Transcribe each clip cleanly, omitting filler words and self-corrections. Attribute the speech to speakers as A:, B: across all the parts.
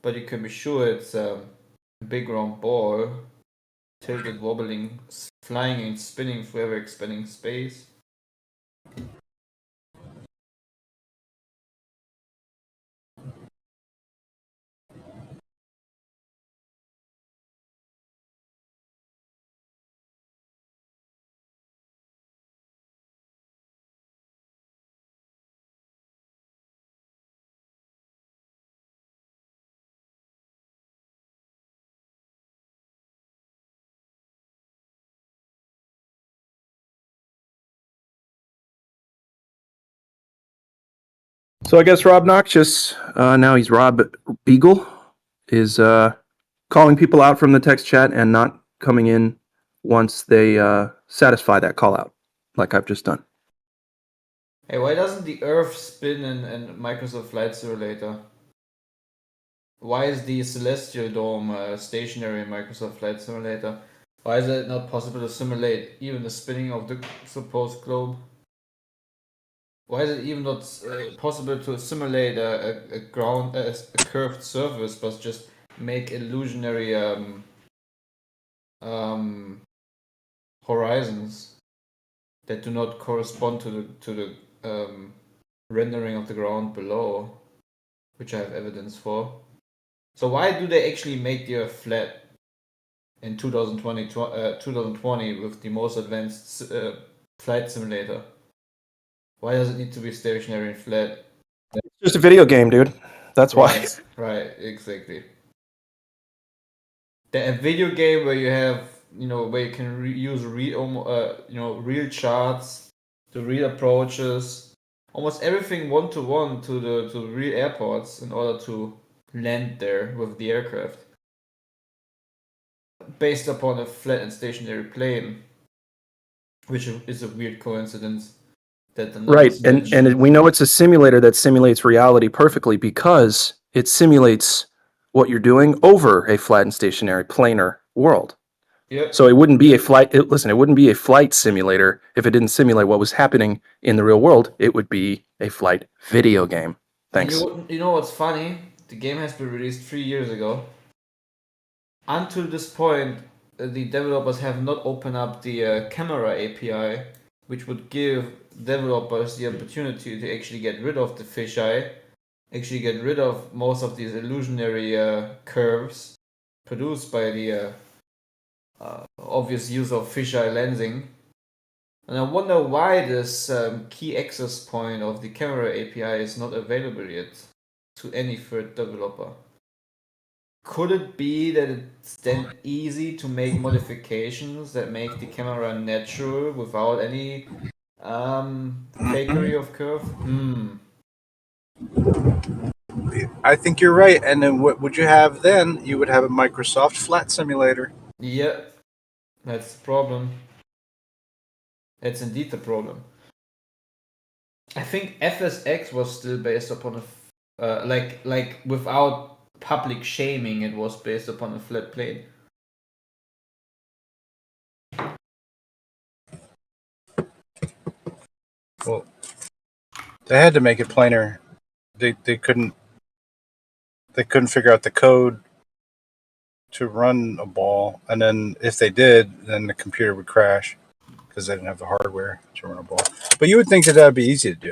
A: but you can be sure it's a big round ball, tilted, wobbling, flying and spinning through ever expanding space.
B: So I guess Rob Noxious, now he's Rob Beagle, is calling people out from the text chat and not coming in once they satisfy that call out, like I've just done.
A: Hey, why doesn't the Earth spin in Microsoft Flight Simulator? Why is the Celestial Dome stationary in Microsoft Flight Simulator? Why is it not possible to simulate even the spinning of the supposed globe? Why is it even not possible to simulate a curved surface, but just make illusionary horizons that do not correspond to the rendering of the ground below, which I have evidence for? So why do they actually make the Earth flat in 2020 with the most advanced flight simulator? Why does it need to be stationary and flat?
B: It's just a video game, dude. That's why.
A: Right, exactly. A video game where you have, where you can use real charts, the real approaches, almost everything one to one to the real airports in order to land there with the aircraft, based upon a flat and stationary plane, which is a weird coincidence. That the
B: Right,
A: numbers
B: and
A: match.
B: we know it's a simulator that simulates reality perfectly because it simulates what you're doing over a flat and stationary planar world.
A: Yep.
B: So it wouldn't be a flight. Listen, it wouldn't be a flight simulator if it didn't simulate what was happening in the real world. It would be a flight video game.
A: And
B: Thanks.
A: you know what's funny? The game has been released 3 years ago. Until this point, the developers have not opened up the camera API, which would give developers the opportunity to actually get rid of the fisheye, actually get rid of most of these illusionary curves produced by the obvious use of fisheye lensing. And I wonder why this key access point of the camera API is not available yet to any third developer. Could it be that it's then easy to make modifications that make the camera natural without any fakery of curve?
C: I think you're right. And then what would you have then? You would have a Microsoft Flat Simulator.
A: Yeah, that's the problem. That's indeed the problem. I think FSX was still based upon a like without public shaming, it was based upon a flat plane.
C: Well, they had to make it planar. They couldn't figure out the code to run a ball, and then if they did, then the computer would crash because they didn't have the hardware to run a ball. But you would think that would be easy to do.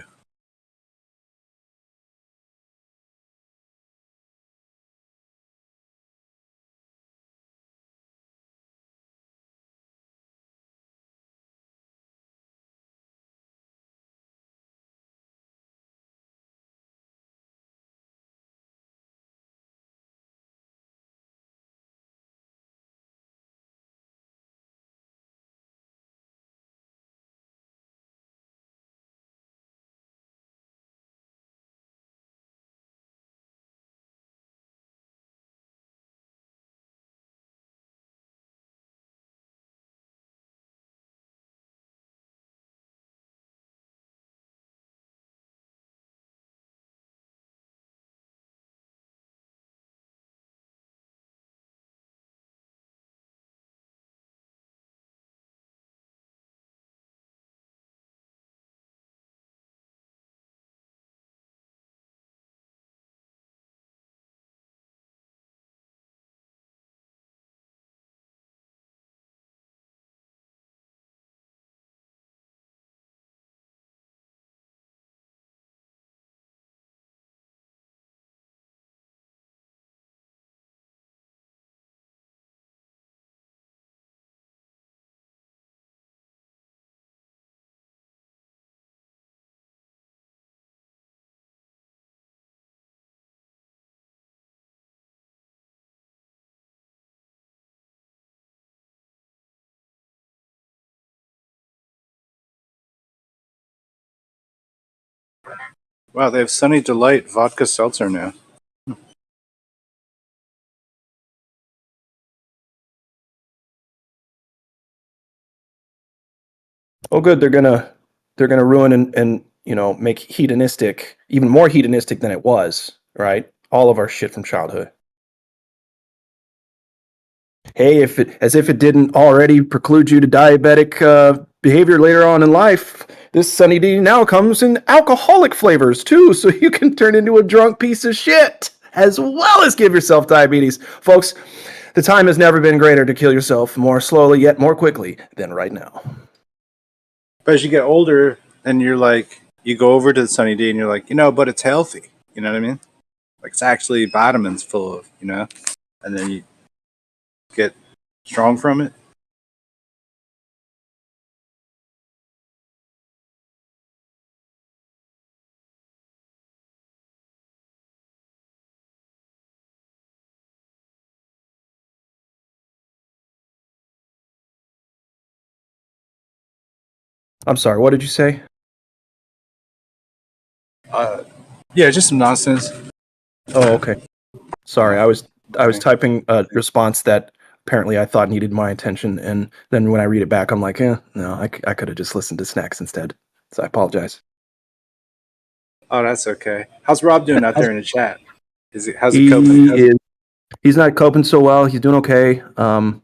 C: Wow, they have Sunny Delight vodka seltzer now.
B: Oh, good. They're gonna ruin and make hedonistic even more hedonistic than it was. Right? All of our shit from childhood. Hey, as if it didn't already preclude you to diabetic behavior later on in life, this Sunny D now comes in alcoholic flavors too, so you can turn into a drunk piece of shit as well as give yourself diabetes. Folks, the time has never been greater to kill yourself more slowly yet more quickly than right now.
C: But as you get older, and you're like, you go over to the Sunny D, and you're like, but it's healthy. You know what I mean? Like it's actually vitamins full of, and then you get strong from it.
B: I'm sorry, what did you say?
C: Yeah, just some nonsense.
B: Oh, okay. Sorry, I was typing a response that apparently I thought needed my attention, and then when I read it back, I'm like, no, I could have just listened to Snacks instead. So I apologize.
C: Oh, that's okay. How's Rob doing out there in the chat? How's he coping?
B: He's not coping so well. He's doing okay. What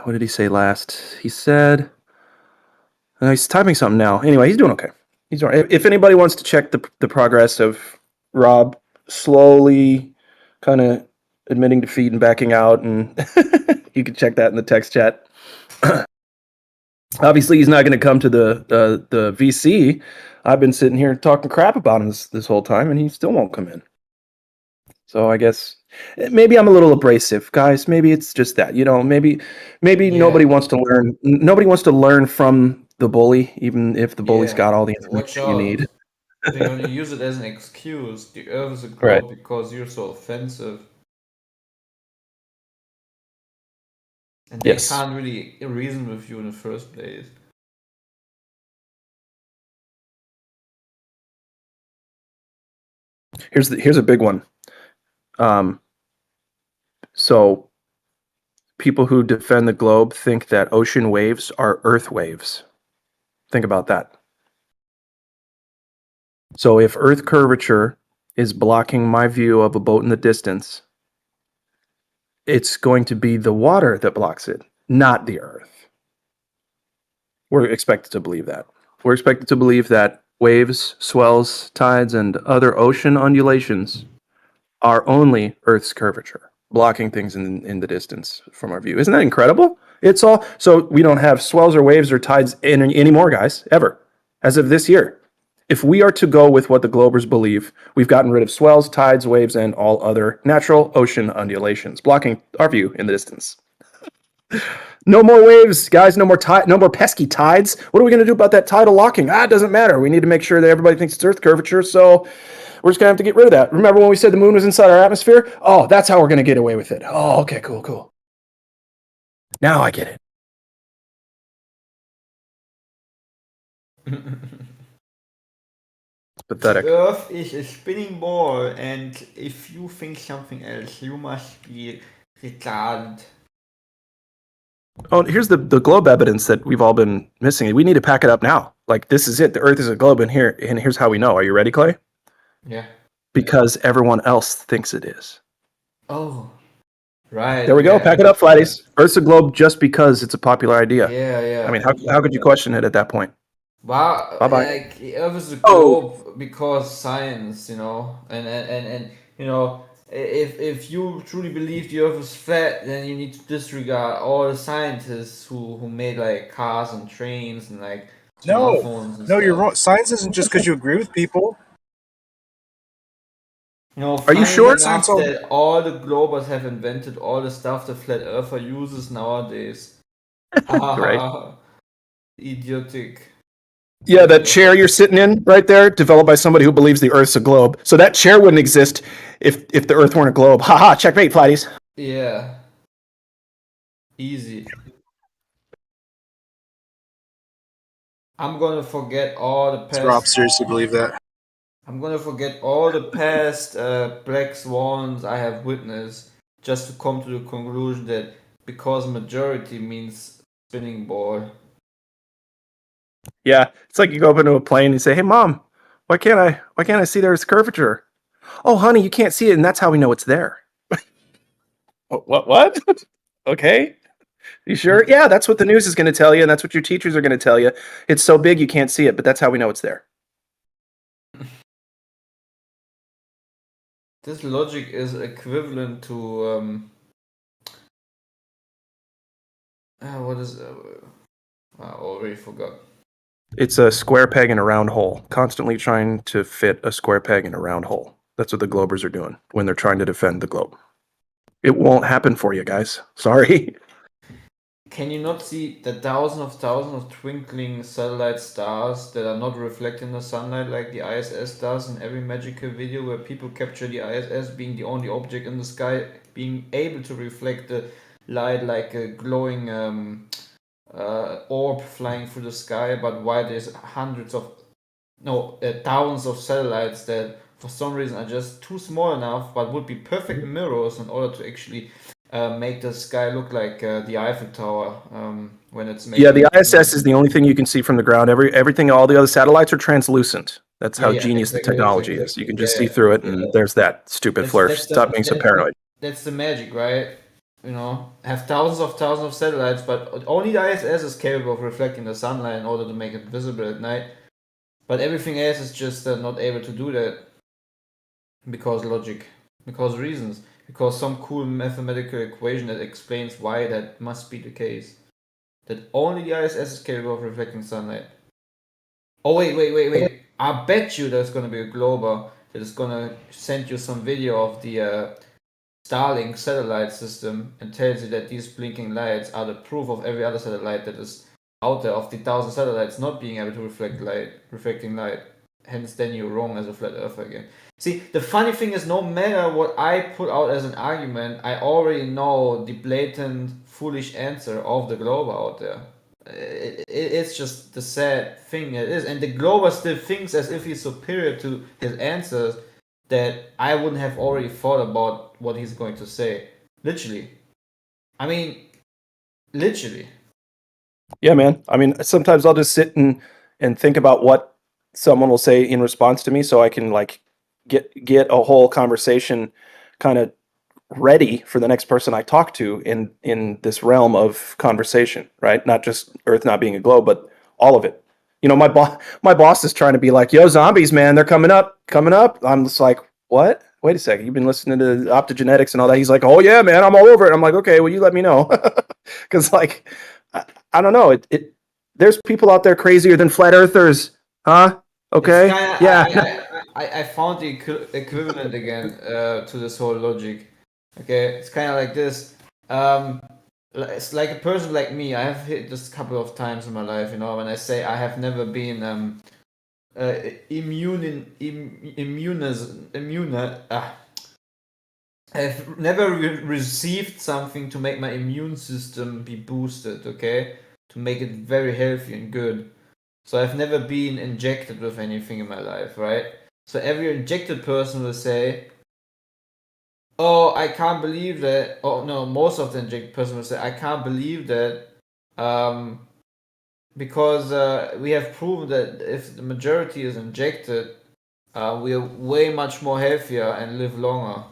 B: did he say last? He said he's typing something now. Anyway, he's doing okay. He's all right. If anybody wants to check the progress of Rob slowly kind of admitting defeat and backing out, and you can check that in the text chat. Obviously, he's not going to come to the VC. I've been sitting here talking crap about him this whole time, and he still won't come in. So I guess maybe I'm a little abrasive, guys. Maybe it's just that, maybe nobody wants to learn. Nobody wants to learn from the bully, even if the bully's got all the information you need.
A: They only use it as an excuse. The Earth is a globe because you're so offensive. And they can't really reason with you in the first place.
B: Here's a big one. So people who defend the globe think that ocean waves are Earth waves. Think about that. So if Earth curvature is blocking my view of a boat in the distance, it's going to be the water that blocks it, not the Earth. We're expected to believe that. We're expected to believe that waves, swells, tides, and other ocean undulations are only Earth's curvature, blocking things in the distance from our view. Isn't that incredible? It's all so we don't have swells or waves or tides anymore, guys, ever, as of this year. If we are to go with what the Globers believe, we've gotten rid of swells, tides, waves, and all other natural ocean undulations, blocking our view in the distance. No more waves, guys. No more pesky tides. What are we going to do about that tidal locking? It doesn't matter. We need to make sure that everybody thinks it's Earth curvature, so we're just going to have to get rid of that. Remember when we said the moon was inside our atmosphere? Oh, that's how we're going to get away with it. Oh, okay, cool. Now I get it. Pathetic.
A: The Earth is a spinning ball, and if you think something else, you must be retarded.
B: Oh, here's the globe evidence that we've all been missing. We need to pack it up now. Like, this is it. The Earth is a globe, and here's how we know. Are you ready, Clay?
A: Yeah.
B: Because everyone else thinks it is.
A: Oh. Right.
B: There we go. Pack it up, flatties. Earth's a globe just because it's a popular idea.
A: Yeah.
B: I mean, how could you question it at that point?
A: Well,
B: Bye-bye.
A: like Earth is a globe because science, and if you truly believe the Earth is flat, then you need to disregard all the scientists who made like cars and trains and like smartphones.
C: No, you're wrong. Science isn't just because you agree with people.
B: Are you sure?
A: That all the globers have invented all the stuff the flat earther uses nowadays.
B: Right.
A: Idiotic.
B: Yeah, that chair you're sitting in right there, developed by somebody who believes the Earth's a globe. So that chair wouldn't exist if the Earth weren't a globe. Haha, checkmate, flatties.
A: Yeah. Easy. I'm gonna forget all the past.
C: Does Rob seriously believe that?
A: I'm gonna forget all the past black swans I have witnessed just to come to the conclusion that because majority means spinning ball.
B: Yeah, it's like you go up into a plane and you say, "Hey, mom, why can't I see there's curvature?" "Oh, honey, you can't see it, and that's how we know it's there." What? Okay. You sure? Yeah, that's what the news is going to tell you, and that's what your teachers are going to tell you. It's so big you can't see it, but that's how we know it's there.
A: This logic is equivalent to what is I already forgot.
B: It's a square peg in a round hole, constantly trying to fit a square peg in a round hole. That's what the Globers are doing when they're trying to defend the globe. It won't happen for you guys. Sorry.
A: Can you not see the thousands of twinkling satellite stars that are not reflecting the sunlight like the ISS does in every magical video where people capture the ISS being the only object in the sky being able to reflect the light like a glowing orb flying through the sky, but why there's thousands of satellites that for some reason are just too small enough but would be perfect mirrors in order to actually make the sky look like the Eiffel Tower when it's making.
B: Yeah, the ISS is the only thing you can see from the ground. Everything, all the other satellites are translucent. That's how genius the technology is. You can just see through it, and there's that stupid flare. Stop being so paranoid.
A: That's the magic, right? You know, have thousands of satellites, but only the ISS is capable of reflecting the sunlight in order to make it visible at night. But everything else is just not able to do that because logic, because reasons, because some cool mathematical equation that explains why that must be the case. That only the ISS is capable of reflecting sunlight. Oh, wait. I bet you there's going to be a glober that is going to send you some video of the Starlink satellite system and tells you that these blinking lights are the proof of every other satellite that is out there, of the 1,000 satellites not being able to reflecting light. Hence, then you're wrong as a flat earther again. See, the funny thing is, no matter what I put out as an argument, I already know the blatant, foolish answer of the globe out there. It's just the sad thing it is. And the glober still thinks as if he's superior to his answers that I wouldn't have already thought about what he's going to say. Literally. I mean, literally.
B: Yeah, man. I mean, sometimes I'll just sit and think about what someone will say in response to me, so I can like get a whole conversation kind of ready for the next person I talk to in this realm of conversation, right? Not just Earth not being a globe, but all of it. You know, my boss is trying to be like, "Yo, zombies, man, they're coming up." I'm just like, "What? Wait a second. You've been listening to optogenetics and all that." He's like, "Oh yeah, man, I'm all over it." I'm like, "Okay, well, you let me know," because like, I don't know. There's people out there crazier than flat earthers, huh? Okay, yeah.
A: I found the equivalent again to this whole logic. Okay, it's kind of like this. It's like a person like me. I have hit this a couple of times in my life. You know, when I say I have never been I've never received something to make my immune system be boosted. Okay, to make it very healthy and good. So I've never been injected with anything in my life, right? So every injected person will say, "Oh, I can't believe that." Oh no, most of the injected person will say, "I can't believe that," because we have proven that if the majority is injected, we are way much more healthier and live longer.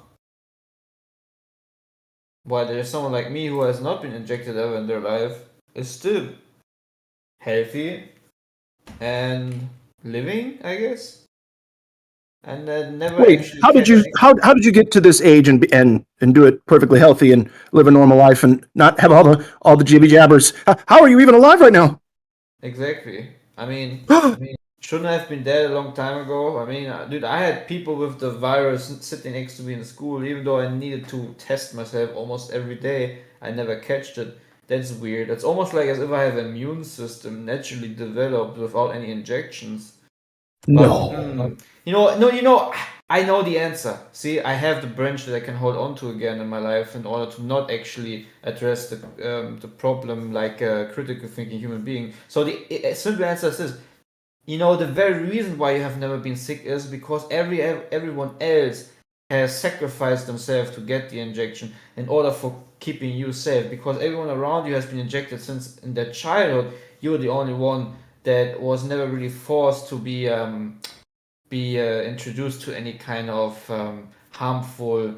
A: While there's someone like me who has not been injected ever in their life, is still healthy and living, I guess. And never
B: Wait,
A: actually
B: how did you get to this age and do it perfectly healthy and live a normal life and not have all the jibby jabbers? How are you even alive right now?
A: Exactly. I mean, shouldn't I have been dead a long time ago? I mean, dude, I had people with the virus sitting next to me in school, even though I needed to test myself almost every day. I never catched it. That's weird. It's almost like as if I have an immune system naturally developed without any injections. But
B: No.
A: I know the answer. See, I have the branch that I can hold on to again in my life in order to not actually address the problem like a critical thinking human being. So the simple answer is this: the very reason why you have never been sick is because everyone else has sacrificed themselves to get the injection in order for keeping you safe. Because everyone around you has been injected since in their childhood. You're the only one that was never really forced to be introduced to any kind of harmful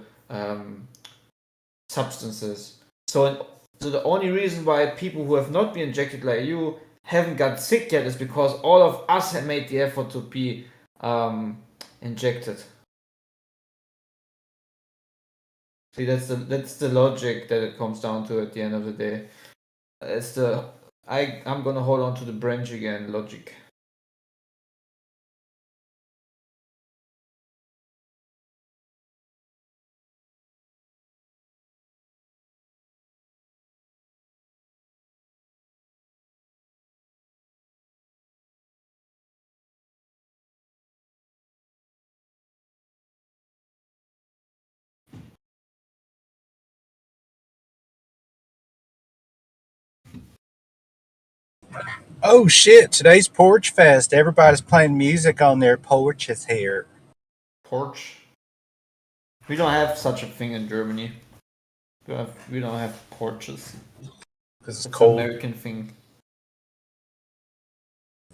A: substances. So the only reason why people who have not been injected like you haven't got sick yet is because all of us have made the effort to be injected. See, that's the logic that it comes down to at the end of the day. It's the I'm gonna hold on to the branch again logic.
C: Oh shit! Today's Porch Fest. Everybody's playing music on their porches here.
A: Porch. We don't have such a thing in Germany. We don't have porches.
C: Because it's
A: It's an
C: cold.
A: American thing.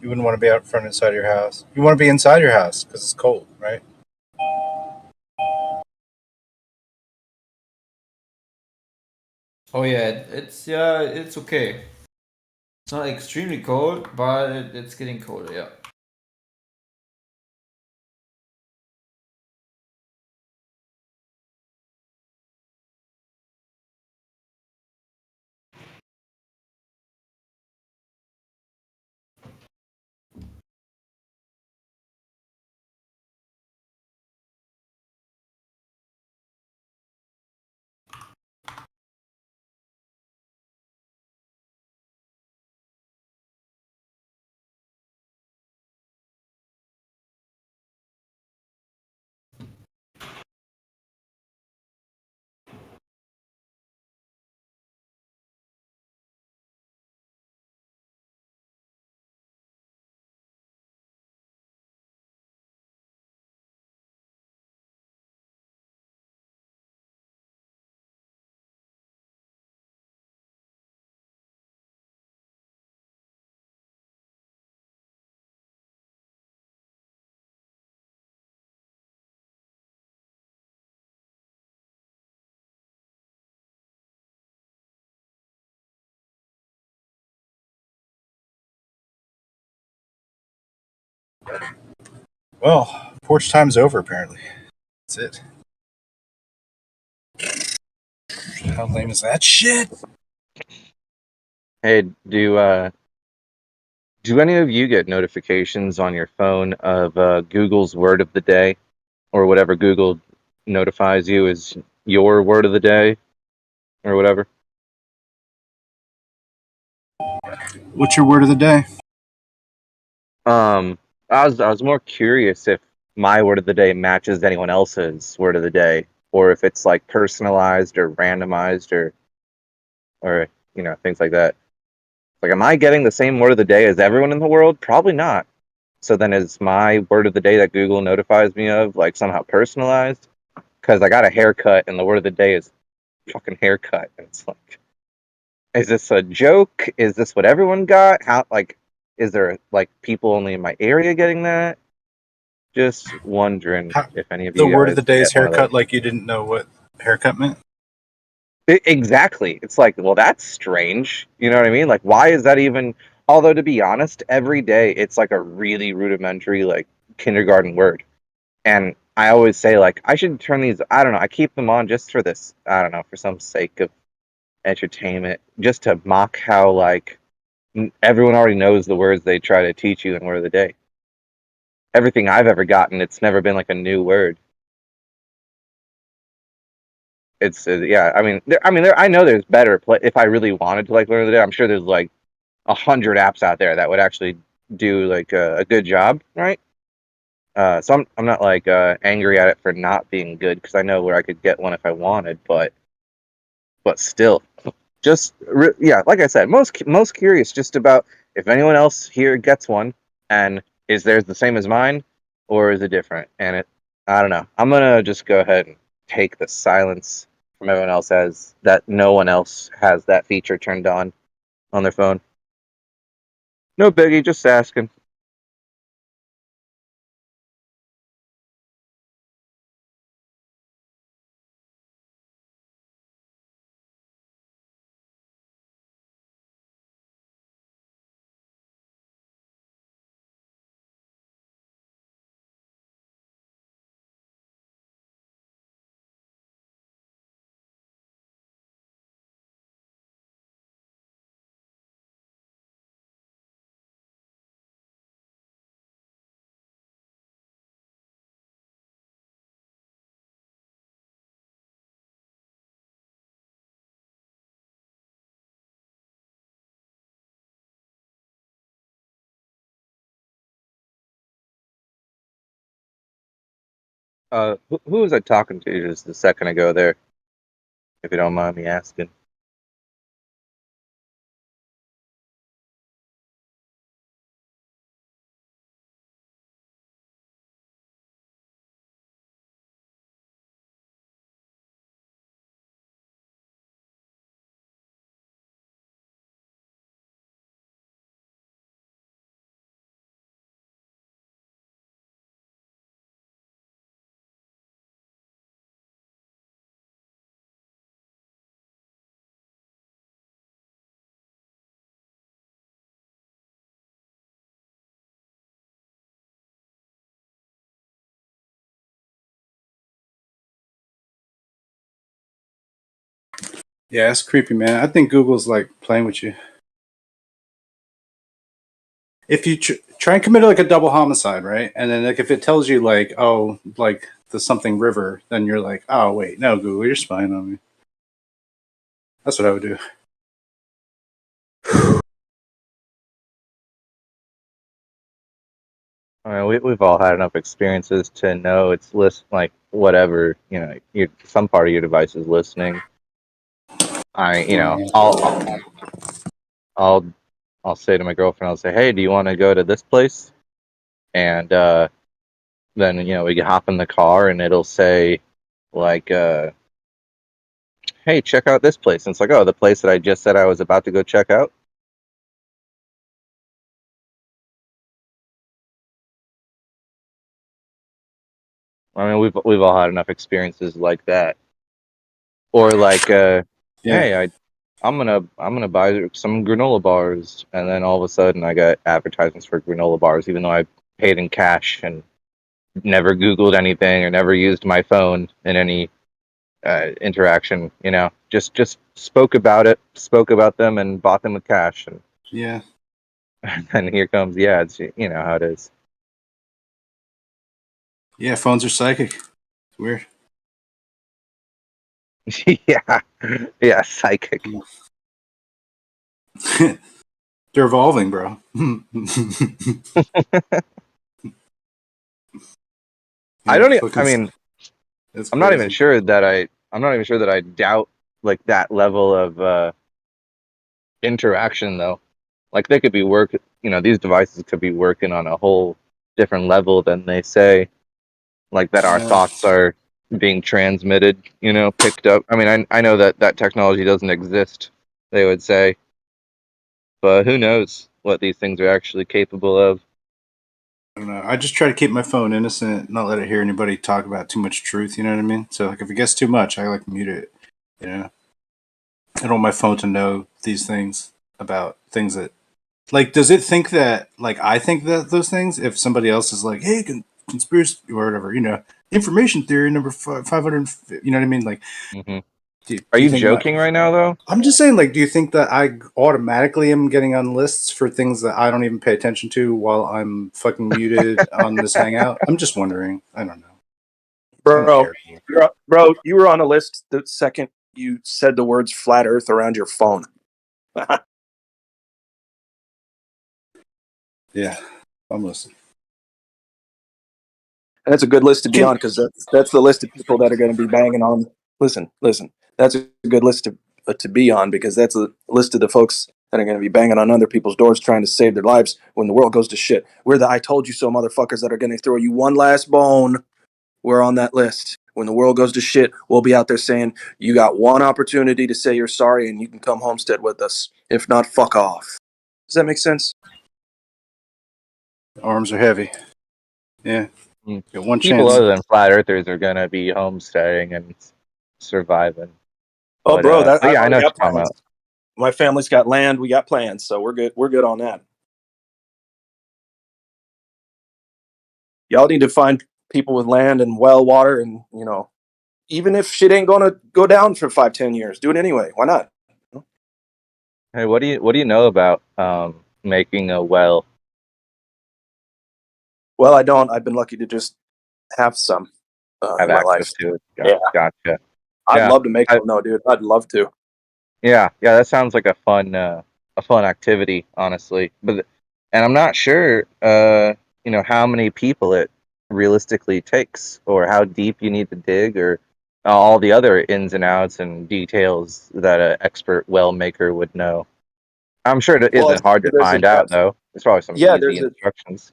C: You wouldn't want to be out front inside your house. You want to be inside your house because it's cold, right?
A: Oh yeah, it's okay. It's not extremely cold, but it's getting colder. Yeah.
C: Well, porch time's over apparently. That's it. How lame is that shit?
D: Hey, do any of you get notifications on your phone of Google's word of the day, or whatever Google notifies you is your word of the day, or whatever?
C: What's your word of the day?
D: I was more curious if my word of the day matches anyone else's word of the day, or if it's like personalized or randomized or things like that. Like, am I getting the same word of the day as everyone in the world? Probably not. So then is my word of the day that Google notifies me of like somehow personalized? Because I got a haircut and the word of the day is fucking haircut. And it's like, is this a joke? Is this what everyone got? How, like, is there like people only in my area getting that? Just wondering if any of
C: The
D: you
C: word of
D: guys
C: the day is
D: get one of those.
C: haircut, like you didn't know what haircut meant?
D: Exactly. It's like, well, that's strange. You know what I mean? Like, why is that even? Although, to be honest, every day it's like a really rudimentary, like, kindergarten word. And I always say, like, I should turn these, I don't know, I keep them on just for this, I don't know, for some sake of entertainment, just to mock how, like, everyone already knows the words they try to teach you in Word of the Day. Everything I've ever gotten, it's never been like a new word. It's yeah. I know there's better. If I really wanted to like learn the day, I'm sure there's like 100 apps out there that would actually do like a good job, right? So I'm not like angry at it for not being good because I know where I could get one if I wanted, but still, just yeah, like I said, most curious just about if anyone else here gets one and is theirs the same as mine, or is it different? And I don't know. I'm gonna just go ahead and take the silence from everyone else as that no one else has that feature turned on their phone. No biggie, just asking. Who was I talking to just a second ago there? If you don't mind me asking.
C: Yeah, it's creepy, man. I think Google's like playing with you. If you try and commit like a double homicide, right? And then like if it tells you like, oh, like the something river, then you're like, oh wait, no, Google, you're spying on me. That's what I would do.
D: I mean, we've all had enough experiences to know it's like whatever, some part of your device is listening. I'll say to my girlfriend, I'll say, hey, do you want to go to this place? And then we can hop in the car and it'll say like, hey, check out this place. And it's like, oh, the place that I just said I was about to go check out. I mean, we've all had enough experiences like that, or like, hey, I'm gonna buy some granola bars, and then all of a sudden I got advertisements for granola bars, even though I paid in cash and never Googled anything or never used my phone in any interaction. Just spoke about them, and bought them with cash, and
C: Yeah.
D: and here comes the ads. You know how it is.
C: Yeah, phones are psychic. It's weird.
D: yeah, psychic.
C: They're evolving, bro.
D: I don't. I mean,
C: it's
D: I'm not even
C: crazy.
D: sure that I'm not even sure that I doubt like that level of interaction though. Like they could be these devices could be working on a whole different level than they say. Like that our thoughts are being transmitted, picked up. I mean, I know that technology doesn't exist, they would say. But who knows what these things are actually capable of.
C: I don't know. I just try to keep my phone innocent, not let it hear anybody talk about too much truth. You know what I mean? So like, if it gets too much, I like mute it. I don't want my phone to know these things about things that, like, does it think that like I think that those things? If somebody else is like, hey, conspiracy or whatever, information theory number 500. You know what I mean? Like,
D: Mm-hmm.
C: do
D: Are
C: you
D: you
C: think
D: joking right now though?
C: I'm just saying, like, do you think that I automatically am getting on lists for things that I don't even pay attention to while I'm fucking muted on this hangout? I'm just wondering. I don't know.
B: Bro, you were on a list the second you said the words flat earth around your phone.
C: Yeah, I'm listening.
B: And that's a good list to be on because that's the list of people that are going to be banging on. Listen. That's a good list to be on because that's a list of the folks that are going to be banging on other people's doors trying to save their lives when the world goes to shit. We're the I told you so motherfuckers that are going to throw you one last bone. We're on that list. When the world goes to shit, we'll be out there saying, you got one opportunity to say you're sorry and you can come homestead with us. If not, fuck off. Does that make sense?
C: Arms are heavy. Yeah.
D: Mm.
C: Got one
D: People
C: chance.
D: other than flat earthers are gonna be homesteading and surviving.
B: Oh, bro,
D: But
B: I've
D: yeah, I know
B: already
D: what
B: got
D: you're talking
B: plans.
D: about.
B: My family's got land. We got plans, so we're good. We're good on that. Y'all need to find people with land and well water, and even if shit ain't gonna go down for 5-10 years, do it anyway. Why not?
D: Hey, what do you know about making a well?
B: Well, I don't. I've been lucky to just have some
D: Have
B: in my
D: access
B: life.
D: to it?
B: Yeah,
D: Gotcha.
B: I'd
D: Yeah,
B: love to make
D: I,
B: one. No, dude, I'd love to.
D: yeah. That sounds like a fun activity, honestly. And I'm not sure, how many people it realistically takes, or how deep you need to dig, or all the other ins and outs and details that an expert well maker would know. I'm sure it
B: Well,
D: isn't hard to
B: there's a
D: find out,
B: depth.
D: though. There's probably some
B: Yeah,
D: easy instructions.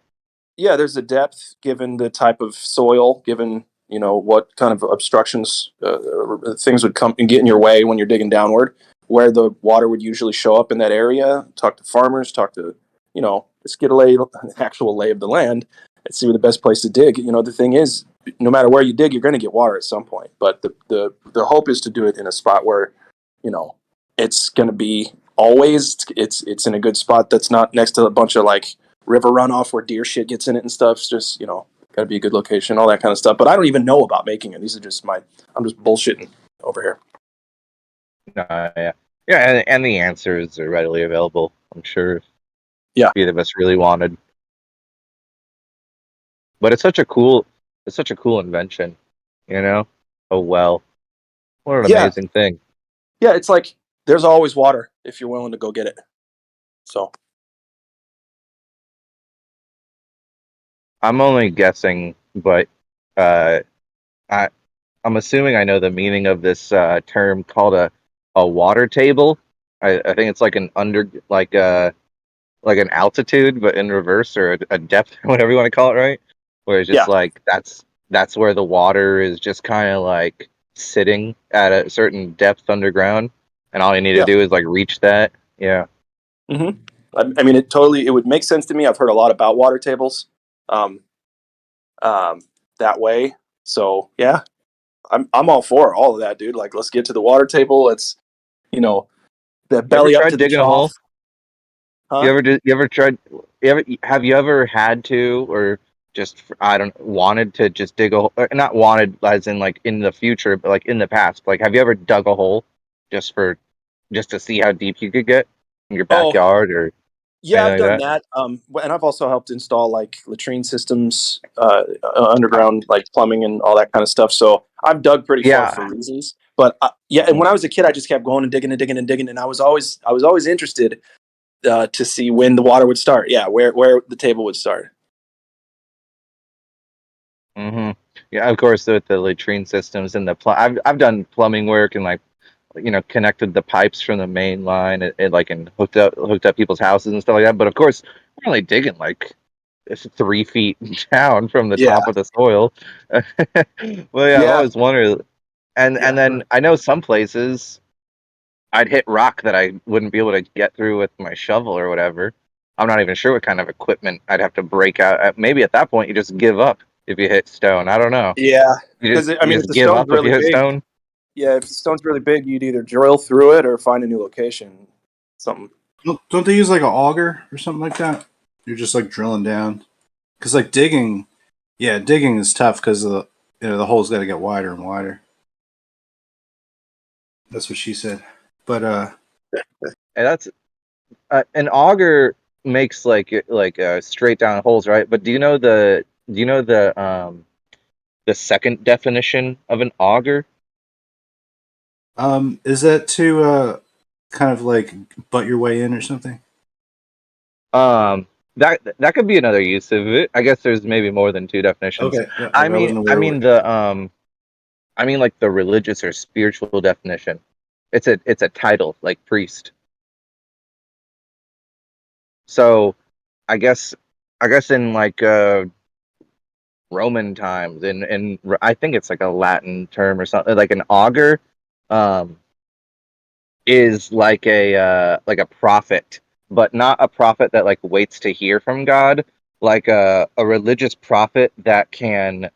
B: there's a depth given the type of soil, given what kind of obstructions, things would come and get in your way when you're digging downward, where the water would usually show up in that area. Talk to farmers, talk to just get an actual lay of the land and see where the best place to dig. The thing is, no matter where you dig, you're going to get water at some point. But the hope is to do it in a spot where it's going to be always, it's in a good spot that's not next to a bunch of like river runoff where deer shit gets in it and stuff. It's just, got to be a good location, all that kind of stuff. But I don't even know about making it. These are just I'm just bullshitting over here.
D: Yeah, yeah, and the answers are readily available. I'm sure if
B: Yeah.
D: either of us really wanted. But it's such a cool invention, you know. Oh well, what an
B: Yeah.
D: amazing thing.
B: Yeah. It's like there's always water if you're willing to go get it. So,
D: I'm only guessing, but uh, I I'm assuming I know the meaning of this term called a water table. I think it's like an like an altitude, but in reverse, or a depth, whatever you want to call it, right? Where it's
B: yeah.
D: just like that's where the water is just kind of like sitting at a certain depth underground, and all you need to
B: Yeah.
D: do is like reach that. Yeah.
B: Mm-hmm. I mean, it would make sense to me. I've heard a lot about water tables um, that way. So, yeah, I'm all for all of that, dude. Like, let's get to the water table. Let's, the
D: You ever
B: belly up
D: tried
B: to the
D: digging a
B: trough.
D: hole?
B: Huh?
D: You ever tried? Have you ever had to, or just I don't wanted to just dig a hole? Not wanted as in like in the future, but like in the past. Like, have you ever dug a hole just for just to see how deep you could get in your
B: Oh,
D: backyard or
B: yeah,
D: anything
B: I've
D: like
B: done
D: that?
B: that. And I've also helped install like latrine systems, underground, like plumbing and all that kind of stuff. So I've dug pretty far for
D: Yeah.
B: reasons. But yeah, and when I was a kid, I just kept going and digging and digging and digging, and I was always interested to see when the water would start. Yeah, where the table would start.
D: hmm Yeah, of course, with the latrine systems and I've done plumbing work and like connected the pipes from the main line and like and hooked up people's houses and stuff like that. But of course, we're only digging like 3 feet down from the
B: Yeah,
D: top of the soil. Well, yeah, I've
B: yeah,
D: always wondered. And
B: yeah.
D: then I know some places I'd hit rock that I wouldn't be able to get through with my shovel or whatever. I'm not even sure what kind of equipment I'd have to break out. Maybe at that point you just give up if you hit stone. I don't know.
B: Yeah, because I
D: You
B: mean, if
D: just
B: the
D: give
B: stone's
D: up if you
B: really
D: hit
B: big,
D: stone.
B: yeah, if the stone's really big, you'd either drill through it or find a new location. Something.
C: Don't they use like an auger or something like that? You're just like drilling down. Because like digging, yeah, digging is tough because the hole's got to get wider and wider. That's what she said. But
D: And that's an auger makes straight down holes, right? But do you know the second definition of an auger?
C: is that to kind of like butt your way in or something?
D: That could be another use of it. I guess there's maybe more than two definitions.
C: Okay, yeah, I wasn't
D: I
C: aware
D: mean
C: what.
D: I mean like the religious or spiritual definition. It's a title like priest. So I guess in like Roman times, and I think it's like a Latin term or something, like an augur, um, is like a prophet, but not a prophet that like waits to hear from God, like a religious prophet that can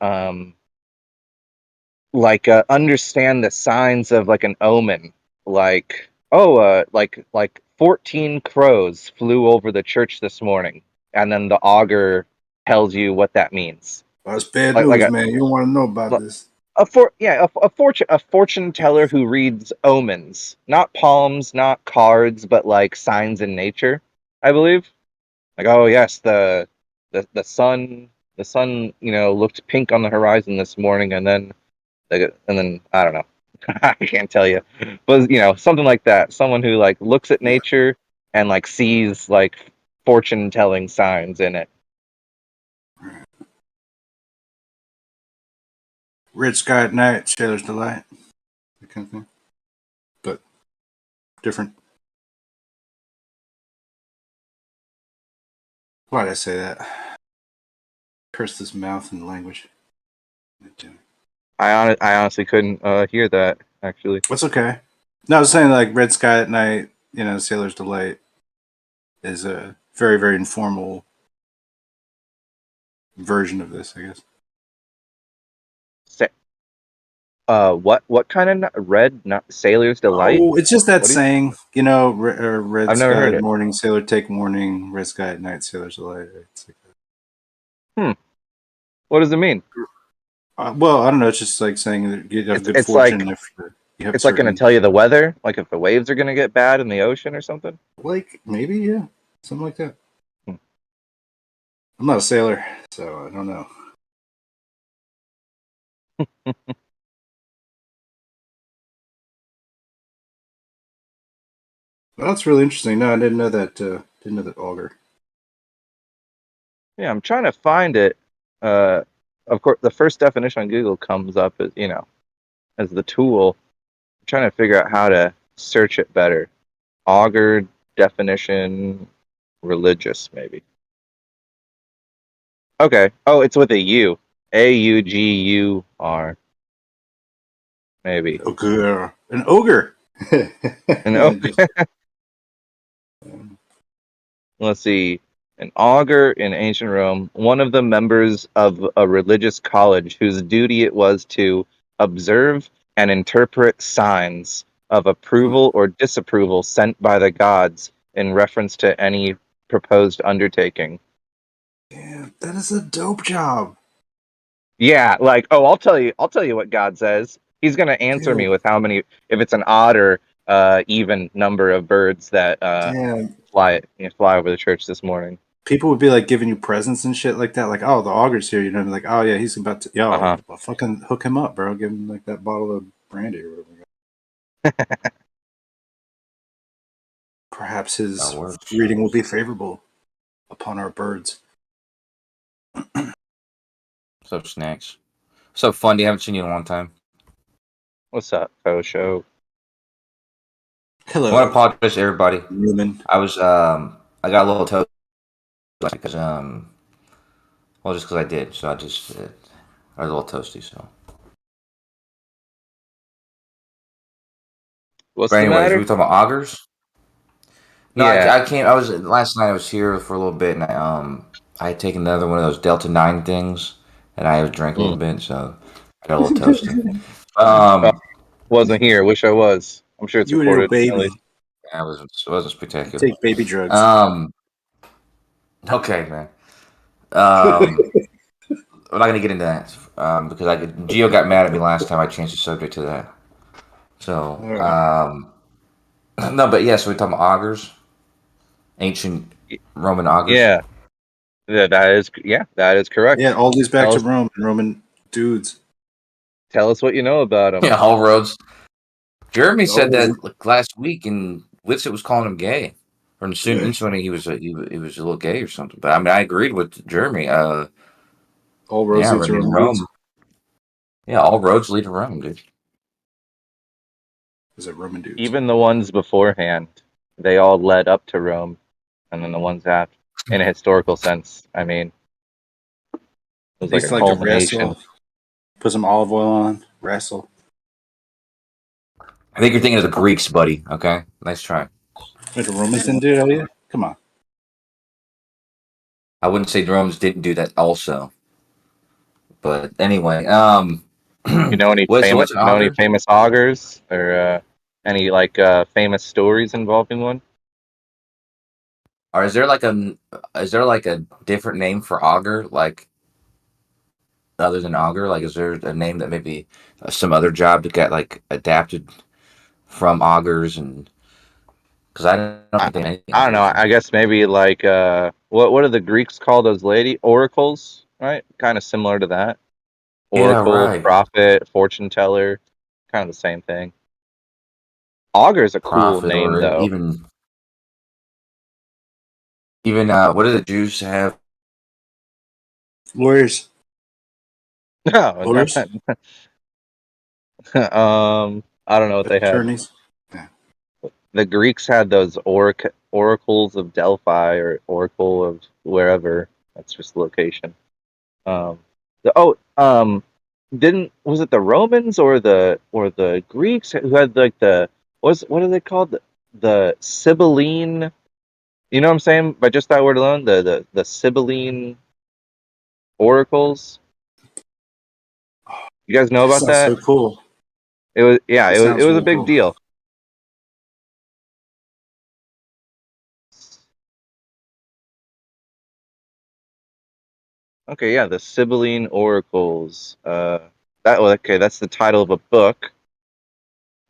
D: understand the signs of like an omen, like like 14 crows flew over the church this morning, and then the augur tells you what that means.
C: That's bad
D: Like
C: news, man. You don't want to know about this.
D: a fortune teller who reads omens, not palms, not cards, but like signs in nature, I believe. Like, oh yes, the sun, looked pink on the horizon this morning, and then I don't know. I can't tell you, but something like that. Someone who like looks at
C: Yeah.
D: nature and like sees like fortune telling signs in it.
C: Red Sky at Night, Sailor's Delight, that kind of thing. But different. Why did I say that? Curse this mouth and language.
D: I honestly couldn't hear that actually.
C: What's okay? No, I was saying like Red Sky at Night, Sailor's Delight is a very, very informal version of this, I guess.
D: What kind of red? Not Sailor's Delight.
C: Oh, it's just that
D: What do you?
C: saying, Red
D: I've never
C: Sky
D: heard
C: at
D: it.
C: morning, sailor take warning, Red Sky at night, sailor's delight. It's like
D: What does it mean?
C: well, I don't know. It's just like saying that you have good
D: It's like
C: fortune if you have
D: it's like going to
C: certain,
D: tell you the weather, like if the waves are going to get bad in the ocean or something.
C: like maybe something like that.
D: Hmm.
C: I'm not a sailor, so I don't know. Well, that's really interesting. No, I didn't know that. Didn't know that auger.
D: Yeah, I'm trying to find it. Of course, the first definition on Google comes up as as the tool. I'm trying to figure out how to search it better. Augur definition, religious maybe. Okay. Oh, it's with a U. AUGUR. Maybe.
C: Ogre, an ogre.
D: And oh,
C: Just,
D: let's see. An augur in ancient Rome, one of the members of a religious college whose duty it was to observe and interpret signs of approval or disapproval sent by the gods in reference to any proposed undertaking.
C: yeah, that is a dope job.
D: Yeah, like, oh, I'll tell you what God says. He's gonna answer me
C: Dude,
D: with how many, if it's an odd or even number of birds that
C: damn.
D: fly over the church this morning.
C: People would be like giving you presents and shit like that. Like, oh, the auger's here. Like, oh yeah, he's about to. Yo,
D: Uh-huh.
C: I'll fucking hook him up, bro. Give him like that bottle of brandy or whatever. Perhaps his
E: That works.
C: reading will be favorable upon our birds.
E: What's up, Snacks? What's up, Fundy? Haven't seen you in a long time.
D: What's up, Faux Show?
C: Hello,
E: I want to apologize to everybody.
C: Newman.
E: I was I got a little toast because well, just because I did, so I was a little toasty. So,
D: What's
E: but
D: the
E: anyways, we
D: matter?
E: were talking about augurs. No,
D: Yeah.
E: I came. I was last night. I was here for a little bit, and I had taken another one of those Delta 9 things, and I drank a little bit, so I got a little toasty.
D: Wasn't here. Wish I was. I'm sure it's
C: You and your
D: recorded. At
C: baby.
D: least.
E: It wasn't spectacular.
C: Take baby drugs.
E: Okay, man. I'm not gonna get into that because Gio got mad at me last time I changed the subject to that. So, no, but yeah. So we're talking about augurs, ancient Roman augurs.
D: Yeah. That is correct.
C: Yeah, all these back
D: Tell
C: to
D: us-
C: Rome and Roman dudes.
D: Tell us what you know about them.
E: Yeah, all roads. Jeremy said
C: Oh.
E: that like, last week, and Witsit was calling him gay, or insinuating he was he was a little gay or something. But I mean, I agreed with Jeremy.
C: All roads
E: Yeah,
C: lead
E: I
C: to
E: mean,
C: Roman
E: Rome.
C: dudes.
E: Yeah, all roads lead to Rome, dude.
C: Is it Roman dudes?
D: Even the ones beforehand, they all led up to Rome. and then the ones after, in a historical sense. I mean, it was
C: They
D: like
C: used
D: a
C: to like to
D: culmination.
C: wrestle, put some olive oil on, wrestle.
E: I think you're thinking of the Greeks, buddy. Okay, nice try.
C: Wait, the Romans didn't do that either? Come on.
E: I wouldn't say the Romans didn't do that also, but anyway,
D: You know any
E: so
D: famous?
E: what's an
D: You know any
E: auger?
D: famous augurs or any like famous stories involving one?
E: Or is there like a different name for auger, like other than auger? Like, is there a name that maybe some other job that got like adapted from augers? And because I don't
D: I,
E: think anything
D: I
E: else
D: don't know.
E: is.
D: I guess maybe like what do the Greeks call those lady oracles? Right, kind of similar to that.
E: Yeah,
D: Oracle,
E: right.
D: prophet, fortune teller, kind of the same thing. Augur's a cool
E: Prophet,
D: name
E: or
D: though.
E: even what do the Jews have?
C: Lawyers.
D: No,
C: Lawyers?
D: I don't know what they had.
C: Attorneys?
D: The Greeks had those oracles of Delphi or oracle of wherever. That's just the location. Um, didn't was it the Romans or the Greeks who had like what are they called, the Sibylline? You know what I'm saying by just that word alone, the Sibylline oracles. You guys know
C: That
D: about
C: sounds
D: that?
C: so cool.
D: It was yeah,
C: That
D: it
C: sounds
D: was a
C: really
D: big
C: cool.
D: deal. Okay, yeah, the Sibylline oracles. That's the title of a book.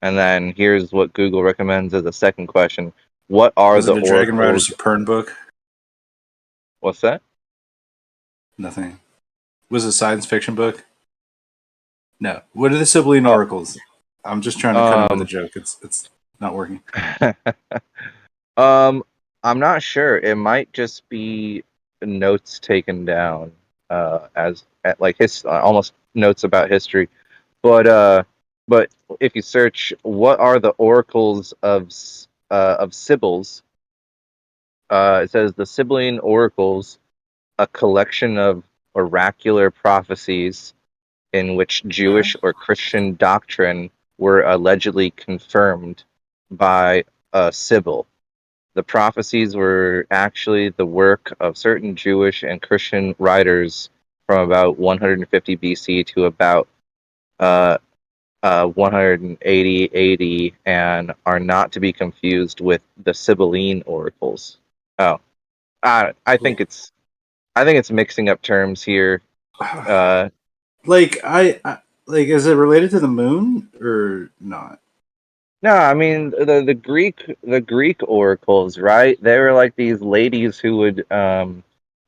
D: And then here's what Google recommends as a second question. What are
C: Was
D: the
C: it a Dragon Rider
D: oracles?
C: Supern book?
D: What's that?
C: Nothing. Was it a science fiction book? No. What are the Sibylline
D: Oh,
C: oracles? I'm just trying to cut in with a
D: um,
C: joke. It's not working.
D: I'm not sure. It might just be notes taken down, as like almost notes about history. But but if you search, what are the oracles of Sibyls? It says the Sibylline oracles, a collection of oracular prophecies in which Jewish or Christian doctrine were allegedly confirmed by a Sibyl. The prophecies were actually the work of certain Jewish and Christian writers from about 150 BC to about 180 AD, and are not to be confused with the Sibylline oracles. Oh, I think it's mixing up terms here. Uh,
C: Like like, is it related to the moon or not?
D: no, I mean the Greek oracles, right? They were like these ladies who would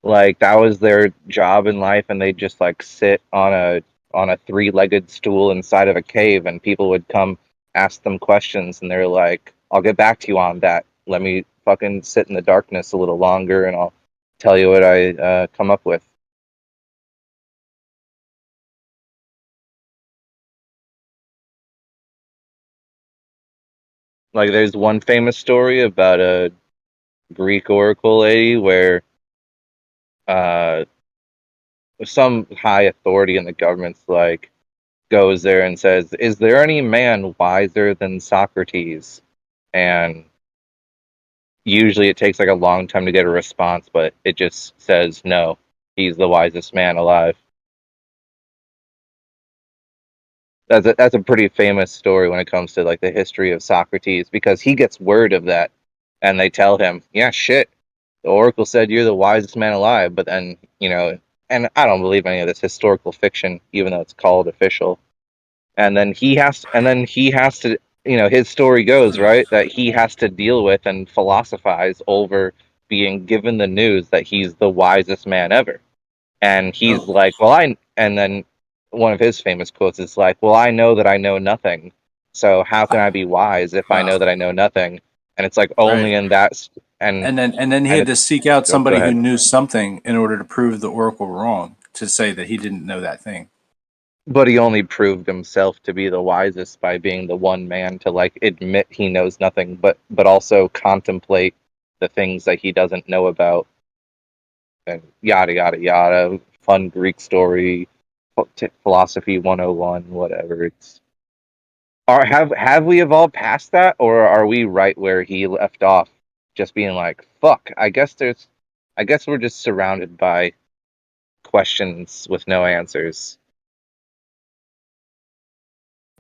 D: like that was their job in life, and they'd just like sit on a three-legged stool inside of a cave, and people would come ask them questions, and they're like, "I'll get back to you on that. Let me fucking sit in the darkness a little longer, and I'll tell you what I come up with." Like, there's one famous story about a Greek oracle lady where uh, some high authority in the government's like goes there and says, "Is there any man wiser than Socrates?" And usually it takes like a long time to get a response, but it just says no. He's the wisest man alive. That's a pretty famous story when it comes to like the history of Socrates, because he gets word of that, and they tell him, "Yeah, shit. The oracle said you're the wisest man alive." But then, and I don't believe any of this historical fiction, even though it's called official. And then he has to, his story goes, right, that he has to deal with and philosophize over being given the news that he's the wisest man ever. And he's
C: Oh,
D: like, and then one of his famous quotes is like, "Well, I know that I know nothing. So how can I be wise if I know
C: wow.
D: that I know nothing?" And it's like
C: Right.
D: only in that, and
C: And then he
D: and
C: had
D: it's
C: to seek out
D: go
C: somebody who
D: ahead.
C: knew something in order to prove the oracle wrong, to say that he didn't know that thing.
D: But he only proved himself to be the wisest by being the one man to like admit he knows nothing, but also contemplate the things that he doesn't know about, and yada yada yada. Fun Greek story, philosophy 101, whatever. Have we evolved past that, or are we right where he left off, just being like, fuck, I guess we're just surrounded by questions with no answers.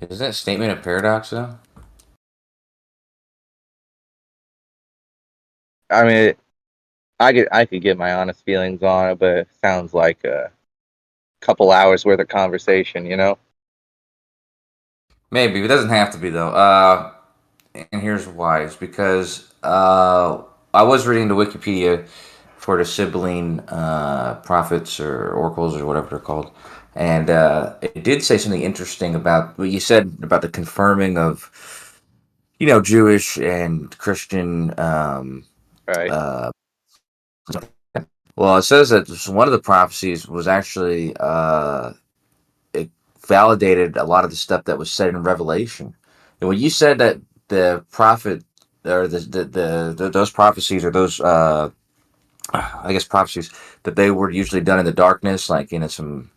E: Is that statement a paradox though?
D: I mean, I could get my honest feelings on it, but it sounds like a couple hours worth of conversation, you know?
E: Maybe, it doesn't have to be though. And here's why: it's because I was reading the Wikipedia for the sibling prophets or oracles or whatever they're called, and it did say something interesting about what you said about the confirming of, Jewish and Christian.
D: Right.
E: Well, it says that one of the prophecies was actually it validated a lot of the stuff that was said in Revelation. And when you said that the prophet or those prophecies or those I guess prophecies that they were usually done in the darkness, like in some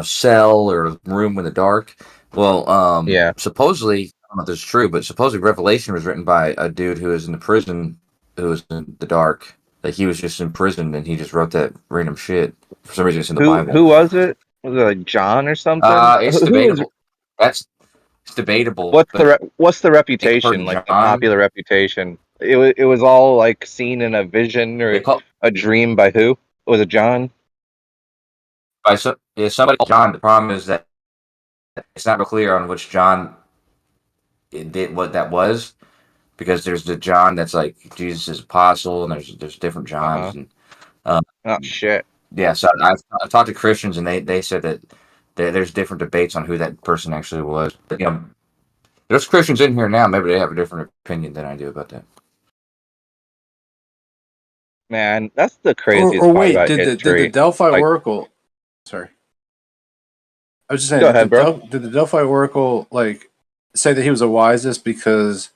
E: cell or room in the dark. Well,
D: Yeah.
E: supposedly, I don't know if this is true, but supposedly Revelation was written by a dude who was in the prison, who was in the dark. Like he was just in prison and he just wrote that random shit. For some reason, it's in the
D: Who
E: Bible.
D: was it? Was it like John or something?
E: It's
D: Who was?
E: debatable. It's debatable, but
D: What's the
E: I think I've
D: reputation?
E: heard
D: Like the
E: John.
D: popular reputation? It was all like seen in a vision
E: They
D: or
E: call
D: a dream by who? Was it John?
E: by somebody called John. The problem is that it's not real clear on which John it did what that was, because there's the John that's like Jesus' apostle, and there's different Johns,
D: Uh-huh.
E: and
D: Oh shit.
E: yeah. So I've talked to Christians, and they said that there's different debates on who that person actually was. But, there's Christians in here now. Maybe they have a different opinion than I do about that.
D: Man, that's the
C: Or
D: craziest part
C: wait,
D: about
C: did the
D: history.
C: Delphi
D: Like,
C: Oracle? Sorry, I was just saying,
D: go ahead, bro.
C: Did the Delphi Oracle like say that he was the wisest because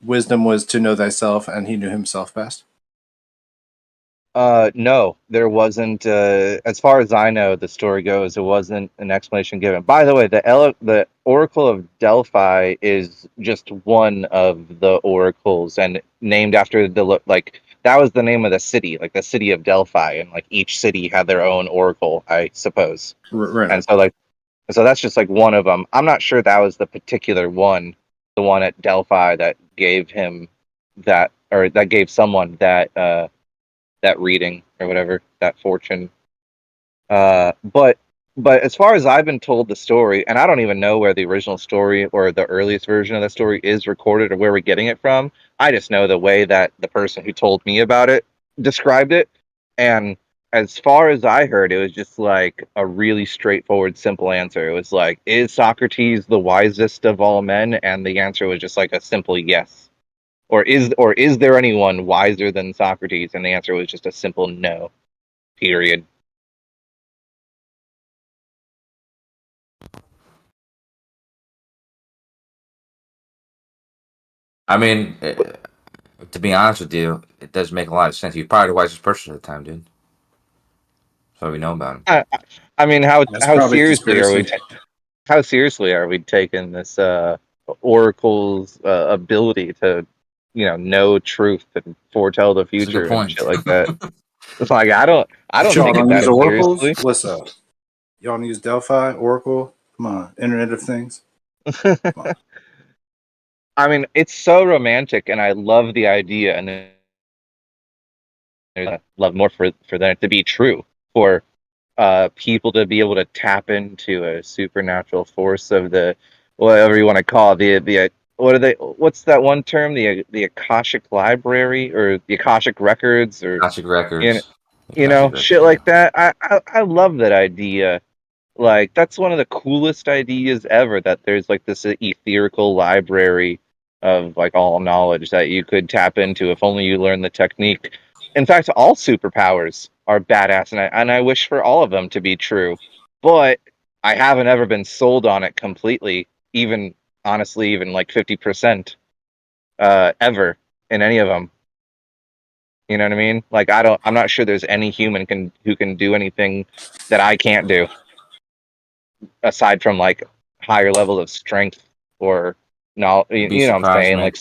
C: wisdom was to know thyself, and he knew himself best?
D: No, there wasn't. As far as I know, the story goes, it wasn't an explanation given. By the way, the Oracle of Delphi is just one of the oracles, and named after like that was the name of the city, like the city of Delphi, and like each city had their own oracle, I suppose.
C: Right.
D: And so that's just like one of them. I'm not sure that was the particular one, the one at Delphi that gave him that, or that gave someone that reading or whatever, that fortune. But as far as I've been told the story, and I don't even know where the original story or the earliest version of the story is recorded or where we're getting it from. I just know the way that the person who told me about it described it. And as far as I heard, it was just like a really straightforward, simple answer. It was like, is Socrates the wisest of all men? And the answer was just like a simple yes. Or is there anyone wiser than Socrates? And the answer was just a simple no. Period.
E: I mean, to be honest with you, it does make a lot of sense. He's probably the wisest person at the time, dude. That's what we know about him.
D: I mean,
C: That's probably conspiracy.
D: how seriously are we taking this oracle's ability to know truth and foretell the
E: That's a good
D: future and shit
E: point.
D: like that? It's like I don't
C: Y'all
D: take it
C: don't use
D: that
C: oracles?
D: seriously.
C: What's up? Y'all don't use Delphi, Oracle? Come on, Internet of Things. Come on.
D: I mean, it's so romantic, and I love the idea, and then I love more for that to be true, for people to be able to tap into a supernatural force of the whatever you want to call it, the what are they? What's that one term? The Akashic Library or the Akashic Records or
E: Akashic
D: you know,
E: Records. Akashic
D: shit
E: Records, yeah.
D: like that. I love that idea. Like that's one of the coolest ideas ever. That there's like this etherical library of like all knowledge that you could tap into if only you learn the technique. In fact, all superpowers are badass, and I wish for all of them to be true. But I haven't ever been sold on it completely, even honestly, even like 50% ever in any of them. You know what I mean? Like I'm not sure there's any human who can do anything that I can't do, aside from like higher levels of strength or no,
E: Be
D: you know what I'm
E: surprised,
D: saying?
E: man.
D: Like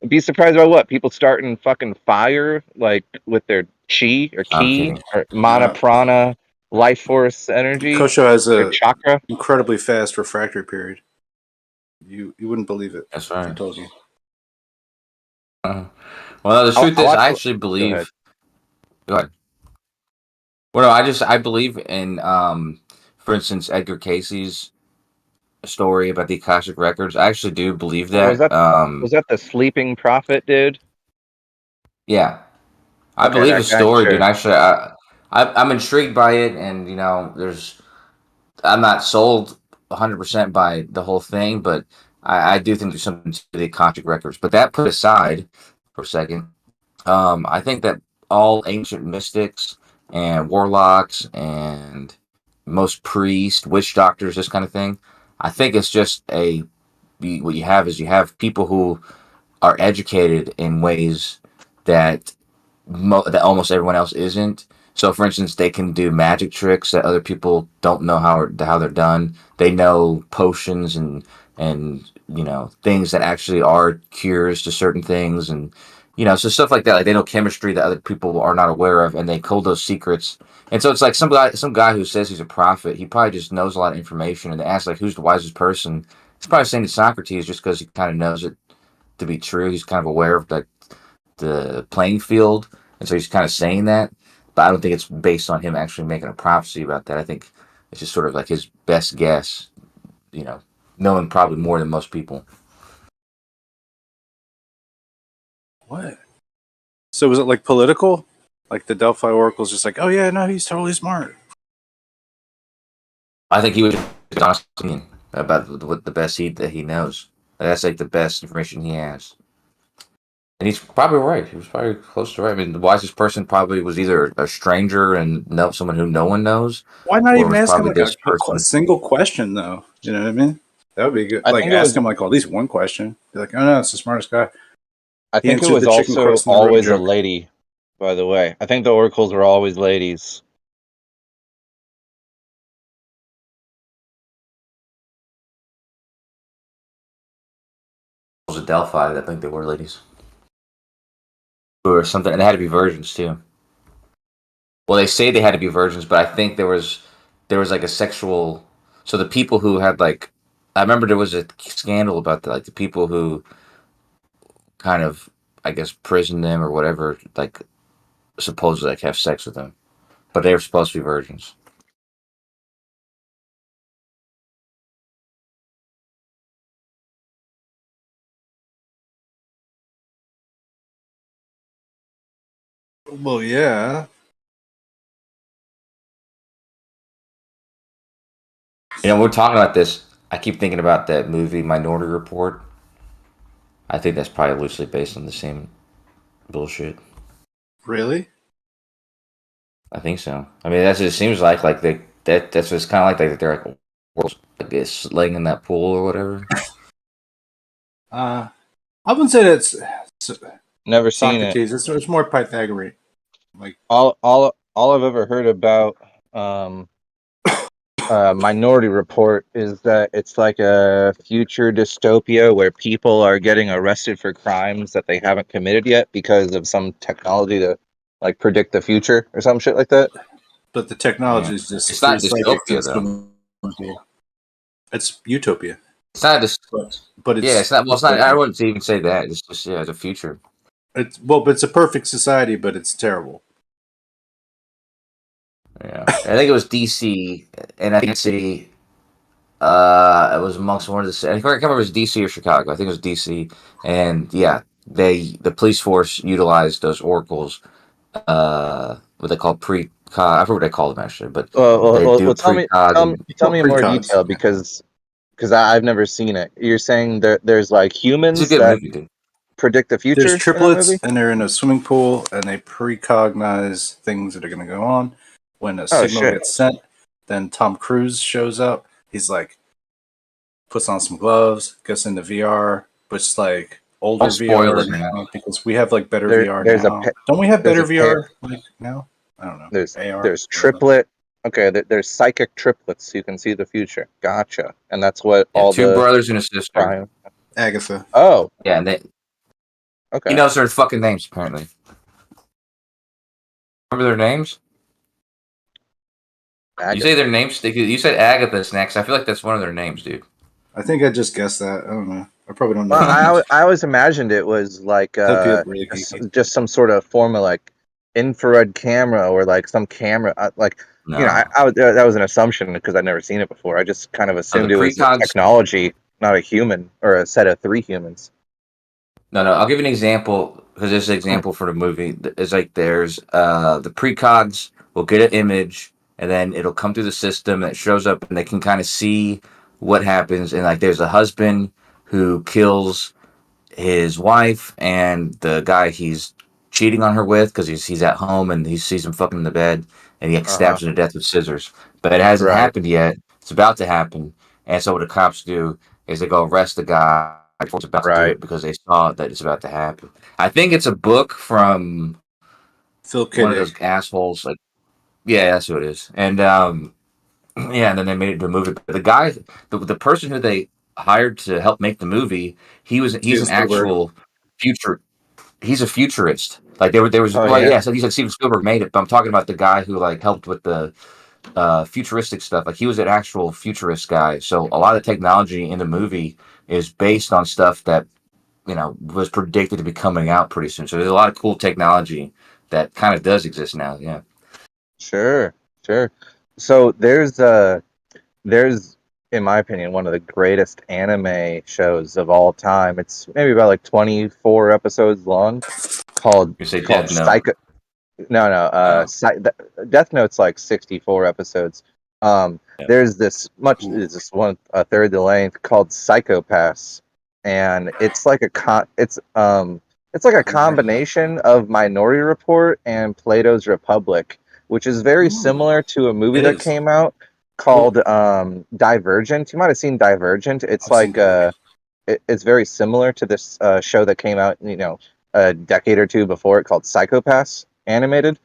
D: be surprised by what? People starting fucking fire like with their chi or
E: I'm
D: ki
E: kidding.
D: or mana prana, life force energy,
C: Kosho has
D: or
C: a
D: chakra.
C: incredibly fast refractory period. You wouldn't believe it
E: That's
C: if I
E: right.
C: told you.
E: Well, the truth is, I actually
D: Go
E: believe.
D: ahead.
E: Go ahead. Well, no, I believe in, for instance, Edgar Casey's story about the Akashic records. I actually do believe
D: Oh,
E: that.
D: was that the sleeping prophet dude?
E: Yeah, I
D: Okay,
E: believe the
D: that guy.
E: story, dude.
D: Sure.
E: Actually, I'm intrigued by it, and I'm not sold 100% by the whole thing, but I do think there's something to the Akashic records. But that put aside for a second, I think that all ancient mystics and warlocks and most priests, witch doctors, this kind of thing, I think it's just what you have is you have people who are educated in ways that that almost everyone else isn't. So, for instance, they can do magic tricks that other people don't know how they're done. They know potions and things that actually are cures to certain things, and so stuff like that. Like they know chemistry that other people are not aware of, and they code those secrets. And so it's like some guy who says he's a prophet. He probably just knows a lot of information. And they ask like, who's the wisest person? He's probably saying it's Socrates just because he kind of knows it to be true. He's kind of aware of the playing field, and so he's kind of saying that. But I don't think it's based on him actually making a prophecy about that. I think it's just sort of like his best guess, you know, knowing probably more than most people.
C: What? So was it like political? Like the Delphi Oracle's just like, oh yeah, no, he's totally smart.
E: I think he was just honest opinion about what the best that he knows. That's like the best information he has. And he's probably right. He was probably close to right. I mean, the wisest person probably was either a stranger and someone who no one knows,
C: Why not
E: or
C: even
E: was
C: ask him
E: probably
C: like
E: this
C: a
E: person.
C: single question though? You know what I mean? That would be good.
D: I
C: Like
D: think it
C: ask
D: was.
C: him like at least one question. Be like, oh no, it's the smartest guy.
D: I
C: He
D: think it
C: answered
D: was
C: the chicken
D: also
C: crossing the road
D: always a
C: joke.
D: lady. By the way, I think the oracles were always ladies.
E: Was at Delphi. I think they were ladies. Or something. And they had to be virgins too. Well, they say they had to be virgins, but I think there was like a sexual. So the people who had like, I remember there was a scandal about like the people who kind of, I guess, prisoned them or whatever, like supposedly like have sex with them, but they were supposed to be virgins.
C: Well, yeah.
E: We're talking about this. I keep thinking about that movie Minority Report. I think that's probably loosely based on the same bullshit.
C: Really?
E: I think so. I mean, that's what it seems like. Like that's what it's kind of like they're like it's laying in that pool or whatever.
C: I wouldn't say that's
D: Never seen it.
C: Socrates. It's more Pythagorean. Like
D: All I've ever heard about Minority Report is that it's like a future dystopia where people are getting arrested for crimes that they haven't committed yet because of some technology to like predict the future or some shit like that.
C: but the technology
E: Yeah.
C: is just
E: It's
C: three
E: not
C: psychics
E: dystopia
C: and
E: though.
C: swimming pool. It's utopia.
E: It's not this.
C: But
E: Yeah,
C: it's
E: it's not. Well, it's not. I
C: dystopia.
E: wouldn't even say that. It's just it's a future.
C: But it's a perfect society, but it's terrible.
E: Yeah, I think it was DC, and I think city. It was amongst one of the. I can't remember if it was DC or Chicago. I think it was DC, and yeah, the police force utilized those oracles. What they call I forget what they call them actually, but they do
D: Tell me,
E: precog and
D: tell me in more
C: Precogs.
D: detail because I've never seen it. You're saying there's like
E: it's a
D: humans
E: good
D: that
E: movie, dude.
D: predict the
C: There's
D: future in that
C: triplets,
D: movie.
C: and they're in a swimming pool, and they precognize things that are going to go on. When a
D: Oh
C: signal
D: shit!
C: gets sent, then Tom Cruise shows up. He's like, puts on some gloves, gets into VR, puts like older
E: I'll spoil
C: VR
E: it, man.
C: now because we have like better
D: There-
C: VR
D: there's a
C: now.
D: pa-
C: Don't we have
D: there's
C: better
D: a pair-
C: VR like now? I don't know.
D: There's
C: AR.
D: there's triplet. Okay, there's psychic triplets. You can see the future. Gotcha. And that's what
E: Yeah,
D: all
E: two
D: the
E: brothers and a sister.
D: Brian.
C: Agatha.
D: Oh,
E: Yeah, and they,
D: okay.
E: he knows their fucking names apparently. Remember their names? You say their names. You said Agatha Snacks. I feel like that's one of their names, dude.
C: I think I just guessed that. I don't know. I probably don't know.
D: Well, I always imagined it was like
C: That'd be really geeky.
D: just some sort of form of like infrared camera or like some camera. Like
E: No.
D: you know, that was an assumption because I'd never seen it before. I just kind of assumed
E: the
D: it was
E: precogs-
D: technology, not a human or a set of 3 humans.
E: No. I'll give you an example because there's an example for the movie. It's like there's the precogs will get an image and then it'll come through the system and it shows up and they can kind of see what happens. And like there's a husband who kills his wife and the guy he's cheating on her with because he's at home and he sees him fucking in the bed and he stabs her to death with scissors. But it hasn't
D: Right.
E: happened yet. It's about to happen. And so what the cops do is they go arrest the guy before it's about to do
D: Right.
E: it because they saw that it's about to happen. I think it's a book from
C: Phil
E: one of
C: Kiddick.
E: those assholes. Like, yeah, that's who it is. And yeah, and then they made it into a movie. But the guy, the person who they hired to help make the movie, he's an
C: Steven Spielberg.
E: actual future. He's a futurist. Like there was
D: Oh,
E: well,
D: yeah?
E: yeah. So he's like Steven Spielberg made it, but I'm talking about the guy who like helped with the futuristic stuff. Like he was an actual futurist guy. So a lot of the technology in the movie is based on stuff that was predicted to be coming out pretty soon. So there's a lot of cool technology that kind of does exist now. Yeah.
D: Sure. So there's in my opinion one of the greatest anime shows of all time. It's maybe about like 24 episodes long, called
E: You say Death Note.
D: Psycho. No. Death Note's like 64 episodes. There's this one a third the length called Psychopaths, and it's like it's like a combination of Minority Report and Plato's Republic, which is very similar to a movie
C: It
D: that
C: is.
D: came out called Divergent. You might have seen Divergent. It's
C: I've seen
D: like it's very similar to this show that came out, a decade or two before it called Psychopaths animated.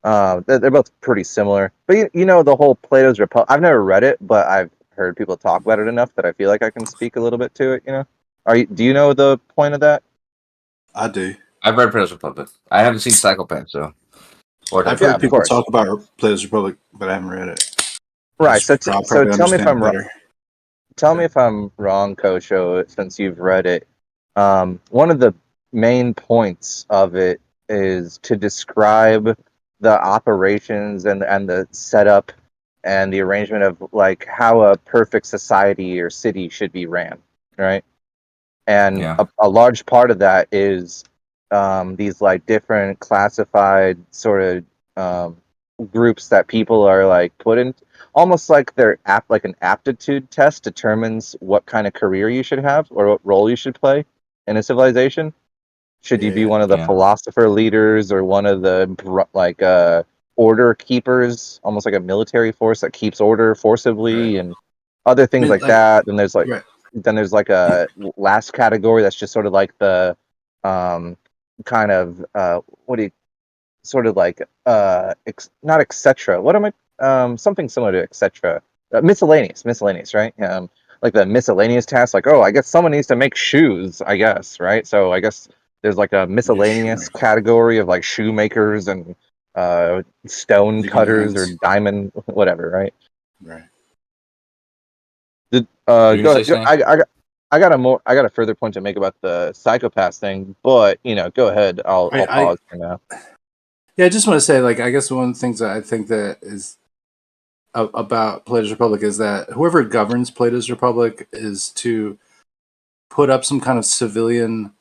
D: They're both pretty similar, but the whole Plato's Republic. I've never read it, but I've heard people talk about it enough that I feel like I can speak a little bit to it. Do you know the point of that?
C: I do.
E: I've read Plato's Republic. I haven't seen Psychopath, so.
C: I've
D: Yeah,
C: heard
D: of
C: people
D: course.
C: talk about Players Republic, but I haven't read it.
D: Right. So
C: I'll probably
D: tell me if
C: understand
D: I'm wrong.
C: better.
D: Tell me if I'm wrong, Kosho, since you've read it. One of the main points of it is to describe the operations and the setup and the arrangement of like how a perfect society or city should be ran, right? And
E: Yeah.
D: a large part of that is these like different classified sort of groups that people are like put in, almost like like an aptitude test determines what kind of career you should have or what role you should play in a civilization. Should you be one of the
E: Yeah.
D: philosopher leaders or one of the order keepers, almost like a military force that keeps order forcibly, and other things like that. Then there's like a last category that's just sort of like the kind of what do you sort of like not etc. What am I something similar to etc. Miscellaneous, right? Like the miscellaneous tasks, like, oh, I guess someone needs to make shoes, I guess, right? So I guess there's like a miscellaneous category of like shoemakers and stone
C: Legal
D: cutters or
C: hands.
D: diamond, whatever, right?
C: Right.
E: You
D: Go
E: gonna
D: ahead.
E: say something?
D: I got a further point to make about the psychopath thing, but go ahead. I'll pause for now.
C: Yeah, I just want to say, like, I guess one of the things that I think that is about Plato's Republic is that whoever governs Plato's Republic is to put up some kind of civilian,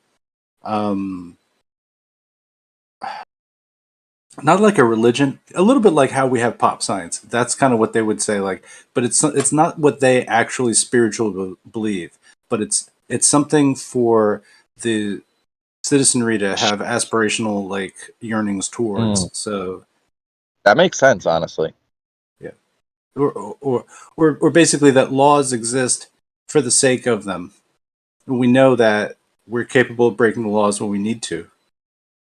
C: not like a religion, a little bit like how we have pop science. That's kind of what they would say, like, but it's not what they actually spiritually believe, but it's something for the citizenry to have aspirational like yearnings towards. So
D: that makes sense, honestly.
C: Yeah, or basically that laws exist for the sake of them. We know that we're capable of breaking the laws when we need to.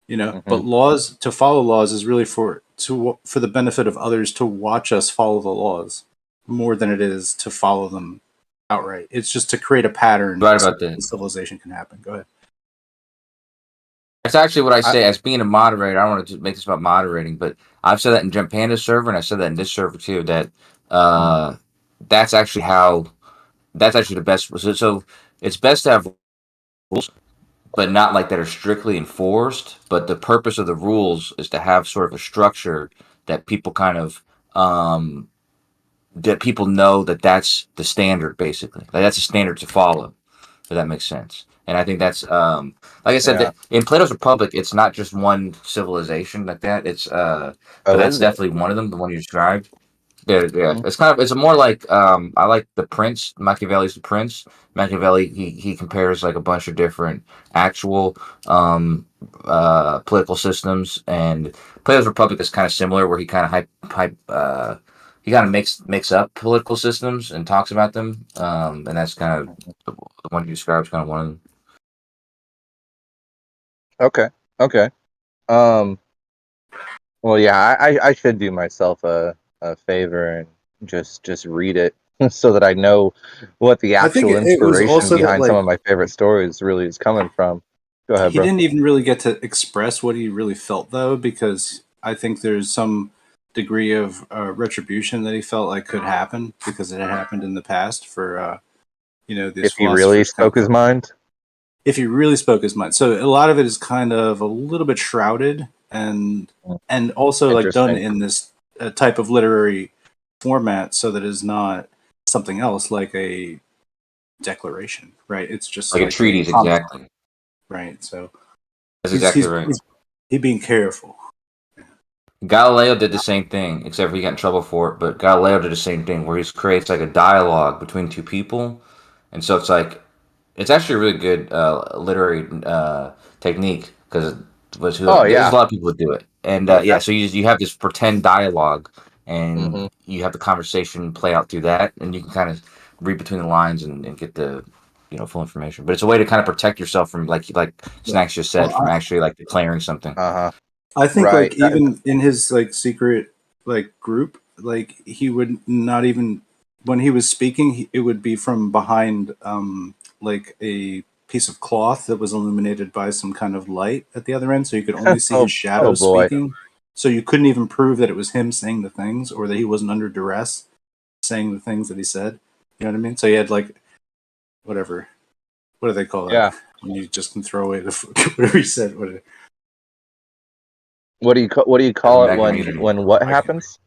C: You know,
D: Mhm.
C: but laws, to follow laws, is really for the benefit of others to watch us follow the laws more than it is to follow them outright. It's just to create a pattern
E: Right
C: so
E: about that.
C: civilization can happen. Go ahead.
E: That's actually what I
D: I-
E: say as being a moderator. I don't want to make this about moderating, but I've said that in Jump Panda's server, and I said that in this server too. That that's actually how. That's actually the best. So it's best to have rules, but not like that are strictly enforced. But the purpose of the rules is to have sort of a structure that people kind of that people know that that's the standard, basically. Like that's a standard to follow. If that makes sense. And I think that's like I said,
D: Yeah.
E: that in Plato's Republic, it's not just one civilization like that. It's but
D: Oh,
E: that's
D: is it?
E: definitely one of them, the one you described. Yeah, yeah.
D: Mhm.
E: It's kind of, it's more like I like the Prince. Machiavelli's the Prince. Machiavelli, he compares like a bunch of different actual political systems, and Plato's Republic is kind of similar, where he kind of he kind of makes up political systems and talks about them, and that's kind of the one you described is kind of one of them.
D: Okay. Okay. Um. Well, yeah, I should do myself a favor and just read it so that I know what the
C: I think
D: actual
C: it was
D: inspiration
C: also that
D: behind some
C: like
D: of my favorite stories really is coming from. Go ahead,
C: he
D: bro.
C: didn't even really get to express what he really felt though, because I think there's some degree of retribution that he felt like could happen because it had happened in the past for these
D: If he really
C: philosophers kind
D: spoke
C: of
D: his mind.
C: if he really spoke his mind. So a lot of it is kind of a little bit shrouded and also like done
D: Interesting.
C: in this type of literary format so that it's not something else like a declaration, right? It's just
E: Like a
C: like a
E: treatise,
C: comment,
E: exactly.
C: right? So
E: That's exactly
C: he's
E: right.
C: he's being careful.
E: Galileo did the same thing, except for he got in trouble for it. But Galileo did the same thing, where he creates like a dialogue between two people, and so it's like it's actually a really good literary technique because
D: Oh
E: there's
D: yeah.
E: a lot of people who do it, and
D: Oh,
E: yeah, so you have this pretend dialogue,
D: hmm
E: and you have the conversation play out through that, and you can kind of read between the lines and get the full information. But it's a way to kind of protect yourself from like
C: Yeah.
E: Snacks just said,
C: Well,
E: from actually like declaring something.
D: Uh-huh.
C: I think
D: Right.
C: like even in his like secret like group, like he would not even when he was speaking, it would be from behind like a piece of cloth that was illuminated by some kind of light at the other end, so you could only see his shadow
D: Oh boy.
C: speaking. So you couldn't even prove that it was him saying the things or that he wasn't under duress saying the things that he said. You know what I mean? So he had like whatever. What do they call that?
D: Yeah.
C: When you just can throw away the whatever he said.
D: What do you call it
E: Magnanimity.
D: when what
C: I can't-
D: happens?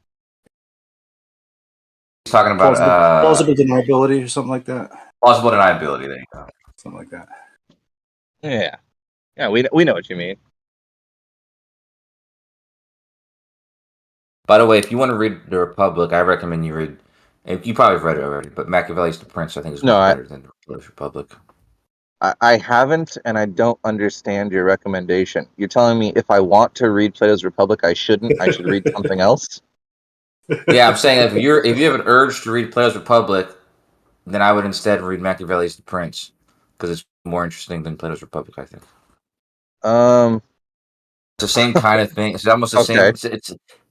E: He's talking about
C: plausible deniability or something like that.
E: plausible deniability. There you go.
C: Something like that.
D: Yeah. Yeah, we know what you mean.
E: By the way, if you want to read The Republic, I recommend you read. You probably have read it already, but Machiavelli's The Prince, I think, is
D: No,
E: much better than The Republic.
D: I haven't, and I don't understand your recommendation. You're telling me if I want to read Plato's Republic, I shouldn't. I should read something else.
E: Yeah, I'm saying if you have an urge to read Plato's Republic, then I would instead read Machiavelli's The Prince because it's more interesting than Plato's Republic. I think
D: Um.
E: it's the same kind of thing. It's almost the
D: Okay.
E: same.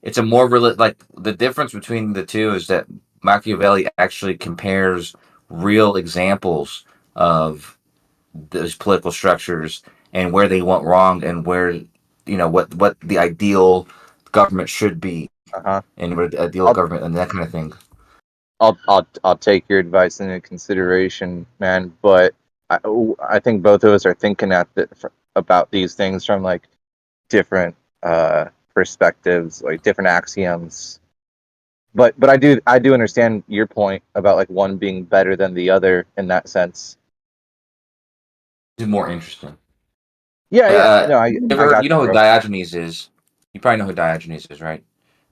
E: It's a more like the difference between the two is that Machiavelli actually compares real examples of those political structures and where they went wrong and where what the ideal government should be
D: Uh-huh.
E: and what the ideal
D: I'll
E: government and that kind of thing.
D: I'll take your advice into consideration, man. But I think both of us are thinking about these things from like different perspectives, like different axioms. But I do understand your point about like one being better than the other in that sense.
E: It's more interesting.
D: Yeah. No, I got
E: You know who
D: bro.
E: Diogenes is? You probably know who Diogenes is, right?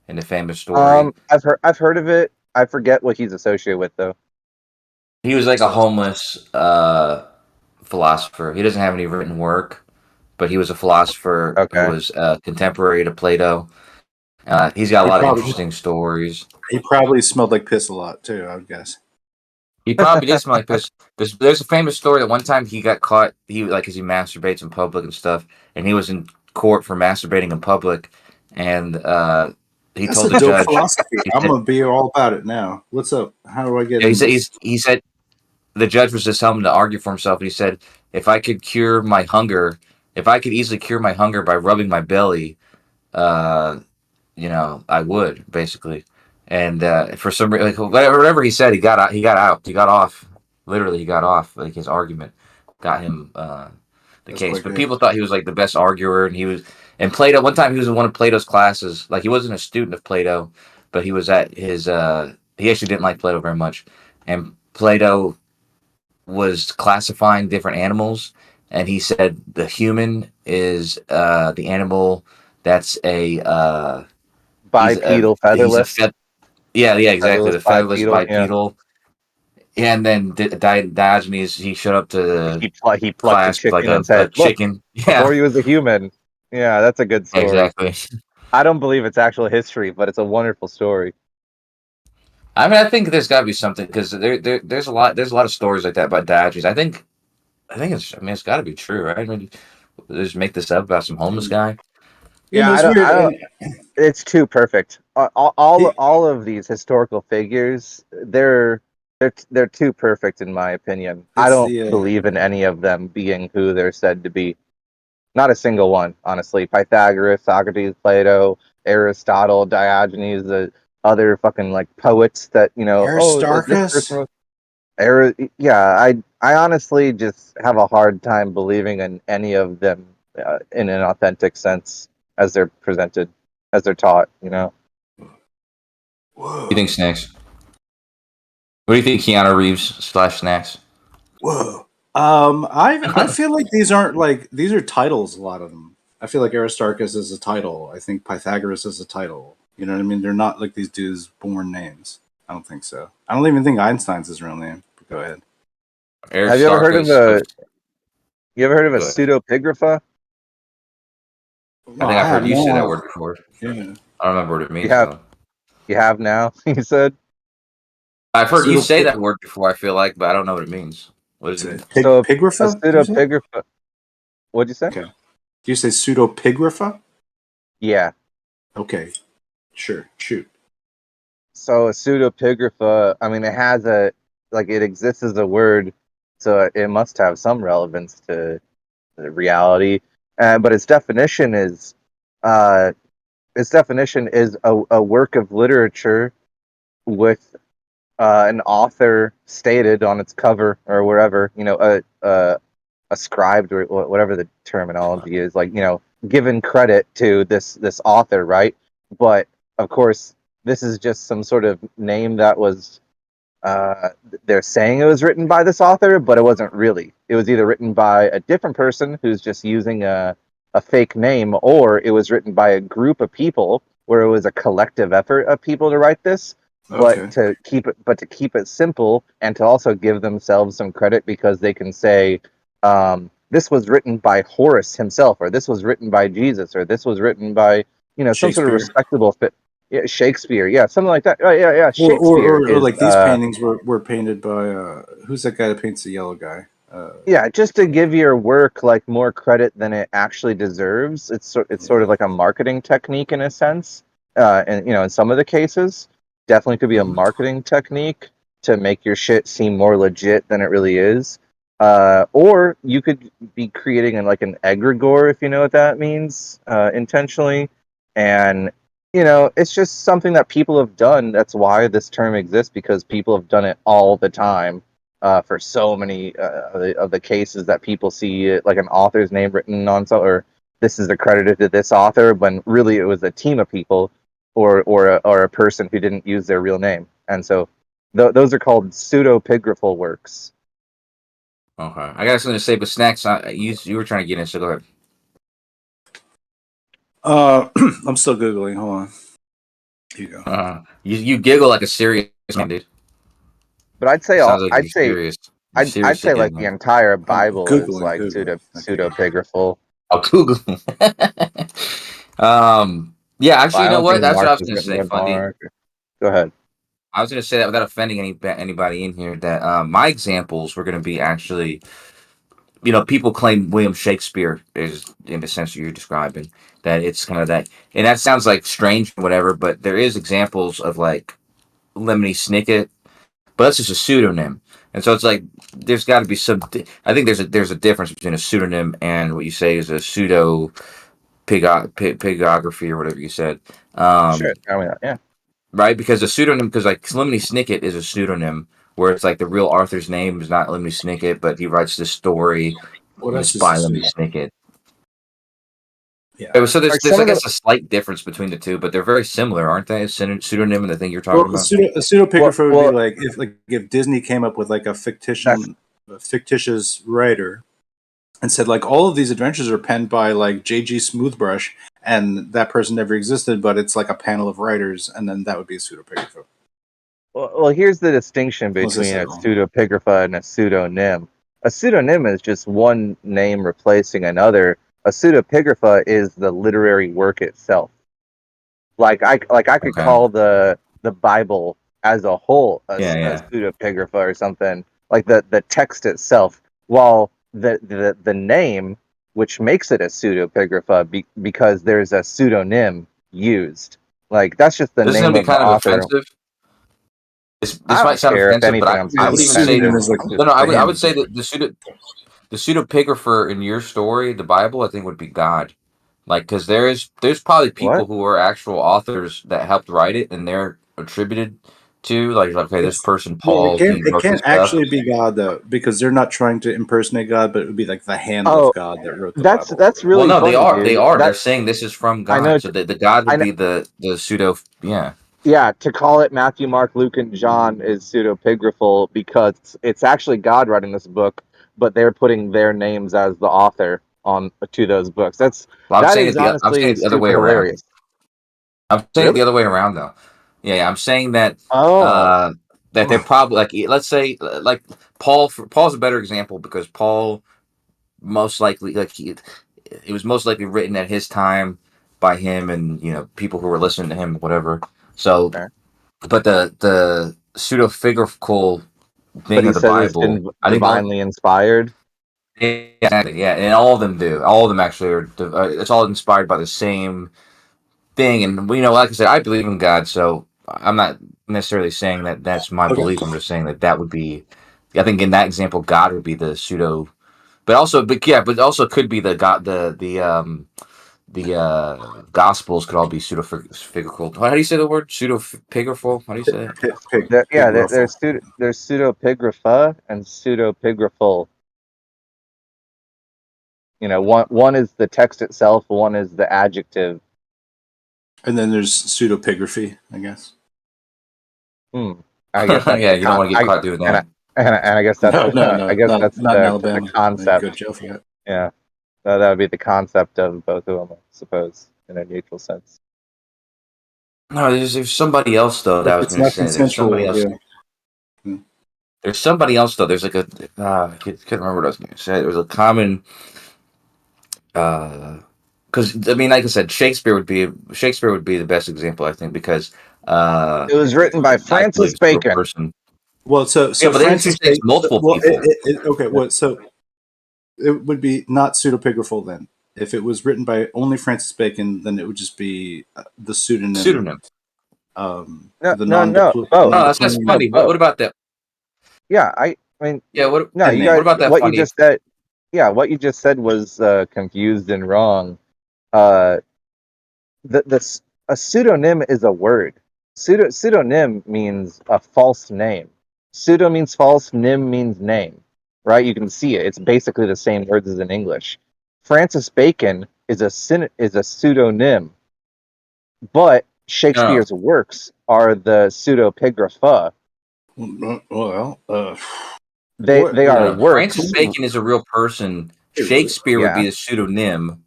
E: In the famous story,
D: I've heard of it. I forget what he's associated with though.
E: he was like a homeless philosopher. He doesn't have any written work, but he was a philosopher who
D: Okay.
E: was contemporary to Plato. He's got a
C: He
E: lot of
C: probably
E: interesting stories.
C: he probably smelled like piss a lot too, I would guess.
E: He probably did smell like piss. There's a famous story that one time he got caught. Because he masturbates in public and stuff, and he was in court for masturbating in public, and he
C: That's
E: told
C: a
E: the
C: dope
E: judge.
C: philosophy.
E: He
C: I'm
E: said,
C: gonna be all about it now. What's up? How do I get
E: he
C: in
E: said,
C: this?
E: he said the judge was just telling him to argue for himself. And he said, if I could cure my hunger, if I could easily cure my hunger by rubbing my belly, uh, I would basically. And for some reason, like whatever he said, he got out. He got out. He got off. Literally, he got off. Like his argument got him the
C: That's
E: case.
C: quite
E: But
C: great.
E: people thought he was like the best arguer, and he was. And Plato. One time, he was in one of Plato's classes. Like he wasn't a student of Plato, but he was at his. He actually didn't like Plato very much, and Plato was classifying different animals, and he said the human is the animal that's a
D: Bipedal,
E: he's a
D: featherless,
E: yeah, exactly.
D: featherless
E: The featherless
D: bipedal. Yeah,
E: bipedal. And then Diogenes, he showed up to the
D: he plucked a
E: class with like
D: chicken and
E: a
D: said, "Look,
E: chicken.
D: before
E: Yeah,
D: he was a human." Yeah, that's a good story.
E: exactly.
D: I don't believe it's actual history, but it's a wonderful story.
E: I mean, I think there's got to be something because there's a lot of stories like that about Diogenes. I mean, it's got to be true, right? I mean, they just make this up about some homeless guy.
D: Yeah,
C: It's weird.
D: I don't. It's too perfect. All of these historical figures, they're too perfect in my opinion. I
C: It's
D: don't
C: the
D: believe in any of them being who they're said to be. Not a single one, honestly. Pythagoras, Socrates, Plato, Aristotle, Diogenes, the other fucking like poets that this person
C: Aristarchus.
D: was. Yeah, I honestly just have a hard time believing in any of them in an authentic sense as they're presented, as they're taught.
C: Whoa.
E: You think Snacks? What do you think, Keanu Reeves / Snacks?
C: Whoa. I feel like these are titles. A lot of them. I feel like Aristarchus is a title. I think Pythagoras is a title. You know what I mean? They're not like these dudes' born names. I don't think so. I don't even think Einstein's his real name. But go ahead.
D: Have you ever heard of
E: Aristarchus.
D: You ever heard of a
E: Go ahead.
D: pseudepigrapha?
E: I think I've heard you say that
C: now.
E: word before.
C: Yeah.
E: I don't remember what it means.
D: You have
E: Though.
D: you have now. You said
E: I've heard you say
C: Pseudopig-
E: that word before. I feel like, but I don't know what it means. What is it?
D: so. A
C: Pigrapha? Did you say?
D: pseudepigrapha. What'd you say?
C: Okay. Do you say pseudopigrapha?
D: Yeah.
C: Okay. Sure. Shoot.
D: So a pseudepigrapha, I mean, it exists as a word, so it must have some relevance to the reality. But its definition is a work of literature with an author stated on its cover or wherever, ascribed or whatever the terminology is, like, given credit to this author, right? But of course, this is just some sort of name that was they're saying it was written by this author, but it wasn't really. It was either written by a different person who's just using a fake name, or it was written by a group of people where it was a collective effort of people to write this.
C: Okay.
D: But to keep it simple and to also give themselves some credit because they can say, this was written by Horace himself, or this was written by Jesus, or this was written by some sort of respectable fit. Yeah, Shakespeare, yeah, something like that. Oh, yeah. Shakespeare
C: Or
D: is
C: like these paintings were painted by who's that guy that paints the yellow guy?
D: yeah, just to give your work like more credit than it actually deserves. It's sort of like a marketing technique in a sense, and in some of the cases, definitely could be a marketing technique to make your shit seem more legit than it really is. Or you could be creating like an egregore, if you know what that means, intentionally, and it's just something that people have done. That's why this term exists, because people have done it all the time. For so many of the cases that people see like an author's name written on, or this is accredited to this author, when really it was a team of people or a person who didn't use their real name. And so those are called pseudepigraphal works.
E: Okay, I got something to say, but Snacks, you were trying to get in, so go ahead.
C: I'm still googling. Hold on. Here you go.
E: You giggle like a serious man, dude.
D: But I'd say
E: Sounds like
D: I'd
E: you're
D: say
E: serious.
D: I'd say like the entire Bible is
C: Googling,
D: like
C: Googling.
D: pseudepigraphal.
E: I'll Google. Yeah, actually,
D: I
E: you know
D: don't
E: what?
D: think
E: That's what
D: Mark
E: I was
D: is
E: going to
D: written
E: say.
D: by
E: Funny.
D: Mark. Go ahead.
E: I was going to say that without offending anybody in here, that my examples were going to be actually, people claim William Shakespeare is in the sense that you're describing, that it's kind of that, and that sounds like strange or whatever, but there is examples of like Lemony Snicket, but that's just a pseudonym. And so it's like there's got to be some. I think there's a difference between a pseudonym and what you say is a pseudo pigography or whatever you said.
D: Sure, tell me that. Yeah.
E: Right? Because a pseudonym, because like Lemony Snicket is a pseudonym, where it's like the real author's name is not Lemony Snicket, but he writes this story
C: Well,
E: and
C: that's
E: it's
C: just
E: by
C: a
E: Lemony
C: pseudo.
E: Snicket.
C: Yeah.
E: So there's
D: Like
E: there's
D: some
E: I
D: of the
E: guess a slight difference between the two, but they're very similar, aren't they? A pseudonym and the thing you're talking
C: Well,
E: about.
C: a pseudepigrapher
D: well,
C: would be like if Disney came up with like a fictitious writer and said like all of these adventures are penned by like J.G. Smoothbrush, and that person never existed, but it's like a panel of writers, and then that would be a pseudepigrapher.
D: well, here's the distinction
C: Unless I
D: between
C: said
D: a
C: it wrong.
D: pseudepigrapha and a pseudonym. A pseudonym is just one name replacing another. A pseudepigrapha is the literary work itself. Like I could
E: Okay.
D: call the Bible as a whole a
E: Yeah.
D: pseudepigrapha or something, like the text itself, while the name, which makes it a pseudepigrapha, because there's a pseudonym used. Like that's just the
E: This is
D: name
E: gonna be
D: of the
E: kind of
D: author.
E: offensive. This
D: I
E: might
D: don't
E: sound
D: care. If
E: offensive, but
D: anything, I'm
E: I
C: Yeah,
E: would
C: the
E: even say
C: pseudonym
E: that
C: is like
E: no, I
C: the
E: would say that the pseudepigrapher in your story, the Bible, I think would be God. Like, because there's probably people
D: what?
E: who are actual authors that helped write it, and they're attributed to like okay, this person
C: Well,
E: Paul, he
C: it
E: wrote this
C: can't
E: stuff.
C: actually be God though, because they're not trying to impersonate God, but it would be like the hand of
D: Oh,
C: God that wrote the
D: that's
C: Bible.
E: Well,
D: really
E: no,
D: funny,
E: they
D: dude.
E: are. They're
D: That
E: saying this is from
D: I know.
E: God, so the God
D: I
E: would
D: know.
E: be the pseudo. Yeah,
D: Yeah, to call it Matthew, Mark, Luke, and John is pseudepigraphal because it's actually God writing this book, but they're putting their names as the author on to those books.
E: well,
D: That is
E: I'm saying
D: honestly
E: it the other way
D: super
E: around.
D: hilarious.
E: I'm saying it
D: Really?
E: the other way around though. Yeah, I'm saying that
D: Oh,
E: that they're probably like let's say like Paul's a better example because Paul most likely it was most likely written at his time by him and people who were listening to him whatever. So,
D: fair.
E: but the pseudo figuracle
D: But
E: thing
D: he
E: of the
D: says it's
E: Bible,
D: been
E: I think
D: divinely inspired.
E: yeah, exactly, yeah, and all of them do. All of them actually are. It's all inspired by the same thing, and like I said, I believe in God, so I'm not necessarily saying that that's my
C: Okay.
E: belief. I'm just saying that would be. I think in that example, God would be the pseudo, but also could be the God, the Gospels could all be pseudo figuracle. How do you say the word pseudo pigraphical? How do you say that?
D: There's pseudepigrapha and pseudepigraphal. One is the text itself, one is the adjective.
C: And then there's pseudepigraphy, I guess.
D: I guess that's
E: Yeah, you don't want to get caught doing that.
D: and I guess that's
C: No,
D: I guess
C: not
D: that's
C: in
D: the
C: Alabama.
D: concept.
C: Go to jail for that.
D: Yeah, that would be the concept of both of them, I suppose, in a neutral sense.
E: No, there's somebody else though that I was
C: It's
E: going to
C: not
E: say. There's somebody
C: consensual.
E: else.
C: Yeah.
E: There's somebody else though. There's like a I couldn't remember what I was going to say. There was a common because I mean, like I said, Shakespeare would be the best example, I think, because
D: It was written by
E: I believe
D: Francis
E: it's a real
D: Bacon.
E: person.
C: Well, so
E: Yeah, but they
C: Francis
E: introduce
C: Bacon.
E: multiple
C: Well,
E: people.
C: okay. Well, so it would be not pseudepigraphal then. If it was written by only Francis Bacon, then it would just be the pseudonym.
E: Pseudonym.
C: The
D: No, both.
E: No, that's funny. But
D: both.
E: what about that?
D: Yeah, I mean,
E: Yeah, what?
D: no, you
E: What
D: guys.
E: about that
D: What
E: funny?
D: you just said. Yeah, what you just said was confused and wrong. A pseudonym is a word. Pseudonym means a false name. Pseudo means false. Nym means name. Right? You can see it. It's basically the same words as in English. Francis Bacon is a pseudonym, but Shakespeare's works are the pseudepigrapha.
C: Well,
D: They are works.
E: Francis Bacon is a real person. Shakespeare would
D: Yeah.
E: be a pseudonym,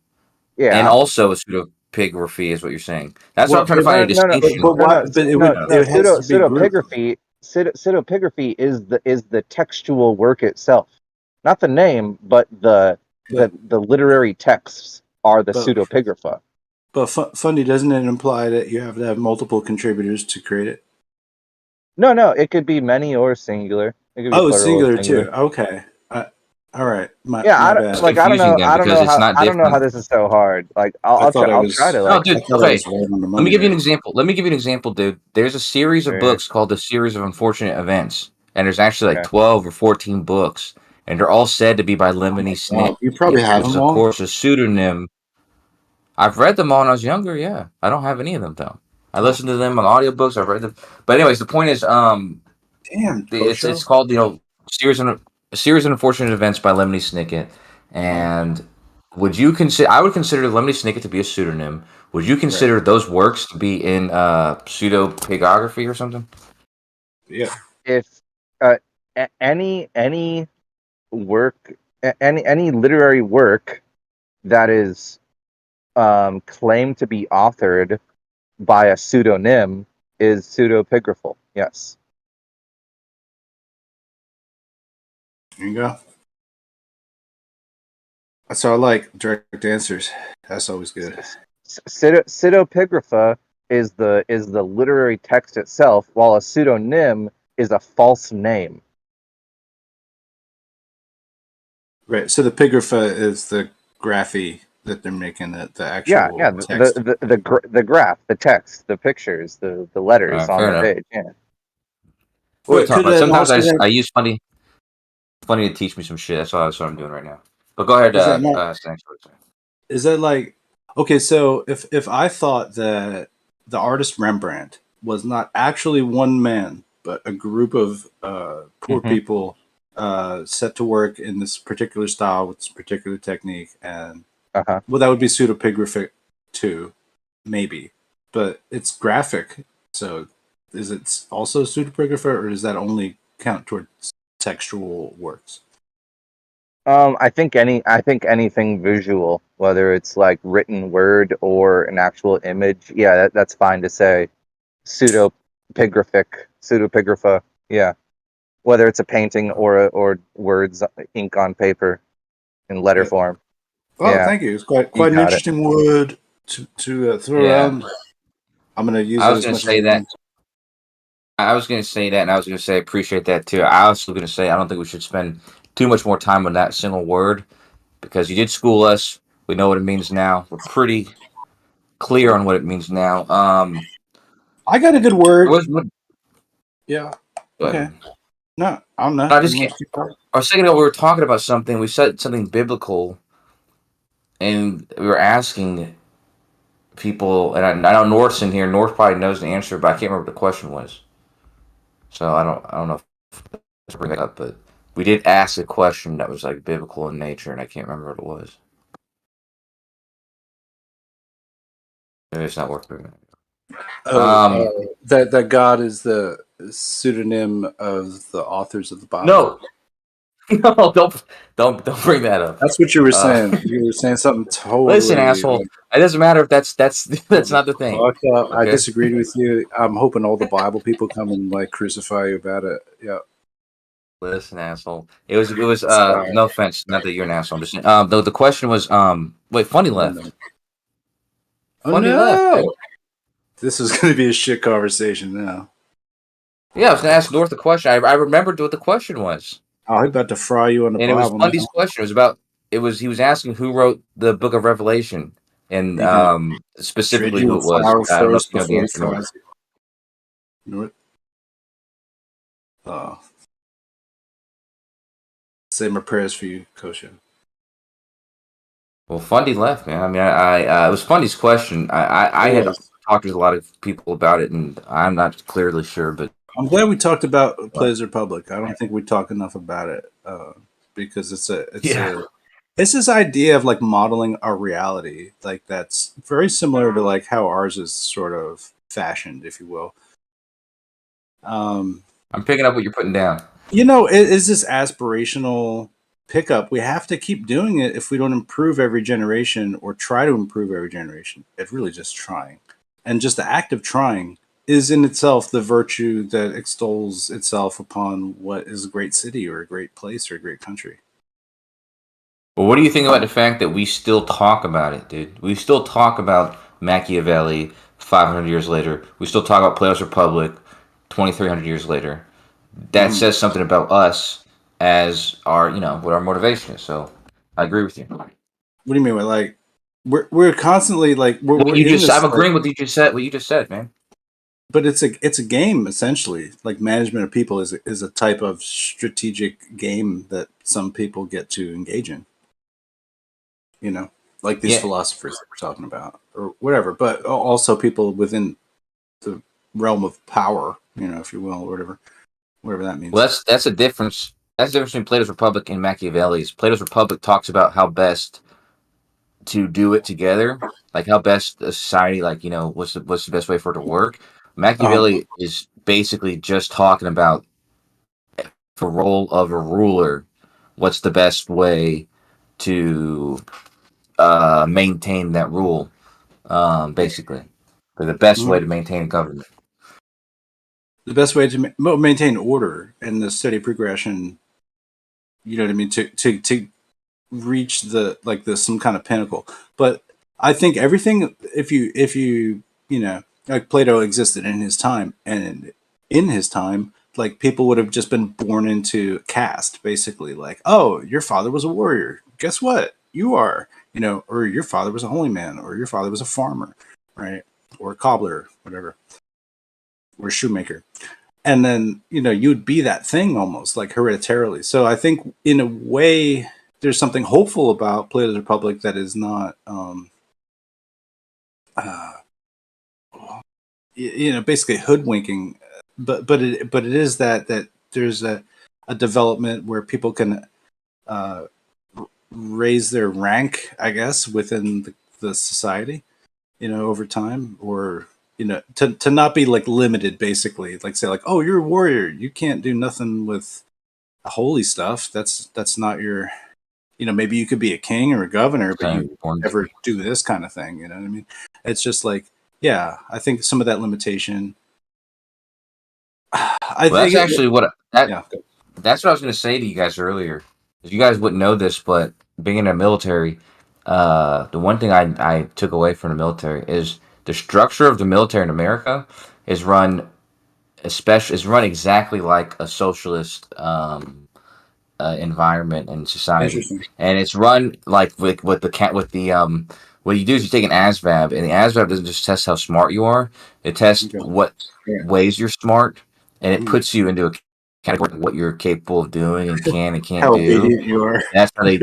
D: Yeah.
E: and also a pseudepigraphy is what you're saying. That's what I'm trying to find a distinction.
D: Pseudepigraphy is the textual work itself, not the name, but the literary texts are the pseudepigrapha.
C: But Fundy, doesn't it imply that you have to have multiple contributors to create it?
D: No, it could be many or singular. It could be
C: Oh,
D: plural or
C: singular
D: singular.
C: too. Okay. All right. My
D: Yeah,
C: bad.
D: like I don't
E: confusing
D: know.
E: them
D: I don't
E: because
D: know
E: it's
D: how.
E: not
D: I don't know how
E: different.
D: this is so hard. Like
C: I
D: I'll
C: thought
D: try.
C: I
D: I'll
C: was.
D: try to
E: No,
D: like.
E: dude.
C: I thought I
E: Okay,
C: was right on the
E: let me
C: money
E: give you an
C: there.
E: example. Let me give you an example, dude. There's a series of
D: Sure.
E: books called The Series of Unfortunate Events, and there's actually like
D: Okay.
E: 12 or 14 books, and they're all said to be by Lemony
C: Wow,
E: Snicket,
C: you probably have
E: which is
C: them
E: of
C: all.
E: course a pseudonym. I've read them all when I was younger. Yeah, I don't have any of them though. I listened to them on audiobooks. I've read them, but anyways, the point is,
C: Damn,
E: it's
C: Kosho.
E: called series of a series of unfortunate events by Lemony Snicket. And would you consider? I would consider Lemony Snicket to be a pseudonym. Would you consider those works to be in pseudo pigography or something?
C: Yeah.
D: If any work, any literary work that is claimed to be authored by a pseudonym is pseudepigraphal. Yes.
C: There you go. So I like direct answers. That's always good.
D: Pseudepigrapha is the literary text itself, while a pseudonym is a false name.
C: Right. So the pigrapha is the graphy that they're making, the
D: Yeah,
C: actual
D: yeah.
C: text.
D: The graph, the text, the pictures, the letters on
E: Fair
D: the
E: enough.
D: page. Yeah.
E: We'll
C: But
E: talk
C: could
E: about it.
C: that
E: Sometimes
C: also
E: I use funny to teach me some shit. That's what I'm doing right now. But go ahead.
C: is that not
E: Thanks for it.
C: is that like okay? So if I thought that the artist Rembrandt was not actually one man, but a group of poor
E: Mhm.
C: people set to work in this particular style with this particular technique, and
D: Uh-huh.
C: well, that would be pseudepigraphic too, maybe, but it's graphic. So is it also pseudepigraphy, or does that only count towards textual works?
D: I think anything visual, whether it's like written word or an actual image, yeah, that's fine to say pseudepigrapha. Yeah, whether it's a painting or words, ink on paper in letter
C: Yeah.
D: form.
C: Oh,
D: Yeah,
C: thank you. It's
D: you
C: quite an
D: got it.
C: interesting word to throw
E: Yeah,
C: around. I'm going to use
E: I
C: it
E: was
C: as
E: gonna
C: much as
E: say
C: I
E: that.
C: can.
E: I was gonna say that, and I was gonna say appreciate that too. I was gonna say I don't think we should spend too much more time on that single word because you did school us. We know what it means now. We're pretty clear on what it means now.
C: I got a good
E: There
C: word.
E: was one,
C: Yeah.
E: but
C: Okay. No, I don't know.
E: I
C: You
E: just
C: want
E: can't.
C: to keep talking?
E: I was thinking we were talking about something. We said something biblical, and we were asking people, and I know North's in here. North probably knows the answer, but I can't remember what the question was. So I don't know if to bring it up, but we did ask a question that was like biblical in nature, and I can't remember what it was. Maybe it's not worth bringing up.
C: That God is the pseudonym of the authors of the Bible.
E: No, no, don't bring that up.
C: That's what you were
E: Uh,
C: saying. You were saying something
E: listen,
C: totally.
E: asshole. It doesn't matter if that's not the thing.
C: Fucked up. I
E: Okay.
C: disagreed with you. I'm hoping all the Bible people come and like crucify you about it. Yeah.
E: Listen, asshole. It was
C: Sorry.
E: no offense, not that you're an asshole. I'm just saying, the question was wait, funny
C: Oh no.
E: left.
C: Oh
E: Funny left, dude.
C: no. This is going to be a shit conversation now.
E: Yeah, I was gonna ask North the question. I remembered what the question was.
C: Oh, he's about to fry you on the
E: And it was
C: Bible
E: Bundy's
C: now.
E: question. He was asking who wrote the book of Revelation and
C: You gonna tread
E: specifically
C: you
E: who
C: with
E: it was.
C: flour
E: I don't know if
C: first
E: you know the
C: before he
E: answer, North.
C: fries you. You know what? Oh, say my prayers for you, Kosha.
E: Well, Fundy left, man. I mean, it was Fundy's question. I had talked to a lot of people about it, and I'm not clearly sure, but
C: I'm glad we talked about Plays Republic. I don't think we talk enough about it because it's this idea of like modeling our reality, like that's very similar to like how ours is sort of fashioned, if you will.
E: I'm picking up what you're putting down.
C: You know, it is this aspirational pickup. We have to keep doing it if we don't improve every generation or try to improve every generation. It's really just trying. And just the act of trying is in itself the virtue that extols itself upon what is a great city or a great place or a great country.
E: Well, what do you think about the fact that we still talk about it, dude? We still talk about Machiavelli 500 years later. We still talk about Plato's Republic. 2,300 years later. That says something about us as our, what our motivation is. So I agree with you.
C: What do you mean by like we're constantly like we're
E: What you
C: in
E: just,
C: this,
E: I'm agreeing
C: like,
E: with you just said. What you just said, man.
C: but it's a game essentially. Like management of people is a type of strategic game that some people get to engage in. You know, like these
E: Yeah.
C: philosophers that we're talking about, or whatever. But also people within the realm of power, if you will, or whatever that means.
E: Well, that's a difference. That's the difference between Plato's Republic and Machiavelli's. Plato's Republic talks about how best to do it together, like how best a society, like what's the best way for it to work. Machiavelli is basically just talking about the role of a ruler. What's the best way to maintain that rule? Basically, the best way to maintain a government.
C: The best way to maintain order and the steady progression. You know what I mean? To reach some kind of pinnacle. But I think everything, if you like Plato existed in his time, and in his time, like people would have just been born into caste, basically. Like, oh, your father was a warrior. Guess what? You are, or your father was a holy man, or your father was a farmer, right? Or a cobbler, whatever, or a shoemaker. And then, you'd be that thing almost like hereditarily. So I think in a way, there's something hopeful about Plato's Republic that is not, basically hoodwinking. But it is that there's a development where people can raise their rank, I guess, within the society, over time, or to not be like limited, basically, like say like, oh, you're a warrior, you can't do nothing with holy stuff. That's not your. Maybe you could be a king or a governor, but you never do this kind of thing. You know what I mean? It's just like, yeah, I think some of that limitation.
E: That's actually what that's what I was going to say to you guys earlier. You guys wouldn't know this, but being in the military, the one thing I took away from the military is the structure of the military in America is run exactly like a socialist environment and society, and it's run like with the what you do is you take an ASVAB, and the ASVAB doesn't just test how smart you are; it tests what ways you're smart, and it puts you into a category of what you're capable of doing and can and can't
C: how
E: do.
C: obedient you are.
E: That's how they.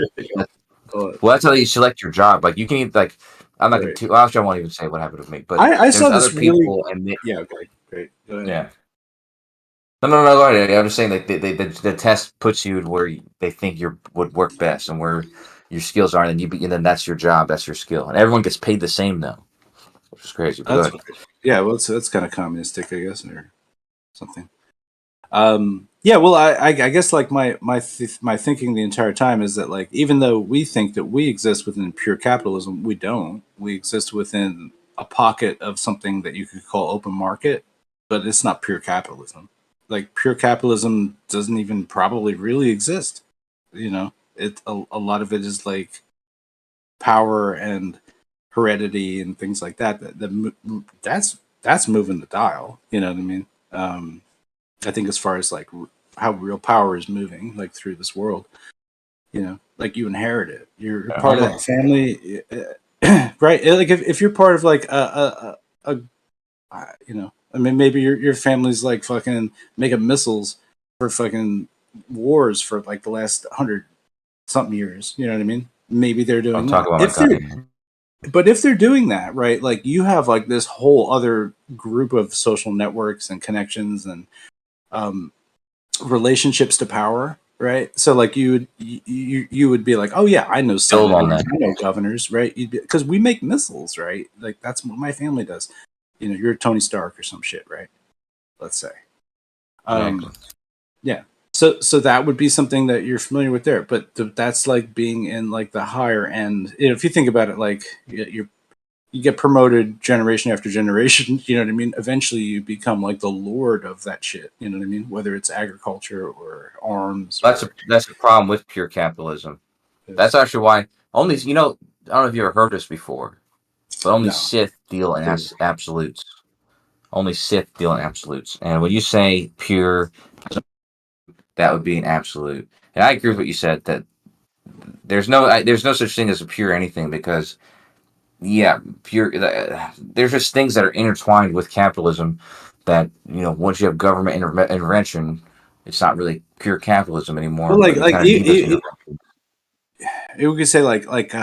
E: That's how you select your job. Like you can either, like I'm not going to. Well, actually, I won't even say what happened with me. But
C: I
E: there's
C: saw
E: other
C: this
E: people,
C: really.
E: and
C: Yeah. Okay. Great. Go ahead.
E: yeah. No, go ahead. I'm just saying that the test puts you where they think you would work best and where your skills are, and then that's your job, that's your skill, and everyone gets paid the same though, which is crazy. But go ahead.
C: Yeah, well, that's kind of communistic, I guess, or something. Yeah, well, I guess like my thinking the entire time is that like even though we think that we exist within pure capitalism, we don't. We exist within a pocket of something that you could call open market, but it's not pure capitalism. Like pure capitalism doesn't even probably really exist. A lot of it is like power and heredity and things like that. That's moving the dial. You know what I mean? I think as far as like how real power is moving, like through this world, like you inherit it. You're part of that family, right? Like if you're part of like I mean, maybe your family's like fucking making missiles for fucking wars for like the last 100-something years. You know what I mean? Maybe they're doing that. But if they're doing that, right, like you have like this whole other group of social networks and connections and relationships to power, right? So like you would be like, oh yeah, I know senators, I know governors, right? Because we make missiles, right? Like that's what my family does. You're Tony Stark or some shit, right? Let's say. Yeah. So that would be something that you're familiar with there, but that's like being in like the higher end. If you think about it, like you get promoted generation after generation. You know what I mean? Eventually, you become like the lord of that shit. You know what I mean? Whether it's agriculture or arms.
E: That's the problem with pure capitalism. That's actually why only I don't know if you ever heard this before, but only Sith deal in absolutes. only Sith deal in absolutes. And when you say pure, that would be an absolute. And I agree with what you said that there's no such thing as a pure anything because yeah, pure. There's just things that are intertwined with capitalism that once you have government intervention, it's not really pure capitalism anymore.
C: Well,
E: But you kind of need this intervention.
C: we could say like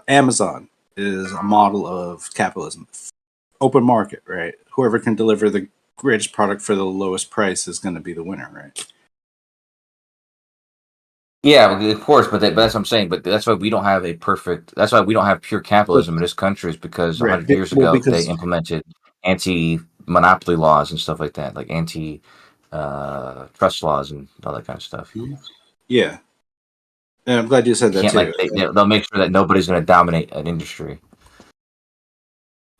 C: Amazon is a model of capitalism, open market, right? Whoever can deliver the greatest product for the lowest price is going to be the winner, right?
E: Yeah, of course, but that's what I'm saying. But that's why we don't have a perfect. That's why we don't have pure capitalism in this country. Is because
C: Right.
E: 100 years
C: Well,
E: ago they
C: because
E: implemented anti-monopoly laws and stuff like that, like anti-trust laws and all that kind of stuff.
C: yeah, and I'm glad you said
E: You
C: that
E: can't
C: too.
E: they'll make sure that nobody's going to dominate an industry.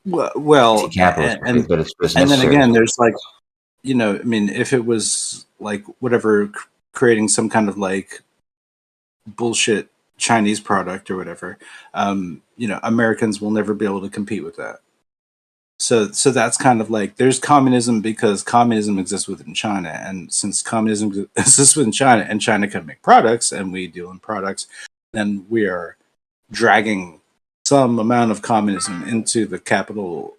C: Well,
E: Capitalism, but it's
C: and then
E: necessary.
C: again, there's like, I mean, if it was like whatever, creating some kind of like bullshit Chinese product or whatever, Americans will never be able to compete with that. So that's kind of like there's communism because communism exists within China, and since communism exists within China and China can make products and we deal in products, then we are dragging some amount of communism into the capital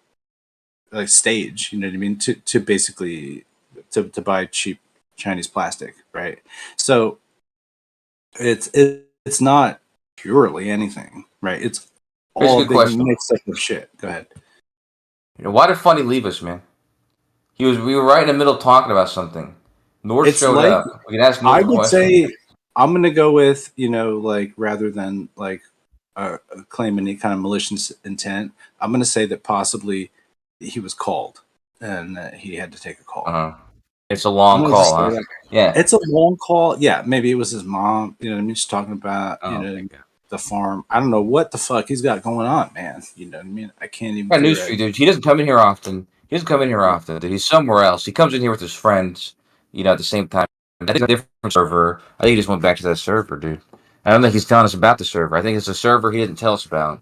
C: stage. You know what I mean? To basically to buy cheap Chinese plastic, right? So it's not purely anything, right? It's
E: Here's a
C: all
E: good
C: big
E: question.
C: mixed up of shit. Go ahead.
E: Why did Funny leave us, man? We were right in the middle talking about something. North
C: It's
E: showed
C: like,
E: up. We can ask North
C: I
E: a
C: would
E: question.
C: say I'm gonna go with like rather than like claim any kind of malicious intent. I'm gonna say that possibly he was called and that he had to take a call.
E: It's a long
C: I'm gonna
E: call,
C: just say
E: huh?
C: that.
E: Yeah.
C: It's a long call. Yeah, maybe it was his mom. You know what I mean? She's talking about
E: Okay.
C: the farm. I don't know what the fuck he's got going on, man. You know what I mean? I can't even.
E: Got news for you, dude. He doesn't come in here often. Dude. He's somewhere else. He comes in here with his friends, at the same time. I think it's a different server. I think he just went back to that server, dude. I don't think he's telling us about the server. I think it's a server he didn't tell us about.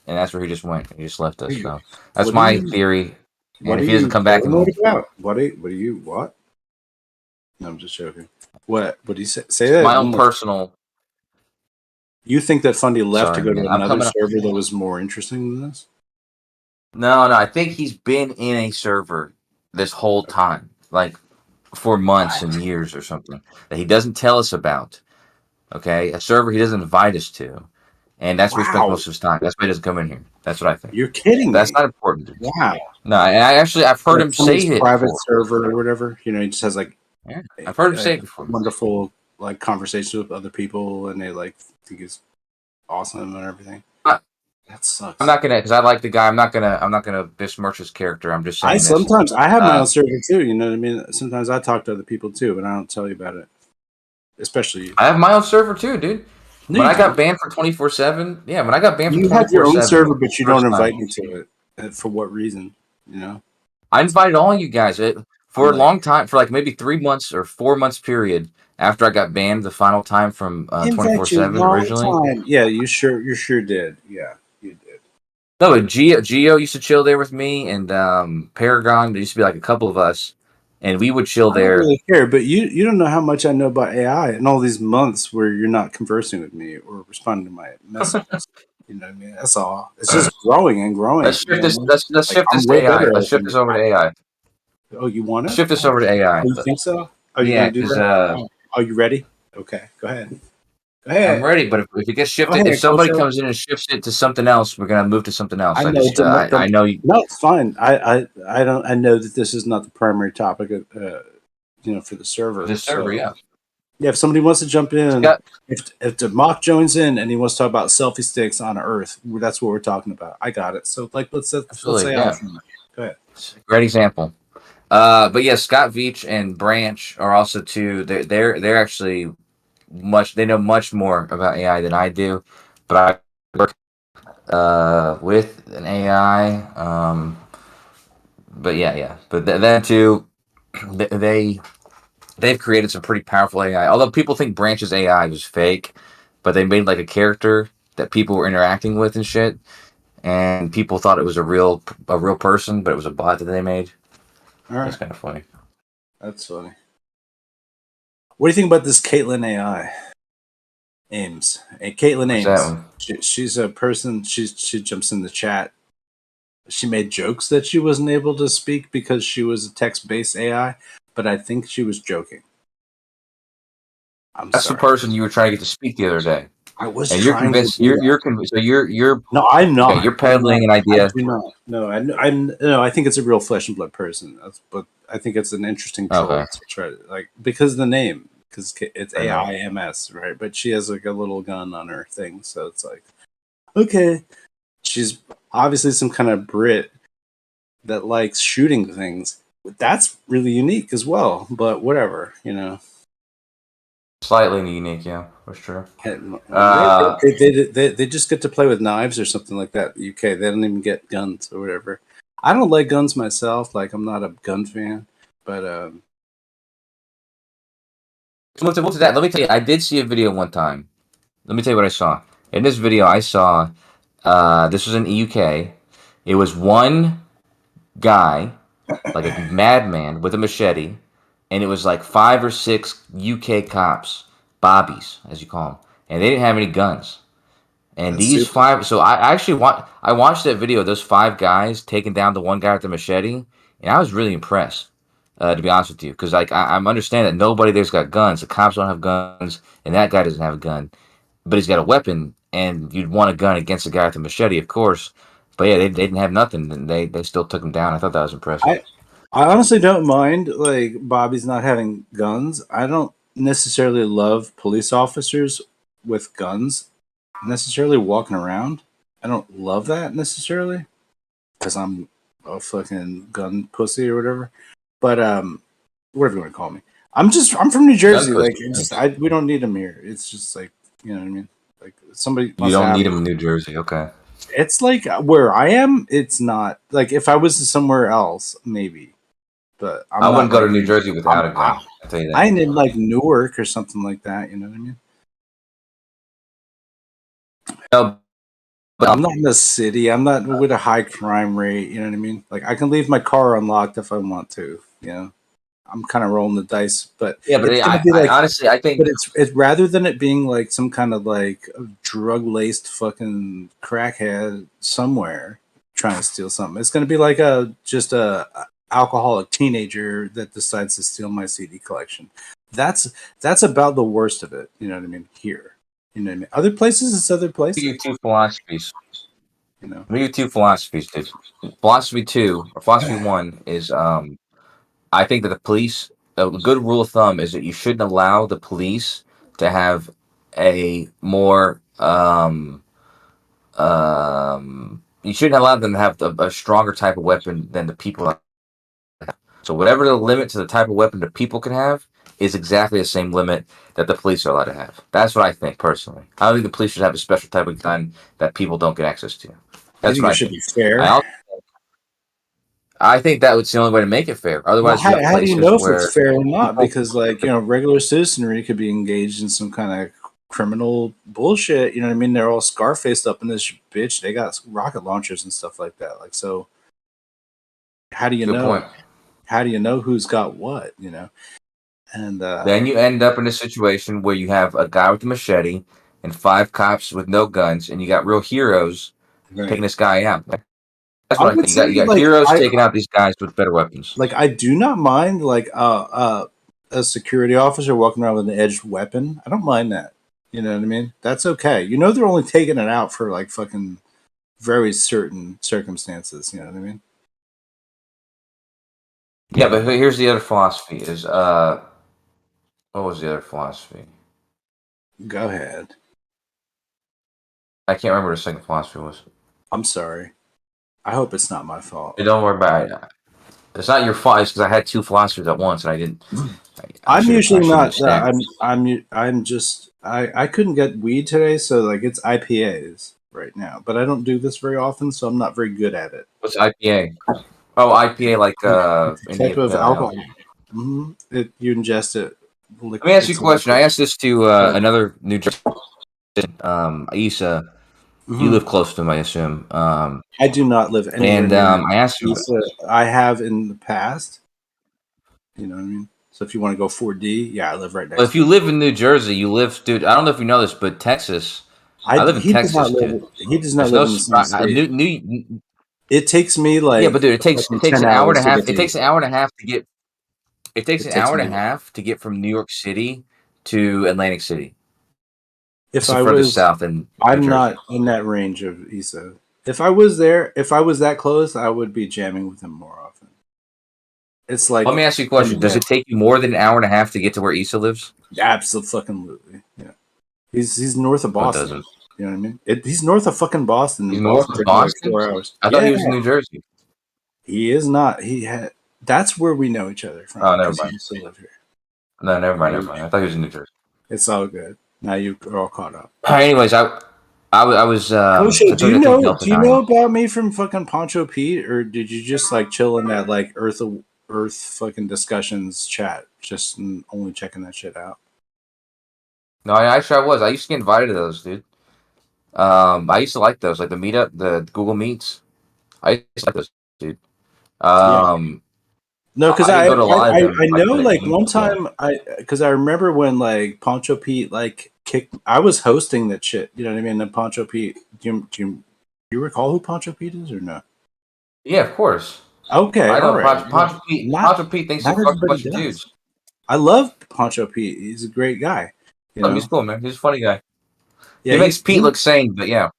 E: And that's where he just went. He just left us. So that's my theory. And if he doesn't come back,
C: about? What are you? What? No, I'm just joking. What do you say? Say that.
E: My own personal.
C: You think that Fundy left to go to another
E: coming
C: server that was more interesting than this?
E: No. I think he's been in a server this whole time, like for months and years or something that he doesn't tell us about. Okay, a server he doesn't invite us to, and that's where he spends most of his time. That's why he doesn't come in here. That's what I think.
C: You're kidding me.
E: That's not important.
C: Wow.
E: No, I've heard him say it
C: private
E: before.
C: server or whatever. He just has like.
E: Yeah, I've heard him say it before.
C: Wonderful like conversations with other people, and they like think he's awesome and everything. That sucks.
E: I'm not gonna, because I like the guy. I'm not gonna besmirch his character. I'm just saying.
C: Sometimes I have my own server too. You know what I mean? Sometimes I talk to other people too, but I don't tell you about it. Especially you.
E: I have my own server too, dude. When I got banned for 24/7, yeah. When I got banned for 24/7,
C: you have your own server, but you don't invite me to it. For what reason?
E: I invited all you guys for a long time, for like maybe 3 months or 4 months period after I got banned the final time from 24/7 originally.
C: Yeah, you sure did. Yeah, you did.
E: No, but Geo used to chill there with me, and Paragon. There used to be like a couple of us, and we would chill there.
C: I don't really care, but you don't know how much I know about AI in all these months where you're not conversing with me or responding to my messages. You know what I mean? That's all. It's just growing and growing.
E: Let's shift this. Let's shift this to AI. Let's shift this over to AI.
C: Oh, you want to
E: shift this over to AI?
C: Oh, you think so? Are you gonna do that? Are you ready? Okay, go ahead.
E: I'm ready, but if it gets shifted, if somebody comes in and shifts it to something else, we're gonna move to something else. I know you.
C: No, it's fine. I don't. I know that this is not the primary topic. For the server.
E: The server, yeah.
C: Yeah, if somebody wants to jump in, if the mock joins in and he wants to talk about selfie sticks on Earth, that's what we're talking about. I got it. So let's say
E: yeah.
C: Go ahead.
E: Great example. But yeah, Scott Veach and Branch are also two. They're actually they know much more about AI than I do, but I work with an AI. But yeah. But then too, they've created some pretty powerful AI. Although people think Branch's AI was fake, but they made like a character that people were interacting with and shit, and people thought it was a real person, but it was a bot that they made.
C: All right.
E: That's kind of funny.
C: That's funny. What do you think about this Caitlin AI? Ames. Hey, Caitlin
E: What's
C: Ames.
E: that one?
C: She's a person. She jumps in the chat. She made jokes that she wasn't able to speak because she was a text-based AI, but I think she was joking.
E: That's the person you were trying to get to speak the other day.
C: I was
E: And you're
C: trying
E: convinced.
C: to do
E: You're convinced. So you're.
C: No, I'm not.
E: Okay, you're peddling an idea.
C: I do not. No, no. I think it's a real flesh and blood person. But I think it's an interesting troll
E: Okay.
C: to try to because of the name, because it's
E: I know.
C: AIMS, right? But she has like a little gun on her thing, so it's like, okay, she's obviously some kind of Brit that likes shooting things. That's really unique as well. But whatever, you know.
E: Slightly unique, yeah, for sure.
C: They just get to play with knives or something like that. UK, they don't even get guns or whatever. I don't like guns myself. Like, I'm not a gun fan, but
E: What's that? Let me tell you. I did see a video one time. Let me tell you what I saw. In this video, I saw. This was in the UK. It was one guy, like a madman with a machete, and it was like 5 or 6 UK cops, bobbies as you call them, and they didn't have any guns. And
C: That's
E: these
C: super.
E: 5, so I actually I watched that video of those 5 guys taking down the one guy with the machete, and I was really impressed, to be honest with you, because like I'm understand that nobody there's got guns, the cops don't have guns, and that guy doesn't have a gun, but he's got a weapon, and you'd want a gun against the guy with the machete, of course. But yeah, they didn't have nothing, and they still took him down. I thought that was impressive.
C: I honestly don't mind like Bobby's not having guns. I don't necessarily love police officers with guns necessarily walking around. I don't love that necessarily because I'm a fucking gun pussy or whatever. But whatever you want to call me. I'm from New Jersey. Like we don't need them here. It's just like, you know what I mean. Like somebody
E: You
C: wants to
E: don't
C: have
E: need him in New Jersey, okay?
C: It's like where I am. It's not like if I was somewhere else, maybe. But
E: I wouldn't go to New Jersey without a gun. I'll tell you that.
C: I ain't in like Newark or something like that. You know what I mean?
E: No,
C: But I'm not in the city. I'm not with a high crime rate. You know what I mean? Like I can leave my car unlocked if I want to. You know, I'm kind of rolling the dice. But
E: yeah, but
C: it's gonna be like,
E: honestly, I think.
C: But it's rather than it being like some kind of like drug laced fucking crackhead somewhere trying to steal something. It's gonna be like just a alcoholic teenager that decides to steal my CD collection. That's about the worst of it. You know what I mean? Here, you know what I mean. Other places, it's other places.
E: You 2 philosophies.
C: You know,
E: Maybe 2 philosophies, dude. Philosophy 2 or philosophy 1 is I think that the police. A good rule of thumb is that you shouldn't allow the police to have a more you shouldn't allow them to have a stronger type of weapon than the people. So whatever the limit to the type of weapon that people can have is exactly the same limit that the police are allowed to have. That's what I think personally. I don't think the police should have a special type of gun that people don't get access to. That's what I think.
C: Be fair.
E: I think that was the only way to make it fair. Otherwise,
C: how do you know if it's fair or not? Because like, you know, regular citizenry could be engaged in some kind of criminal bullshit. You know what I mean? They're all scar-faced up in this bitch. They got rocket launchers and stuff like that. Like, so how do you know?
E: Point.
C: How do you know who's got what? You know, and
E: then you end up in a situation where you have a guy with a machete and 5 cops with no guns, and you got real heroes taking this guy out. That's what I think. You got heroes taking out these guys with better weapons.
C: Like, I do not mind like a security officer walking around with an edged weapon. I don't mind that. You know what I mean? That's okay. You know, they're only taking it out for like fucking very certain circumstances. You know what I mean?
E: Yeah, but here's the other philosophy: is what was the other philosophy?
C: Go ahead.
E: I can't remember what the second philosophy was.
C: I'm sorry. I hope it's not my fault.
E: Hey, don't worry about it. It's not your fault. It's because I had 2 philosophies at once, and I didn't.
C: I'm usually not. I'm just. I couldn't get weed today, so like it's IPAs right now. But I don't do this very often, so I'm not very good at it.
E: What's IPA? Oh, IPA like
C: type of alcohol. Mm-hmm. You ingest it.
E: Let me ask you a question. I asked this to another New Jersey. Isa, you live close to him, I assume.
C: I do not live anywhere.
E: And I asked you.
C: I have in the past. You know what I mean? So if you want to go 4D, yeah, I live right next.
E: Well, if you live in New Jersey, you live, dude. I don't know if you know this, but Texas. I live in
C: He does
E: Texas,
C: not live.
E: dude.
C: He does not
E: There's
C: live
E: no
C: in the same state. It takes me like
E: yeah, but dude, it takes
C: fucking
E: it takes
C: 10
E: an hour and a
C: hours to
E: half.
C: get to
E: It takes an
C: East.
E: hour and a half to get. It takes
C: It
E: an
C: takes
E: hour and a
C: me.
E: half to get from New York City to Atlantic City.
C: If
E: It's
C: I
E: further
C: was,
E: south than New
C: I'm
E: Jersey.
C: not in that range of Issa. If I was there, if I was that close, I would be jamming with him more often. It's like,
E: Let me ask you a question: does it take you more than an hour and a half to get to where Issa lives?
C: Absolutely. Yeah. He's north of
E: No, it
C: Boston.
E: doesn't.
C: You know what I mean? He's north of fucking Boston.
E: He's
C: And
E: north
C: Boston
E: of
C: takes me like
E: Boston.
C: 4 hours.
E: I thought he was in New Jersey.
C: He is not. That's where we know each other from.
E: Oh, never
C: Because he
E: mind.
C: used to live here.
E: No, never mind. I thought he was in New Jersey.
C: It's all good. Now you're all caught up.
E: Anyways, I was.
C: Kosho,
E: I told you I take Delta
C: do you know
E: 9.
C: about me from fucking Poncho Pete, or did you just like chill in that like Earth fucking discussions chat, just only checking that shit out?
E: No, I was. I used to get invited to those, dude. I used to like those, like the meetup, the Google Meets. I used to like those, dude.
C: Yeah. No, because
E: I
C: I,
E: didn't go to a lot of
C: I
E: them.
C: I know
E: but
C: like one time because I remember when like Poncho Pete like kicked. I was hosting that shit. You know what I mean? And Poncho Pete. Do you recall who Poncho Pete is or no?
E: yeah, of course.
C: Okay,
E: I
C: all
E: know
C: right.
E: Poncho Pete. Poncho Pete thinks he
C: Not
E: fucked a
C: everybody
E: bunch of
C: does.
E: dudes.
C: I love Poncho Pete. He's a great guy. You know?
E: He's cool, man. He's a funny guy.
C: Yeah,
E: He makes Pete look sane, but yeah.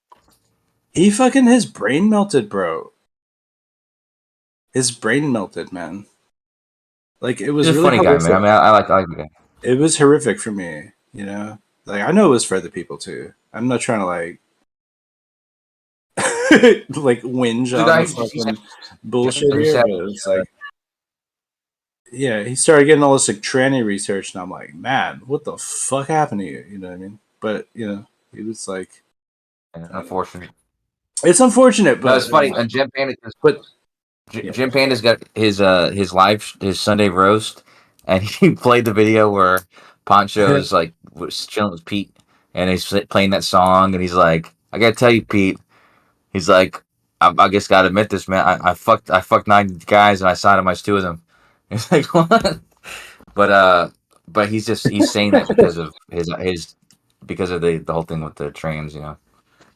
C: He fucking his brain melted, bro. His brain melted, man. Like it was
E: He's a
C: really
E: funny guy, man. I
C: horrific.
E: mean, I like the guy.
C: It was horrific for me, you know. Like I know it was for other people too. I'm not trying to like like whinge
E: The
C: on
E: guy
C: the
E: who just
C: fucking bullshit
E: he
C: here,
E: said,
C: but it's like, yeah, he started getting all this like tranny research, and I'm like, man, what the fuck happened to you? You know what I mean? But you know, he was like,
E: unfortunate.
C: It's unfortunate, but
E: No, it's funny. And Jim Panda,
C: but
E: Jim Panda's got his Sunday roast, and he played the video where Poncho's like was chilling with Pete, and he's playing that song, and he's like, "I gotta tell you, Pete." He's like, I guess gotta admit this, man. I fucked 9 guys, and I sodomized 2 of them. He's like, what? But he's saying that because of his because of the whole thing with the trans, you know,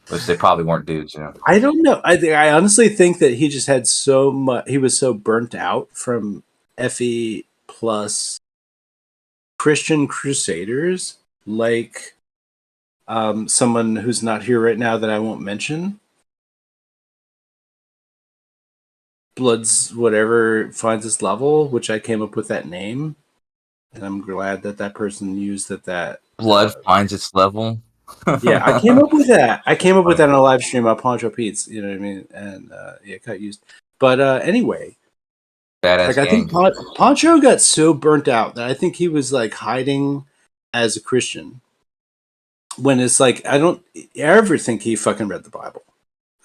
E: which they probably weren't dudes, you know.
C: I don't know. I honestly think that he just had so much. He was so burnt out from FE plus Christian Crusaders, like someone who's not here right now that I won't mention. Bloods whatever finds its level, which I came up with that name, and I'm glad that that person used that.
E: Blood finds its level.
C: Yeah, I came up with that. I came up with that on a live stream on Poncho Pete's. You know what I mean? And yeah, got used. But anyway,
E: Badass
C: like I think Poncho got so burnt out that I think he was like hiding as a Christian. When it's like I don't ever think he fucking read the Bible.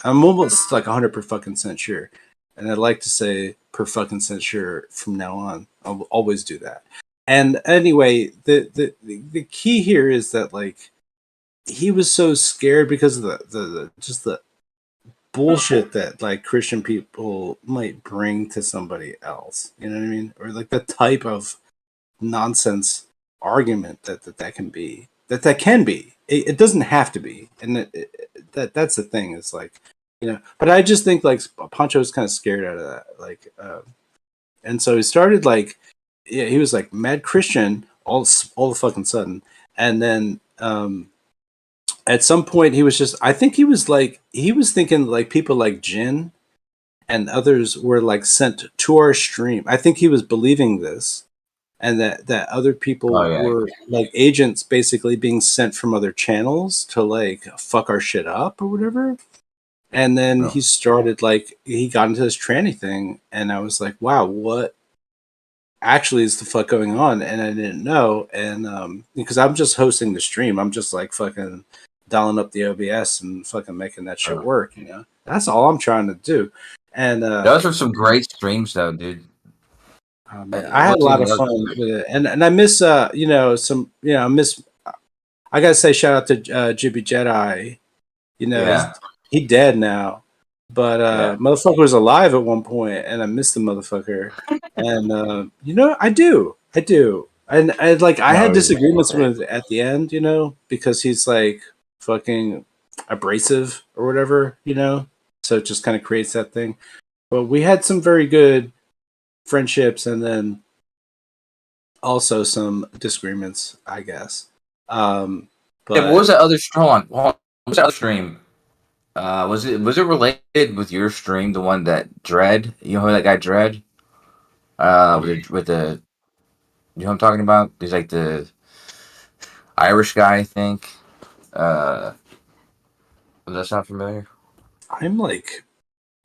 C: I'm almost like 100% sure, and I'd like to say per fucking cent sure from now on. I'll always do that. And anyway, the key here is that like he was so scared because of the just the bullshit that like Christian people might bring to somebody else. You know what I mean? Or like the type of nonsense argument that can be. That can be. It doesn't have to be. And that's the thing. It's like, you know. But I just think like Pancho was kind of scared out of that. Like, and so he started like, yeah, he was like mad Christian all the fucking sudden, and then at some point he was just. I think he was thinking like people like Jin and others were like sent to our stream. I think he was believing this, and that other people were like agents basically being sent from other channels to like fuck our shit up or whatever. And then he started like he got into this tranny thing, and I was like, wow, what actually is the fuck going on? And I didn't know, and because I'm just hosting the stream, I'm just like fucking dialing up the OBS and fucking making that shit work, you know. That's all I'm trying to do. And
E: those are some great streams, though, dude.
C: I had a lot of fun with it, and I miss you know some you know I gotta say shout out to Jibby Jedi, you know he dead now, But
E: Yeah.
C: motherfucker was alive at one point, and I missed the motherfucker. And I do, and I
E: No,
C: had
E: he's
C: disagreements with at the end, because he's like fucking abrasive or whatever, So it just kind of creates that thing. But we had some very good friendships, and then also some disagreements, I guess. But
E: yeah. What was that other stream? What was that other stream? Was it related with your stream? The one that Dread, you know who that guy Dread? With the you know what I'm talking about? He's like the Irish guy, I think. Does that sound familiar?
C: I'm like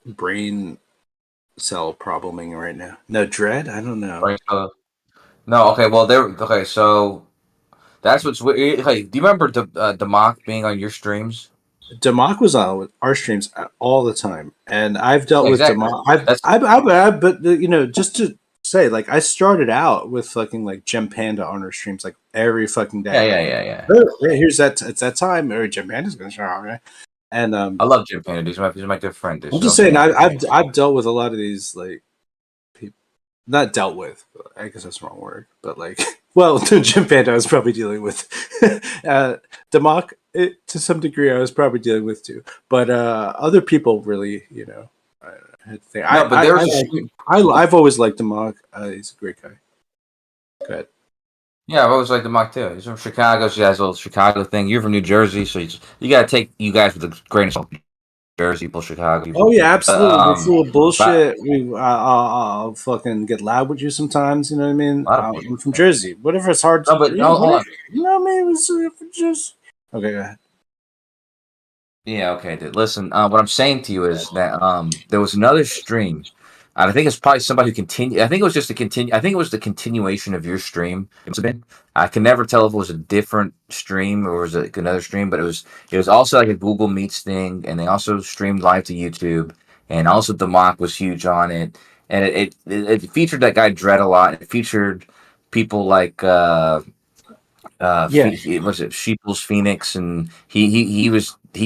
C: brain cell probleming right now. No, dread. I don't know.
E: Right. No. Okay. Well, there. Okay. So that's what's weird. Hey, do you remember the mock being on your streams?
C: Democ was on with our streams all the time, and I've dealt
E: Yeah,
C: with
E: exactly.
C: Democ.
E: That's
C: But just to say, like, I started out with fucking like Gem Panda on our streams like every fucking day.
E: yeah.
C: Oh, yeah, here's that. It's that time. Or Gem Panda's gonna show up, right? And
E: I love Jim Panda. He's my good friend. Dude.
C: I'm
E: So
C: just
E: don't say
C: saying,
E: nothing.
C: I've dealt with a lot of these like people. Not dealt with. I guess that's the wrong word. But like, well, Jim Panda I was probably dealing with. Democ, to some degree, I was probably dealing with too. But other people really, I had to think.
E: No, but there was
C: I've always liked Democ. He's a great guy. Go ahead.
E: yeah, I've always liked the mock too. He's from Chicago. So he has a little Chicago thing. You're from New Jersey, so you got to take you guys with a grain of salt. Jersey people, Chicago people.
C: Oh yeah, absolutely. We're full of
E: But
C: bullshit. I'll fucking get loud with you sometimes. You know what I mean?
E: a lot of people.
C: I'm from Jersey. Whatever it's hard to.
E: No, but hold on.
C: You know what I mean? It's just okay. Go ahead.
E: Yeah, okay, dude. Listen, what I'm saying to you is that there was another stream, and I think it's probably somebody who continued. I think it was just a continue. I think it was the continuation of your stream. It must have been. I can never tell if it was a different stream or was it another stream, but it was also like a Google Meets thing, and they also streamed live to YouTube, and also the mock was huge on it, and it featured that guy Dread a lot. It featured people like
C: Yeah.
E: was it Sheeple's Phoenix, and he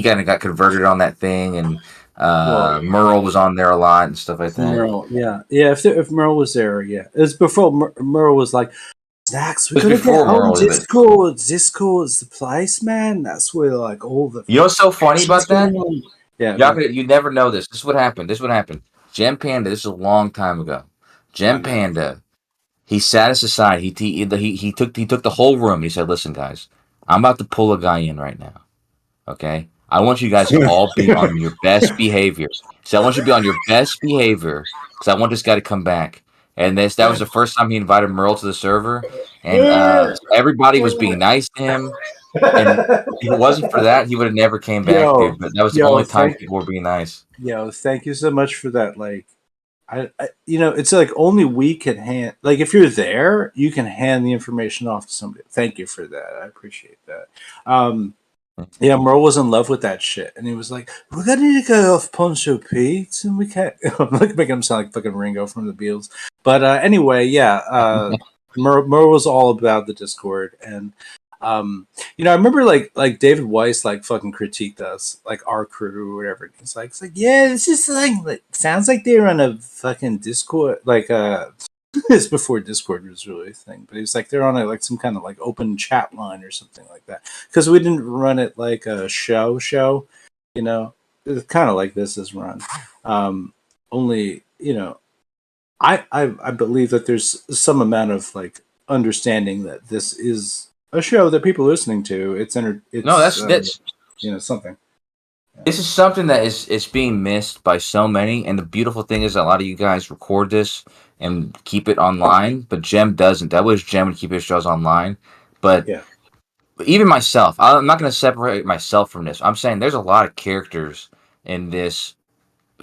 E: kind of got converted on that thing, and Merle was on there a lot and stuff like that.
C: Merle, yeah. If Merle was there, yeah, it was before Merle was like, Snacks.
E: It
C: We're
E: was
C: gonna get
E: before
C: on
E: Merle, but
C: Discord. Discord is the place, man. That's where like all the
E: you know what's so funny about that?
C: Yeah,
E: You never know this. This is what happened. Gem Panda. This is a long time ago. Gem Panda. He sat us aside. He took the whole room. He said, "Listen, guys, I'm about to pull a guy in right now. Okay, I want you guys to all be on your best behavior. So I want you to be on your best behavior because I want this guy to come back." And that was the first time he invited Merle to the server, and everybody was being nice to him. And if it wasn't for that, he would have never came back, dude. But that was the only time people were being nice.
C: Thank you so much for that. Like, it's like only we can hand. Like, if you're there, you can hand the information off to somebody. Thank you for that. I appreciate that. Yeah, Merle was in love with that shit, and he was like, "We're gonna need to go off Poncho Pete, and we can't." I'm like making him sound like fucking Ringo from the Beatles. But anyway, yeah, Merle was all about the Discord, and I remember like David Weiss like fucking critiqued us, like our crew or whatever. It's like, yeah, this is like sounds like they're on a fucking Discord, like it's before Discord was really a thing, but it was like they're on like some kind of like open chat line or something like that, because we didn't run it like a show. It's kind of like this is run. Only I believe that there's some amount of like understanding that this is a show that people are listening to. It's
E: No, that's
C: something.
E: This is something that is being missed by so many, and the beautiful thing is that a lot of you guys record this and keep it online, but Gem doesn't. I wish Gem would keep his shows online, but
C: Yeah.
E: even myself, I'm not going to separate myself from this. I'm saying there's a lot of characters in this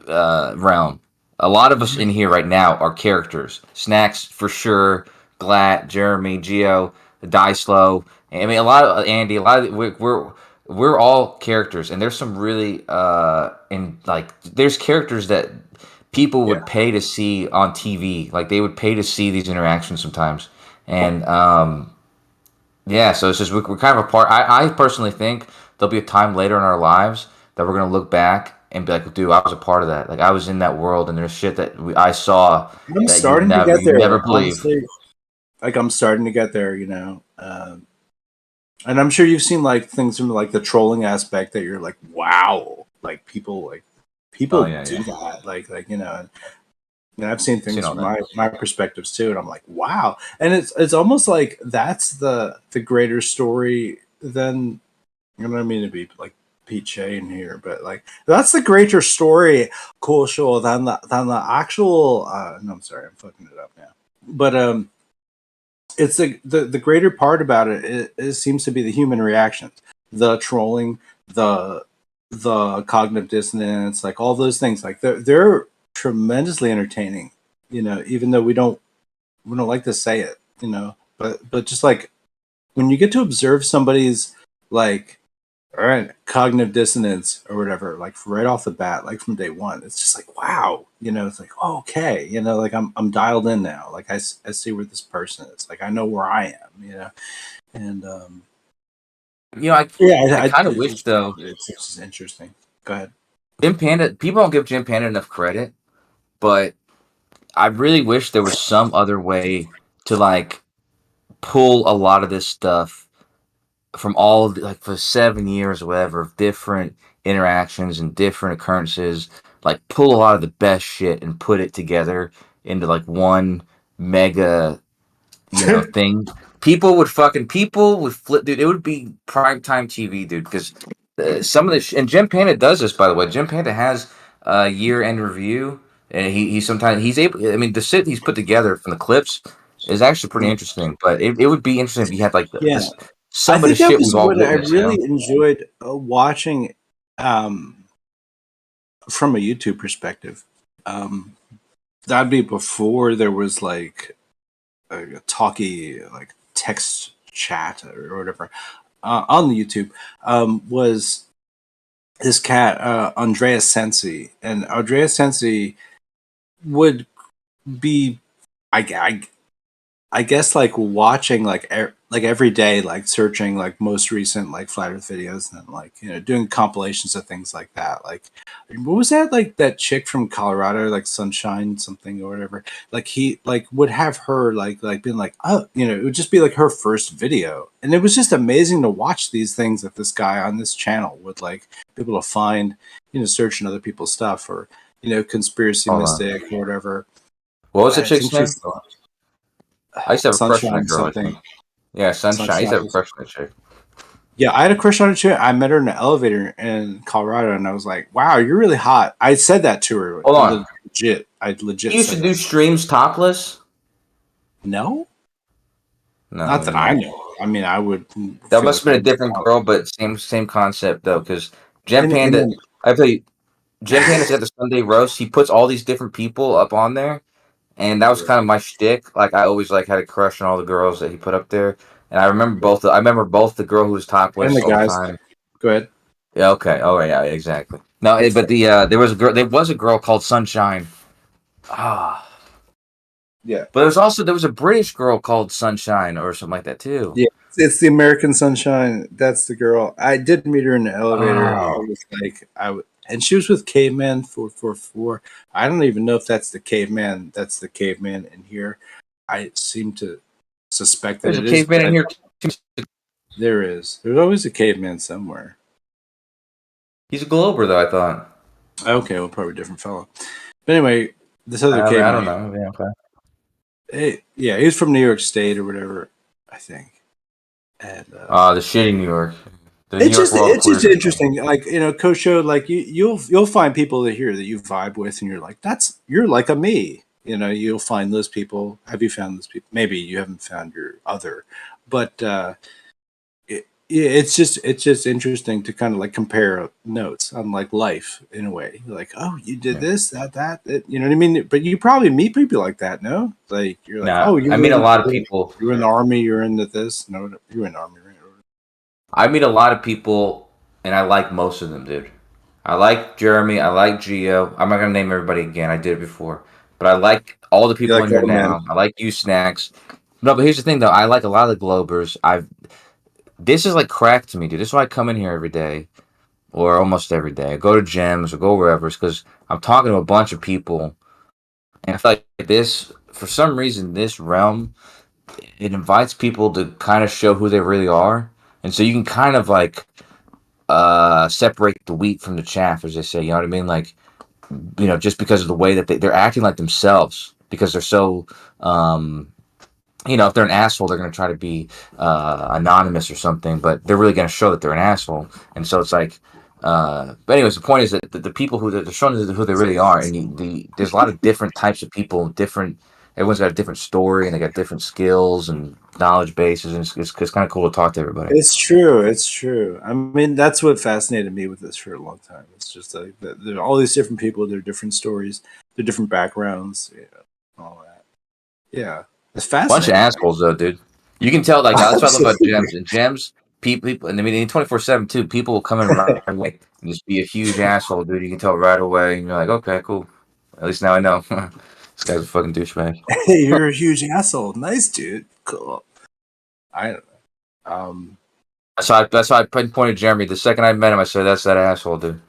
E: realm. A lot of us in here right now are characters. Snacks for sure, Glat, Jeremy, Geo, Die Slow. I mean, a lot of Andy. A lot of we're all characters, and there's some really there's characters that people would pay to see on TV. Like they would pay to see these interactions sometimes, and so it's just we're kind of a part. I personally think there'll be a time later in our lives that we're gonna look back and be like, dude, I was a part of that. Like I was in that world, and there's shit that I saw
C: I'm
E: that
C: starting to get
E: you
C: there,
E: never believe.
C: honestly. Like I'm starting to get there, and I'm sure you've seen like things from like the trolling aspect that you're like, wow, like people
E: Oh, yeah,
C: do
E: yeah.
C: that, and I've seen
E: Seen
C: things
E: all
C: from
E: that.
C: my perspectives too, and I'm like, wow, and it's almost like that's the greater story than, I don't mean to be like Pete Shane here, but like that's the greater story, cool show than the actual. No, I'm sorry, I'm fucking it up now, but it's the greater part about it seems to be the human reactions, the trolling, the cognitive dissonance, like all those things. Like they're tremendously entertaining, even though we don't like to say it, but just like when you get to observe somebody's like, all right, cognitive dissonance or whatever, like right off the bat, like from day one, it's just like, wow, it's like, oh, okay, like I'm dialed in now. Like I see where this person is. Like I know where I am, and
E: I kind of wish though.
C: it's just interesting. Go ahead.
E: Jim Panda, people don't give Jim Panda enough credit, but I really wish there was some other way to like pull a lot of this stuff from all of like for 7 years or whatever of different interactions and different occurrences, like pull a lot of the best shit and put it together into like one mega, thing. People would flip, dude. It would be primetime TV, dude, because some of the and Jim Panda does this, by the way. Jim Panda has a year-end review, and he sometimes he's able. I mean, the shit he's put together from the clips is actually pretty interesting. But it would be interesting if you had like
C: Yeah,
E: this
C: I
E: some of the
C: think that
E: shit
C: was
E: we've all
C: what I
E: witnessed.
C: really enjoyed watching, from a YouTube perspective. That'd be before there was like a talkie like text chat or whatever on the YouTube. Was this cat Andreas Sensi, and Andreas Sensi would be, I guess, like watching like like every day, like searching like most recent like flat Earth videos, and like doing compilations of things like that. Like, what was that, like that chick from Colorado, like Sunshine something or whatever? Like he like would have her like being like, oh, it would just be like her first video, and it was just amazing to watch these things that this guy on this channel would like be able to find, searching other people's stuff, or conspiracy
E: Hold on.
C: mystic or whatever.
E: What was the
C: It's
E: chick's name?
C: interesting.
E: I used to have a crush on
C: Sunshine
E: that girl. I
C: something.
E: think. Yeah, Sunshine. I used to have a crush on that chick.
C: Yeah, I had a crush on her too. I met her in an elevator in Colorado, and I was like, "Wow, you're really hot." I said that to her.
E: Hold on.
C: Legit. I legit.
E: You used to
C: said
E: do
C: that.
E: streams topless?
C: No,
E: No,
C: not that I know. I mean, I would.
E: that must have been a different girl, but same concept though. Because Jim
C: And
E: Panda,
C: then-
E: I tell you, Jim Panda's got the Sunday roast. He puts all these different people up on there, and that was kind of my shtick. Like I always like had a crush on all the girls that he put up there, and I remember both. I remember both the girl who was topless
C: and the
E: all
C: guys.
E: the time.
C: Go ahead.
E: Yeah. Okay. Oh yeah. Exactly. No, but there was a girl. There was a girl called Sunshine. Ah.
C: Yeah.
E: But there was a British girl called Sunshine or something like that too.
C: Yeah, it's the American Sunshine. That's the girl. I did meet her in the elevator.
E: Oh.
C: I was like, and she was with Caveman 444. I don't even know if that's the caveman. That's the caveman in here. I seem to suspect that
E: There's
C: it
E: a
C: is.
E: caveman in here.
C: There is. There's always a caveman somewhere.
E: He's a Glober though, I thought.
C: Okay, well, probably a different fellow. But anyway, this other caveman.
E: I don't know. Yeah, okay.
C: Yeah, he's from New York State or whatever, I think. And
E: The shitty New York.
C: It's just interesting. Like, Kosho, like you'll find people that here that you vibe with, and you're like, you're like a me. You'll find those people. Have you found those people? Maybe you haven't found your other, but it's just interesting to kind of like compare notes on like life in a way. You're like, oh, you did this, that, you know what I mean? But you probably meet people like that, no? Like you're like, oh,
E: I mean, a lot of people.
C: You're in the army. You're into this. No, you're in the army. Right?
E: I meet a lot of people, and I like most of them, dude. I like Jeremy. I like Gio. I'm not gonna name everybody again. I did it before, but I like all the people in here now. I like you, Snacks. No, but here's the thing, though. I like a lot of the Globers. This is like crack to me, dude. This is why I come in here every day. or almost every day. I go to gyms or go wherever, because I'm talking to a bunch of people, and I feel like this, for some reason, this realm, it invites people to kind of show who they really are, and so you can kind of like separate the wheat from the chaff, as they say. You know what I mean? Like, just because of the way that they're acting like themselves, because they're so if they're an asshole, they're going to try to be anonymous or something, but they're really going to show that they're an asshole. And so it's like, but anyways, the point is that the people who they're showing who they really are, and there's a lot of different types of people, everyone's got a different story, and they got different skills and knowledge bases, and it's kind of cool to talk to everybody.
C: It's true. It's true. I mean, that's what fascinated me with this for a long time. It's just like there are all these different people, their different stories, their different backgrounds, all that. Yeah, it's
E: Bunch
C: fascinating.
E: of assholes though, dude. You can tell, like, that's what I love about gems. And gems, people, and I mean, in 24/7 too, people will come in right away and just be a huge asshole, dude. You can tell right away, and you're like, okay, cool. At least now I know this guy's a fucking douchebag.
C: Hey, you're a huge asshole. Nice, dude. Cool. I don't know.
E: That's why I pinpointed Jeremy. The second I met him, I said, "That's that asshole, dude."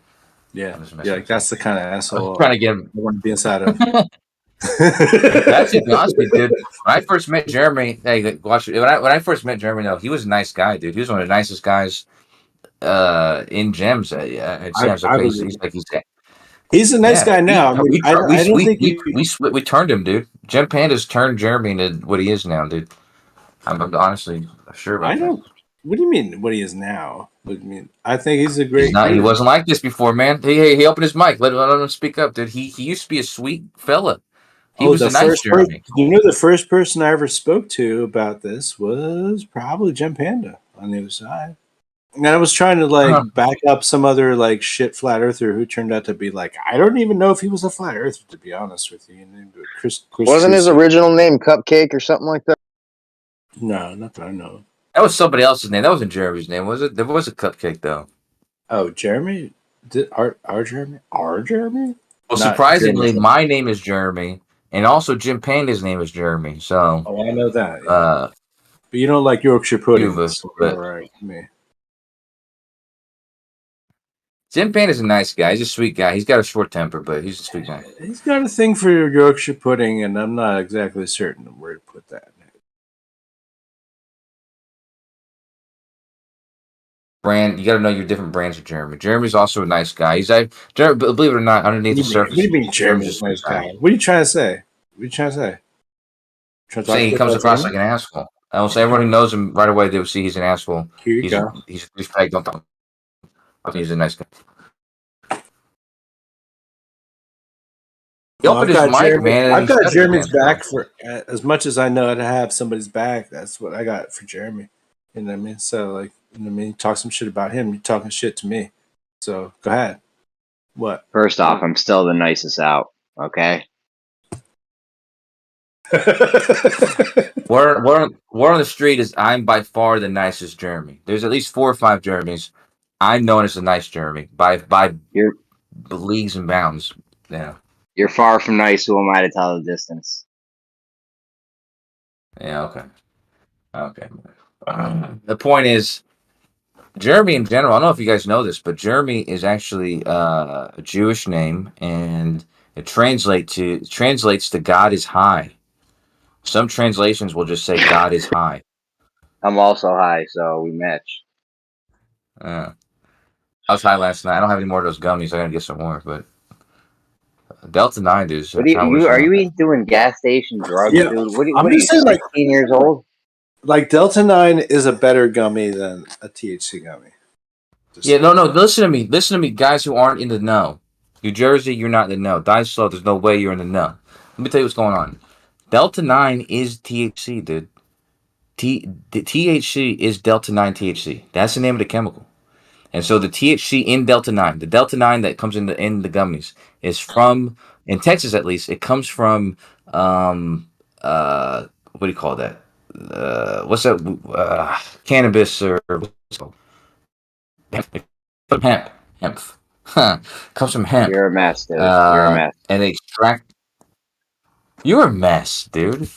C: Yeah,
E: I'm just
C: yeah.
E: messing
C: Like,
E: with
C: that's the kind of
E: you. I was
C: asshole
E: trying to get him.
C: I want to be inside of.
E: Actually, to be honest with you, dude, when I first met Jeremy, hey, watch it. When I first met Jeremy, no, he was a nice guy, dude. He was one of the nicest guys in gyms. At gyms.
C: I
E: Okay,
C: believe it.
E: he's
C: He's a nice
E: yeah.
C: guy now. I mean, I don't think
E: We turned him, dude. Gym Panda's turned Jeremy into what he is now, dude. I'm honestly sure
C: I
E: about that.
C: don't. What do you mean? What he is now? What do you mean? I think he's a
E: He's
C: great.
E: not. He wasn't like this before, man. He opened his mic. Let him speak up, dude. He used to be a sweet fella. He
C: Oh,
E: was
C: the
E: a nice
C: first person.
E: Jeremy.
C: You know, the first person I ever spoke to about this was probably Jim Panda on the other side. And I was trying to
E: Uh-huh.
C: back up some other shit flat earther who turned out to be I don't even know if he was a flat earther, to be honest with you. And Chris
F: Wasn't his
C: Trucy.
F: original name Cupcake or something like that?
C: No, not that I know.
E: That was somebody else's name. That wasn't Jeremy's name, was it? There was a cupcake though.
C: Oh, Jeremy? Our Jeremy? Our Jeremy?
E: Well,
C: Not
E: surprisingly,
C: Jeremy.
E: my name is Jeremy, and also Jim Panda's name is Jeremy. So,
C: Oh, I know that. Yeah.
E: uh,
C: But you don't like Yorkshire
E: few of
C: pudding.
E: us,
C: So
E: but
C: all right, me.
E: Jim Panda's a nice guy. He's a sweet guy. He's got a short temper, but he's a sweet guy.
C: He's got a thing for Yorkshire pudding, and I'm not exactly certain where to put that.
E: Brand, you got to know your different brands of Jeremy. Jeremy's also a nice guy. Believe it or not, underneath the surface,
C: What do you mean,
E: Jeremy's
C: Jeremy's
E: a
C: nice
E: sweet guy.
C: guy? What are you trying to say? What are you trying to say? Trying to talk
E: Saying he
C: shit
E: comes
C: about
E: across
C: Jeremy?
E: like an asshole. I will say everyone who knows him right away, they will see he's an asshole.
C: Here you go.
E: He's a douchebag. Don't talk. I think he's a nice guy. He opened his mic, man.
C: I've got Jeremy's
E: again.
C: back for as much as I know how to have somebody's back. That's what I got for Jeremy. You know what I mean? So, you know what I mean? Talk some shit about him. You're talking shit to me. So, go ahead. What?
F: First off, I'm still the nicest out. Okay.
E: Word on the street is I'm by far the nicest Jeremy. There's at least 4 or 5 Jeremys. I'm known as a nice Jeremy by
F: You're
E: leagues and bounds. Yeah.
F: you're far from nice. Who am I to tell the distance?
E: Yeah. Okay. The point is, Jeremy in general. I don't know if you guys know this, but Jeremy is actually a Jewish name, and it translates to God is high. Some translations will just say God is high.
F: I'm also high, so we match.
E: I was high last night. I don't have any more of those gummies. I gotta get some more, but Delta 9, dude.
F: What do you are you doing gas station drugs,
C: Yeah,
F: dude? What
C: I'm
F: are you,
C: just saying,
F: 16 years old?
C: Delta 9 is a better gummy than a THC gummy.
E: Yeah, no. Listen to me, guys who aren't in the know. New Jersey, you're not in the know. Die slow. There's no way you're in the know. Let me tell you what's going on. Delta 9 is THC, dude. The THC is Delta 9 THC. That's the name of the chemical. And so the THC in Delta 9, the Delta 9 that comes in the gummies, is from, in Texas at least, it comes from what do you call that? What's that? Cannabis or what's it called? Hemp. Comes from hemp.
F: You're a mess, dude. You're a mess.
E: And they extract. You're a mess, dude.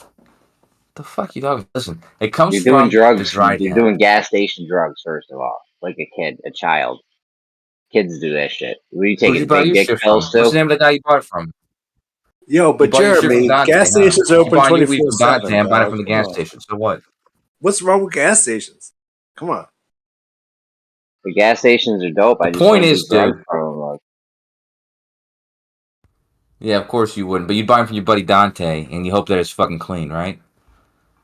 E: The fuck you talking? Listen, it comes
F: You're doing
E: from
F: drugs.
E: the dried
F: You're
E: hemp.
F: doing gas station drugs, first of all, like a kid, a child. Kids do that shit. We
E: Where'd
F: taking
E: you buy
F: big
E: your
F: dick
E: shit from?
F: pills
E: What's the
F: too.
E: name of the guy you bought it from?
G: Yo,
E: You
G: but
E: bought your shit from
G: Jeremy,
E: Dante,
G: gas
E: huh?
G: stations are
E: You
G: open
E: buying your weed from Dante?
G: 24/7.
E: I'm buying it
G: Dog.
E: from the
G: Come
E: gas
G: on.
E: station. So what?
G: What's wrong with gas stations? Come on.
F: The gas stations are dope.
E: The
F: I just
E: point
F: wouldn't do
E: is,
F: drugs
E: dude.
F: from them.
E: Yeah, of course you wouldn't. But you'd buy him from your buddy Dante, and you hope that it's fucking clean, right?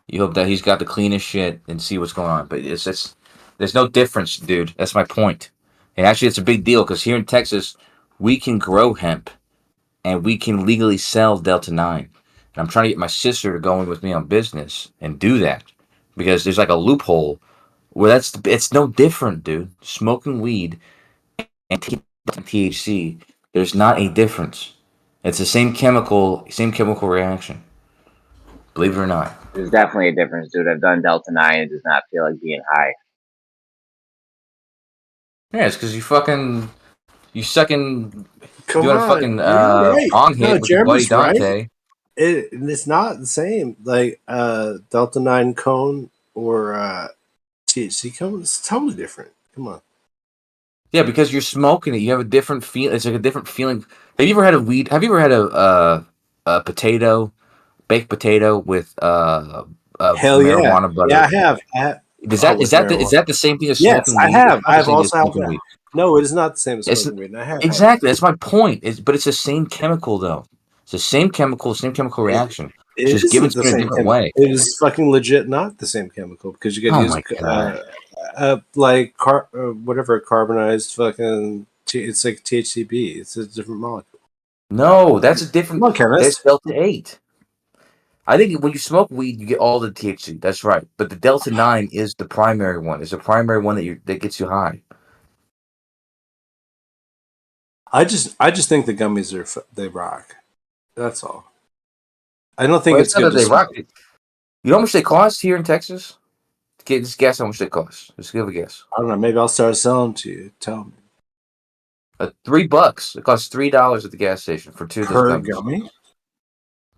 E: You hope that he's got the cleanest shit and see what's going on. But there's no difference, dude. That's my point. And actually, it's a big deal because here in Texas, we can grow hemp and we can legally sell Delta 9. And I'm trying to get my sister to go in with me on business and do that because there's like a loophole where it's no different, dude. Smoking weed and THC, there's not a difference. It's the same chemical reaction. Believe it or not.
F: There's definitely a difference, dude. I've done Delta 9. It does not feel like being high.
E: Yeah, it's because you sucking
G: Come
E: doing a
G: on.
E: fucking
G: You're right.
E: bong
G: No,
E: hit with your buddy
G: Jeremy's right.
E: Dante.
G: It's not the same. Like Delta 9 cone or THC cone. It's totally different. Come on.
E: Yeah, because you're smoking it, you have a different feel. It's like a different feeling. Have you ever had a weed? Have you ever had a potato, baked potato with
G: Hell yeah.
E: marijuana butter?
G: Yeah, I have.
E: Is that the same thing as
G: Yes,
E: smoking
G: I
E: weed?
G: have.
E: It's not
G: I
E: the
G: have
E: same thing as
G: also had
E: smoking
G: that.
E: weed.
G: No, it is not the same as
E: It's-
G: smoking weed. I have.
E: Exactly, that's my point. But it's the same chemical though. It's the same chemical reaction.
G: It
E: Just given
G: isn't
E: to
G: the
E: you in a
G: same
E: different
G: chemical.
E: way.
G: It is fucking legit not the same chemical because you got to
E: Oh
G: use
E: my God.
G: like whatever carbonized fucking. It's like THCB. It's a different molecule.
E: No, that's a different.
G: Come on, chemist.
E: That's Delta 8. I think when you smoke weed, you get all the THC. That's right. But the Delta 9 is the primary one. It's the primary one that gets you high.
G: I just think the gummies they rock. That's all. I don't think
E: Well,
G: it's
E: not
G: good
E: that
G: to
E: they rock
G: smoke.
E: it. You know how much they cost here in Texas? Just guess how much they cost. Just give a guess.
G: I don't know. Maybe I'll start selling to you. Tell me.
E: $3. It costs $3 at the gas station for 2 of those
G: Per
E: gummies.
G: gummy?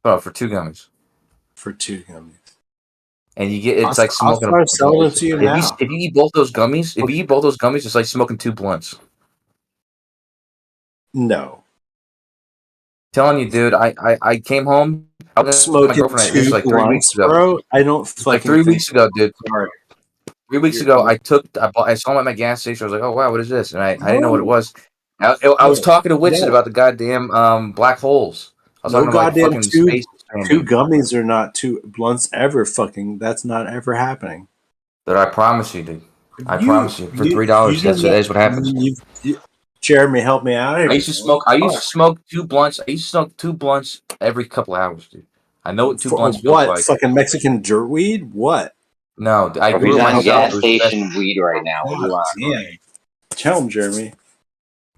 E: Oh, for 2 gummies.
G: For 2 gummies.
E: And you get it's
G: I'll
E: like smoking.
G: start selling it to you now.
E: If you eat both those gummies, it's like smoking 2 blunts.
G: No.
E: Telling you, dude. I came home. I was with my
G: Smoking
E: girlfriend. This
G: 2
E: was like 3 weeks
G: blunts,
E: ago.
G: bro. I don't fucking
E: Like 3
G: think
E: weeks ago, dude.
G: Sorry.
E: 3 weeks
G: You're-
E: ago, I saw him at my gas station. I was like, "Oh wow, what is this?" And I didn't know what it
G: No.
E: was. I was talking to Winston
G: No.
E: about the goddamn black holes. I was
G: No
E: talking about
G: goddamn
E: fucking
G: two
E: space expanding.
G: 2 gummies are not 2 blunts ever. Fucking, that's not ever happening.
E: But I promise you, dude. I promise you, for $3, that's what happens.
G: Jeremy, help me out here.
E: I used to smoke 2 blunts. I used to smoke 2 blunts every couple hours, dude. I know what 2 blunts feels
G: What?
E: like.
G: Fucking Mexican dirt weed? What?
E: No, I
F: Or if
E: grew
F: he's
E: it
F: on
E: myself.
F: gas
E: It was the best.
F: station weed right now. What do you want?
G: Damn. Tell him, Jeremy.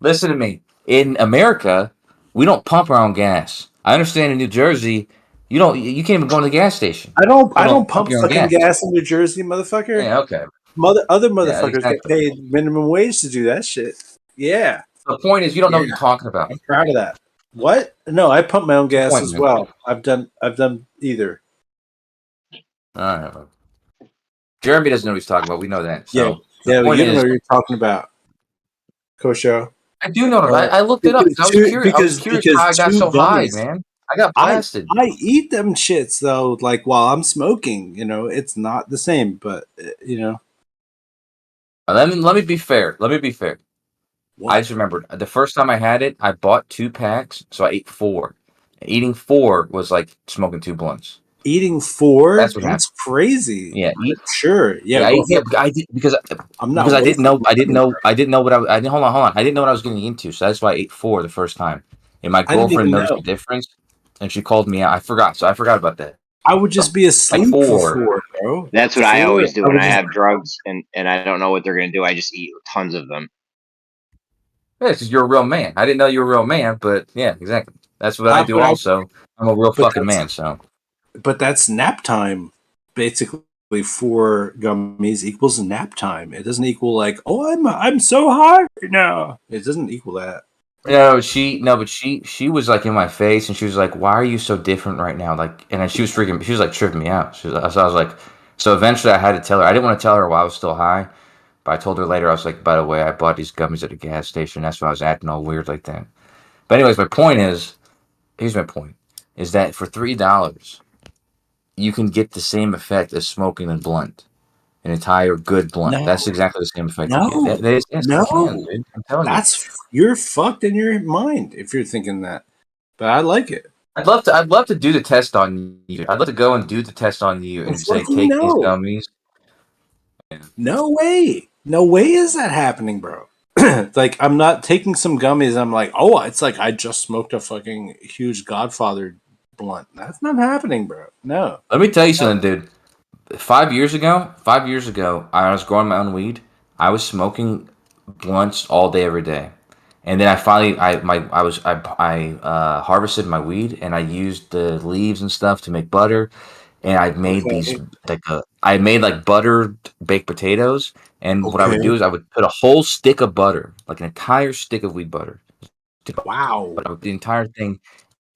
E: Listen to me. In America, we don't pump our own gas. I understand in New Jersey, you can't even go to the gas station.
G: I don't
E: pump
G: pump
E: your own
G: fucking
E: gas.
G: gas in New Jersey, motherfucker.
E: Yeah, okay.
G: Other motherfuckers
E: exactly.
G: get paid minimum wage to do that shit. Yeah.
E: The point is, you don't know what you're talking about.
G: I'm proud of that. What? No, I pump my own gas
E: Point,
G: as
E: man.
G: well. I've done either.
E: All right. Jeremy doesn't know what he's talking about. We know that. So
G: Yeah,
E: the
G: you
E: point
G: don't know
E: is,
G: what you're talking about. Kosho.
E: I do know. I looked it up. I was curious how I got so high, man. I got blasted.
G: I eat them shits though, like while I'm smoking. You know, it's not the same, but you know.
E: Let me be fair.
G: What?
E: I just remembered the first time I had it, I bought 2 packs, so I ate 4. Eating 4 was like smoking 2 blunts.
G: Eating 4?
E: That's what
G: That's crazy.
E: Yeah,
G: sure. Yeah,
E: I did because
G: I'm not.
E: because I didn't know what I didn't hold on. I didn't know what I was getting into, so that's why I ate 4 the first time. And my
G: I didn't
E: girlfriend
G: even
E: noticed
G: know.
E: the difference, and she called me out. I forgot about that.
G: I would just be asleep for
E: 4.
G: 4, bro.
F: That's what I always do when I
G: just-
F: have drugs and I don't know what they're going to do. I just eat tons of them.
E: Yeah, because you're a real man. I didn't know you were a real man, but yeah, exactly. That's what I do. Also, I'm a real fucking man. So,
G: but that's nap time. Basically, 4 gummies equals nap time. It doesn't equal like, oh, I'm so high right now. It doesn't equal that.
E: but she was like in my face, and she was like, "Why are you so different right now?" Like, and she was like tripping me out. So I was like, so eventually I had to tell her. I didn't want to tell her while I was still high, But I told her later, I was like, by the way, I bought these gummies at a gas station. That's why I was acting all weird like that. But anyways, my point is, here's my point, is that for $3, you can get the same effect as smoking a blunt. An entire good blunt.
G: No.
E: That's exactly the same effect
G: No.
E: you get. Yes,
G: No.
E: you can, dude. I'm telling you.
G: You're fucked in your mind if you're thinking that. But I like it.
E: I'd love to do the test on you. I'd love to go and do the test on you and say,
G: fucking
E: take
G: no.
E: these gummies.
G: No way. No way is that happening, bro. Like, I'm not taking some gummies. I'm like, oh, it's like I just smoked a fucking huge Godfather blunt. That's not happening, bro. No.
E: Let me tell you something, dude. 5 years ago, I was growing my own weed. I was smoking blunts all day, every day. And then I finally, harvested my weed and I used the leaves and stuff to make butter. And I made these I made like buttered baked potatoes. And what I would do is I would put a whole stick of butter, like an entire stick of weed butter.
G: Wow.
E: The entire thing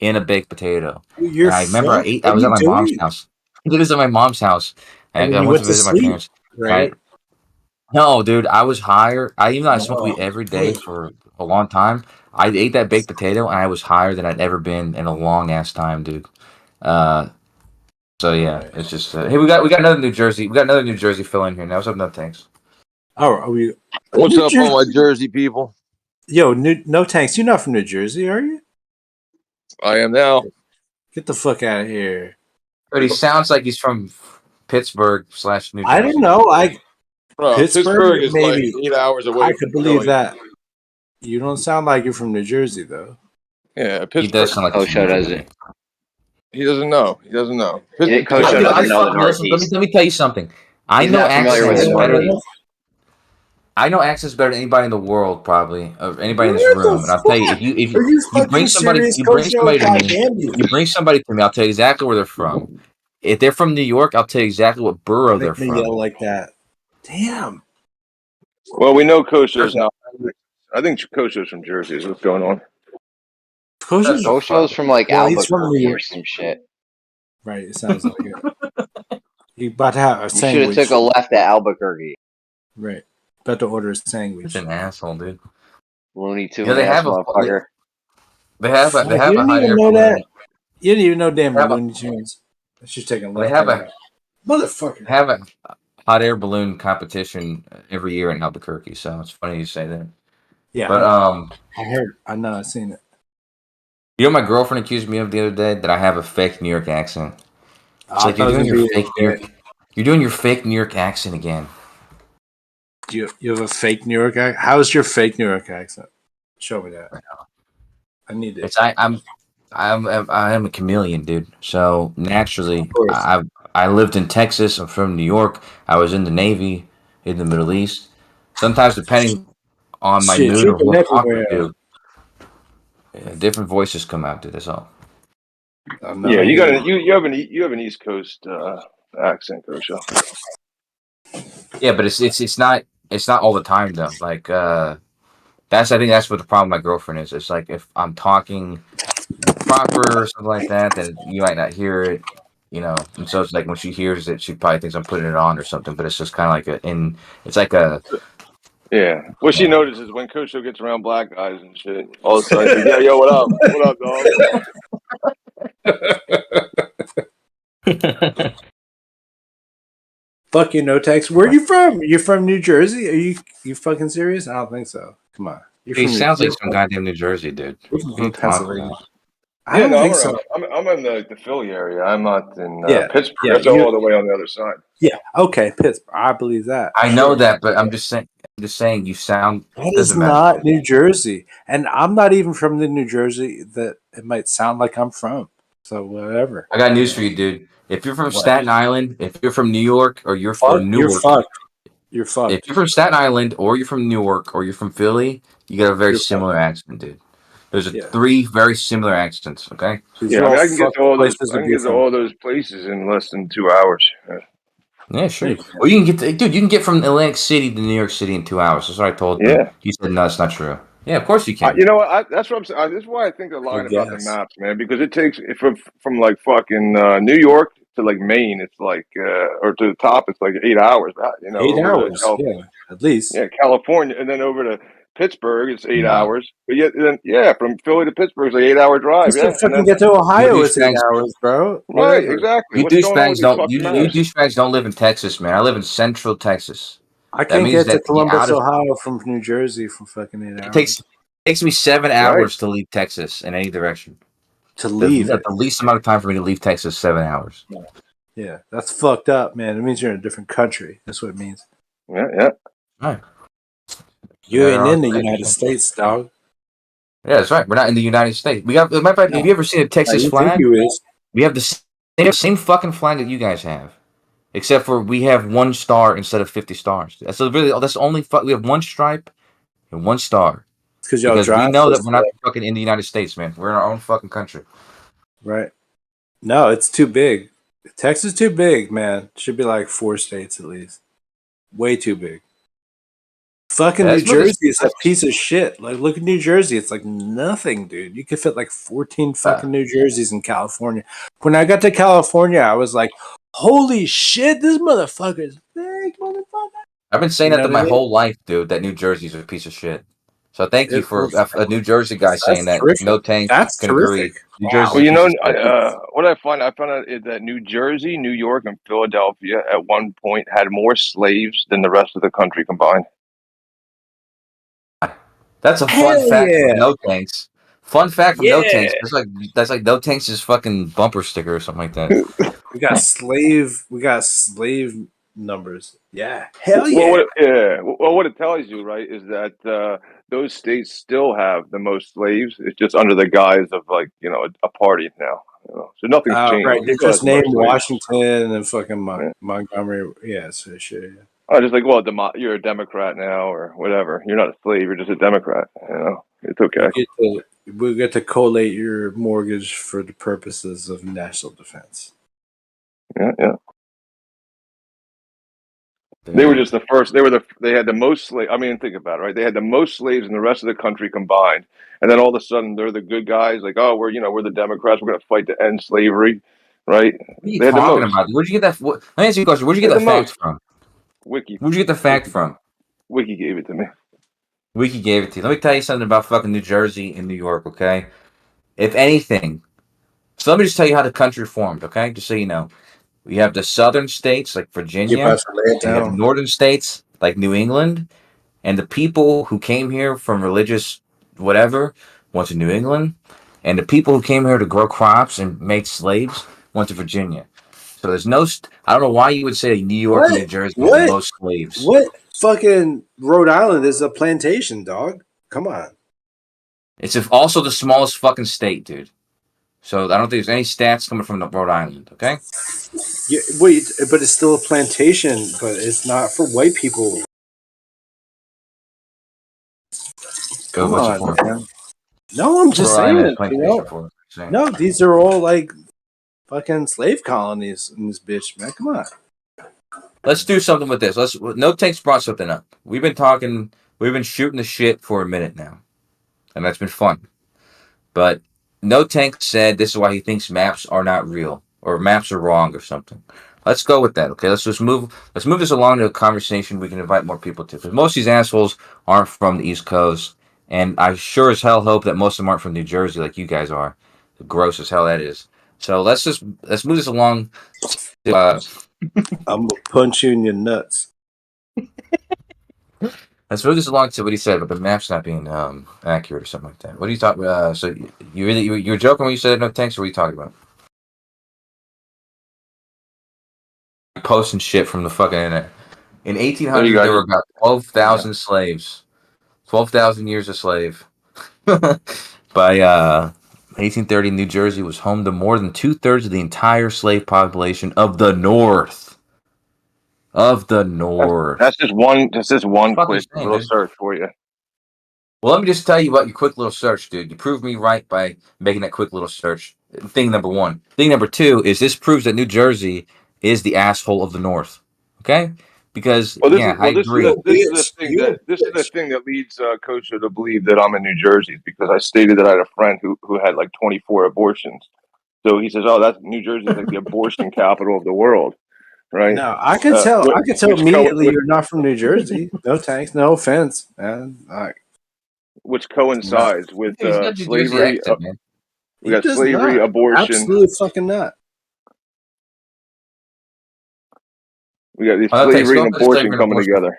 E: in a baked potato.
G: You're
E: And I remember I was at my mom's house. I did this at my mom's house.
G: And
E: I
G: you
E: went to visit my parents.
G: right?
E: No, dude, I was higher. Even though I smoked weed every day for a long time, I ate that baked potato and I was higher than I'd ever been in a long ass time, dude. So yeah, it's just hey, we got another New Jersey. We got another New Jersey fill in here now. What's up, no thanks?
G: Oh, are we?
H: What's up, all my Jersey people?
G: Yo, no tanks. You're not from New Jersey, are you?
H: I am now.
G: Get the fuck out of here.
E: But he sounds like he's from Pittsburgh / New Jersey.
G: I don't know.
H: Bro, Pittsburgh is
G: maybe.
H: like 8 hours away.
G: I could believe that. You don't sound like you're from New Jersey, though.
H: Yeah, Pittsburgh.
E: He does sound like
F: Kosho doesn't.
H: He doesn't know. He doesn't know.
F: Kosho doesn't know the Northeast.
E: Let me tell you something. I
F: He's
E: know
F: not familiar with
E: accents
F: the
E: better.
F: Northeast.
E: I know accents better than anybody in the world, probably, or anybody in this room. And I'll tell you, if you bring somebody, to me, you bring somebody to me, I'll tell you exactly where they're from. If they're from New York, I'll tell you exactly what borough they're from.
G: Yell like that. Damn.
H: Well, we know Kosho's not. I think Kosho's from Jersey. Is what's going on.
F: Kosho's from like
G: he's from
F: Albuquerque
G: New
F: or
G: York.
F: some shit.
G: Right, it sounds like it. You about to have a
F: You should
G: sandwich.
F: have took a left at Albuquerque.
G: Right. About to order a sandwich.
E: He's an asshole, dude.
F: Looney Tunes,
E: Yeah, they have
F: motherfucker.
E: They have a
G: You didn't
E: hot
G: even
E: air
G: know that.
E: balloon.
G: You didn't even know damn
E: Have a-
G: Looney Tunes. She's taking
E: They
G: left.
E: have a
G: Motherfucker.
E: have a hot air balloon competition every year in Albuquerque, so it's funny you say that.
G: Yeah.
E: But
G: I heard. I know. I've seen it.
E: you know, what my girlfriend accused me of the other day that I have a fake New York accent. It's like you're doing your fake New York accent again.
G: You have a fake New York accent? How's your fake New York accent? Show me that. I need it.
E: I am a chameleon, dude. So naturally, I lived in Texas. I'm from New York. I was in the Navy, in the Middle East. Sometimes, depending on my mood or what I'm talking to, different voices come out, dude. That's all.
H: Yeah, you have an East Coast accent, Kosho.
E: Yeah, but it's not all the time though. Like I think that's what the problem with my girlfriend is. It's like if I'm talking proper or something like that, then you might not hear it, you know. And so it's like when she hears it, she probably thinks I'm putting it on or something. But it's just kind of like it's like a.
H: Yeah. What she notices when Kosho gets around black guys and shit, all of a sudden, yeah, yo, what up? What up, dog?
G: Fuck you, no text. Where are you from? You're from New Jersey? Are you fucking serious? I don't think so. Come on.
E: He sounds like some goddamn New Jersey dude.
G: You're from Pennsylvania.
H: I don't think so. I'm in the Philly area. I'm not in Pittsburgh.
G: Yeah,
H: That's all the way on the other side.
G: Yeah. Okay, Pittsburgh. I believe that.
E: I know that, but I'm just saying you sound.
G: That is not New Jersey, and I'm not even from the New Jersey that it might sound like I'm from. So whatever.
E: I got news for you, dude. If you're from Staten Island, if you're from New York, or you're from Newark,
G: you're fucked. You're fucked.
E: If you're from Staten Island, or you're from Newark, or you're from Philly, you got a very similar accent, dude. There's three very similar accents. Okay.
H: Yeah, I can get to all those places in less than 2 hours.
E: Yeah, sure. Well, you can get from Atlantic City to New York City in 2 hours. That's what I told you.
H: Yeah.
E: You said no, it's not true. Yeah, of course you can.
H: You know what? That's what I'm saying. This is why I think they're lying about the maps, man. Because it takes from like fucking New York to like Maine, it's like or to the top, it's like 8 hours. You know,
G: 8
H: over
G: hours,
H: to
G: yeah, at least.
H: yeah, California, and then over to Pittsburgh, it's 8
E: No.
H: hours. But yet, then yeah, from Philly to Pittsburgh, it's like 8 hour drive.
G: Just
H: Yeah,
G: to
H: and
G: fucking
H: then
G: get to Ohio, it's 8
E: douchebags-
G: hours, bro.
H: right,
G: Whatever.
H: exactly.
E: You
H: What's going on with
E: douchebags
H: these
E: don't.
H: fucking
E: You
H: maps?
E: douchebags don't live in Texas, man. I live in Central Texas.
G: I
E: That
G: can't
E: means
G: get to
E: that the
G: Columbus,
E: out of
G: Ohio from New Jersey for fucking 8
E: it
G: hours.
E: takes me 7
H: Right.
E: hours to leave Texas in any direction.
G: To leave
E: The
G: it.
E: least amount of time for me to leave Texas is 7 hours.
G: Yeah, that's fucked up, man. It means you're in a different country. That's what it means.
H: Yeah, yeah.
E: Right.
G: You
E: Yeah,
G: ain't
E: they're
G: in the
E: all-
G: United States, dog.
E: Yeah, that's right. We're not in the United States. We got. Matter of fact, have you ever seen a Texas
G: You
E: flag?
G: think you is?
E: We have the same fucking flag that you guys have, except for we have 1 star instead of 50 stars. That's only we have 1 stripe and 1 star
G: It's because y'all
E: because we
G: drive
E: know
G: so
E: that we're not
G: slow,
E: fucking in the United States, man. We're in our own fucking country.
G: right? No, it's too big. Texas too big, man. Should be like 4 states at least. Way too big. Fucking
E: Yeah,
G: New
E: let's move this-
G: Jersey is a piece of shit. Like, look at New Jersey. It's like nothing, dude. You could fit like 14 fucking New Jerseys in California. When I got to California, I was like, holy shit, this motherfucker's big, motherfucker.
E: I've been saying
G: You
E: that
G: know
E: to
G: what I
E: my
G: mean?
E: whole life, dude. That New Jersey's a piece of shit. So thank you for a New Jersey guy saying that.
G: terrific.
E: No tank
G: That's
E: can agree.
G: terrific.
E: New
G: Wow.
E: Jersey's
H: Well, you
E: a
H: know,
E: piece of shit.
H: what I found out is that New Jersey, New York, and Philadelphia at one point had more slaves than the rest of the country combined.
E: That's a
G: Hell
E: fun fact
G: yeah.
E: from No Tanks. Fun fact from No
G: Yeah.
E: Tanks. That's like No Tanks' fucking bumper sticker or something like that.
G: We got slave numbers. Yeah. Hell
H: Well,
G: yeah.
H: what it tells you, right, is that those states still have the most slaves. It's just under the guise of like a party now. So nothing's changed.
G: Right. They
H: It still has
G: just
H: more
G: named
H: slaves.
G: Washington and fucking
H: Yeah.
G: Montgomery. Yeah, so shit. Yeah.
H: Oh, just like, well, you're a Democrat now or whatever. You're not a slave. You're just a Democrat. It's okay.
G: We get to collate your mortgage for the purposes of national defense.
H: Yeah, yeah. They were just the first. They had the most slaves. I mean, think about it, right? They had the most slaves in the rest of the country combined, and then all of a sudden they're the good guys. Like, oh, we're the Democrats. We're going to fight to end slavery, right?
E: What are you
H: They had the
E: talking
H: most.
E: about? Where'd you get that? Let me ask you a question. Where'd you get
H: They
E: that
H: had the
E: fact
H: most.
E: from?
H: Wiki.
E: Where'd you get the fact from?
H: Wiki gave it to me.
E: Wiki gave it to you. Let me tell you something about fucking New Jersey and New York, okay? If anything, so let me just tell you how the country formed, okay? Just so you know. We have the southern states like Virginia,
G: Lay it
E: and you have the
G: down.
E: northern states like New England, and the people who came here from religious whatever went to New England, and the people who came here to grow crops and make slaves went to Virginia. So there's no, I don't know why you would say New York and New Jersey have the most slaves.
G: What fucking Rhode Island is a plantation, dog? Come on.
E: It's also the smallest fucking state, dude. So I don't think there's any stats coming from Rhode Island, okay?
G: Yeah, wait, but it's still a plantation, but it's not for white people. Come on, man. No, I'm just saying. No, these are all like fucking slave colonies in this bitch, man. Come on.
E: Let's do something with this. No Tanks brought something up. We've been shooting the shit for a minute now, and that's been fun. But No Tank said this is why he thinks maps are not real or maps are wrong or something. Let's go with that, okay? Let's move this along to a conversation we can invite more people to. Because most of these assholes aren't from the East Coast, and I sure as hell hope that most of them aren't from New Jersey like you guys are. Gross as hell that is. So let's move this along. I'm
G: gonna punch you in your nuts.
E: Let's move this along to what he said about the maps not being accurate or something like that. What are you talking about? So you were joking when you said No Tanks, or what are you talking about? Posting shit from the fucking internet. In 1800, there were about 12,000 slaves. 12,000 years a slave. By 1830, New Jersey was home to more than 2/3 of the entire slave population of the North.
H: That's just one quick little search for you.
E: Well, let me just tell you about your quick little search, dude. You proved me right by making that quick little search. Thing number one. Thing number two is this proves that New Jersey is the asshole of the North. Okay? Because I agree.
H: This is the thing that leads Kosher to believe that I'm in New Jersey, because I stated that I had a friend who had like 24 abortions. So he says, "Oh, that's New Jersey is like the abortion capital of the world, right?"
G: No, I can tell. I can tell
H: which
G: immediately you're not from New Jersey. No thanks. No offense, man.
H: which coincides with
E: He's got New Jersey
H: slavery.
E: accent, man.
H: We
G: He
H: got
G: does
H: slavery,
G: not.
H: abortion.
G: Absolutely fucking not.
H: We got these
E: Oh, no, thanks.
H: slavery
E: Go
H: and
E: for the slavery
H: abortion
E: and
H: coming
E: abortion.
H: together.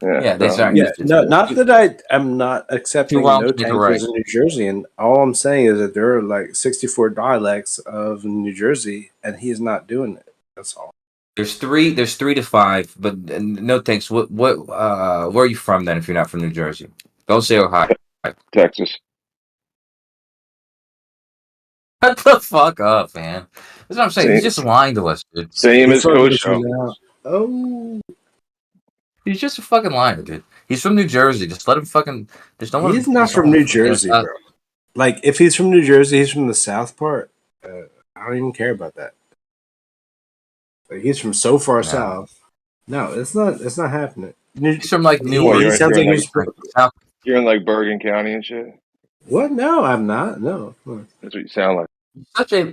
E: Yeah, they
H: so-
E: start
G: Yeah,
E: used to
G: no,
E: it.
G: not that I'm not accepting
E: Too wrong
G: no
E: to make it
G: tankers
E: right.
G: in New Jersey, and all I'm saying is that there are like 64 dialects of New Jersey, and he's not doing it. That's all.
E: There's 3 to 5, but no thanks. What where are you from then if you're not from New Jersey? Don't say Ohio.
H: Texas.
E: Shut the fuck up, man. That's what I'm saying. He's
H: Same-
E: just lying to us, dude.
H: Same
G: You're
H: as
G: fucking with
H: Kosho.
G: me now. Oh,
E: He's just a fucking liar, dude. He's from New Jersey. Just let him fucking. There's no one.
G: he's not from New Jersey, bro. Like, if he's from New Jersey, he's from the South part. I don't even care about that. Like, he's from so far south. No, it's not. It's not happening.
E: He's from like New
H: Well,
G: He
H: you're-
G: sounds
H: you're
G: like
H: like-
G: he's
E: South.
H: You're in like Bergen County and shit.
G: what? No, I'm not. No.
H: That's what you sound like.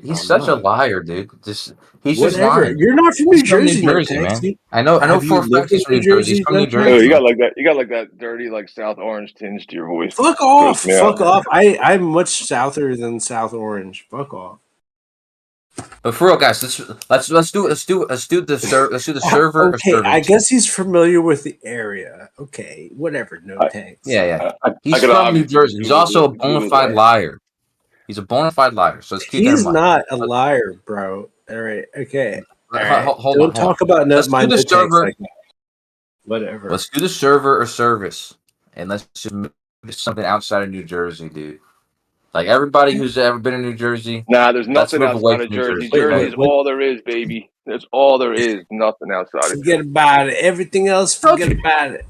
E: He's such a liar, dude. He's just
G: Whatever.
E: lying.
G: You're not from New
E: He's from
G: Jersey,
E: New Jersey,
G: Tex.
E: man. I know
G: Have
E: for
G: you
E: a fact
G: lived
E: he's
G: in
E: from New
G: New
E: Jersey. He's
G: Jersey,
E: from New
G: Tex?
H: Oh,
E: Jersey.
H: you got like that dirty like South Orange tinge to your voice.
G: Fuck off.
H: Gross me out.
G: Fuck off. I'm much souther than South Orange. Fuck off.
E: But for real, guys, let's do the server.
G: Okay,
E: or
G: I
E: servers.
G: guess he's familiar with the area. Okay, whatever. No thanks.
E: Yeah. He's
H: I could
E: from New
H: obviously
E: Jersey. He's
H: Google
E: also a
H: it-
E: bona
H: Google
E: fide
H: that.
E: liar. He's a bona fide liar. So let's keep that in
G: He's
E: mind.
G: not a liar, bro. All right. Okay. All right.
E: Hold
G: Don't
E: on.
G: talk about
E: Let's
G: my
E: do the
G: no thanks
E: server.
G: like that. Whatever.
E: Let's do the server or service, and let's just move to something outside of New Jersey, dude. Like everybody who's ever been in New Jersey.
H: Nah, there's
E: Let's
H: nothing
E: move away
H: outside of
E: from New
H: Jersey.
E: Jersey.
H: Jersey is
G: Wait.
H: all there is, baby. That's all there is. Nothing outside of
G: Forget
H: Jersey.
G: about it. Everything else, forget
E: Okay.
G: about it.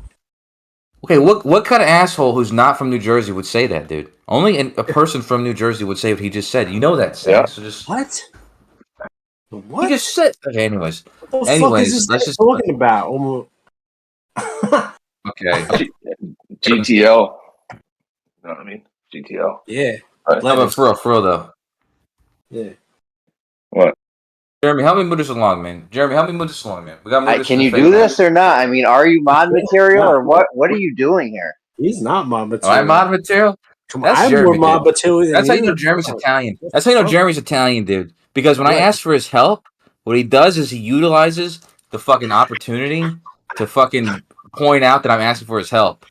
E: Okay, what kind of asshole who's not from New Jersey would say that, dude? Only a person from New Jersey would say what he just said. You know that, Sam.
H: Yeah.
E: So just
G: What?
E: he
G: What?
E: just said. Okay, anyways.
G: What the
E: Anyways,
G: fuck is this
E: let's
G: guy
E: just-
G: talking about?
E: Okay.
H: GTL. You know what I mean? GTL.
G: Yeah.
H: Right.
E: How about for real though?
G: Yeah.
H: What?
E: Jeremy, help me move this along, man. We got to move this.
F: Can
E: in
F: you
E: the
F: do
E: fake
F: this or not? I mean, are you mod
G: Yeah.
F: material or what? What are you doing here?
G: He's not mob
E: Am
G: material.
E: I mod material?
G: Come on,
E: That's
G: I'm
E: Jeremy,
G: more mob
E: dude.
G: material than
E: That's how you know
G: you.
E: Jeremy's
G: Fuck.
E: Italian. That's how you know
G: Fuck.
E: Jeremy's Italian, dude. Because when I
G: What?
E: ask for his help, what he does is he utilizes the fucking opportunity to fucking point out that I'm asking for his help.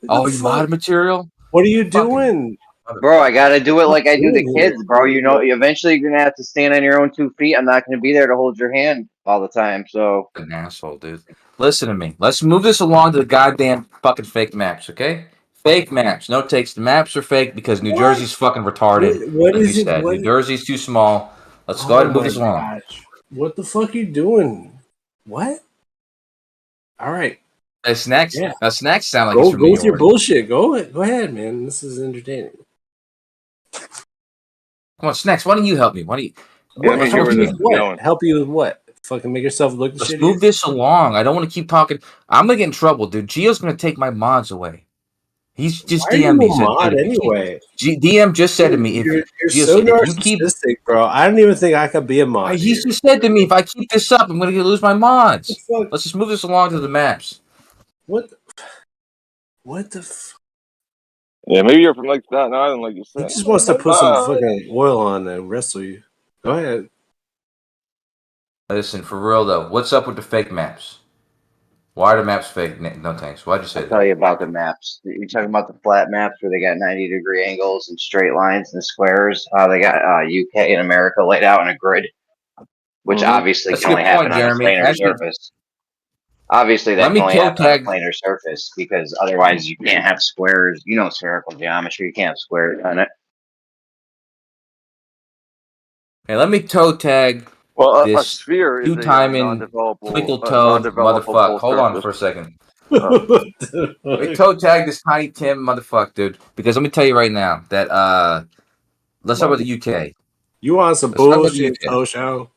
G: What the
E: You
G: fuck?
E: mod material?
G: What are you
E: Fucking-
G: doing?
F: Bro, I gotta do it like I do the
G: Ooh.
F: kids, bro. You know, eventually you're gonna have to stand on your own 2 feet. I'm not gonna be there to hold your hand all the time. So
E: An asshole, dude. Listen to me. Let's move this along to the goddamn fucking fake maps, okay? Fake maps. No takes. The maps are fake because New
G: What?
E: Jersey's fucking retarded.
G: What
E: like
G: is
E: you
G: it?
E: said.
G: What-
E: New Jersey's too small. Let's go ahead and move
G: my
E: this along.
G: gosh. What the fuck are you doing? What? All right.
E: Snacks.
G: Yeah.
E: Now snacks sound like
G: Go
E: it's from
G: go
E: New
G: with your
E: York.
G: bullshit. Go ahead, man. This is entertaining.
E: Come on, snacks. Why don't you help me? Why don't you?
H: Yeah, I
G: What?
H: mean,
G: Help
H: where
G: you
H: this
G: with
H: is
G: what?
H: going.
G: Help you with what? Fucking make yourself look
E: Let's
G: shitty.
E: move this along. I don't want to keep talking. I'm gonna get in trouble, dude. Gio's gonna take my mods away. He's just
G: Why are you
E: DM'd me.
G: a
E: Said,
G: mod
E: "Dude, if you keep-"
G: anyway?
E: DM just said to me, if
G: You're
E: Gio
G: so
E: said, if you keep,
G: narcissistic, bro. I don't even think I could be a mod.
E: he
G: here.
E: just said to me, if I keep this up, I'm gonna lose my mods.
G: What the fuck?
E: Let's just move this along to the maps.
G: What? What the?
H: Yeah, maybe you're from like Staten Island, like you
G: He
H: said.
G: just wants to put some fucking oil on and wrestle you. Go ahead.
E: Listen, for real though, what's up with the fake maps? Why are the maps fake? No thanks. Why'd you say
F: I'll tell
E: that?
F: you about the maps. You're talking about the flat maps where they got 90-degree angles and straight lines and squares. They got UK and America laid out in a grid, which
H: Mhm.
F: obviously
E: That's a
F: can only
E: good point,
F: happen on a
E: Jeremy.
F: planar
E: Actually-
F: surface. Obviously, that
E: Let
F: can
E: me
F: only
E: toe
F: happen on a
E: tag-
F: planar surface because otherwise you can't have squares. You know, spherical geometry, you can't have squares on it.
E: Hey, let me toe tag
H: Well, a
E: this
H: sphere is a
E: two-timing
H: non-developable,
E: twinkle-toed motherfucker. Hold on for a second. Let me toe tag this Tiny Tim motherfucker, dude. Because let me tell you right now that let's talk about the UK.
G: You want some
E: Let's talk about
G: bullshit,
E: the UK.
G: Tosho?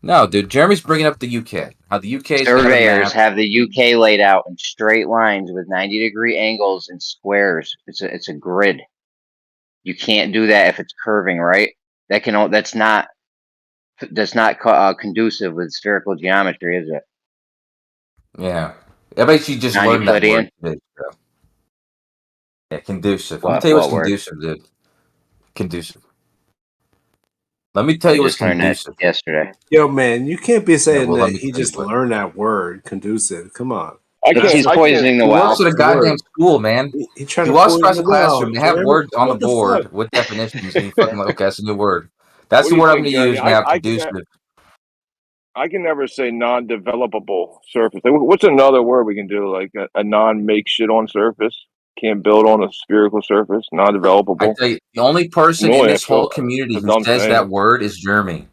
E: No, dude, Jeremy's bringing up the UK. How the UK
F: Surveyors have the UK laid out in straight lines with 90-degree angles and squares. It's a grid. You can't do that if it's curving, right? That's not conducive with spherical geometry, is it?
E: Yeah. I bet you just learned that
F: Non-Euclidean.
E: word today, bro. Yeah, conducive. Let me
F: What
E: tell you what's
F: word?
E: conducive, dude. Conducive. Let me tell
F: I
E: you what's
F: just learned that
E: conducive.
F: yesterday.
G: Yo, man, you can't be
E: Yeah,
G: saying
E: well, let
G: that
E: me
G: he
E: tell you
G: just
E: what.
G: learned that word, conducive. Come on.
F: He's
H: I can't.
F: poisoning the
E: He works
F: well.
E: at a
G: That's the
E: goddamn
G: word.
E: school, man.
G: He trying
E: He
G: to
E: walks
G: poison
E: across
G: the
E: the
G: well,
E: classroom. They have
G: Jeremy.
E: words on the
G: What the fuck?
E: board with definitions, and he fucking like, okay, that's a new word. That's
H: What
E: the
H: do you
E: word I'm
H: think,
E: going to
H: Jeremy?
E: use now. Conducive.
H: I can never say non-developable surface. Like, what's another word we can do? Like a non-make shit on surface. Can't build on a spherical surface.
E: I
H: Non-developable.
E: tell you, the only person in
H: Annoying.
E: this whole community
H: It's a
E: who
H: dumb
E: says that
H: saying.
E: word is Jeremy.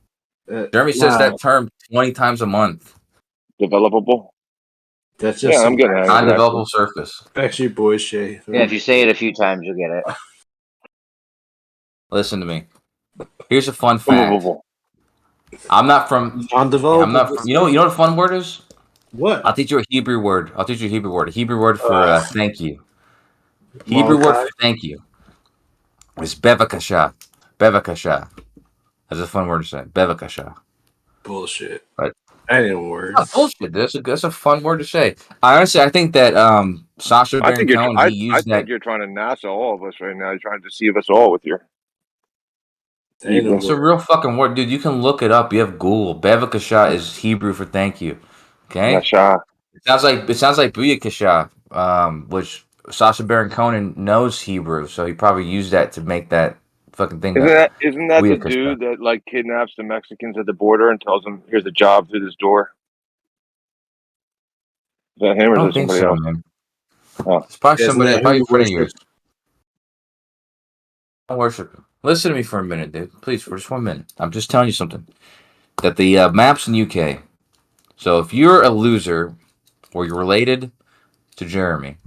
E: Jeremy says
G: Nah,
E: that term 20 times a month.
H: Developable.
G: that's
H: Yeah,
G: just
H: I'm
G: some
H: getting the hang of it. Actually.
E: Non-developable surface.
G: actually bullshit.
F: Yeah, if you say it a few times, you'll get it.
E: Listen to me. Here's a fun fact.
H: Developable.
E: I'm not from. Yeah, I'm not
G: Non-developable.
E: from. You know what a fun word is?
G: What?
E: I'll teach you a Hebrew word. A Hebrew word for thank you. Hebrew word
G: Malachi.
E: for thank you is bevakasha. Bevakasha. That's a fun word to say. Bevakasha.
G: Bullshit.
E: Right.
G: That ain't word.
E: Not bullshit. That's a fun word to say. I think that Sasha
H: I
E: Baron
H: think you're.
E: Cohen, he
H: I
E: used that.
H: think you're trying to NASA all of us right now. You're trying to deceive us all with your
G: That ain't no
H: Hebrew.
E: It's a
G: word.
E: real fucking word, dude. You can look it up. You have Google. Bevakasha is Hebrew for thank you. Okay.
H: Nasha.
E: It sounds like Buyakasha, which Sasha Baron Cohen knows Hebrew, so he probably used that to make that fucking thing up.
H: Isn't that the
E: Buyakasha.
H: dude that like kidnaps the Mexicans at the border and tells them here's a job through this door? Is that him
E: I
H: or is
E: don't
H: it
E: think
H: somebody
E: so,
H: else?
E: man.
H: Oh.
E: It's probably
G: Isn't
E: somebody,
G: that who
E: probably a
G: you
E: friend of
G: worship?
E: yours. Don't worship him. Listen to me for a minute, dude. Please, for just 1 minute. I'm just telling you something. That the maps in UK. So if you're a loser or you're related to Jeremy,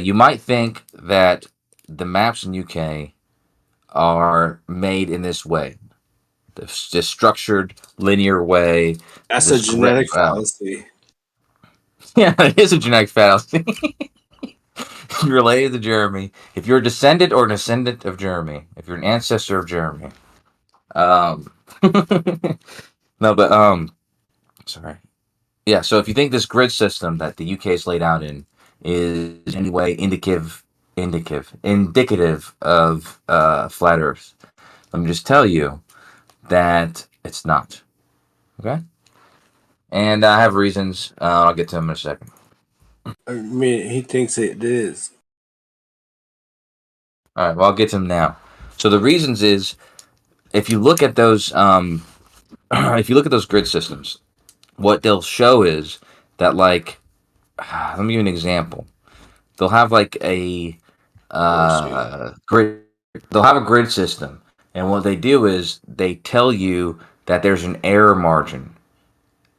E: you might think that the maps in UK are made in this way. This structured linear way.
G: That's a
E: This correct.
G: genetic fallacy.
E: Yeah, it is a genetic fallacy. You're related to Jeremy. If you're a descendant or an ascendant of Jeremy, if you're an ancestor of Jeremy, um, no, but sorry. Yeah. So if you think this grid system that the UK is laid out in is in any way indicative of flat Earth, let me just tell you that it's not. Okay. And I have reasons. I'll get to them in a second.
G: I mean, he thinks it is.
E: All right. Well, I'll get to them now. So the reasons is if you look at those, if you look at those grid systems, what they'll show is that like, let me give you an example. They'll have like a
G: Bullshit.
E: grid. They'll have a grid system, and what they do is they tell you that there's an error margin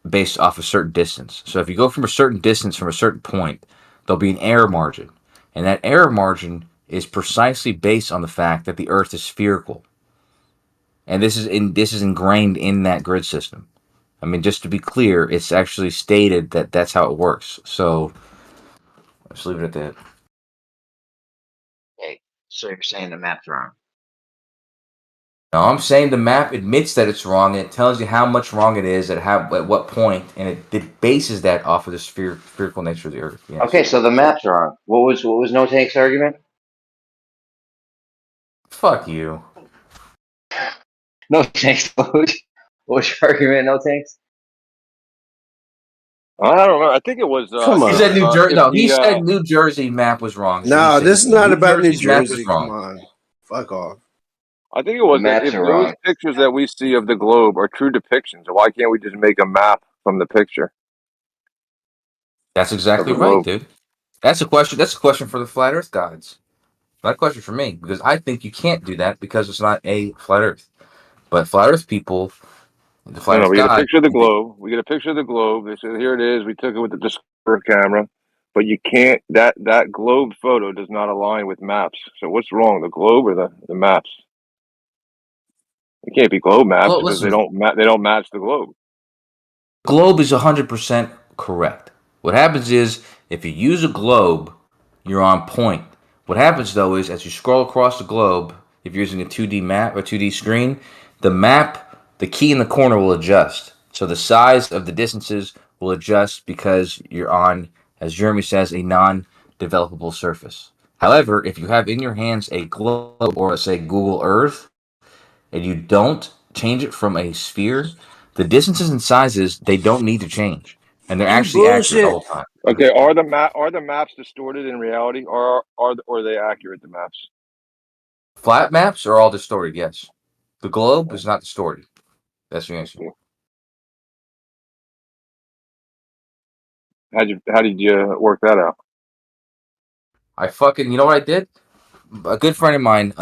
E: based off a certain distance. So if you go from a certain distance from a certain point, there'll be an error margin. And that error margin is precisely based on the fact that the Earth is spherical. And this is ingrained in that grid system. I mean, just to be clear, it's actually stated that that's how it works. So let's leave it at that.
F: Okay, so you're saying the map's wrong?
E: No, I'm saying the map admits that it's wrong, and it tells you how much wrong it is at what point, and it bases that off of the spherical nature of the Earth. Yes.
F: Okay, so the map's wrong. What was No Tank's argument?
E: Fuck you.
F: No Tanks. What was your argument? No Tanks.
H: I don't know. I think it was.
G: Come
E: He
G: on.
E: said New Jersey.
H: If
E: No, he
H: the
E: said New Jersey map was wrong. So
G: No, this is not
E: New
G: about New
E: Jersey's map is
G: Jersey. Come
E: wrong.
G: on. Fuck off.
H: I think it
F: The
H: was that
F: maps
H: if
F: are
H: those
F: wrong.
H: pictures that we see of the globe are true depictions, why can't we just make a map from the picture
E: That's
H: of
E: exactly
H: the
E: right,
H: globe?
E: dude. That's a question. That's a question for the flat Earth gods. Not a question for me because I think you can't do that because it's not a flat Earth. But flat Earth people, the flat
H: No,
E: Earth
H: we get a
E: god,
H: picture of the globe. We get a picture of the globe. They say, here it is. We took it with the Discovery camera. But you can't, that globe photo does not align with maps. So what's wrong, the globe or the maps? It can't be globe maps because
E: listen,
H: they don't match the globe.
E: globe is 100% correct. What happens is if you use a globe, you're on point. What happens though is as you scroll across the globe, if you're using a 2D map or 2D screen, the key in the corner will adjust. So the size of the distances will adjust because you're on, as Jeremy says, a non-developable surface. However, if you have in your hands a globe or let's say Google Earth, and you don't change it from a sphere, the distances and sizes, they don't need to change. And they're
G: You
E: actually accurate the
G: bullshit.
E: whole time.
H: Okay, are the maps distorted in reality, or are they accurate? The maps.
E: Flat maps are all distorted, yes. The globe is not distorted. That's the answer.
H: How did you work that out?
E: You know what I did? A good friend of mine,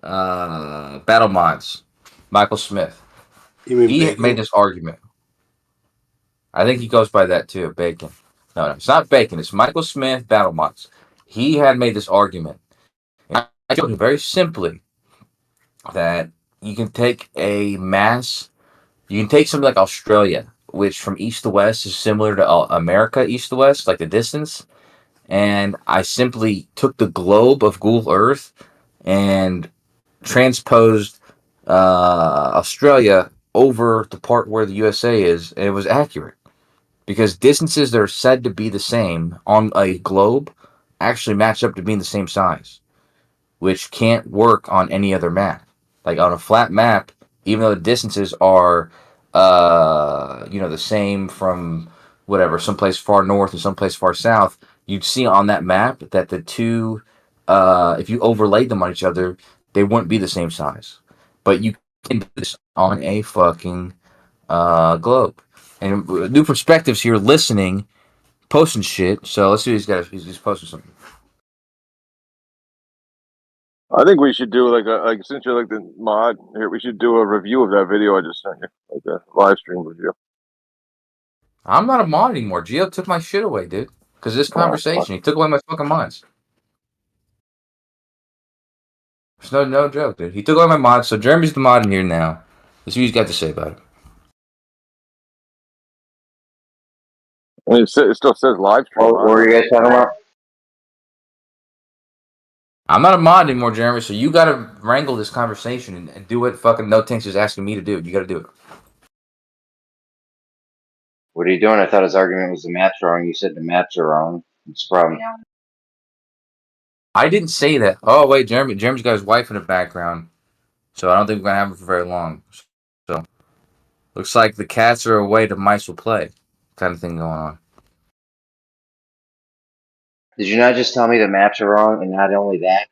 E: Battle Minds, Michael Smith,
G: You mean
E: he made
G: bacon?
E: this argument. I think he goes by that too, Bacon. No, it's not Bacon. It's Michael Smith, Battle Minds. He had made this argument. And I showed him very simply that you can take you can take something like Australia, which from east to west is similar to America east to west, like the distance. And I simply took the globe of Google Earth and transposed Australia over the part where the USA is, and it was accurate because distances that are said to be the same on a globe actually match up to being the same size, which can't work on any other map. Like on a flat map, even though the distances are, the same from whatever, someplace far north and someplace far south, you'd see on that map that the two, if you overlaid them on each other, they wouldn't be the same size. But you can do this on a fucking globe. And new perspectives here, listening, posting shit. So let's see what he's posting something.
H: I think we should do like since you're like the mod here, we should do a review of that video I just sent you, like a live stream review.
E: I'm not a mod anymore. Gio took my shit away, dude. Because this conversation, he took away my fucking mods. It's no joke, dude. He took away my mods, so Jeremy's the mod in here now. Let's see what he's got to say about it.
H: I mean, it still says live stream.
F: What were you guys talking about?
E: I'm not a mod anymore, Jeremy, so you gotta wrangle this conversation and do what fucking No Tanks is asking me to do. You gotta do it.
F: What are you doing? I thought his argument was the maps wrong. You said the maps are wrong. What's the problem?
E: I didn't say that. Oh, wait, Jeremy's got his wife in the background, so I don't think we're gonna have him for very long. So, looks like the cats are away, the mice will play. Kind of thing going on.
F: Did you not just tell me the maps are wrong? And not only that,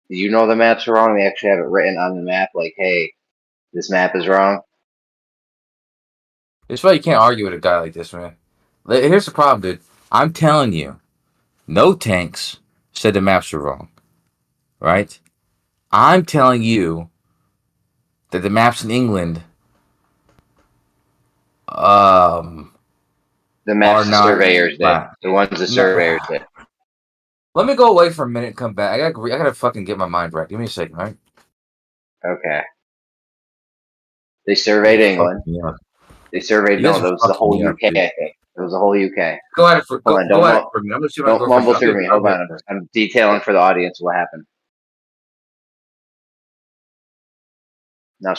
F: did you know the maps are wrong? They actually have it written on the map, like, hey, this map is wrong.
E: It's why you can't argue with a guy like this, man. Here's the problem, dude. I'm telling you, No Tanks said the maps are wrong, right? I'm telling you that the maps in England
F: The maps
E: are
F: the
E: not
F: surveyors did.
E: flat.
F: The ones the
E: No.
F: surveyors did.
E: Let me go away for a minute and come back. I gotta fucking get my mind right. Give me a second, all right?
F: Okay. They surveyed England.
E: Yeah.
F: They surveyed,
E: You guys
F: no,
E: are
F: that was the
E: fucking
F: whole
E: me up,
F: UK,
E: dude.
F: I think. It was the whole UK.
E: Go at it for
F: Hold on,
E: go at it for me. I'm gonna see my
F: don't
E: girlfriend.
F: mumble through me. Hold on. I'm detailing for the audience what happened. Now,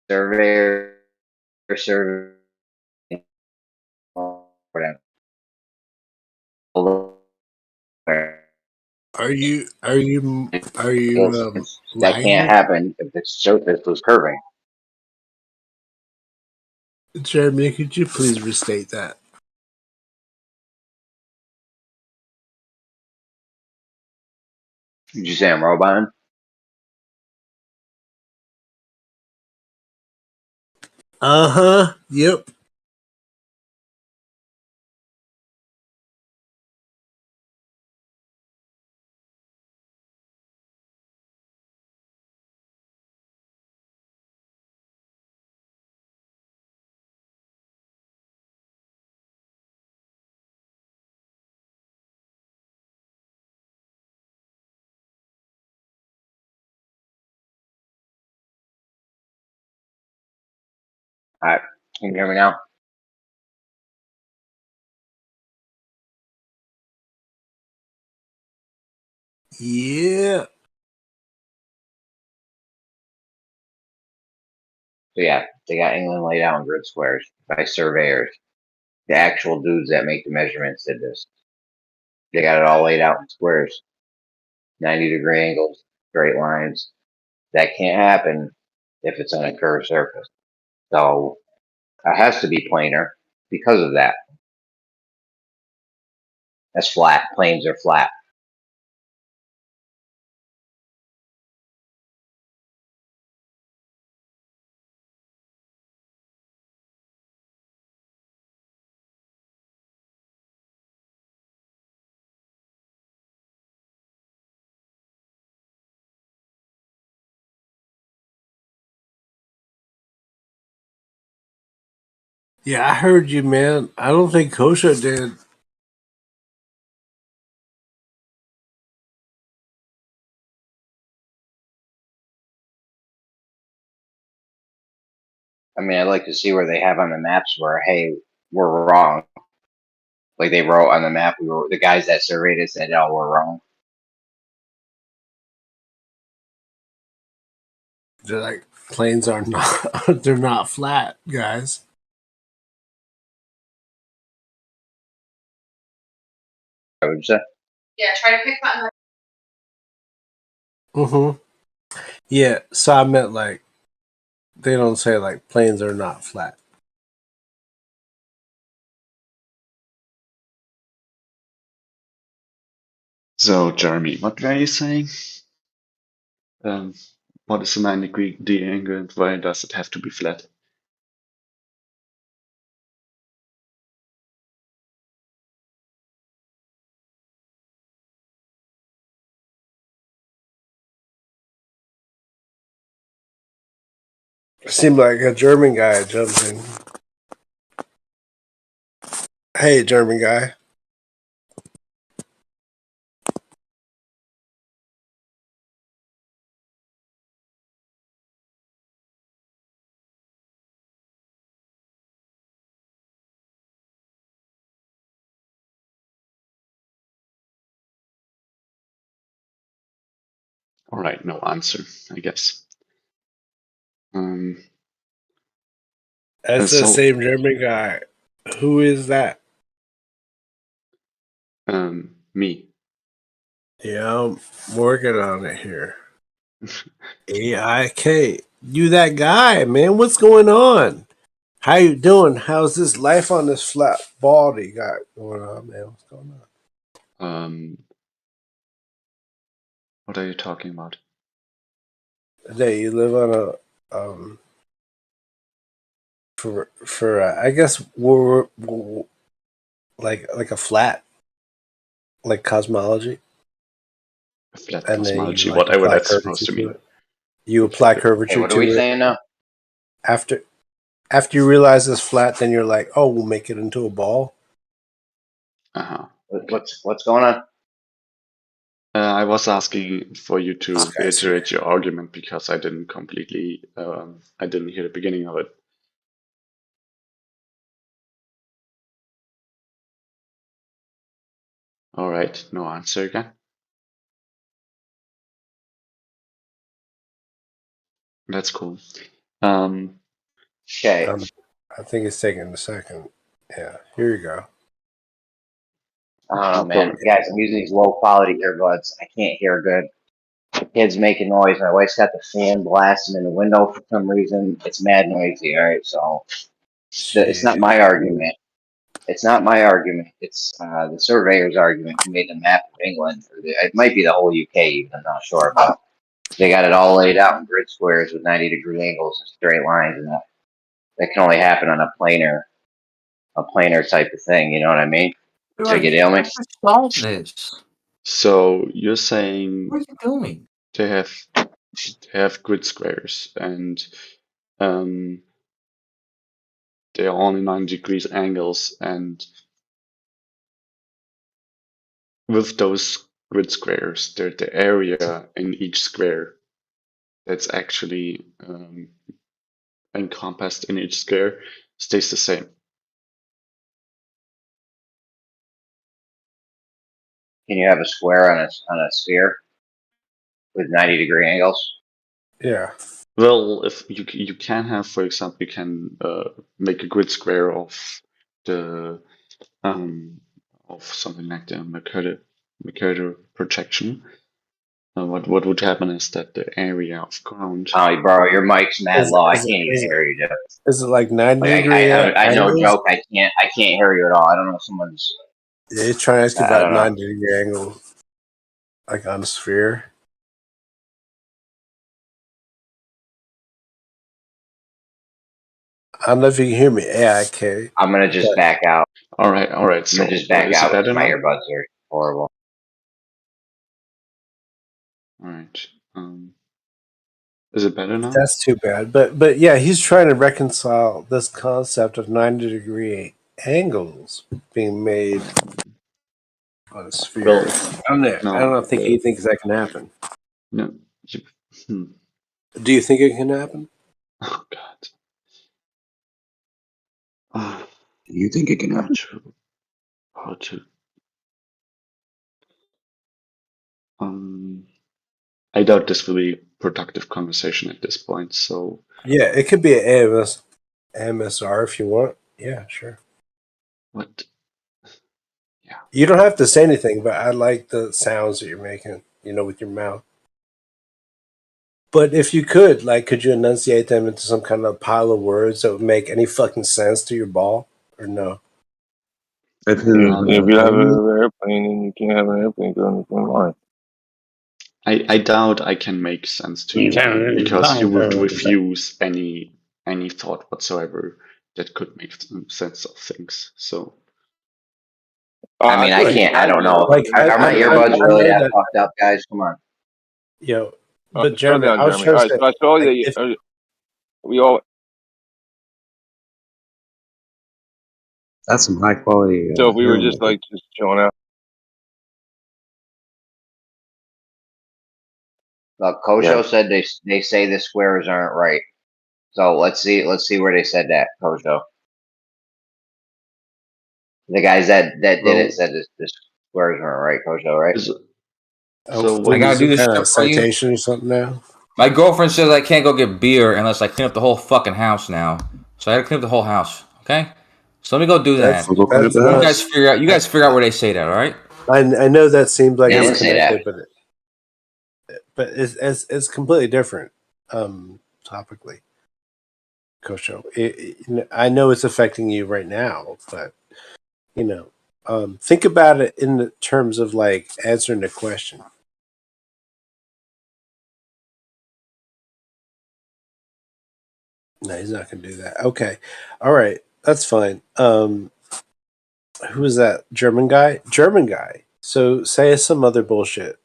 F: surveyor, survey.
G: Are you
F: That can't
G: lagging?
F: happen if the surface was curving.
G: Jeremy, could you please restate that?
F: Did you say I'm roboting?
G: Uh-huh. Yep.
F: Alright. Can you hear me now?
G: Yeah.
F: So yeah, they got England laid out in grid squares by surveyors. The actual dudes that make the measurements did this. They got it all laid out in squares, 90-degree angles, straight lines. That can't happen if it's on a curved surface. So it has to be planar because of that. That's flat. Planes are flat.
G: Yeah, I heard you, man. I don't think Kosha did.
F: I mean, I'd like to see where they have on the maps where, hey, we're wrong. Like they wrote on the map, the guys that surveyed it said, oh, we're wrong.
G: They're like, planes are not, they're not flat, guys.
F: I would say.
I: Yeah, try to pick button.
G: Mm-hmm. Yeah, so I meant like, they don't say like planes are not flat.
J: So, Jeremy, what were you saying? What is a 90-degree angle and why does it have to be flat?
G: It seemed like a German guy jumped in. Hey, German guy.
J: All right, no answer, I guess.
G: That's the
J: So,
G: same German guy. Who is that?
J: me.
G: Yeah, I'm working on it here. AIK. You that guy, man. What's going on? How you doing? How's this life on this flat ball that you got going on, man? What's going on?
J: What are you talking about?
G: That you live on a for I guess we're like a flat like cosmology,
J: A flat
G: and then you
J: cosmology,
G: like
J: whatever
G: apply
J: that's supposed
G: curvature
J: to
G: to
J: mean.
G: it. You apply
F: Hey,
G: curvature
F: what are we
G: to it
F: saying now?
G: after you realize it's flat. Then you're like, oh, we'll make it into a ball.
J: Uh-huh.
F: What's going on?
J: I was asking for you to
G: This guy's here.
J: reiterate your argument because I didn't completely, I didn't hear the beginning of it. All right, no answer again. That's cool.
F: Okay.
G: I think it's taking a second. Yeah, here you go.
F: I don't know,
J: No
F: man.
J: problem.
F: Guys, I'm using these low quality earbuds. I can't hear good. The kids making noise. My wife's got the fan blasting in the window for some reason. It's mad noisy, all right? So it's not
G: Shit.
F: my argument. It's not my argument. It's the surveyor's argument who made the map of England. It might be the whole UK, even. I'm not sure. But they got it all laid out in grid squares with 90-degree angles and straight lines. And that can only happen on a planar type of thing. You know what I mean? So you deal me?
E: Solve this.
J: So you're saying
E: What are you doing?
J: they have grid squares and they're only 90 degrees angles, and with those grid squares, the area in each square that's actually encompassed in each square stays the same.
F: Can you have a square on a sphere with 90-degree angles?
G: Yeah.
J: Well, if you can have, for example, you can make a grid square of the of something like the Mercator projection. What would happen is that the area of ground.
F: Oh, bro, your mic's mad low. I
G: Is
F: can't even
G: it,
F: hear you, Jeff.
G: is it like 90
F: Like,
G: degree
F: I no
G: angles?
F: joke. I can't hear you at all. I don't know if someone's.
G: Yeah, he's trying to ask you
F: I
G: about
F: don't know.
G: 90 degree angle, like on a sphere. I don't know if you can hear me. Yeah, I can.
F: I'm gonna just back out.
J: All right.
F: I'm
J: So
F: gonna just back
J: is it
F: out
J: better
F: because my
J: now?
F: earbuds are horrible.
J: All right. Is it better now?
G: That's too bad. But yeah, he's trying to reconcile this concept of 90 degree angles being made on a sphere.
J: Well,
G: I don't think he thinks that can happen.
J: No.
G: Do you think it can happen?
J: Oh God.
I: Do you think it can happen?
J: How to? I doubt this will be a productive conversation at this point. So
G: Yeah, it could be an AMSR if you want. Yeah, sure.
J: what? Yeah.
G: You don't have to say anything, but I like the sounds that you're making, with your mouth. But if you could, could you enunciate them into some kind of pile of words that would make any fucking sense to your ball, or no?
H: If you have an airplane and you can't have an airplane going the same line.
J: I doubt I can make sense to you because you would refuse any thought whatsoever that could make sense of things. So
F: I mean, I can't. I don't know. Are my earbuds really that fucked up, guys? Come on.
G: But Jeremy, I was trying to say,
H: I saw that we all.
I: That's some high quality.
H: So if we were just chilling out.
F: Look, Kosho said they say the squares aren't right. So let's see where they said that, Kosho. The guys that did it said the squares weren't right, Kosho, right?
G: So
A: I gotta do this
G: kind of
A: shit for you.
G: citation or something now.
A: My girlfriend says I can't go get beer unless I clean up the whole fucking house now. So I gotta clean up the whole house. Okay. So let me go do that. You guys figure out where they say that. All right.
G: I know that seems like
F: They
G: it's
F: didn't say that.
G: connected, but it's completely different, topically. Kosho, I know it's affecting you right now, but think about it in the terms of answering the question. No, he's not going to do that. Okay, all right, that's fine. Who is that? German guy. So say some other bullshit.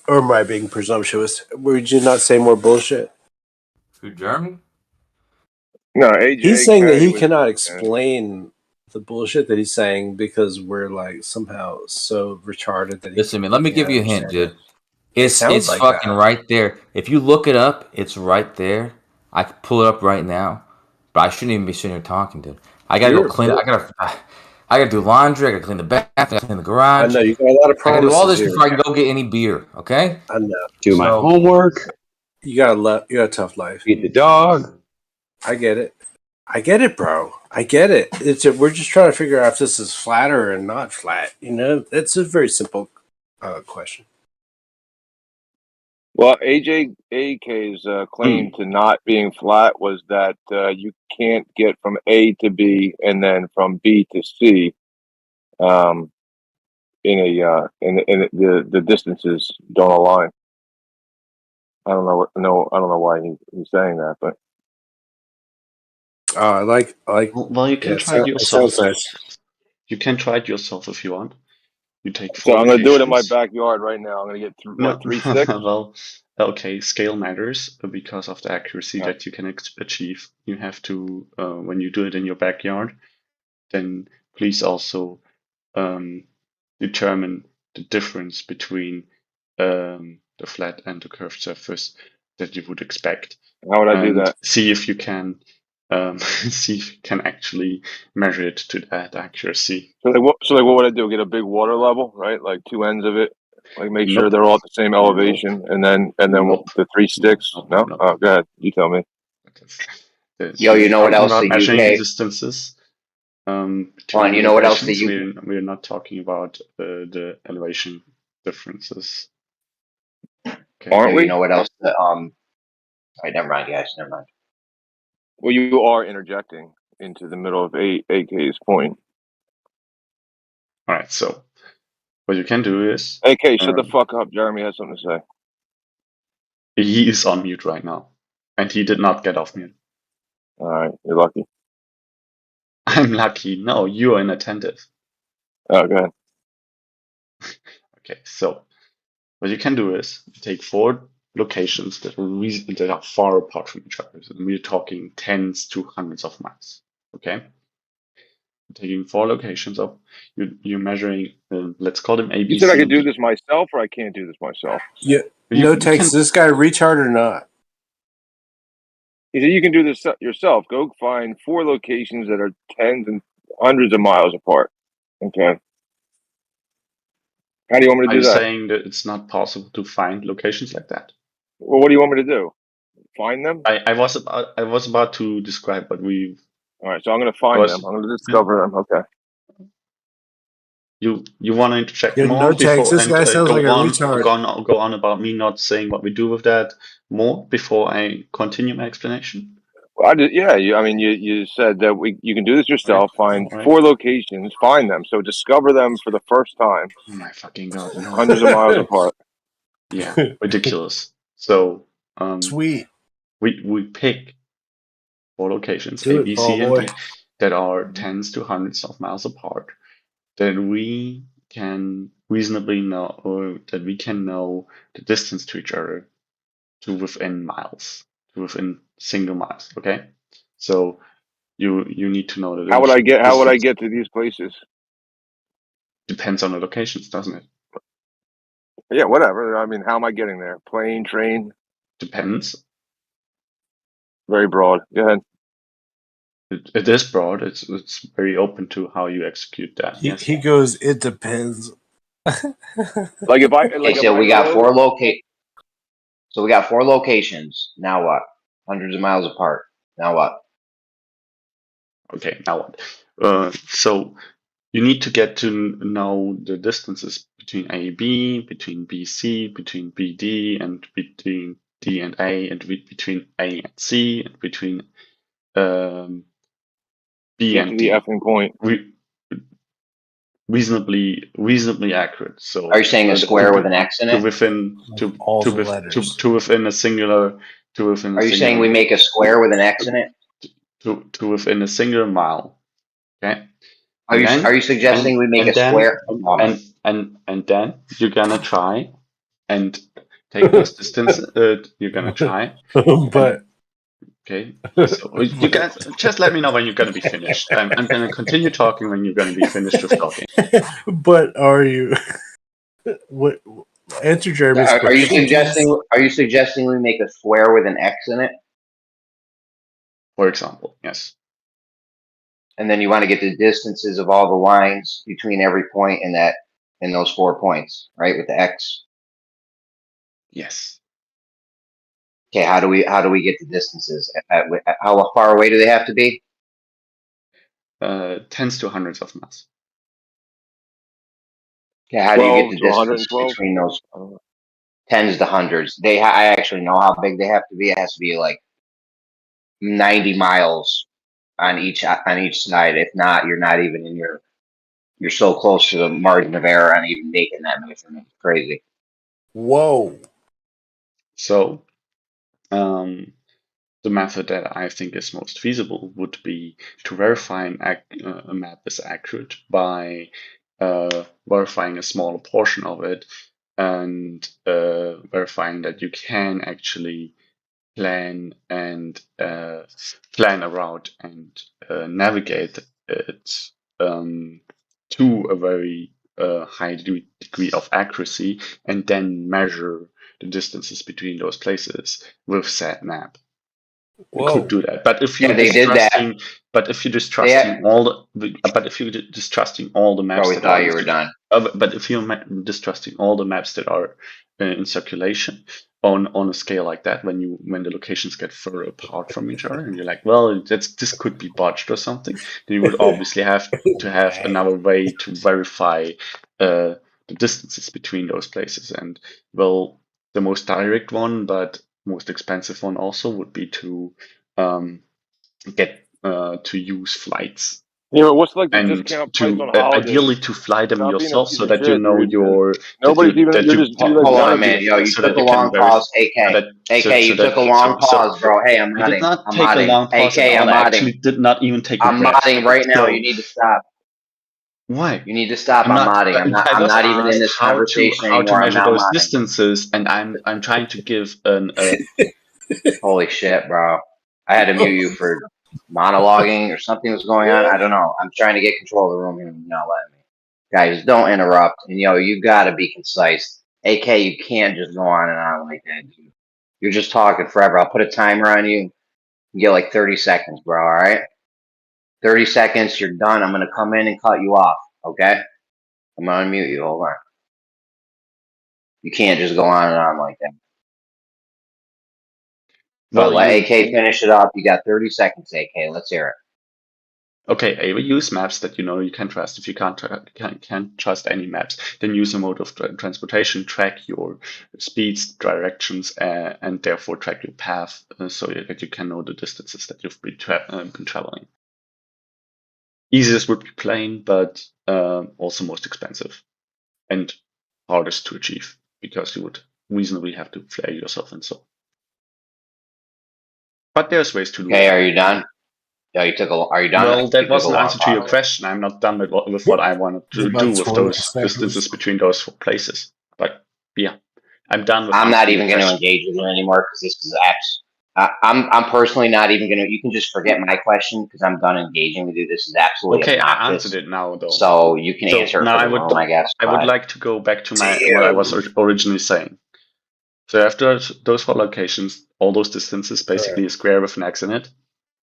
G: Or am I being presumptuous? Would you not say more bullshit?
A: Who, Jeremy?
H: No, AJ.
G: He's saying that he cannot explain the bullshit that he's saying because we're somehow so retarded that.
A: Listen, man. Let me give you a hint, dude. It's
G: like
A: fucking
G: that.
A: right there. If you look it up, it's right there. I could pull it up right now, but I shouldn't even be sitting here talking, dude. I gotta go clean. I gotta do laundry. I gotta clean the bath. I gotta clean the garage.
G: I know you got a lot of promises.
A: I gotta do all this
G: here.
A: before I can go get any beer. Okay.
G: I know.
I: Do my homework.
G: You got a tough life.
I: Feed the dog.
G: I get it. Bro. I get it. We're just trying to figure out if this is flat or not flat. It's a very simple question.
H: Well, AJ AK's claim to not being flat was that you can't get from A to B and then from B to C. In the distances don't align. I don't know. I don't know why he's saying that, but
G: I like.
J: Well, you can try it yourself.
G: Nice.
J: You can try it yourself if you want. You take.
H: So I'm going to do it in my backyard right now. I'm going to get 3 sticks.
J: Well, okay, scale matters because of the accuracy that you can achieve. You have to, when you do it in your backyard, then please also determine the difference between the flat and the curved surface that you would expect.
H: How would I do that?
J: See if you can actually measure it to that accuracy.
H: So what would I do? Get a big water level, right? Like two ends of it, Like make
J: Nope.
H: sure they're all at the same elevation, and then
J: Nope.
H: the 3 sticks.
J: Nope.
H: No,
J: Nope.
H: oh, go ahead. You tell me.
F: Yo, you know what else
J: Not
F: the
J: measuring
F: UK?
J: distances
F: Hold
J: between
F: on, you know what else the
J: locations.
F: UK?
J: We're not talking about the elevation differences. Okay.
H: Aren't
F: Yo,
H: we?
F: you know what else the Alright, never mind, guys. Never mind.
H: Well, you are interjecting into the middle of AK's point.
J: All right. So what you can do is
H: AK, shut the fuck up. Jeremy has something to say.
J: he is on mute right now, and he did not get off mute.
H: All right, you're lucky.
J: I'm lucky. No, you are inattentive.
H: Oh, go ahead.
J: Okay. So what you can do is take 4 locations that are far apart from each other. So we're talking tens to hundreds of miles. Okay. Taking 4 locations of you're measuring. Let's call them A, B,
H: You said I
J: C,
H: could
J: and
H: do
J: D.
H: this myself, or I can't do this myself.
G: Yeah.
J: You,
G: No
J: you
G: text.
J: can.
G: Is this guy retard or not?
H: He said you can do this yourself. Go find 4 locations that are tens and hundreds of miles apart. Okay. How do you want me to
J: Are
H: do
J: you
H: that?
J: saying that it's not possible to find locations like that?
H: Well, what do you want me to do? Find them?
J: I was about to describe what we.
H: All right, so I'm going to find them. I'm going to discover them. Okay.
J: You want to interject
G: Yo,
J: more
G: no text.
J: before
G: This
J: and
G: guy sounds like a retard.
J: go on about me not saying what we do with that more before I continue my explanation?
H: Well, you said that you can do this yourself. Find
J: Right.
H: 4 locations, find them. So discover them for the first time.
J: Oh my fucking god! No.
H: Hundreds of miles apart.
J: Yeah, ridiculous. So
G: Sweet.
J: we pick 4 locations
G: Do
J: A,
G: it,
J: B,
G: tall
J: C, and
G: boy.
J: D that are tens to hundreds of miles apart. That we can reasonably know, or that we can know the distance to each other to within miles, to within single miles. Okay, so you need to know the
H: How would I
J: distance.
H: get to these places?
J: Depends on the locations, doesn't it?
H: Yeah, whatever. I mean, how am I getting there? Plane, train?
J: Depends.
H: Very broad. Go ahead.
J: It is broad. It's very open to how you execute that. Yes.
G: He goes. It depends.
H: Like if I
F: Okay, so we got 4 So we got 4 locations. Now what? Hundreds of miles apart. Now what?
J: Okay, now what? So you need to get to know the distances between A, B, between B, C, between B, D, and between D and A, and between A and C, and between B
H: get
J: and
H: to the
J: D.
H: effing point.
J: Reasonably accurate. So
F: Are you saying a square with an X in
J: to
F: it?
J: within
G: All the letters.
J: to within a singular to within.
F: Are you saying we make a square with an X in it?
J: To within a singular mile? Okay.
F: Are you suggesting we make a square?
J: And then you're gonna try and take those distance. You're gonna try.
G: But
J: Okay. So you guys just let me know when you're gonna be finished. I'm gonna continue talking when you're gonna be finished with talking.
G: but are you? What? Answer Jeremy's question.
F: Are you suggesting we make a square with an X in it?
J: For example, yes.
F: And then you want to get the distances of all the lines between every point in those 4 points, right? With the X.
J: Yes.
F: Okay, how do we get the distances? How far away do they have to be?
J: Tens to hundreds of miles.
F: Okay, how do you get the
H: 12 to
F: distance
H: 112?
F: between those tens to hundreds? I actually know how big they have to be. It has to be like 90 miles on each side. If not, you're not even in you're so close to the margin of error on even making that measurement. It's crazy.
G: Whoa.
J: So, the method that I think is most feasible would be to verify a map is accurate by verifying a smaller portion of it and verifying that you can actually plan a route and navigate it to a very high degree of accuracy, and then measure the distances between those places with said map. You could do that, but if you're
F: Yeah, they did that.
J: distrusting, but if you're distrusting all the, but if you're distrusting all the maps
F: Probably
J: that
F: thought
J: are,
F: you were done.
J: but if you're distrusting all the maps that are in circulation on a scale like that, when the locations get further apart from each other, and you're like, well, this could be botched or something, then you would obviously have to have another way to verify the distances between those places. And well, the most direct one, but most expensive one also would be to get to use flights.
H: You know, what's like the
J: And
H: discount price
J: to
H: on holidays?
J: ideally to fly them
H: Stop being a
J: yourself,
H: piece
J: so
H: of
J: that you
H: shit,
J: know
H: dude.
J: your
H: Nobody's even. You're just. You're like
F: Hold
H: done
F: on,
H: with
F: man.
H: this.
F: Yo, you
J: so
F: took
J: that
F: a
J: you can
F: long
J: verify
F: pause. AK, you took a long pause, bro. Hey, I'm
J: I did
F: modding.
J: not
F: I'm
J: take a
F: modding.
J: long pause
F: AK,
J: at
F: I'm
J: all. I
F: modding.
J: actually did not even take a
F: I'm
J: breath.
F: modding
J: but
F: right now.
J: still,
F: You need to stop.
J: why?
F: You need to stop.
J: I'm
F: I'm
J: not.
F: modding.
J: I
F: I'm
J: was
F: not even in
J: asked
F: this
J: how
F: conversation
J: to
F: anymore. I'm
J: measure
F: now
J: those
F: modding.
J: distances, and I'm trying to give an
F: Holy shit, bro. I had to mute you for monologuing or something was going on. I don't know. I'm trying to get control of the room here and you're not letting me. Guys, don't interrupt. And you gotta be concise. AK, you can't just go on and on like that, dude. You're just talking forever. I'll put a timer on you. You get like 30 seconds, bro, alright? 30 seconds, you're done. I'm gonna come in and cut you off, okay? I'm gonna unmute you. Hold on. You can't just go on and on like that. But
J: well,
F: let
J: you.
F: AK finish it up. You got 30 seconds, AK. Let's hear it.
J: Okay, I will use maps that you know you can trust. If you can't trust any maps, then use a mode of transportation, track your speeds, directions, and therefore track your path, so that you can know the distances that you've been traveling. Easiest would be plane, but also most expensive and hardest to achieve because you would reasonably have to flare yourself and so. But there's ways to do
F: Okay,
J: that.
F: are you done? Yeah, are you done?
J: Well, that
F: You
J: was
F: took
J: an
F: a long
J: answer to your
F: pause.
J: question. I'm not done with what I wanted to do with those distances between those four places. But yeah, I'm done with
F: I'm not
J: answering
F: even
J: your
F: going to
J: question.
F: engage with you anymore because this is I'm personally not even going to. You can just forget my question because I'm done engaging with you. This is absolutely
J: Okay,
F: obnoxious.
J: I answered it now though.
F: So you can
J: So
F: answer it
J: now
F: for the room, I guess.
J: I would like to go back to what I was originally saying. So after those four locations, all those distances, basically a square with an X in it,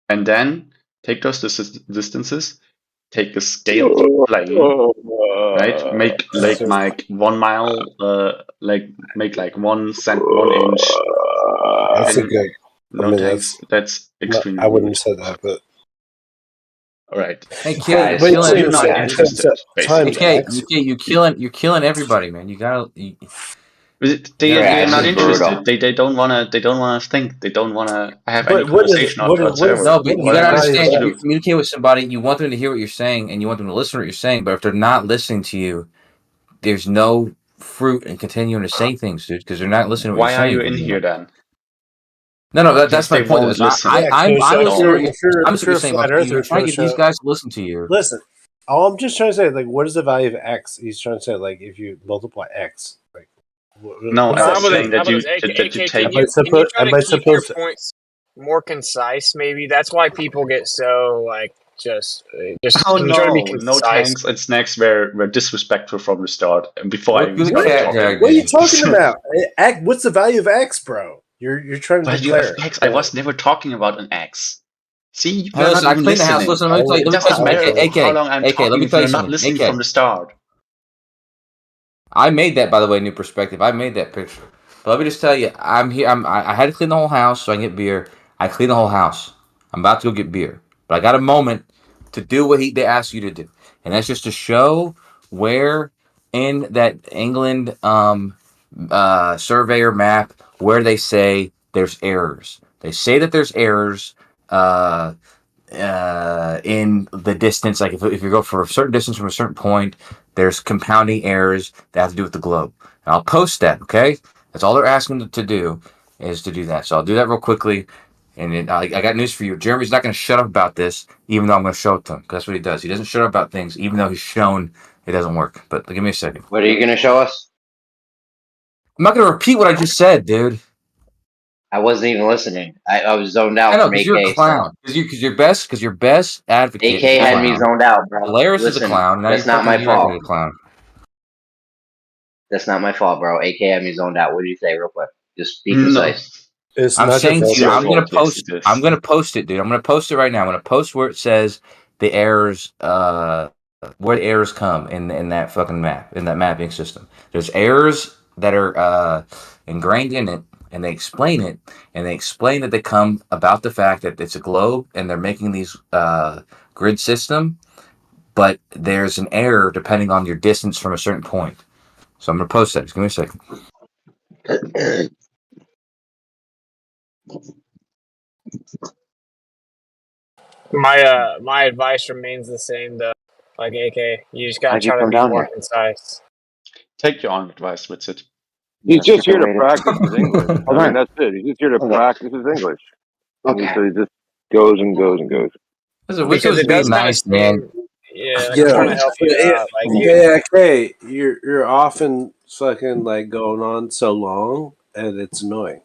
J: and then take those distances, take a scaled plane, right? Make like 1 mile, make like 1 inch.
C: That's a good.
J: No thanks. That's extremely.
C: I wouldn't have said that, but
J: all right.
A: Hey, kid,
F: Guys,
J: You're not interested, basically.
A: You're killing everybody, man. You gotta.
J: They're not
F: this is
J: interested.
F: brutal.
J: They don't wanna think. They don't wanna have any conversation whatsoever.
A: No, but you gotta understand.
J: to
A: If you
J: do?
A: communicate with somebody, you want them to hear what you're saying, and you want them to listen to what you're saying. But if they're not listening to you, there's no fruit in continuing to say things, dude, because they're not listening to what
J: Why
A: you're
J: are
A: saying.
J: you in here then?
A: No, that's my
J: they
A: point.
J: won't listen.
A: I'm listening to what you're saying.
C: flat
A: But
C: earther,
A: you're trying to get these guys to listen to you.
C: Listen, all I'm just trying to say, like, what is the value of X? He's trying to say, like, if you multiply X, like,
J: no,
C: what's
J: I
C: that
J: was saying that you take.
K: Can you try to keep your points more concise? Maybe that's why people get so like just.
J: Oh
K: can you try to be
J: no,
K: concise?
J: no thanks and snacks were disrespectful from the start and before I
A: Look
J: even
A: through the
J: started
A: chat,
J: talking.
A: Jack.
C: What are you talking about? What's the value of X, bro? You're trying to
J: Value
C: declare
J: of X. I was never talking about an X. See,
A: Hey,
J: you're
A: listen,
J: not
A: I
J: even
A: cleaned the house.
J: listening.
A: Listen, let me tell you
J: It doesn't
A: something.
J: matter
A: AK,
J: how long I'm
A: AK,
J: talking
A: let me
J: if
A: tell
J: you're
A: you
J: not
A: something.
J: listening
A: AK,
J: from the start.
A: I made that, by the way, new perspective. I made that picture. But let me just tell you, I'm here. I had to clean the whole house so I can get beer. I cleaned the whole house. I'm about to go get beer. But I got a moment to do what they asked you to do. And that's just to show where in that England surveyor map where they say there's errors. They say that there's errors in the distance. Like if you go for a certain distance from a certain point, there's compounding errors that have to do with the globe. And I'll post that, okay? That's all they're asking to do is to do that. So I'll do that real quickly. And then I got news for you. Jeremy's not going to shut up about this, even though I'm going to show it to him. That's what he does. He doesn't shut up about things, even though he's shown it doesn't work. But give me a second.
F: What are you going to show us?
A: I'm not going to repeat what I just said, dude.
F: I wasn't even listening. I was zoned out
A: I know,
F: from
A: because
F: AK.
A: you're a clown. Because your best advocate
F: AK
A: is a
F: had
A: clown.
F: me zoned out, bro.
A: Hilarious is a
F: Listen,
A: clown. Now
F: that's
A: you're
F: not my fault.
A: a clown.
F: That's not my fault, bro. AK had me zoned out. What did you say, real quick? Just be concise.
G: It's
E: I'm
G: not your
E: saying to
G: fault.
E: you,
J: your
E: I'm
G: Jesse.
E: gonna
J: fault, yes,
E: post.
J: it is.
E: I'm gonna post it, dude. I'm gonna post it right now. I'm gonna post where it says the errors. Where the errors come in that fucking map, in that mapping system. There's errors that are ingrained in it, and they explain it, and they explain that they come about the fact that it's a globe, and they're making these grid system, but there's an error depending on your distance from a certain point. So I'm gonna post that. Just give me a second.
K: My advice remains the same though. Like AK, you just gotta
F: How'd you
K: try to
F: come
K: be
F: down
K: more
F: here?
K: concise.
J: Take your own advice with it.
H: He's just here to
F: Articulated.
H: practice his English. I
F: Hold
H: mean,
F: on.
H: that's it. He's just here to
F: Hold on.
H: practice his English. And
F: Okay.
H: so he just goes and goes and goes.
E: Listen, Witcher
K: Because
E: was
K: it does
E: being
K: kind of
E: nice, man.
K: seem, yeah. Like I'm
G: Yeah,
K: trying to help you out. Like
G: yeah, okay. You're often fucking like going on so long, and it's annoying.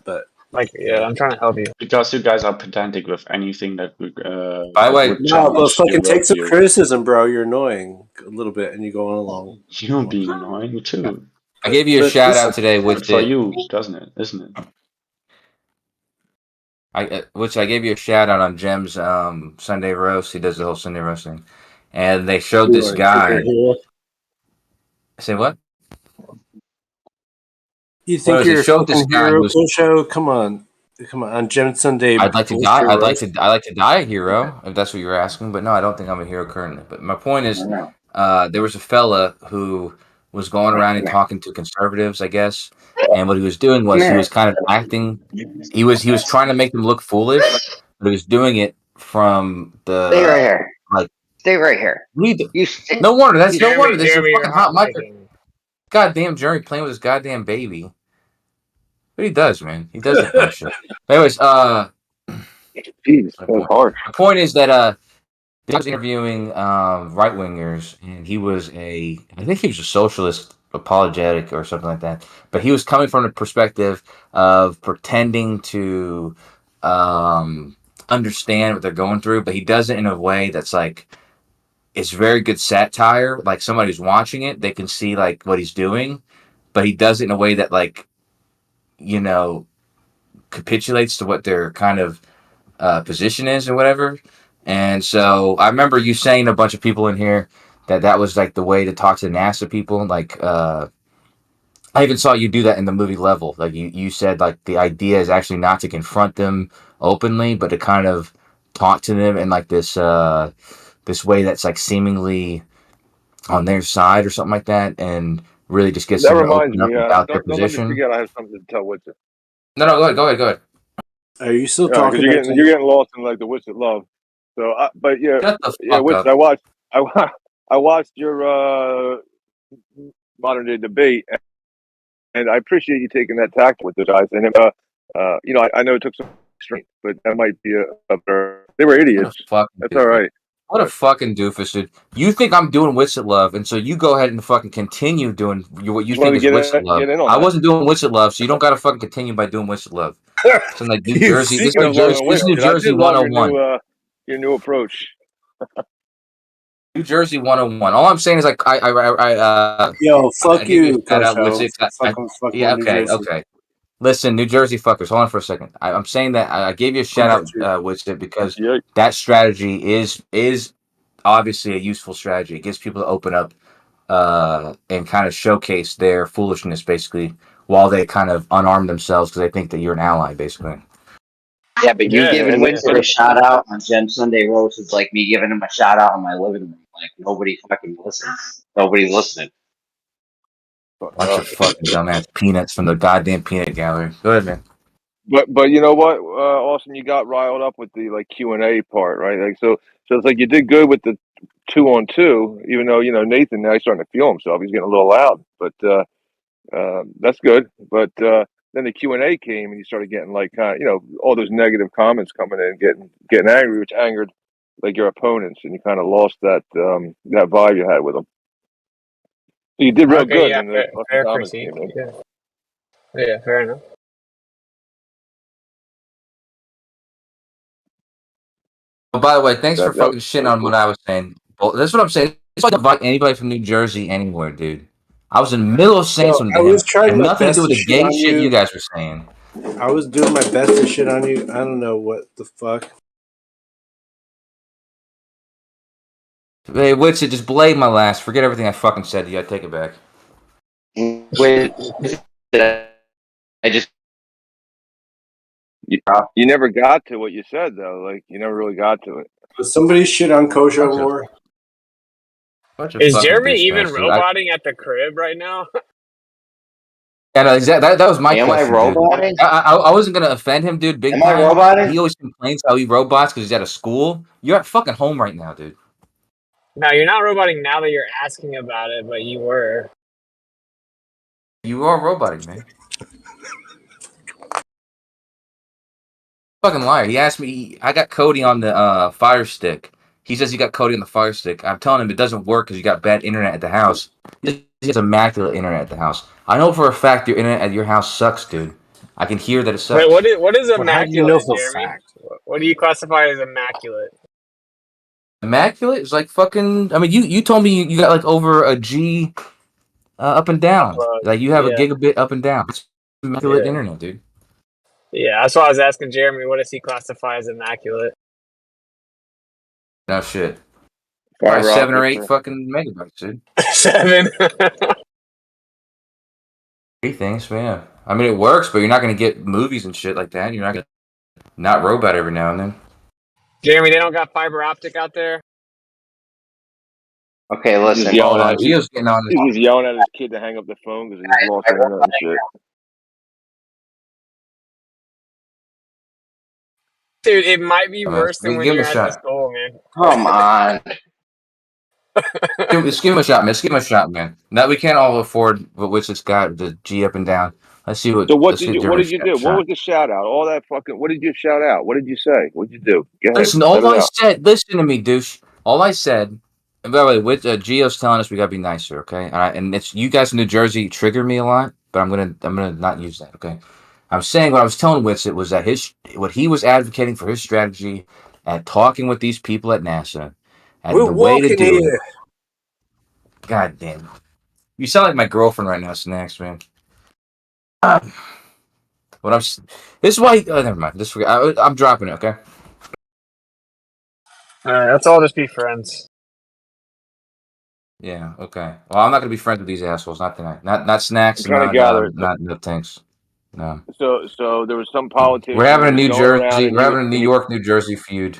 G: But
K: I'm trying to help you.
J: Because you guys are pedantic with anything that would,
E: By the way,
J: would
G: no, but
J: challenge your
G: fucking take some
J: worldview.
G: criticism, bro. You're annoying a little bit, and you're going along.
J: You're being annoying too.
E: I gave you a
G: But
E: shout
G: listen,
E: out today,
J: But for you, doesn't it? Isn't it?
E: Which I gave you a shout out on Jem's Sunday roast. He does the whole Sunday roast thing, and they showed this guy. Say what?
G: You think
E: What is it?
G: you're a
E: Showed this
G: fucking
E: guy
G: hero,
E: who's.
G: Pusho? Come on on Jim Sunday.
E: I'd like to
G: Bullshit
E: die.
G: roast.
E: I'd like to die a hero, if that's what you're asking. But no, I don't think I'm a hero currently. But my point is, there was a fella who was going around and talking to conservatives, I guess, and what he was doing was he was kind of acting. He was trying to make them look foolish, but he was doing it from the
F: Stay right here.
E: like.
F: Stay right here.
E: You no wonder. That's no wonder. This is a
K: Jeremy,
E: fucking
K: you're
E: hot mic.
K: micing.
E: Goddamn Jeremy playing with his goddamn baby. But he does, man. He does that kind of shit. Anyways,
H: Jeez, that was harsh.
E: the point is that he was interviewing right wingers, and I think he was a socialist apologetic or something like that. But he was coming from the perspective of pretending to understand what they're going through, but he does it in a way that's like it's very good satire. Like somebody who's watching it, they can see like what he's doing, but he does it in a way that like capitulates to what their kind of position is or whatever. And so I remember you saying to a bunch of people in here that was like the way to talk to NASA people. Like I even saw you do that in the movie Level. Like you said like the idea is actually not to confront them openly, but to kind of talk to them in like this way that's like seemingly on their side or something like that, and really just gets
H: That
E: them to
H: reminds
E: open up
H: me.
E: about their
H: Don't let me
E: position.
H: forget. I have something to tell Witcher.
E: No, go ahead.
G: Are you still
H: Because
G: talking?
H: you're getting lost in like the Witcher love. So, but yeah,
E: Shut the
H: yeah,
E: fuck
H: Witcher.
E: up.
H: I watched your modern day debate, and I appreciate you taking that tact with the guys. And I know it took some strength, but that might be a better. They were idiots. That's all right.
E: What a fucking doofus, dude. You think I'm doing Witsit Love, and so you go ahead and fucking continue doing what you think is Witsit Love. I wasn't doing Witsit Love, so you don't got to fucking continue by doing Witsit Love. So like New Jersey, this New Jersey 101.
H: Your new approach.
E: New Jersey 101. All I'm saying is like
G: Yo, fuck you,
E: Witsit. Yeah,
G: okay.
E: okay. Listen, New Jersey fuckers, hold on for a second. I'm saying that I gave you a shout out, Witsit, because that strategy is obviously a useful strategy. It gets people to open up and kind of showcase their foolishness, basically, while they kind of unarm themselves because they think that you're an ally, basically.
F: Yeah, but you giving Winston a shout out on Gem Sunday Roast is like me giving him a shout out in my living room. Like nobody fucking listens. Nobody's listening.
E: Bunch of fucking dumbass peanuts from the goddamn peanut gallery. Go ahead, man.
H: But you know what, Austin, you got riled up with the like Q&A part, right? Like so it's like you did good with the 2-on-2, even though Nathan now he's starting to feel himself. He's getting a little loud, but that's good. But then the Q&A came, and you started getting like all those negative comments coming in, getting angry, which angered like your opponents, and you kind of lost that vibe you had with them. So you did real good,
K: Yeah,
H: and the
K: fair
H: comments
K: critique.
H: came in.
K: Yeah, fair enough.
E: Oh, by the way, thanks for fucking shitting on what I was saying. Well, that's what I'm saying. It's like invite anybody from New Jersey anywhere, dude. I was in the middle of saying something to him, and nothing to do with the gay shit you guys were saying.
G: I was doing my best to shit on you. I don't know what the fuck.
E: Hey, Witsit, just blame my last. Forget everything I fucking said to you. I take it back.
F: Wait, I just
H: You never got to what you said though. Like you never really got to it.
G: Was somebody shit on Kosho
E: Bunch of-
G: more?
E: Bunch of
K: Is
E: fucking
K: Jeremy
E: douchebags,
K: even
E: dude.
K: roboting at the crib right now?
E: Yeah, no, exactly. That was my
F: am I
E: question, dude.
F: roboting?
E: I wasn't gonna offend him, dude. Big
F: Am I
E: time.
F: roboting?
E: He always complains how he robots because he's at a school. You're at fucking home right now, dude.
K: No, you're not roboting now that you're asking about it, but you were.
E: You are roboting, man. Fucking liar. He asked me. I got Cody on the Fire Stick. He says he got Cody on the Fire Stick. I'm telling him it doesn't work because you got bad internet at the house. He has immaculate internet at the house. I know for a fact your internet at your house sucks, dude. I can hear that it sucks.
K: Wait, what is
G: Well, how do you know
K: immaculate,
G: for a
K: Jeremy?
G: fact?
K: What do you classify as immaculate?
E: Immaculate is like fucking. I mean, you told me you got like over a G up and down.
K: Upload.
E: Like you have a
K: Yeah.
E: gigabit up and down. It's immaculate
K: Yeah.
E: internet, dude.
K: Yeah, that's why I was asking Jeremy, what does he classify as immaculate?
E: No shit.
H: Fiber
E: Probably 7 or
H: optics,
E: 8 fucking megabytes, dude.
K: 7.
E: 3 things, man. I mean, it works, but you're not gonna get movies and shit like that. You're not gonna not robot every now and then.
K: Jeremy, they don't got fiber optic out there?
F: Okay,
H: He's
F: listen.
H: just yelling at
E: Gio's getting on
H: he's just yelling at his kid to hang up the phone because he just lost internet and shit.
K: Dude, it might be worse than when
E: give him
K: you're
E: a
K: at
E: shot.
K: the school, man.
F: Come on.
E: Just give him a shot, man. Let's give him a shot, man. Now we can't all afford which it's got the G up and down. Let's see what.
H: So what
E: Let's
H: did
E: get
H: you
E: Jeremy's
H: do? What
E: shot.
H: was the shout out? All that fucking what did you shout out? What did you say? What did you do? Go ahead.
E: Listen, all I said. Listen to me, douche. All I said. And by the way, with Gio's telling us we gotta be nicer, okay? And it's you guys in New Jersey trigger me a lot, but I'm gonna not use that, okay? I'm saying what I was telling Witsit was that what he was advocating for his strategy at talking with these people at NASA, and
G: We're
E: the way to
G: walking
E: do
G: here.
E: it. God damn it. You sound like my girlfriend right now, Snacks, man. This is why. Oh, never mind. Just forget. I'm dropping it. Okay.
K: Alright, let's all just be friends.
E: Yeah. Okay. Well, I'm not gonna be friends with these assholes. Not tonight. Not Snacks.
H: I'm trying to
E: Not
H: gather.
E: no tanks. No.
H: So there was some politician.
E: We're having a
H: that was
E: New
H: going around
E: Jersey.
H: and
E: We're having a New York, New Jersey feud.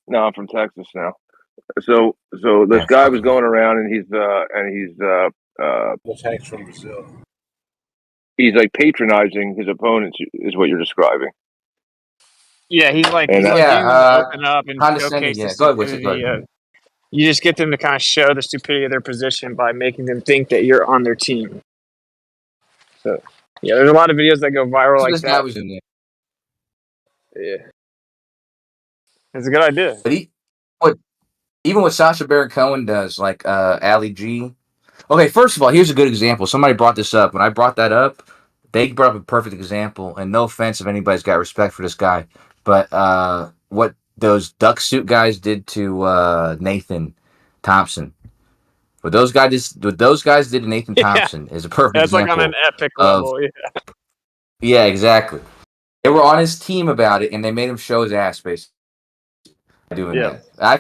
H: No, I'm from Texas now. So this guy was going around and he's
G: The tanks from Brazil.
H: he's like patronizing his opponents is what you're describing.
K: Yeah, he's like
H: And
K: getting them to open up and
E: condescending.
K: showcase
E: Yeah.
K: the
E: Go ahead, Witsit. Go
K: stupidity
E: ahead.
K: of. You just get them to kind of show the stupidity of their position by making them think that you're on their team. So, yeah, there's a lot of videos that go viral like
E: This guy
K: that.
E: was in there.
K: Yeah, it's a good idea.
E: But even what Sacha Baron Cohen does, like Ali G. Okay, first of all, here's a good example. Somebody brought this up. When I brought that up, they brought up a perfect example. And no offense if anybody's got respect for this guy, but what those duck suit guys did to Nathan Thompson, what those guys did to Nathan Thompson is a perfect
K: That's
E: example.
K: like on an epic
E: of,
K: level. Yeah.
E: Yeah, exactly. They were on his team about it, and they made him show his ass, basically, doing that. I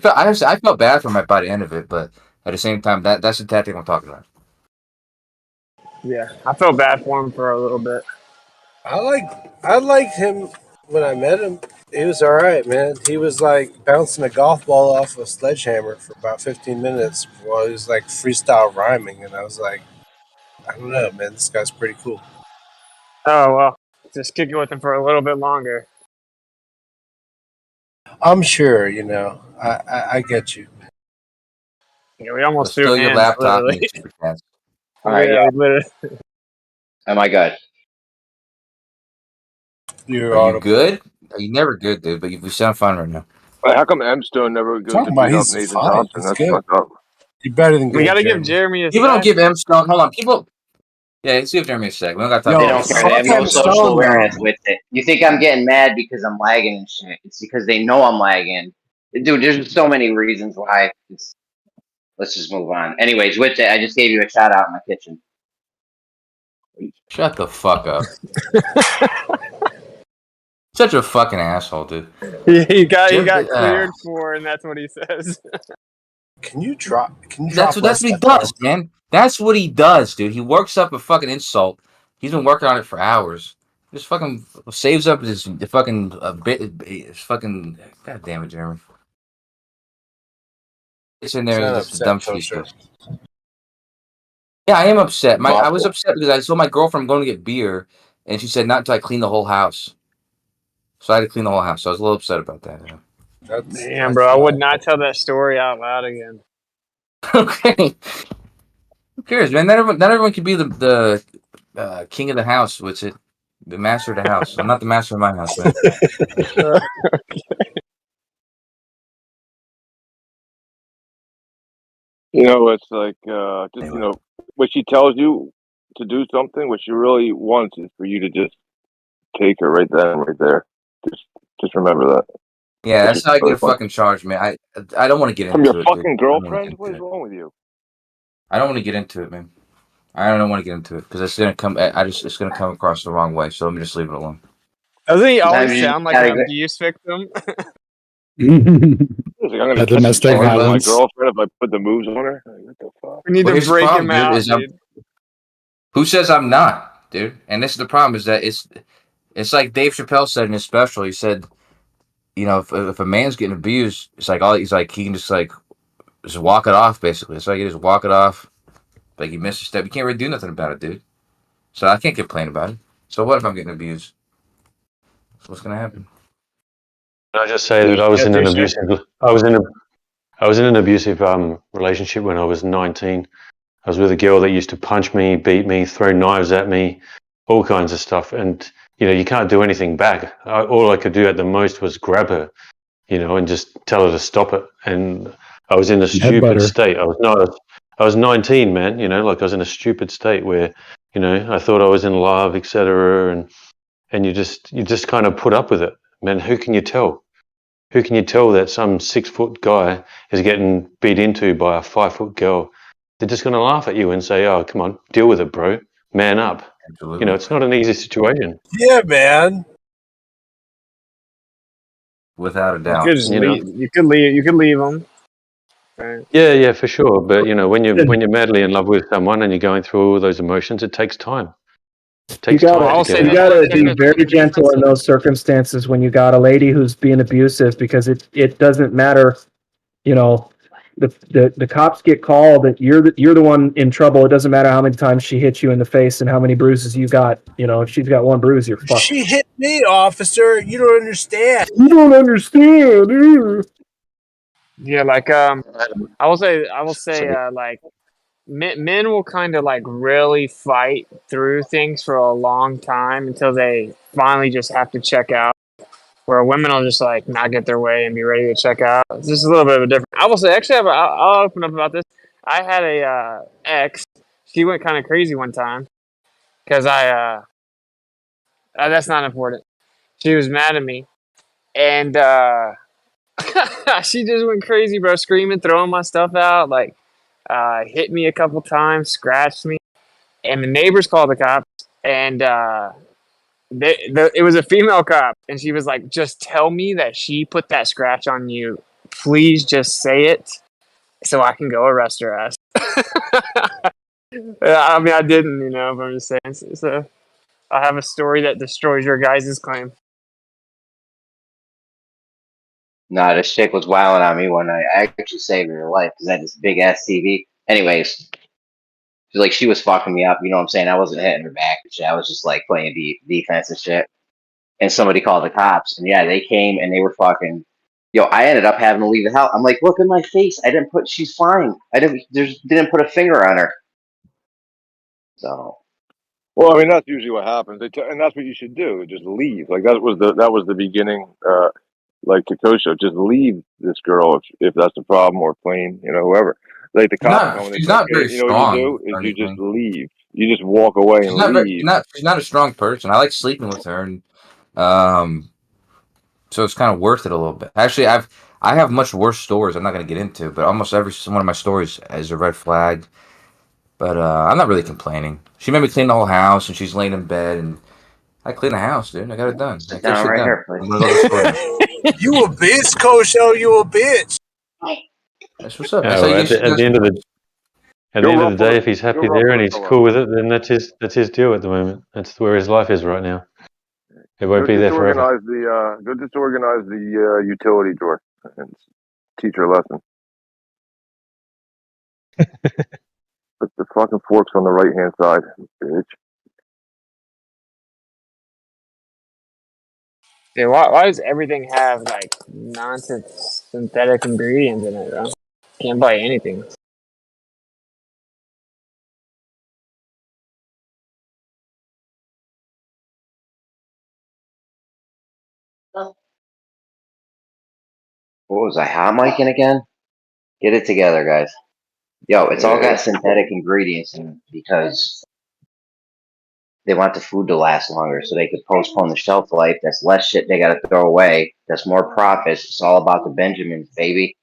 E: felt bad for him by the end of it, but at the same time, that's the tactic I'm talking about.
K: Yeah, I felt bad for him for a little bit.
G: I liked him when I met him. He was all right, man. He was like bouncing a golf ball off a sledgehammer for about 15 minutes while he was like freestyle rhyming, and I was like, I don't know, man. This guy's pretty cool.
K: Oh well, just kick it with him for a little bit longer.
G: I'm sure, I get you.
K: Yeah, we almost
E: So
K: threw
E: steal your
K: hands,
E: laptop
K: literally.
E: and super chats.
F: All right, yeah.
K: Literally.
F: Am I good?
E: Are you good? Are you never good, dude? But you sound fine right now.
H: How come M Stone never goes to beat up Nathan Thompson? That's fucked up.
G: You're better than good.
K: We got to give Jeremy a
E: People don't
K: sec.
E: give M Stone. Hold on, people. Yeah, let's give Jeremy a sec. We don't got time.
F: They don't care. They have no social awareness with it. You think I'm getting mad because I'm lagging and shit? It's because they know I'm lagging. Dude, there's so many reasons why. Let's just move on. Anyways, with it, I just gave you a shout out in my kitchen.
E: Shut the fuck up. Such a fucking asshole, dude.
K: He got
E: Jim-
K: cleared for, and that's what he says.
G: Can you drop? Can you
E: That's
G: drop
E: what he
G: less
E: does,
G: F-bombs?
E: man. That's what he does, dude. He works up a fucking insult. He's been working on it for hours. Just fucking saves up his fucking bit. His fucking god damn it, Jeremy. It's in there.
G: Sound
E: Just
G: upset,
E: dumb shit he
G: Toaster.
E: says. Yeah, I am upset. I was
G: Awful.
E: upset because I told my girlfriend I'm going to get beer, and she said not until I clean the whole house. So I had to clean the whole house. So I was a little upset about that. Yeah.
K: Damn, bro, I would not tell that story out loud again.
E: Okay. Who cares, man? Not everyone can be the king of the house, which it the master of the house. I'm not the master of my house, man.
H: You know, it's like just you know, when she tells you to do something, what she really wants is for you to just take her right then and right there. Just remember that.
E: Yeah,
H: Which
E: that's
H: is
E: how I get
H: really
E: a
H: fun.
E: fucking charge, man. I don't want to get
H: From your
E: into it, dude.
H: fucking
E: I don't wanna
H: girlfriend?
E: get
H: What is
E: into it.
H: wrong with you?
E: I don't want to get into it, man. I don't want to get into it because it's gonna come. It's gonna come across the wrong way. So let me just leave it alone.
K: Doesn't he
F: Sometimes
K: always
F: you just
K: sound like
F: gotta
K: an
F: go-
K: abuse victim?
H: He's like, I'm gonna catch a
I: domestic
H: charge with my
I: violence.
H: girlfriend if I put the moves on her. Like, what the fuck?
K: We need
E: Well,
K: to
E: here's the
K: break
E: problem,
K: him out,
E: dude.
K: dude.
E: Who says I'm not, dude? And this is the problem: is that it's like Dave Chappelle said in his special. He said, you know, if a man's getting abused, it's like he can just walk it off. Basically, it's like you just walk it off. Like you miss a step, you can't really do nothing about it, dude. So I can't complain about it. So what if I'm getting abused? So what's gonna happen?
I: Can I just say that I was in an abusive relationship when I was 19. I was with a girl that used to punch me, beat me, throw knives at me, all kinds of stuff. And you can't do anything back. All I could do at the most was grab her, and just tell her to stop it. And I was in a stupid state. I was 19, man. I was in a stupid state where I thought I was in love, etc. And you just kind of put up with it, man. Who can you tell? Who can you tell that some 6-foot guy is getting beat into by a 5-foot girl? They're just going to laugh at you and say, "Oh, come on, deal with it, bro. Man up."
E: Absolutely.
I: It's not an easy situation.
G: Yeah, man.
E: Without a
K: You
E: doubt.
K: could just leave. You could leave. You could leave him. Right.
I: Yeah, for sure. But when you're madly in love with someone and you're going through all those emotions, it takes time. It takes
K: I'll
I: time to
K: say
I: get
K: this
I: out.
K: one,
L: gotta
K: check
L: be
K: it.
L: very gentle in those circumstances when you got a lady who's being abusive, because it doesn't matter, the cops get called, that you're the one in trouble. It doesn't matter how many times she hits you in the face and how many bruises you got. If she's got one bruise, you're fucked.
G: She hit me, officer. You don't understand.
L: You don't understand.
K: Yeah, like I will say like men will kind of like really fight through things for a long time until they finally just have to check out. Where women will just like not get their way and be ready to check out. It's just a little bit of a different. I will say, actually, I'll open up about this. I had a ex. She went kind of crazy one time because that's not important. She was mad at me, and she just went crazy, bro, screaming, throwing my stuff out, like hit me a couple times, scratched me, and the neighbors called the cops, and it was a female cop, and she was like, "Just tell me that she put that scratch on you. Please, just say it, so I can go arrest her ass." I mean, I didn't, but I'm just saying. So I have a story that destroys your guys' claim.
F: Nah, this chick was wilding on me one night. I actually saved her life because I had this big ass TV. Anyways, she was fucking me up. You know what I'm saying? I wasn't hitting her back and shit. I was just like playing defense and shit. And somebody called the cops, and yeah, they came and they were fucking. Yo, I ended up having to leave the house. I'm like, look at my face. I didn't put. She's fine. I didn't put a finger on her. So.
H: Well, I mean, that's usually what happens, and that's what you should do. Just leave. Like that was the beginning. Like Takosho, just leave this girl if that's the problem, or plain, whoever. Like the cops come and
E: She's
H: they
E: not
H: say,
E: very
H: you know what you
E: strong
H: do is
E: or
H: you just
E: anything.
H: leave. You just walk away and leave.
E: She's not a strong person. I like sleeping with her, and so it's kind of worth it a little bit. Actually, I have much worse stories. I'm not going to get into, but almost every one of my stories is a red flag. But I'm not really complaining. She made me clean the whole house, and she's laying in bed, and I cleaned the house, dude. I got it done.
F: Sit
E: I get
F: down
E: shit
F: right
E: done.
F: here,
E: I'm
F: please.
E: gonna go to the store now.
G: You a bitch, Kosho. You a bitch.
E: That's what's up.
I: Yeah,
E: That's how
I: well,
E: you
I: at
E: get shit
I: the, at the
E: done.
I: end of the at the
H: Go
I: end of the
H: ruffle
I: day,
H: it.
I: if he's
H: Go
I: happy there and
H: ruffle it,
I: he's
H: fella.
I: cool with it, then that's his deal at the moment. That's where his life is right now. It won't
H: Go
I: be there forever.
H: disorganize the utility drawer and teach her a lesson. Put the fucking forks on the right hand side, bitch.
K: Dude, why does everything have like nonsense synthetic ingredients in it, bro? Can't buy anything.
F: What was I hot micing again? Get it together, guys. Yo, it's all got synthetic ingredients in it because they want the food to last longer so they could postpone the shelf life. That's less shit they gotta throw away. That's more profits. It's all about the Benjamins, baby.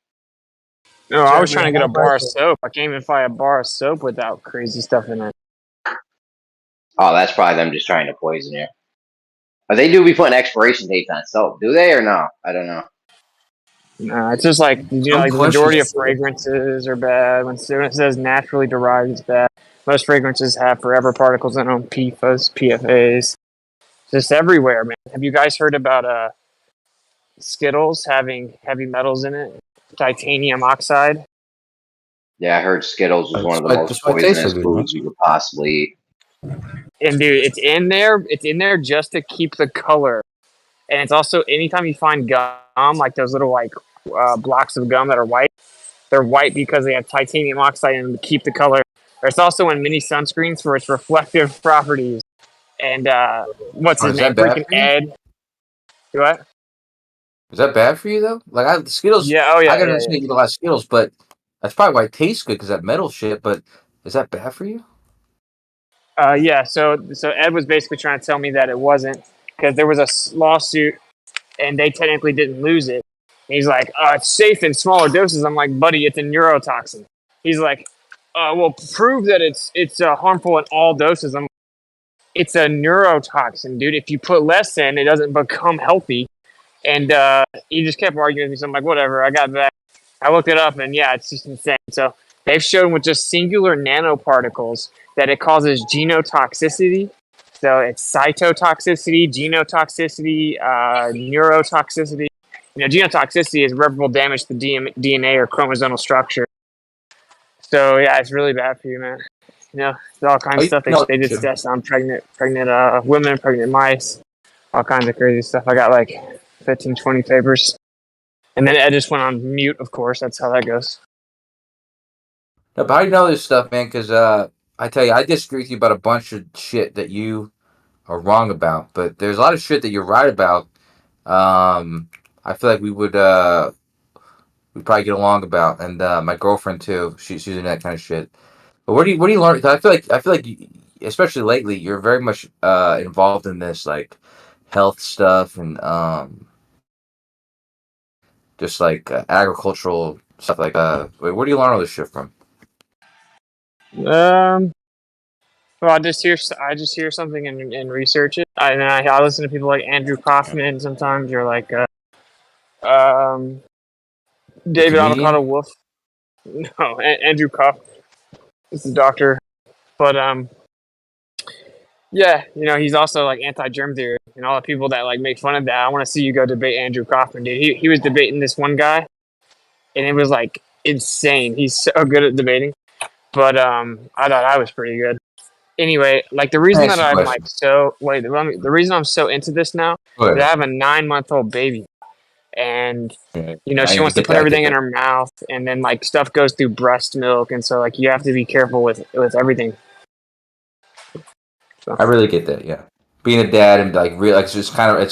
K: No, I was trying to get a bar of soap. I can't even find a bar of soap without crazy stuff in it.
F: Oh, that's probably them just trying to poison you. But they do be putting expiration dates on soap, do they or no? I don't know.
K: No, it's just like
E: Some
K: like the majority of
E: questions.
K: fragrances are bad. When it says naturally derived, it's bad. Most fragrances have forever particles in them, PFAS, PFAs, just everywhere, man. Have you guys heard about Skittles having heavy metals in it? Titanium oxide.
F: Yeah, I heard Skittles was one of the most
E: That's why it tastes so
F: poisonous
E: good,
F: foods you could possibly eat.
K: And dude, it's in there. It's in there just to keep the color. And it's also anytime you find gum, like those little like blocks of gum that are white, they're white because they have titanium oxide in them to keep the color. It's also in mini sunscreens for its reflective properties. And what's
E: Oh,
K: his
E: is
K: name?
E: that bad
K: Freaking
E: for you?
K: Ed. What?
E: Is that bad for you though? Like Skittles,
K: Yeah. Oh
E: I
K: yeah.
E: can
K: Yeah.
E: understand you eat a lot of Skittles, but that's probably why it tastes good because that metal shit. But is that bad for you?
K: Yeah. So Ed was basically trying to tell me that it wasn't because there was a lawsuit and they technically didn't lose it. And he's like, it's safe in smaller doses. I'm like, buddy, it's a neurotoxin. He's like, well, prove that it's harmful in all doses. It's a neurotoxin, dude. If you put less in, it doesn't become healthy. And he just kept arguing with me. So I'm like, whatever. I got that. I looked it up, and yeah, it's just insane. So they've shown with just singular nanoparticles that it causes genotoxicity. So it's cytotoxicity, genotoxicity, neurotoxicity. Genotoxicity is irreparable damage to DNA or chromosomal structure. So yeah, it's really bad for you, man. There's all kinds of stuff they did tests on pregnant women, pregnant mice, all kinds of crazy stuff. I got like 15, 20 papers. And then Ed just went on mute, of course. That's how that goes.
E: No, but how do you know this stuff, man? Because I tell you, I disagree with you about a bunch of shit that you are wrong about. But there's a lot of shit that you're right about. I feel like we'd probably get along about, and my girlfriend too. She's into that kind of shit. But where do you learn? 'Cause I feel like you, especially lately, you're very much involved in this like health stuff and just like agricultural stuff. Like where do you learn all this shit from?
K: Well, I just hear something and research it. I listen to people like Andrew Kaufman sometimes, or like David
E: comedian?
K: Avocado Wolf. No, Andrew Kaufman is the doctor, but yeah, he's also like anti-germ theory, and all the people that like make fun of that. I want to see you go debate Andrew Kaufman, dude. He was debating this one guy, and it was like insane. He's so good at debating, but I thought I was pretty good. Anyway, like the reason that
E: Ask you a
K: I'm
E: question.
K: like the reason I'm so into this now
E: Go
K: is I
E: ahead.
K: have a 9-month-old baby, and
E: I
K: she
E: need
K: wants to put
E: I
K: everything
E: get
K: in
E: that.
K: her mouth, and then like stuff goes through breast milk, and so like you have to be careful with everything. So.
E: I really get that. Yeah, being a dad and like real, like it's just kind of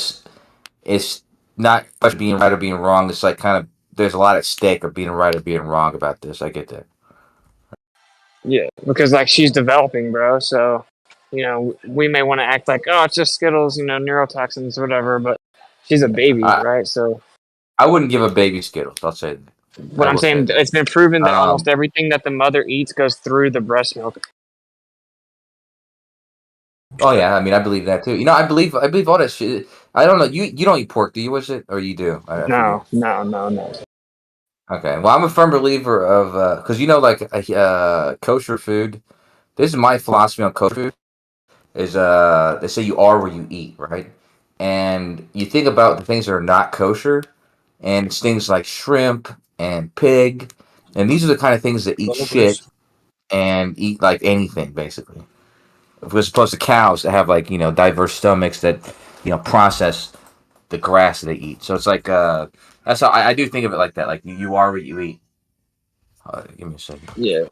E: it's not much being right or being wrong. It's like kind of there's a lot at stake of being right or being wrong about this. I get that.
K: Yeah, because like she's developing, bro. So, we may want to act like, oh, it's just Skittles, neurotoxins, whatever. But she's a baby,
E: I
K: right? So
E: I wouldn't give a baby Skittles. I'll say that.
K: What I'm saying, it's been proven that almost
E: Um,
K: everything that the mother eats goes through the breast milk.
E: oh yeah, I mean, I believe that too. You know, I believe all that shit. I don't know. You don't eat pork, do you? Was it or you do? I forget.
K: No.
E: Okay. Well, I'm a firm believer of because you know, like kosher food. This is my philosophy on kosher food. Is they say you are where you eat, right? And you think about the things that are not kosher, and it's things like shrimp and pig, and these are the kind of things that eat shit
G: Clovers.
E: and eat like anything basically. As opposed to cows that have like diverse stomachs that process the grass that they eat. So it's like that's how I do think of it like that. Like you are what you eat. Give me a second.
K: Yeah,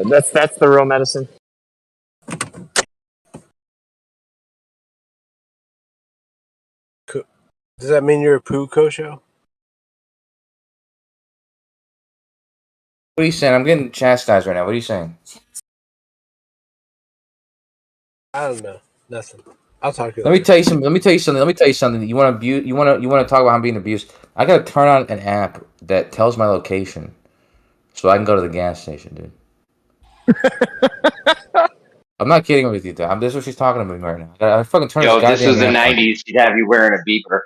K: that's the real medicine.
G: Does that mean you're a poo kosho?
E: What are you saying? I'm getting chastised right now. What are you saying?
G: I don't know. Nothing. I'll talk to you
E: Let me
G: later.
E: tell you something. Let me tell you something. Let me tell you something. You want to abuse? You want to talk about how I'm being abused? I gotta turn on an app that tells my location, so I can go to the gas station, dude. I'm not kidding with you, dude. This is what she's talking to me right now. I fucking turn this
F: Yo, if this
E: goddamn
F: was the
E: app on.
F: '90s, she'd have you wearing a beeper.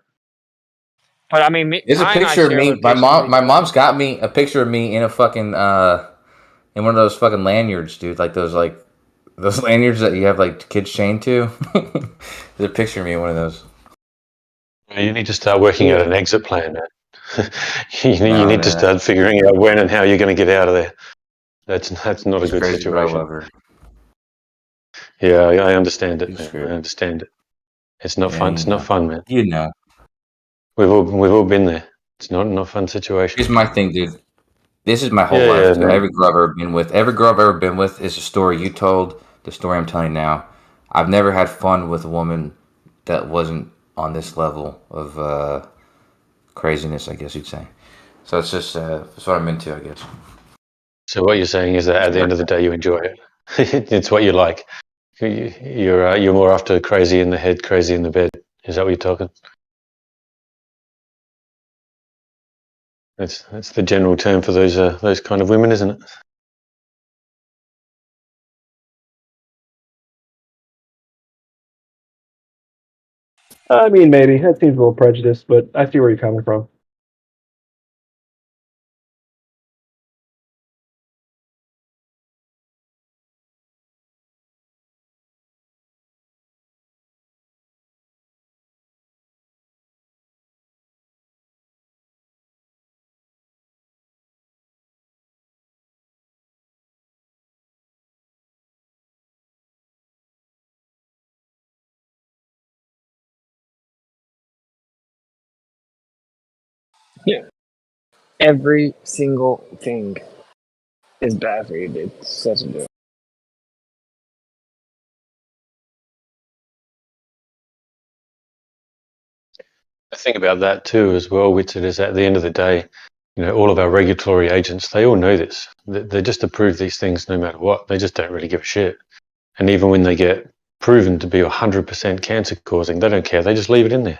K: But I mean,
E: There's a
K: Ty and I
E: picture of
K: share
E: me. My
K: location with
E: mom.
K: each
E: My
K: other.
E: mom's got me a picture of me in a fucking in one of those fucking lanyards, dude. Like those lanyards that you have like kids chained to. There's a picture of me in one of those.
I: You need to start working out an exit plan, man. you
E: No,
I: need to
E: man,
I: start figuring out when and how you're going to get out of there. That's not a
E: she's
I: good
E: crazy, but I
I: situation.
E: love her.
I: Yeah, I understand it,
E: She's
I: man.
E: screwed.
I: I understand it. It's not
E: Yeah,
I: fun. It's not fun, man.
E: You know.
I: We've all been there. It's not a fun situation.
E: Here's my thing, dude. This is my whole
I: Yeah,
E: life, dude.
I: no.
E: Every girl I've ever been with, is a story you told. The story I'm telling now. I've never had fun with a woman that wasn't on this level of craziness, I guess you'd say. So it's just that's what I'm into, I guess.
I: So what you're saying is that at the end of the day, you enjoy it. It's what you like. You're more after crazy in the head, crazy in the bed. Is that what you're talking? That's the general term for those kind of women, isn't it?
L: I mean, maybe that seems a little prejudiced, but I see where you're coming from.
K: Yeah, every single thing is bad for you, dude. It's such a joke.
I: The thing about that too, as well, Which is at the end of the day, all of our regulatory agents, they all know this. They just approve these things no matter what. They just don't really give a shit. And even when they get proven to be 100% cancer causing, they don't care. They just leave it in there,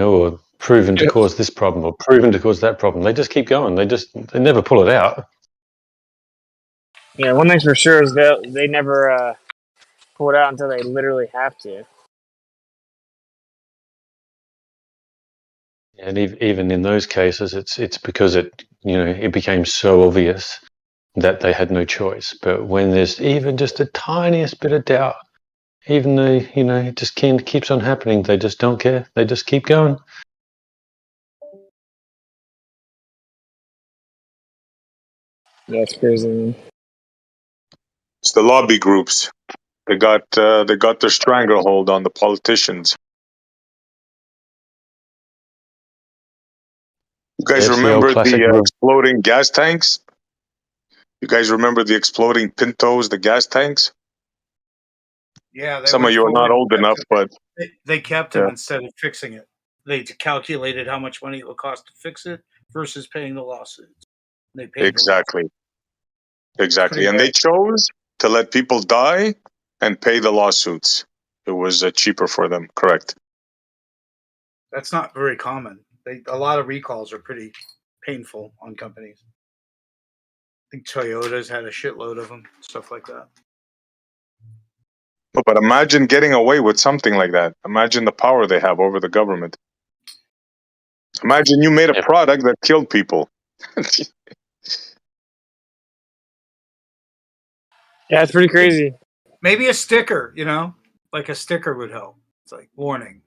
I: or proven to cause this problem or proven to cause that problem. They just keep going. They never pull it out.
K: Yeah, one thing's for sure is they never pull it out until they literally have to.
I: And even in those cases, it's because it became so obvious that they had no choice. But when there's even just the tiniest bit of doubt, even though it just keeps on happening, they just don't care. They just keep going.
K: That's crazy, man.
M: It's the lobby groups. They got their stranglehold on the politicians. You guys
I: It's the old
M: remember
I: classic
M: the
I: rule.
M: exploding gas tanks? You guys remember the exploding Pintos, the gas tanks?
N: Yeah, they
M: Some
N: were
M: of you are not
N: exploding.
M: old enough, but
N: They kept
M: yeah,
N: them instead of fixing it. They calculated how much money it would cost to fix it versus paying the lawsuits. They paid the lawsuits.
M: exactly.
N: It's
M: Exactly.
N: pretty
M: And
N: bad.
M: they chose to let people die and pay the lawsuits. It was cheaper for them. Correct.
N: That's not very common. A lot of recalls are pretty painful on companies. I think Toyota's had a shitload of them, stuff like that.
M: But imagine getting away with something like that. Imagine the power they have over the government. Imagine you made a
I: Yeah.
M: product that killed people.
K: Yeah, it's pretty crazy.
N: Maybe a sticker, like a sticker would help. It's like warning.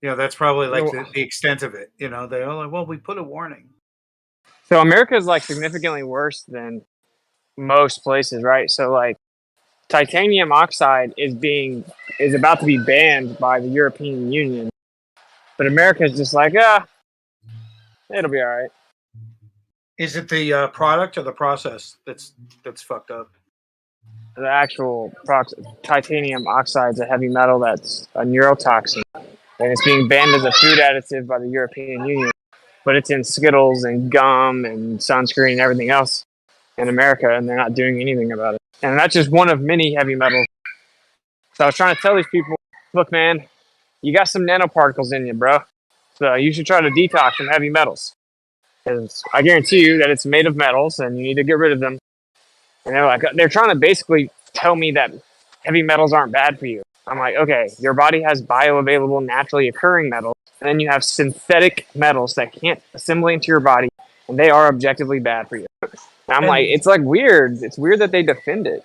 N: That's probably like the extent of it. They're like, well, we put a warning.
K: So America is like significantly worse than most places, right? So like titanium oxide is about to be banned by the European Union, but America is just like, it'll be all right.
N: Is it the product or the process that's fucked up?
K: The actual titanium oxide is a heavy metal that's a neurotoxin, and it's being banned as a food additive by the European Union. But it's in Skittles and gum and sunscreen and everything else in America, and they're not doing anything about it. And that's just one of many heavy metals. So I was trying to tell these people, look, man, you got some nanoparticles in you, bro. So you should try to detox from heavy metals. Because I guarantee you that it's made of metals, and you need to get rid of them. And they're trying to basically tell me that heavy metals aren't bad for you. I'm like, okay, your body has bioavailable, naturally occurring metals, and then you have synthetic metals that can't assimilate into your body, and they are objectively bad for you. And I'm like, it's like weird. It's weird that they defend it.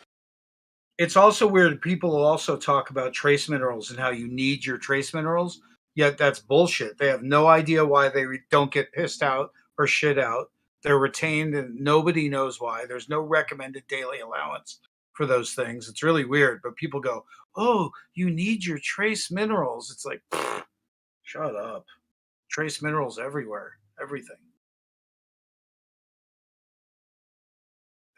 N: It's also weird. People will also talk about trace minerals and how you need your trace minerals. Yet that's bullshit. They have no idea why they don't get pissed out or shit out. They're retained and nobody knows why. There's no recommended daily allowance for those things. It's really weird. But people go, oh, you need your trace minerals. It's like, shut up. Trace minerals everywhere. Everything.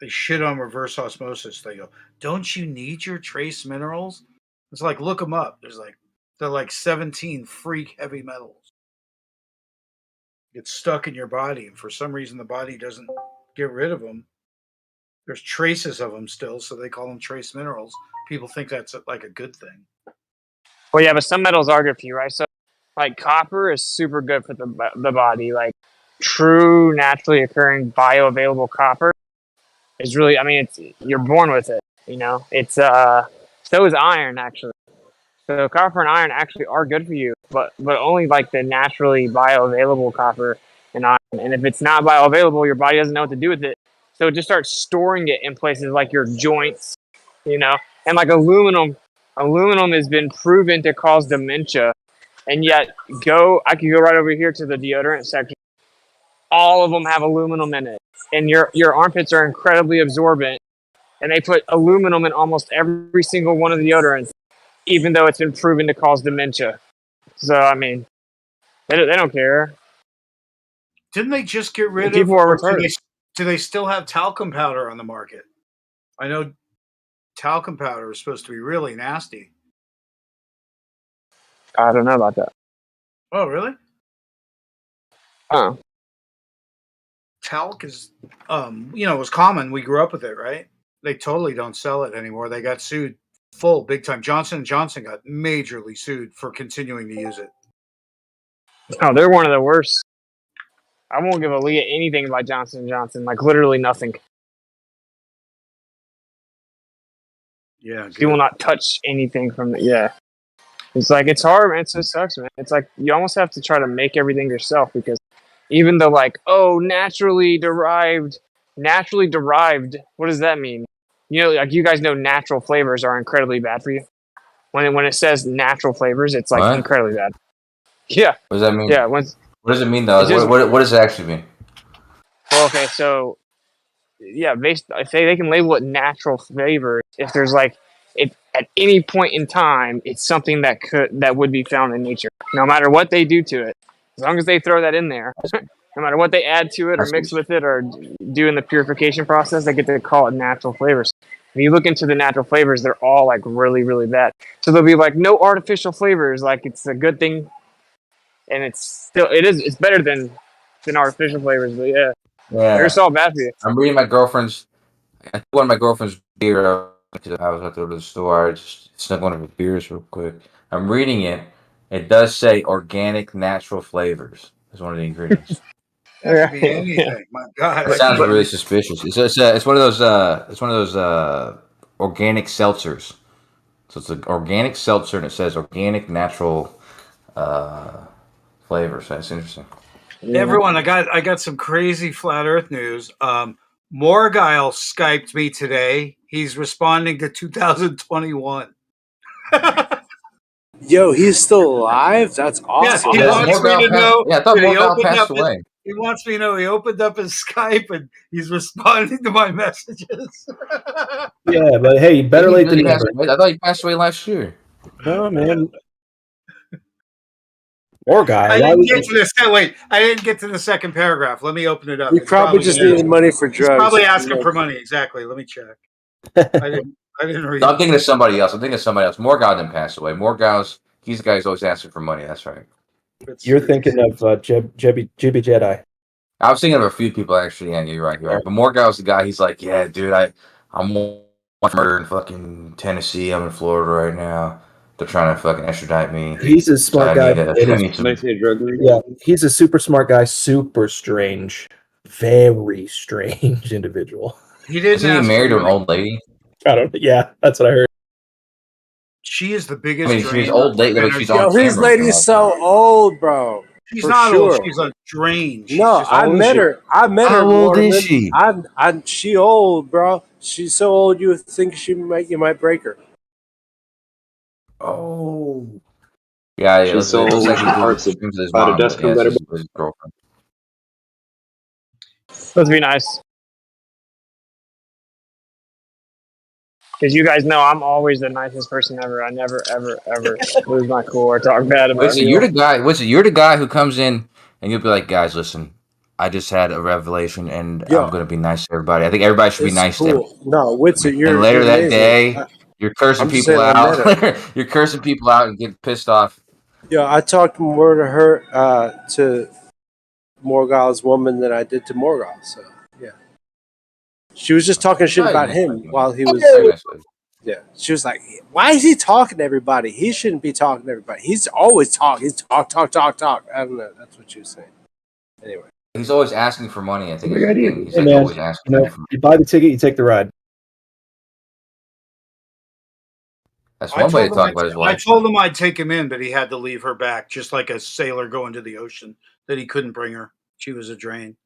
N: They shit on reverse osmosis. They go, don't you need your trace minerals? It's like, look them up. They're like 17 freak heavy metals. Get stuck in your body, and for some reason the body doesn't get rid of them. There's traces of them still, so they call them trace minerals. People think that's like a good thing.
K: Well, yeah, but some metals are good for you, right? So, like copper is super good for the body. Like true, naturally occurring, bioavailable copper is really. I mean, you're born with it. It's so is iron actually. So copper and iron actually are good for you, but only like the naturally bioavailable copper and iron. And if it's not bioavailable, your body doesn't know what to do with it. So it just starts storing it in places like your joints, and like aluminum. Aluminum has been proven to cause dementia, and yet I can go right over here to the deodorant section. All of them have aluminum in it, and your armpits are incredibly absorbent, and they put aluminum in almost every single one of the deodorants, even though it's been proven to cause dementia. So, I mean, they don't care.
N: Didn't they just get rid of...
K: People are retarded.
N: Do they still have talcum powder on the market? I know talcum powder is supposed to be really nasty.
K: I don't know about that.
N: Oh, really?
K: Oh.
N: Talc is, it was common. We grew up with it, right? They totally don't sell it anymore. They got sued big time. Johnson & Johnson got majorly sued for continuing to use it.
K: Oh, they're one of the worst. I won't give Aaliyah anything by Johnson & Johnson, like literally nothing.
N: Yeah.
K: She will not touch anything from the, yeah. It's like, it's hard, man. It sucks, man. It's like, you almost have to try to make everything yourself, because even though like, oh, naturally derived, what does that mean? Like you guys know natural flavors are incredibly bad for you. When it says natural flavors, it's like
E: What?
K: incredibly bad. Yeah.
E: What does that mean?
K: Yeah.
E: What does it mean though? What does it actually mean?
K: Well, okay, so yeah, if they can label it natural flavor, if there's like, if at any point in time it's something that would be found in nature, no matter what they do to it, as long as they throw that in there, no matter what they add to it or mix with it or do in the purification process, they get to call it natural flavors. When you look into the natural flavors, they're all like really, really bad. So they'll be like no artificial flavors, like it's a good thing, and it's better than artificial flavors, but yeah.
E: Yeah.
K: They're just all bad for you.
E: I'm reading my girlfriend's. I took one of my girlfriend's beer. I went to the house. I had to go to the store. I just snuck one of her beers real quick. I'm reading it. It does say organic natural flavors is one of the ingredients.
N: That could be anything. My God.
E: It sounds really suspicious. It's one of those organic seltzers. So it's an organic seltzer, and it says organic natural flavor. So that's interesting.
K: Yeah.
N: Everyone, I got some crazy flat Earth news. Morgile Skyped me today. He's responding to 2021.
G: Yo, he's still alive? That's awesome.
N: He wants me to know.
E: Yeah, I thought
N: that he
E: Morgile
N: opened
E: passed
N: up
E: away.
N: He wants me to know he opened up his Skype and he's responding to my messages.
L: Yeah, but hey, better late than never.
E: I thought he passed away last year.
L: No, man. Or guy.
N: I didn't get to this. Wait, I didn't get to the second paragraph. Let me open it up.
G: He probably just needed money for drugs.
N: He's probably asking for money. Exactly. Let me check. I didn't read.
E: No, I'm thinking of somebody else. Morgile didn't pass away. He's the guy who's always asking for money. That's right.
L: You're thinking of Jibby Jedi.
E: I was thinking of a few people actually. Yeah, you're right. But Morgile's the guy. He's like, yeah, dude, I'm murder in fucking Tennessee. I'm in Florida right now. They're trying to fucking extradite me.
L: He's a smart guy.
E: Yeah,
L: he's a super smart guy. Super strange, very strange individual.
N: He didn't.
E: Isn't he married to an old lady?
L: I don't. Yeah, that's what I heard.
N: She is the biggest.
E: I mean, she's old lady, but she's on
G: Yo, his
E: camera.
G: lady's so old, bro.
N: She's
G: For
N: not
G: sure.
N: old. She's a drain. She's
G: No,
N: just
G: I
N: old.
G: met her.
E: How old is she?
G: She old, bro. She's so old you think you might break her.
E: Oh. Yeah, it looks like he's into his mom. His girlfriend.
K: Let's be nice. Because you guys know I'm always the nicest person ever. I never, ever, ever lose my cool or talk bad about you.
E: You're the guy who comes in and you'll be like, guys, listen, I just had a revelation and I'm going to be nice to everybody. I think everybody should be nice to everybody.
G: No, Witzer,
E: And later that day, you're cursing people out. You're cursing people out and getting pissed off.
G: Yeah, I talked more to her, to Morgile's woman than I did to Morgile. So, yeah. She was just talking shit about him while he was... Yeah, she was like, why is he talking to everybody? He shouldn't be talking to everybody. He's always talking. He's talk. I don't know. That's what she was saying. Anyway.
E: He's always asking for money. I think he's
L: Hey,
E: like
L: man,
E: always asking for money.
L: you buy the ticket, you take the ride.
E: That's one way to talk about his wife.
N: I told him I'd take him in, but he had to leave her back, just like a sailor going to the ocean, that he couldn't bring her. She was a drain.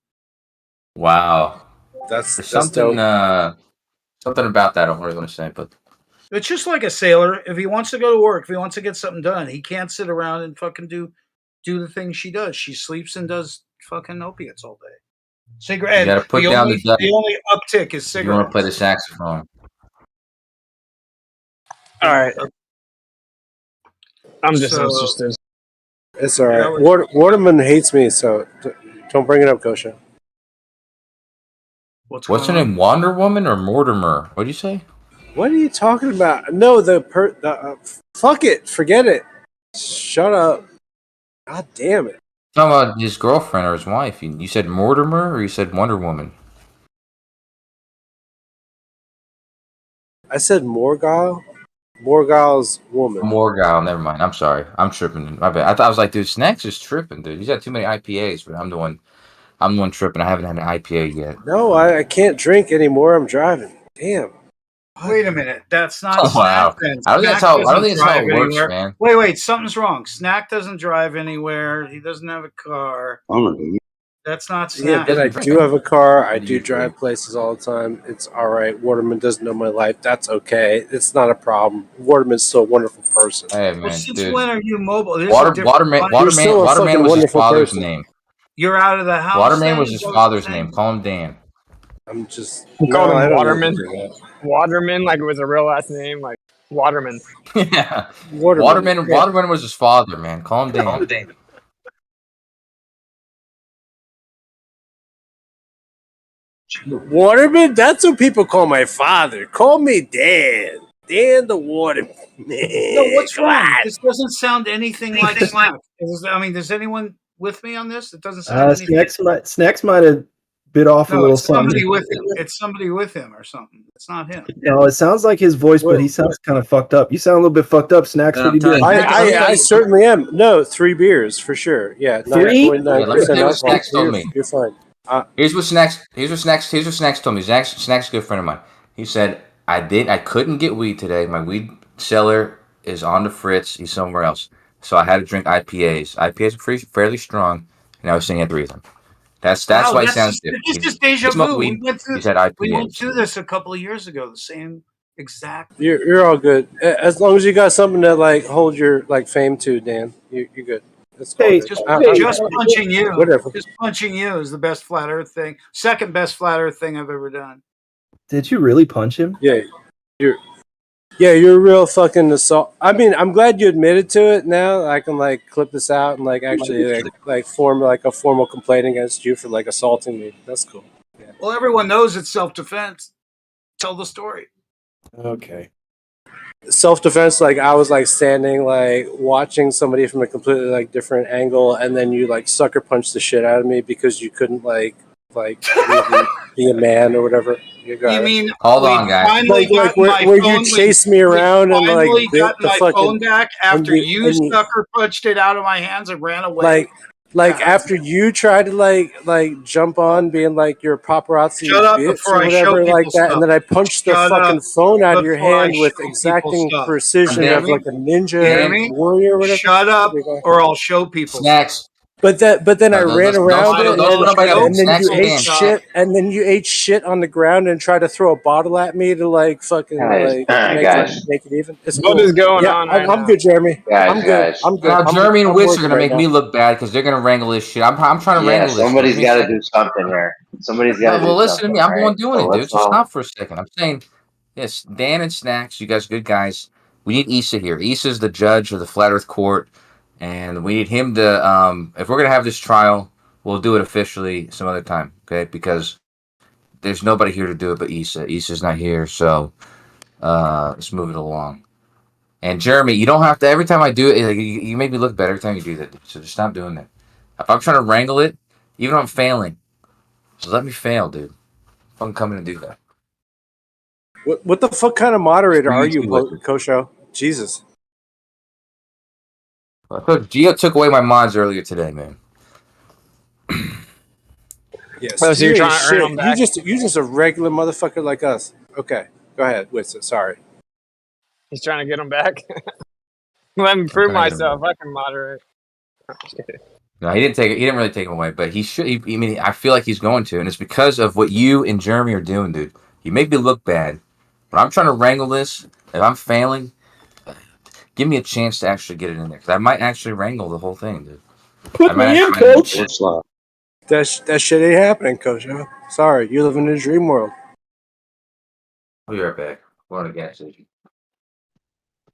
E: Wow.
G: That's
E: something something about that I don't really want to say, but
N: it's just like a sailor. If he wants to go to work, if he wants to get something done, he can't sit around and fucking do the things she does. She sleeps and does fucking opiates all day. Cigarette.
E: You gotta put down
N: the only uptick is cigarettes.
E: You want to play the saxophone.
K: All right. I'm just interested.
G: It's all right. Waterman hates me, so don't bring it up, Kosha.
E: What's her name? Wonder Woman or Mortimer? What do you say?
G: What are you talking about? No, fuck it. Forget it. Shut up. God damn it.
E: Talking about his girlfriend or his wife. You said Mortimer or you said Wonder Woman?
G: I said Morgile. Morgile's woman.
E: Morgile, never mind. I'm sorry. I'm tripping. My bad. I was like, dude, Snacks is tripping, dude. He's got too many IPAs, but I'm the one tripping. I haven't had an IPA yet.
G: No, I can't drink anymore. I'm driving. Damn.
N: Wait a minute. That's not
E: wow.
N: Snack.
E: I don't think that's how it works, man.
N: Wait. Something's wrong. Snack doesn't drive anywhere. He doesn't have a car. That's not Snack.
G: Yeah, but I do have a car. I do drive places all the time. It's all right. Waterman doesn't know my life. That's okay. It's not a problem. Waterman's still a wonderful person.
E: Hey, man,
N: since when are you mobile?
E: Waterman was his father's name.
N: You're out of the house.
E: Waterman was his father's name. Call him Dan.
G: I'm just...
K: Call him Waterman. Waterman, like it was a real last name, like Waterman.
E: Yeah. Waterman was his father, man. Call him Dan.
G: Waterman? That's what people call my father. Call me Dan. Dan the Waterman.
N: No, what's wrong? This doesn't sound anything like Snack. I mean, does anyone with me on this? It doesn't sound anything.
L: Snacks might have bit off a
N: No,
L: little
N: it's somebody
L: something.
N: with him. It's somebody with him or something. It's not him.
L: No, it sounds like his voice, but he sounds kind of fucked up. You sound a little bit fucked up, Snacks.
E: And
L: What are
E: I'm
L: you doing?
E: telling you,
G: I certainly am. No, 3 beers for sure. Yeah,
L: 3?
G: 9.9%
E: yeah, let me tell you what
G: alcohol.
E: Snacks told me.
G: You're fine.
E: Here's what Snacks told me. Snacks is a good friend of mine. He said I couldn't get weed today. My weed seller is on the fritz. He's somewhere else. So I had to drink IPAs. IPAs are fairly strong, and I was saying he had 3 of them. That's
N: Wow,
E: why he sounds different.
N: it's just deja
E: He smoked
N: vu.
E: weed. He said
N: We went
E: IPAs.
N: through this a couple of years ago. The same exact.
G: You're all good. As long as you got something to like hold your like fame to, Dan. You're good. That's all
L: Hey,
G: good.
N: Just punching you.
G: Whatever.
N: Just punching you is the best flat Earth thing. Second best flat Earth thing I've ever done.
L: Did you really punch him?
G: Yeah, you're a real fucking assault. I mean, I'm glad you admitted to it. Now I can like clip this out and like actually like form like a formal complaint against you for like assaulting me. That's cool. Yeah.
N: Well, everyone knows it's self-defense. Tell the story.
L: Okay.
G: Self-defense, like I was like standing like watching somebody from a completely like different angle, and then you like sucker punched the shit out of me because you couldn't like really be a man or whatever.
N: You mean
E: Hold on, guys.
G: Like where you chased me around and like bit the
N: my
G: fucking
N: phone back after
G: and
N: you
G: you-
N: sucker punched it out of my hands and ran away?
G: like after you tried to like jump on being like your paparazzi
N: Shut up
G: bitch
N: before
G: or
N: I show
G: whatever like
N: people
G: that,
N: stuff.
G: and then I punched the
N: Shut
G: fucking
N: up
G: phone out of your
N: before I
G: hand with
N: show people
G: exacting
N: stuff.
G: precision
N: You hear
G: of
N: me?
G: like a ninja
N: You hear me?
G: warrior or whatever.
N: Shut up or I'll show people
E: Snacks.
G: But then I ran around it, and then you ate
E: stand.
G: shit, and then you ate shit on the ground and tried to throw a bottle at me to like fucking like make it even. It's
K: What
G: cool.
K: is going
G: yeah,
K: on
G: I'm,
K: right
G: I'm
K: now?
G: good, Jeremy. I'm good. I'm good.
E: Now Jeremy and
G: I'm
E: Witz are
G: working
E: gonna make
G: right
E: me
G: now.
E: look bad because they're gonna wrangle this shit. I'm trying to
F: Yeah,
E: wrangle this.
F: somebody's
E: Give me a
F: got to
E: second.
F: do something here. Somebody's got to
E: Well,
F: do
E: listen to
F: something.
E: me. I'm the
F: all
E: one
F: right?
E: doing
F: So
E: it, dude.
F: let's
E: So
F: all.
E: stop for a second. I'm saying, yes, Dan and Snacks, you guys are good guys. We need Issa here. Issa's the judge of the Flat Earth Court, and we need him to. If we're gonna have this trial, we'll do it officially some other time, okay? Because there's nobody here to do it but Issa. Issa's not here, so let's move it along. And Jeremy, you don't have to. Every time I do it, you make me look better every time you do that. So just stop doing that. If I'm trying to wrangle it, even if I'm failing, just let me fail, dude. I'm coming to do that.
G: What the fuck kind of moderator are you,
E: With it.
G: Kosho? Jesus.
E: Gio took away my mods earlier today, man.
G: Yes.
K: Oh, so you're
G: you
K: trying
G: ain't
K: to earn
G: shit.
K: them back?
G: You just a regular motherfucker like us. Okay, go ahead, Witsit. Sorry.
K: He's trying to get them back. Let me prove
E: trying to get 'em
K: myself. I can moderate. I'm just kidding.
E: No, he didn't take it. He didn't really take him away, but he should. I mean, I feel like he's going to, and it's because of what you and Jeremy are doing, dude. You make me look bad. When I'm trying to wrangle this, if I'm failing, give me a chance to actually get it in there, because I might actually wrangle the whole thing, dude.
L: Put me in, coach.
G: That shit ain't happening, Kosho. Sorry, you live in a dream world.
E: I'll be right back. We're on a gas station.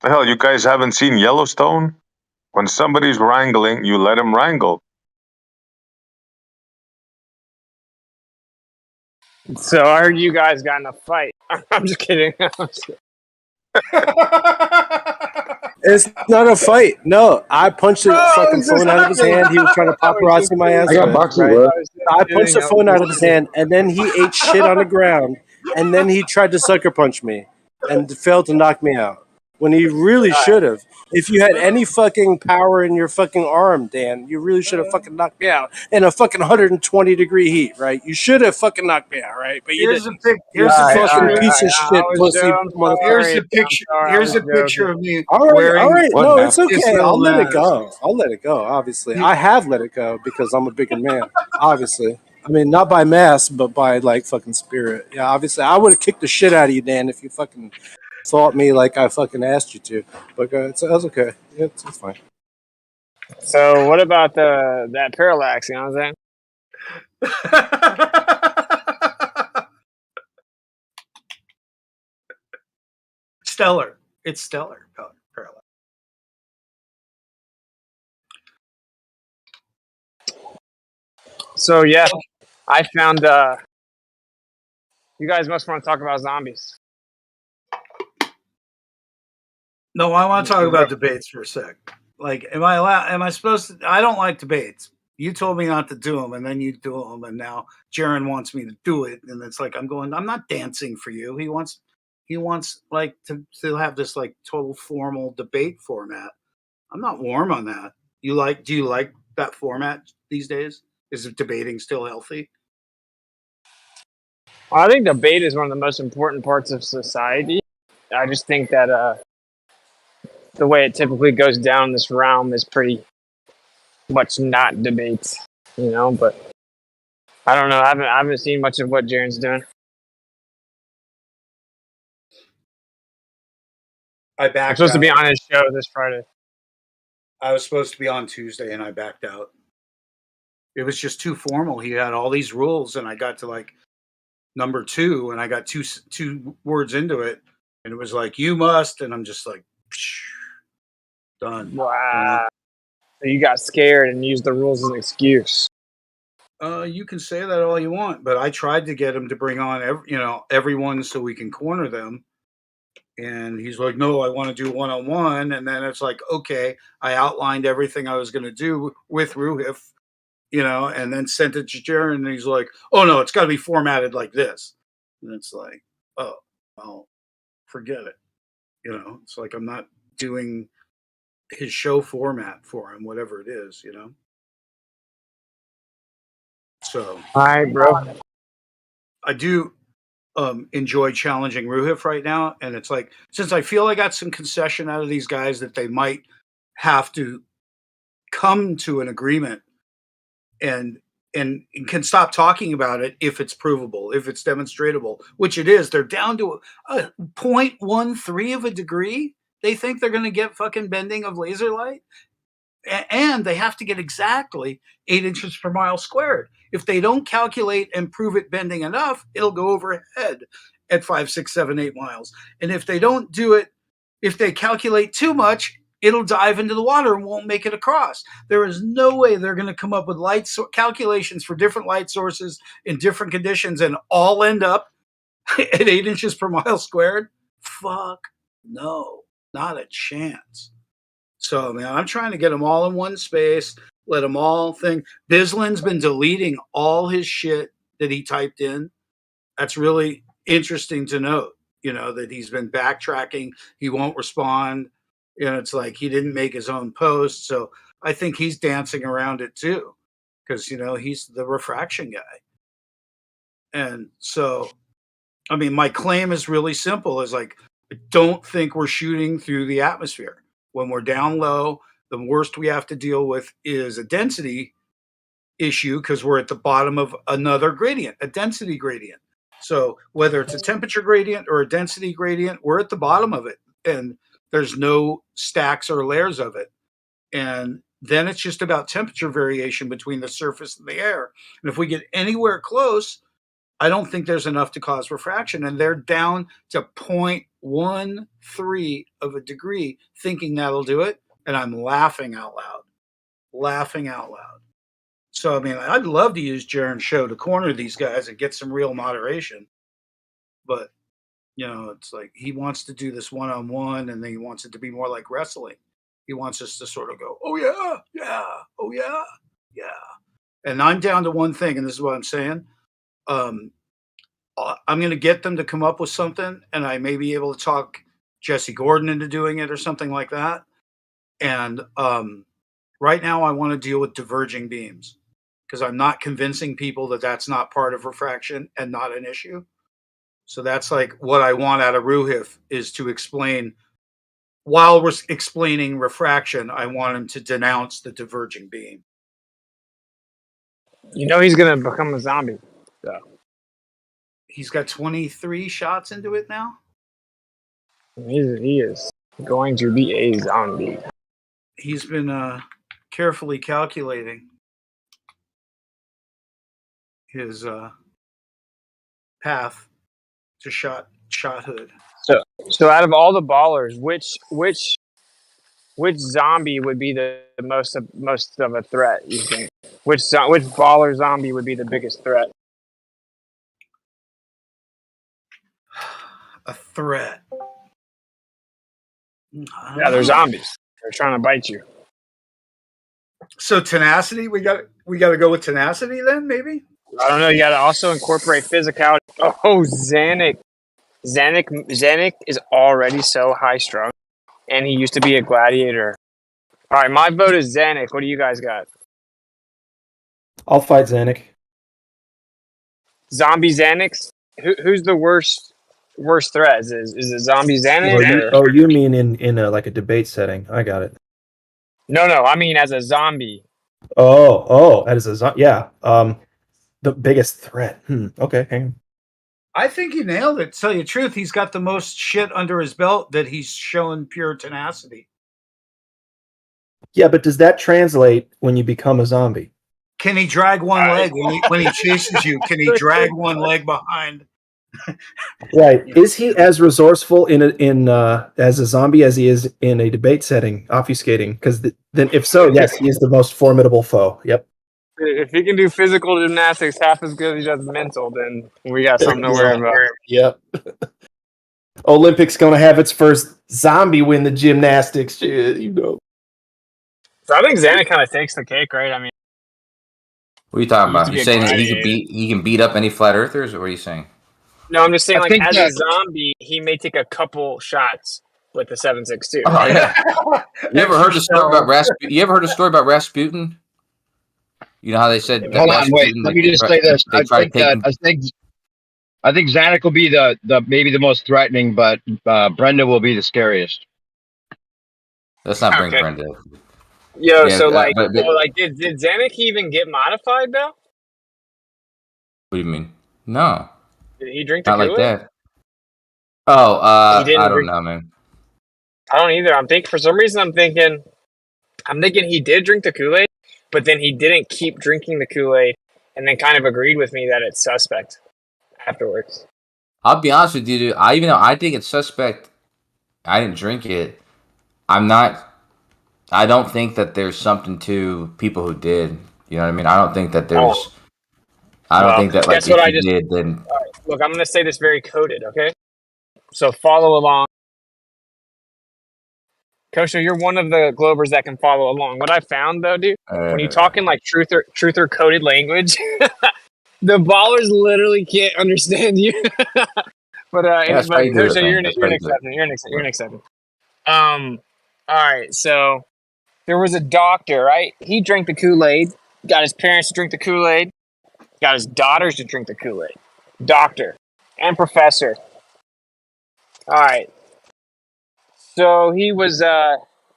M: The hell, you guys haven't seen Yellowstone? When somebody's wrangling, you let him wrangle.
K: So I heard you guys got in a fight. I'm just kidding.
G: It's not a fight. No, I punched the fucking phone out of his hand. He was trying to paparazzi my ass. Right? I punched the phone out of his hand, and then he ate shit on the ground, and then he tried to sucker punch me, and failed to knock me out. When he really should have. If you had any fucking power in your fucking arm, Dan, you really should have fucking knocked me out in a fucking 120-degree heat, right? You should have fucking knocked me out, right? But you didn't.
N: Here's a
G: fucking piece of shit, pussy motherfucker.
N: Here's a picture of me
G: All right,
N: wearing.
G: all right. No, it's
N: this
G: okay. I'll
N: little
G: let it
N: mask.
G: go. I'll let it go. Obviously, I have let it go because I'm a bigger man. Obviously, I mean not by mass, but by like fucking spirit. Yeah, obviously, I would have kicked the shit out of you, Dan, if you fucking fought me like I fucking asked you to. But that's okay. Yeah, it's fine.
K: So what about that parallax? You know what I'm saying?
N: Stellar. It's stellar. Parallel.
K: So yeah, I found. You guys must want to talk about zombies.
N: No, I want to talk about debates for a sec. Like, am I allowed? Am I supposed to? I don't like debates. You told me not to do them, and then you do them, and now Jaren wants me to do it, and it's like I'm not dancing for you. He wants like to have this like total formal debate format. I'm not warm on that. Do you like that format these days? Is debating still healthy?
K: Well, I think debate is one of the most important parts of society. I just think that the way it typically goes down this realm is pretty much not debates, but I don't know. I haven't seen much of what Jaren's doing.
N: I
K: I'm
N: backed
K: supposed to be
N: out.
K: on his show this Friday.
N: I was supposed to be on Tuesday, and I backed out. It was just too formal. He had all these rules, and I got to like number 2, and I got two words into it, and it was like you must, and I'm just like done.
K: Wow. So you got scared and used the rules as an excuse.
N: You can say that all you want, but I tried to get him to bring on everyone so we can corner them, and he's like, "No, I want to do one-on-one." And then it's like, okay, I outlined everything I was going to do with Ruhif, and then sent it to Jaron, and he's like, "Oh no, it's got to be formatted like this." And it's like, "Oh, well, forget it." It's like I'm not doing his show format for him, whatever it is. So
K: All right, bro.
N: I do enjoy challenging Ruhif right now, and it's like since I feel I got some concession out of these guys that they might have to come to an agreement and and can stop talking about it if it's provable, if it's demonstratable, which it is. They're down to a 0.13 of a degree. They think they're going to get fucking bending of laser light, and they have to get exactly 8 inches per mile squared. If they don't calculate and prove it bending enough, it'll go overhead at 5, 6, 7, 8 miles. And if they don't do it, if they calculate too much, it'll dive into the water and won't make it across. There is no way they're going to come up with calculations for different light sources in different conditions and all end up at 8 inches per mile squared. Fuck no, not a chance. So, man, I'm trying to get them all in one space, let them all think. Bislin's been deleting all his shit that he typed in. That's really interesting to note, that he's been backtracking. He won't respond. It's like he didn't make his own post. So I think he's dancing around it too, because, he's the refraction guy. And so, I mean, my claim is really simple is like, I don't think we're shooting through the atmosphere. When we're down low, the worst we have to deal with is a density issue because we're at the bottom of another gradient, a density gradient. So whether it's a temperature gradient or a density gradient, we're at the bottom of it. And there's no stacks or layers of it. And then it's just about temperature variation between the surface and the air. And if we get anywhere close, I don't think there's enough to cause refraction. And they're down to 0.13 of a degree thinking that'll do it. And I'm laughing out loud. So, I mean, I'd love to use Jaren's show to corner these guys and get some real moderation. But, it's like he wants to do this one-on-one and then he wants it to be more like wrestling. He wants us to sort of go, oh, yeah, yeah, oh, yeah, yeah. And I'm down to one thing, and this is what I'm saying. I'm going to get them to come up with something, and I may be able to talk Jesse Gordon into doing it or something like that. And right now, I want to deal with diverging beams because I'm not convincing people that that's not part of refraction and not an issue. So that's like what I want out of Ruhif is to explain. While we're explaining refraction, I want him to denounce the diverging beam.
K: He's going to become a zombie. So.
N: He's got 23 shots into it now.
K: He is going to be a zombie.
N: He's been carefully calculating his path to shothood.
K: So out of all the ballers, which zombie would be the most of a threat? You think? Which baller zombie would be the biggest threat?
N: A threat.
K: Yeah, they're zombies. They're trying to bite you.
N: So tenacity, we got to go with tenacity then, maybe.
K: I don't know. You got to also incorporate physicality. Oh, Xanax. Xanax is already so high strung, and he used to be a gladiator. All right, my vote is Xanax. What do you guys got?
L: I'll fight Zanuck.
K: Zombie Xanax. Who's the worst threat? Is it zombie Xanax or
L: You mean in like a debate setting? I got it.
K: no? I mean as a zombie.
L: That is yeah. The biggest threat. Okay, hang on.
N: I think you nailed it. To tell you the truth, he's got the most shit under his belt that he's shown pure tenacity.
L: Yeah, but does that translate when you become a zombie?
N: Can he drag one leg when he chases you? Can he drag one leg behind?
L: Right. Is he as resourceful in as a zombie as he is in a debate setting, obfuscating? Because then, if so, yes, he is the most formidable foe. Yep.
K: If he can do physical gymnastics half as good as he does mental, then we got something to worry about.
L: Yep. Olympics gonna have its first zombie win the gymnastics. You know.
K: So I think Xana kind of takes the cake, right? I mean,
E: What are you talking
K: He used
E: about?
K: to be
E: You
K: a
E: saying that
K: gladiator.
E: he can beat up any flat earthers, or what are you saying?
K: no, I'm just saying,
O: I
K: like,
O: think
K: as
O: that-
K: a zombie, he may take a couple shots with the 7.62.
E: Oh yeah. You ever heard the story about You ever heard a story about Rasputin? You know how they said that
O: Hold on, wait.
E: Rasputin,
O: Let me just say this.
E: They tried taking.
O: I think Zanuck will be the maybe the most threatening, but Brenda will be the scariest.
E: Let's not bring
K: Okay.
E: Brenda.
K: Yo,
E: Yeah,
K: so like,
E: but-
K: did Zanuck even get modified though?
E: What do you mean? No,
K: Did he drink the
E: not like
K: Kool-Aid?
E: that. Oh,
K: He didn't
E: I don't
K: drink-
E: know, man.
K: I don't either. For some reason I'm thinking he did drink the Kool-Aid, but then he didn't keep drinking the Kool-Aid, and then kind of agreed with me that it's suspect afterwards.
E: I'll be honest with you, dude. Even though I think it's suspect, I didn't drink it. I don't think that there's something to people who did. You know what I mean? I don't think that there's.
K: Oh.
E: I don't
K: Well,
E: think that, like,
K: guess what
E: if
K: I
E: you
K: just-
E: did, then
K: All right, look, I'm going to say this very coded, okay? So follow along. Kosho, you're one of the Globers that can follow along. What I found, though, dude, when you talk in, like, truther coded language, the ballers literally can't understand you. But
E: That's how you do it,
K: Kosho,
E: man.
K: you're an
E: That's how you do it.
K: exception. You're an exception. All right, so there was a doctor, right? He drank the Kool-Aid, got his parents to drink the Kool-Aid, got his daughters to drink the Kool-Aid. Doctor and professor. All right. So he was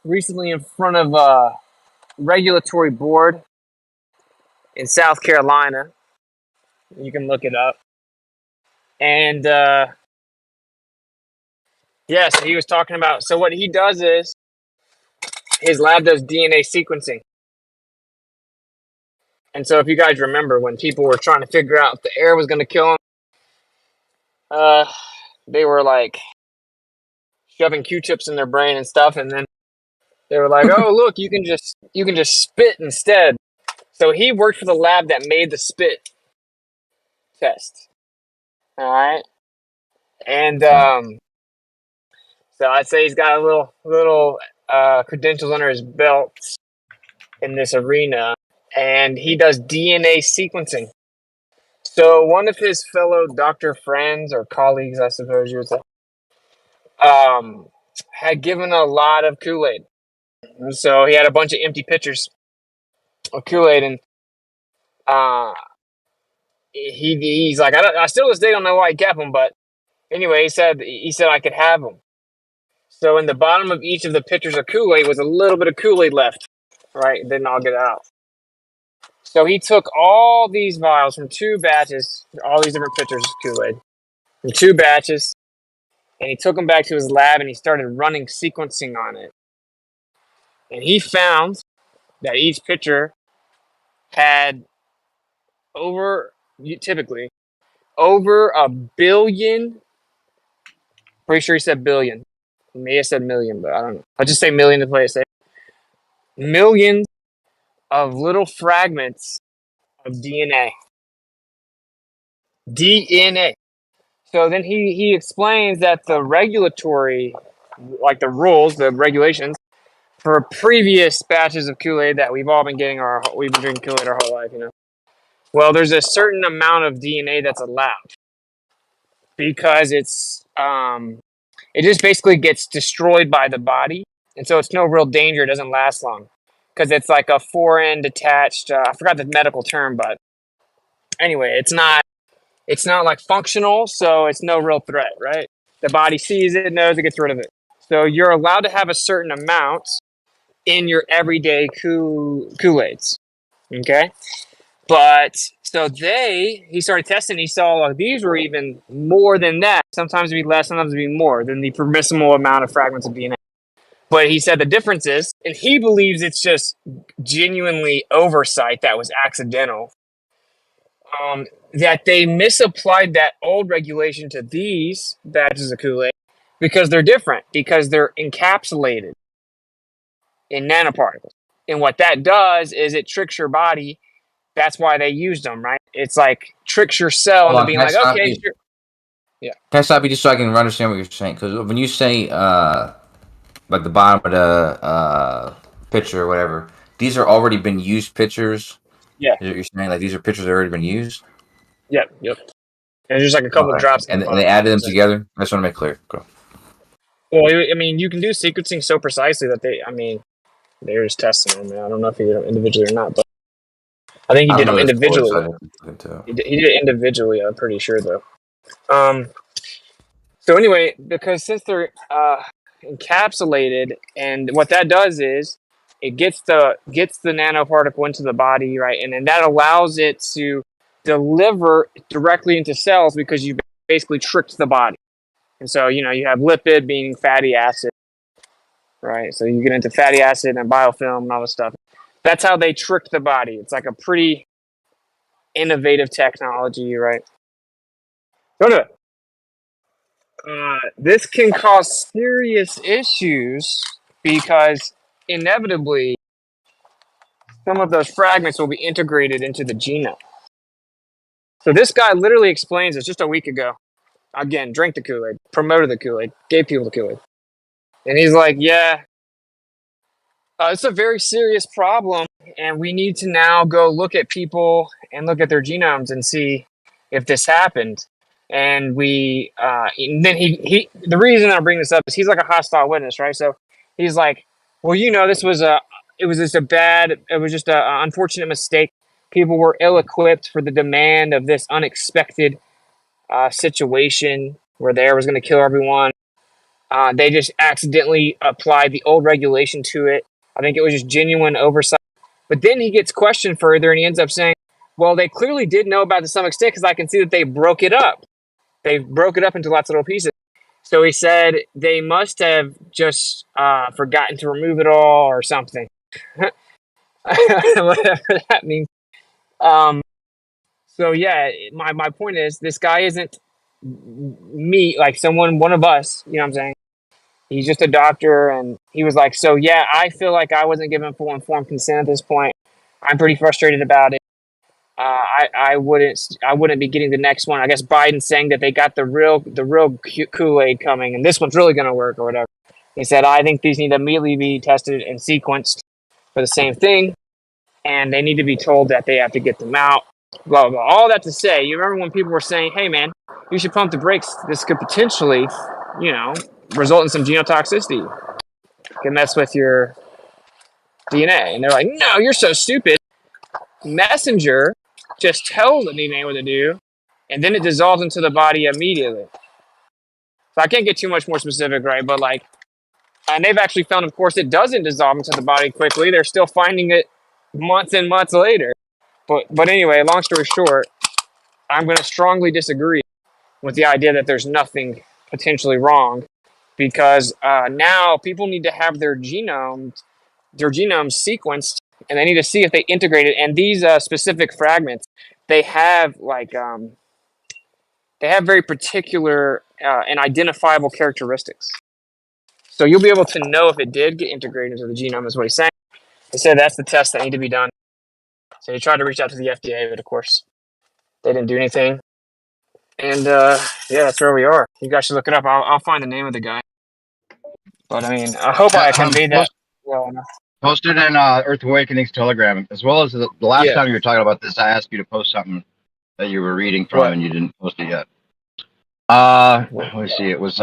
K: recently in front of a regulatory board in South Carolina. You can look it up. And so he was talking about, so what he does is his lab does DNA sequencing. And so if you guys remember when people were trying to figure out if the air was going to kill them, they were like shoving Q-tips in their brain and stuff, and then they were like, "Oh, look, you can just spit instead." So he worked for the lab that made the spit test. All right, and so I'd say he's got a little credentials under his belt in this arena, and he does DNA sequencing. So one of his fellow doctor friends or colleagues, I suppose you would say, had given a lot of Kool-Aid. So he had a bunch of empty pitchers of Kool-Aid, and he's like, I still to this day don't know why he kept them, but anyway, he said I could have them. So in the bottom of each of the pitchers of Kool-Aid was a little bit of Kool-Aid left, right? It didn't all get out. So he took all these vials from 2 batches, all these different pitchers of Kool-Aid, from 2 batches, and he took them back to his lab and he started running sequencing on it. And he found that each pitcher had typically over 1 billion. Pretty sure he said billion. He may have said million, but I don't know. I'll just say million to play it safe. Millions of little fragments of DNA. DNA. So then he explains that the regulatory, like the rules, the regulations, for previous batches of Kool-Aid that we've all been getting we've been drinking Kool-Aid our whole life, you know. Well, there's a certain amount of DNA that's allowed because it's it just basically gets destroyed by the body, and so it's no real danger. It doesn't last long because it's like a four-end attached. I forgot the medical term, but anyway, it's not like functional, so it's no real threat, right? The body sees it, knows it, gets rid of it. So you're allowed to have a certain amount in your everyday Kool-Aids, okay? But so he started testing. He saw these were even more than that. Sometimes it'd be less, sometimes it'd be more than the permissible amount of fragments of DNA. But he said the difference is, and he believes it's just genuinely oversight that was accidental, that they misapplied that old regulation to these batches of Kool-Aid because they're different, because they're encapsulated in nanoparticles. And what that does is it tricks your body. That's why they used them, right? It's like tricks your cell
E: Hold
K: into
E: on,
K: being
E: can I
K: like,
E: stop
K: okay,
E: you?
K: sure. Yeah.
E: Can I stop you just so I can understand what you're saying? Because when you say like the bottom of the picture or whatever, these are already been used pictures.
K: Yeah.
E: You're saying like these are pictures that already been used.
K: Yep. And there's like a couple
E: Okay.
K: drops in
E: And
K: the
E: they
K: bottom.
E: added them together. I just want to make clear. Go.
K: Well, I mean, you can do sequencing so precisely that they're just testing them. Man. I don't know if he did them individually or not, but I think he
E: I
K: did
E: don't
K: them
E: know this boy, so
K: individually.
E: I didn't look into it.
K: He did it individually. I'm pretty sure, though. So anyway, because since they're encapsulated, and what that does is it gets the nanoparticle into the body, right, and then that allows it to deliver directly into cells because you basically tricked the body. And so you have lipid, meaning fatty acid, right? So you get into fatty acid and biofilm and all this stuff. That's how they trick the body. It's like a pretty innovative technology, right? Go to it. This can cause serious issues because inevitably some of those fragments will be integrated into the genome. So this guy literally explains this just a week ago. Again, drank the Kool-Aid, promoted the Kool-Aid, gave people the Kool-Aid. And he's like, yeah, it's a very serious problem, and we need to now go look at people and look at their genomes and see if this happened. And and then the reason I bring this up is he's like a hostile witness, right? So he's like, well, this was it was just an unfortunate mistake. People were ill-equipped for the demand of this unexpected situation where the air was going to kill everyone. They just accidentally applied the old regulation to it. I think it was just genuine oversight. But then he gets questioned further, and he ends up saying, well, they clearly did know about it to some extent because I can see that they broke it up. They broke it up into lots of little pieces. So he said they must have just forgotten to remove it all or something. Whatever that means. So yeah, my point is this guy isn't me, like one of us, you know what I'm saying? He's just a doctor, and he was like, so yeah, I feel like I wasn't given full informed consent at this point. I'm pretty frustrated about it. I wouldn't be getting the next one. I guess Biden's saying that they got the real Kool-Aid coming, and this one's really going to work or whatever. He said, I think these need to immediately be tested and sequenced for the same thing, and they need to be told that they have to get them out. Blah, blah, blah. All that to say, you remember when people were saying, hey man, you should pump the brakes. This could potentially, result in some genotoxicity. Can mess with your DNA. And they're like, no, you're so stupid. Messenger just tells the DNA what to do, and then it dissolves into the body immediately. So I can't get too much more specific, right? But and they've actually found, of course, it doesn't dissolve into the body quickly. They're still finding it months and months later. But anyway, long story short, I'm going to strongly disagree with the idea that there's nothing potentially wrong, because now people need to have their genomes sequenced, and they need to see if they integrate it. And these specific fragments, they have very particular and identifiable characteristics. So you'll be able to know if it did get integrated into the genome, is what he's saying. They said that's the tests that need to be done. So he tried to reach out to the FDA, but of course, they didn't do anything. And yeah, that's where we are. You guys should look it up. I'll find the name of the guy. But I mean, I hope I conveyed that well enough.
O: Post it in Earth Awakening's Telegram, as well as the last
K: Yeah.
O: time you were talking about this. I asked you to post something that you were reading from,
K: What?
O: and you didn't post it yet. Let's see. It was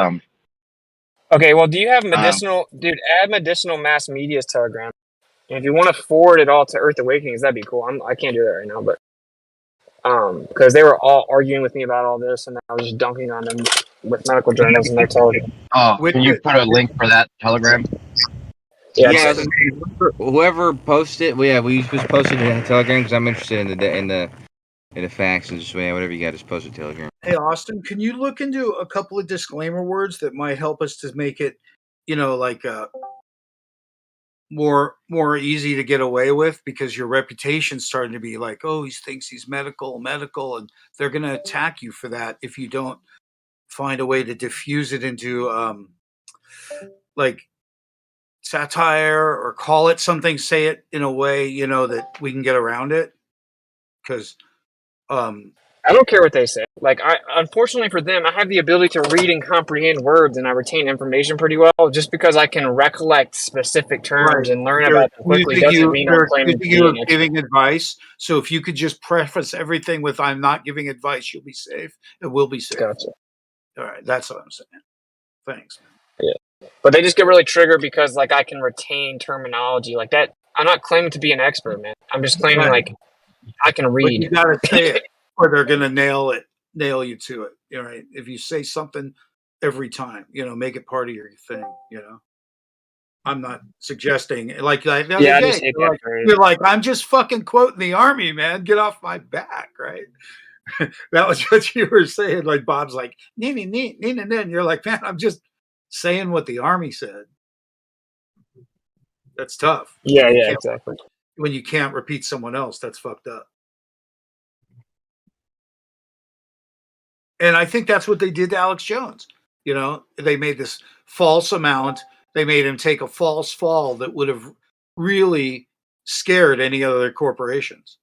K: Okay, well, do you have medicinal, dude? Add medicinal mass media's Telegram. And if you want to forward it all to Earth Awakenings, that'd be cool. I can't do that right now, but because they were all arguing with me about all this, and I was just dunking on them with medical journals and their Telegram.
O: Oh, can you put a link for that Telegram?
K: Yeah,
E: Yeah,
K: just-
E: whoever posted, well, yeah, we just posted it in Telegram because I'm interested in the facts and just whatever you got, just post it Telegram.
N: Hey, Austin, can you look into a couple of disclaimer words that might help us to make it, like more easy to get away with, because your reputation's starting to be like, oh, he thinks he's medical, and they're going to attack you for that if you don't find a way to diffuse it into like satire or call it something, say it in a way, that we can get around it. Because
K: I don't care what they say. Like, unfortunately for them, I have the ability to read and comprehend words, and I retain information pretty well. Just because I can recollect specific terms and learn about them quickly doesn't mean I'm claiming to be an expert.
N: giving advice. So if you could just preface everything with "I'm not giving advice," you'll be safe. It will be safe.
K: Gotcha.
N: All right, that's what I'm saying. Thanks.
K: Yeah, but they just get really triggered because like I can retain terminology like that. I'm not claiming to be an expert, man. I'm just claiming
N: Right.
K: like I can
N: But
K: read.
N: you gotta say it, or they're gonna nail you to it. All right. If you say something every time, make it part of your thing. I'm not suggesting like the other
K: Yeah, I
N: day.
K: just hate that phrase.
N: You're like, I'm just fucking quoting the army, man. Get off my back, right? That was what you were saying. Like Bob's like, nee, and you're like, man, I'm just saying what the army said. That's tough.
K: Yeah,
N: You
K: yeah,
N: can't-
K: exactly.
N: When you can't repeat someone else, that's fucked up. And I think that's what they did to Alex Jones. They made this false amount. They made him take a false fall that would have really scared any other corporations.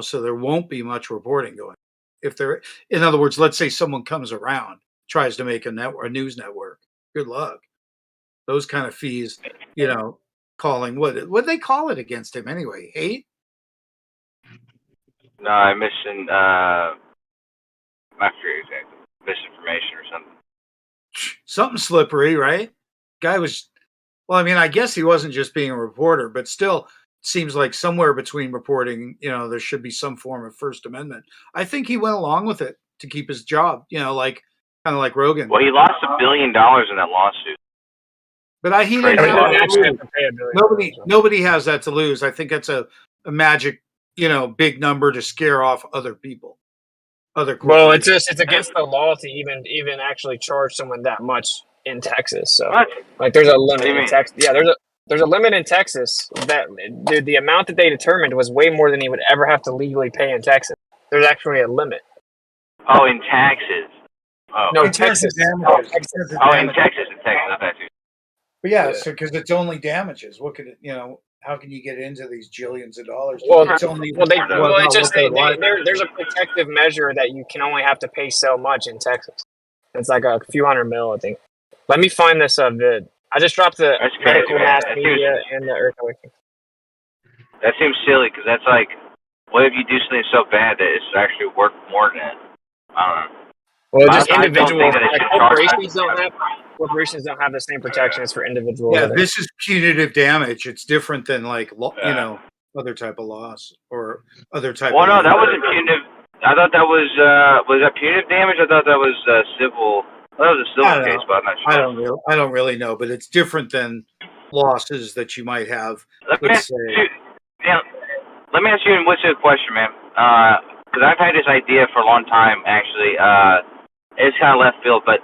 N: So there won't be much reporting going. In other words, let's say someone comes around, tries to make a news network. Good luck. Those kind of fees, calling what they call it against him anyway? Hate?
P: No, I mentioned I forget exactly. Misinformation or something.
N: Something slippery, right? Guy was, well, I mean, I guess he wasn't just being a reporter, but still seems like somewhere between reporting, there should be some form of First Amendment. I think he went along with it to keep his job, like kind of like Rogan.
P: Well, he lost $1 billion in that lawsuit.
N: But he didn't
P: Crazy.
N: have that to lose.
K: pay $1 billion.
N: Nobody has that to lose. I think it's a magic, big number to scare off other people.
K: Well, it's against the law to even actually charge someone that much in Texas. So
P: What?
K: like there's a limit
P: do you
K: in
P: mean?
K: Texas. Yeah, there's a limit in Texas that the amount that they determined was way more than he would ever have to legally pay in Texas. There's actually a limit.
P: Oh, in taxes. Oh.
K: No,
N: In terms of
K: Texas.
N: damages.
K: Texas.
P: In Texas, not that too.
N: But yeah, so because it's only damages. What could it? How can you get into these jillions of dollars?
K: Well,
N: it's only
K: it's just there's a protective measure that you can only have to pay so much in Texas. It's like a few $100 million, I think. Let me find this vid. I just dropped the
P: That's crazy,
K: medical
P: man.
K: mass
P: That
K: media and the Earth Awakening.
P: That seems silly because that's like, what if you do something so bad that it's actually worth more than that? I don't know.
K: Well, just
P: I don't
K: individuals.
P: think that it
K: Like
P: should
K: corporations don't have the same protections for individuals.
N: Yeah, this is punitive damage. It's different than like other type of loss or other type.
P: Well,
N: of
P: no, that wasn't punitive. I thought that was that punitive damage? I thought that was civil. I thought it was a civil case, but I'm not sure.
N: I don't really know, but it's different than losses that you might have.
P: Let me ask you a question, man. Because I've had this idea for a long time, actually. It's kind of left field, but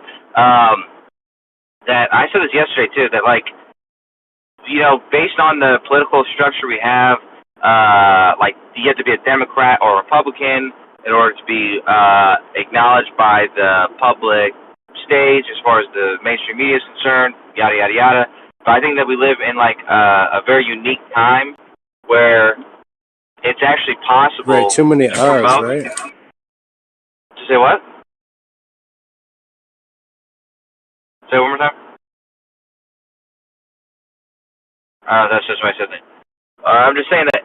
P: that I said this yesterday too. That based on the political structure we have, you have to be a Democrat or a Republican in order to be acknowledged by the public stage as far as the mainstream media is concerned. Yada yada yada. But I think that we live in a very unique time where it's actually possible.
G: Right, too many
P: to
G: R's,
P: promote-
G: right?
P: To say what? Say it one more time. That's just what I said. I'm just saying that,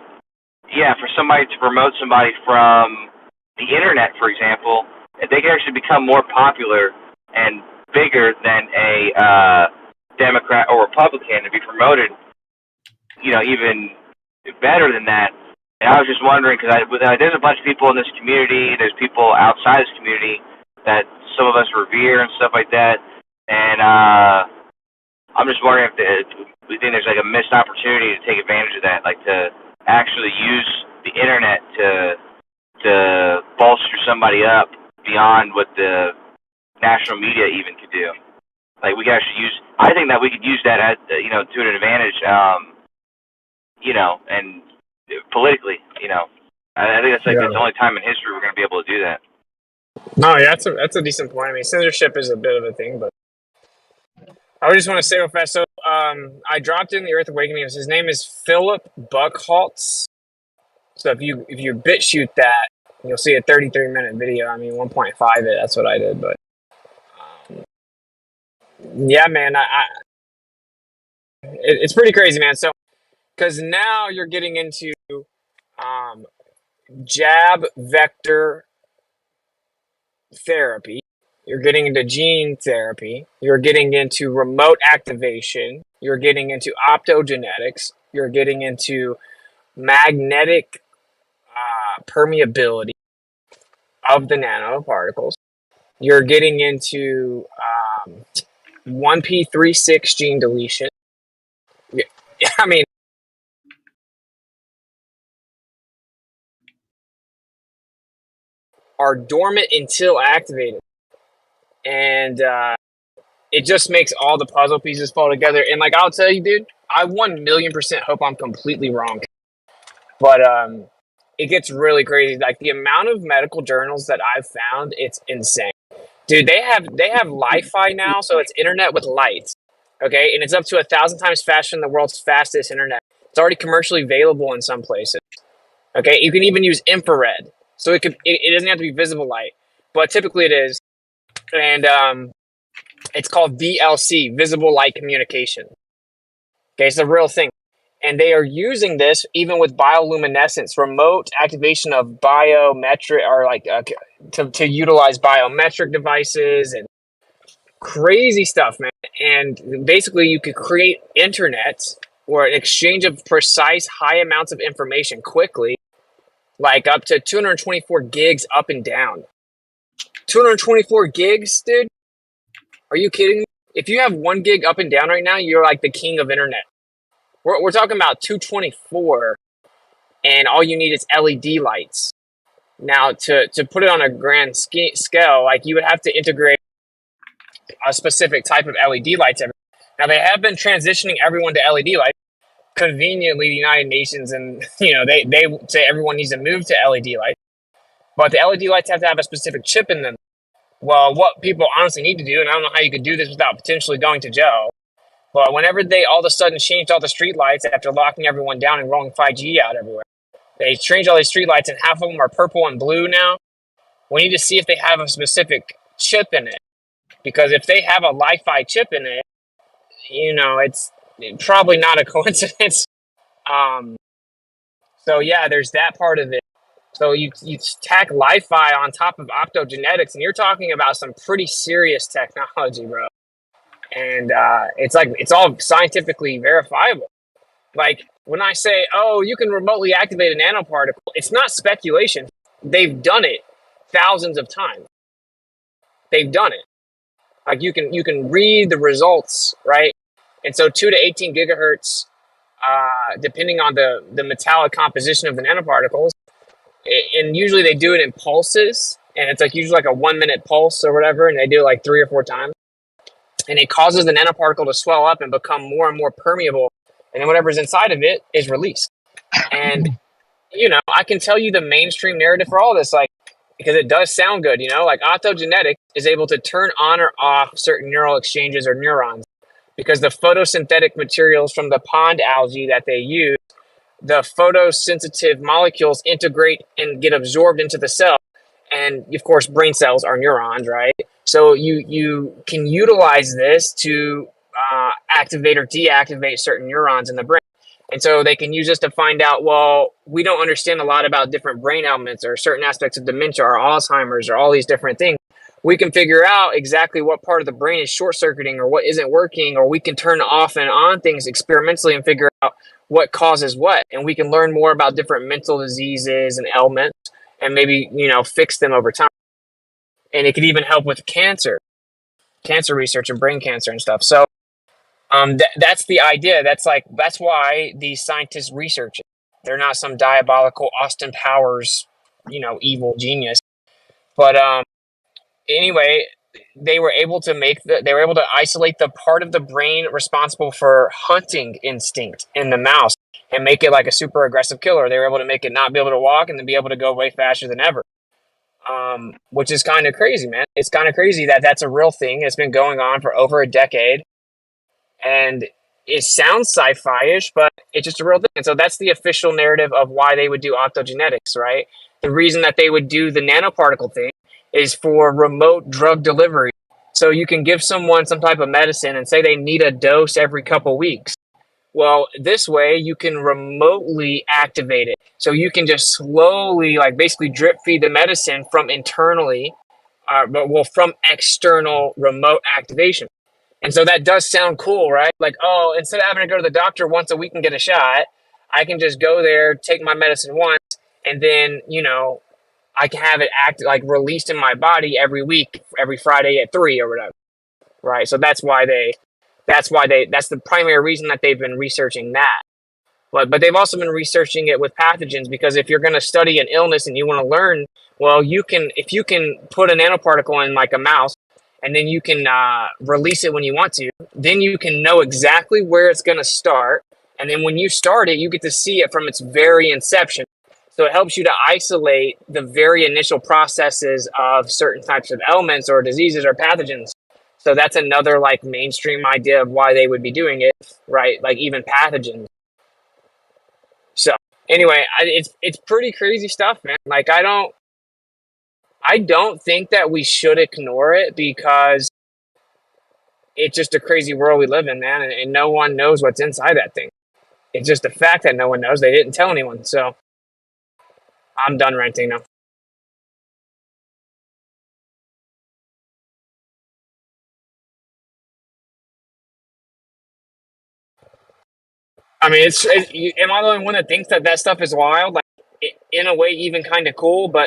P: yeah, for somebody to promote somebody from the internet, for example, if they can actually become more popular and bigger than a Democrat or Republican to be promoted, even better than that. And I was just wondering, because there's a bunch of people in this community, there's people outside this community that some of us revere and stuff like that, and I'm just wondering if we think there's like a missed opportunity to take advantage of that, like to actually use the internet to bolster somebody up beyond what the national media even could do. Like we could actually I think that we could use that as, to an advantage, and politically, I think that's like the only time in history we're going to be able to do that.
K: No, yeah, that's a decent point. I mean, censorship is a bit of a thing, but I just want to say real fast. So, I dropped in the Earth Awakening. His name is Philip Buckholtz. So if you bit shoot that, you'll see a 33-minute video. I mean, 1.5 it. That's what I did. But yeah, man, it's pretty crazy, man. So because now you're getting into jab vector therapy. You're getting into gene therapy. You're getting into remote activation. You're getting into optogenetics. You're getting into magnetic permeability of the nanoparticles. You're getting into 1p36 gene deletion. I mean, are dormant until activated. And it just makes all the puzzle pieces fall together. And like I'll tell you, dude, I 1,000,000% hope I'm completely wrong. But it gets really crazy. Like the amount of medical journals that I've found, it's insane. Dude, they have Li-Fi now, so it's internet with lights. Okay, and it's up to 1,000 times faster than the world's fastest internet. It's already commercially available in some places. Okay, you can even use infrared, so it doesn't have to be visible light, but typically it is. And it's called VLC, visible light communication. Okay, it's a real thing. And they are using this even with bioluminescence, remote activation of biometric, or like to utilize biometric devices and crazy stuff, man. And basically you could create internet or an exchange of precise high amounts of information quickly, like up to 224 gigs up and down. 224 gigs, dude? Are you kidding me? If you have 1 gig up and down right now, you're like the king of internet. We're talking about 224, and all you need is LED lights. Now, to put it on a grand scale, like you would have to integrate a specific type of LED lights. Now, they have been transitioning everyone to LED lights. Conveniently, the United Nations and they say everyone needs to move to LED lights, but the LED lights have to have a specific chip in them. Well, what people honestly need to do, and I don't know how you could do this without potentially going to jail, but whenever they all of a sudden changed all the street lights after locking everyone down and rolling 5G out everywhere, they changed all these street lights and half of them are purple and blue now. We need to see if they have a specific chip in it, because if they have a Li-Fi chip in it, it's probably not a coincidence. So yeah, there's that part of it. So you tack Li-Fi on top of optogenetics, and you're talking about some pretty serious technology, bro. And it's all scientifically verifiable. Like when I say, oh, you can remotely activate a nanoparticle, it's not speculation. They've done it thousands of times. They've done it. Like you can read the results, right? And so 2 to 18 gigahertz, depending on the metallic composition of the nanoparticles. And usually they do it in pulses, and it's like usually like a 1 minute pulse or whatever, and they do it like 3 or 4 times. And it causes the nanoparticle to swell up and become more and more permeable, and then whatever's inside of it is released. And I can tell you the mainstream narrative for all this, like, because it does sound good, like optogenetics is able to turn on or off certain neural exchanges or neurons, because the photosynthetic materials from the pond algae that they use, the photosensitive molecules integrate and get absorbed into the cell. And of course, brain cells are neurons, right? So you can utilize this to activate or deactivate certain neurons in the brain. And so they can use this to find out, well, we don't understand a lot about different brain elements or certain aspects of dementia or Alzheimer's or all these different things. We can figure out exactly what part of the brain is short-circuiting or what isn't working, or we can turn off and on things experimentally and figure out what causes what. And we can learn more about different mental diseases and ailments and maybe, fix them over time. And it could even help with cancer research and brain cancer and stuff. So that's the idea. That's why these scientists research it. They're not some diabolical Austin Powers, evil genius. But anyway, they were able to isolate the part of the brain responsible for hunting instinct in the mouse and make it like a super aggressive killer. They were able to make it not be able to walk and then be able to go way faster than ever. Which is kind of crazy, man. It's kind of crazy that that's a real thing. It's been going on for over a decade. And it sounds sci-fi-ish, but it's just a real thing. And so that's the official narrative of why they would do optogenetics, right? The reason that they would do the nanoparticle thing is for remote drug delivery. So you can give someone some type of medicine and say they need a dose every couple weeks. Well, this way you can remotely activate it. So you can just slowly, basically drip feed the medicine from internally, from external remote activation. And so that does sound cool, right? Like, oh, instead of having to go to the doctor once a week and get a shot, I can just go there, take my medicine once, and then, I can have it released in my body every week, every Friday at 3 or whatever. Right. So that's the primary reason that they've been researching that. But they've also been researching it with pathogens, because if you're going to study an illness and you want to learn, well, if you can put a nanoparticle in like a mouse, and then you can release it when you want to, then you can know exactly where it's going to start. And then when you start it, you get to see it from its very inception. So it helps you to isolate the very initial processes of certain types of elements or diseases or pathogens. So that's another mainstream idea of why they would be doing it, right? Like even pathogens. So anyway, it's pretty crazy stuff, man. I don't think that we should ignore it, because it's just a crazy world we live in, man, and no one knows what's inside that thing. It's just a fact that no one knows. They didn't tell anyone. So I'm done ranting now. I mean, am I the only one that thinks that stuff is wild? In a way, even kind of cool, but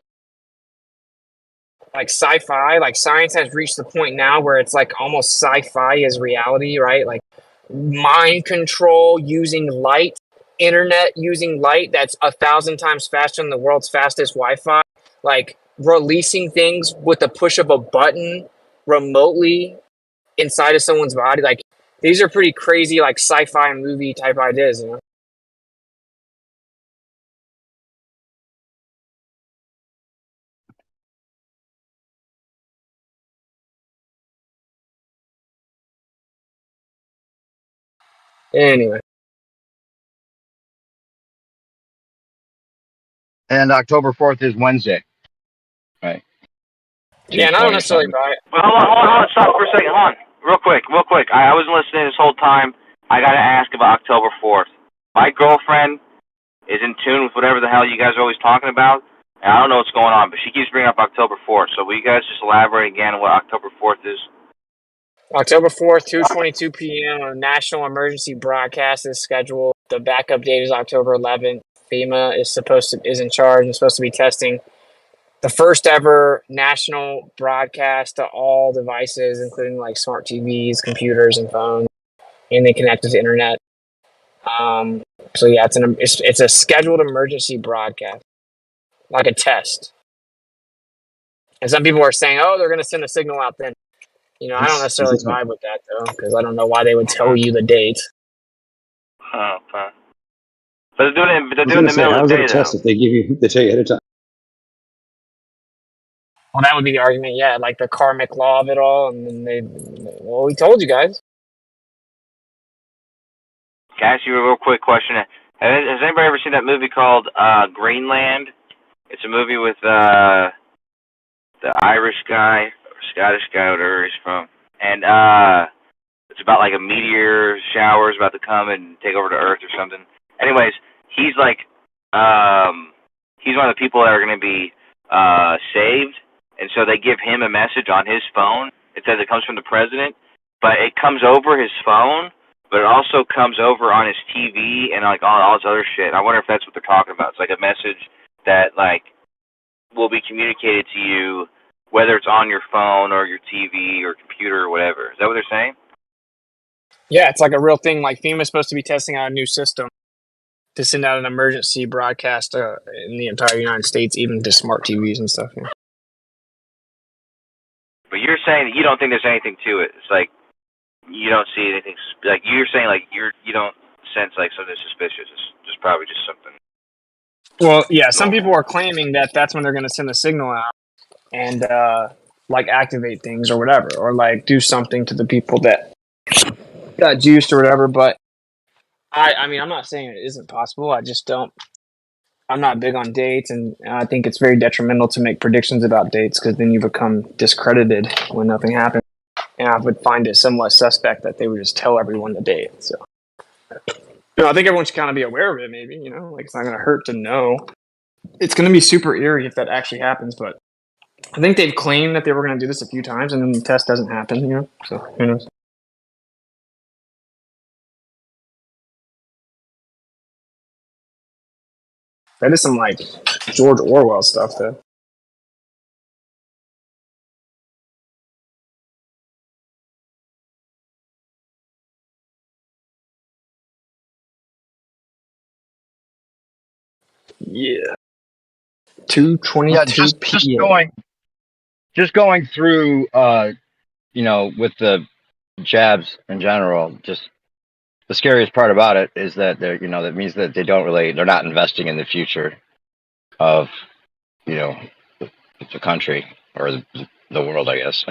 K: sci-fi, science has reached the point now where it's almost sci-fi is reality, right? Mind control using light, internet using light that's 1,000 times faster than the world's fastest Wi-Fi, releasing things with the push of a button remotely inside of someone's body. These are pretty crazy, sci-fi movie type ideas, Anyway.
O: And October 4th is Wednesday. Right.
K: Yeah, and I don't necessarily buy it.
P: Well, hold on, stop for a second. Hold on, real quick. I wasn't listening this whole time. I gotta ask about October 4th. My girlfriend is in tune with whatever the hell you guys are always talking about, and I don't know what's going on, but she keeps bringing up October 4th. So will you guys just elaborate again on what October 4th is?
K: October 4th, 2:22 p.m. A national emergency broadcast is scheduled. The backup date is October 11th. FEMA is in charge and supposed to be testing the first ever national broadcast to all devices, including smart TVs, computers, and phones, and they connect to the internet. So yeah, it's a scheduled emergency broadcast, like a test. And some people are saying, oh, they're going to send a signal out then. I don't necessarily vibe with that, though, because I don't know why they would tell you the date.
P: Oh, okay. But they're doing it in the middle of the day,
Q: test if they tell you ahead of time?
K: Well, that would be the argument, yeah, the karmic law of it all, and then we told you guys.
P: Can I ask you a real quick question? Has anybody ever seen that movie called Greenland? It's a movie with the Irish guy, or Scottish guy, whatever he's from. And it's about a meteor shower is about to come and take over the Earth or something. Anyways, he's like, he's one of the people that are going to be saved, and so they give him a message on his phone. It says it comes from the president, but it comes over his phone, but it also comes over on his TV and like all this other shit. I wonder if that's what they're talking about. It's like a message that like will be communicated to you, whether it's on your phone or your TV or computer or whatever. Is that what they're saying?
K: Yeah, it's like a real thing. Like FEMA's supposed to be testing out a new system to send out an emergency broadcast in the entire United States, even to smart TVs and stuff. Yeah.
P: But you're saying that you don't think there's anything to it. It's like you don't see anything. Like you're saying, like you don't sense like something suspicious. It's just probably just something.
K: Well, yeah, some
P: normal.
K: people are claiming that that's when they're going to send a signal out and like activate things or whatever, or like do something to the people that got juiced or whatever. But I mean, I'm not saying it isn't possible. I just don't. I'm not big on dates, and I think it's very detrimental to make predictions about dates because then you become discredited when nothing happens. And I would find it somewhat suspect that they would just tell everyone the date. So, I think everyone should kind of be aware of it. Maybe like it's not going to hurt to know. It's going to be super eerie if that actually happens, but I think they've claimed that they were going to do this a few times, and then the test doesn't happen. So who knows? That is some like George Orwell stuff, though. Yeah. 2:22
O: Yeah, just
K: p.m.
O: just going through with the jabs in general, just the scariest part about it is that that means that they're not investing in the future of the country or the world, I guess.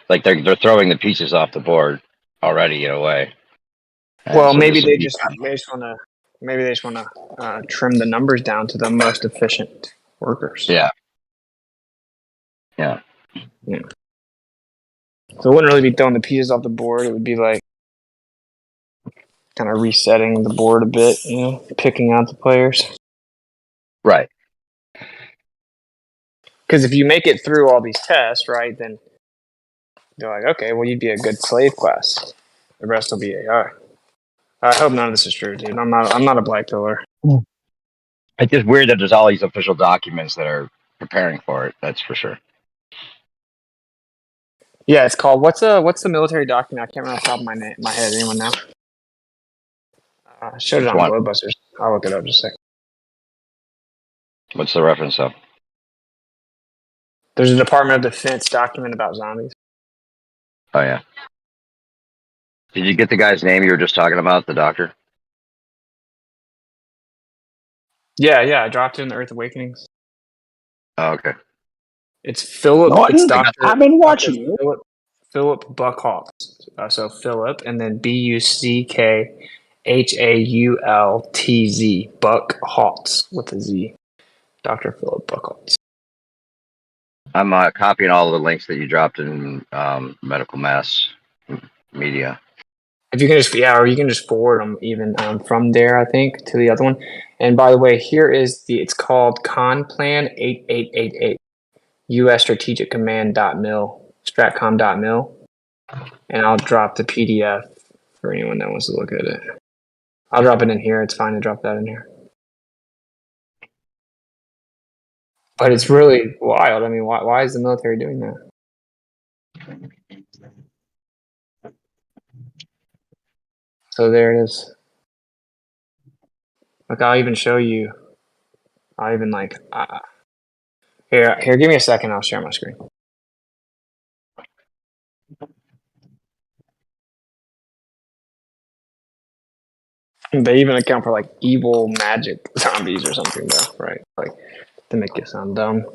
O: Like they're throwing the pieces off the board already in a way. And
K: Well,
O: so
K: maybe
O: this will
K: they
O: be
K: just want to trim the numbers down to the most efficient workers.
O: yeah.
K: Yeah. So it wouldn't really be throwing the pieces off the board. It would be like kind of resetting the board a bit, picking out the players.
O: Right.
K: Because if you make it through all these tests, right, then they're like, okay, well, you'd be a good slave class. The rest will be AI. I hope none of this is true, dude. I'm not a black pillar.
O: It's just weird that there's all these official documents that are preparing for it. That's for sure.
K: Yeah, it's called what's the military document? I can't remember off the top of my head. Anyone know? I showed it
O: Which
K: on
O: one?
K: Glowbusters. I'll look it up just a second.
O: What's the reference of?
K: There's a Department of Defense document about zombies.
O: Oh yeah. Did you get the guy's name you were just talking about, the doctor?
K: Yeah, I dropped it in the Earth Awakenings.
O: Oh, okay.
K: It's Philip.
Q: Norton,
K: It's Doctor.
Q: I've been watching you.
K: Philip Buckholtz. So Philip, and then Buckhaultz Buckholtz with a Z. Dr. Philip Buckholtz.
O: I'm copying all of the links that you dropped in medical mass media.
K: If you can or you can just forward them even from there, I think, to the other one. And by the way, here is it's called ConPlan 8888. U.S. Strategic Command.mil, stratcom.mil, and I'll drop the PDF for anyone that wants to look at it. I'll drop it in here. It's fine to drop that in here. But it's really wild. I mean, why is the military doing that? So there it is. Look, I'll even show you. I'll even here. Give me a second. I'll share my screen. They even account for like evil magic zombies or something, though, right? Like to make it sound dumb.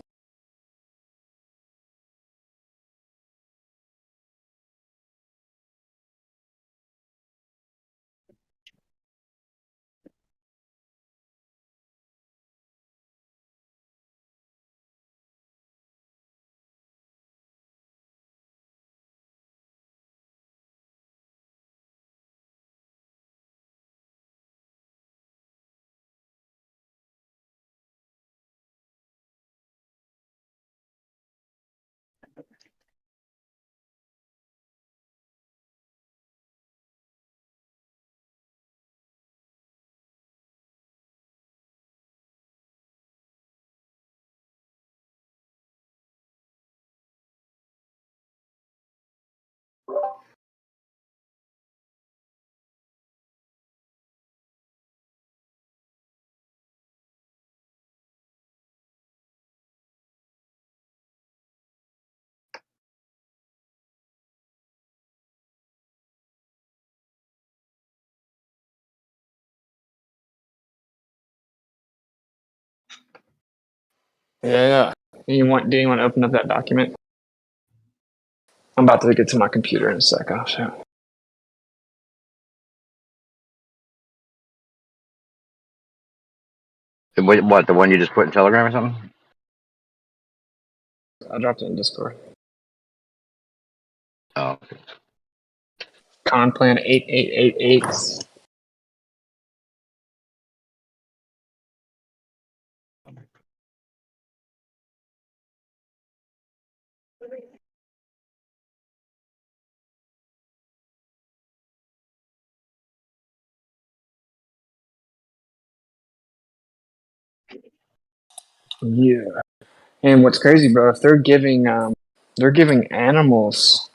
K: Yeah. Do you want to open up that document? I'm about to get to my computer in a sec. I'll show.
O: What, the one you just put in Telegram or something?
K: I dropped it in Discord.
O: Oh.
K: Con plan 8888. Yeah. And what's crazy, bro? If they're giving animals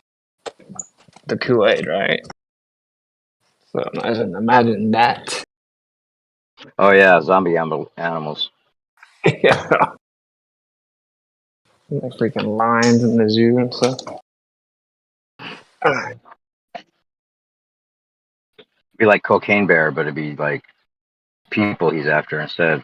K: the Kool-Aid, right? So imagine that.
O: Oh yeah, zombie animals.
K: Yeah. Like freaking lions in the zoo and stuff.
O: It'd be like Cocaine Bear, but it'd be like people he's after instead.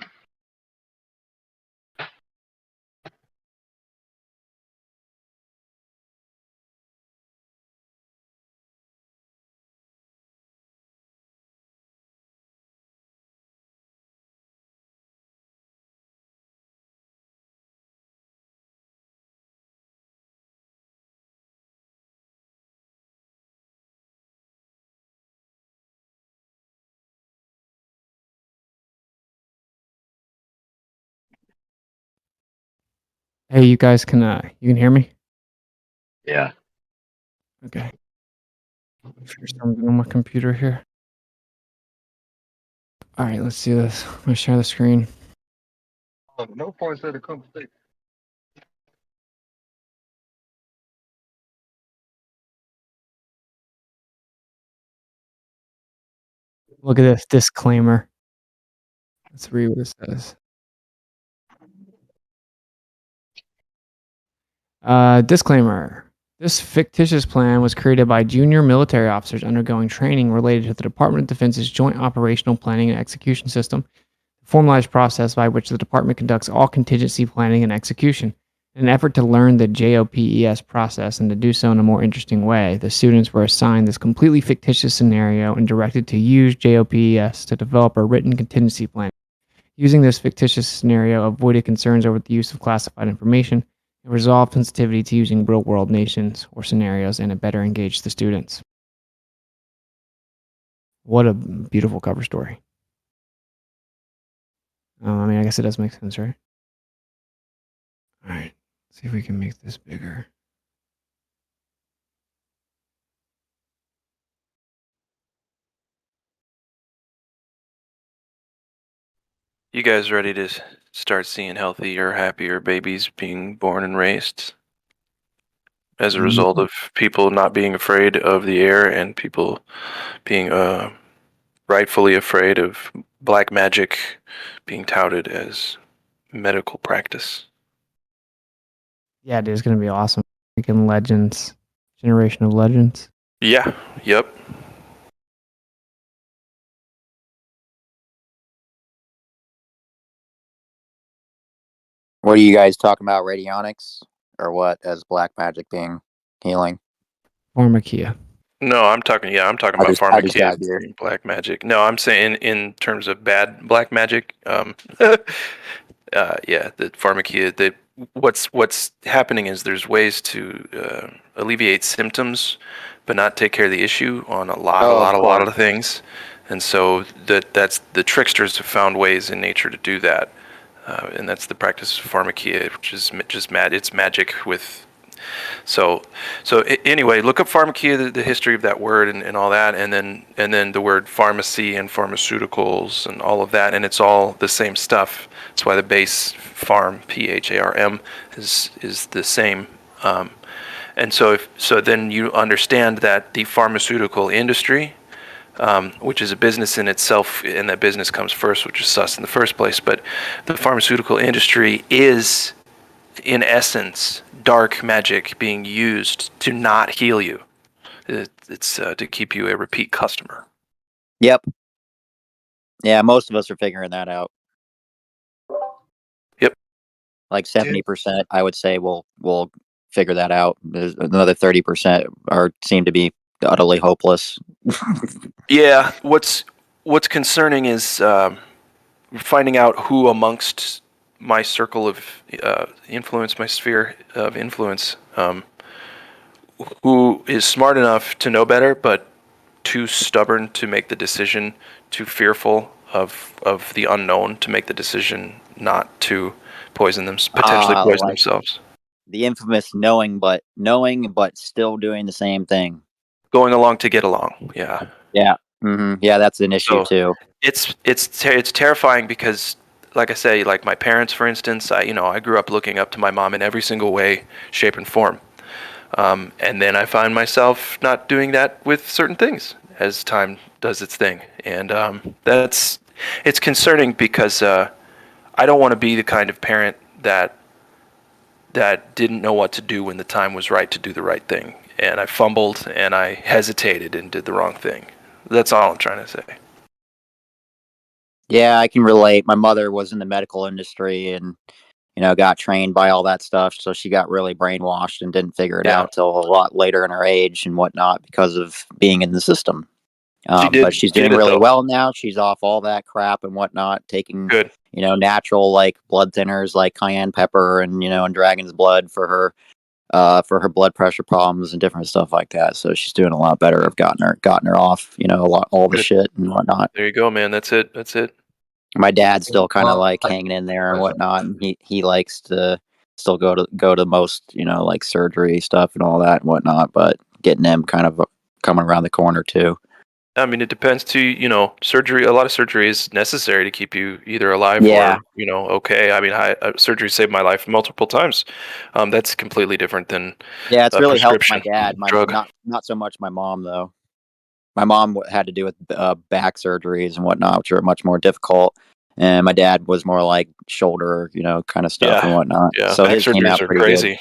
K: Hey, you guys can hear me?
O: Yeah.
K: Okay. Figure something on my computer here. All right, let's do this. I'm gonna share the screen.
R: No points at a conversation.
K: Look at this disclaimer. Let's read what it says. Disclaimer. This fictitious plan was created by junior military officers undergoing training related to the Department of Defense's Joint Operational Planning and Execution System, a formalized process by which the department conducts all contingency planning and execution. In an effort to learn the JOPES process and to do so in a more interesting way, the students were assigned this completely fictitious scenario and directed to use JOPES to develop a written contingency plan. Using this fictitious scenario avoided concerns over the use of classified information. It resolved sensitivity to using real-world nations or scenarios, and it better engaged the students. What a beautiful cover story. I mean, I guess it does make sense, right? All right, let's see if we can make this bigger.
S: You guys ready to start seeing healthier, happier babies being born and raised as a result of people not being afraid of the air and people being rightfully afraid of black magic being touted as medical practice?
K: Yeah, dude, it's gonna be awesome. Freaking legends, generation of legends.
S: Yeah, yep.
T: What are you guys talking about? Radionics or what? As black magic being healing?
K: Pharmakia.
S: No, I'm talking about
T: I just got
S: pharmakia
T: here.
S: being black magic. No, I'm saying in terms of bad black magic. Yeah, the pharmakia. What's happening is there's ways to alleviate symptoms, but not take care of the issue on a lot of things, and so that's the tricksters have found ways in nature to do that, and that's the practice of pharmakia, which is just it's magic with. So anyway, look up pharmakia, the history of that word and all that, and then the word pharmacy and pharmaceuticals and all of that, and it's all the same stuff. That's why the base pharm, PHARM, is the same. And so then you understand that the pharmaceutical industry, which is a business in itself, and that business comes first, which is sus in the first place, but the pharmaceutical industry is, in essence, dark magic being used to not heal you. It's to keep you a repeat customer.
T: Yep. Yeah, most of us are figuring that out.
S: Yep.
T: Like 70%, I would say will figure that out. There's another 30% seem to be utterly hopeless.
S: Yeah, what's concerning is finding out who amongst my circle of influence, my sphere of influence, who is smart enough to know better, but too stubborn to make the decision, too fearful of the unknown to make the decision not to potentially poison themselves.
T: The infamous knowing but still doing the same thing.
S: Going along to get along. Yeah.
T: Yeah. Yeah, that's an issue too.
S: It's terrifying because, like I say, like my parents, for instance, I grew up looking up to my mom in every single way, shape, and form. And then I find myself not doing that with certain things as time does its thing. And it's concerning because I don't want to be the kind of parent that didn't know what to do when the time was right to do the right thing. And I fumbled and I hesitated and did the wrong thing. That's all I'm trying to say.
T: Yeah, I can relate. My mother was in the medical industry and, got trained by all that stuff. So she got really brainwashed and didn't figure it out till a lot later in her age and whatnot because of being in the system. But she's doing really well now. She's off all that crap and whatnot, taking natural like blood thinners like cayenne pepper and and dragon's blood for her blood pressure problems and different stuff like that. So she's doing a lot better. I've gotten her off all the shit and whatnot.
S: There you go, man. That's it.
T: My dad's still kind of like hanging in there and whatnot, and he likes to still go to most like surgery stuff and all that and whatnot, but getting him kind of coming around the corner too.
S: I mean, it depends too. Surgery. A lot of surgery is necessary to keep you either alive or okay. I mean, surgery saved my life multiple times. That's completely different than
T: it's really helped my dad. Not so much my mom though. My mom had to do with back surgeries and whatnot, which are much more difficult. And my dad was more like shoulder, kind of stuff and whatnot.
S: Yeah,
T: so
S: back
T: his came out
S: surgeries are
T: pretty
S: crazy.
T: good.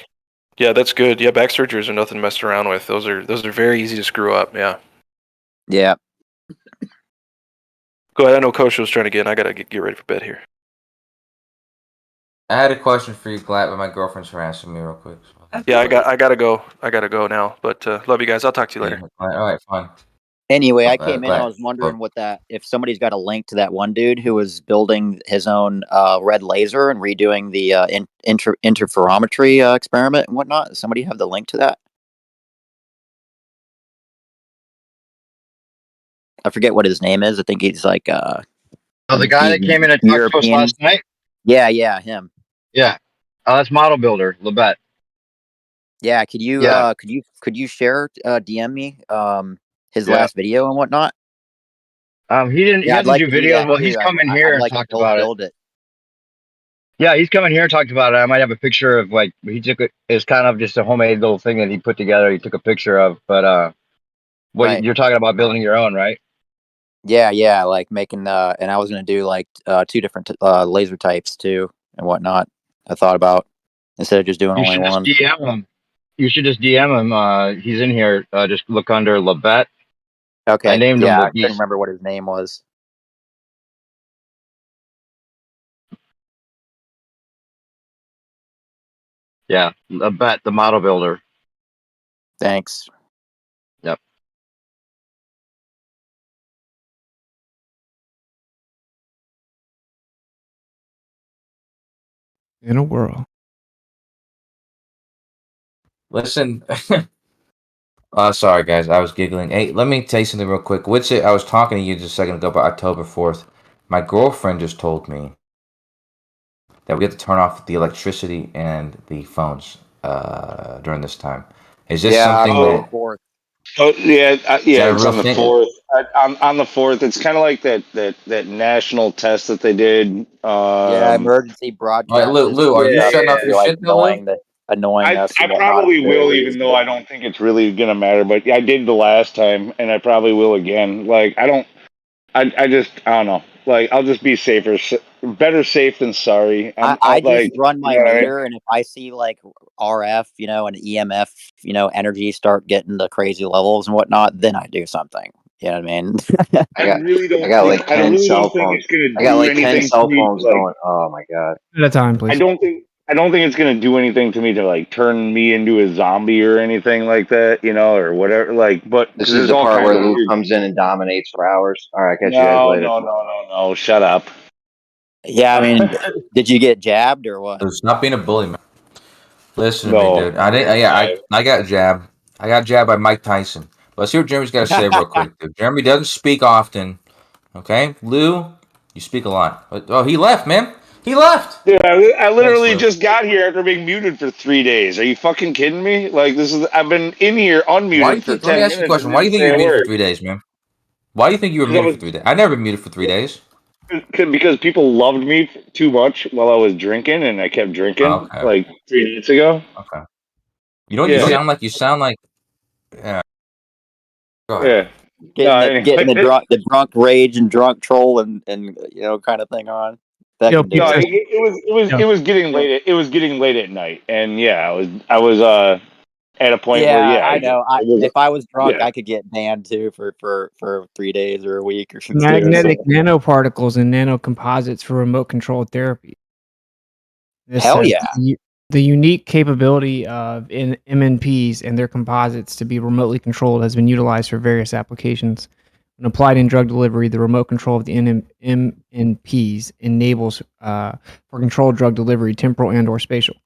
S: Yeah, that's good. Yeah, back surgeries are nothing to mess around with. Those are very easy to screw up. Yeah.
T: Yeah.
S: Go ahead. I know Coach was trying to get in. I gotta get ready for bed here.
E: I had a question for you, Glad, but my girlfriend's harassing me real quick.
S: Yeah, I gotta go. I gotta go now. But love you guys. I'll talk to you later.
E: All right, fine.
T: Anyway, I came in. I was wondering if somebody's got a link to that one dude who was building his own red laser and redoing the interferometry experiment and whatnot. Does somebody have the link to that? I forget what his name is. I think he's like
O: the guy that came in and talked to us last night.
T: Yeah, him.
O: Yeah, that's Model Builder, Lebet.
T: Yeah, could you share DM me his last video and whatnot?
O: He didn't. He doesn't do videos. Well, he's coming here and talked about it. Yeah, he's coming here and talked about it. I might have a picture of like he took it. It's kind of just a homemade little thing that he put together. He took a picture of, but you're talking about building your own, right?
T: Yeah, like making and I was gonna do like 2 different laser types too and whatnot. I thought about instead of just doing only one.
O: DM him. You should just DM him. He's in here. Just look under Lebet.
T: Okay.
O: I named him.
T: I couldn't remember what his name was.
O: Yeah, Lebet, the Model Builder.
T: Thanks.
O: Yep.
U: In a world.
E: Listen. Sorry guys, I was giggling. Hey, let me tell you something real quick. I was talking to you just a second ago about October 4th. My girlfriend just told me that we have to turn off the electricity and the phones during this time. Is this something that?
V: Oh yeah, it's on the
E: thing?
V: 4th. On the 4th, it's kind of like that national test that they did.
T: Emergency broadcast.
E: All right, Lou, are you shutting off your shit?
T: Annoying us.
V: I probably will, even though I don't think it's really gonna matter. But I did the last time, and I probably will again. Like I don't know. Like I'll just be safer. Better safe than sorry.
T: I just run my meter, and if I see like RF, and EMF, energy start getting the crazy levels and whatnot, then I do something. You know what I mean?
V: I really don't.
F: I got like 10
V: really
F: cell
V: don't think
F: phones.
V: it's gonna
F: I got
V: do
F: like 10
V: anything
F: cell
V: to me,
F: phones
V: like,
F: going. Oh my god!
U: At a time, please.
V: I don't think it's gonna do anything to me to like turn me into a zombie or anything like that, you know, or whatever. Like, but
F: This
V: because
F: is
V: there's
F: the
V: all
F: part
V: kinds
F: where
V: of
F: Luke
V: weird.
F: comes in and dominates for hours. All right, catch you guys
V: No,
F: later.
V: no, no, no, no. Shut up.
T: Yeah, I mean, did you get jabbed or what?
E: Stop being a bully, man. Listen to me,
V: No.
E: dude. I didn't. I got jabbed. I got jabbed by Mike Tyson. Let's hear what Jeremy's got to say real quick, dude. Jeremy doesn't speak often. Okay, Lou, you speak a lot. Oh, he left, man. He left.
V: Dude, I literally
E: Thanks, Lou.
V: just got here after being muted for 3 days. Are you fucking kidding me? Like this is I've been in here
E: Why do
V: unmuted
E: you
V: for
E: think? Let
V: 10
E: me ask you a
V: minutes and
E: question. Why do you
V: didn't
E: think
V: say
E: you were
V: a
E: muted for
V: word.
E: 3 days, man? Why do you think you were
V: Because I
E: muted for 3 days? I never been muted for 3 days.
V: because people loved me too much while I was drinking, and I kept drinking
E: Okay.
V: like 3 nights ago.
E: Okay. You know what
V: Yeah,
E: you sound like. Yeah. Go ahead.
V: yeah.
T: Getting
V: No,
T: the drunk rage and drunk troll and you know kind of thing on. That
B: Yo,
T: can do
V: no,
B: pizza.
T: it.
B: Yo,
V: it was getting late. It was getting late at night, and yeah, I was at a point where
T: Yeah,
V: yeah,
T: I know. If I was drunk,
V: yeah.
T: I could get banned too for 3 days or a week or something.
B: magnetic nanoparticles and nanocomposites for remote controlled therapy. This
T: Hell
B: says
T: yeah.
B: the unique capability of MNPs and their composites to be remotely controlled has been utilized for various applications. When applied in drug delivery, the remote control of the MNPs enables for controlled drug delivery, temporal and/or spatial.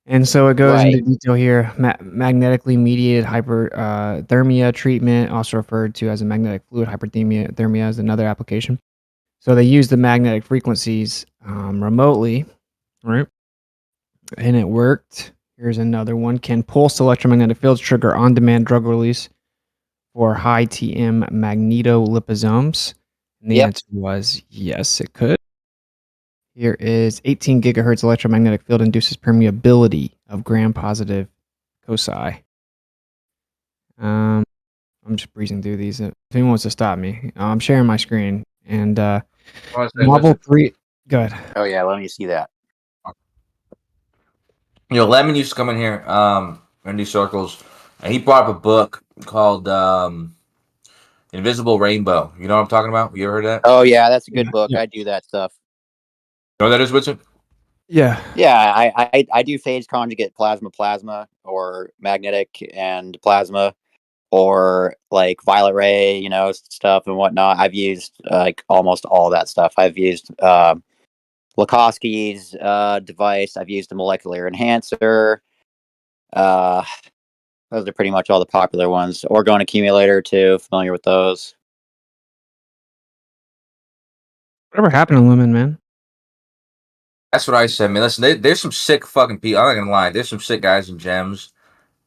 B: And so it goes
T: Right.
B: into detail here. Magnetically mediated hyperthermia treatment, also referred to as a magnetic fluid hyperthermia, thermia is another application. So they use the magnetic frequencies remotely, right? And it worked. Here's another one. Can pulsed electromagnetic fields trigger on-demand drug release for high TM magnetoliposomes? And the
T: Yep.
B: answer was yes, it could. Here is 18 gigahertz electromagnetic field induces permeability of gram-positive foci. I'm just breezing through these. If anyone wants to stop me, I'm sharing my screen. And Marvel 3. Go ahead.
T: Oh yeah, let me see that.
E: You know, Lemon used to come in here in these circles, and he brought up a book called Invisible Rainbow. You know what I'm talking about? You ever heard that?
T: Oh yeah, that's a good book.
B: Yeah.
T: I do that stuff.
E: You know what that is, Winston?
B: Yeah.
T: Yeah, I do phase conjugate plasma or magnetic and plasma or like violet ray, you know, stuff and whatnot. I've used like almost all that stuff. I've used Lakosky's device. I've used a molecular enhancer. Those are pretty much all the popular ones. Orgone accumulator too. Familiar with those?
B: Whatever happened to Lemon, man?
E: That's what I said, man. Listen, there's some sick fucking people. I'm not gonna lie. There's some sick guys in Gems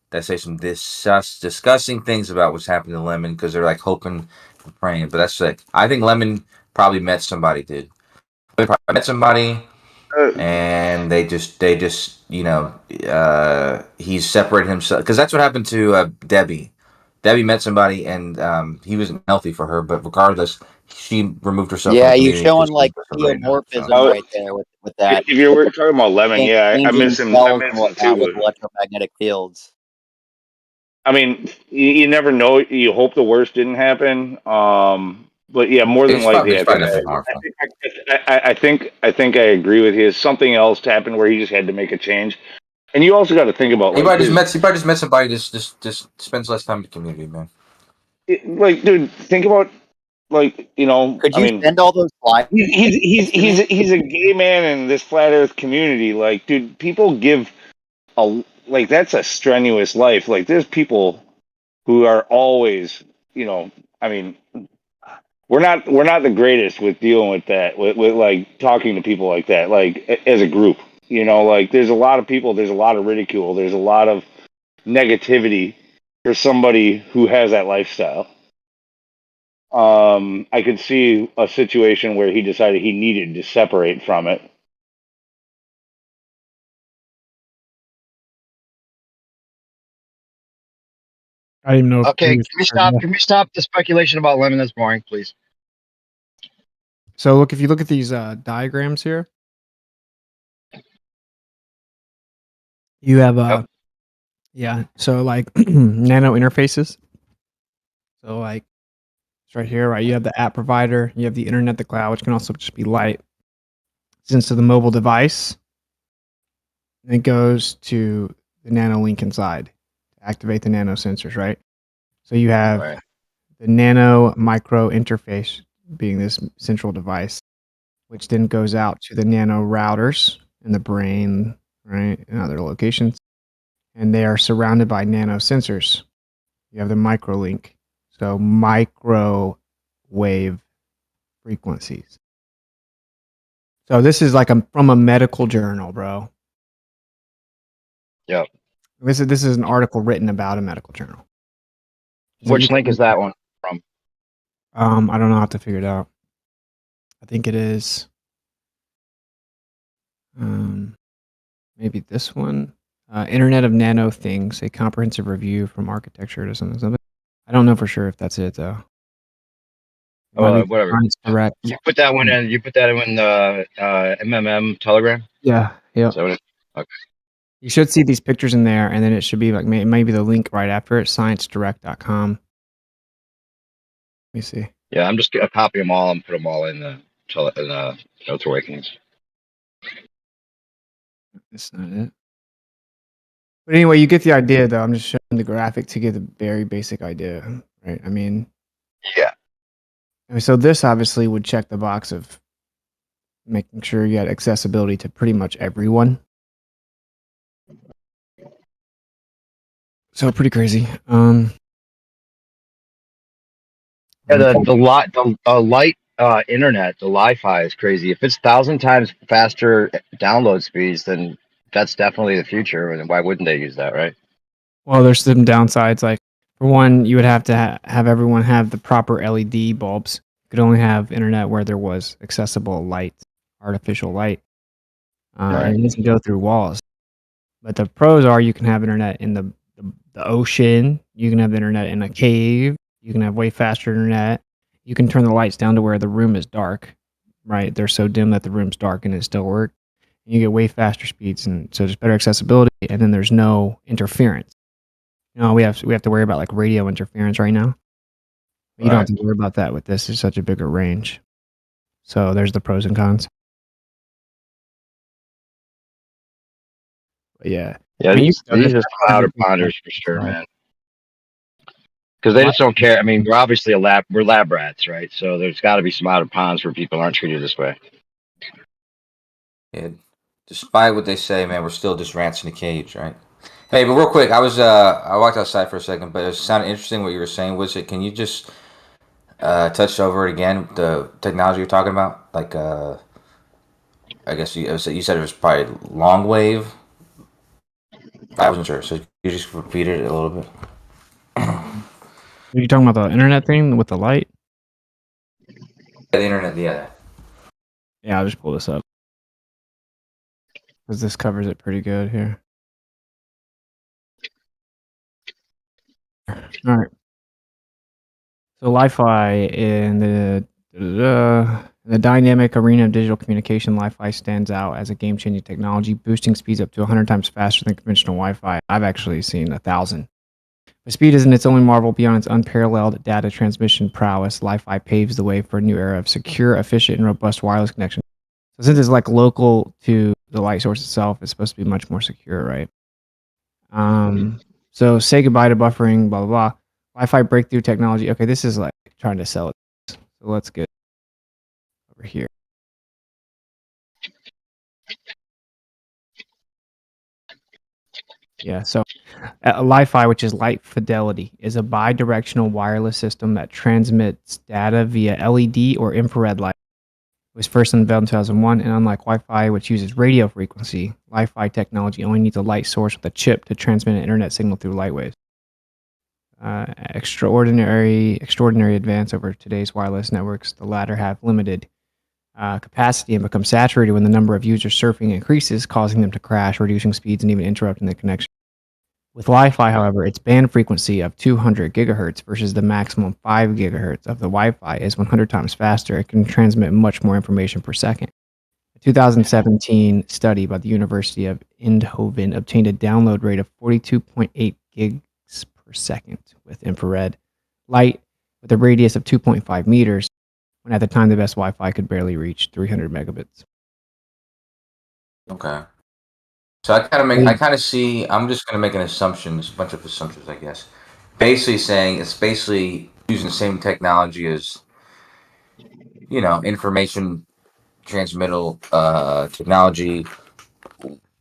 E: that say some disgusting things about what's happening to Lemon because they're like hoping and praying. But that's sick. I think Lemon probably met somebody, dude. They probably met somebody, and they just you know he's separated himself because that's what happened to Debbie. Debbie met somebody and he wasn't healthy for her, but regardless, she removed herself from
T: Yeah,
E: the
T: you're
E: community
T: showing
E: because
T: like
E: she's separated now.
T: theomorphism
E: So.
T: right there with that.
V: If you were talking about Lemon, yeah, I
T: Changing
V: miss him. I
T: cells
V: miss
T: and
V: him
T: whatnot with
V: too.
T: electromagnetic fields.
V: I mean, you never know. You hope the worst didn't happen. But yeah, more than
E: It's probably
V: likely,
E: nothing harmful.
V: I think I agree with you. Something else happened where he just had to make a change. And you also got to think about
E: He
V: like
E: probably
V: his,
E: just met somebody just spends less time in the community, man.
V: like, dude, think about like you know.
T: Could
V: I
T: you
V: mean,
T: send all those slides?
V: he's a gay man in this flat Earth community. Like, dude, people give like that's a strenuous life. Like, there's people who are always, you know. I mean, we're not the greatest with dealing with that, with like talking to people like that, like as a group. You know, like there's a lot of people, there's a lot of ridicule, there's a lot of negativity for somebody who has that lifestyle. I could see a situation where he decided he needed to separate from it.
B: I didn't even know.
O: Okay, can we stop the speculation about Lemon? That's boring, please.
B: So look, if you look at these diagrams here, you have yeah. So like nano interfaces. So like it's right here, right? You have the app provider, you have the internet, the cloud, which can also just be light. Sends to the mobile device. and it goes to the nano link inside to activate the nano sensors, right? So you have
O: Right.
B: the nano micro interface being this central device, which then goes out to the nano routers in the brain, right, and other locations. And they are surrounded by nano sensors. You have the micro link, so microwave frequencies. So this is like from a medical journal, bro.
O: Yep.
B: This is an article written about a medical journal. So
O: Which link is that one from?
B: I don't know how to figure it out. I think it is maybe this one. Internet of Nano Things, a comprehensive review from architecture to something. I don't know for sure if that's it though.
O: Whatever.
B: Science Direct.
O: You put that one in. You put that in the MMM Telegram.
B: Yeah. Yeah.
O: So okay.
B: You should see these pictures in there, and then it should be like maybe the link right after it, sciencedirect.com. Let me see.
O: Yeah, I'm just gonna copy them all and put them all in the Notes Awakenings.
B: That's not it. But anyway, you get the idea, though. I'm just showing the graphic to get a very basic idea, right? I mean,
O: yeah.
B: So this obviously would check the box of making sure you had accessibility to pretty much everyone. So pretty crazy.
O: Yeah, the light internet, the Li-Fi is crazy. If it's 1,000 times faster download speeds, then that's definitely the future. And why wouldn't they use that, right?
B: Well, there's some downsides. Like for one, you would have to have everyone have the proper LED bulbs. You could only have internet where there was accessible light, artificial light, and it doesn't go through walls. But the pros are you can have internet in the ocean. You can have internet in a cave. You can have way faster internet. You can turn the lights down to where the room is dark, right? They're so dim that the room's dark and it still works. You get way faster speeds, and so there's better accessibility, and then there's no interference. You know, we have to worry about like radio interference right now. You don't have to worry about that with this. It's such a bigger range. So there's the pros and cons. But yeah.
O: Yeah,
B: I mean,
O: these are cloud ponders for sure, man. Because they just don't care. I mean, we're obviously we're lab rats, right? So there's got to be some outer ponds where people aren't treated this way.
E: Yeah, despite what they say, man, we're still just rats in a cage, right? Hey, but real quick, I walked outside for a second, but it sounded interesting what you were saying. Was it? Can you just touch over it again? The technology you're talking about, like I guess you said it was probably long wave. I wasn't sure, so you just repeated it a little bit.
B: Are you talking about the internet thing with the light?
E: Yeah, the internet, yeah.
B: Yeah, I'll just pull this up. Because this covers it pretty good here. All right. So Li-Fi in the dynamic arena of digital communication, Li-Fi stands out as a game-changing technology, boosting speeds up to 100 times faster than conventional Wi-Fi. I've actually seen 1,000. But speed isn't its only marvel. Beyond its unparalleled data transmission prowess, Li-Fi paves the way for a new era of secure, efficient, and robust wireless connection. So since it's like local to the light source itself, it's supposed to be much more secure, right? So say goodbye to buffering, blah, blah, blah. Wi-Fi breakthrough technology. Okay, this is like trying to sell it. So let's get over here. Yeah, so Li-Fi, which is light fidelity, is a bi-directional wireless system that transmits data via LED or infrared light. It was first unveiled in 2001, and unlike Wi-Fi, which uses radio frequency, Li-Fi technology only needs a light source with a chip to transmit an internet signal through light waves. Extraordinary advance over today's wireless networks. The latter have limited capacity and become saturated when the number of users surfing increases, causing them to crash, reducing speeds, and even interrupting the connection. With Li-Fi, however, its band frequency of 200 gigahertz versus the maximum 5 gigahertz of the Wi-Fi is 100 times faster. It can transmit much more information per second. A 2017 study by the University of Eindhoven obtained a download rate of 42.8 gigs per second with infrared light with a radius of 2.5 meters, when at the time the best Wi-Fi could barely reach 300 megabits.
E: Okay. So I kind of see. I'm just going to make an assumption. There's a bunch of assumptions, I guess. Basically saying it's basically using the same technology as, information transmittal technology,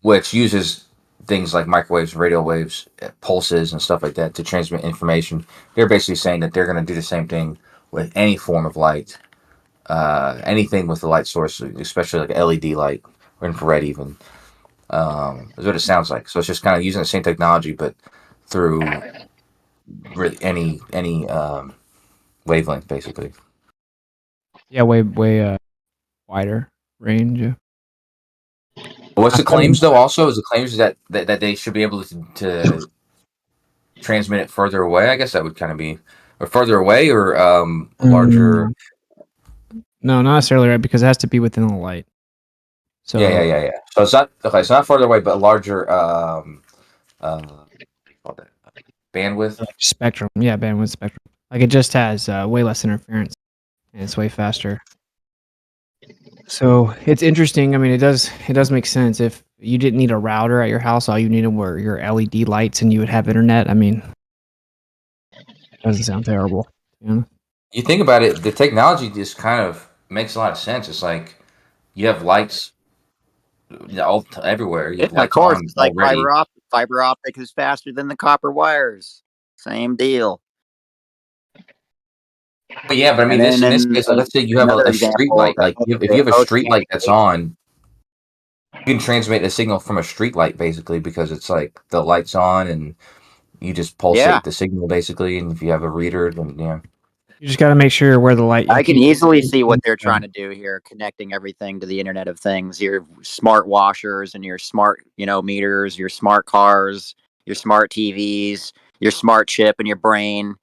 E: which uses things like microwaves, radio waves, pulses, and stuff like that to transmit information. They're basically saying that they're going to do the same thing with any form of light, anything with a light source, especially like LED light or infrared even. Is what it sounds like. So it's just kind of using the same technology, but through really any wavelength, basically.
B: Yeah, way wider range. Yeah.
E: What's the claims though? Also, is the claims that they should be able to transmit it further away? I guess that would kind of be, or further away, or larger.
B: No, not necessarily, right? Because it has to be within the light. So
E: Yeah. So it's not okay. It's not further away, but larger. Bandwidth.
B: Spectrum. Yeah, bandwidth spectrum. Like it just has way less interference, and it's way faster. So it's interesting. I mean, it does make sense. If you didn't need a router at your house, all you needed were your LED lights, and you would have internet. I mean, it doesn't sound terrible.
E: You think about it, the technology just kind of makes a lot of sense. It's like you have lights everywhere. You have
T: Of
E: lights
T: course,
E: on
T: it's like
E: already.
T: fiber optic is faster than the copper wires. Same deal.
E: But yeah, but I mean,
T: And
E: in
T: then
E: this case, like, let's say you have
T: another
E: a street
T: example,
E: light. Like if you have a street light that's on, you can transmit a signal from a street light basically because it's like the light's on and you just pulsate the signal basically. And if you have a reader, then
B: You just got to make sure where the light.
T: I can easily see what they're trying to do here, connecting everything to the Internet of Things. Your smart washers and your smart, meters, your smart cars, your smart TVs, your smart chip in your brain.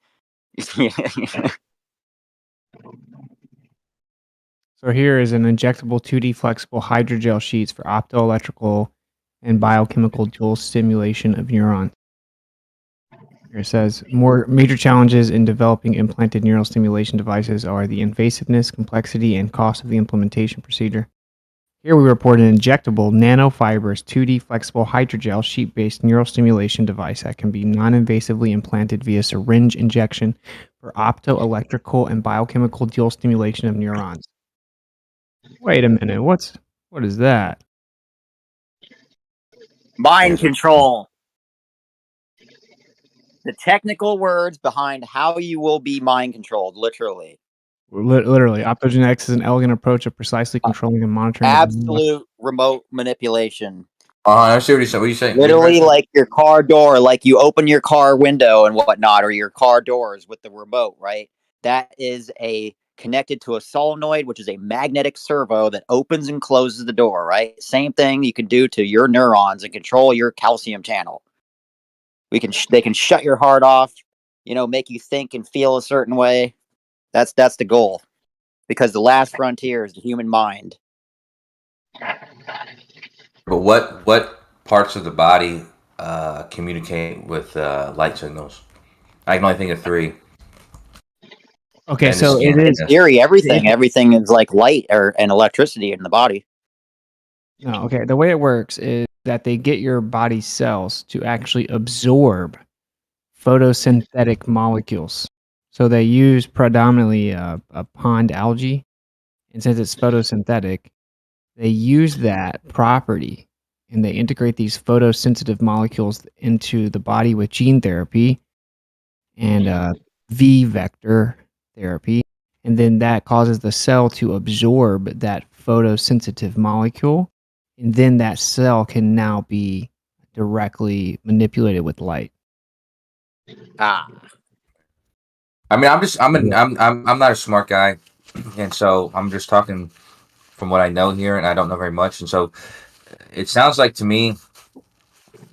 B: So here is an injectable 2D flexible hydrogel sheets for optoelectrical and biochemical dual stimulation of neurons. Here it says, more major challenges in developing implanted neural stimulation devices are the invasiveness, complexity, and cost of the implementation procedure. Here we report an injectable nanofibrous 2D flexible hydrogel sheet-based neural stimulation device that can be non-invasively implanted via syringe injection for optoelectrical and biochemical dual stimulation of neurons. Wait a minute, what is that?
T: Mind control. The technical words behind how you will be mind controlled, literally.
B: Literally, optogenetics is an elegant approach of precisely controlling and monitoring.
T: Absolute remote manipulation.
E: I see what you're saying. What are you saying?
T: Literally, like your car door, like you open your car window and whatnot, or your car doors with the remote, right? That is connected to a solenoid, which is a magnetic servo that opens and closes the door, right? Same thing you can do to your neurons and control your calcium channel. They can shut your heart off, make you think and feel a certain way. That's the goal, because the last frontier is the human mind.
E: But what parts of the body communicate with light signals? I can only think of 3.
B: Okay,
E: and
B: so it is
T: in theory everything is like light and electricity in the body.
B: No, okay. The way it works is that they get your body cells to actually absorb photosynthetic molecules. So they use predominantly a pond algae, and since it's photosynthetic, they use that property and they integrate these photosensitive molecules into the body with gene therapy and V vector therapy. And then that causes the cell to absorb that photosensitive molecule. And then that cell can now be directly manipulated with light.
T: Ah.
E: I mean, I'm not a smart guy, and so I'm just talking from what I know here, and I don't know very much. And so it sounds like to me,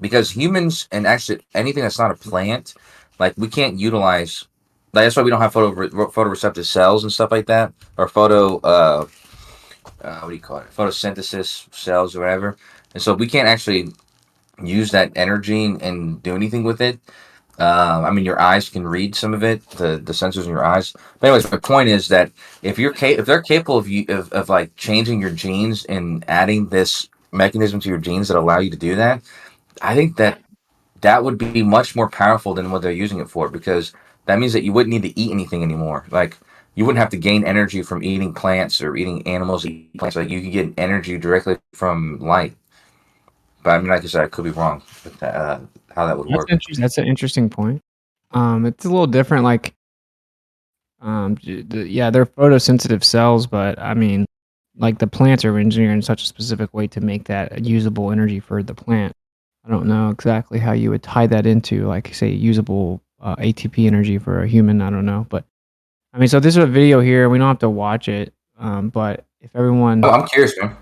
E: because humans and actually anything that's not a plant, like we can't utilize. Like, that's why we don't have photoreceptive cells and stuff like that, or what do you call it? Photosynthesis cells or whatever. And so we can't actually use that energy and do anything with it. I mean, your eyes can read some of it, the sensors in your eyes. But anyways, my point is that if they're capable of like changing your genes and adding this mechanism to your genes that allow you to do that, I think that would be much more powerful than what they're using it for, because that means that you wouldn't need to eat anything anymore. Like, you wouldn't have to gain energy from eating plants or eating animals that eat plants. Like, you could get energy directly from light. But I mean, like I said, I could be wrong with that, how that would
B: That's
E: work.
B: interesting. That's an interesting point. It's a little different. Like, yeah, they're photosensitive cells, but I mean, like the plants are engineered in such a specific way to make that usable energy for the plant. I don't know exactly how you would tie that into, like, say, usable ATP energy for a human. I don't know, but I mean, so this is a video here. We don't have to watch it, but if everyone,
E: Oh, I'm curious, man.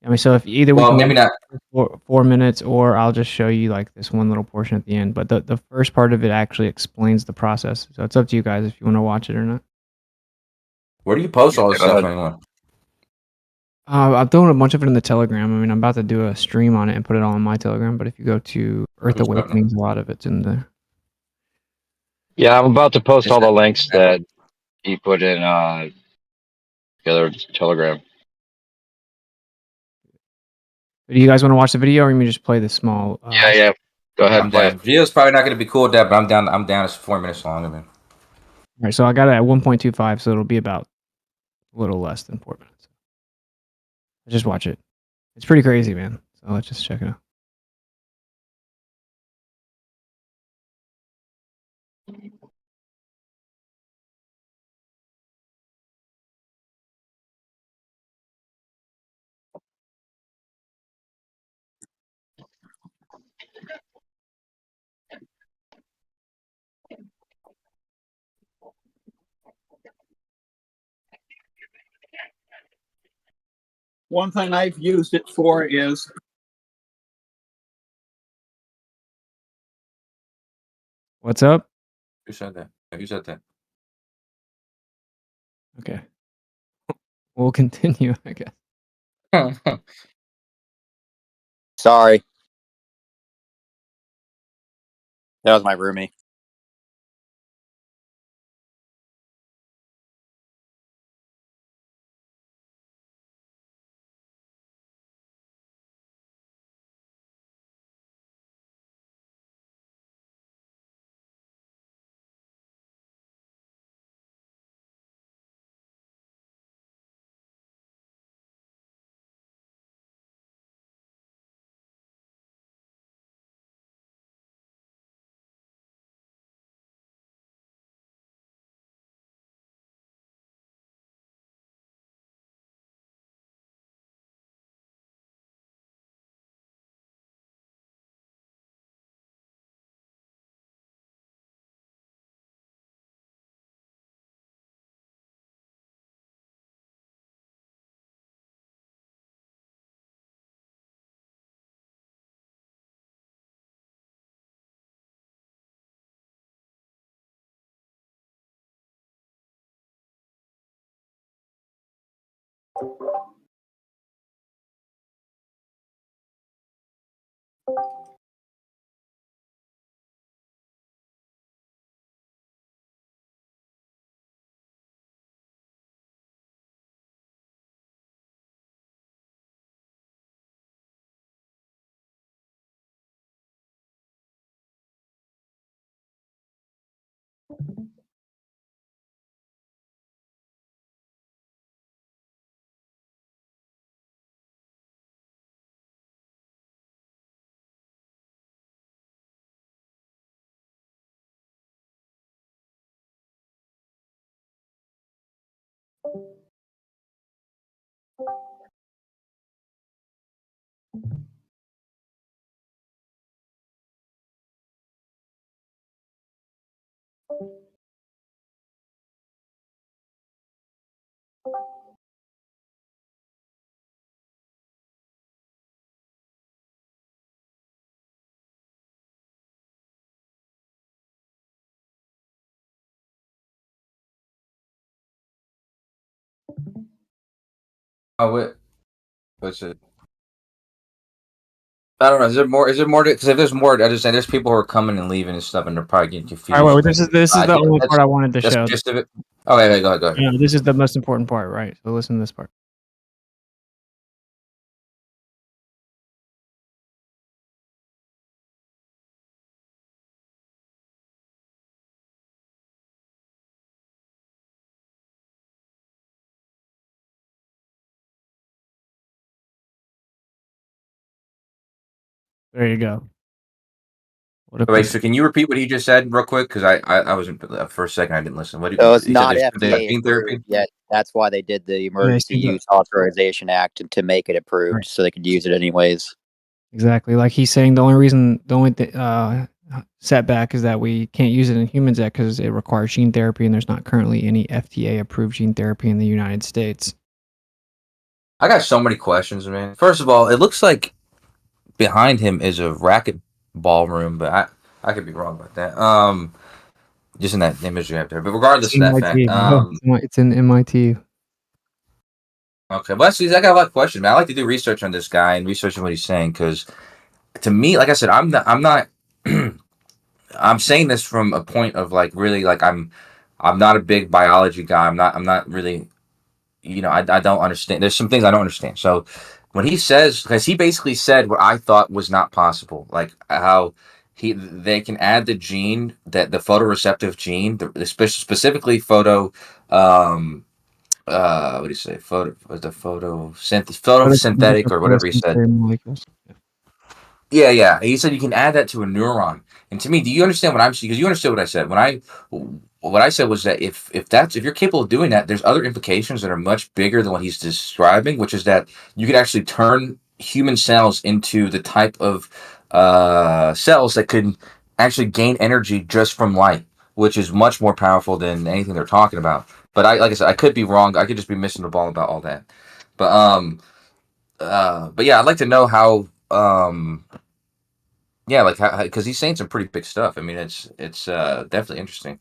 B: I mean, so if either we
E: Well,
B: can
E: maybe
B: watch
E: not.
B: for 4 minutes, or I'll just show you like this one little portion at the end. But the first part of it actually explains the process. So it's up to you guys if you want to watch it or not.
E: Where do you post all this
V: Go
E: stuff
V: ahead.
E: anymore?
B: I'm throwing a bunch of it in the Telegram. I mean, I'm about to do a stream on it and put it all on my Telegram. But if you go to Earth
E: Who's putting it?
B: Awakenings, a lot of it's in there.
O: Yeah, I'm about to post
E: Is
O: all the
E: that-
O: links that he put in the other Telegram.
B: Do you guys want to watch the video, or you just play the small?
O: Yeah. Go ahead
E: I'm
O: and play
E: down. Video's probably not going to be cool with that, but I'm down. I'm down. It's 4 minutes long. I mean,
B: All right, so I got it at 1.25, so it'll be about a little less than 4 minutes. Just watch it. It's pretty crazy, man. So let's just check it out.
D: One thing I've used it for is
B: What's up?
E: who said that? Who said that?
B: Okay. We'll continue, I guess.
T: Sorry. That was my roomie.
E: Oh, what's it? I don't know. Is there more? Is there more? Because if there's more, I just say there's people who are coming and leaving and stuff, and they're probably getting confused.
B: All right, well, this is the only part I wanted to
E: that's
B: show.
E: the gist of it. Okay, go ahead.
B: Yeah, this is the most important part, right? So listen to this part. There you go. What a
E: Wait, so can you repeat what he just said real quick? Because I wasn't for a second. I didn't listen. What
T: So it's
E: he said?
T: not
E: They have
T: FDA
E: gene therapy.
T: approved yet. That's why they did the
B: Yeah,
T: Emergency
B: see the-
T: Use Authorization Act to make it approved,
B: Right.
T: so they could use it anyways.
B: Exactly. Like he's saying, the only setback is that we can't use it in humans yet because it requires gene therapy, and there's not currently any FDA approved gene therapy in the United States.
E: I got so many questions, man. First of all, it looks like behind him is a racket ballroom, but I could be wrong about that. Just in that image you have there. But regardless of that fact,
B: It's in MIT.
E: okay. Well, actually, I got a lot of questions, man. I like to do research on this guy and researching what he's saying because, to me, like I said, I'm not. I'm saying this from a point of like really like I'm not a big biology guy. I'm not really, I don't understand. There's some things I don't understand. So when he says, because he basically said what I thought was not possible, like how they can add the gene, that the photoreceptive gene, specifically what do you say, photosynthetic or whatever he said.
B: Molecules.
E: Yeah. He said you can add that to a neuron. And to me, do you understand what I'm saying? Because you understood what I said. What I said was that if you're capable of doing that, there's other implications that are much bigger than what he's describing, which is that you could actually turn human cells into the type of cells that could actually gain energy just from light, which is much more powerful than anything they're talking about. But like I said, I could be wrong. I could just be missing the ball about all that. But yeah, I'd like to know how yeah, like how, because he's saying some pretty big stuff. I mean, it's definitely interesting.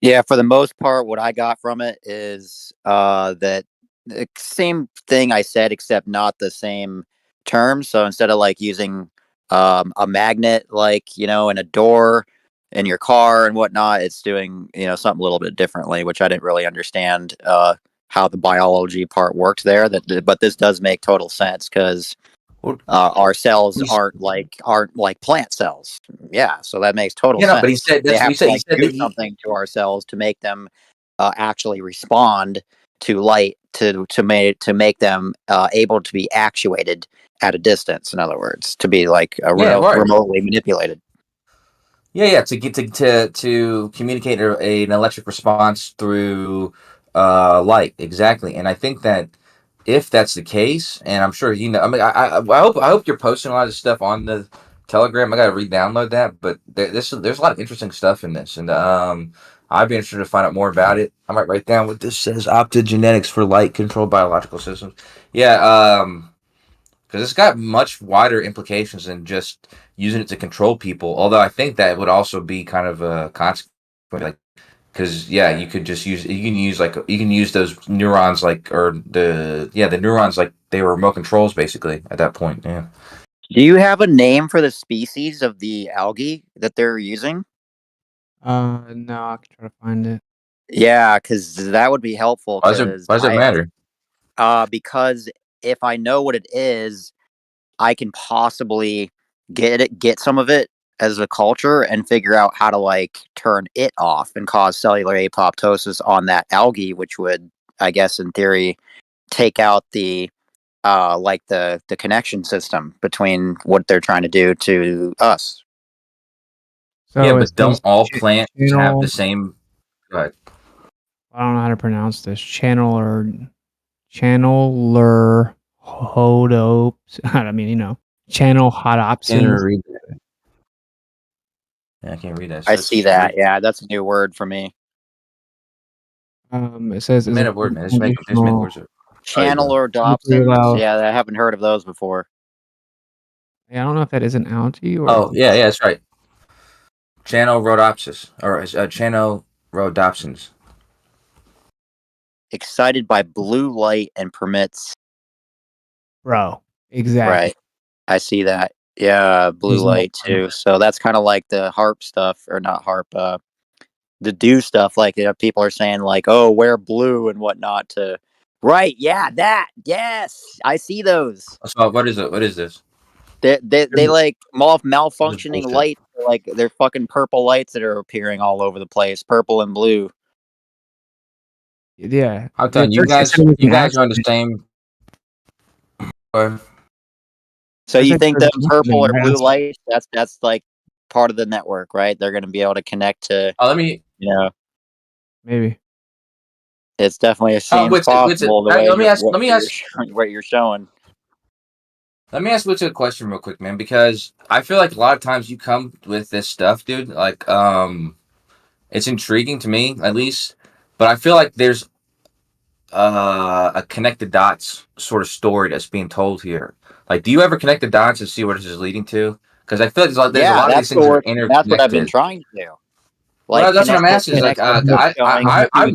T: Yeah, for the most part, what I got from it is that the same thing I said, except not the same term. So instead of like using a magnet, like, in a door in your car and whatnot, it's doing, something a little bit differently, which I didn't really understand how the biology part worked there. But this does make total sense because our cells aren't like plant cells. Yeah, so that makes total sense.
E: But he said
T: They
E: this.
T: have
E: He said
T: to do
E: that
T: something to our cells to make them actually respond to light to make them able to be actuated at a distance. In other words, to be like
E: right.
T: remotely manipulated.
E: Yeah, to get to communicate an electric response through light, exactly. And I think that if that's the case, and I'm sure I mean, I hope you're posting a lot of stuff on the Telegram. I got to re-download that, but there's a lot of interesting stuff in this, and I'd be interested to find out more about it. I might write down what this says: optogenetics for light-controlled biological systems. Yeah, because it's got much wider implications than just using it to control people. Although I think that would also be kind of a consequence, like, because you could just use you can use those neurons the neurons like they were remote controls basically at that point. Yeah.
T: Do you have a name for the species of the algae that they're using?
B: No, I can try to find it.
T: Yeah, because that would be helpful.
E: Why does it matter?
T: Because if I know what it is, I can possibly get some of it as a culture and figure out how to like turn it off and cause cellular apoptosis on that algae, which would, I guess, in theory, take out the the connection system between what they're trying to do to us.
B: So
E: Yeah,
B: it
E: but don't
B: says
E: all plants have
B: channel.
E: the same? Go ahead.
B: I don't know how to pronounce this. Channeler hodopes. I mean, channel
E: Can't
B: hodopsins.
E: read that. Yeah, I can't read that.
T: I see that. Yeah, that's a new word for me.
B: It says
E: Made up word, man. Just make words up.
T: Channel or dopsins. Yeah, I haven't heard of those before.
B: Yeah, I don't know if that is an algae or.
E: Oh, yeah, that's right. Channel rhodopsis or channel rhodopsins.
T: Excited by blue light and permits.
B: Bro, exactly.
T: Right. I see that. Yeah, blue light too. So that's kind of like the harp stuff, or not harp, the do stuff. Like, people are saying like, oh, wear blue and whatnot to. Right. Yeah, that. Yes, I see those.
E: So what is it? What is this?
T: They like malfunctioning
E: bullshit.
T: light. Like, they're fucking purple lights that are appearing all over the place, purple and blue.
B: Yeah,
E: I'm telling you guys are on the same.
T: So you think them purple or
B: right?
T: blue lights? That's like part of the network, right? They're going to be able to connect to.
E: Let me.
T: You know,
B: maybe
T: it definitely seems
E: What's it?
T: possible the way
E: Let me ask.
T: what you're showing.
E: Let me ask Witch a question real quick, man, because I feel like a lot of times you come with this stuff, dude. Like, it's intriguing to me, at least. But I feel like there's a connected dots sort of story that's being told here. Like, do you ever connect the dots and see where this is leading to? Because I feel like there's a lot of these things that are interconnected.
T: That's what I've been trying to do.
E: Like, well, that's what I'm asking. Is like, I'm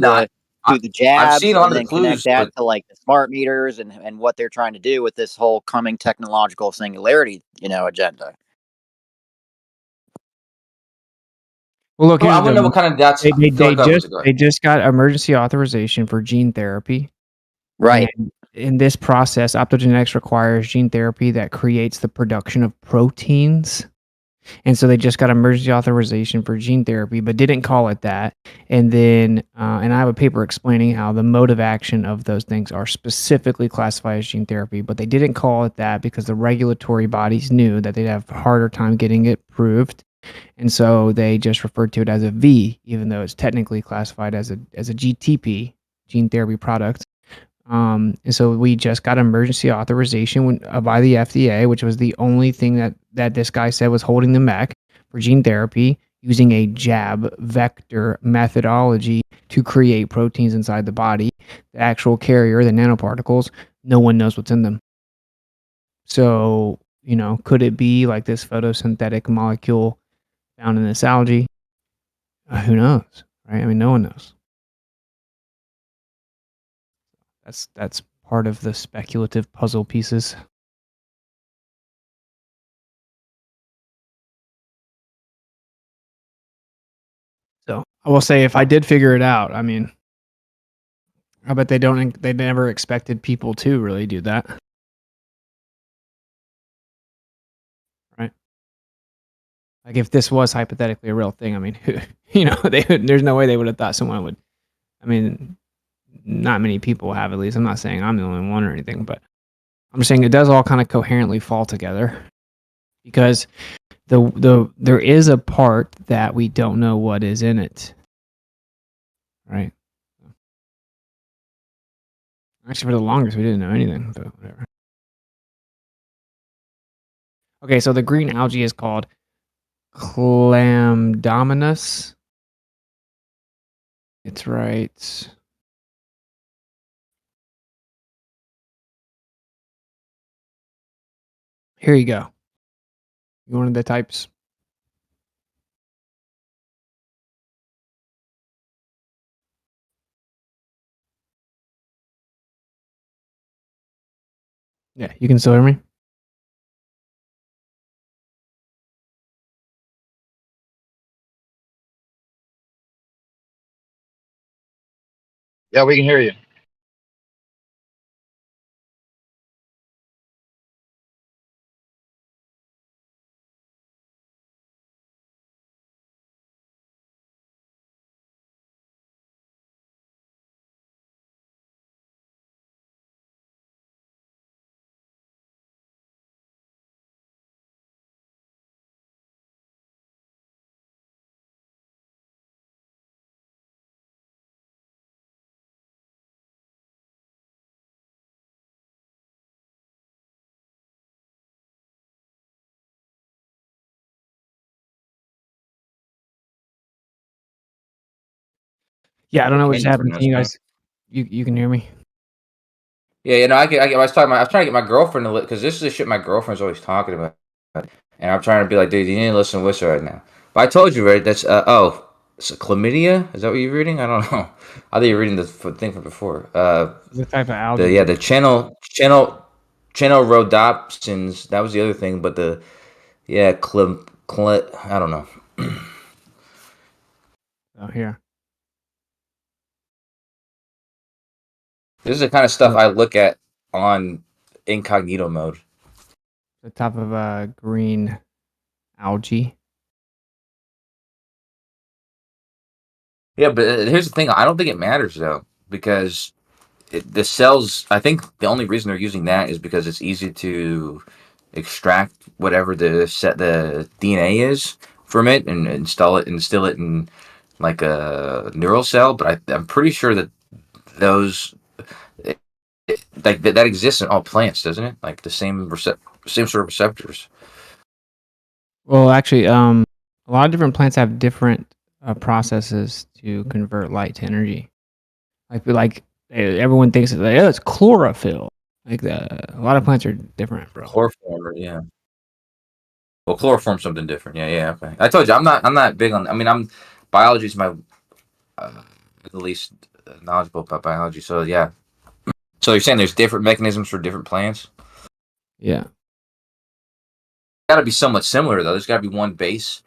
E: not.
T: To the jabs,
E: I've seen all
T: and
E: the
T: then
E: clues,
T: connect that to like the smart meters and what they're trying to do with this whole coming technological singularity, agenda.
B: Well, look,
E: I want to know what kind of dots.
B: They just got emergency authorization for gene therapy.
T: Right.
B: And in this process, optogenetics requires gene therapy that creates the production of proteins. And so they just got emergency authorization for gene therapy, but didn't call it that. And then, and I have a paper explaining how the mode of action of those things are specifically classified as gene therapy, but they didn't call it that because the regulatory bodies knew that they'd have a harder time getting it proved. And so they just referred to it as a V, even though it's technically classified as a GTP, gene therapy product. And so we just got emergency authorization by the FDA, which was the only thing that this guy said was holding them back for gene therapy using a jab vector methodology to create proteins inside the body. The actual carrier, the nanoparticles, no one knows what's in them. So, could it be like this photosynthetic molecule found in this algae? Who knows, right? I mean, no one knows. That's part of the speculative puzzle pieces. So I will say, if I did figure it out, I mean, I bet they never expected people to really do that. Right? Like if this was hypothetically a real thing, I mean, there's no way they would have thought someone would. I mean, not many people have, at least. I'm not saying I'm the only one or anything, but I'm just saying it does all kind of coherently fall together because there is a part that we don't know what is in it. Right? Actually, for the longest, we didn't know anything, but whatever. Okay, so the green algae is called Chlamydomonas. It's right. Here you go. You wanted the types? Yeah, you can still hear me?
O: Yeah, we can hear you.
B: Yeah, I don't know what just happened. Can you guys? You can hear me?
E: Yeah, I was trying to get my girlfriend to because this is the shit my girlfriend's always talking about, and I'm trying to be like, dude, you need to listen to Whistle right now. But I told you, right? That's it's chlamydia. Is that what you're reading? I don't know. I thought you were reading the thing from before.
B: The type of algae.
E: The channel rhodopsins. That was the other thing, but I don't know.
B: Oh, here.
E: This is the kind of stuff I look at on incognito mode.
B: The top of a green algae.
E: Yeah, but here's the thing. I don't think it matters though, because the cells. I think the only reason they're using that is because it's easy to extract whatever the DNA is from it and instill it in like a neural cell. But I'm pretty sure that those like that exists in all plants, doesn't it? Like the same sort of receptors.
B: Well, actually, a lot of different plants have different processes to convert light to energy. Like everyone thinks it's chlorophyll. Like a lot of plants are different, bro.
E: Chloroform, yeah. Well, chloroform's something different. Yeah, okay. I told you, I'm not big on. I mean, biology's my the least knowledgeable about biology. So yeah. So you're saying there's different mechanisms for different plants?
B: Yeah.
E: Got to be somewhat similar though. There's got to be one base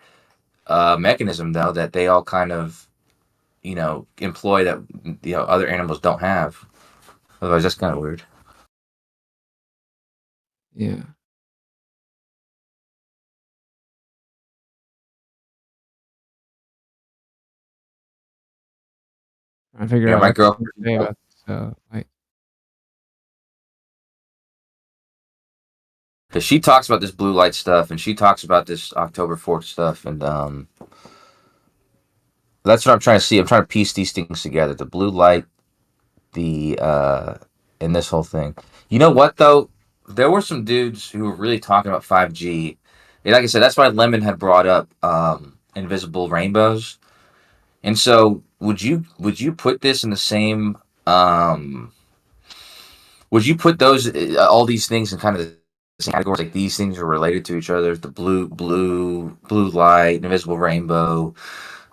E: mechanism though that they all kind of, employ that other animals don't have. Otherwise, that's kind of weird.
B: Yeah. I figure out
E: my
B: what
E: girl.
B: to say about this,
E: Because she talks about this blue light stuff, and she talks about this October 4th stuff, and that's what I'm trying to see. I'm trying to piece these things together: the blue light, and this whole thing. You know what though? There were some dudes who were really talking about 5G. And like I said, that's why Lemon had brought up invisible rainbows. And so, would you put this in the same? Would you put those all these things in kind of the same categories? Like these things are related to each other: the blue light, invisible rainbow,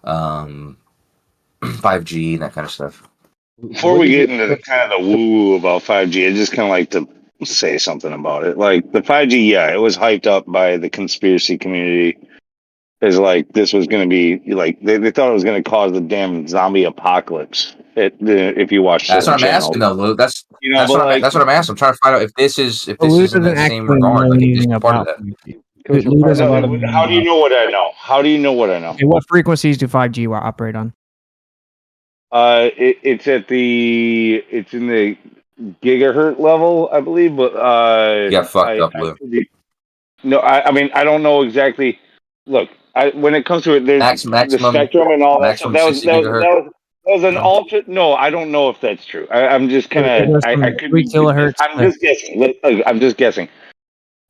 E: 5G, and that kind of stuff.
V: Before we get into the kind of the woo about 5G, I just kind of like to say something about it. Like the 5G, yeah, it was hyped up by the conspiracy community as like this was going to be like they thought it was going to cause the damn zombie apocalypse. If you watch
E: That's what I'm
V: channel.
E: asking though, Lou. That's
V: but
E: what
V: like,
E: I'm asking. I'm trying to find out if this is in
B: Lou
E: that
B: doesn't
E: same
B: actually
E: regard.
B: know
E: Like
B: anything
E: it's part of
B: about
E: that.
B: 5G. Lou doesn't really know
V: how do you know what I know? How do you know what I know?
B: Okay, what frequencies do 5G operate on?
V: It's in the gigahertz level, I believe, but
E: You got fucked up, Lou.
V: No, I mean I don't know exactly. Look, when it comes to it, there's
E: maximum,
V: the spectrum and all that stuff.
E: Maximum 60 gigahertz.
V: That was an alternate. No, I don't know if that's true. I'm just kind of. I could
B: 3
V: be.
B: kilohertz.
V: I'm just guessing. I'm just guessing.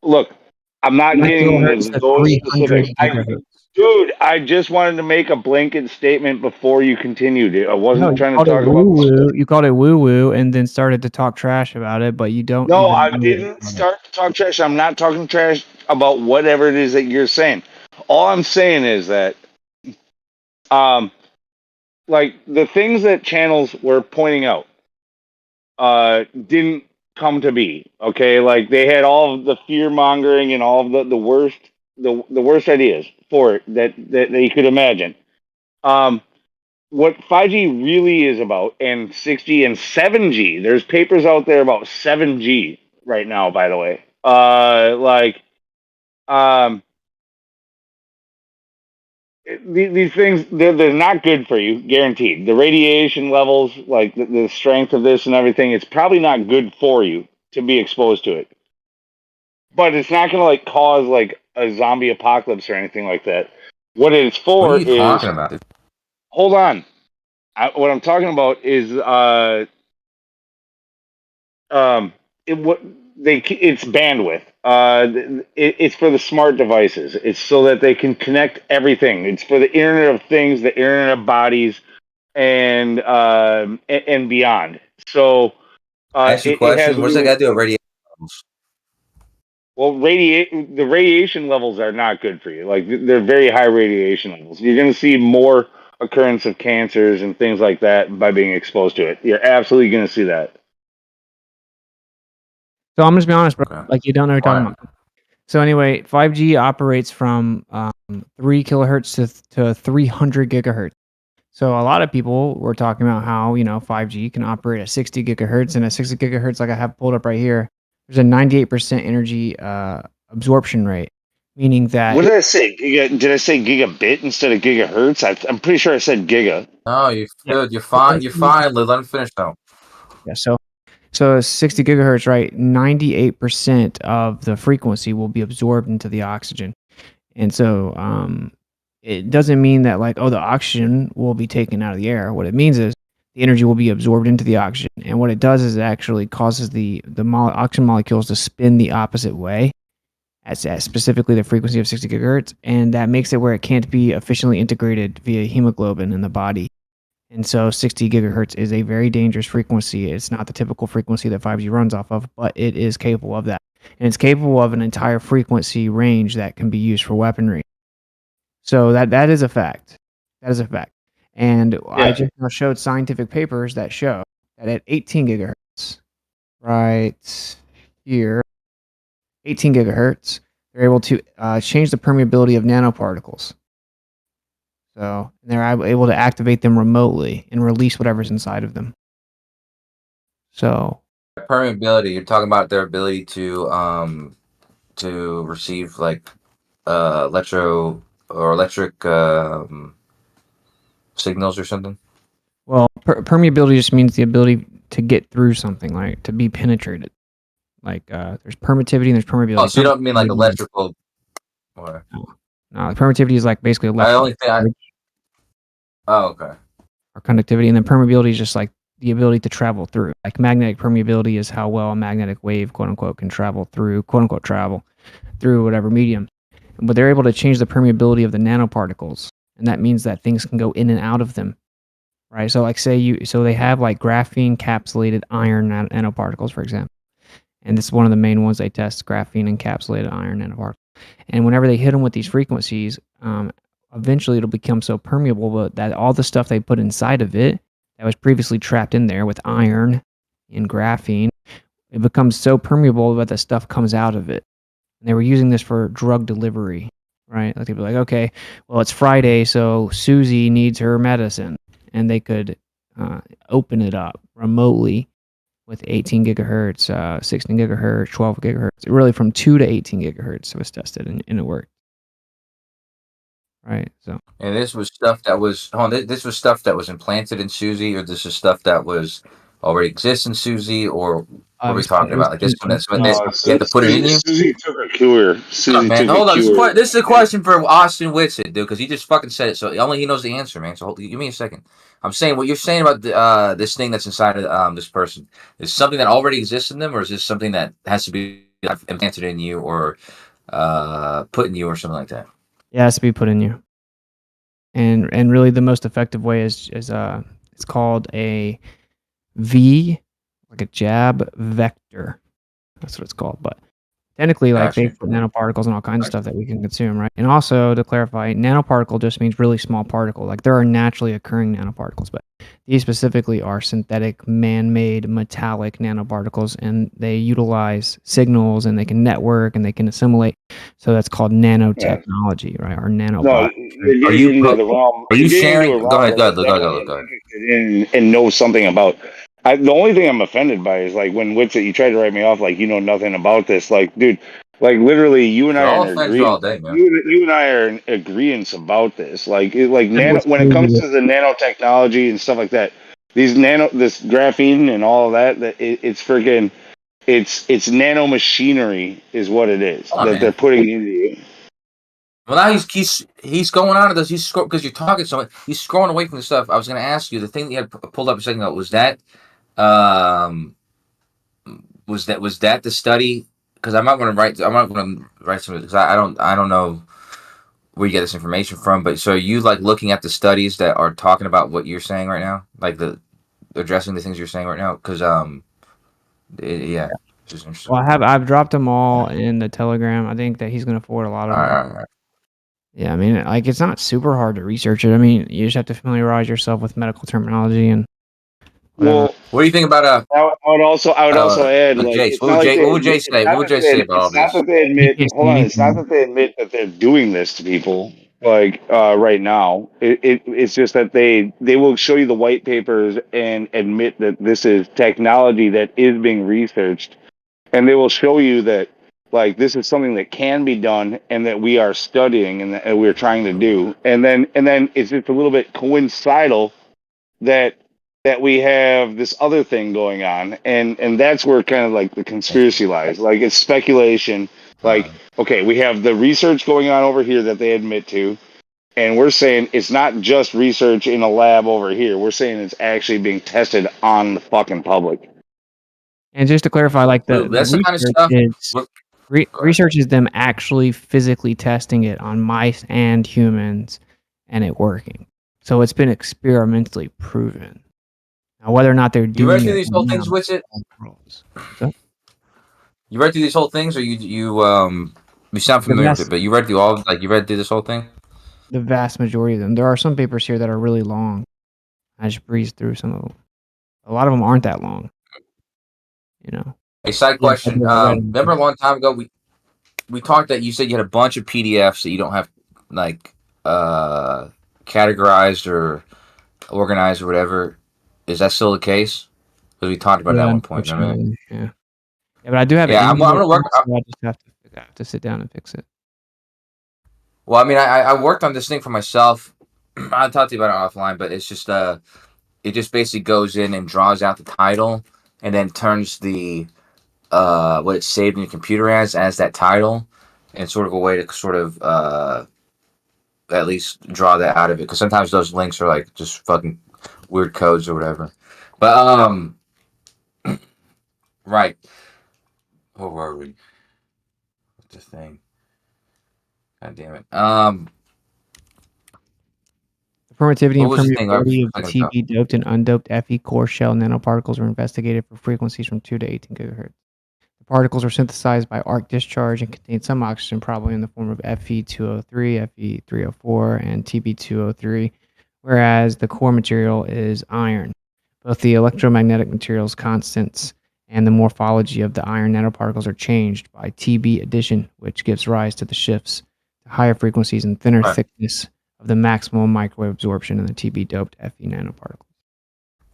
V: Look, I'm not
B: 3
V: getting
B: kilohertz
V: into
B: to
V: those
B: 300
V: specifics.
B: gigahertz.
V: Dude, I just wanted to make a blanket statement before you continued. I wasn't
B: No,
V: trying to talk about.
B: woo-woo. You called it woo-woo and then started to talk trash about it, but you don't.
V: No,
B: even
V: I
B: know
V: didn't
B: about it.
V: start to talk trash. I'm not talking trash about whatever it is that you're saying. All I'm saying is that, like the things that channels were pointing out, didn't come to be. Okay, like they had all of the fear mongering and all of the worst, the worst ideas for it that you could imagine. What 5G really is about, and 6G and 7G. There's papers out there about 7G right now, by the way. These things, they're not good for you, guaranteed. The radiation levels, like the strength of this and everything, it's probably not good for you to be exposed to it. But it's not going to like cause like a zombie apocalypse or anything like that. What it's for
E: What are you
V: is
E: talking about?
V: hold on. What I'm talking about is it's bandwidth. It's for the smart devices. It's so that they can connect everything. It's for the Internet of Things, the Internet of Bodies, and beyond. So
E: Ask you a
V: it has
E: question.
V: to
E: What does
V: do
E: that
V: with,
E: got to do with radiation levels?
V: well, the radiation levels are not good for you. Like they're very high radiation levels. You're going to see more occurrence of cancers and things like that by being exposed to it. You're absolutely going to see that.
B: So I'm just be honest, bro. Like you don't know what you're talking about. So anyway, 5G operates from 3 kilohertz to 300 gigahertz. So a lot of people were talking about how 5G can operate at 60 gigahertz, and at 60 gigahertz, like I have pulled up right here, there's a 98% energy absorption rate, meaning that.
V: What did I say? Did I say gigabit instead of gigahertz? I'm pretty sure I said giga.
E: No, you're good. You're fine. You're fine. Let him finish though.
B: Yeah. So So 60 gigahertz, right? 98% of the frequency will be absorbed into the oxygen. And so it doesn't mean that like, oh, the oxygen will be taken out of the air. What it means is the energy will be absorbed into the oxygen. And what it does is it actually causes the oxygen molecules to spin the opposite way at specifically the frequency of 60 gigahertz. And that makes it where it can't be efficiently integrated via hemoglobin in the body. And so 60 gigahertz is a very dangerous frequency. It's not the typical frequency that 5G runs off of, but it is capable of that. And it's capable of an entire frequency range that can be used for weaponry. So that is a fact. That is a fact. And I just showed scientific papers that show that at 18 gigahertz, right here, 18 gigahertz, they're able to change the permeability of nanoparticles. So they're able to activate them remotely and release whatever's inside of them. So
E: Permeability. You're talking about their ability to receive like electric signals or something.
B: well, permeability just means the ability to get through something, like to be penetrated. Like there's permittivity and there's permeability.
E: Oh, so you don't mean like electrical? Or...
B: No, the permittivity is like basically electrical.
E: Oh, okay.
B: Or conductivity, and then permeability is just like the ability to travel through. Like magnetic permeability is how well a magnetic wave, quote unquote, can travel through, quote unquote, travel through whatever medium. But they're able to change the permeability of the nanoparticles, and that means that things can go in and out of them, right? So like so they have like graphene encapsulated iron nanoparticles, for example, and this is one of the main ones they test: graphene encapsulated iron nanoparticles. And whenever they hit them with these frequencies, eventually it'll become so permeable that all the stuff they put inside of it that was previously trapped in there with iron and graphene, it becomes so permeable that the stuff comes out of it. And they were using this for drug delivery, right? Like they'd be like, okay, well, it's Friday, so Susie needs her medicine. And they could open it up remotely with 18 gigahertz, 16 gigahertz, 12 gigahertz. Really from 2 to 18 gigahertz was tested and it worked. Right. So.
E: And this was stuff that was this was stuff that was implanted in Susie, or this is stuff that was already exists in Susie, or what are we talking about? Like this one that's you have to put it in you.
V: Susie took a cure. Susie
E: man,
V: took
E: hold
V: a
E: on.
V: cure.
E: This is a question for Austin Whitsitt, dude, because he just fucking said it. So only he knows the answer, man. So give me a second. I'm saying what you're saying about this thing that's inside of this person is something that already exists in them, or is this something that has to be implanted in you or put in you or something like that?
B: Yeah, it has to be put in you. And really the most effective way is it's called a like a jab vector. That's what it's called. But technically, like they put nanoparticles and all kinds of stuff that we can consume, right? And also to clarify, nanoparticle just means really small particle. Like there are naturally occurring nanoparticles, but these specifically are synthetic, man-made, metallic nanoparticles, and they utilize signals and they can network and they can assimilate. So that's called nanotechnology, right? Or nanobot.
V: No, you're getting into the realm.
E: Are you sharing? Go ahead.
V: And know something about. The only thing I'm offended by is like when Whitsitt, you tried to write me off like you know nothing about this. Like, dude, like literally, you and I are in agreement. You and I are in agreement about this. Like, when it comes to the nanotechnology and stuff like that, this graphene and all of that, it's freaking, it's nano machinery is what it is that they're putting into you.
E: Well, now he's going on to this. He's because you're talking so much. He's scrolling away from the stuff. I was going to ask you the thing that you had pulled up a second ago. Was that the study? Because I'm not going to write some because I don't know where you get this information from. But so you like looking at the studies that are talking about what you're saying right now, like addressing the things you're saying right now. Because yeah. Just interesting.
B: Well, I've dropped them all in the Telegram. I think that he's going to forward a lot of them. Yeah, I mean, like it's not super hard to research it. I mean, you just have to familiarize yourself with medical terminology and. Whatever.
V: Well,
E: what do you think about
V: I would also add like
E: Jace. What would Jace say? What would Jace say about all this?
V: It's not that they admit. Hold on, it's not that they admit that they're doing this to people like right now. It's just that they will show you the white papers and admit that this is technology that is being researched, and they will show you that like this is something that can be done and that we are studying and that we're trying to do, and then it's just a little bit coincidental that that we have this other thing going on, and that's where kind of like the conspiracy lies. Like it's speculation. Like, okay, we have the research going on over here that they admit to, and we're saying it's not just research in a lab over here. We're saying it's actually being tested on the fucking public.
B: And just to clarify, like the
E: That's the kind of
B: research
E: stuff.
B: is
E: Look,
B: research is them actually physically testing it on mice and humans, and it working. So it's been experimentally proven. Now, whether or not they're
E: you
B: doing
E: read through
B: it
E: these whole
B: now,
E: things with it?
B: so
E: You read through these whole things, or you sound familiar with it, but you read through all you read through this whole thing?
B: the vast majority of them. There are some papers here that are really long. I just breezed through some of them. A lot of them aren't that long. You know.
E: A side question. Remember a long time ago we talked that you said you had a bunch of PDFs that you don't have like categorized or organized or whatever. Is that still the case? Because we talked about it at one point. Remember?
B: Yeah, but I do have.
E: Yeah, I'm gonna work.
B: So I just have to sit down and fix it.
E: Well, I mean, I worked on this thing for myself. I'll talk to you about it offline, but it's just it just basically goes in and draws out the title and then turns the what it's saved in your computer as that title, and sort of a way to sort of at least draw that out of it, because sometimes those links are like just fucking weird codes or whatever. But right, where were we? What's the thing? God damn it.
B: The permittivity and
E: What was the thing I was
B: permeability of the
E: talking about?
B: TB doped and undoped Fe core shell nanoparticles were investigated for frequencies from 2 to 18 gigahertz. The particles were synthesized by arc discharge and contain some oxygen, probably in the form of Fe203, Fe304, and Tb203, whereas the core material is iron. Both the electromagnetic materials constants and the morphology of the iron nanoparticles are changed by Tb addition, which gives rise to the shifts to higher frequencies and thinner thickness of the maximum microwave absorption in the Tb doped Fe nanoparticles.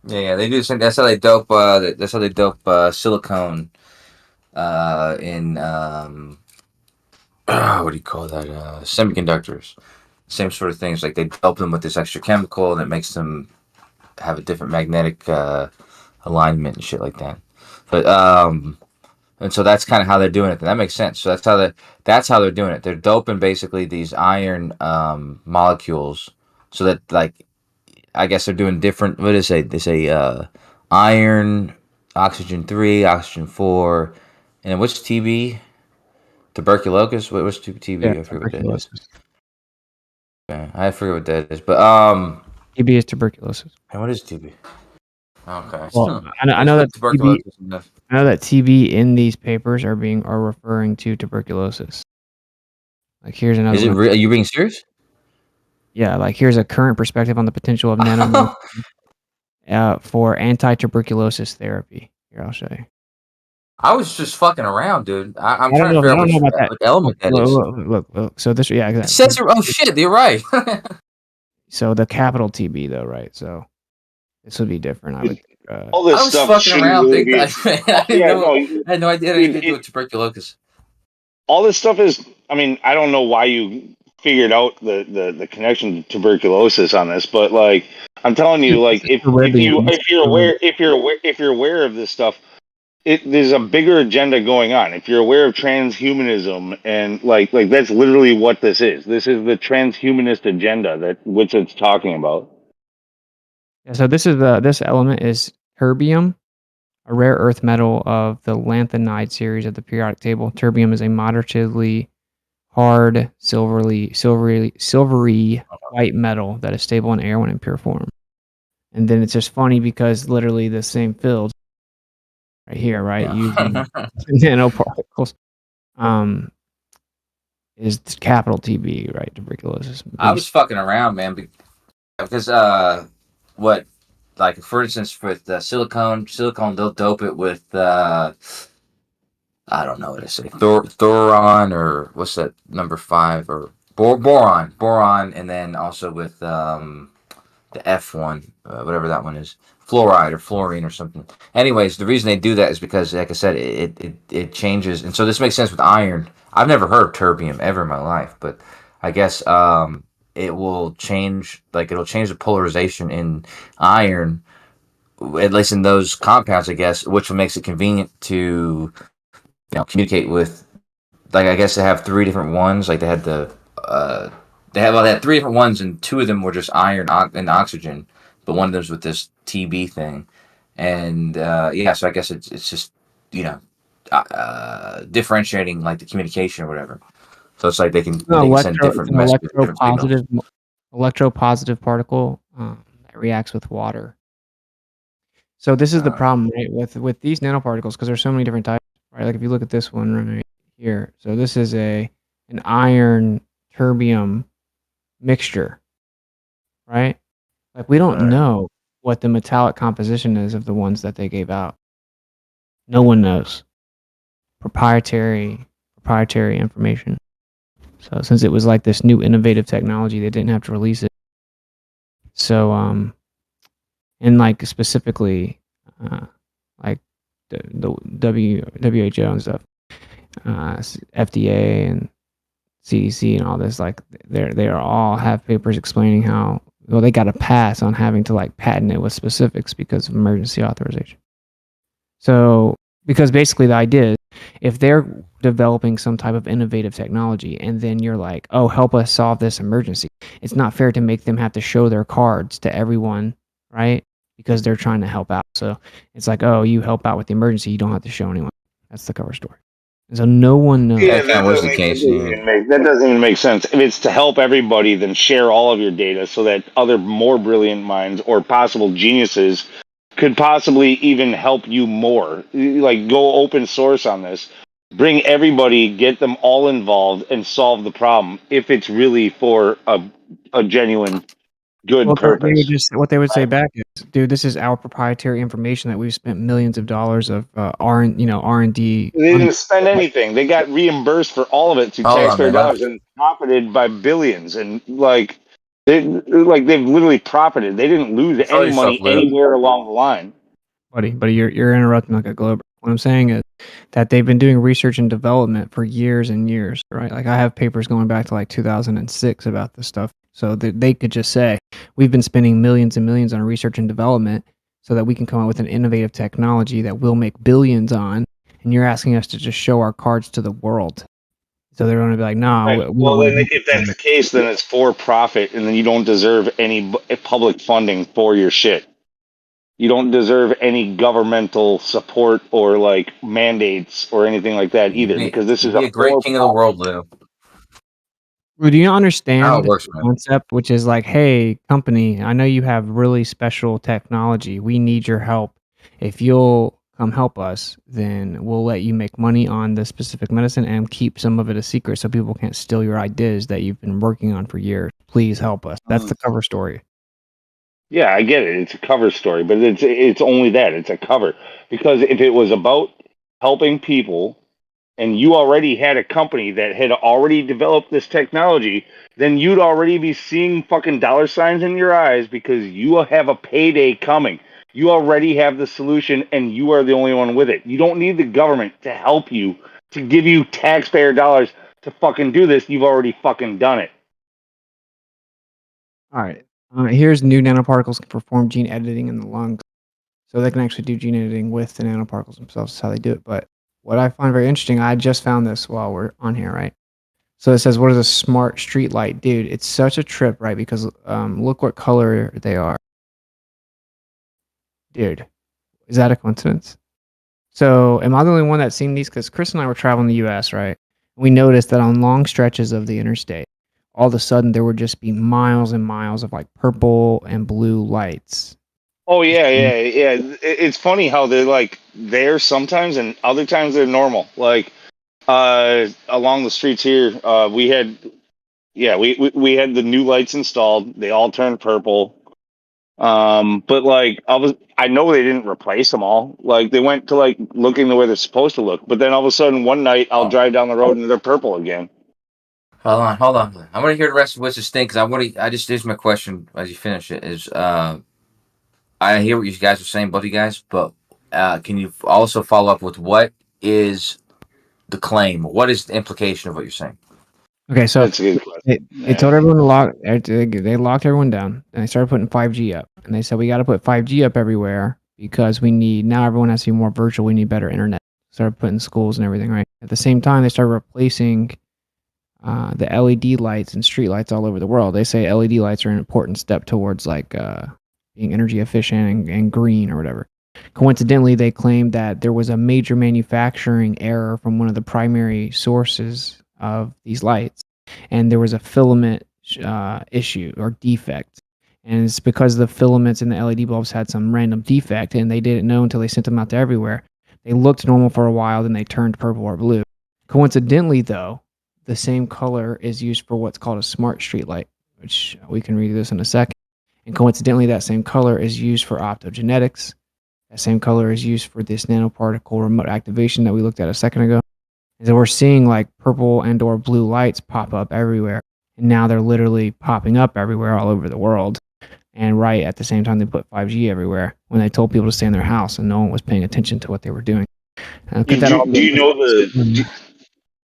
E: Yeah, they do the same. That's how they dope. That's how they dope silicone in what do you call that? Semiconductors. Same sort of things. Like they dope them with this extra chemical that makes them have a different magnetic alignment and shit like that. But and so that's kind of how they're doing it. That makes sense. So that's how they're doing it. They're doping basically these iron molecules so that, like, I guess they're doing different. What do they say? They say iron, oxygen 3, oxygen 4, and then what's TB? Tuberculosis. What's TB?
B: Yeah,
E: I forget what that is.
B: tuberculosis.
E: Yeah, I forget what that is. But
B: TB is tuberculosis.
E: and what is TB? Okay.
B: Well, I know that TB in these papers are referring to tuberculosis. Like here's another.
E: Is it? Are you being serious?
B: Yeah, like here's a current perspective on the potential of nano for anti-tuberculosis therapy. Here, I'll show you.
E: I was just fucking around, dude. I'm
B: I
E: trying
B: don't
E: to
B: know
E: figure out
B: about that.
E: what element that is.
B: Look. So this, yeah, exactly.
E: It says, oh shit, you're right.
B: So the capital TB though, right? So this would be different. I would think.
V: All this
E: I was
V: stuff
E: fucking
V: shouldn't
E: around
V: really
E: big
V: be.
E: time, man. I had no idea anything to do with tuberculosis.
V: All this stuff is. I mean, I don't know why you figured out the connection to tuberculosis on this, but like I'm telling you, like if you're aware of this stuff, there's a bigger agenda going on. If you're aware of transhumanism and like that's literally what this is. This is the transhumanist agenda which it's talking about.
B: Yeah, so this element is terbium, a rare earth metal of the lanthanide series of the periodic table. Terbium is a moderately hard, silvery white metal that is stable in air when in pure form. And then it's just funny because literally the same field right here, right, using nanoparticles, is capital TB, right? Tuberculosis.
E: I was fucking around, man, because what, like for instance, with silicone, they'll dope it with I don't know what to say, thoron, or what's that number 5, or boron, and then also with the F1, whatever that one is, fluoride or fluorine or something. Anyways, the reason they do that is because, like I said, it changes, and so this makes sense with iron. I've never heard of terbium ever in my life, but I guess it will change, like it'll change the polarization in iron at least in those compounds, I guess, which makes it convenient to communicate with. Like I guess they have 3 different ones. Like they had they had 3 different ones, and 2 of them were just iron and oxygen, but one of them's with this TB thing, and so I guess it's just differentiating like the communication or whatever. So it's like they can send different messages.
B: Electropositive particle that reacts with water. So this is the problem, right, with these nanoparticles, because there's so many different types, right? Like if you look at this one right here, so this is an iron terbium mixture, right? Like we don't know what the metallic composition is of the ones that they gave out. No one knows. Proprietary information. So since it was like this new innovative technology, they didn't have to release it. So and like specifically like the WHO and stuff, FDA and CDC and all this, like they are all have papers explaining how they got a pass on having to like patent it with specifics because of emergency authorization. So because basically the idea is if they're developing some type of innovative technology and then you're like, oh, help us solve this emergency, it's not fair to make them have to show their cards to everyone, right? Because they're trying to help out. So it's like, oh, you help out with the emergency, you don't have to show anyone. That's the cover story. And so no one knows.
V: Yeah, that was the case. That doesn't even make sense. If it's to help everybody, then share all of your data so that other more brilliant minds or possible geniuses could possibly even help you more. Like, go open source on this. Bring everybody, get them all involved, and solve the problem if it's really for a genuine good purpose.
B: What they would say back is, dude, this is our proprietary information that we've spent millions of dollars of R&D.
V: They didn't spend anything. They got reimbursed for all of it through taxpayer dollars and profited by billions. And they've literally profited. They didn't lose any money anywhere along the line.
B: Buddy, you're interrupting like a globe. What I'm saying is that they've been doing research and development for years and years, right? Like I have papers going back to like 2006 about this stuff. So they could just say, we've been spending millions and millions on research and development so that we can come up with an innovative technology that we'll make billions on. And you're asking us to just show our cards to the world. So they're going to be like, no.
V: Right. Well, then if that's the case, then it's for profit, and then you don't deserve any public funding for your shit. You don't deserve any governmental support or like mandates or anything like that either, because this is
E: a great king of the world, Lou.
B: Do you understand the concept, which is like, hey, company, I know you have really special technology. We need your help. If you'll come help us, then we'll let you make money on the specific medicine and keep some of it a secret so people can't steal your ideas that you've been working on for years. Please help us. That's the cover story.
V: Yeah, I get it. It's a cover story, but it's only that. It's a cover. Because if it was about helping people and you already had a company that had already developed this technology, then you'd already be seeing fucking dollar signs in your eyes because you have a payday coming. You already have the solution and you are the only one with it. You don't need the government to help you, to give you taxpayer dollars to fucking do this. You've already fucking done it.
B: All right. Here's new nanoparticles can perform gene editing in the lungs. So they can actually do gene editing with the nanoparticles themselves. That's how they do it. But what I find very interesting, I just found this while we're on here, right? So it says, what is a smart street light? Dude, it's such a trip, right? Because look what color they are. Dude, is that a coincidence? So am I the only one that's seen these? Because Chris and I were traveling the U.S., right? We noticed that on long stretches of the interstate, all of a sudden there would just be miles and miles of like purple and blue lights.
V: Oh yeah. It's funny how they're like there sometimes and other times they're normal. Like along the streets here, we had the new lights installed. They all turned purple. But like I know they didn't replace them all. Like they went to like looking the way they're supposed to look. But then all of a sudden one night I'll drive down the road and they're purple again.
E: Hold on. I want to hear the rest of what's this thing because here's my question as you finish it is I hear what you guys are saying, both of you guys, but can you also follow up with what is the claim? What is the implication of what you're saying?
B: Okay, so they told everyone to lock. They locked everyone down, and they started putting 5G up. And they said we got to put 5G up everywhere because we need now everyone has to be more virtual. We need better internet. Started putting schools and everything right. At the same time, they started replacing the LED lights and street lights all over the world. They say LED lights are an important step towards like being energy efficient and green or whatever. Coincidentally, they claimed that there was a major manufacturing error from one of the primary sources of these lights, and there was a filament issue or defect. And it's because the filaments in the LED bulbs had some random defect, and they didn't know until they sent them out to everywhere. They looked normal for a while, then they turned purple or blue. Coincidentally, though, the same color is used for what's called a smart street light, which we can read this in a second. And coincidentally, that same color is used for optogenetics. That same color is used for this nanoparticle remote activation that we looked at a second ago. And so we're seeing like purple and or blue lights pop up everywhere. And now they're literally popping up everywhere all over the world. And right at the same time, they put 5G everywhere when they told people to stay in their house and no one was paying attention to what they were doing.
V: Do you know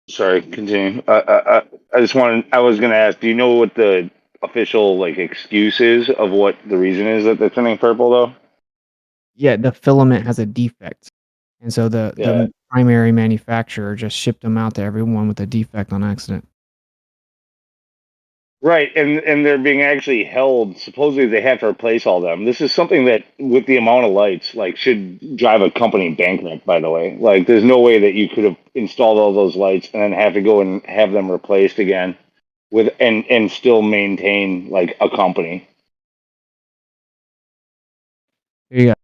V: sorry, continue. I just wanted. I was going to ask. Do you know what the official like excuse is of what the reason is that they're turning purple though?
B: Yeah, the filament has a defect. And so the primary manufacturer just shipped them out to everyone with a defect on accident.
V: Right, and they're being actually held. Supposedly, they have to replace all them. This is something that, with the amount of lights, like should drive a company bankrupt. By the way, like there's no way that you could have installed all those lights and then have to go and have them replaced again, with and still maintain like a company.
B: There you go.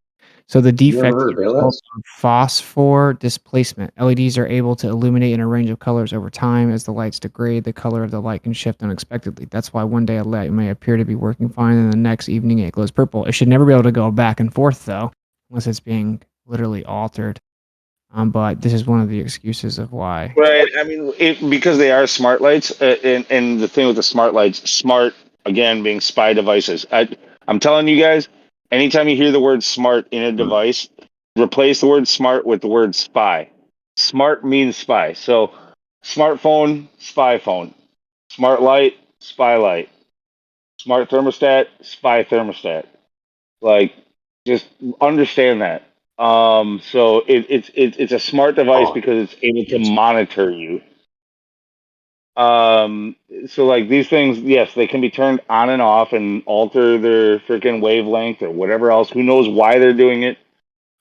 B: So the
Q: You ever
B: defect
Q: heard of
B: is
Q: ALS?
B: called phosphor displacement. LEDs are able to illuminate in a range of colors over time. As the lights degrade, the color of the light can shift unexpectedly. That's why one day a light may appear to be working fine, and the next evening it glows purple. It should never be able to go back and forth, though, unless it's being literally altered. But this is one of the excuses of why.
V: Right. I mean, because they are smart lights, and the thing with the smart lights, smart again being spy devices. I'm telling you guys, anytime you hear the word smart in a device, replace the word smart with the word spy. Smart means spy. So, smartphone, spy phone. Smart light, spy light. Smart thermostat, spy thermostat. Like, just understand that. So it's a smart device because it's able to monitor you. So like these things, yes, they can be turned on and off and alter their freaking wavelength or whatever else. Who knows why they're doing it,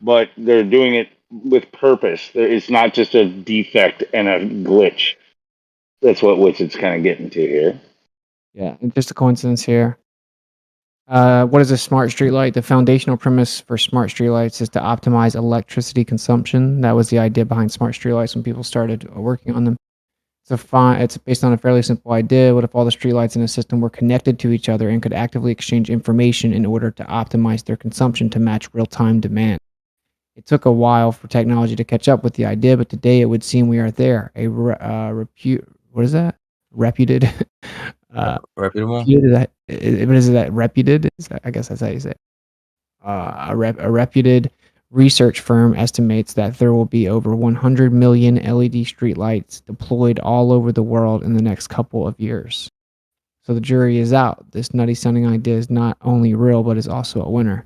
V: but they're doing it with purpose. It's not just a defect and a glitch. That's what it's kind of getting to here.
B: Yeah, and just a coincidence here. What is a smart streetlight? The foundational premise for smart streetlights is to optimize electricity consumption. That was the idea behind smart streetlights when people started working on them. It's based on a fairly simple idea. What if all the streetlights in a system were connected to each other and could actively exchange information in order to optimize their consumption to match real-time demand? It took a while for technology to catch up with the idea, but today it would seem we are there. What is that? Reputed.
E: Reputable.
B: What is that? Reputed? I guess that's how you say it. A reputed research firm estimates that there will be over 100 million LED streetlights deployed all over the world in the next couple of years. So the jury is out. This nutty sounding idea is not only real, but is also a winner.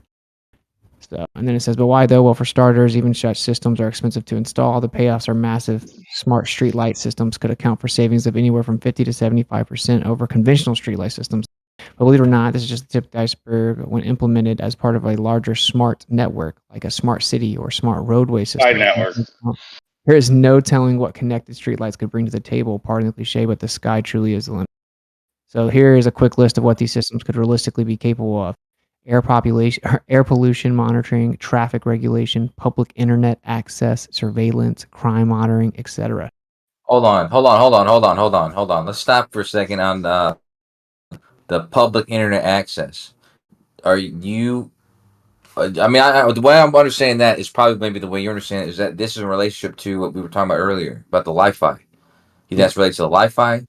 B: So, and then it says, but why though? Well, for starters, even such systems are expensive to install. The payoffs are massive. Smart streetlight systems could account for savings of anywhere from 50 to 75% over conventional streetlight systems. But believe it or not, this is just the tip of the iceberg when implemented as part of a larger smart network, like a smart city or smart roadway system.
V: Network.
B: There is no telling what connected streetlights could bring to the table, pardon the cliche, but the sky truly is the limit. So here is a quick list of what these systems could realistically be capable of. Air pollution monitoring, traffic regulation, public internet access, surveillance, crime monitoring, etc.
E: Hold on. Let's stop for a second on the public internet access. Are you? I mean, the way I'm understanding that is probably maybe the way you understand it is that this is in relationship to what we were talking about earlier about the Wi-Fi. That's related to the Wi-Fi.
B: I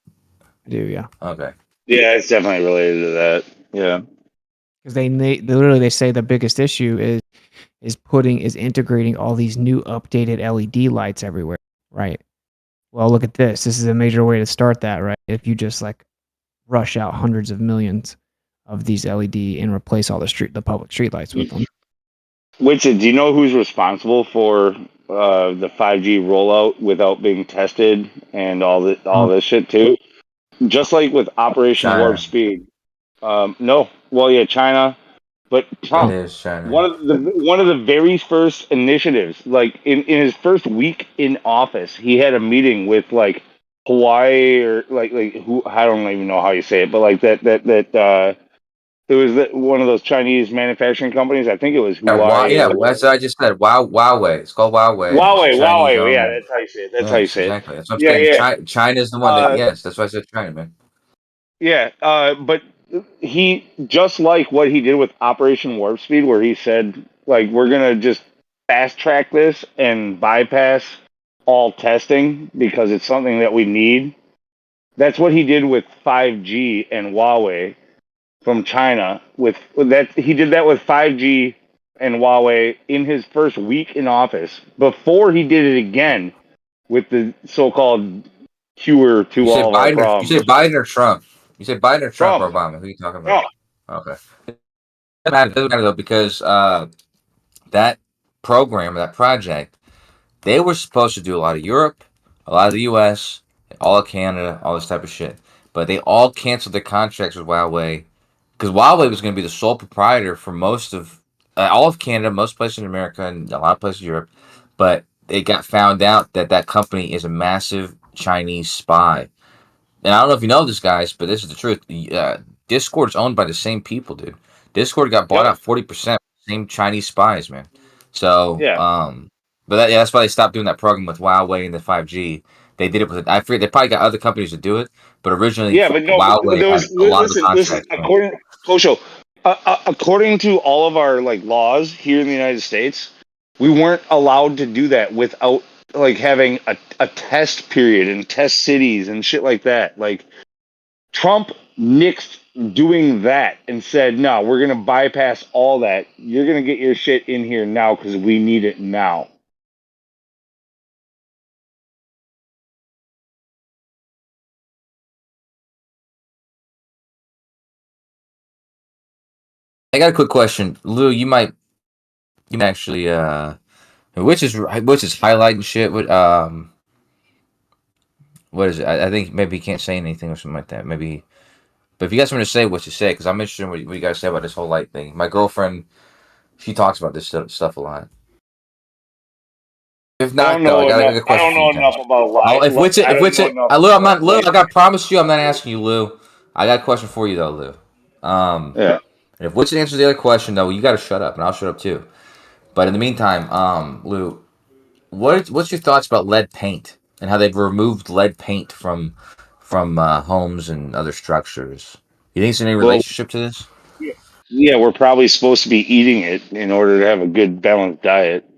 B: do, yeah.
E: Okay.
V: Yeah, it's definitely related to that. Yeah.
B: Because they literally say the biggest issue is integrating all these new updated LED lights everywhere, right? Well, look at this. This is a major way to start that, right? If you just like rush out hundreds of millions of these LED and replace all the public streetlights with them.
V: Which do you know who's responsible for the 5G rollout without being tested and all this shit too? Just like with Operation Warp
E: China.
V: Speed. No, well, yeah, China, but
E: It
V: Trump.
E: is China.
V: One of the very first initiatives, like in his first week in office, he had a meeting with like Hawaii or like who I don't even know how you say it, but like it was one of those Chinese manufacturing companies. I think it was Hawaii.
E: Yeah, that's what I just said. Huawei. It's called Huawei. It's Chinese
V: Huawei. Yeah,
E: owned.
V: that's how you say it. That's how you
E: Yes,
V: say it.
E: exactly. That's what I'm
V: Yeah,
E: saying.
V: yeah.
E: China's the one that. Yes, that's why I said China, man.
V: Yeah, but he just like what he did with Operation Warp Speed, where he said, like, we're gonna just fast track this and bypass all testing because it's something that we need. That's what he did with 5G and Huawei from China. With that, he did that with 5G and Huawei in his first week in office. Before he did it again with the so-called cure to
E: You say
V: all of our
E: Biden.
V: problems.
E: You say Biden or Trump. You say Biden or Trump or
V: Trump.
E: Obama. Who are you talking
V: Trump.
E: about? Okay. It doesn't matter though because that program, that project, they were supposed to do a lot of Europe, a lot of the U.S., all of Canada, all this type of shit. But they all canceled their contracts with Huawei because Huawei was going to be the sole proprietor for most of all of Canada, most places in America, and a lot of places in Europe. But it got found out that that company is a massive Chinese spy. And I don't know if you know this, guys, but this is the truth. Discord's owned by the same people, dude. Discord got bought out 40%, same Chinese spies, man. So,
V: Yeah.
E: that's why they stopped doing that program with Huawei and the 5G. They did it with, I forget, they probably got other companies to do it, but originally
V: Yeah, but no, but
E: Huawei
V: there
E: had
V: was
E: a lot of the
V: listen.
E: contracts.
V: According according to all of our like laws here in the United States, we weren't allowed to do that without like having a test period and test cities and shit like that. Like Trump nixed doing that and said, "No, we're gonna bypass all that. You're gonna get your shit in here now because we need it now."
E: I got a quick question. Lou, you might actually, which is highlighting shit. What is it? I think maybe he can't say anything or something like that. Maybe. But if you guys want to say what you say, because I'm interested in what you guys say about this whole light thing. My girlfriend, she talks about this stuff a lot. If
V: I don't
E: not, though,
V: know
E: I got
V: enough.
E: a
V: I
E: question
V: don't
E: for
V: know
E: you guys.
V: enough about
E: Oh, if which
V: I don't know
E: it,
V: enough
E: Lou, I'm not
V: about
E: Lou.
V: light.
E: I got to promise you, I'm not asking you, Lou. I got a question for you though, Lou.
V: Yeah.
E: If which answers the other question though, you got to shut up, and I'll shut up too. But in the meantime, Lou, what's your thoughts about lead paint and how they've removed lead paint from homes and other structures? You think it's any
V: Well,
E: relationship to this?
V: yeah, we're probably supposed to be eating it in order to have a good balanced diet,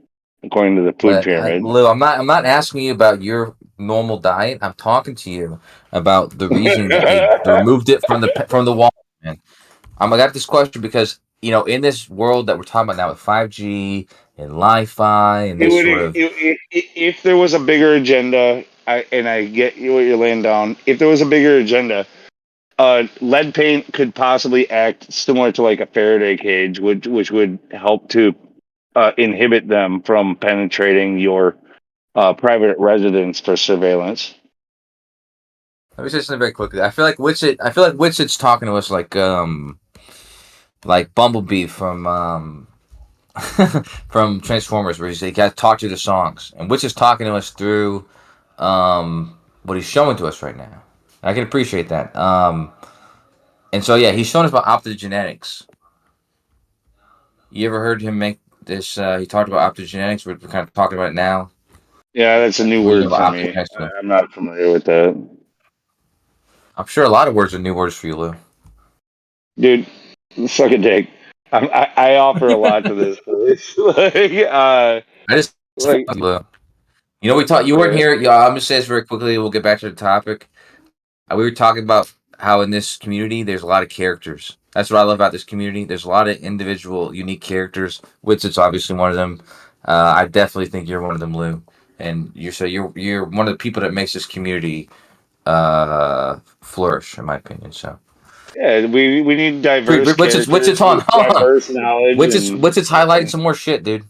V: according to the food
E: But
V: pyramid.
E: Lou, I'm not asking you about your normal diet. I'm talking to you about the reason that they removed it from the wall. Man, I got this question because in this world that we're talking about now with 5G and Li-Fi and
V: It
E: this
V: would
E: sort of
V: if there was a bigger agenda. I get you what you're laying down. If there was a bigger agenda, lead paint could possibly act similar to like a Faraday cage, which would help to inhibit them from penetrating your private residence for surveillance.
E: let me say something very quickly. I feel like Witchit's talking to us like Bumblebee from from Transformers, where he got to talk to the songs, and Witch is talking to us through what he's showing to us right now. And I can appreciate that. And so yeah, he's showing us about optogenetics. You ever heard him make this? He talked about optogenetics. We're kind of talking about it now.
V: Yeah, that's a new
E: What do you know
V: word for
E: about
V: me.
E: optogenetics?
V: I'm not familiar with that.
E: I'm sure a lot of words are new words for you, Lou.
V: Dude, suck a dick. I offer a lot to this place.
E: I just
V: like,
E: Lou. We talked. You weren't here. Yeah, I'm gonna say this very quickly. We'll get back to the topic. We were talking about how in this community there's a lot of characters. That's what I love about this community. There's a lot of individual, unique characters. Witsit's obviously one of them. I definitely think you're one of them, Lou. And you're one of the people that makes this community flourish, in my opinion. So
V: Yeah, we need diverse
E: Which is
V: characters
E: hold
V: with
E: on.
V: diverse knowledge.
E: Which is
V: And
E: highlighting some more shit, dude.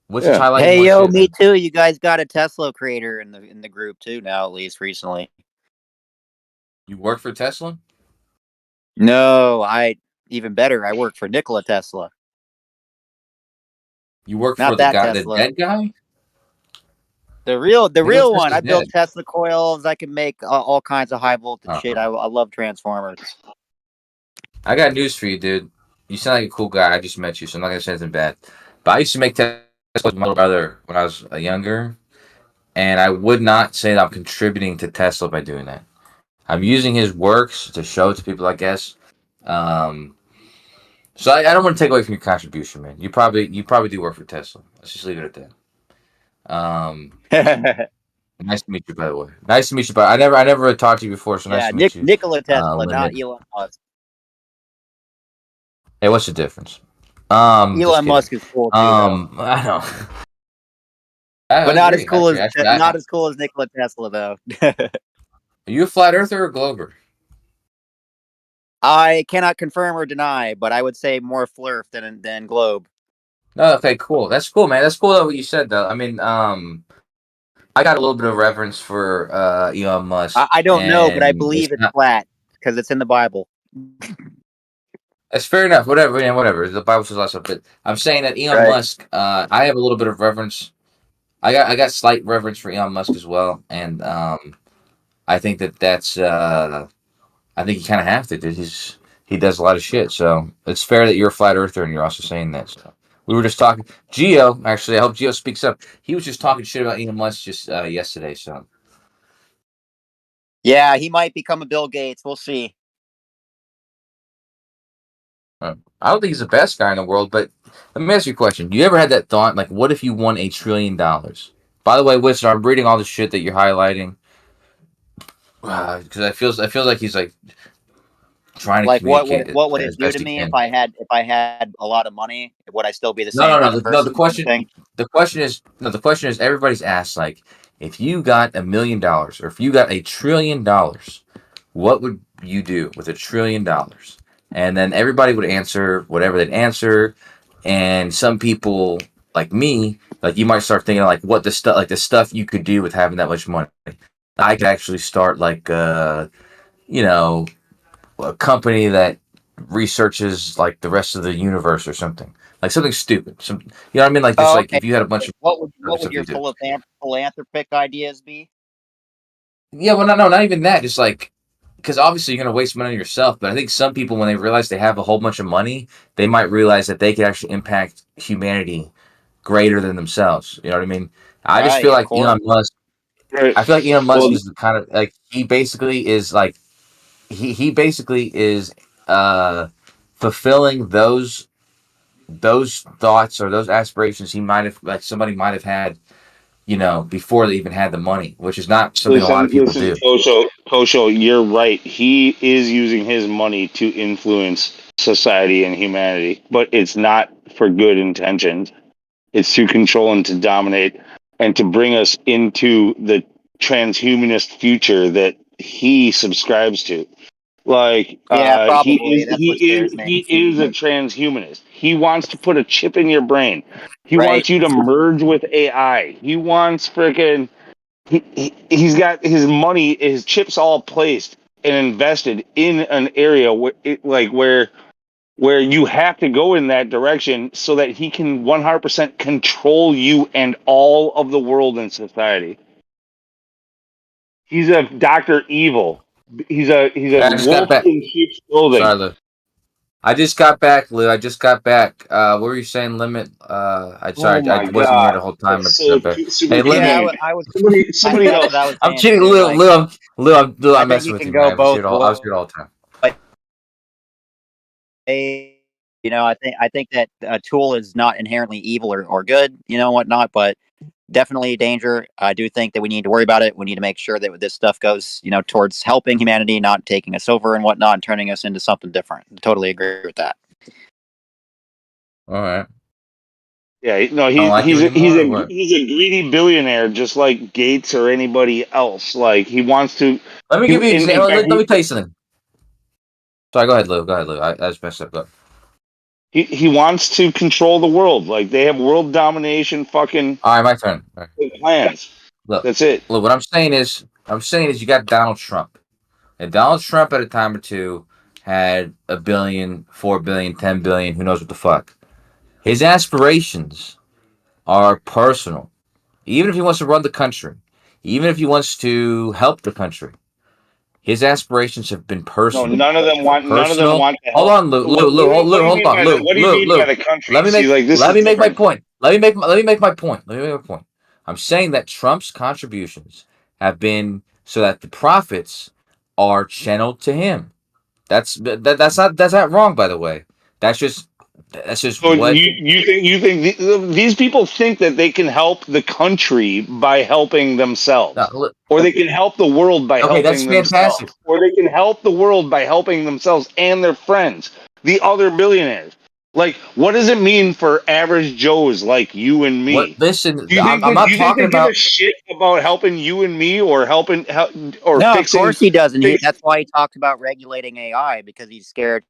E: Which is
V: yeah.
E: highlighting
T: Hey
E: more
T: yo,
E: shit,
T: me
E: man.
T: too. You guys got a Tesla creator in the group too now, at least recently.
E: You work for Tesla?
T: No, even better. I work for Nikola Tesla.
E: You work
T: Not
E: for the
T: that
E: guy, the
T: Tesla.
E: dead guy?
T: The real
E: Nikola
T: one. I
E: Tesla's
T: built
E: dead.
T: Tesla coils. I can make all kinds of high voltage
E: Uh-huh.
T: shit. I love transformers.
E: I got news for you, dude. You sound like a cool guy. I just met you, so I'm not gonna say anything bad. But I used to make Tesla with my little brother when I was younger, and I would not say that I'm contributing to Tesla by doing that. I'm using his works to show it to people, I guess. So I don't want to take away from your contribution, man. You probably do work for Tesla. Let's just leave it at that. Nice to meet you, by the way. Nice to meet you. But I never talked to you before, so nice
T: Yeah,
E: to meet you.
T: Nikola Tesla, not
E: Leonid.
T: Elon Musk.
E: Hey, what's the difference? Just
T: Elon
E: kidding.
T: Musk is cool too, though.
E: I know.
T: But not as
E: agree.
T: cool as
E: Actually,
T: not as cool as Nikola Tesla, though.
E: Are you a flat earther or a glober?
T: I cannot confirm or deny, but I would say more flurf than globe.
E: No, okay, cool. That's cool, man. That's cool though, what you said though. I mean, I got a little bit of reverence for Elon Musk.
T: I don't know, but I
E: and
T: believe it's
E: not,
T: flat because it's in the Bible.
E: That's fair enough. Whatever, man, whatever. The Bible says lots of it. I'm saying that Elon
T: Right.
E: Musk, I have a little bit of reverence. I got slight reverence for Elon Musk as well, and I think that's I think you kind of have to, dude. He does a lot of shit, so it's fair that you're a flat earther and you're also saying that. So we were just talking. Geo, actually, I hope Geo speaks up. He was just talking shit about Elon Musk just yesterday. So
T: Yeah, he might become a Bill Gates. We'll see.
E: I don't think he's the best guy in the world, but let me ask you a question. You ever had that thought, like, what if you won $1 trillion? By the way, Winston, I'm reading all the shit that you're highlighting because I feel like he's like trying to
T: Like
E: communicate
T: what would
E: as
T: it do
E: best
T: to
E: he
T: me
E: can.
T: if I had a lot of money? Would I still be the
E: No,
T: same
E: no,
T: kind
E: no,
T: of
E: no.
T: person?
E: The question is everybody's asked, like, if you got $1 million or if you got $1 trillion, what would you do with $1 trillion? And then everybody would answer whatever they'd answer. And some people, like me, like you might start thinking like what the stuff you could do with having that much money. I could actually start like you know, a company that researches like the rest of the universe or something. Like something stupid. You know what I mean? Like just
T: Oh,
E: like
T: okay.
E: if you had a bunch of
T: What would
E: stuff
T: your
E: you do.
T: philanthropic ideas be?
E: Yeah, well, no, not even that. Just like because obviously you're gonna waste money on yourself, but I think some people when they realize they have a whole bunch of money, they might realize that they could actually impact humanity greater than themselves. You know what I mean? I just
T: Right,
E: feel
T: of
E: like
T: course.
E: Elon Musk.
V: Right.
E: I feel like Elon Musk
V: Well,
E: is the kind of like he basically is like he basically is fulfilling those thoughts or those aspirations he might have like somebody might have had before they even had the money, which is not something a lot of people
V: listen,
E: do.
V: Kosho, you're right. He is using his money to influence society and humanity, but it's not for good intentions. It's to control and to dominate and to bring us into the transhumanist future that he subscribes to. Like
T: Yeah,
V: he
T: probably.
V: is
T: That's what scares me.
V: he is a transhumanist. He wants to put a chip in your brain. He
T: Right.
V: wants you to merge with AI. He wants freaking he's got his money, his chips all placed and invested in an area where you have to go in that direction so that he can 100% control you and all of the world and society. He's a Dr. Evil. He's a
E: I just got
V: wolf
E: back.
V: in sheep's clothing.
E: Sorry, Lou. I just got back, Lou. I just got back. What were you saying, Limit?
V: Oh
E: I
V: my
E: wasn't here
V: god,
E: the whole time. I
V: that's
E: just
V: so
E: got back.
V: super
E: Hey,
T: Yeah,
E: Limit.
V: cute.
T: I was.
V: Somebody
T: That's
V: help.
T: what I was
E: I'm
T: saying
E: kidding,
T: too.
E: Lou.
T: Like,
E: Lou,
T: I
E: I'm
T: think
E: messing
T: you
E: with
T: can
E: you,
T: go
E: man. I was
T: both
E: here all the time.
T: ways. You know, I think that a tool is not inherently evil or good. You know, whatnot, but definitely a danger. I do think that we need to worry about it. We need to make sure that this stuff goes, towards helping humanity, not taking us over and whatnot, and turning us into something different. Totally agree with that.
E: All right.
V: Yeah, no,
E: I don't like you anymore, or what?
V: he's a greedy billionaire, just like Gates or anybody else. Like he wants to.
E: Let me
V: He,
E: give you an
V: in
E: example.
V: fact,
E: Let me tell you something. Sorry, go ahead, Lou. Go ahead, Lou. I just messed up. Go.
V: He wants to control the world. Like they have world domination fucking
E: All right, my turn. All right.
V: plans.
E: Look,
V: That's it.
E: look. What I'm saying is you got Donald Trump, and Donald Trump at a time or two had $1 billion, $4 billion, $10 billion. Who knows what the fuck? His aspirations are personal. Even if he wants to run the country, even if he wants to help the country, his aspirations have been
V: No,
E: personal.
V: none of them want. None of them
E: Personal.
V: want to
E: Hold
V: help.
E: on, Lou.
V: What,
E: Lou.
V: what, what do you
E: Hold
V: mean
E: on,
V: by
E: Lou.
V: the? What do you
E: Lou.
V: mean by
E: Lou.
V: the country?
E: Let me make.
V: See, like this
E: Let
V: is
E: me make my
V: different.
E: point. Let me make my point. Let me make my point. I'm saying that Trump's contributions have been so that the profits are channeled to him. That's not wrong, by the way. That's just
V: So
E: what.
V: you think these people think that they can help the country by helping themselves,
E: Look,
V: or they can help the world by
E: okay, that's
V: helping
E: fantastic.
V: themselves, or they can help the world by helping themselves and their friends, the other billionaires. Like, what does it mean for average Joes like you and
E: What?
V: me?
E: Listen,
V: Do you think
E: I'm
V: that,
E: not
V: do you think
E: talking
V: they give a
E: about.
V: shit about helping you and me, or or
T: No, of
V: fixing?
T: course he doesn't. That's why he talked about regulating AI because he's scared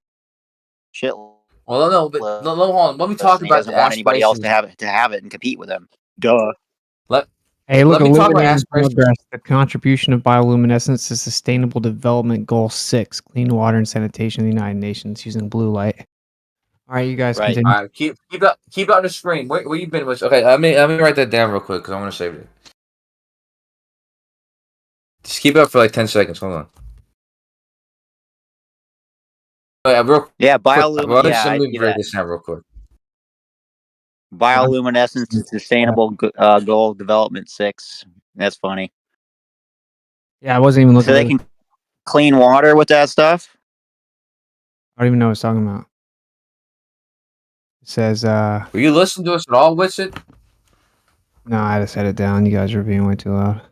T: shitless.
E: Well, no, but hold on. Let me talk
T: And he
E: about
T: doesn't
E: the
T: want anybody else
E: aspirations.
T: to have it and compete with him. Duh.
B: Hey, look,
E: Let me talk about
B: illuminating
E: aspirations.
B: progress. The contribution of bioluminescence to Sustainable Development Goal 6, clean water and sanitation in the United Nations using blue light. All right, you guys continue.
E: All right, keep it on the screen. Where you been? Okay, let me write that down real quick because I want to save it. Just keep it up for like 10 seconds. Hold on. Real
T: Yeah,
E: quick. Well, let me
T: yeah,
E: write this down real quick.
T: bioluminescence to Sustainable Goal Development 6. That's funny.
B: Yeah, I wasn't even looking.
T: So they can clean water with that stuff?
B: I don't even know what it's talking about. It says,
E: Were you listening to us at all, Witsit?
B: No, I just had it down. You guys are being way too loud.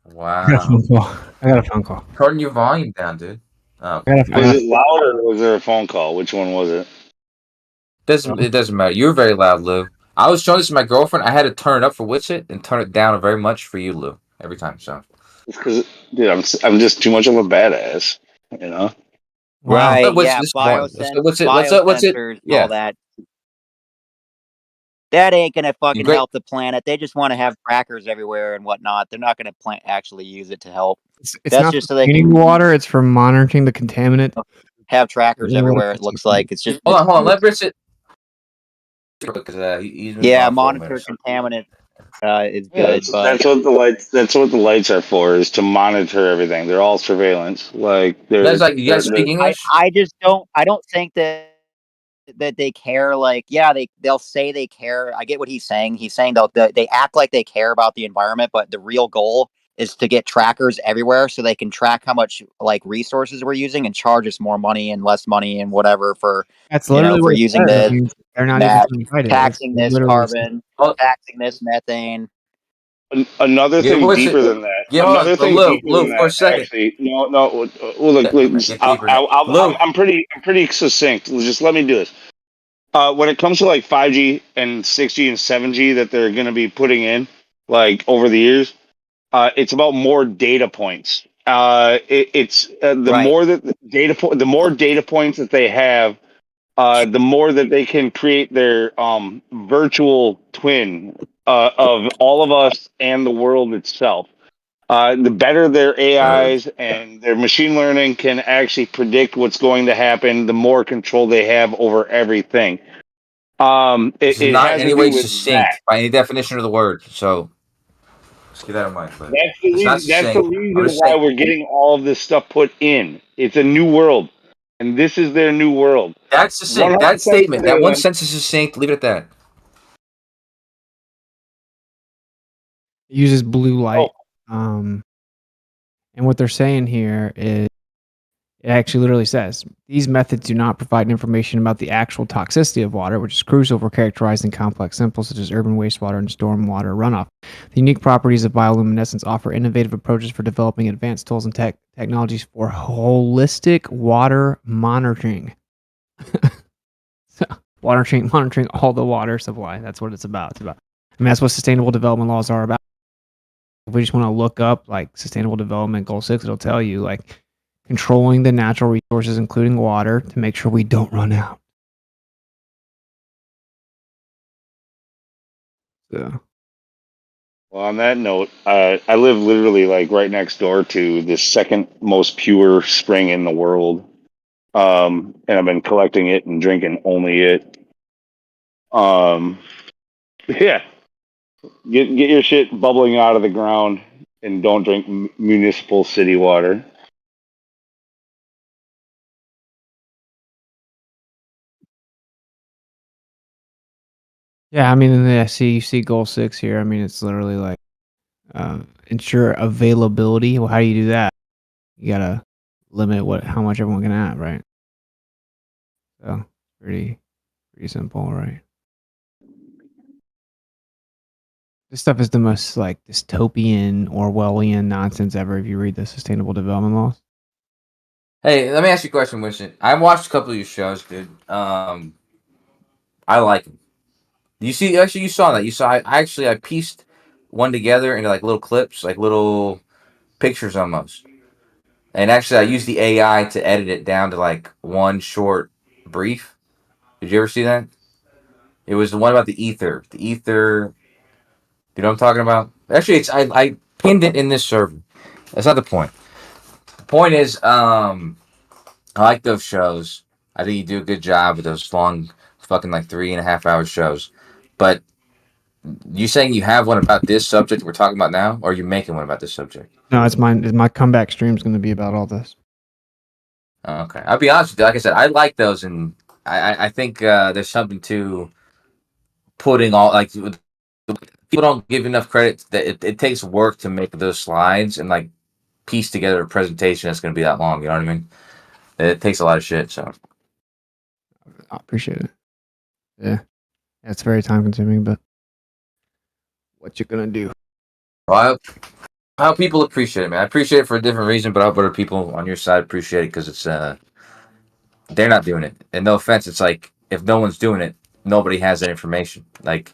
E: Wow.
B: I got a phone call.
E: Turn your volume down, dude. Oh,
V: Was it loud or was there a phone call? Which one was it?
E: It doesn't matter. You're very loud, Lou. I was showing this to my girlfriend. I had to turn it up for Witsit and turn it down very much for you, Lou. Every time, so.
V: It's because, dude, I'm just too much of a badass, you know.
T: Right,
E: What's
T: yeah,
E: this one? What's it?
T: biosensors,
E: Yeah.
T: all that. That ain't gonna fucking help the planet. They just want to have trackers everywhere and whatnot. They're not gonna actually use it to help.
B: It's
T: That's
B: not
T: just
B: for
T: so they
B: cleaning
T: can
B: water. It's for monitoring the contaminant.
T: have trackers everywhere. It looks like it's just.
E: Hold on. Let Witsit. Because he's been
T: Yeah,
E: gone for a
T: monitor
E: minute.
T: contaminant is
V: Yeah,
T: good, but
V: that's what the lights. That's what the lights are for, is to monitor everything. They're all surveillance. Like they're.
E: Guys, you guys speak English?
T: I just don't. I don't think that they care. Like, yeah, they'll say they care. I get what he's saying. He's saying they act like they care about the environment, but the real goal is to get trackers everywhere so they can track how much like resources we're using and charge us more money and less money and whatever for
B: That's literally
T: for
B: what it
T: using
B: says. I
T: this,
B: mean, they're not even
T: that,
B: trying to fight it.
T: taxing
B: It
T: this
B: literally says-
T: carbon, taxing this methane.
V: Another
E: Yeah,
V: thing
E: what's
V: deeper
E: it?
V: than that.
E: Yeah, hold
V: Another
E: on.
V: thing
E: Lou,
V: deeper than
E: for a
V: that.
E: second.
V: Actually, no. Well, look,
E: Get deeper.
V: I'm pretty succinct. Just let me do this. When it comes to like 5G and 6G and 7G that they're going to be putting in, like over the years, it's about more data points. It's the
T: Right.
V: more that the more data points that they have, the more that they can create their virtual twin of all of us and the world itself. The better their AIs and their machine learning can actually predict what's going to happen, the more control they have over everything.
E: This is
V: It
E: not in
V: has
E: any
V: to
E: way
V: do with that.
E: succinct by any definition of the word. So let's keep that in mind. But
V: That's the
E: it's not
V: reason. That's the
E: succinct. I'm
V: reason
E: just
V: why
E: saying.
V: we're getting all of this stuff put in. It's a new world, and this is their new world.
E: That's succinct.
V: 100%
E: That statement, that one
V: surveillance.
E: sentence is succinct. Leave it at that.
B: It uses blue light. And what they're saying here is, it actually literally says, these methods do not provide information about the actual toxicity of water, which is crucial for characterizing complex samples such as urban wastewater and stormwater runoff. The unique properties of bioluminescence offer innovative approaches for developing advanced tools and technologies for holistic water monitoring. So, monitoring all the water supply. That's what it's about. I mean, that's what sustainable development laws are about. If we just want to look up like Sustainable Development Goal 6, it'll tell you like controlling the natural resources, including water, to make sure we don't run out. So,
V: Well, on that note, I live literally like right next door to the second most pure spring in the world. And I've been collecting it and drinking only it. Yeah, get your shit bubbling out of the ground and don't drink municipal city water.
B: yeah, I mean, I see you see goal 6 here. I mean, it's literally like ensure availability. Well, how do you do that? You gotta limit how much everyone can have, right? So pretty simple, right? This stuff is the most like dystopian, Orwellian nonsense ever. If you read the Sustainable Development Laws.
E: Hey, let me ask you a question, Winston. I watched a couple of your shows, dude. I like them. You see, actually, you saw that. You saw. I pieced one together into like little clips, like little pictures almost. And actually, I used the AI to edit it down to like one short brief. Did you ever see that? It was the one about the ether. The ether. You know what I'm talking about? Actually, I pinned it in this server. That's not the point. The point is, I like those shows. I think you do a good job with those long, fucking like 3.5 hour shows. But you saying you have one about this subject we're talking about now, or are you making one about this subject?
B: No, it's mine. My comeback stream is going to be about all this.
E: Okay, I'll be honest with you. Like I said, I like those, and I think there's something to putting all like people don't give enough credit that it takes work to make those slides and like piece together a presentation that's going to be that long. You know what I mean? It takes a lot of shit. So
B: I appreciate it. Yeah, it's very time consuming, but what you gonna do?
E: well, I hope people appreciate it, man. I appreciate it for a different reason, but I hope other people on your side appreciate it because it's they're not doing it. And no offense, it's like if no one's doing it, nobody has that information. Like,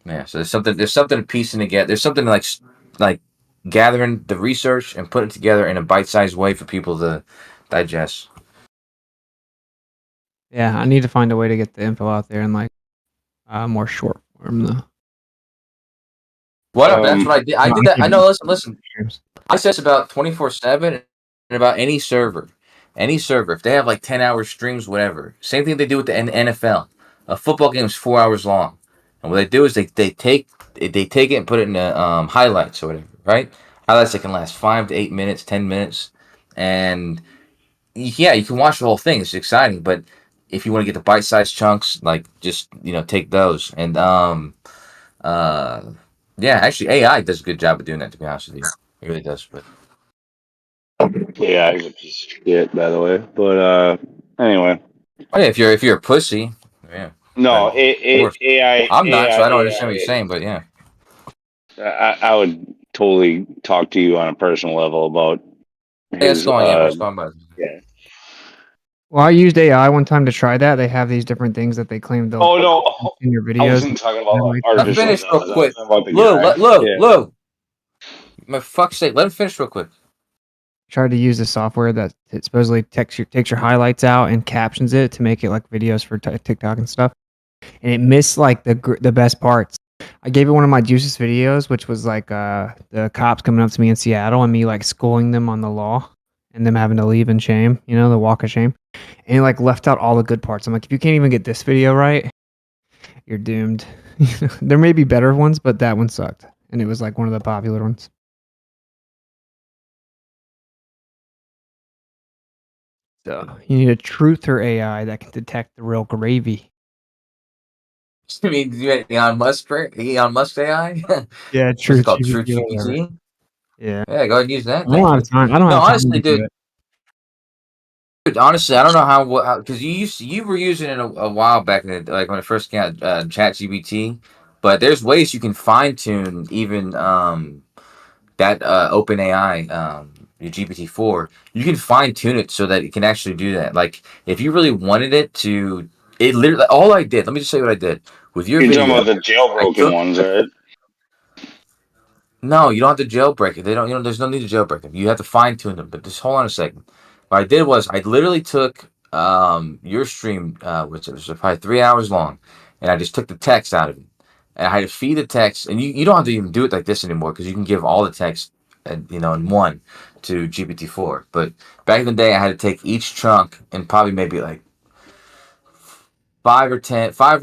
E: yeah. So there's something to piecing together. There's something like gathering the research and putting it together in a bite-sized way for people to digest.
B: Yeah, I need to find a way to get the info out there in like more short form though.
E: Whatever. That's what I did. I did that. I know. Listen.
B: Streams.
E: I says about 24/7 and about any server. Any server. If they have like 10-hour streams, whatever. Same thing they do with the NFL. A football game is 4 hours long. And what they do is they take it and put it in highlights or whatever, right? Highlights that can last 5 to 8 minutes, 10 minutes. And yeah, you can watch the whole thing. It's exciting. But if you want to get the bite-sized chunks, like just, take those. And yeah, actually AI does a good job of doing that, to be honest with you. It really does. But
V: Yeah, he's a piece of shit, by the way. But anyway.
E: oh yeah, if you're a pussy, yeah.
V: No,
E: Of course.
V: AI.
E: I'm not, so I don't understand
V: AI,
E: what you're saying. But yeah,
V: I would totally talk to you on a personal level about
E: let's
V: his.
E: go on. Yeah, let's go on. About
V: Yeah.
B: Well, I used AI one time to try that. They have these different things that they claim they'll
V: Oh no,
B: in your
V: I
B: videos.
V: wasn't talking about
B: Like,
E: let him
V: artificial
E: finish real
V: intelligence. I was
E: quick.
V: talking about the guy.
E: Lou. My fuck's sake, let him finish real quick.
B: tried to use the software that it supposedly takes your highlights out and captions it to make it like videos for TikTok and stuff. And it missed like the best parts. I gave it one of my Juices videos, which was like the cops coming up to me in Seattle and me like schooling them on the law and them having to leave in shame, the walk of shame. And it like left out all the good parts. I'm like, if you can't even get this video right, you're doomed. There may be better ones, but that one sucked. And it was like one of the popular ones. So you need a truther AI that can detect the real gravy.
E: I mean, you had Elon Musk AI?
B: Yeah,
E: What's
B: true
E: it called? True
B: GPT or whatever.
E: GPT?
B: Yeah.
E: Yeah, go ahead and use that.
B: I don't have time. I don't
E: No,
B: have time
E: honestly,
B: to do
E: dude.
B: it.
E: Dude, honestly, I don't know how because you were using it a while back in like when it first came out, ChatGPT, but there's ways you can fine tune even that OpenAI your GPT-4. You can fine tune it so that it can actually do that. Like if you really wanted it to, it literally all I did. Let me just say what I did with your
V: You're
E: video.
V: talking about the jailbroken ones, right?
E: No, you don't have to jailbreak it. They don't. There's no need to jailbreak them. You have to fine tune them. But just hold on a second. What I did was I literally took your stream, which was probably 3 hours long, and I just took the text out of it, and I had to feed the text. And you don't have to even do it like this anymore because you can give all the text, in one to GPT-4. But back in the day, I had to take each chunk and probably maybe like 5 or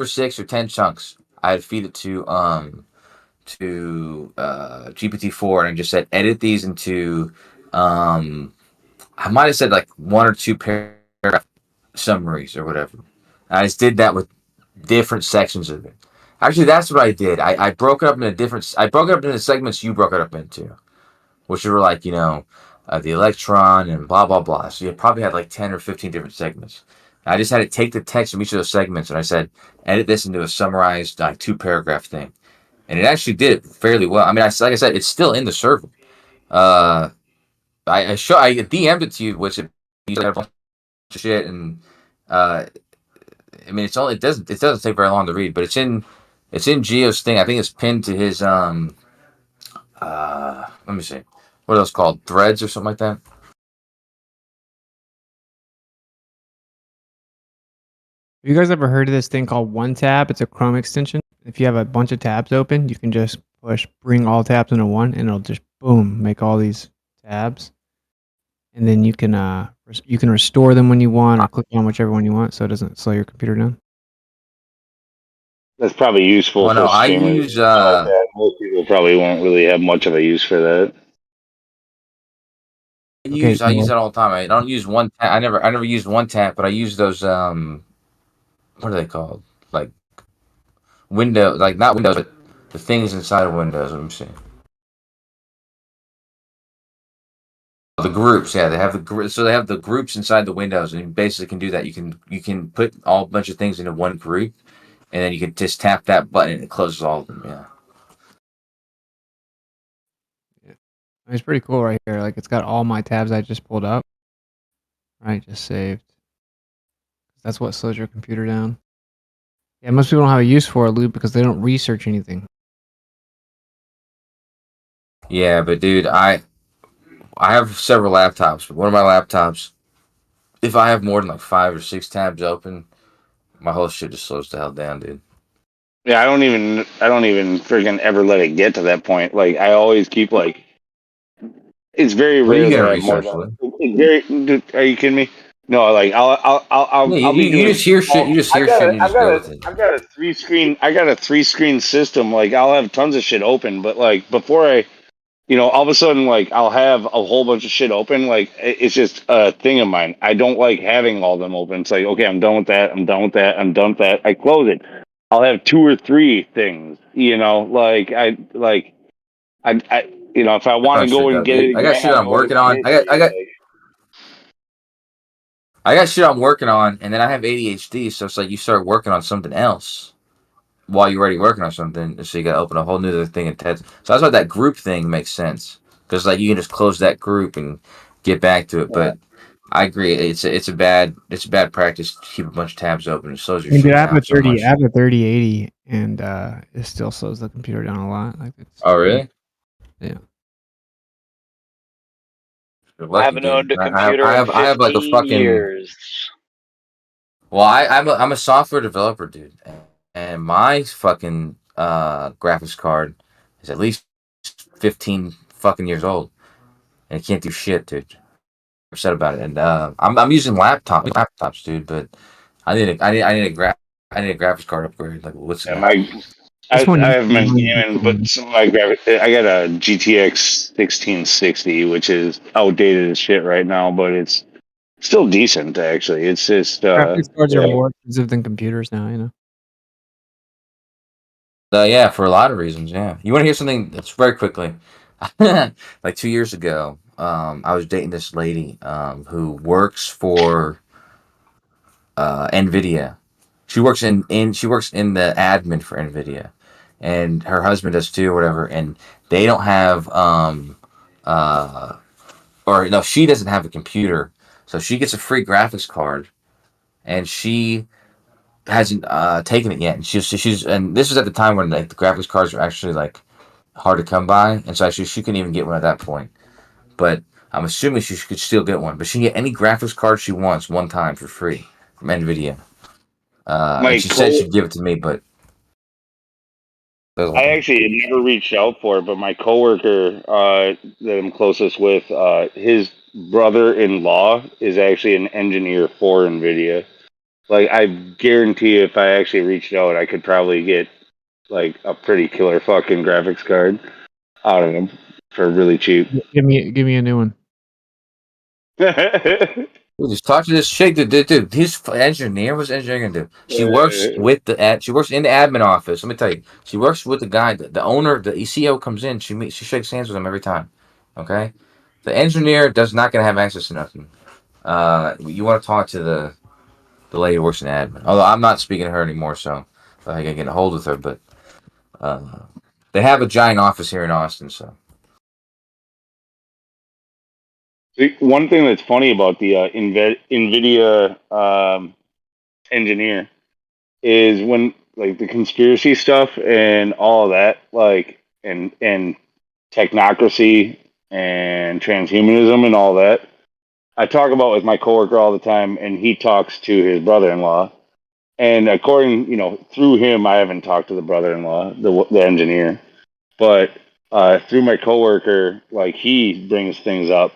E: 6 or 10 chunks. I had to feed it to GPT-4, and I just said edit these into I might have said like 1 or 2 paragraph summaries or whatever. I just did that with different sections of it. Actually, that's what I did. I broke it up into I broke it up into segments you broke it up into, which were like the electron and blah blah blah. So you probably had like 10 or 15 different segments. I just had to take the text from each of those segments and I said edit this into a summarized like 2 paragraph thing. And it actually did it fairly well. I mean, like I said, it's still in the server. I DM'd it to you, which you said a bunch of shit, and I mean, it doesn't take very long to read, but it's in Geo's thing. I think it's pinned to his let me see, what are those called? Threads or something like that.
B: Have you guys ever heard of this thing called One Tab? It's a Chrome extension. If you have a bunch of tabs open, you can just bring all tabs into one, and it'll just boom make all these tabs, and then you can restore them when you want, or click on whichever one you want, so it doesn't slow your computer down.
V: That's probably useful
E: Oh, no,
V: for
E: I
V: streamers.
E: use
V: Like that. Most people probably won't really have much of a use for that.
E: I use that all the time. I don't use one tab. I never used one tab, but I use those what are they called? Like Windows, like not Windows, but the things inside of Windows. Let me see. The groups, yeah, they have so they have the groups inside the windows, and you basically can do that. You can put a bunch of things into one group, and then you can just tap that button and it closes all of them. Yeah.
B: It's pretty cool right here. Like it's got all my tabs I just pulled up. Right, just saved. That's what slows your computer down. Yeah, most people don't have a use for it, Lou, because they don't research anything.
E: Yeah, but dude, I have several laptops. But one of my laptops, if I have more than like 5 or 6 tabs open, my whole shit just slows the hell down, dude.
V: Yeah, I don't even freaking ever let it get to that point. Like I always keep like, it's very
E: What are
V: rare
E: you
V: that
E: gonna
V: I have more
E: research,
V: than.
E: Lou?
V: It's very. Are you kidding me? No, like I'll be
E: You
V: doing.
E: just hear shit. You just hear shit, and you just go with it.
V: I've got a 3 screen. I got a 3 screen system. Like I'll have tons of shit open, but like before all of a sudden, like I'll have a whole bunch of shit open. Like it's just a thing of mine. I don't like having all them open. It's like, okay, I'm done with that. I'm done with that. I'm done with that. I close it. I'll have 2 or 3 things. If I want to go and get it
E: I got
V: again,
E: shit
V: I'll
E: I'm
V: go
E: working
V: and
E: on.
V: get it.
E: I got shit I'm working on, and then I have ADHD, so it's like you start working on something else while you're already working on something, so you gotta open a whole new other thing and test. So that's why that group thing makes sense, because like you can just close that group and get back to it. But I agree, it's a bad practice to keep a bunch of tabs open. It slows your
B: I mean, dude,
E: shit
B: I have a
E: down so
B: 30,
E: much.
B: I have a 3080, and it still slows the computer down a lot. Like it's.
E: Oh really?
B: Yeah.
E: You're
C: I
E: lucky,
C: haven't owned
E: dude.
C: a computer in
E: I have like a
C: 15
E: fucking.
C: years.
E: Well, I'm a software developer, dude, and my fucking graphics card is at least 15 fucking years old, and it can't do shit, dude. I'm upset about it, and I'm using laptops, dude, but I need a graphics card upgrade. Like, what's
V: Yeah,
E: that?
V: I haven't been gaming, but some of my I got a GTX 1660, which is outdated as shit right now, but it's still decent actually. It's just
B: Graphics cards are
V: yeah.
B: more expensive than computers now, you know.
E: Yeah, for a lot of reasons. Yeah, you want to hear something that's very quickly. Like 2 years ago, I was dating this lady who works for NVIDIA. She works in the admin for NVIDIA, and her husband does too, or whatever. And they don't have or no, she doesn't have a computer, so she gets a free graphics card, and she hasn't taken it yet. And she's and this was at the time when like the graphics cards were actually like hard to come by, and so actually she couldn't even get one at that point. But I'm assuming she could still get one. But she can get any graphics card she wants one time for free from NVIDIA. And
V: My
E: she said
V: co
E: she'd give it to me, but
V: I actually had never reached out for it, but my coworker that I'm closest with, his brother-in-law is actually an engineer for NVIDIA. Like, I guarantee if I actually reached out, I could probably get like a pretty killer fucking graphics card out of him for really cheap.
B: Give me a new one.
E: Dude, just talk to this chick. Dude, his engineer. What's the engineer gonna do? She works with the She works in the admin office. Let me tell you, she works with the guy, the owner, the CEO comes in. She shakes hands with him every time. Okay, the engineer does not gonna have access to nothing. You want to talk to the lady who works in admin. Although I'm not speaking to her anymore, so I can get a hold of her. But they have a giant office here in Austin, so.
V: One thing that's funny about the NVIDIA engineer is when like the conspiracy stuff and all of that, like and technocracy and transhumanism and all that. I talk about with my coworker all the time, and he talks to his brother-in-law. And according, through him, I haven't talked to the brother-in-law, the engineer, but through my coworker, like he brings things up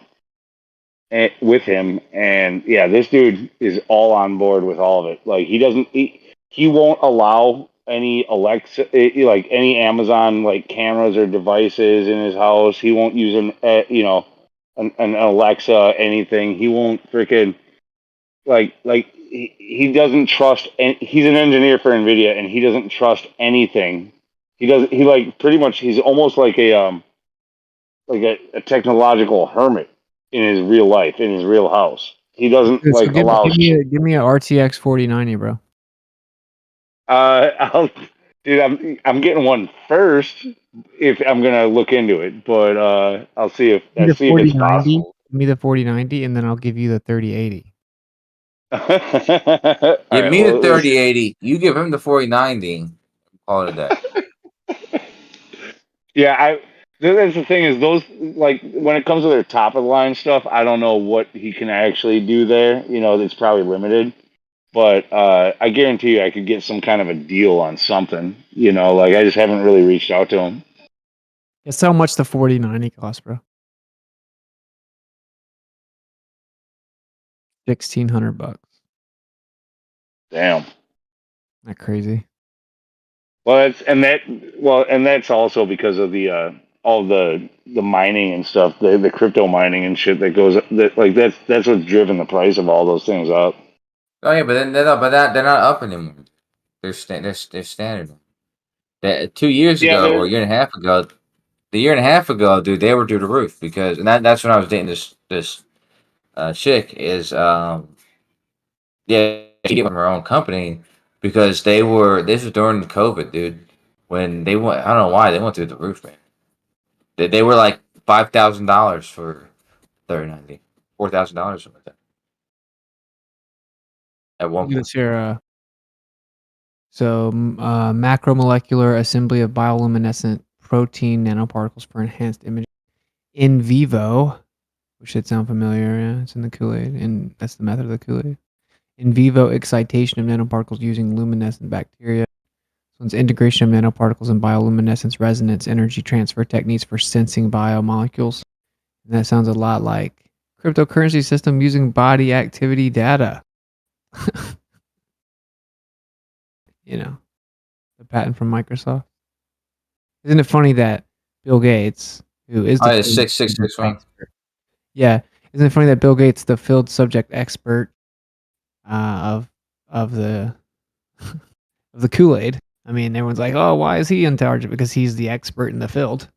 V: with him, and yeah, this dude is all on board with all of it. Like he won't allow any Alexa, like any Amazon like cameras or devices in his house. He won't use an Alexa anything. He won't freaking he doesn't trust. He's an engineer for NVIDIA, and he doesn't trust anything. He like pretty much. He's almost like a technological hermit in his real life, in his real house. He doesn't
B: Dude, so
V: like
B: give,
V: allow.
B: give me a RTX 4090, bro.
V: I'm getting one first if I'm gonna look into it, but I'll see if
B: Give me the
V: it's
B: 4090.
V: possible.
B: Give me the 4090, and then I'll give you the 3080.
E: Give me the 3080. You give him the 4090. Call it a day.
V: Yeah, that's the thing is those like when it comes to their top of the line stuff, I don't know what he can actually do there. That's probably limited. But I guarantee you, I could get some kind of a deal on something. Like I just haven't really reached out to him.
B: Guess how much the 4090 costs, bro? $1,600.
V: Damn.
B: That crazy.
V: Well, that's also because of the all the mining and stuff, the crypto mining and shit that goes that's what's driven the price of all those things up.
E: Oh yeah, but then they're not up anymore. They're standard. That 2 years
V: Yeah,
E: ago or a year and a half ago, dude, they were through the roof because that's when I was dating this chick is she gave them her own company because this was during COVID, dude. When they went, I don't know why they went through the roof, man. They were like $5,000 for 3090, $4,000 something like that. At one
B: Look at
E: point.
B: this here. Macromolecular assembly of bioluminescent protein nanoparticles for enhanced imaging in vivo, which should sound familiar. Yeah, it's in the Kool-Aid, and that's the method of the Kool-Aid. In vivo excitation of nanoparticles using luminescent bacteria. So it's integration of nanoparticles and bioluminescence resonance energy transfer techniques for sensing biomolecules. And that sounds a lot like cryptocurrency system using body activity data. The patent from Microsoft. Isn't it funny that Bill Gates, who is the
E: 666 one.
B: yeah, isn't it funny that Bill Gates, the field subject expert of the of the Kool-Aid? I mean, everyone's like, "Oh, why is he in charge?" Because he's the expert in the field.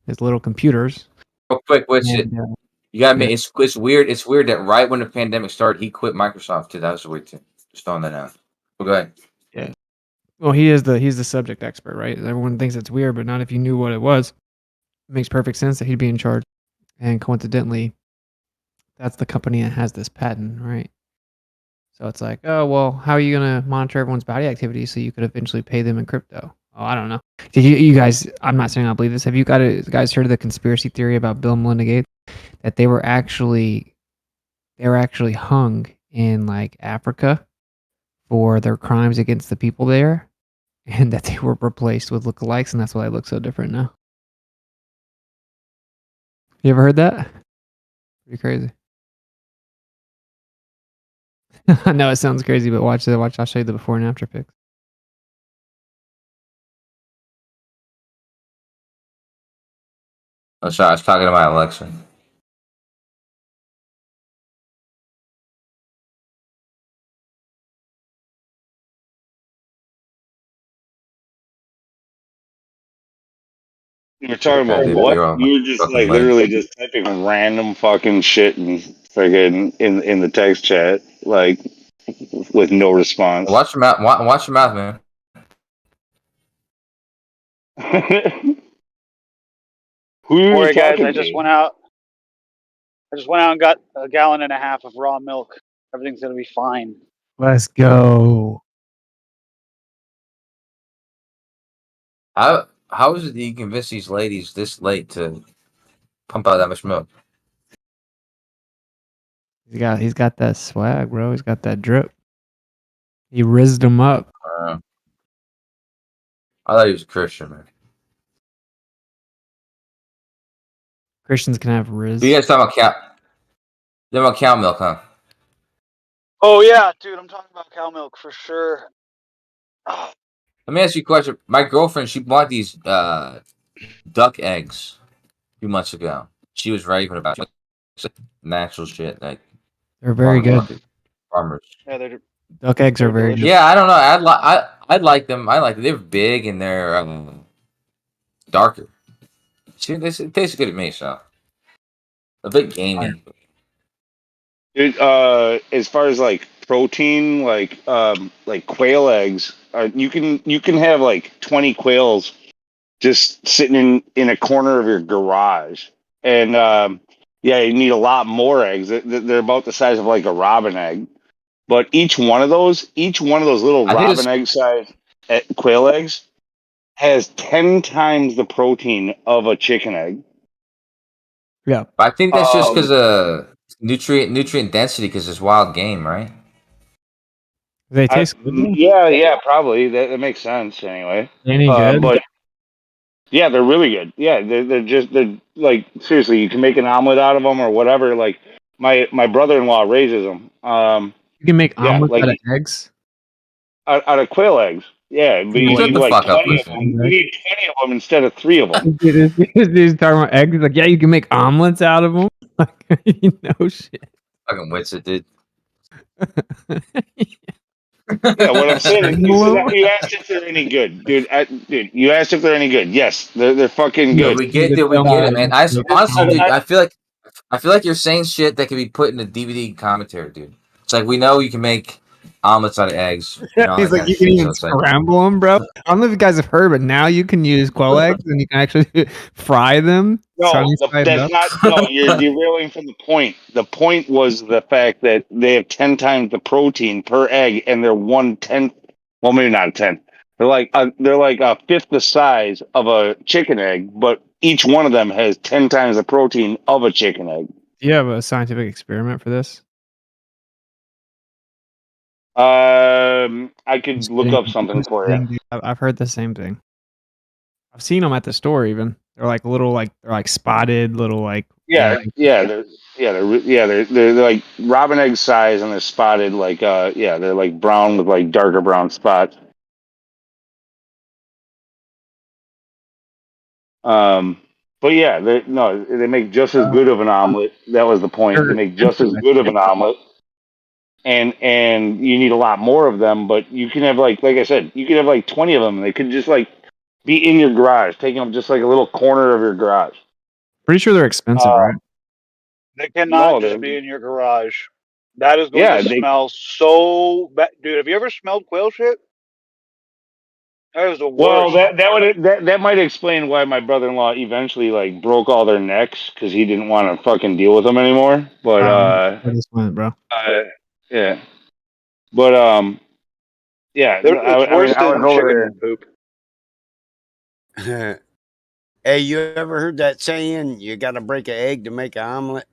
B: His little computers.
E: Real quick, what's it? You got me.
B: yeah.
E: It's weird. It's weird that right when the pandemic started, he quit Microsoft too. That was weird too. Just throwing that out. But go ahead.
B: Yeah. Well, he's the subject expert, right? Everyone thinks it's weird, but not if you knew what it was. It makes perfect sense that he'd be in charge. And coincidentally, that's the company that has this patent, right? So it's like, oh, well, how are you going to monitor everyone's body activity so you could eventually pay them in crypto? Oh, I don't know. Did you guys? I'm not saying I believe this. Have you guys heard of the conspiracy theory about Bill and Melinda Gates? That they were actually hung in like Africa for their crimes against the people there, and that they were replaced with lookalikes, and that's why they look so different now. You ever heard that? Pretty crazy. I know it sounds crazy, but watch. I'll show you the before and after pics.
E: Oh, sorry, I was talking to my Alexa.
V: You're talking
E: Okay,
V: about
E: dude,
V: what?
E: you're all
V: You were just
E: fucking
V: like
E: late.
V: literally just typing random fucking shit and friggin' in the text chat, like with no response.
E: Watch your mouth. Watch your mouth, man.
V: Who are
C: Don't
V: you
C: worry, guys.
V: talking
C: I just
V: to?
C: went out. I just went out and got a gallon and a half of raw milk. Everything's gonna be fine.
B: Let's go.
E: How is it that you convince these ladies this late to pump out that much milk?
B: He's got that swag, bro. He's got that drip. He rizzed him up.
E: I thought he was a Christian, man.
B: Christians can have riz.
E: You guys talking about cow milk, huh?
C: Oh yeah, dude. I'm talking about cow milk for sure.
E: Let me ask you a question. My girlfriend, she bought these duck eggs a few months ago. She was raving about it. Natural shit, like
B: They're very good.
E: farmers.
C: Yeah, they're
B: Duck eggs are very good.
E: Yeah, I don't know. I'd like them. I like them. They're big and they're darker. See, it tastes good to me, so a bit gamey.
V: Dude, as far as like protein, like quail eggs, you can have like 20 quails just sitting in a corner of your garage, and yeah, you need a lot more eggs. They're about the size of like a robin egg, but each one of those little robin egg size quail eggs has 10 times the protein of a chicken egg.
B: Yeah,
E: but I think that's just because of nutrient density, because it's wild game, right?
B: They taste good.
V: Yeah, probably that makes sense anyway.
B: Any good?
V: But yeah, they're really good. Yeah, they're like seriously, you can make an omelet out of them or whatever. Like my brother-in-law raises them.
B: You can make
V: Yeah,
B: omelets
V: like
B: out of eggs.
V: out of quail eggs. Yeah, but you
E: Shut
V: need
E: the
V: like
E: fuck up,
V: 20 of
E: listen.
V: them. You need 20 of them instead of 3 of them.
B: He's talking about eggs. He's like, yeah, you can make omelets out of them. You know shit.
E: Fucking wits it, dude.
V: Yeah, what I'm saying is, you asked if they're any good, dude. Dude, you asked if they're any good. Yes, they're fucking good.
E: We get it, man. Honestly, dude, I feel like you're saying shit that can be put in a DVD commentary, dude. It's like, we know you can make omelets out of eggs. You know,
B: He's like, you can even scramble them, bro. I don't know if you guys have heard, but now you can use quail eggs and you can actually fry them.
V: No,
B: sunny side
V: that's
B: up.
V: not. No, you're derailing from the point. The point was the fact that they have 10 times the protein per egg, and they're 1/10. Well, maybe not 10. They're like a fifth the size of a chicken egg, but each one of them has 10 times the protein of a chicken egg.
B: Do you have a scientific experiment for this?
V: I could look up something for you.
B: I've heard the same thing. I've seen them at the store. Even they're like little, they're spotted, little
V: Yeah, they're like robin egg size, and they're spotted they're like brown with like darker brown spots. But yeah, they make just as good of an omelet. That was the point. They make just as good of an omelet, and you need a lot more of them. But you can have like I said, you can have like 20 of them. And they could just like be in your garage, taking up just like a little corner of your garage.
B: Pretty sure they're expensive, right?
C: They cannot
V: No,
C: just be in your garage. That is going to smell so bad, dude. Have you ever smelled quail shit? That is the
V: Well,
C: worst.
V: that might explain why my brother-in-law eventually like broke all their necks, because he didn't want to fucking deal with them anymore. But
B: this one, bro.
V: yeah, but yeah,
C: It's worse than chicken poop.
A: Hey, you ever heard that saying? You got to break an egg to make an omelet.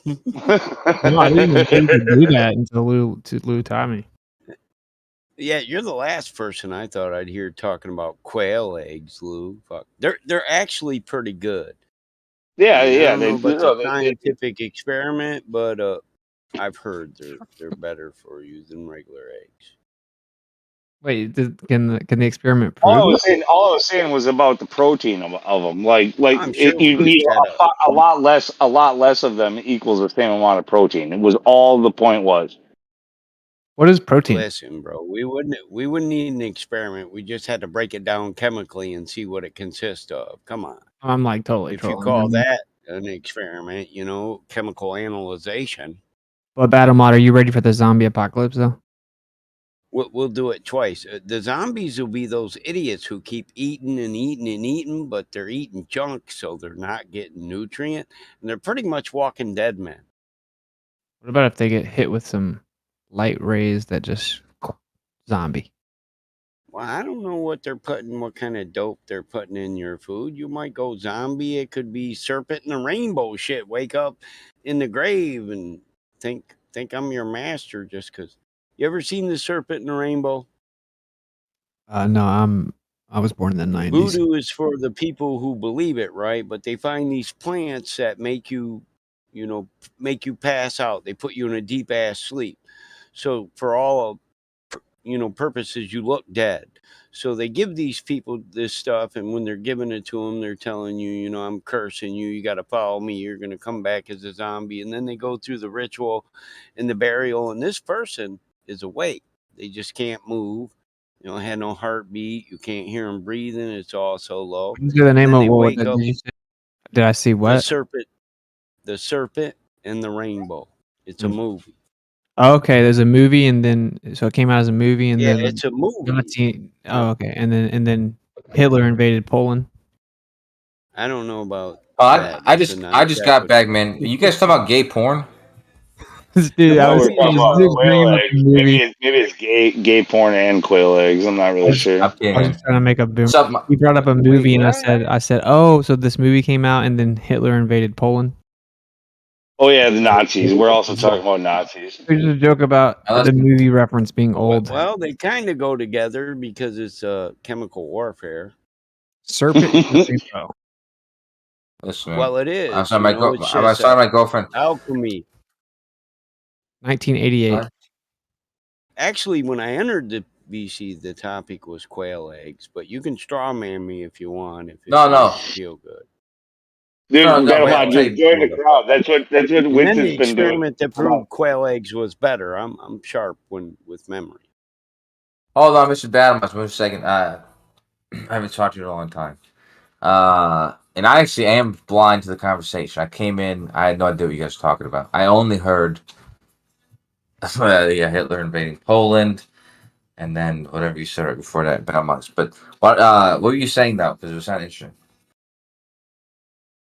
B: No, I didn't even know you could do that until Lou taught me.
A: Yeah, you're the last person I thought I'd hear talking about quail eggs, Lou. Fuck, they're actually pretty good.
V: Yeah,
A: I mean,
V: yeah.
A: I don't know if it's a scientific experiment, but I've heard they're better for you than regular eggs.
B: Wait, can the experiment
V: all I
B: prove
V: was
B: it?
V: saying, was about the protein of them. Like
A: I'm sure
V: you
A: it was
V: need
A: set
V: a lot less of them equals the same amount of protein. It was all the point was.
B: What is protein?
A: Listen, bro, we wouldn't need an experiment. We just had to break it down chemically and see what it consists of. Come on.
B: I'm like totally
A: If you
B: trolling.
A: call that an experiment, chemical analyzation.
B: Well, Battlemod, are you ready for the zombie apocalypse though?
A: We'll do it twice. The zombies will be those idiots who keep eating and eating and eating, but they're eating junk, so they're not getting nutrient, and they're pretty much walking dead men.
B: What about if they get hit with some light rays that just zombie?
A: Well, I don't know what kind of dope they're putting in your food. You might go zombie. It could be serpent in the rainbow shit. Wake up in the grave and think I'm your master just because. You ever seen the serpent in the rainbow?
B: No, I was born in the 90s.
A: Voodoo is for the people who believe it, right? But they find these plants that make you pass out. They put you in a deep ass sleep. So for all purposes, you look dead. So they give these people this stuff, and when they're giving it to them, they're telling you, I'm cursing you. You got to follow me. You're going to come back as a zombie. And then they go through the ritual and the burial, and this person is awake. They just can't move. Had no heartbeat. You can't hear them breathing. It's all so low.
B: What is the name of what
A: wake
B: did
A: up.
B: you say? Did I see what?
A: The Serpent and the Rainbow. It's a movie.
B: Oh, okay, there's a movie, and then so it came out as a movie, and then
A: it's a movie.
B: Oh, okay, and then Hitler invaded Poland.
A: I don't know about.
E: I just got back, man. You guys talking about gay porn?
B: Dude, I was bringing up the movie.
V: Maybe it's gay porn and quail eggs. I'm not really sure.
B: I was just trying to make a boom. He brought up a movie, and I said, oh, so this movie came out, and then Hitler invaded Poland.
V: Oh yeah, the Nazis. We're also talking about Nazis.
B: There's a joke about the movie reference being old.
A: Well, they kind of go together because it's chemical warfare.
B: Serpent in the rainbow.
E: Listen,
A: well, it is.
E: I saw my girlfriend.
A: Alchemy.
B: 1988.
A: Actually, when I entered the VC, the topic was quail eggs, but you can straw man me if you want. If it makes you feel good.
V: Dude, just join the crowd. That's what Winston's been doing.
A: The experiment that proved quail eggs was better. I'm sharp with memory.
E: Hold on, Mr. Battlemus, for a second. I haven't talked to you in a long time. And I actually am blind to the conversation. I came in, I had no idea what you guys were talking about. I only heard Hitler invading Poland, and then whatever you said right before that, Battlemus. But what were you saying though? Because it was not interesting.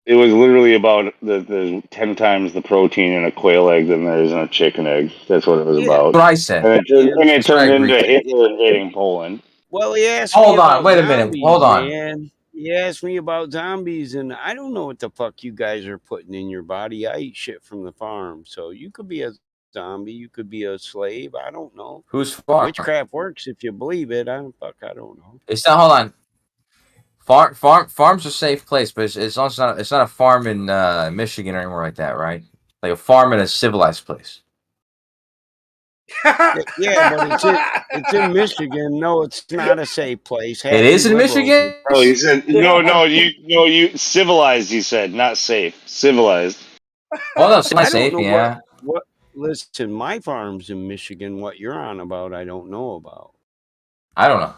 V: It was literally about the 10 times the protein in a quail egg than there is in a chicken egg. That's what it was about.
E: That's what I said.
V: And it turned into Hitler invading Poland.
A: Well, he asked
E: Hold
A: me
E: on,
A: about
E: wait a minute.
A: zombies,
E: Hold on.
A: Man. He asked me about zombies, and I don't know what the fuck you guys are putting in your body. I eat shit from the farm, so you could be a zombie, you could be a slave. I don't know.
E: Who's farm?
A: Witchcraft works if you believe it. I don't know.
E: It's not. Hold on. Farm's a safe place, but it's also not a farm in Michigan or anywhere like that, right? Like a farm in a civilized place.
A: Yeah, but it's in Michigan. No, it's not a safe place.
E: It is in Michigan.
V: Oh, he said you civilized. You said not safe. Civilized.
E: Oh no, safe. Yeah.
A: Listen, my farm's in Michigan. What you're on about, I don't know about.
E: I don't know.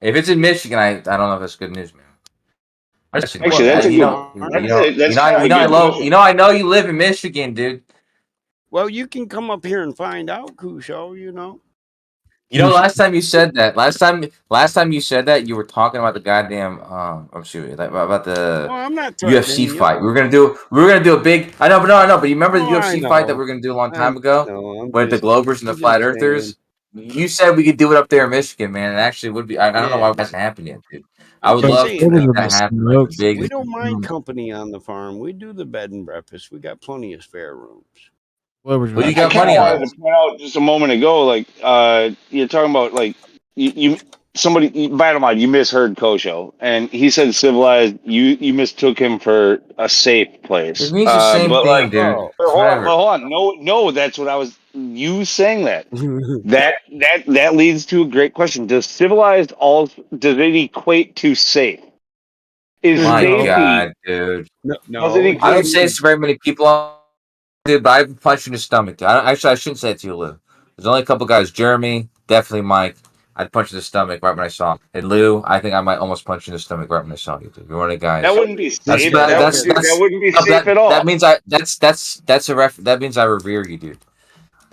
E: If it's in Michigan, I don't know if that's good news, man.
V: Actually, that's
E: I know you live in Michigan, dude.
A: Well, you can come up here and find out, Kusho.
E: Last time you said that, you were talking about the goddamn about the
A: I'm not
E: UFC fight. We were gonna do a big. I know, but you remember the UFC fight that we were gonna do a long time ago with the Globers and the Flat Earthers? You said we could do it up there in Michigan, man. It actually would be. I don't know why it hasn't happened yet, dude. I would
A: just
E: love to
A: saying,
E: make that happen. Like a big.
A: we don't mind company on the farm. We do the bed and breakfast. We got plenty of spare rooms.
E: Well, you
V: I
E: got
V: kind
E: money
V: of
E: on.
V: wanted to point out just a moment ago, like you're talking about like you somebody. Bottom line, you misheard Kosho, and he said civilized. You mistook him for a safe
E: It
V: place.
E: means the same
V: But like,
E: thing, dude.
V: but hold on,
E: Forever.
V: No, that's what I was. You saying that. That leads to a great question. Does civilized does it equate to safe? Is
E: My
V: safety
E: God, dude.
V: does it
E: I don't
V: equate
E: say
V: to
E: this to very many people, dude, but I've punched you in the stomach. Dude. Actually, I shouldn't say it to you, Lou. There's only a couple guys. Jeremy, definitely Mike. I'd punch you in the stomach right when I saw him. And Lou, I think I might almost punch you in the stomach right when I saw you, dude. You're one of the guys.
V: that wouldn't be
E: That's
V: safe? That
E: that's
V: wouldn't be
E: no,
V: safe at all.
E: that means that means I revere you, dude.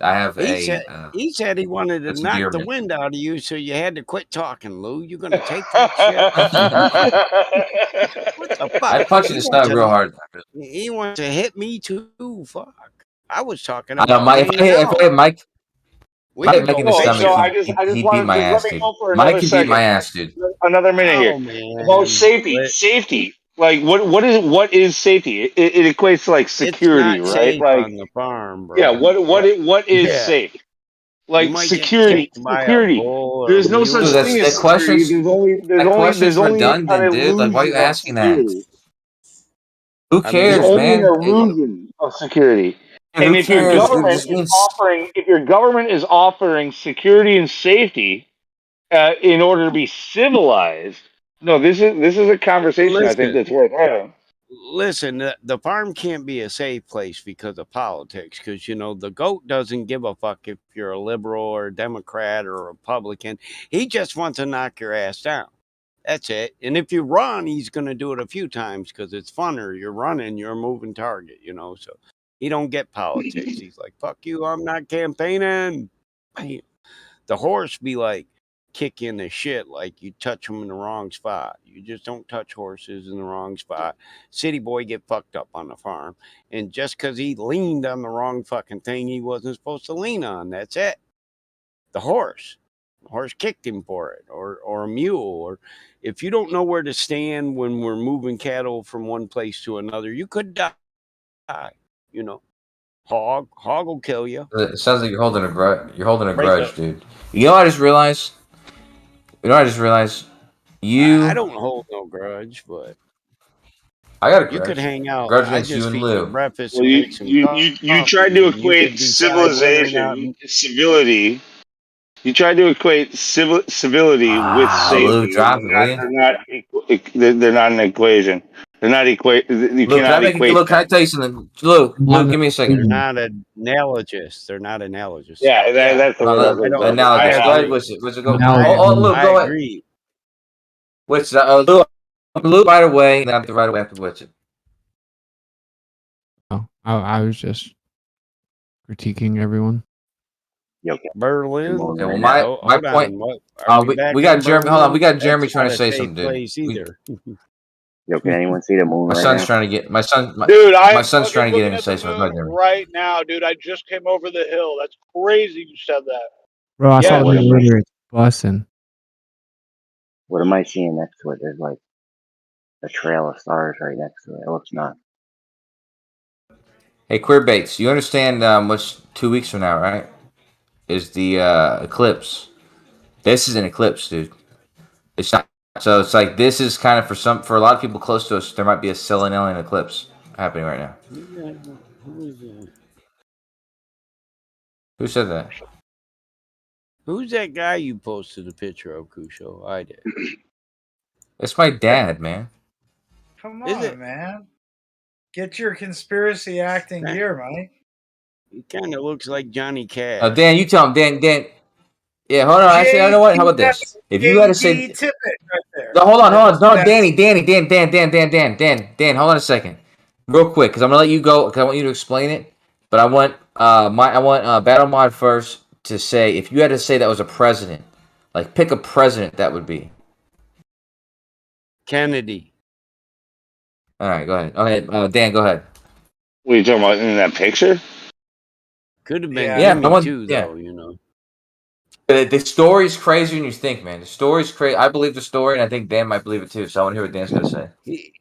E: I have
A: He said he wanted to
E: that's
A: knock the
E: endearment.
A: wind out of you, so you had to quit talking, Lou. You gonna take that shit? What the fuck?
E: I punch you in the stomach real hard.
A: He wants to hit me too. Fuck. I was talking
E: I know,
A: about
E: Mike.
A: hanging out.
E: If I had Mike,
A: We
E: Mike
A: could
E: Mike
A: go
E: in the stomach,
V: So
A: fishing.
V: I just
E: he'd beat
V: wanted
E: my
V: just let
E: ass,
V: me
E: dude.
V: go for
E: Mike
V: another
E: can beat my
V: second.
E: ass, dude.
V: Another minute here.
A: Oh man.
V: About safety. Safety. Like what is safety? It equates to like
A: It's
V: security,
A: not
V: right?
A: safe
V: Like
A: on the farm, bro.
V: yeah, what is
A: Yeah.
V: safe?
A: You
V: Like
A: might get
V: security.
A: kicked by a
V: Security.
A: bull or a
V: There's no such
E: Dude,
A: mule.
V: thing as
E: that
V: security.
E: question's
V: There's only an
E: redundant, dude. Like, why are you
V: illusion of
E: asking that?
V: security.
E: Who
A: I mean,
V: There's
E: cares,
V: only an
E: man?
V: illusion of security.
E: Dude,
V: And
E: who
V: if your
E: cares? It
V: government
E: just
V: is
E: means
V: offering security and safety in order to be civilized, no, this is a conversation I think
A: listen.
V: that's worth having.
A: Listen, the farm can't be a safe place because of politics. Because the goat doesn't give a fuck if you're a liberal or a Democrat or a Republican. He just wants to knock your ass down. That's it. And if you run, he's going to do it a few times because it's funner. You're running, you're a moving target. So he don't get politics. He's like, "Fuck you, I'm not campaigning." Bam. The horse be like, kick you in the shit like you touch them in the wrong spot. You just don't touch horses in the wrong spot. City boy get fucked up on the farm. And just because he leaned on the wrong fucking thing he wasn't supposed to lean on, that's it. The horse. The horse kicked him for it, or a mule. Or if you don't know where to stand when we're moving cattle from one place to another, you could die. Hog will kill you.
E: it sounds like you're holding a grudge. You're holding a
A: Break
E: grudge,
A: up.
E: dude. You know what I just realized?
A: I
E: You.
A: don't hold no grudge, but
E: I got a
A: you could
E: grudge.
A: hang out.
E: Grudge
A: I
E: against you
A: just
E: and
A: feed you
E: Lou.
A: breakfast
V: Well,
A: and make some
V: you
A: coffee,
V: tried to
A: and you
V: equate
A: could decide whether or not.
V: civility. You tried to equate civility with
E: Lou,
V: safety, and
E: drop it, will you?
V: they're not an equation. They're not equate. You
E: Lou,
V: cannot equate
E: Lou, can I
V: them.
E: tell you something? Lou, give me a
A: They're
E: second.
A: not analogous. They're not analogous.
V: Yeah,
A: Yeah,
V: that's the word I was
A: I
V: looking
A: don't.
V: for.
A: I
E: Analogous. Go ahead.
A: agree.
E: What's it go? Lou,
A: I
E: go ahead.
A: agree.
E: What's Lou, right away. Then right away after what's it?
B: Oh, I was just critiquing everyone.
A: Berlin.
E: Okay, well, my
A: Hold
E: point.
A: on. What are we back
E: We got
A: in
E: Jeremy. Hold on, we
A: Berlin?
E: got Jeremy
A: That's
E: trying
A: not
E: to
A: a
E: say
A: safe
E: something, dude.
A: place either.
F: Yo, can anyone see the moon
E: My
F: right
E: son's
F: now?
E: trying to get
C: Dude, I
E: my
C: am
E: son's trying
C: fucking
E: to get in
C: looking
E: and
C: at
E: say
C: the
E: something. Go ahead,
C: moon
E: Jeremy.
C: right now, dude. I just came over the hill. That's crazy you said that.
B: Bro, I
C: Yeah,
B: saw the moon earlier. It's busting.
F: What am I seeing next to it? There's like a trail of stars right next to it. It looks nuts.
E: Hey, Queer Baits, you understand what's 2 weeks from now, right? Is the eclipse. This is an eclipse, dude. It's not, so it's like this is kind of for a lot of people close to us, there might be a selenium eclipse happening right now.
A: Who is that?
E: Who said that?
A: Who's that guy you posted a picture of, Kusho? I did.
E: It's my dad, man.
N: Come
A: Is
N: on,
A: it?
N: man. Get your conspiracy acting gear, Mike.
A: He kind of looks like Johnny Cash.
E: Oh, Dan, you tell him, Dan. Yeah, hold on. Actually, you know what? How about this? If you had to say,
N: JD Tippett right there.
E: no, hold on. No, Danny, Dan. Hold on a second, real quick, because I'm gonna let you go. Because I want you to explain it. But I want Battle Mod first to say if you had to say that was a president, like pick a president that would be.
A: Kennedy.
E: All right, go ahead. Okay, Dan, go ahead.
V: What are you talking about in that picture?
A: Could have been
E: Yeah,
A: Jimmy
E: I want,
A: too,
E: yeah.
A: though.
E: The story's crazier than you think, man. The story's crazy. I believe the story, and I think Dan might believe it too. So I want to hear what Dan's gonna say.
A: He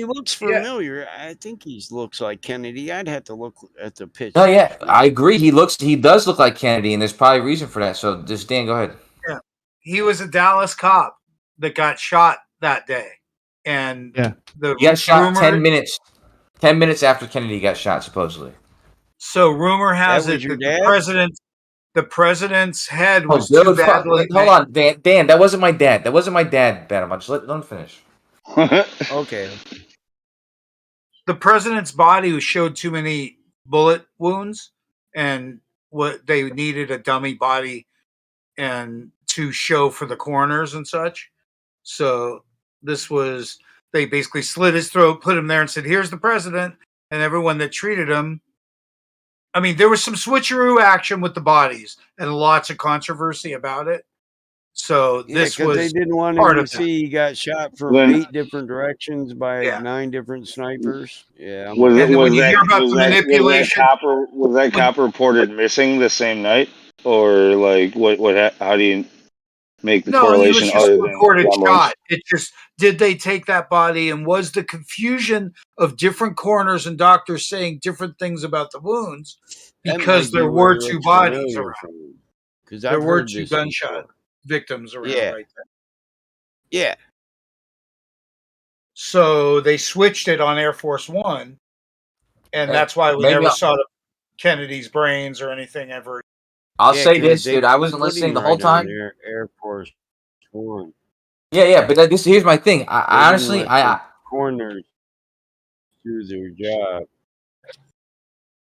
A: looks familiar. I think he looks like Kennedy. I'd have to look at the picture.
E: No, yeah, I agree. He does look like Kennedy, and there's probably a reason for that. So just Dan, go ahead.
N: Yeah, he was a Dallas cop that got shot that day, and
E: He got shot 10 minutes. 10 minutes after Kennedy got shot, supposedly.
N: So rumor has
A: That
N: it
A: was your
N: that
A: dad?
N: the president's head
E: Oh,
N: was too
E: dude,
N: badly.
E: hold on, Dan. That wasn't my dad. That wasn't my dad, Ben. Just let him finish.
A: Okay.
N: The president's body showed too many bullet wounds, and what they needed a dummy body and to show for the coroners and such. So they basically slit his throat, put him there, and said, "Here's the president." And everyone that treated him, I mean, there was some switcheroo action with the bodies and lots of controversy about it. So
A: Yeah,
N: this
A: because they
N: was
A: didn't want
N: part
A: him
N: of
A: to
N: that.
A: see he got shot from
V: When-
A: 8 different directions by 9 different snipers. Yeah.
V: Was
N: And then when you
V: that
N: hear about
V: was
N: the
V: that
N: manipulation,
V: was that cop reported missing the same night, or like what? How do you make the
N: no, he was
V: correlation
N: just
V: other than
N: reported
V: gun wounds?
N: shot. It just did they take that body, and was the confusion of different coroners and doctors saying different things about the wounds
A: That
N: because
A: might be
N: there
A: where
N: were
A: it
N: 2
A: looks
N: bodies
A: familiar
N: around.
A: from him. Because
N: There
A: I've
N: were
A: heard
N: 2
A: this
N: gunshot
A: before.
N: victims around
A: Yeah.
N: right then.
A: Yeah.
N: So they switched it on Air Force One, and that's why we never saw Kennedy's brains or anything ever.
E: I'll say this, dude. I wasn't listening the whole time.
A: Air Force One.
E: Yeah, but here's my thing. I honestly,
A: corners do their job.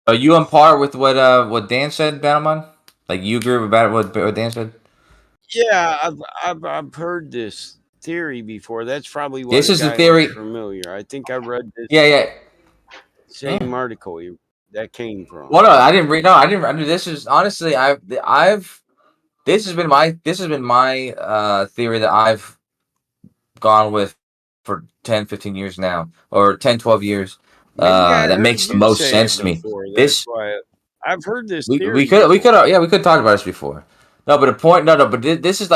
E: Are you on par with what Dan said, Battleman? Like you agree with what Dan said?
A: Yeah, I've heard this theory before. That's probably why
E: This
A: the
E: is the
A: guy
E: theory.
A: looks familiar. I think I read this.
E: Yeah.
A: Same article that came from.
E: Well, no, I didn't read. No, I didn't. I mean, this is honestly, this has been my theory that I've gone with for 10, 15 years now, or 10, 12 years. That makes the most sense to me.
A: That's why I've heard this theory.
E: We could talk about this before. No, but the point, but this is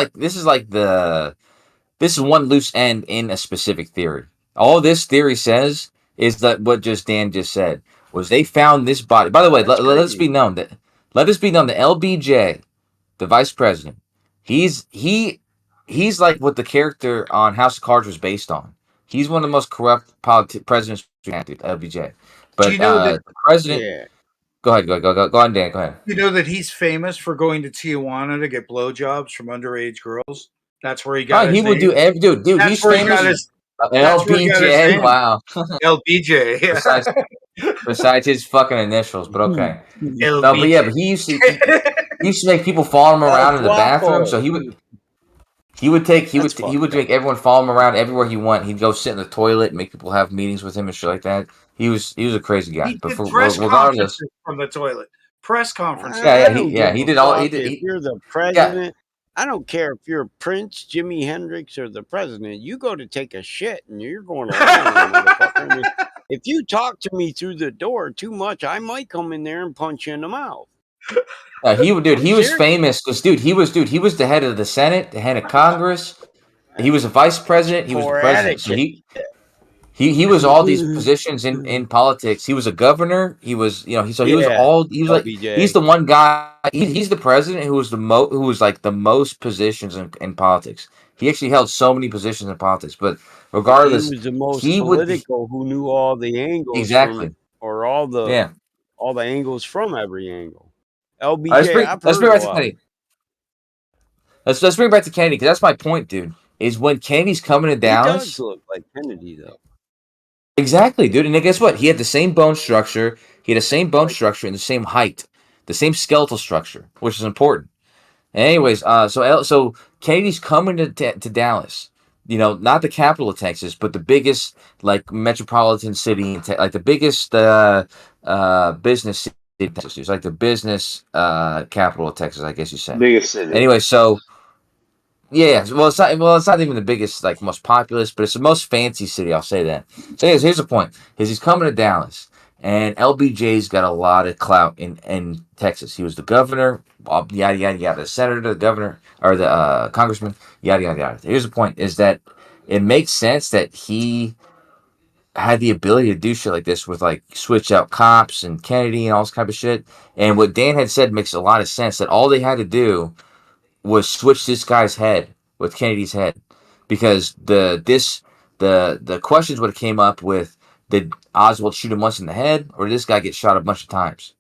E: one loose end in a specific theory. All this theory says is that what Dan just said was they found this body. By the way, let this be known that LBJ, the vice president, he's like what the character on House of Cards was based on. He's one of the most corrupt presidents we had, LBJ. But
N: Do you know that
E: the president? Go ahead, go on, Dan. Go ahead.
N: You know that he's famous for going to Tijuana to get blowjobs from underage girls. That's where he got.
E: He would do every dude.
N: That's
E: He's
N: where
E: famous.
N: He got his,
E: LBJ. Wow.
N: LBJ. Yeah.
E: Besides his fucking initials, but okay.
N: LBJ.
E: No, but he used to make people follow him around in the bathroom. So he would make everyone follow him around everywhere he went. He'd go sit in the toilet and make people have meetings with him and shit like that. He was a crazy guy.
N: He
E: But
N: did press
E: regardless,
N: conferences from the toilet. Press conferences.
E: He did all.
A: If you're the president, I don't care if you're Prince, Jimi Hendrix, or the president. You go to take a shit, and you're going along, motherfucker. If you talk to me through the door too much, I might come in there and punch you in the mouth.
E: He was famous because he was the head of the Senate, the head of Congress. He was a vice president. He was the president. So he was all these positions in politics. He was a governor. He was he's the one guy. He's the president who was the most positions in politics. He actually held so many positions in politics. But regardless,
A: he was the most political who knew all the angles
E: exactly
A: or all the angles from every angle. LBJ,
E: let's bring back to Kennedy. Let's bring back to Kennedy because that's my point, dude. Is when Kennedy's coming to Dallas.
A: He does look like Kennedy, though.
E: Exactly, dude. And guess what? He had the same bone structure. He had the same bone structure and the same height, the same skeletal structure, which is important. Anyways, so Kennedy's coming to Dallas. Not the capital of Texas, but the biggest metropolitan city, like the biggest business city in Texas. It's like the business capital of Texas, I guess you say.
V: Biggest city.
E: Anyway, so. Yeah, well, it's not even the biggest, most populous, but it's the most fancy city. I'll say that. So, here's the point: he's coming to Dallas, And LBJ's got a lot of clout in Texas. He was the governor, yada yada yada, the senator, the governor, or the congressman, yada yada yada. Here's the point: is that it makes sense that he had the ability to do shit like this with like switch out cops and Kennedy and all this kind of shit. And what Dan had said makes a lot of sense. That all they had to do was switch this guy's head with Kennedy's head, because the questions would have came up with, did Oswald shoot him once in the head, or did this guy get shot a bunch of times?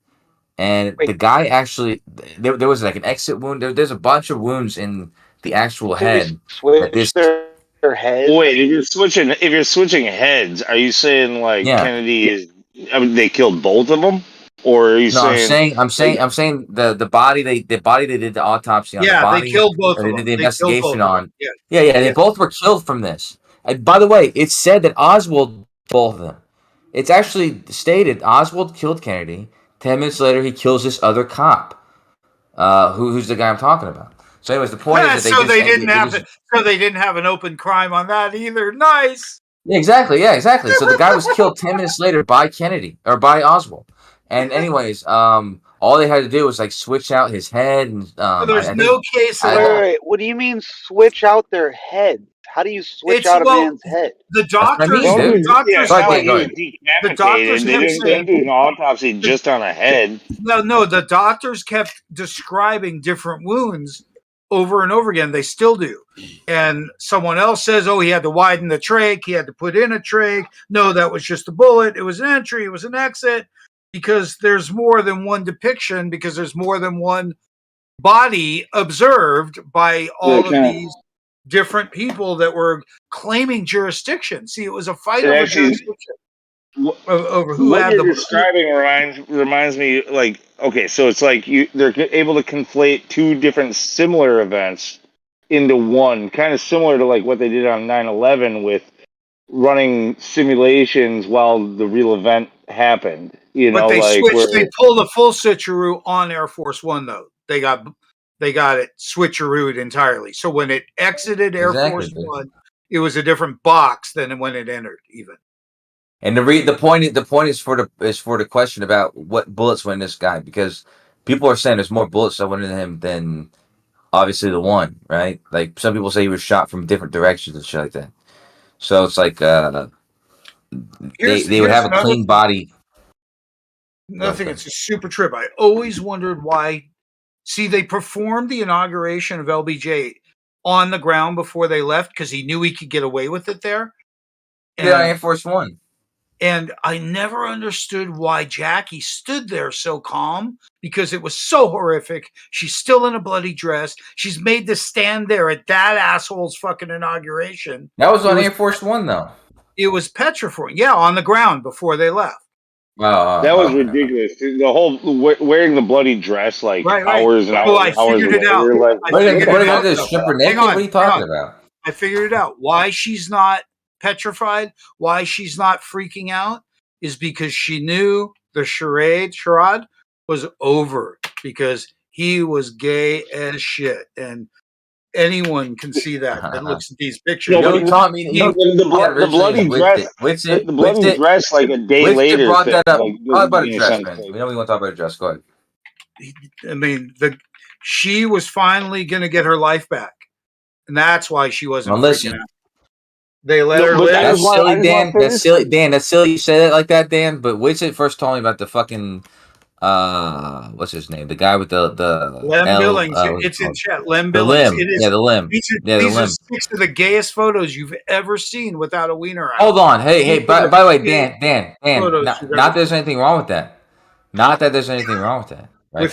E: And the guy actually, there was like an exit wound. There's a bunch of wounds in the actual head. That this,
V: their head. Wait, if you're switching heads, are you saying like
E: yeah.
V: Kennedy is? I mean, they killed both of them, or are you saying?
E: I'm saying the body they did the autopsy on the body.
N: They killed both of
E: They
N: them.
E: did the
N: They killed both
E: investigation
N: of
E: on.
N: them.
E: Yeah. They both were killed from this. And by the way, it's said that Oswald both of them. It's actually stated Oswald killed Kennedy. 10 minutes later, he kills this other cop, who's the guy I'm talking about. So, anyways, the point is that
N: they didn't have an open crime on that either. Nice.
E: Yeah, exactly. So the guy was killed 10 minutes later by Kennedy or by Oswald. And anyways, all they had to do was like switch out his head. And
N: there's no case.
C: Wait, what do you mean switch out their head? How do you switch out a man's head?
N: The doctors,
V: the doctors they didn't do an autopsy just on a head.
N: No, the doctors kept describing different wounds over and over again. They still do. And someone else says, oh, he had to widen the trach. He had to put in a trach. No, that was just a bullet. It was an entry. It was an exit. Because there's more than one depiction, because there's more than one body observed by all of these different people that were claiming jurisdiction. See, it was a fight over jurisdiction. Over who
V: what
N: had
V: you're
N: the
V: describing reminds me, like, okay, so it's like they're able to conflate two different similar events into one, kind of similar to like what they did on 9/11 with running simulations while the real event happened.
N: But they switched. They pulled a full switcheroo on Air Force One, though. They got it switcherooed entirely. So when it exited Air Force One, it was a different box than when it entered, even.
E: And the point is for the question about what bullets went in this guy, because people are saying there's more bullets that went in him than obviously the one, right? Like some people say he was shot from different directions and shit like that. So it's like they would have a clean body.
N: Nothing. It's a super trip. I always wondered why. See, they performed the inauguration of LBJ on the ground before they left because he knew he could get away with it there.
E: Yeah, Air Force One.
N: And I never understood why Jackie stood there so calm, because it was so horrific. She's still in a bloody dress. She's made to stand there at that asshole's fucking inauguration.
E: That was on Air Force One, though.
N: It was petrifying. Yeah, on the ground before they left.
V: That was ridiculous. The whole wearing the bloody dress, like hours and hours.
N: I figured it out.
E: What are you stripper naked? What are you talking about?
N: I figured it out. Why she's not petrified, why she's not freaking out, is because she knew the charade was over, because he was gay as shit, and anyone can see that looks at these pictures.
V: The bloody dress. The bloody dress, like a day later.
E: Brought that up. Talk about a dress, man. We know we want to talk about a dress. Go ahead.
N: I mean, she was finally going to get her life back, and that's why she wasn't freaking out. They let her live.
E: That's silly, Dan. That's silly, Dan. That's silly. You say that like that, Dan. But Witsit first told me about the fucking what's his name? The guy with the
N: Lem Billings. It's in chat. Lem Billings.
E: The limb. The limb.
N: These are 6 of the gayest photos you've ever seen without a wiener out.
E: Hold on. Hey. By the way, Dan. Not that there's anything wrong with that. Not that there's anything wrong with that. Right?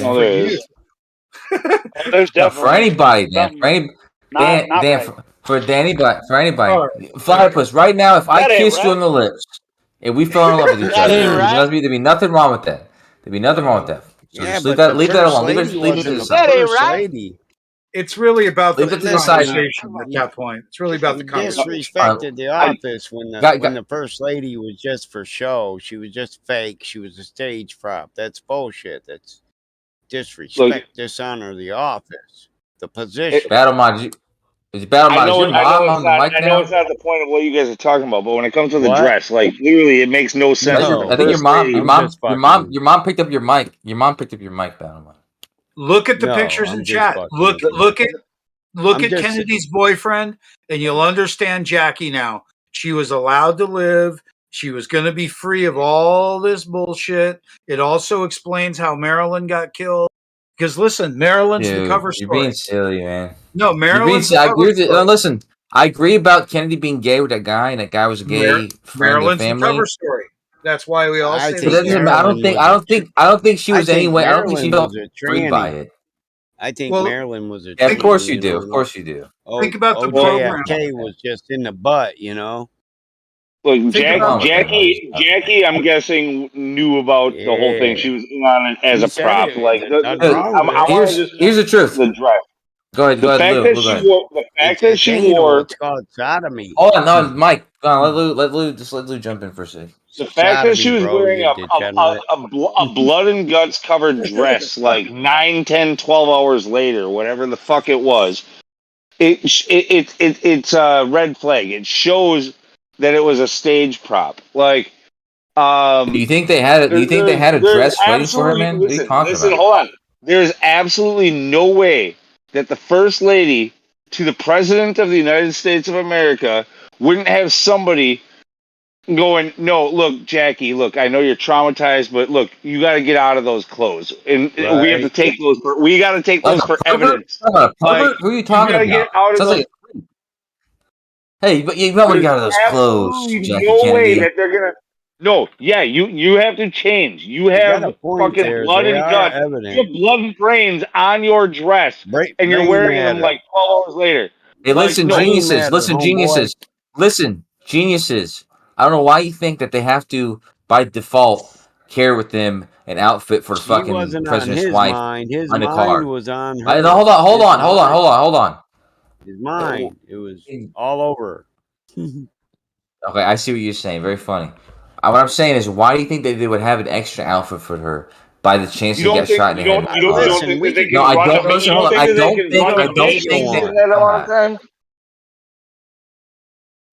C: There's definitely
E: for anybody, Dan. For anybody. Firepuss, right now, if I kissed you on the lips, if we fell in love with each other, there'd be nothing wrong with that. There'd be nothing wrong with that. So just leave that alone. Leave it to the side.
N: It's really about the conversation at that point. It's really about the conversation.
A: Disrespected the office when the first lady was just for show. She was just fake. She was a stage prop. That's bullshit. That's disrespect, dishonor the office, the position.
E: Battle Mod, Is Battle
V: I
E: Mom, is
V: know,
E: your mom on the mic
V: I know it's
E: now?
V: not the point of what you guys are talking about, but when it comes to the
A: What?
V: dress, like literally, it makes no sense that the
E: I think your
V: first
E: mom,
V: lady.
E: your
A: I'm
E: mom,
A: just
E: your
A: fucking
E: mom,
A: with
E: your
A: you.
E: mom picked up your mic. Your mom picked up your mic, Battle Mom.
N: Look at the
A: No,
N: pictures
A: I'm
N: in
A: just
N: chat.
A: fucking
N: Look
A: with you.
N: look
A: I'm
N: at
A: just
N: Kennedy's boyfriend, and you'll understand Jackie now. She was allowed to live. She was going to be free of all this bullshit. It also explains how Marilyn got killed. Because listen, Marilyn's the
E: Dude,
N: cover
E: you're
N: story.
E: being silly, man.
N: No,
E: You're being
N: Marilyn's the
E: silly. I
N: cover
E: agree with you.
N: story.
E: No, listen, I agree about Kennedy being gay with that guy, and that guy was a gay friend of
N: Marilyn's the cover
E: family.
N: story. That's why we all
A: I
N: say
E: But
N: the
A: think
E: that
N: same.
E: doesn't. I don't
A: Marilyn
E: think.
A: was
E: I
A: a
E: don't think. I don't think she
A: I
E: was
A: think
E: anyway. I don't think she
A: Marilyn
E: felt
A: was a
E: free by
A: tranny.
E: it.
A: I think
N: Well,
A: Marilyn was a
E: Yeah, of
A: tranny,
E: course you
A: you
E: do.
A: know.
E: Of course you do.
N: think about the program.
A: OJFK was just in the butt, you know.
V: Look,
N: Think
V: Jack,
N: about the
V: Jackie, I'm guessing knew about the whole thing.
A: Yeah.
V: She was in on it as
A: She
V: a
A: said
V: prop.
A: it.
V: Like,
A: There's nothing wrong with
V: I
A: it.
V: want to just
E: Here's the truth.
V: the dress.
E: Go ahead.
V: The
E: Go ahead,
V: fact
E: Lou.
V: that
E: Go
V: she
E: ahead.
V: wore, the fact that
A: It's
V: she
A: anal.
V: wore,
A: It's called sodomy.
E: Hold on, no, Mike. Go on, let Lou just let Lou jump in for a second.
V: the fact that she
A: Sodomy,
V: was
A: bro,
V: wearing
A: you degenerate.
V: a blood and guts covered dress like 9, 10, 12 hours later, whatever the fuck it was, it's a red flag. It shows that it was a stage prop. Like,
E: Do you think they had? Do you think they had a
V: there's
E: dress waiting for her,
V: absolutely,
E: man? What are you talking
V: listen,
E: about?
V: hold on. There's absolutely no way that the first lady to the president of the United States of America wouldn't have somebody going, no, look, Jackie, look, I know you're traumatized, but look, you got to get out of those clothes, and we have to
A: Right.
V: take those. We got to take
E: Like
V: those
E: a
V: for
E: pervert?
V: evidence.
E: Talking about a
V: Like,
E: pervert? Who are you
V: you
E: talking
V: got to
E: about?
V: get out of
E: Sounds
V: those.
E: like. Hey, but you probably
V: There's
E: got out of those clothes,
V: absolutely
E: Jackie
V: no way
E: Kennedy.
V: that they're gonna. No, yeah, you have to change. You
A: You got a
V: have
A: point
V: fucking
A: there.
V: blood
A: They
V: and
A: are
V: guts. You
A: evident.
V: have blood and brains on your dress, and you're
A: Brain
V: wearing them
A: matter.
V: like 12 hours later.
E: Hey,
V: Like,
E: listen,
V: no,
A: Brain
E: geniuses.
A: matter,
E: Listen,
A: homeboy.
E: geniuses. Listen, geniuses. I don't know why you think that they have to, by default, carry with them an outfit for the
A: She
E: fucking
A: wasn't on
E: president's
A: his
E: wife
A: mind. His
E: on the
A: mind
E: card.
A: was on
E: I, no,
A: her.
E: hold
A: His
E: on, hold on,
A: mind.
E: hold on, hold on.
A: His mind. It was all over.
E: Okay, I see what you're saying. Very funny. What I'm saying is, why do you think that they would have an extra outfit for her by the chance
V: you
E: to
V: don't
E: get
V: think
E: shot in the head with a
V: you
E: car?
V: don't
A: Listen,
V: think that
A: we
V: they
A: could
E: No,
V: can
E: I
V: run
E: don't.
V: a
E: Listen,
V: you
E: hold
V: don't
E: on.
V: think
E: I
V: that they
E: don't
V: can
E: think.
V: run
E: I
V: a
E: don't
V: video
E: think that.
V: scene that amount of time?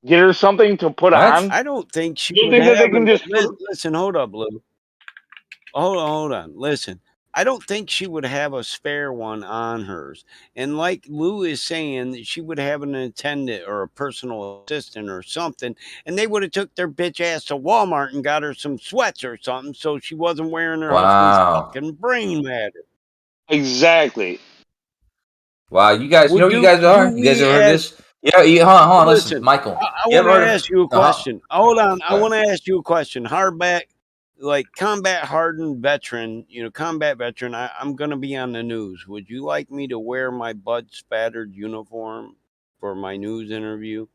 V: Get her something to put
E: What?
V: on.
A: I don't think she
V: You don't
A: would
V: think that they
A: have
V: can
A: an.
V: just put,
A: Listen, hold up, Lou. Hold on. Listen, I don't think she would have a spare one on hers. And like Lou is saying, that she would have an attendant or a personal assistant or something, and they would have took their bitch ass to Walmart and got her some sweats or something, so she wasn't wearing her husband's
E: Wow.
A: fucking brain matter.
V: exactly.
E: Wow. You guys. You know
A: Would
E: what you guys
A: do
E: are? You guys
A: we
E: ever heard
A: as
E: this? Yeah. Hold on. Listen,
A: listen?
E: Michael.
A: I
E: You
A: want
E: ever
A: to
E: heard of?
A: ask you a
E: No.
A: question. Hold on, I
E: Go
A: want
E: ahead.
A: to ask you a question. Hardback, like combat hardened veteran, combat veteran. I'm gonna be on the news. Would you like me to wear my blood spattered uniform for my news interview?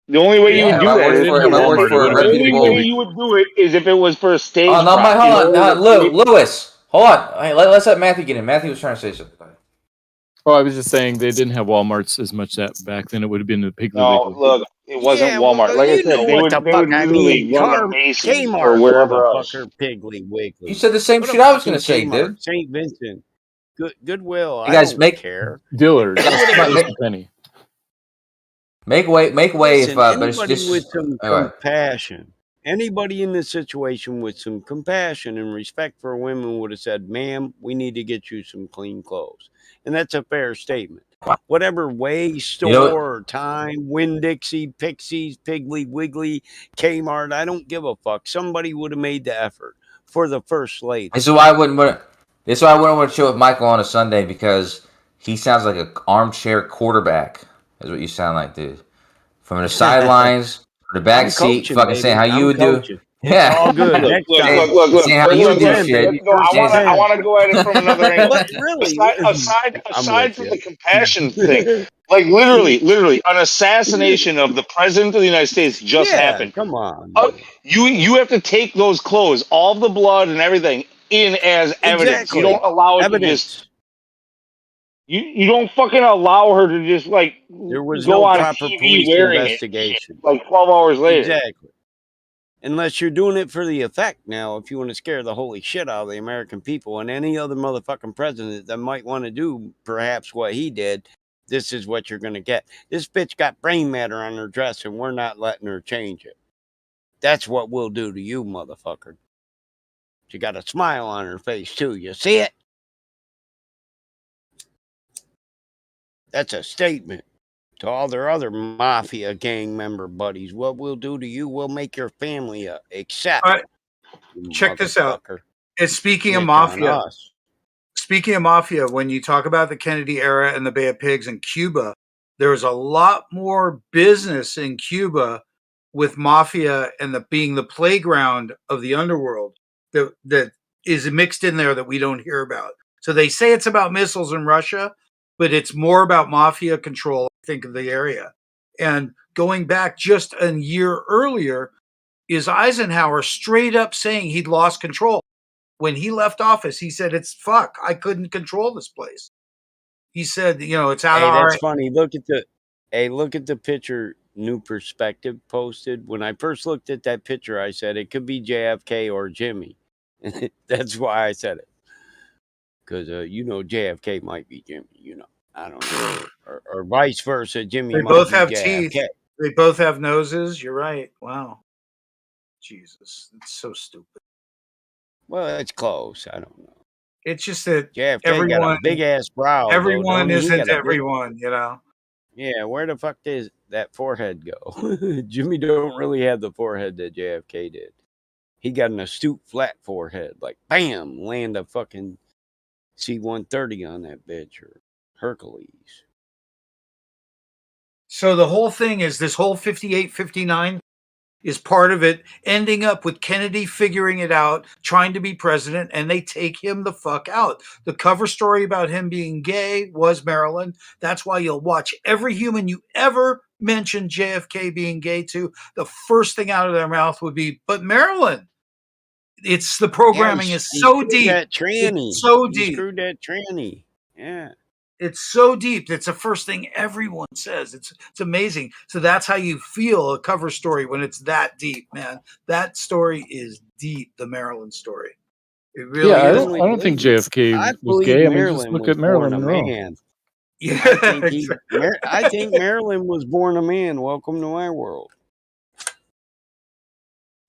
V: The only way you
E: Yeah.
V: would
E: If
V: do
E: I
V: that
E: worked
V: is
E: for. If I worked for a
V: the only way
E: reputable.
V: you would do it is if it was for a
E: Oh
V: stage
E: no, Mike.
V: prop. In
E: Hold
V: order
E: on.
V: to create.
E: Lewis. Hold on. Hey, let's let Matthew get in. Matthew was trying to say something. Go ahead.
J: Oh, I was just saying they didn't have Walmarts as much that back then. It would have been the Piggly
V: No,
J: Wiggly.
V: look, it wasn't
A: Yeah, well,
V: Walmart. Like I
A: you know
V: said,
A: what the
V: they
A: fuck
V: would
A: I
V: literally
A: mean.
V: run a Macy's or
A: Kmart,
V: wherever else.
A: motherfucker, Piggly
E: You
A: Wiggly.
E: said the same
A: What a
E: shit I was gonna
A: fucking
E: say,
A: Kmart,
E: dude.
A: St. Vincent, Goodwill.
E: Hey
A: I
E: guys,
A: don't
E: make
A: care.
J: Dillard's,
A: They would have
E: make,
J: JCPenney.
E: make way if
A: listen.
E: but
A: Anybody with
E: just
A: some
E: anyway.
A: compassion, anybody in this situation with some compassion and respect for women would have said, "Ma'am, we need to get you some clean clothes," and that's a fair statement. Whatever way,
E: You know
A: store, or time, Winn-Dixie, Pixies, Piggly Wiggly, Kmart, I don't give a fuck. Somebody would have made the effort for the first lady.
E: this is why I wouldn't want this is why I wouldn't want to chill with Michael on a Sunday because he sounds like an armchair quarterback, is what you sound like, dude. From the sidelines, from the back
A: I'm
E: seat,
A: coaching,
E: fucking saying
A: baby.
E: how you
A: I'm
E: would do.
A: coaching. It's
E: Yeah.
A: all good.
V: Look,
A: Next
V: look,
A: time.
V: look, look, look,
E: saying how
V: look,
E: you
V: look,
E: would do
V: look.
A: Ten,
E: shit.
A: baby.
V: No,
A: First and
V: I
A: 10.
V: want to go at it from another angle.
A: But really, I'm
V: Aside
A: with
V: from
A: you.
V: the compassion thing, like literally, an assassination of the president of the United States just
A: Yeah,
V: happened.
A: come on.
V: You have to take those clothes, all the blood and everything, in as evidence. You
A: Exactly.
V: don't allow it to just.
A: Evidence.
V: You don't fucking allow her to just like
A: There was
V: go
A: no
V: on
A: proper
V: TV
A: police
V: wearing it and shit,
A: investigation.
V: like 12 hours later.
A: Exactly. Unless you're doing it for the effect now, if you want to scare the holy shit out of the American people and any other motherfucking president that might want to do perhaps what he did, this is what you're going to get. This bitch got brain matter on her dress, and we're not letting her change it. That's what we'll do to you, motherfucker. She got a smile on her face, too. You see it? That's a statement to all their other mafia gang member buddies. What we'll do to you, we'll make your family accept.
N: All right, check this out. And speaking of
A: Snitch on
N: mafia,
A: us.
N: when you talk about the Kennedy era and the Bay of Pigs in Cuba, there was a lot more business in Cuba with mafia and being the playground of the underworld that is mixed in there that we don't hear about. So they say it's about missiles in Russia, but it's more about mafia control, I think, of the area. And going back just a year earlier, is Eisenhower straight up saying he'd lost control. When he left office, he said, "It's fuck. I couldn't control this place." He said, it's out of
A: That's
N: our.
A: funny. Look at the picture New Perspective posted. When I first looked at that picture, I said it could be JFK or Jimmy. That's why I said it. Because JFK might be Jimmy. I don't know, or vice versa. Jimmy
N: They
A: might
N: both
A: be
N: have
A: JFK.
N: teeth. They both have noses. You're right. Wow. Jesus, it's so stupid.
A: Well, it's close. I don't know.
N: It's just that
A: JFK got a big ass brow.
N: Everyone
A: though,
N: isn't everyone,
A: Yeah, where the fuck does that forehead go? Jimmy don't really have the forehead that JFK did. He got an astute flat forehead, like bam, land a fucking C-130 on that bitch or Hercules.
N: So the whole thing is this whole 58, 59 is part of it, ending up with Kennedy figuring it out, trying to be president, and they take him the fuck out. The cover story about him being gay was Marilyn. That's why you'll watch every human you ever mention JFK being gay to, the first thing out of their mouth would be, but Marilyn. It's the programming is so deep.
A: That tranny.
N: It's so
A: He
N: deep.
A: screwed that tranny. Yeah.
N: It's so deep. It's the first thing everyone says. It's amazing. So that's how you feel a cover story when it's that deep, man. That story is deep, the Maryland story. It really
J: I
N: is.
J: don't think JFK was gay. I mean, just look at Marilyn Monroe.
A: Man.
N: Yeah,
A: I think Marilyn was born a man. Welcome to my world.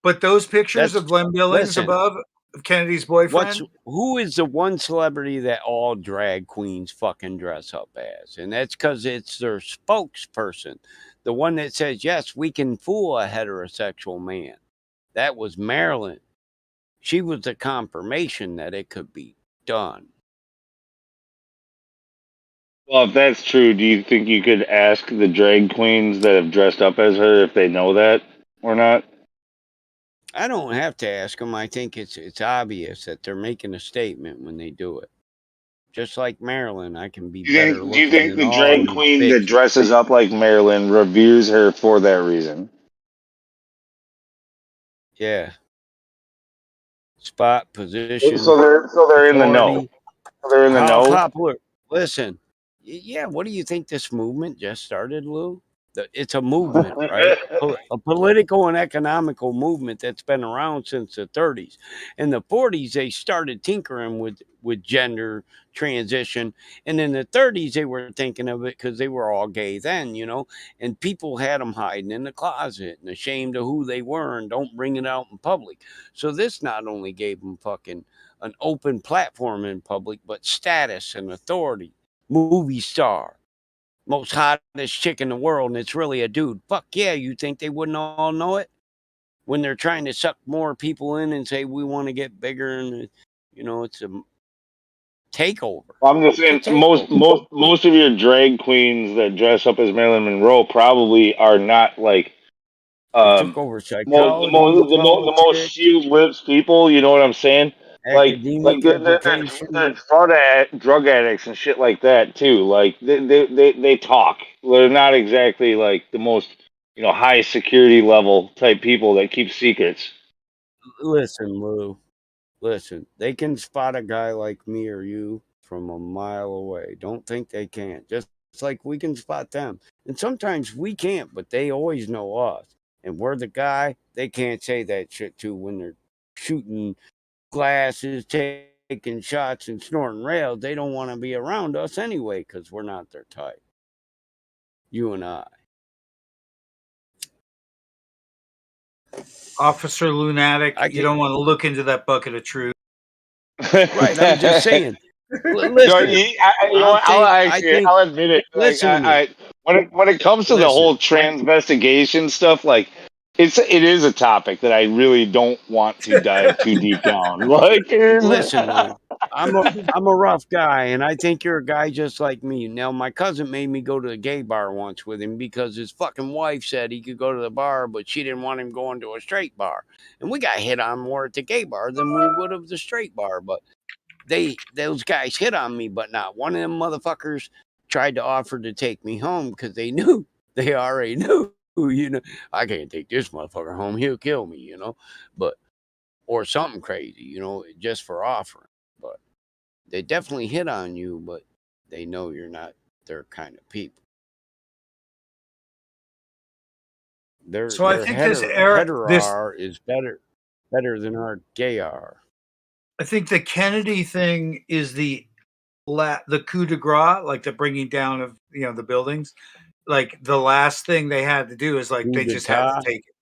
N: But those pictures of Glenn Billings above of Kennedy's boyfriend.
A: Who is the one celebrity that all drag queens fucking dress up as? And that's because it's their spokesperson. The one that says, yes, we can fool a heterosexual man. That was Marilyn. She was the confirmation that it could be done.
V: Well, if that's true, do you think you could ask the drag queens that have dressed up as her if they know that or not?
A: I don't have to ask them. I think it's obvious that they're making a statement when they do it. Just like Marilyn, I can be better looking.
V: Do you think the drag queen that dresses up like Marilyn reveres her for that reason?
A: Yeah. Spot, position.
V: So they're in the know. They're in the know.
A: Popular. Listen. Yeah, what do you think this movement just started, Lou? It's a movement, right? A political and economical movement that's been around since the 30s. In the 40s, they started tinkering with gender transition. And in the 30s, they were thinking of it because they were all gay then, and people had them hiding in the closet and ashamed of who they were and don't bring it out in public. So this not only gave them fucking an open platform in public, but status and authority. Movie star. Most hottest chick in the world, and it's really a dude. Fuck yeah, you think they wouldn't all know it? When they're trying to suck more people in and say we want to get bigger, and it's a takeover.
V: I'm just saying most of your drag queens that dress up as Marilyn Monroe probably are not like
A: took over psychology,
V: the most sealed lips people. You know what I'm saying? Like they're drug addicts and shit like that too. Like they talk. They're not exactly like the most high security level type people that keep secrets.
A: Listen, Lou. Listen, they can spot a guy like me or you from a mile away. Don't think they can't. Just like we can spot them. And sometimes we can't, but they always know us. And we're the guy they can't say that shit to when they're shooting glasses, taking shots, and snorting rails. They don't want to be around us anyway because we're not their type. You and I.
N: Officer Lunatic,
A: I
N: you
A: can,
N: don't want to look into that bucket of truth.
A: right. I'm just saying.
V: No,
A: Listen,
V: you know what?
A: I think.
V: I'll admit it. Like,
A: Listen to me.
V: when it comes to the whole
A: Listen.
V: transvestigation stuff, like it is a topic that I really don't want to dive too deep down. Like,
A: Listen, Lou. I'm a rough guy, and I think you're a guy just like me. Now, my cousin made me go to a gay bar once with him because his fucking wife said he could go to the bar, but she didn't want him going to a straight bar. And we got hit on more at the gay bar than we would have the straight bar. But those guys hit on me, but not one of them motherfuckers tried to offer to take me home because they already knew, I can't take this motherfucker home. He'll kill me, but. Or something crazy, just for offering. But they definitely hit on you, but they know you're not their kind of people.
N: So I
A: Their
N: think this era,
A: hetero is better than our gay are.
N: I think the Kennedy thing is the coup de grace, like the bringing down of the buildings. Like the last thing they had to do is like
A: Coup
N: they just had to take it.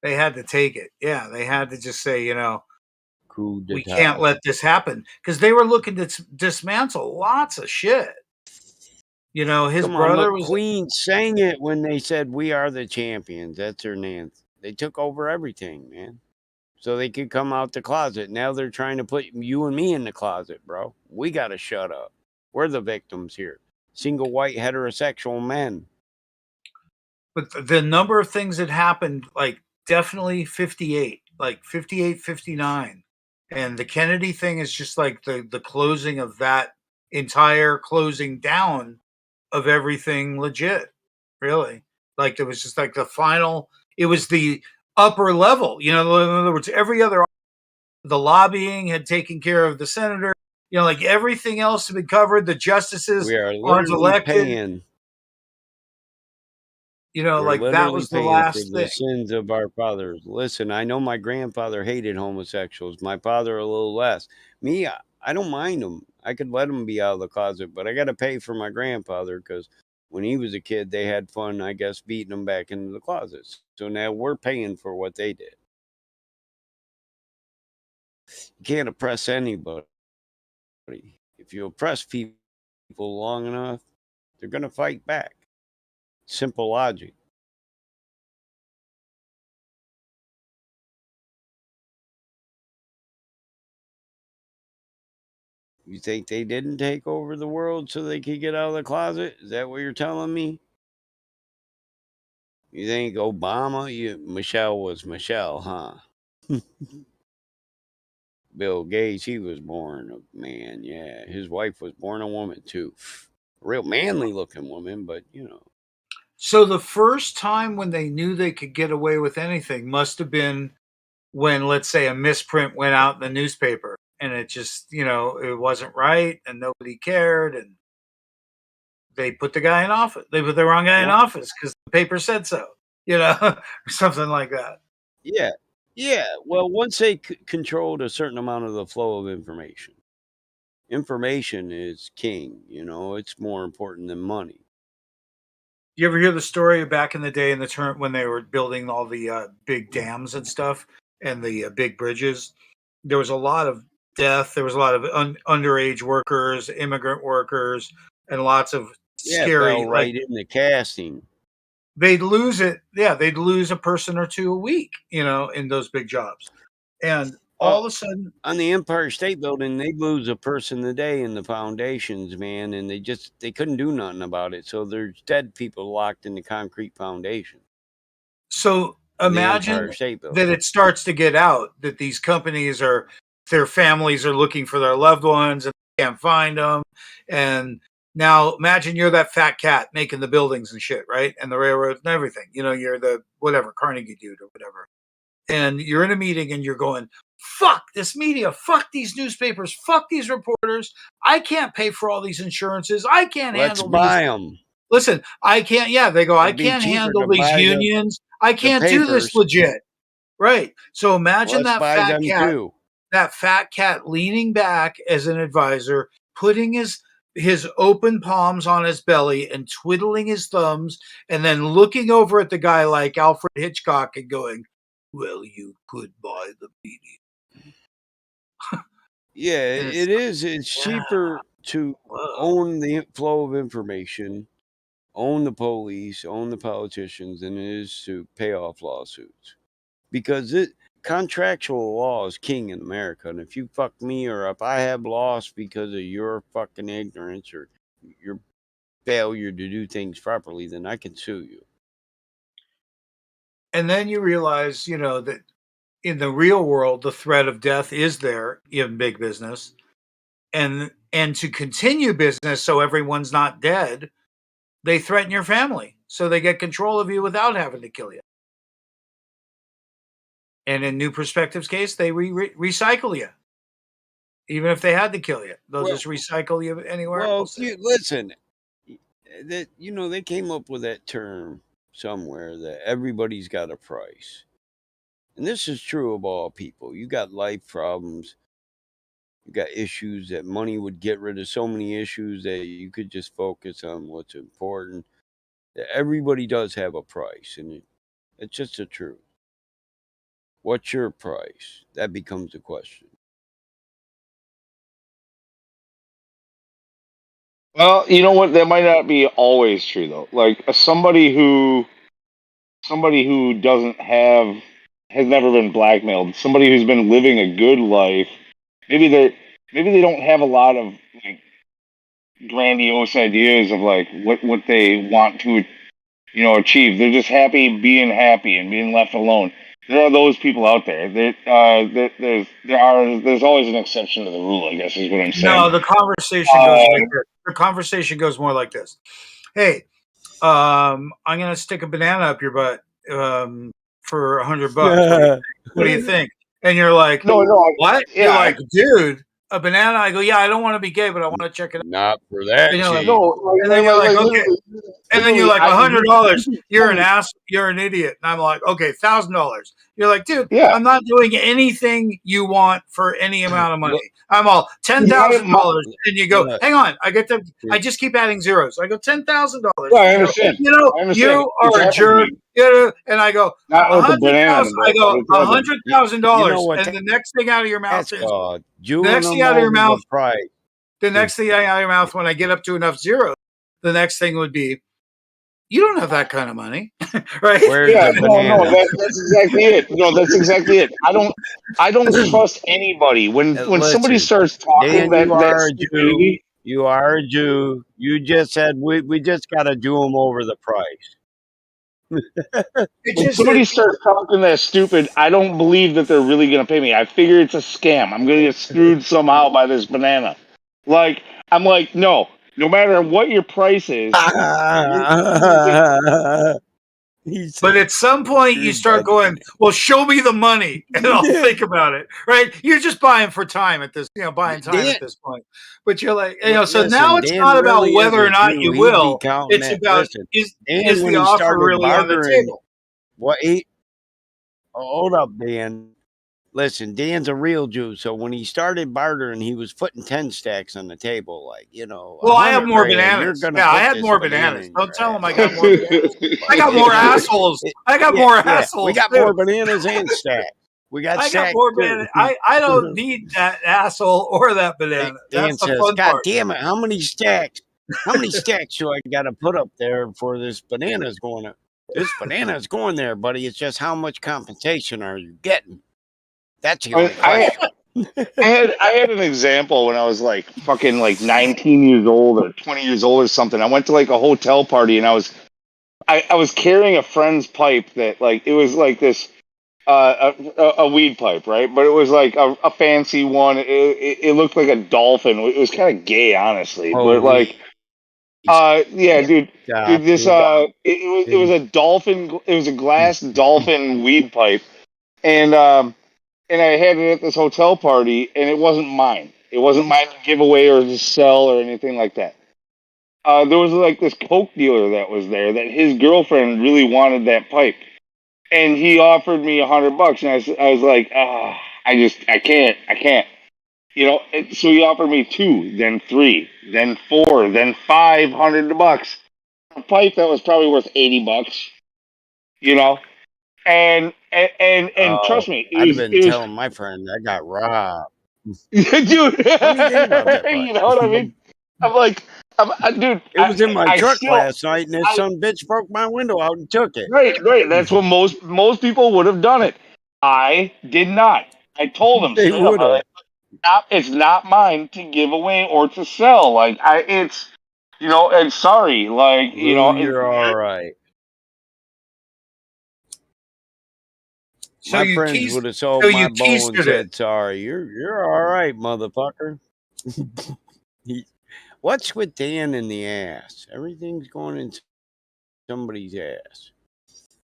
N: They had to take it. Yeah, they had to just say,
A: coup
N: we
A: d'etat.
N: can't let this happen because they were looking to dismantle lots of shit. His brother was.
A: Queen sang it when they said, "We are the champions." That's their name. They took over everything, man. So they could come out the closet. Now they're trying to put you and me in the closet, bro. We got to shut up. We're the victims here. Single white heterosexual men.
N: But the number of things that happened, like definitely 58, like 58, 59. And the Kennedy thing is just like the closing of that entire closing down of everything legit, really. Like it was just like the final, it was the upper level. In other words, the lobbying had taken care of the senator. Like everything else had been covered. The justices
A: We are
N: aren't
A: literally
N: elected.
A: paying. We're
N: Like that was the
A: paying for
N: last
A: the
N: thing.
A: sins of our fathers. Listen, I know my grandfather hated homosexuals. My father a little less. Me, I don't mind them. I could let them be out of the closet, but I got to pay for my grandfather because when he was a kid, they had fun, I guess, beating him back into the closets. So now we're paying for what they did. You can't oppress anybody. If you oppress people long enough, they're going to fight back. Simple logic. You think they didn't take over the world so they could get out of the closet? Is that what you're telling me? You think Michelle was Michelle, huh? Bill Gates, he was born a man, yeah. His wife was born a woman, too. A real manly looking woman, but,
N: So the first time when they knew they could get away with anything must have been when, let's say, a misprint went out in the newspaper and it just, it wasn't right and nobody cared and they put the guy in office. They put the wrong guy in office because the paper said so, or something like that.
A: Yeah. Yeah. Well, once they controlled a certain amount of the flow of information is king, it's more important than money.
N: You ever hear the story back in the day in the term when they were building all the big dams and stuff and the big bridges? There was a lot of death. There was a lot of underage workers, immigrant workers, and lots of scary.
A: Fell right in the casting.
N: They'd lose it. Yeah, they'd lose a person or two a week, in those big jobs. And all of a sudden,
A: on the Empire State Building, they'd lose a person a day in the foundations, man, and they couldn't do nothing about it. So there's dead people locked in the concrete foundation.
N: So imagine that it starts to get out that these companies their families are looking for their loved ones and they can't find them. And now imagine you're that fat cat making the buildings and shit, right? And the railroads and everything. You're the whatever Carnegie dude or whatever. And you're in a meeting and you're going, fuck this media, fuck these newspapers, fuck these reporters. I can't pay for all these insurances. I can't handle
A: buy them.
N: Listen, I can't. Yeah, they go, I can't handle these unions. I can't do this legit. Right. So imagine that fat cat leaning back as an advisor, putting his his open palms on his belly and twiddling his thumbs and then looking over at the guy like Alfred Hitchcock and going, well, you could buy the media.
A: Yeah, it is. It's cheaper to own the flow of information, own the police, own the politicians than it is to pay off lawsuits. Because contractual law is king in America. And if you fuck me or if I have lost because of your fucking ignorance or your failure to do things properly, then I can sue you.
N: And then you realize, that in the real world, the threat of death is there in big business. And to continue business so everyone's not dead, they threaten your family. So they get control of you without having to kill you. And in New Perspective's case, they recycle you. Even if they had to kill you, they'll just recycle you anywhere else.
A: Listen, that they came up with that term somewhere that everybody's got a price. And this is true of all people. You got life problems. You got issues that money would get rid of so many issues that you could just focus on what's important. That everybody does have a price, and it's just the truth. What's your price? That becomes a question.
V: Well, you know what? That might not be always true though. Like somebody who doesn't has never been blackmailed. Somebody who's been living a good life. Maybe they don't have a lot of like grandiose ideas of like what they want to achieve. They're just happy being happy and being left alone. There are those people out there. There's always an exception to the rule, I guess is what I'm saying.
N: No, the conversation goes like this. The conversation goes more like this. Hey, I'm gonna stick a banana up your butt for $100. What do you think? And you're like,
V: no,
N: what?
V: Yeah,
N: you're like, dude, a banana. I go, yeah, I don't want to be gay, but I want to check it out.
A: Not for that.
N: And you're like,
V: no,
N: and then you're like, okay. And then you're like, $100. You're an
V: ass.
N: ass. You're an idiot. And I'm like, okay, $1,000. You're like, dude,
V: Yeah.
N: I'm not doing anything you want for any amount of money. I'm all $10,000. And you go, hang on, I just keep adding zeros. I go, $10,000.
V: Yeah, I understand.
N: You are a jerk. And I go, $100,000. I go, $100,000. And the next thing out of your mouth is
A: called
N: the next thing out of your mouth.
A: Pride.
N: The next thing out of your mouth when I get up to enough zeros, the next thing would be, you don't have that kind of money, right?
V: Yeah, no, that's exactly it. No, that's exactly it. I don't trust anybody when somebody starts talking
A: Dan, you are a Jew. You just said we just got to do them over the price.
V: When somebody starts talking that stupid, I don't believe that they're really going to pay me. I figure it's a scam. I'm going to get screwed somehow by this banana. Like, I'm like, no matter what your price is.
N: But at some point you start going, well, show me the money and I'll think about it, right? You're just buying for time at this, buying time at this point. But you're like, so now it's not about whether or not you will. It's about, is the offer really on the table?
A: Hold up, Dan. Listen, Dan's a real Jew, so when he started bartering, he was putting 10 stacks on the table, like,
N: Well, I have more bananas. Yeah, I had more bananas. Don't tell him I got more bananas. I got more assholes. I got more assholes.
A: We got more bananas and stacks. I
N: got more bananas. I don't need that asshole or that banana.
A: Dan
N: That's the
A: says,
N: fun
A: God
N: part.
A: damn it, how many stacks? How many stacks do I got to put up there for this banana's going up? This banana's going there, buddy. It's just how much compensation are you getting? That's the only question.
V: I had an example when I was like fucking like 19 years old or 20 years old or something. I went to like a hotel party and I was carrying a friend's pipe that like it was like this a weed pipe, right? But it was like a fancy one. It looked like a dolphin. It was kind of gay, honestly. But like yeah, dude, this it was a dolphin. It was a glass dolphin weed pipe, and I had it at this hotel party, and it wasn't mine. It wasn't mine to give away or to sell or anything like that. There was like this coke dealer that was there that his girlfriend really wanted that pipe, and he offered me $100, and I was like, I can't. You know, so he offered me 2, then 3, then 4, then $500. A pipe that was probably worth $80. You know, and trust
A: Oh,
V: me,
A: I'd have been
V: it was
A: telling my friend I got robbed.
V: dude.
A: What do you think about that pipe?
V: You know what I mean? I'm like, dude,
A: It was in my
V: I
A: truck
V: still,
A: last night, and this son bitch broke my window out and took it.
V: right. That's what most people would have done it. I did not. I told them
A: They
V: straight up.
A: would have.
V: It's not mine to give away or to sell. Like it's, you know, and sorry, like you
A: Lou,
V: know,
A: you're all right.
N: So
A: My
N: you
A: friends would have sold
N: so
A: my
N: you
A: bowl and
N: keistered it.
A: said, "Sorry, you're all right, motherfucker." What's with Dan in the ass? Everything's going in somebody's ass.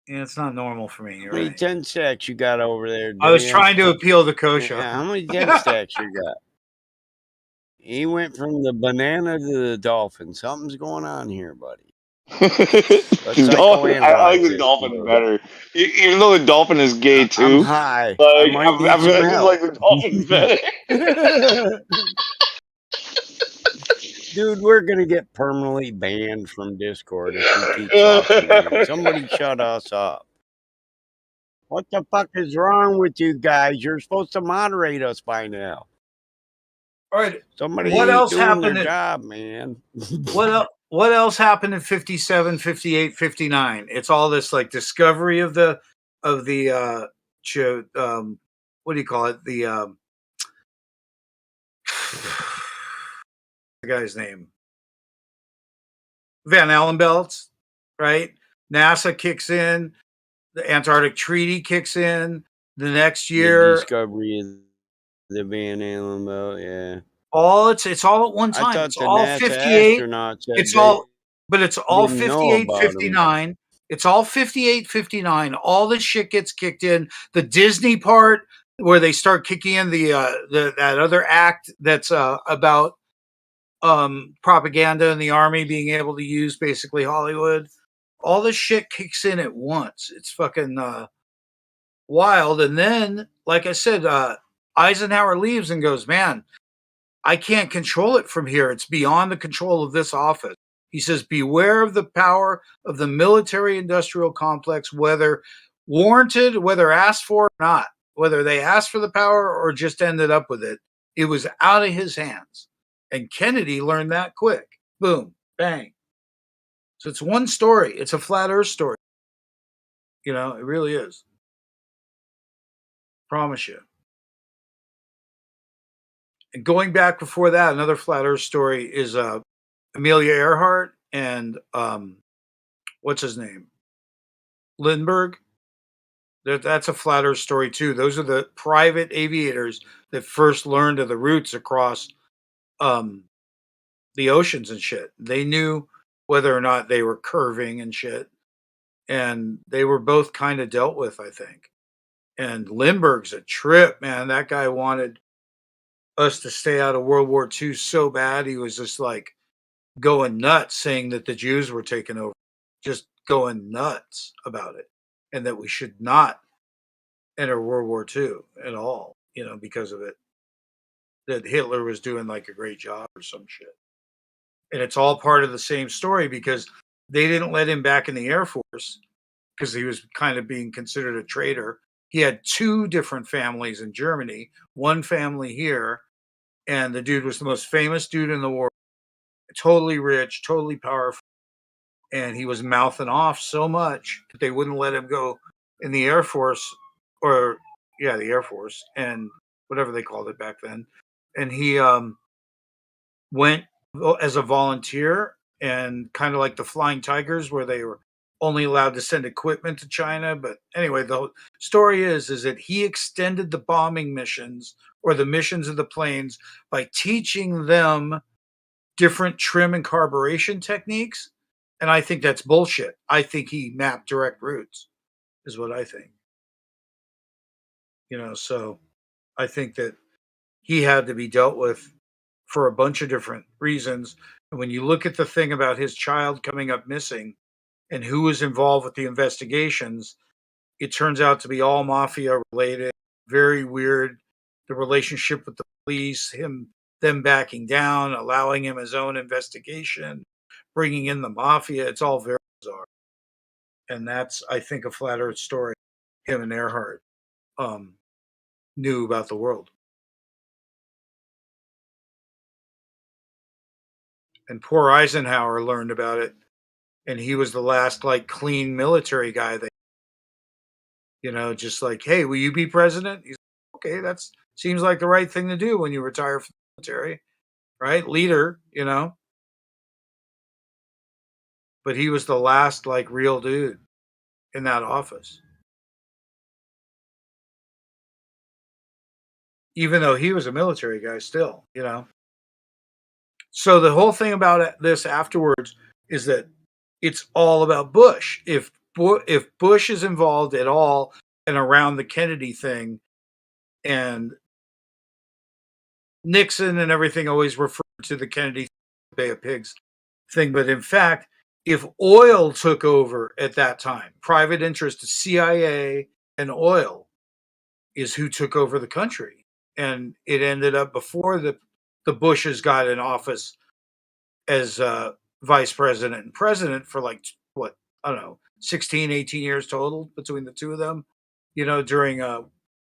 N: Yeah, it's not normal for me.
A: How
N: You're
A: many
N: right.
A: 10 stacks you got over there,
N: I was
A: Dan?
N: trying to appeal to Kosha.
A: Yeah, how many 10 stacks you got? He went from the banana to the dolphin. Something's going on here, buddy. Let's
V: I like
A: psychoanalyze
V: the
A: this.
V: dolphin better. Even though the dolphin is gay
A: I'm
V: too.
A: high. I
V: Like
A: might need some
V: I just
A: help.
V: like the dolphin better.
A: Dude, we're going to get permanently banned from Discord if we keep talking to you. Somebody shut us up. What the fuck is wrong with you guys? You're supposed to moderate us by now.
N: All right.
A: Somebody
N: What
A: ain't
N: else
A: doing
N: happened
A: their
N: in
A: job, man.
N: what else happened in 57, 58, 59? It's all this like discovery of the what do you call it? The guy's name. Van Allen belts, right? NASA kicks in, the Antarctic Treaty kicks in. The next
A: The
N: year,
A: discovery of the Van Allen belt, yeah.
N: it's all at one
A: I
N: time.
A: thought
N: It's
A: the
N: all
A: NASA
N: 58.
A: astronauts said
N: It's
A: they
N: all but it's all
A: didn't know
N: 58,
A: about them.
N: 59. It's all 58, 59. All the shit gets kicked in. The Disney part where they start kicking in the that other act that's about propaganda in the army being able to use basically Hollywood. All this shit kicks in at once. It's fucking wild. And then, like I said, Eisenhower leaves and goes, man, I can't control it from here. It's beyond the control of this office. He says, beware of the power of the military industrial complex, whether warranted, whether asked for or not, whether they asked for the power or just ended up with it. It was out of his hands. And Kennedy learned that quick. Boom, bang. So it's one story. It's a flat earth story. You know, it really is. Promise you. And going back before that, another flat earth story is Amelia Earhart and what's his name? Lindbergh. That's a flat earth story too. Those are the private aviators that first learned of the routes across um, the oceans and shit. They knew whether or not they were curving and shit. And they were both kind of dealt with, I think. And Lindbergh's a trip, man. That guy wanted us to stay out of World War II so bad. He was just like going nuts saying that the Jews were taking over, just going nuts about it, and that we should not enter World War II at all, you know, because of it. That Hitler was doing like a great job or some shit. And it's all part of the same story because they didn't let him back in the Air Force because he was kind of being considered a traitor. He had 2 different families in Germany, one family here, and the dude was the most famous dude in the world, totally rich, totally powerful. And he was mouthing off so much that they wouldn't let him go in the Air Force or the Air Force and whatever they called it back then. And he went as a volunteer and kind of like the Flying Tigers where they were only allowed to send equipment to China. But anyway, the story is that he extended the bombing missions or the missions of the planes by teaching them different trim and carburation techniques. And I think that's bullshit. I think he mapped direct routes, is what I think. You know, so I think that he had to be dealt with for a bunch of different reasons. And when you look at the thing about his child coming up missing and who was involved with the investigations, it turns out to be all mafia related, very weird. The relationship with the police, them backing down, allowing him his own investigation, bringing in the mafia. It's all very bizarre. And that's, I think, a flat earth story him and Earhart knew about the world. And poor Eisenhower learned about it, and he was the last like clean military guy that, just like, hey, will you be president? He's like, okay, that's seems like the right thing to do when you retire from the military, right? Leader, But he was the last like real dude in that office. Even though he was a military guy still, So the whole thing about this afterwards is that it's all about Bush. If Bush is involved at all and around the Kennedy thing, and Nixon and everything always referred to the Kennedy Bay of Pigs thing, but in fact, if oil took over at that time, private interest, CIA and oil is who took over the country. And it ended up before the Bushes got in office as vice president and president for like, what, I don't know, 16, 18 years total between the two of them, during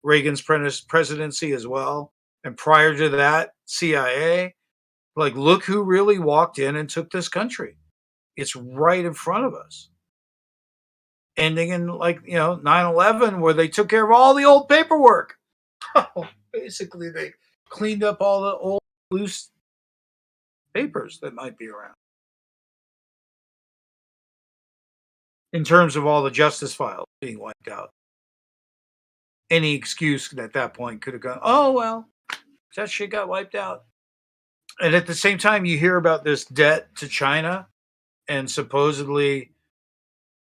N: Reagan's presidency as well. And prior to that, CIA, like, look who really walked in and took this country. It's right in front of us. Ending in 9/11, where they took care of all the old paperwork. Basically, they cleaned up all the old loose papers that might be around. In terms of all the justice files being wiped out. Any excuse at that point could have gone, oh, well, that shit got wiped out. And at the same time, you hear about this debt to China, and supposedly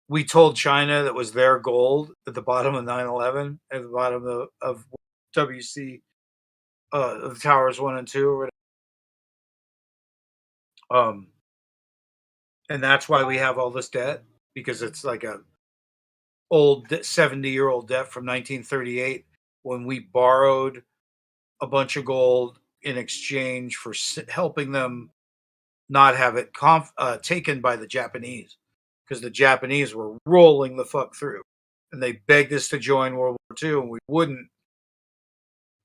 N: we told China that was their gold at the bottom of 9/11, at the bottom of WC, the Towers 1 and 2 or whatever. And that's why we have all this debt, because it's like a old 70-year-old debt from 1938 when we borrowed a bunch of gold in exchange for helping them not have it taken by the Japanese, because the Japanese were rolling the fuck through, and they begged us to join World War II, and we wouldn't.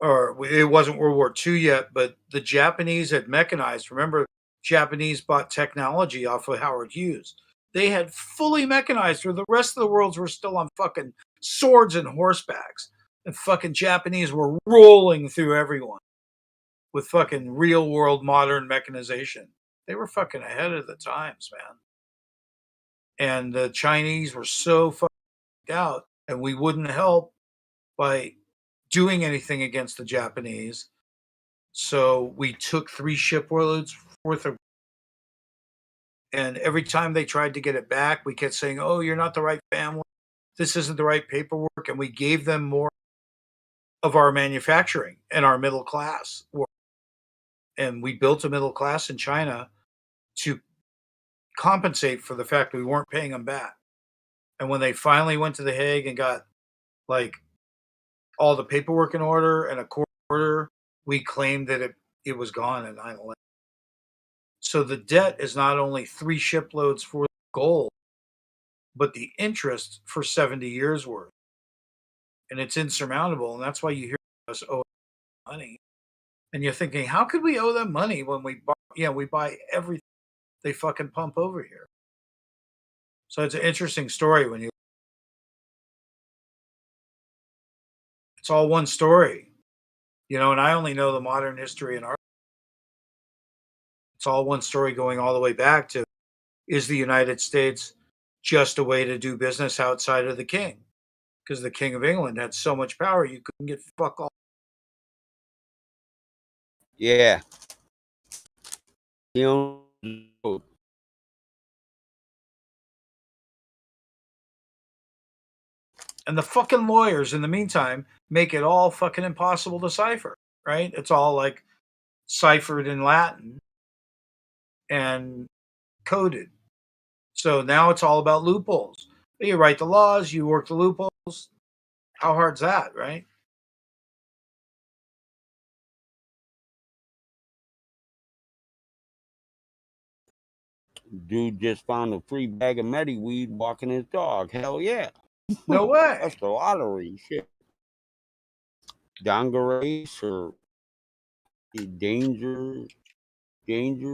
N: It wasn't World War II yet, but the Japanese had mechanized. Remember, Japanese bought technology off of Howard Hughes. They had fully mechanized, where the rest of the worlds were still on fucking swords and horsebacks. And fucking Japanese were rolling through everyone with fucking real world modern mechanization. They were fucking ahead of the times, man. And the Chinese were so fucked out, and we wouldn't help by doing anything against the Japanese. So we took 3 shiploads worth of, and every time they tried to get it back, we kept saying, oh, you're not the right family. This isn't the right paperwork. And we gave them more of our manufacturing and our middle class. And we built a middle class in China to compensate for the fact that we weren't paying them back. And when they finally went to The Hague and got like all the paperwork in order and a court order, we claimed that it was gone at 9/11. So the debt is not only 3 shiploads for gold, but the interest for 70 years worth. And it's insurmountable. And that's why you hear us owe money. And you're thinking, how could we owe them money when we buy everything they fucking pump over here? So it's an interesting story when it's all one story, and I only know the modern history and art. It's all one story going all the way back to, is the United States just a way to do business outside of the king? Because the King of England had so much power, you couldn't get fuck all.
A: Yeah.
N: And the fucking lawyers, in the meantime, make it all fucking impossible to cipher, right? It's all like ciphered in Latin and coded. So now it's all about loopholes. You write the laws, you work the loopholes. How hard's that, right?
A: Dude just found a free bag of Medi weed walking his dog. Hell yeah.
N: No way.
A: That's the lottery. Shit. Dongarais or Danger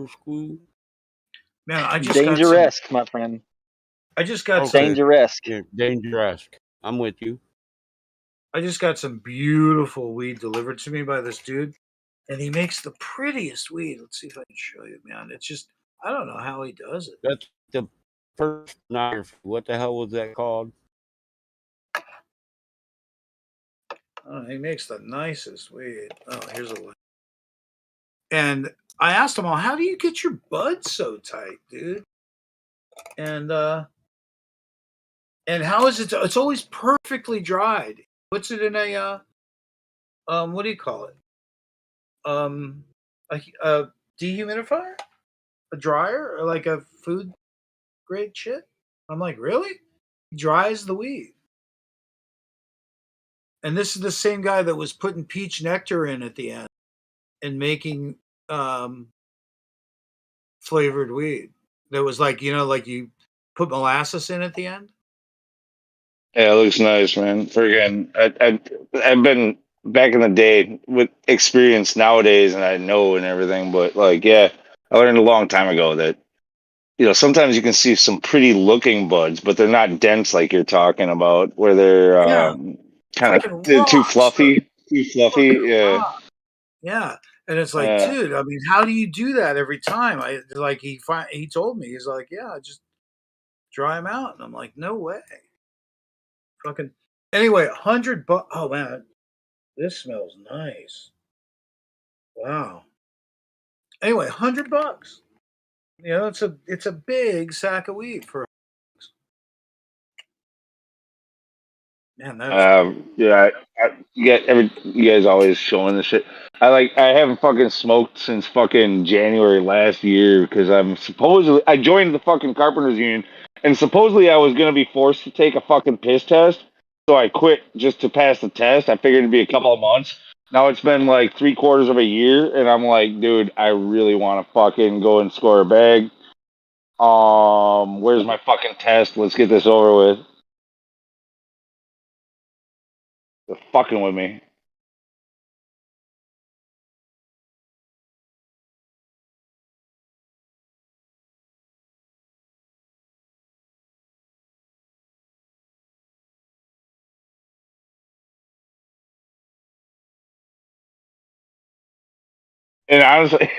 A: School.
N: Man, I just got some.
H: Dangerous, my friend.
N: I just got
A: Okay.
N: some.
H: Dangerous.
A: Yeah, Dangerous. I'm with you.
N: I just got some beautiful weed delivered to me by this dude, and he makes the prettiest weed. Let's see if I can show you, man. It's just I don't know how he does it.
A: That's the first knife. What the hell was that called?
N: Oh, he makes the nicest weed. Oh, here's a one. And I asked him, "Well, how do you get your buds so tight, dude?" And how is it? It's always perfectly dried. Puts it in a what do you call it? A dehumidifier, a dryer, or like a food grade shit. I'm like, really? He dries the weed. And this is the same guy that was putting peach nectar in at the end and making flavored weed. That was like, like you put molasses in at the end.
V: Yeah, it looks nice, man. Friggin', I've been back in the day with experience nowadays, and I know and everything. But like, yeah, I learned a long time ago that sometimes you can see some pretty looking buds, but they're not dense like you're talking about, where they're
N: Yeah,
V: kind
N: freaking
V: of too
N: rocks.
V: fluffy, too fluffy.
N: Fucking
V: Yeah,
N: rock. Yeah. And it's like,
V: yeah.
N: dude, I mean, how do you do that every time? He told me, he's like, yeah, just dry them out. And I'm like, no way. Fucking anyway, $100. Oh man, this smells nice. Wow. Anyway, $100. It's a big sack of weed for man. That's
V: Yeah, you guys always showing this shit. I haven't fucking smoked since fucking January last year because I joined the fucking carpenters union and supposedly I was gonna be forced to take a fucking piss test, so I quit just to pass the test. I figured it'd be a couple of months. Now it's been like 3/4 of a year, and I'm like, dude, I really want to fucking go and score a bag. Where's my fucking test? Let's get this over with. They're fucking with me. And honestly,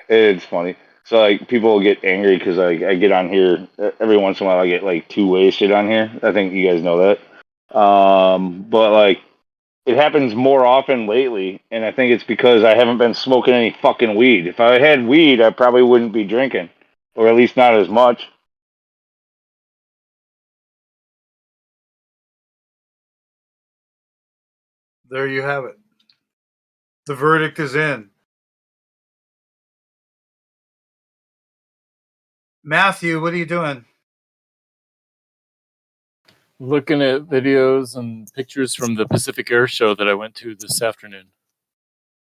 V: it's funny. So like people will get angry because I get on here every once in a while. I get like too wasted on here. I think you guys know that. But like it happens more often lately, and I think it's because I haven't been smoking any fucking weed. If I had weed, I probably wouldn't be drinking, or at least not as much.
N: there you have it. The verdict is in. Matthew, what are you doing?
J: Looking at videos and pictures from the Pacific Air Show that I went to this afternoon.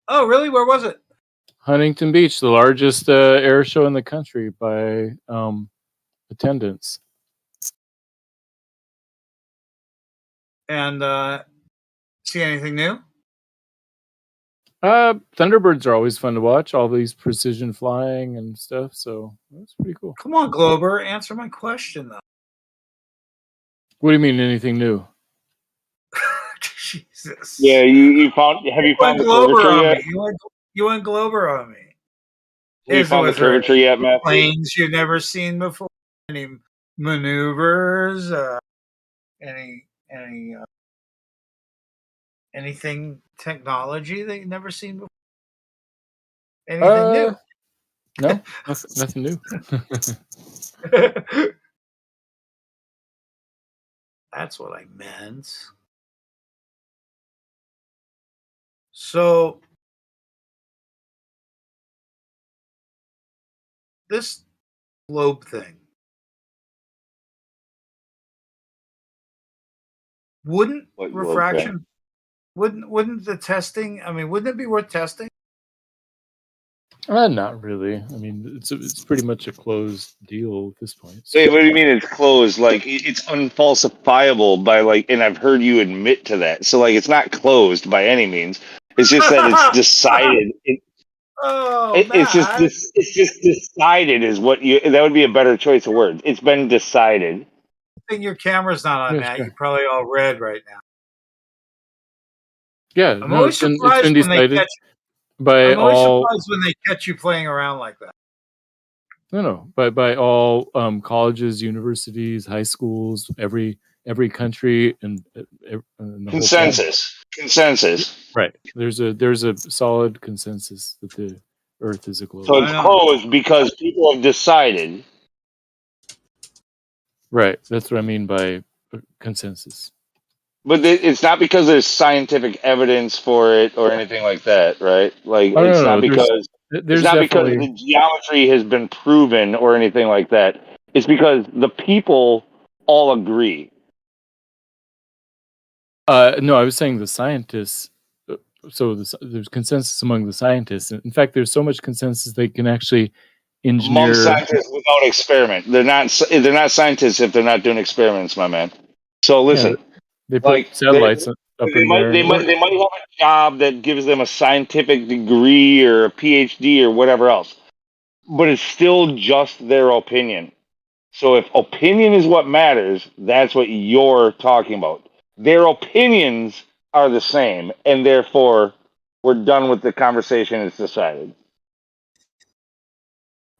N: Oh, really? Where was it?
J: Huntington Beach, the largest air show in the country by attendance.
N: And see anything new?
J: Thunderbirds are always fun to watch. All these precision flying and stuff. So that's pretty cool.
N: Come on, Glober, answer my question though.
J: What do you mean, anything new?
N: Jesus.
V: Yeah, you found? Have you found the curvature yet?
N: You went Glober on me.
V: Have you found the curvature yet, Matthew?
N: Planes you've never seen before? Any maneuvers? Anything technology that you've never seen before? Anything new?
J: No, nothing new.
N: That's what I meant. So this globe thing, wouldn't
V: What globe
N: refraction
V: thing?
N: wouldn't the testing, I mean, wouldn't it be worth testing?
J: Not really. I mean, it's pretty much a closed deal at this point. So.
V: Wait, what do you mean it's closed? Like it's unfalsifiable by like, and I've heard you admit to that. So like, it's not closed by any means. It's just that it's decided.
N: Oh,
V: It's just
N: Matt.
V: this. It's just decided is what you. That would be a better choice of words. It's been decided.
N: I think your camera's not on,
J: Yeah,
N: Matt.
J: sure.
N: You're probably all red right now.
J: Yeah,
N: I'm
J: no,
N: always
J: it's
N: surprised
J: been
N: when they
J: decided
N: catch.
J: by
N: I'm always
J: all.
N: surprised when they catch you playing around like that.
J: No, by all colleges, universities, high schools, every country, and the whole planet.
V: Consensus.
J: Right. There's a solid consensus that the Earth is a globe.
V: So it's closed because people have decided.
J: Right. That's what I mean by consensus.
V: But it's not because there's scientific evidence for it or anything like that, right? Like
J: Oh,
V: it's
J: no,
V: not because
J: there's definitely
V: the geometry has been proven or anything like that. It's because the people all agree.
J: no, I was saying the scientists. So there's consensus among the scientists. In fact, there's so much consensus they can actually
V: Among
J: engineer.
V: scientists without experiment, they're not scientists if they're not doing experiments, my man. So listen,
J: They put
V: like
J: satellites up in there.
V: they might have a job that gives them a scientific degree or a PhD or whatever else, but it's still just their opinion. So if opinion is what matters, that's what you're talking about. Their opinions are the same, and therefore we're done with the conversation. It's decided.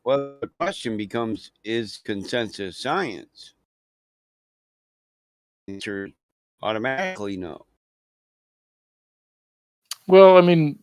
A: Well, the question becomes: is consensus science? Answer: automatically no.
J: Well, I mean,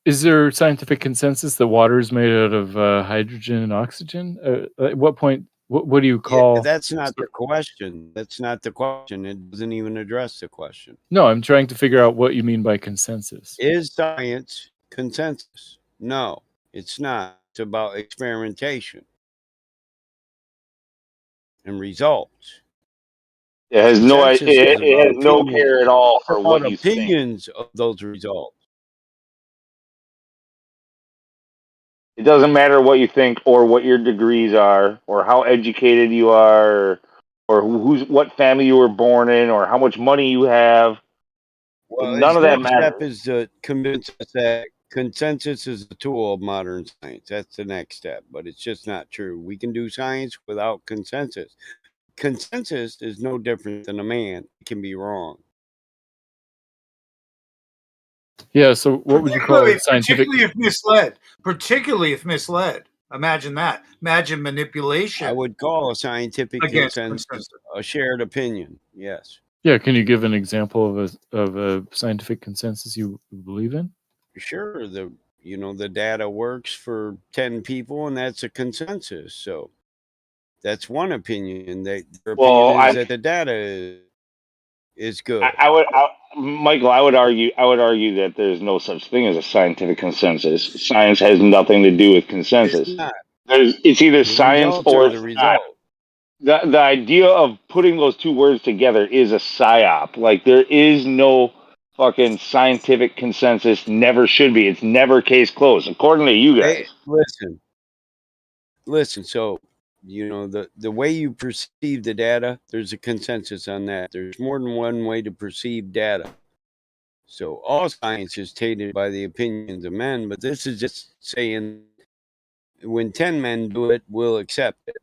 J: is there scientific consensus that water is made out of hydrogen and oxygen? At what point? What do you call?
A: Yeah, that's not the question. That's not the question. It doesn't even address the question.
J: No, I'm trying to figure out what you mean by consensus.
A: Is science consensus? No, it's not. It's about experimentation and results.
V: It has
A: Consensus is
V: it
A: about
V: has no
A: opinion.
V: care at all
A: It's
V: for
A: about
V: what you think.
A: opinions of those results.
V: It doesn't matter what you think or what your degrees are or how educated you are or what family you were born in or how much money you have.
A: Well,
V: None
A: his
V: of that
A: next
V: matters.
A: step is to convince us that consensus is a tool of modern science. That's the next step, but it's just not true. We can do science without consensus. Consensus is no different than a man. It can be wrong.
J: Yeah. So what would you call scientific?
N: Particularly if misled. Imagine that. Imagine manipulation.
A: I would call a scientific
N: against
A: consensus a shared opinion. Yes.
J: Yeah. Can you give an example of a scientific consensus you believe in?
A: Sure. The data works for 10 people, and that's a consensus. So that's one opinion. Their opinion is that the data is good.
V: Michael, I would argue that there's no such thing as a scientific consensus. Science has nothing to do with consensus.
A: It's not.
V: It's either
A: The
V: science
A: results
V: or
A: are
V: it's
A: the
V: not.
A: result.
V: The idea of putting those two words together is a psyop. Like there is no fucking scientific consensus. Never should be. It's never case closed, according to you guys.
A: Hey, listen. So the way you perceive the data, there's a consensus on that. There's more than one way to perceive data. So all science is tainted by the opinions of men, but this is just saying when 10 men do it, we'll accept it,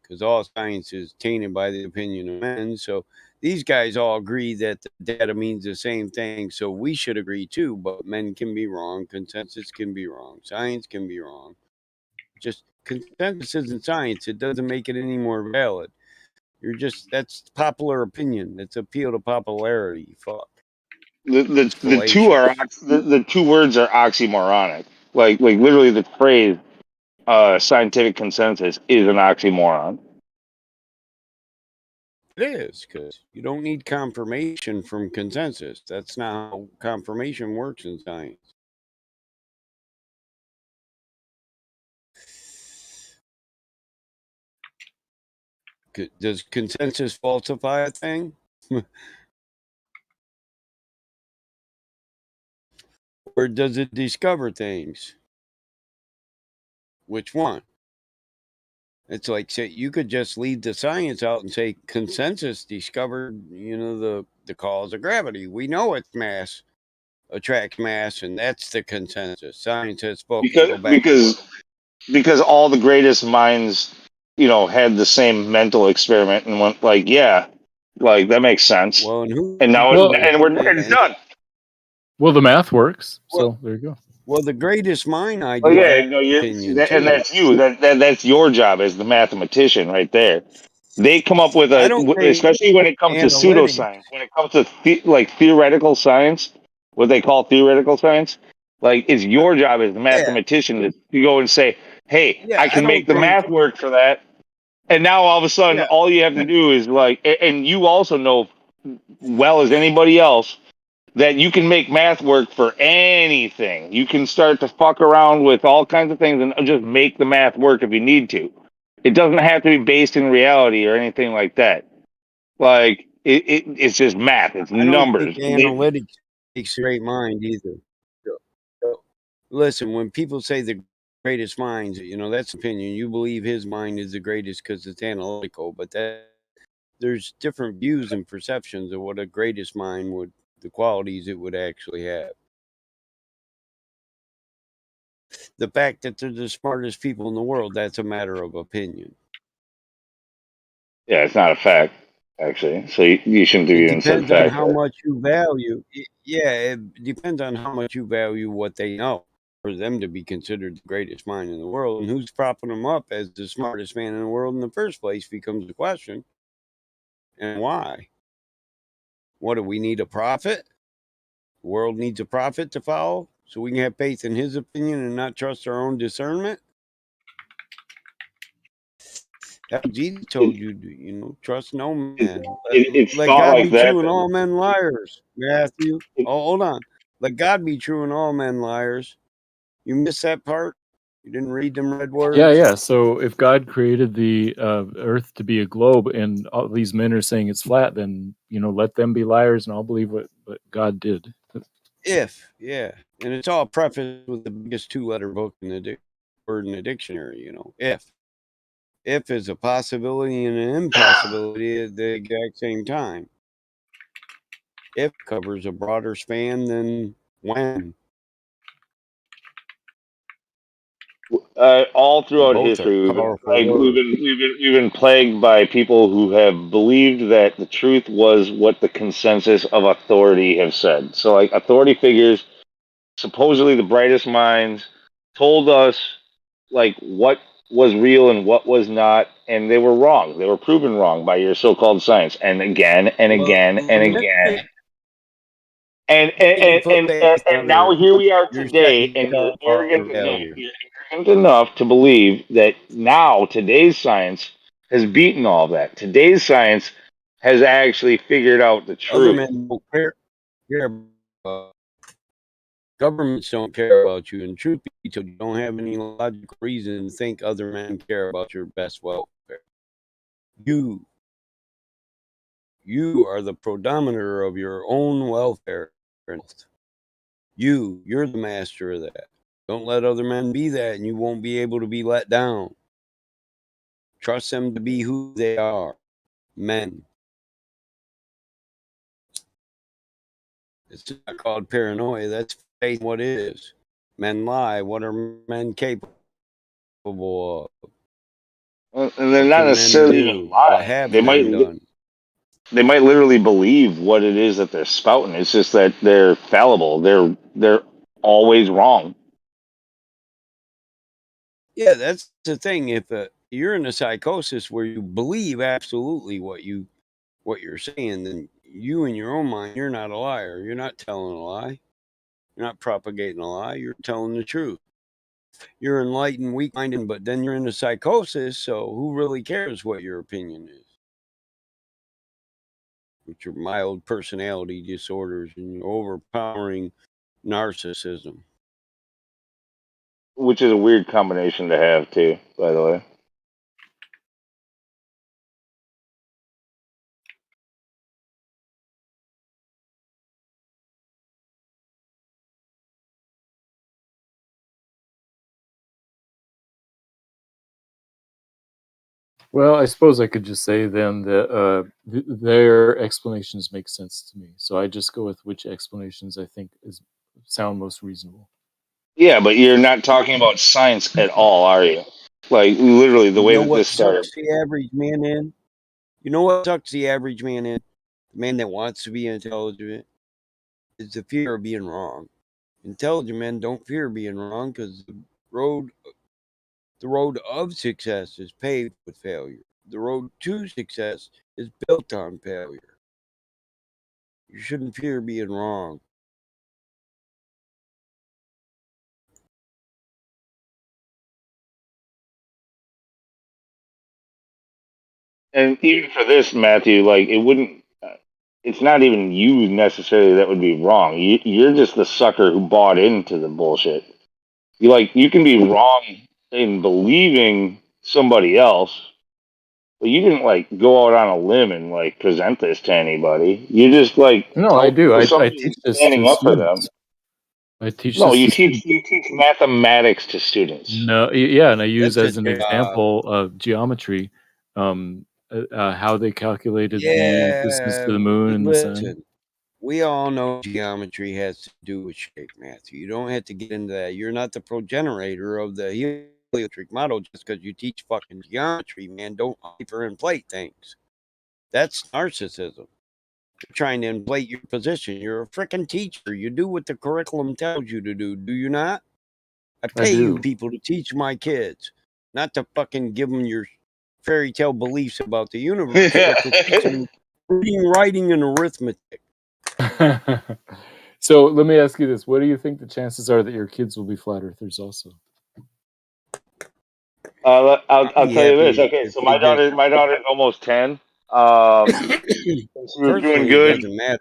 A: because all science is tainted by the opinion of men. So these guys all agree that the data means the same thing, so we should agree too, but men can be wrong, consensus can be wrong, science can be wrong. Just consensus isn't science. It doesn't make it any more valid. That's popular opinion. It's appeal to popularity. Fuck.
V: The two words are oxymoronic. Like literally the phrase scientific consensus is an oxymoron.
A: It is, because you don't need confirmation from consensus. That's not how confirmation works in science. Does consensus falsify a thing? Or does it discover things? Which one? It's like, say, you could just leave the science out and say consensus discovered, the cause of gravity. We know it's mass attracts mass, and that's the consensus. Science has spoken.
V: because
A: Go back to work.
V: because because all the greatest minds, had the same mental experiment and went like, yeah, like that makes sense.
A: Well, and who?
V: And now
J: Well,
V: it's
A: And
V: done.
J: well, the math works.
A: well,
J: So there you go.
A: well, the greatest mind
V: Oh
A: idea
V: yeah,
A: has
V: no,
A: opinion
V: and
A: too.
V: that's you. That's your job as the mathematician right there. They come up with
A: I don't say
V: especially when it comes to
A: analytics.
V: pseudoscience, when it comes to theoretical science, what they call theoretical science, like it's your job as the
A: Yeah,
V: mathematician to go and say, hey,
A: yeah.
V: I
A: I
V: can
A: don't
V: make the
A: say
V: math work for that. And now all of a sudden,
A: yeah.
V: all you have to do is like, and you also know well as anybody else that you can make math work for anything. You can start to fuck around with all kinds of things and just make the math work if you need to. It doesn't have to be based in reality or anything like that. Like it's just math. It's
A: I don't think
V: numbers.
A: analytics makes a great mind either. So, so, listen, when people say the greatest minds, that's opinion. You believe his mind is the greatest because it's analytical, but there's different views and perceptions of what a greatest mind would, the qualities it would actually have. The fact that they're the smartest people in the world, that's a matter of opinion.
V: Yeah, it's not a fact actually. So you shouldn't have
A: It
V: even said
A: depends on
V: fact
A: how
V: there.
A: much you value. Yeah, it depends on how much you value what they know for them to be considered the greatest mind in the world. And who's propping them up as the smartest man in the world in the first place becomes the question. And why? What do we need, a prophet? The world needs a prophet to follow so we can have faith in his opinion and not trust our own discernment? How Jesus told you, trust no man.
V: It's
A: Let
V: thought
A: God
V: like
A: be
V: that.
A: true and all men liars. Matthew. Oh, hold on. Let God be true and all men liars. You missed that part? You didn't read them red
J: Yeah,
A: words?
J: yeah. So if God created the Earth to be a globe, and all these men are saying it's flat, then let them be liars, and I'll believe what God did.
A: Yeah. And it's all prefaced with the biggest two-letter book in the word in the dictionary, if. If is a possibility and an impossibility at the exact same time. If covers a broader span than when.
V: All
A: And
V: throughout
A: both are
V: history,
A: powerful words.
V: we've been plagued by people who have believed that the truth was what the consensus of authority have said. So, like authority figures, supposedly the brightest minds, told us like what was real and what was not, and they were wrong. They were proven wrong by your so-called science, and again and
A: Well,
V: again and
A: let
V: again.
A: me
V: And
A: put faith
V: and
A: on
V: now here we are
A: your
V: today,
A: second
V: and you're
A: call
V: arrogant
A: for
V: enough.
A: failure.
V: You're arrogant enough to believe that now today's science has beaten all that. Today's science has actually figured out the
A: Other
V: truth.
A: men don't care about governments don't care about you, and truth be told, you don't have any logical reason to think other men care about your best welfare. You are the predominator of your own welfare. You're the master of that. Don't let other men be that, and you won't be able to be let down. Trust them to be who they are, men. It's not called paranoia. That's faith in what is. Men lie. What are men capable of?
V: And they're
A: What
V: not
A: can men
V: necessarily even
A: do? What
V: lying.
A: have men done?
V: They might literally believe what it is that they're spouting. It's just that they're fallible. They're always wrong.
A: Yeah, that's the thing. If you're in a psychosis where you believe absolutely what you're saying, then you in your own mind, you're not a liar. You're not telling a lie. You're not propagating a lie. You're telling the truth. You're enlightened, weak-minded, but then you're in a psychosis. So who really cares what your opinion is? With your mild personality disorders and your overpowering narcissism.
V: Which is a weird combination to have too, by the way.
J: Well, I suppose I could just say then that their explanations make sense to me. So I just go with which explanations I think sound most reasonable.
V: Yeah, but you're not talking about science at all, are you? Like literally the
A: You
V: way
A: know
V: that
A: what
V: this started.
A: sucks the average man in? You know what sucks the average man in? The man that wants to be intelligent is the fear of being wrong. Intelligent men don't fear being wrong because the road of success is paved with failure. The road to success is built on failure. You shouldn't fear being wrong.
V: And even for this, Matthew, like it wouldn't. It's not even you necessarily that would be wrong. You're just the sucker who bought into the bullshit. You can be wrong in believing somebody else, but you didn't like go out on a limb and like present this to anybody. You just like
J: No, I
V: tell
J: do.
V: people
J: I
V: something and
J: teach this
V: standing
J: to
V: up for them.
J: students. I teach
V: No,
J: this
V: you
J: to
V: teach
J: students.
V: mathematics to students.
J: No, yeah, and I use
A: That's a
J: as an
A: job.
J: example of geometry, how they calculated the distance
A: Yeah,
J: to the moon and the sun.
A: listen. We all know geometry has to do with shape, Matthew. You don't have to get into that. You're not the progenitor of the heliocentric model just because you teach fucking geometry, man. Don't hyperinflate things. That's narcissism. You're trying to inflate your position. You're a freaking teacher. You do what the curriculum tells you to do you not? I
J: I
A: pay you
J: do.
A: people to teach my kids, not to fucking give them your fairy tale beliefs about the universe, but to teach them reading, writing, and arithmetic.
J: So let me ask you this: what do you think the chances are that your kids will be flat earthers also?
V: I'll
A: I'll be
V: tell you this.
A: happy
V: Okay,
A: if
V: so
A: they just.
V: my daughter's almost 10. She was doing
A: Personally, it
V: good.
A: doesn't matter.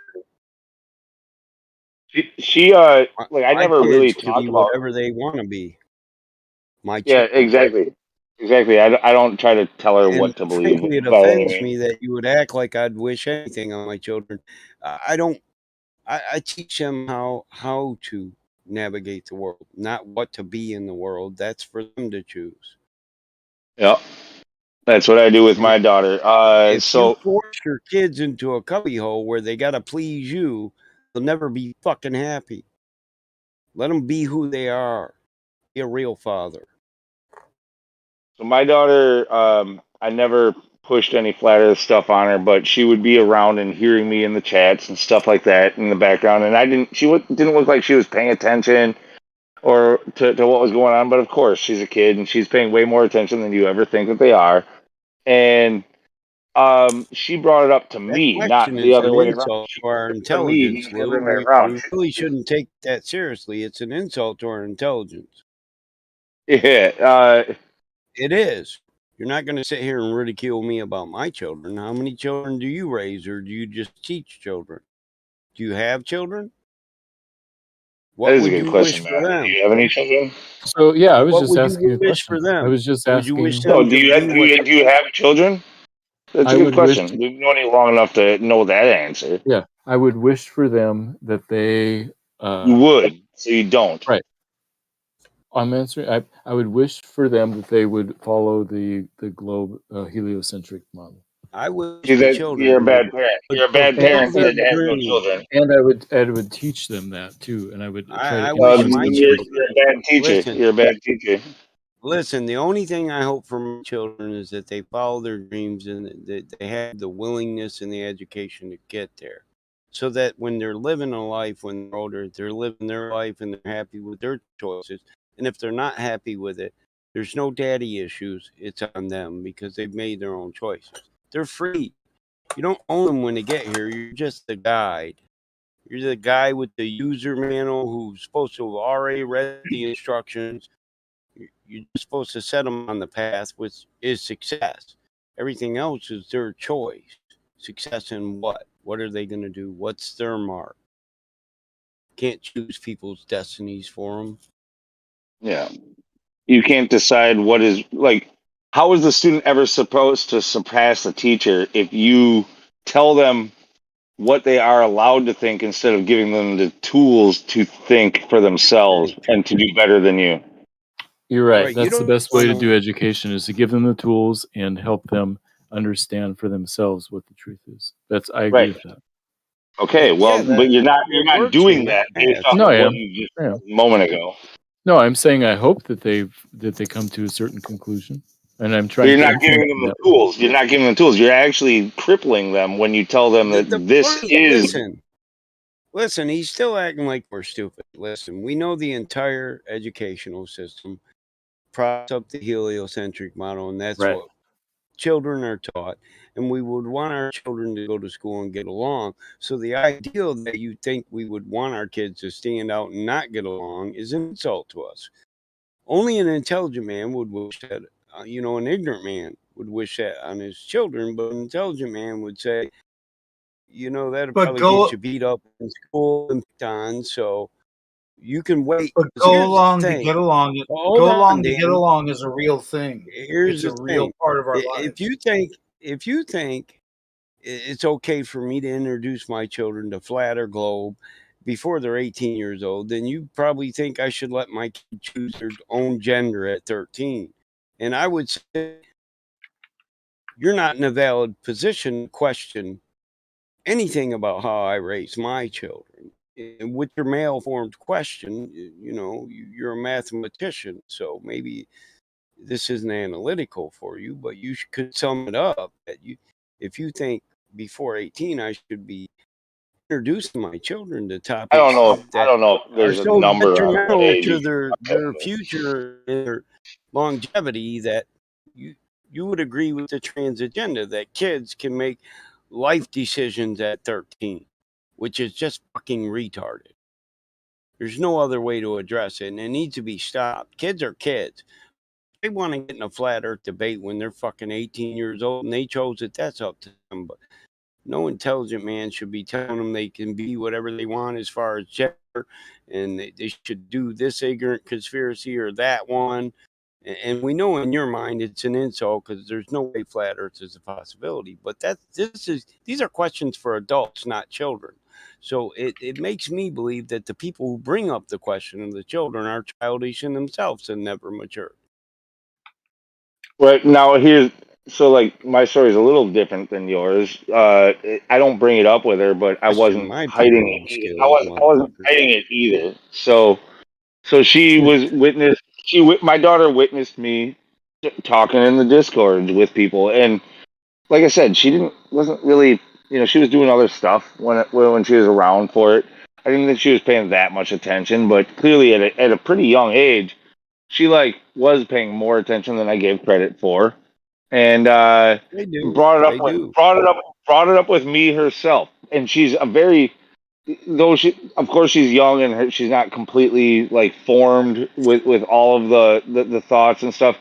V: She like I
A: My
V: never really
A: kids can be
V: talked about.
A: whatever they want to be. My
V: Yeah,
A: children.
V: exactly. I don't try to tell her
A: And
V: what to believe
A: frankly, it
V: by any
A: offends
V: means.
A: me that you would act like I'd wish anything on my children. I don't. I teach them how to navigate the world, not what to be in the world. That's for them to choose.
V: Yeah, that's what I do with
A: And
V: my daughter.
A: if you
V: So
A: force your kids into a cubbyhole where they got to please you, they'll never be fucking happy. Let them be who they are. Be a real father.
V: So my daughter, I never pushed any flat earth stuff on her, but she would be around and hearing me in the chats and stuff like that in the background. And I didn't, didn't look like she was paying attention or to what was going on. But of course, she's a kid and she's paying way more attention than you ever think that they are. And she brought it up to
A: That
V: me, not
A: question
V: the
A: is
V: other
A: an
V: way around.
A: insult
V: She
A: to our
V: brought it to me,
A: intelligence,
V: not the other
A: Lou.
V: way
A: We
V: around.
A: really shouldn't take that seriously. It's an insult to our intelligence.
V: Yeah,
A: It is. You're not going to sit here and ridicule me about my children. How many children do you raise, or do you just teach children? Do you have children?
V: that
A: What
V: is a
A: would
V: good
A: you wish
V: question,
A: for
V: Matt. Do
A: them?
V: you have any children?
J: So yeah, I was
A: What
J: just
A: would you
J: asking a
A: wish for
J: question. I
A: them?
J: was just
A: Would you wish
J: asking.
V: No,
A: them to be what?
V: do you have children? That's
J: I
V: a good
J: would wish.
V: question. We've known you long enough to know that answer.
J: Yeah, I would wish for them that they.
V: You would, so you don't.
J: Right. I'm answering. I would wish for them that they would follow the globe heliocentric model.
A: I wish
V: See
A: my
V: that you're a
A: children
V: bad parent.
A: would
V: You're a bad
A: fulfill
V: parent
A: their
V: that has no
A: dream.
V: children.
J: And I would teach them that too, and I would try to
A: I wish
J: influence
A: my
J: them
V: You're
J: to.
A: children.
V: a bad teacher.
A: Listen,
V: You're a bad teacher.
A: listen. The only thing I hope for my children is that they follow their dreams and that they have the willingness and the education to get there, so that when they're living a life, when they're older, they're living their life and they're happy with their choices. And if they're not happy with it, there's no daddy issues. It's on them because they've made their own choices. They're free. You don't own them when they get here. You're just the guide. You're the guy with the user manual who's supposed to have already read the instructions. You're just supposed to set them on the path, which is success. Everything else is their choice. Success in what? What are they going to do? What's their mark? Can't choose people's destinies for them.
V: Yeah. You can't decide what is like. How is the student ever supposed to surpass the teacher if you tell them what they are allowed to think instead of giving them the tools to think for themselves
A: Thank you.
V: and to do better than you?
J: You're right.
A: Right, you
J: That's the
A: don't
J: best way to
A: wanna
J: do education is to give them the tools and help them understand for themselves what the truth is. I agree
V: Right.
J: with that.
V: Okay.
A: yeah,
V: Well,
A: that
V: but you're
A: it
V: not
A: works
V: doing
A: in the
V: that based
A: past.
V: off
J: No,
V: of
J: I
V: what
J: am.
V: you just
J: I am.
V: said a moment ago.
J: No, I'm saying I hope that they come to a certain conclusion, and I'm
V: But
J: trying
V: you're
J: to
V: not
J: influence
V: giving them
J: them
V: the
J: that way.
V: tools. You're not giving them the tools. You're actually crippling them when you tell them that
A: The
V: this
A: point
V: is.
A: listen, he's still acting like we're stupid. Listen, we know the entire educational system props up the heliocentric model, and that's
J: Right.
A: what children are taught. And we would want our children to go to school and get along. So the ideal that you think we would want our kids to stand out and not get along is an insult to us. Only an intelligent man would wish that, an ignorant man would wish that on his children, but an intelligent man would say, that'll
N: But
A: probably get
N: go
A: you beat up in school and picked on. So you can wait.
N: but
A: 'Cause
N: go
A: here's the
N: along to
A: thing.
N: get along.
A: Hold
N: Go
A: on,
N: along to get
A: Dan.
N: along is a real thing.
A: Here's
N: It's a
A: the
N: real
A: thing.
N: part of our
A: If
N: lives.
A: you think it's okay for me to introduce my children to flat or globe before they're 18 years old, then you probably think I should let my kid choose their own gender at 13. And I would say you're not in a valid position to question anything about how I raise my children. And with your male-formed question, you're a mathematician, so maybe this isn't analytical for you, but you could sum it up that if you think before 18 I should be introducing my children to
V: I don't
A: topics
V: know. I
A: that
V: don't know if
A: are
V: there's a
A: so
V: number on what
A: detrimental
V: age
A: to
V: you should
A: their
V: start
A: their
V: having this.
A: future and their longevity that you would agree with the trans agenda that kids can make life decisions at 13, which is just fucking retarded. There's no other way to address it, and it needs to be stopped. Kids are kids. They want to get in a flat earth debate when they're fucking 18 years old and they chose it, that's up to them. But no intelligent man should be telling them they can be whatever they want as far as gender and they should do this ignorant conspiracy or that one. And we know in your mind it's an insult because there's no way flat earth is a possibility. But these are questions for adults, not children. So it makes me believe that the people who bring up the question of the children are childish in themselves and never mature.
V: Right now, like my story is a little different than yours. I don't bring it up with her, but I
A: Question
V: wasn't
A: my
V: hiding
A: parenting
V: it.
A: skills,
V: I wasn't
A: motherfucker.
V: hiding it either. So she was witness. My daughter witnessed me talking in the Discord with people, and like I said, wasn't really, she was doing other stuff when she was around for it. I didn't think she was paying that much attention, but clearly at a pretty young age, she was paying more attention than I gave credit for, and
A: They do.
V: brought it up
A: They
V: with
A: do.
V: brought it up with me herself. And she's a very, though she, of course, she's young and she's not completely formed with all of the thoughts and stuff.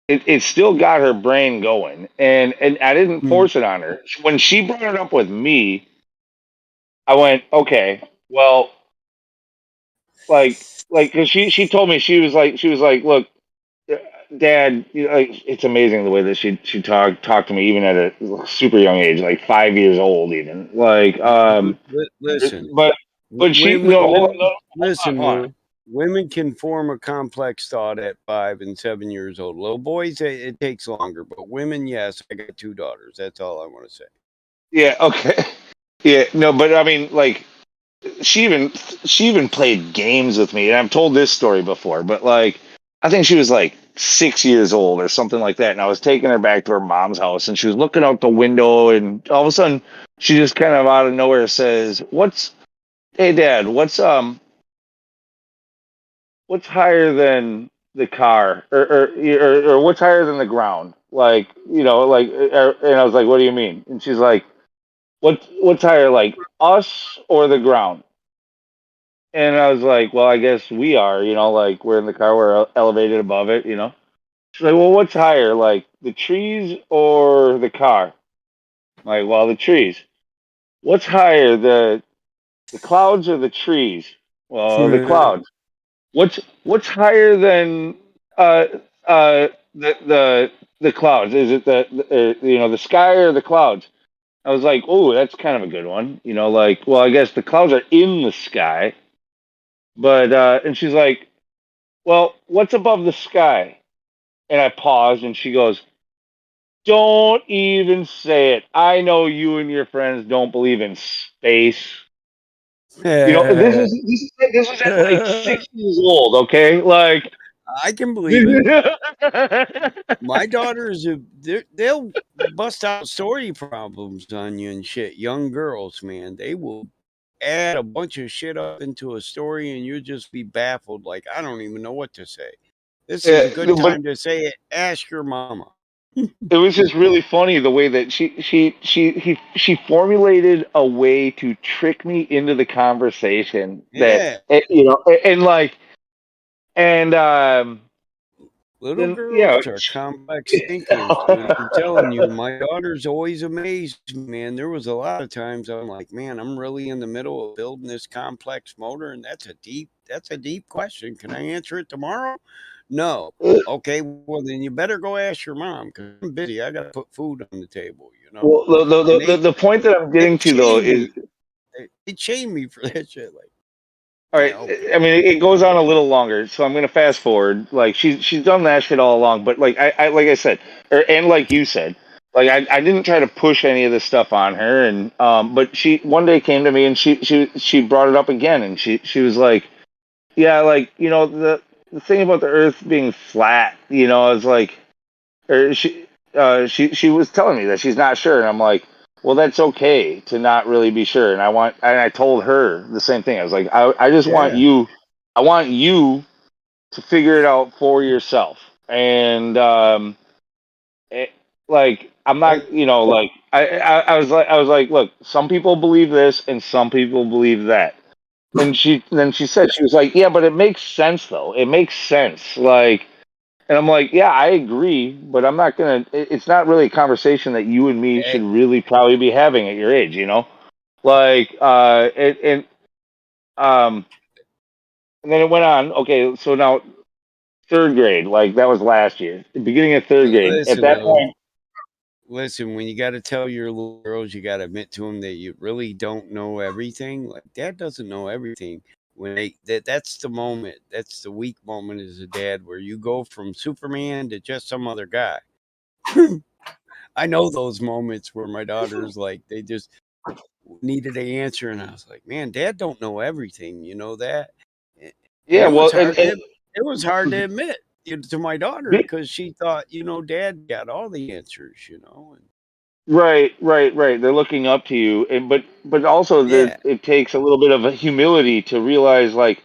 V: It still got her brain going, and I didn't force it on her. When she brought it up with me, I went, okay, well, because she told me, she was like, look, Dad, it's amazing the way that she talked to me even at a super young age, like 5 years old, even
A: Listen,
V: but she
A: women,
V: no hold
A: women,
V: on,
A: listen,
V: hold on.
A: Lou. Women can form a complex thought at 5 and 7 years old. Little boys, it takes longer, but women, yes. I got 2 daughters. That's all I want to say.
V: Yeah, okay, yeah, no, but I mean, she even played games with me, and I've told this story before, but I think she was 6 years old or something like that, and I was taking her back to her mom's house, and she was looking out the window, and all of a sudden she just kind of out of nowhere says, hey Dad, what's higher than the car, or what's higher than the ground, and I was like, what do you mean? And she's like, what's higher, us or the ground? And I was like, well, I guess we are, we're in the car, we're elevated above it. She's like, well, what's higher, the trees or the car? I'm like, well, the trees. What's higher, the clouds or the trees? Well, the clouds. What's higher than uh the clouds? Is it the sky or the clouds? I was like, oh, that's kind of a good one. Well, I guess the clouds are in the sky, but and she's like, well, what's above the sky? And I paused, and she goes, don't even say it. I know you and your friends don't believe in space. You know, this was at like 6 years old, okay? Like,
A: I can believe it. My daughters, they'll bust out story problems on you and shit. Young girls, man, they will add a bunch of shit up into a story, and you'll just be baffled. Like, I don't even know what to say. This is a good
V: but
A: time to say it. Ask your mama.
V: it was just really funny the way that she formulated a way to trick me into the conversation
A: Yeah.
V: that you know, and like, and
A: Little
V: then yeah,
A: girls are complex thinkers, dude. I'm telling you, my daughter's always amazed me, man. There was a lot of times I'm like, man, I'm really in the middle of building this complex motor, and that's a deep question. Can I answer it tomorrow? No. Okay, well then you better go ask your mom because I'm busy. I gotta put food on the table, you know.
V: well,
A: And
V: the point that I'm getting to though
A: chain
V: is,
A: me. They chain me for that shit. Like,
V: all right.
A: yeah, okay.
V: I mean, it goes on a little longer, so I'm gonna fast forward. Like she's done that shit all along, but like I like I said, and like you said, like I didn't try to push any of this stuff on her, and but she one day came to me and she brought it up again, and she was like, yeah, like you know the thing about the Earth being flat, you know, is like, or she was telling me that she's not sure, and I'm like, well, that's okay to not really be sure, and I told her the same thing. I was like, I just want
A: Yeah.
V: you, I want you to figure it out for yourself, and like I'm not, you know, like I was like, look, some people believe this and some people believe that. And she said, she was like, yeah, but it makes sense though. It makes sense. Like, and I'm like, yeah, I agree, but I'm not gonna. It's not really a conversation that you and me should
A: Hey,
V: really probably be having at your age, you know. Like, um, and then it went on. Okay, so now third grade, like that was last year, the beginning of third grade. At
A: listen,
V: that
A: though.
V: point,
A: Listen, when you got to tell your little girls, you got to admit to them that you really don't know everything. Like dad doesn't know everything. When that's the moment, that's the weak moment as a dad where you go from Superman to just some other guy. I know those moments where my daughters like they just needed an answer, and I was like, man, dad don't know everything. You know that, and
V: yeah, well,
A: it was hard to admit to my daughter because she thought dad got all the answers.
V: right. They're looking up to you, and but also that
A: Yeah.
V: it takes a little bit of a humility to realize, like,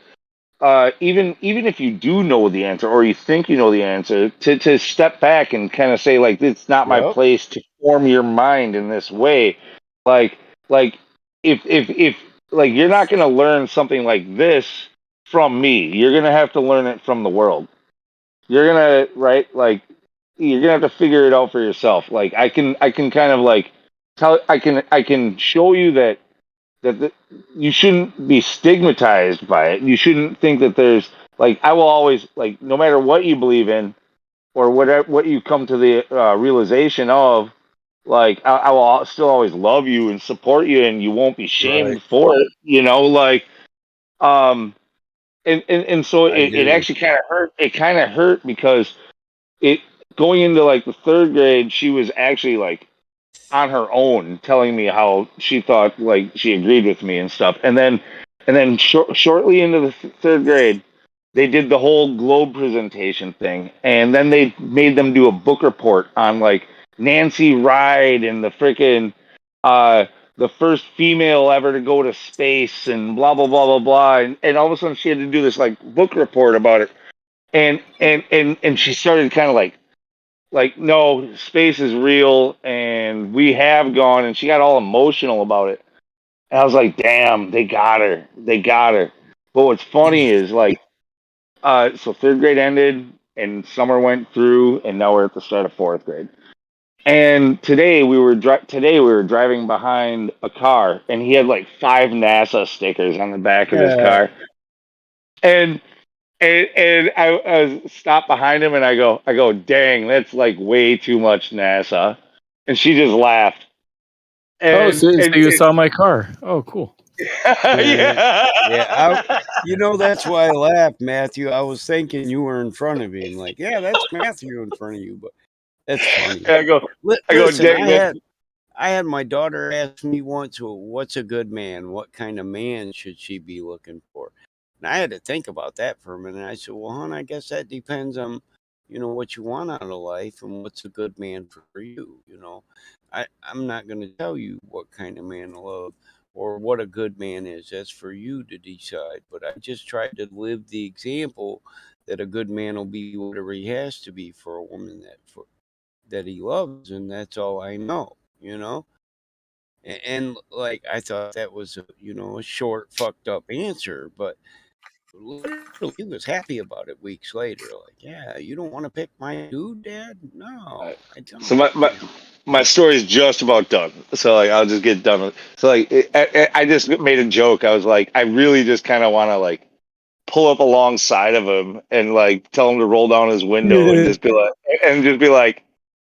V: even if you do know the answer or you think you know the answer, to step back and kind of say, like, it's not my
A: Yep.
V: place to form your mind in this way. Like, like if like you're not going to learn something like this from me, you're going to have to learn it from the world. You're gonna right like you're gonna have to figure it out for yourself. Like I can kind of like tell I can show you that you shouldn't be stigmatized by it. You shouldn't think that there's like I will always like no matter what you believe in or whatever what you come to the realization of. Like I will still always love you and support you, and you won't be
A: Right.
V: shamed for it. You know, like um, and so
A: I
V: it
A: do.
V: actually kind of hurt. It kind of hurt because it going into like the third grade, she was actually like on her own telling me how she thought like she agreed with me and stuff. And then shortly into the third grade, they did the whole globe presentation thing, and then they made them do a book report on like Nancy Ride and the freaking uh the first female ever to go to space and blah blah blah blah blah and all of a sudden she had to do this like book report about it and she started kind of like no, space is real and we have gone, and she got all emotional about it, and I was like, damn, they got her. But what's funny is like so third grade ended and summer went through and now we're at the start of fourth grade, and today we were driving behind a car and he had like 5 NASA stickers on the back of his
A: Yeah.
V: car, and and I was stopped behind him and I go, dang, that's like way too much NASA. And she just laughed.
J: Oh,
V: And
J: so you saw my car. Oh, cool.
A: Yeah. You know, that's why I laughed, Matthew. I was thinking you were in front of him. Like, yeah, that's Matthew in front of you, but that's funny.
V: I go,
A: Listen,
V: dang, man.
A: I had my daughter ask me once, well, what's a good man? What kind of man should she be looking for? And I had to think about that for a minute. I said, well, hon, I guess that depends on, you know, what you want out of life and what's a good man for you. You know, I'm not going to tell you what kind of man to love or what a good man is. That's for you to decide. But I just tried to live the example that a good man will be whatever he has to be for a woman that he loves, and that's all I know, you know. And like I thought that was a short fucked up answer, but literally he was happy about it weeks later. Like, yeah, you don't want to pick my dude, Dad? No, I don't.
V: So my story is just about done. So like I'll just get done with. So like I just made a joke. I was like, I really just kind of want to like pull up alongside of him and like tell him to roll down his window and just be like,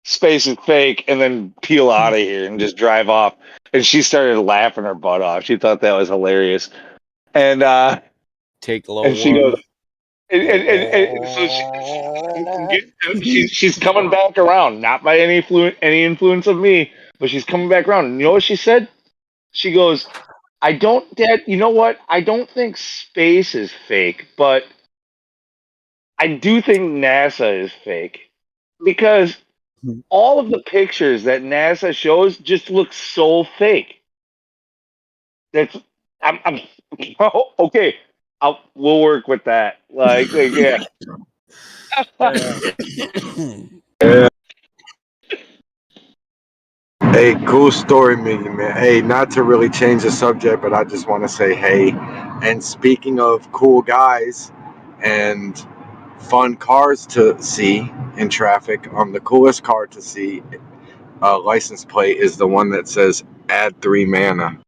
V: space is fake, and then peel out of here and just drive off. And she started laughing her butt off. She thought that was hilarious. And
A: take low
V: and she
A: one.
V: goes, and so she's coming back around, not by any influence of me, but she's coming back around. And you know what she said? She goes, Dad, you know what? I don't think space is fake, but I do think NASA is fake because all of the pictures that NASA shows just look so fake. I'm okay. We'll work with that. Like yeah.
H: Yeah. Hey, cool story, Miggy, man. Hey, not to really change the subject, but I just want to say hey. And speaking of cool guys and fun cars to see in traffic, the coolest car to see license plate is the one that says add 3 mana.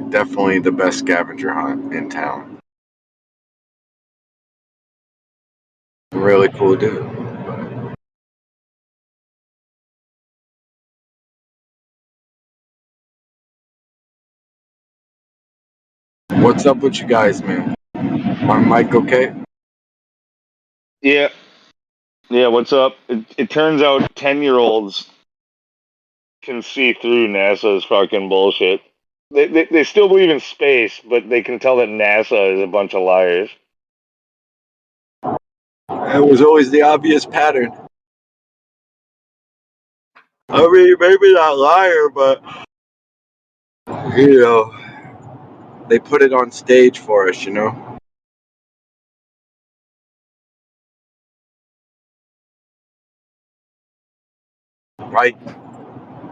H: Definitely the best scavenger hunt in town. Really cool dude. What's up with you guys, man? My mic okay?
V: Yeah. Yeah, what's up? It turns out 10-year-olds can see through NASA's fucking bullshit. They still believe in space, but they can tell that NASA is a bunch of liars.
H: It was always the obvious pattern. I mean, maybe not liar, but you know, they put it on stage for us, you know.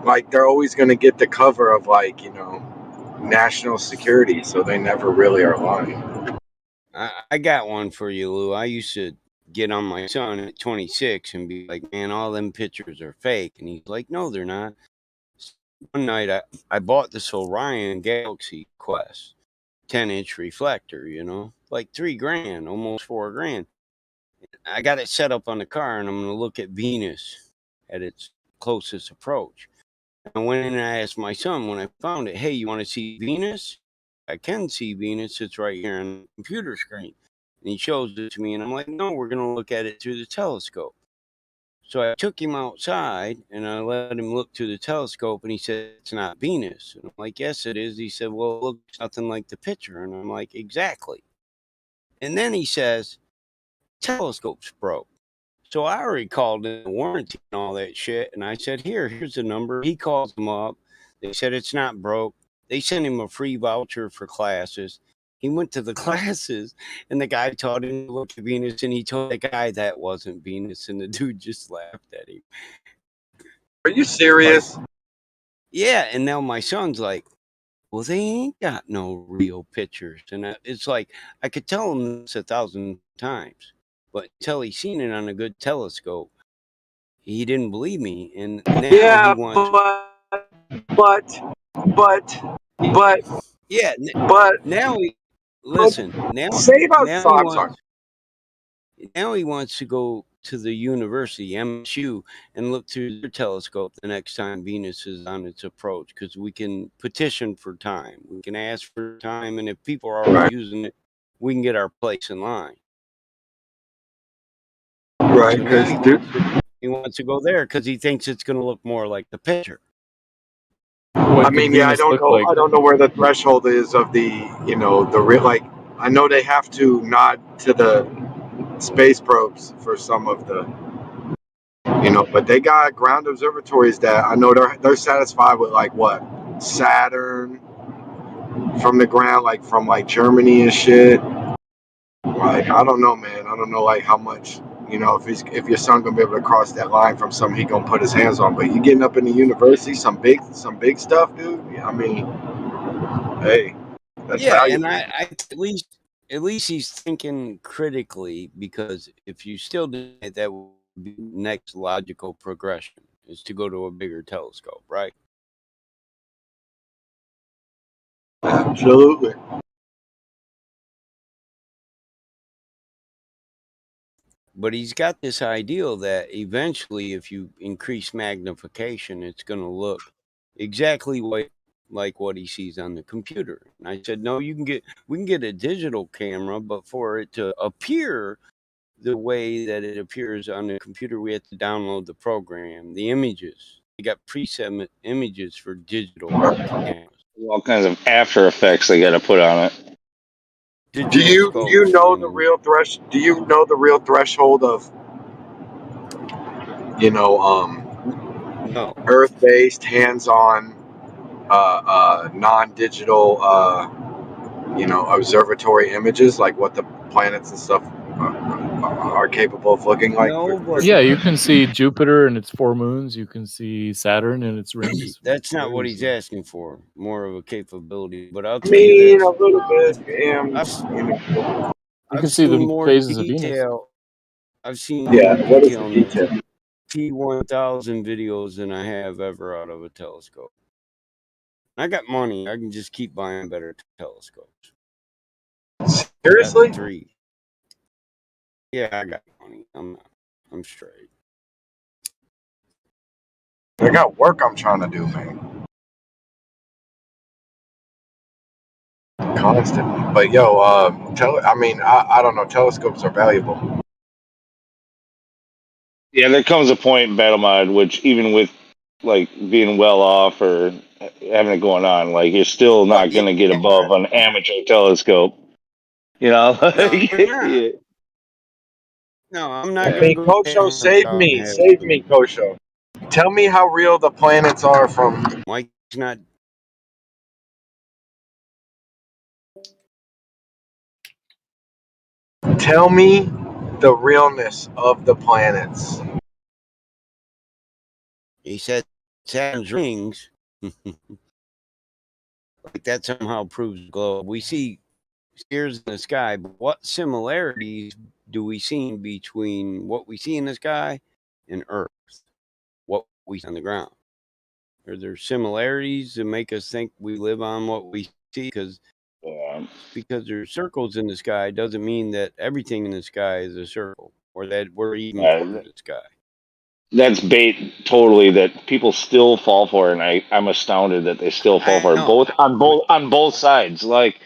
H: Like they're always going to get the cover of like, you know, national security, so they never really are lying.
A: I got one for you, Lou. I used to get on my son at 26 and be like, man, all them pictures are fake. And he's like, no, they're not. One night I bought this Orion Galaxy Quest 10-inch reflector, you know, like $3,000, almost $4,000. I got it set up on the car and I'm going to look at Venus at its closest approach. I went in and I asked my son when I found it, hey, you want to see Venus? I can see Venus. It's right here on the computer screen. And he shows it to me, and I'm like, no, we're going to look at it through the telescope. So I took him outside, and I let him look through the telescope, and he said, it's not Venus. And I'm like, yes, it is. He said, well, it looks nothing like the picture. And I'm like, exactly. And then he says, telescope's broke. So I already called in the warranty and all that shit. And I said, here's the number. He calls them up. They said it's not broke. They sent him a free voucher for classes. He went to the classes and the guy taught him to look at Venus and he told the guy that wasn't Venus and the dude just laughed at him.
H: Are you serious?
A: Yeah. And now my son's like, well, they ain't got no real pictures. And it's like, I could tell him this 1,000 times, but until he seen it on a good telescope, he didn't believe me. And now
H: yeah,
A: he wants.
H: But
A: now he listen. Now
H: say about
A: now he
H: I'm
A: wants.
H: sorry.
A: Now he wants to go to the university, MSU, and look through their telescope the next time Venus is on its approach, because we can petition for time. We can ask for time, and if people are already using it, we can get our place in line.
H: Right,
A: So
H: because
A: he wants to go there because he thinks it's going to look more like the picture.
H: I mean, yeah, I don't know where the threshold is of the, the real, like, I know they have to nod to the space probes for some of the, but they got ground observatories that I know they're satisfied with, like, what, Saturn from the ground, like from like Germany and shit. Like, I don't know, man. I don't know, like, how much, if your son gonna be able to cross that line from something he gonna put his hands on. But you getting up in the university, some big stuff, dude. I mean, hey, that's
A: And
H: valuable.
A: I at least he's thinking critically, because if you still do it, that would be next logical progression is to go to a bigger telescope, right?
H: Absolutely.
A: But he's got this ideal that eventually, if you increase magnification, it's going to look exactly like what he sees on the computer. And I said, no, we can get a digital camera, but for it to appear the way that it appears on the computer, we have to download the program, the images. You got preset images for digital cameras.
V: All kinds of After Effects they got to put on it.
H: Do you know the real Do you know the real threshold of,
A: no,
H: Earth-based, hands-on, non-digital, observatory images, like what the planets and stuff are capable of looking like?
A: No, but
J: Yeah, you can see Jupiter and its 4 moons. You can see Saturn and its rings.
A: that's not what
J: Very
A: he's
J: easily.
A: asking for. More of a capability. But I'll
H: I
A: tell you
H: mean,
A: this:
H: a little bit.
J: You can
A: I've
J: see the
A: seen more
J: phases of Venus.
A: detail. I've seen
H: Yeah,
A: more
H: what is the
A: detail in
H: detail?
A: the P1000 videos than I have ever out of a telescope. I got money. I can just keep buying better telescopes.
H: Seriously?
A: 3. Yeah, I got money. I'm straight.
H: I got work I'm trying to do, man. Constantly. But yo, I don't know. Telescopes are valuable.
V: Yeah, there comes a point in Battle Mod which, even with like being well off or having it going on, like you're still not going to get above an amateur telescope. You know?
A: No, you're not. No, I'm not
H: I
A: gonna
H: mean,
A: go
H: Kosho, save me, Kosho. Tell me how real the planets are from.
A: Mike's not.
H: Tell me the realness of the planets.
A: He said Saturn's rings. Like that somehow proves the globe. We see spheres in the sky, but what similarities do we see between what we see in the sky and Earth? What we see on the ground? Are there similarities that make us think we live on what we see? Because there's circles in the sky doesn't mean that everything in the sky is a circle, or that we're even part of the sky.
V: That's bait totally that people still fall for, and I'm astounded that they still fall for it,
A: know.
V: on both sides. Like,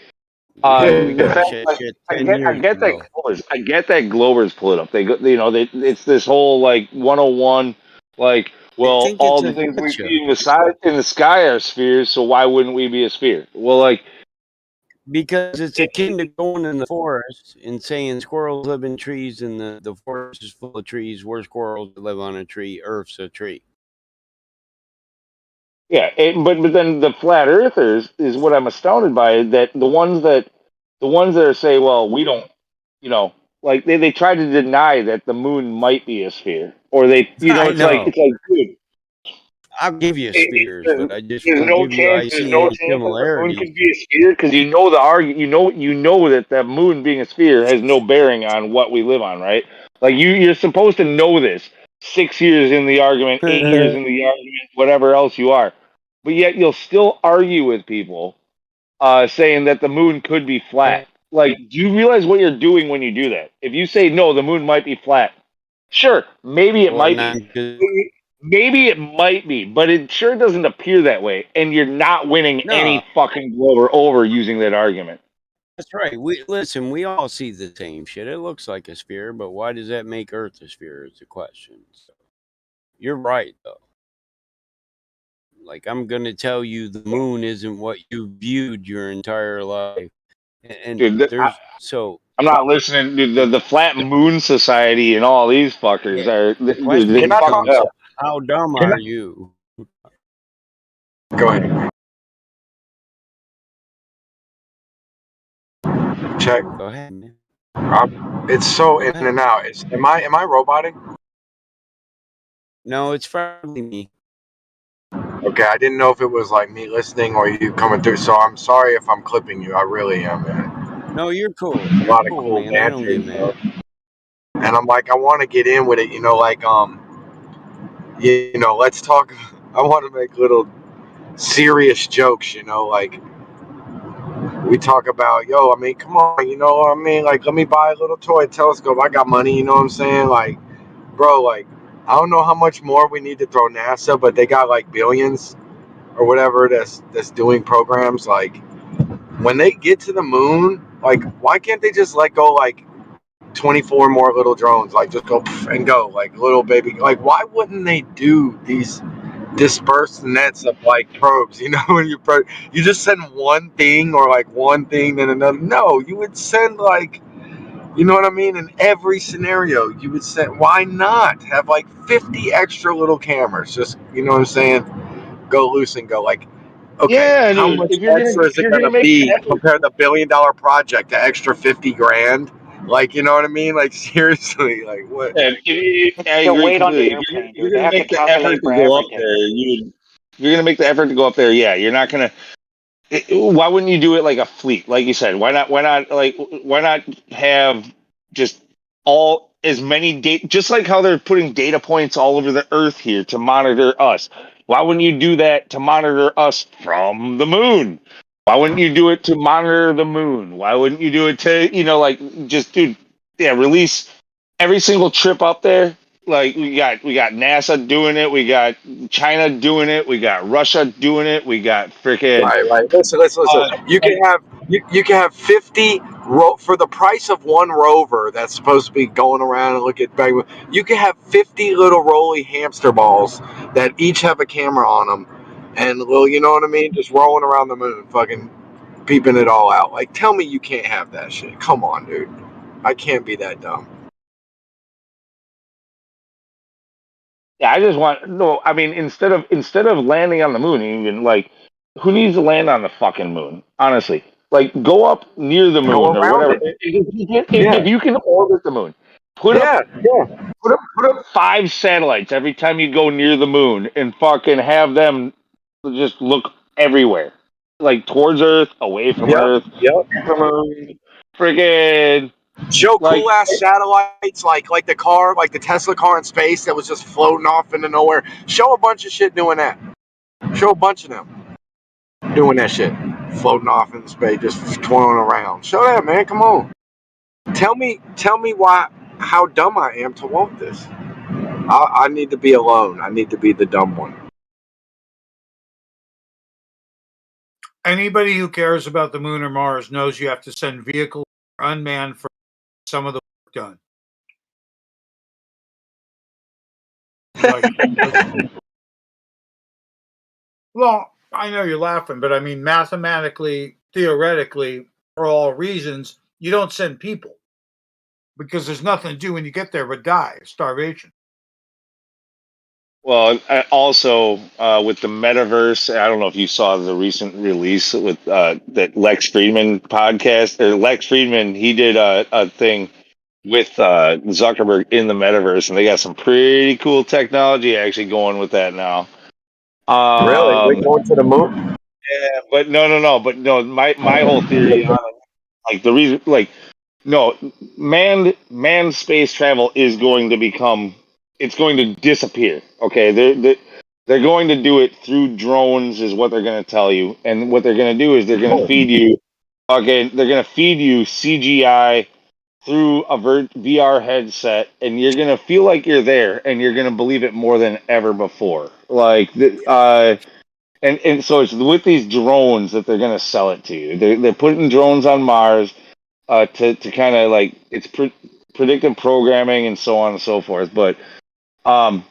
A: We
V: the
A: got
V: fact,
A: shit
V: like,
A: 10
V: I
A: years
V: get that
A: ago.
V: Glover's pull it up. It's this whole like 101, like,
A: I
V: well,
A: think
V: all
A: it's
V: the
A: a
V: things we
A: gotcha.
V: see in the sky are spheres, so why wouldn't we be a sphere? Well, like,
A: Because it's akin to going in the forest and saying squirrels live in trees and the forest is full of trees. We're squirrels that live on a tree. Earth's a tree.
V: yeah, but then the flat earthers is what I'm astounded by. That the ones that are say, well, we don't, like they try to deny that the moon might be a sphere, or
A: I
V: it's like
A: know.
V: dude,
A: I'll give you spheres, but I just
V: there's
A: won't
V: no
A: give you
V: chance.
A: I
V: There's
A: see
V: no
A: any
V: chance that the moon
A: similarities.
V: could be a sphere because you know the you know that the moon being a sphere has no bearing on what we live on, right? Like you're supposed to know this 6 years in the argument, 8 years in the argument, whatever else you are, but yet you'll still argue with people saying that the moon could be flat. Like, do you realize what you're doing when you do that? If you say no, the moon might be flat, Sure, maybe it
A: Well,
V: might
A: not
V: be. Maybe it might be, but it sure doesn't appear that way. And you're not winning
A: no,
V: any fucking blower over using that argument.
A: that's right. We all see the same shit. It looks like a sphere, but why does that make Earth a sphere? Is the question. So, you're right, though. Like, I'm gonna tell you, the moon isn't what you viewed your entire life, and
V: Dude,
A: there's so.
V: I'm not listening to the Flat Moon Society and all these fuckers.
A: The
V: Dude, they
A: question
V: fucked
A: becomes,
V: up.
A: how dumb are you?
H: Go ahead. Check.
A: Go ahead, man.
H: It's so
A: Go
H: in
A: ahead.
H: and out. Am I roboting?
A: No, it's probably me.
H: Okay, I didn't know if it was like me listening or you coming through. So I'm sorry if I'm clipping you. I really am, man.
A: No, you're cool.
H: A
A: You're
H: lot of
A: cool,
H: cool
A: man. I don't
H: banter,
A: get
H: you know.
A: mad.
H: And I'm like, I want to get in with it, you know, like you know, let's talk. I want to make little serious jokes, you know, like we talk about, yo, I mean, come on, you know, I mean, like, let me buy a little toy telescope. I got money, you know what I'm saying? Like, bro, like, I don't know how much more we need to throw NASA, but they got like billions or whatever that's doing programs. Like, when they get to the moon, like, why can't they just let go like 24 more little drones? Like, just go and go, like little baby. Like, why wouldn't they do these dispersed nets of like probes? You know, when you just send one thing or like one thing then another. No, you would send like, you know what I mean? In every scenario, you would send. Why not have like 50 extra little cameras? Just, you know what I'm saying? Go loose and go. Like, okay,
V: Yeah,
H: how
V: dude.
H: much extra is
V: If
H: it
V: you're
H: gonna
V: gonna make the
H: be
V: effort,
H: compared to the $1 billion project to extra 50 grand? Like, you know what I mean? Like, seriously, like what?
V: I
I: The
V: agree
I: weight on the
V: completely.
I: airplane,
V: If you're
I: dude. They
V: gonna
I: have to
V: make the
I: calculate
V: effort to
I: for
V: go up
I: everything.
V: there, if you're gonna make the effort to go up there, yeah, you're not gonna. Why wouldn't you do it like a fleet? Like you said, why not? Why not have just all as many data? Just like how they're putting data points all over the Earth here to monitor us. Why wouldn't you do that to monitor us from the moon? Why wouldn't you do it to monitor the moon? Why wouldn't you do it to, like, just dude, yeah, release every single trip up there. Like we got NASA doing it, we got China doing it, we got Russia doing it, we got freaking
H: Right. Listen. You
V: like,
H: can have you can have 50 for the price of one rover that's supposed to be going around and look at. You can have 50 little roly hamster balls that each have a camera on them, and little, you know what I mean, just rolling around the moon, fucking peeping it all out. Like, tell me you can't have that shit. Come on, dude. I can't be that dumb.
V: yeah, I just want no. I mean, instead of landing on the moon, even like, who needs to land on the fucking moon? Honestly, like, go up near the
H: Go
V: moon or
H: around
V: whatever.
H: it.
V: If you can orbit the moon, put up
H: Yeah.
V: put up 5 satellites every time you go near the moon, and fucking have them just look everywhere, like towards Earth, away from Earth,
H: Yep.
V: from Earth, friggin'
H: Show
V: like.
H: cool ass satellites like the car, like the Tesla car in space that was just floating off into nowhere. Show a bunch of shit doing that. Show a bunch of them doing that shit, floating off in space, just twirling around. Show that, man. Come on. Tell me how dumb I am to want this. I need to be alone. I need to be the dumb one.
N: Anybody who cares about the moon or Mars knows you have to send vehicles unmanned for some of the work done. Like, well, I know you're laughing, but I mean, mathematically, theoretically, for all reasons, you don't send people because there's nothing to do when you get there but die, starvation.
V: Well, also with the metaverse, I don't know if you saw the recent release with that Lex Friedman podcast. Or Lex Friedman, he did a thing with Zuckerberg in the metaverse, and they got some pretty cool technology actually going with that now.
H: Really? We're going to the moon?
V: Yeah, but no. But no, my whole theory on it, like the reason, like, no, manned space travel is going to become, it's going to disappear. Okay, they're going to do it through drones, is what they're going to tell you, and what they're going to do is they're going to feed you, okay, they're going to feed you CGI through a VR headset, and you're gonna feel like you're there, and you're gonna believe it more than ever before. And so it's with these drones that they're gonna sell it to you. They're putting drones on Mars to kind of like it's predictive programming and so on and so forth. But and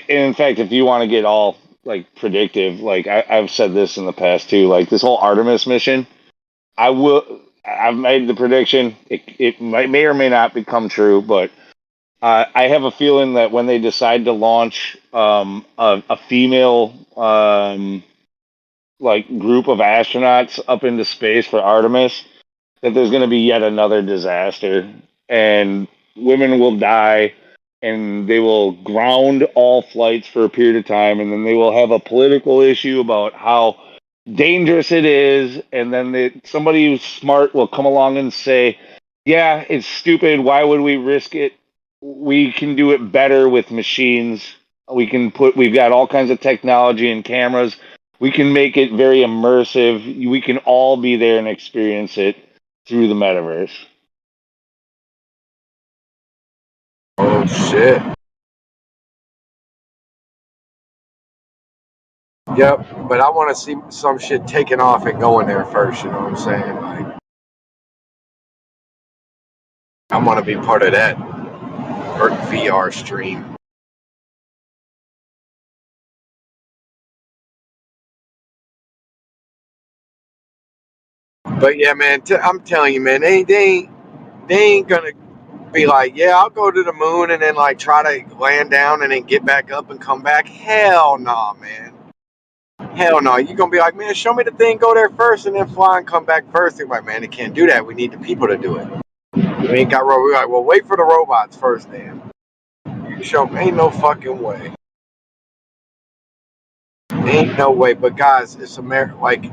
V: in fact, if you want to get all like predictive, like I've said this in the past too, like this whole Artemis mission, I've made the prediction. It may or may not become true, but I have a feeling that when they decide to launch a female like group of astronauts up into space for Artemis, that there's going to be yet another disaster, and women will die, and they will ground all flights for a period of time, and then they will have a political issue about how dangerous it is, and then somebody who's smart will come along and say, yeah, it's stupid, why would we risk it? We can do it better with machines. We've got all kinds of technology and cameras. We can make it very immersive. We can all be there and experience it through the metaverse.
H: Oh shit. Yep, but I want to see some shit taking off and going there first, you know what I'm saying? Like, I want to be part of that VR stream. But yeah, man, I'm telling you, man, they ain't gonna be like, yeah, I'll go to the moon and then like try to land down and then get back up and come back. Hell no, man. Hell no. You're gonna be like, man, show me the thing, go there first and then fly and come back first. They're like, man, they can't do that. We need the people to do it. We ain't got robots. We're like, well, wait for the robots first, then. You show me, ain't no fucking way. Ain't no way. But guys, it's America. Like,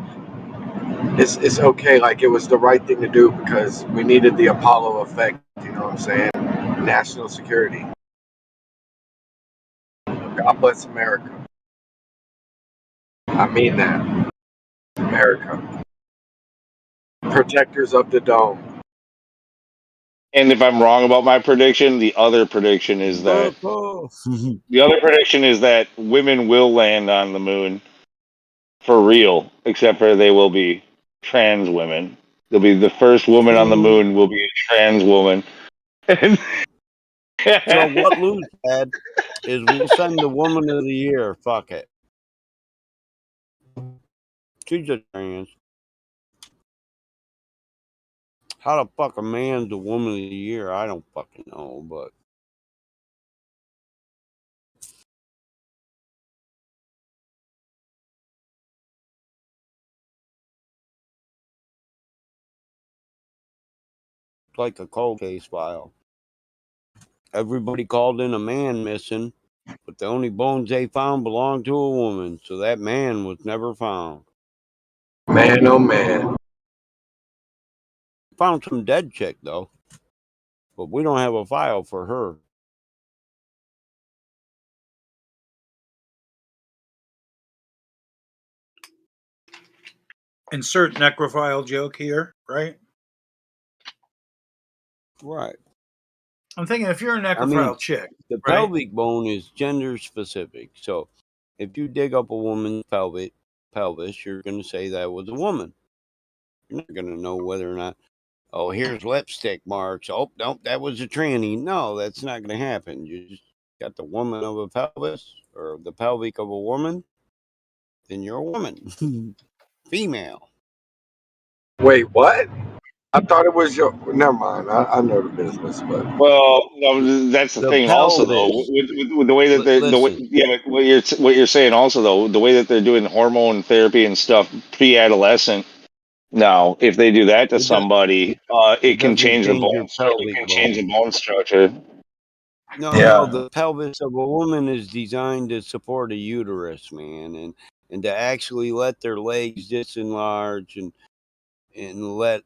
H: it's okay. Like, it was the right thing to do because we needed the Apollo effect. You know what I'm saying? National security. God bless America. I mean that. America. Protectors of the dome.
V: And if I'm wrong about my prediction, the other prediction is that women will land on the moon for real, except for they will be trans women. They'll be the first woman on the moon will be a trans woman.
A: So what Lou's said is we'll send the woman of the year. Fuck it. She's a trans. How the fuck a man's the woman of the year? I don't fucking know, but it's like a cold case file. Everybody called in a man missing, but the only bones they found belonged to a woman, so that man was never found.
H: Man, oh man.
A: Found some dead chick though, but we don't have a file for her.
N: Insert necrophile joke here, right?
A: Right.
N: I'm thinking if you're a necrophile chick,
A: the
N: right?
A: pelvic bone is gender specific. So if you dig up a woman's pelvis, you're going to say that was a woman. You're not going to know whether or not, oh, here's lipstick marks. Oh, no, that was a tranny. No, that's not going to happen. You just got the woman of a pelvis or the pelvic of a woman, then you're a woman. Female.
H: Wait, what? I thought it was your. Never mind. I know the business, but
V: well, no, that's the thing. Also, though, with the way that what you're saying, also though, the way that they're doing hormone therapy and stuff pre-adolescent. Now, if they do that to somebody, it can change the bone. It can change the bone structure.
A: No, the pelvis of a woman is designed to support a uterus, man, and to actually let their legs disenlarge and let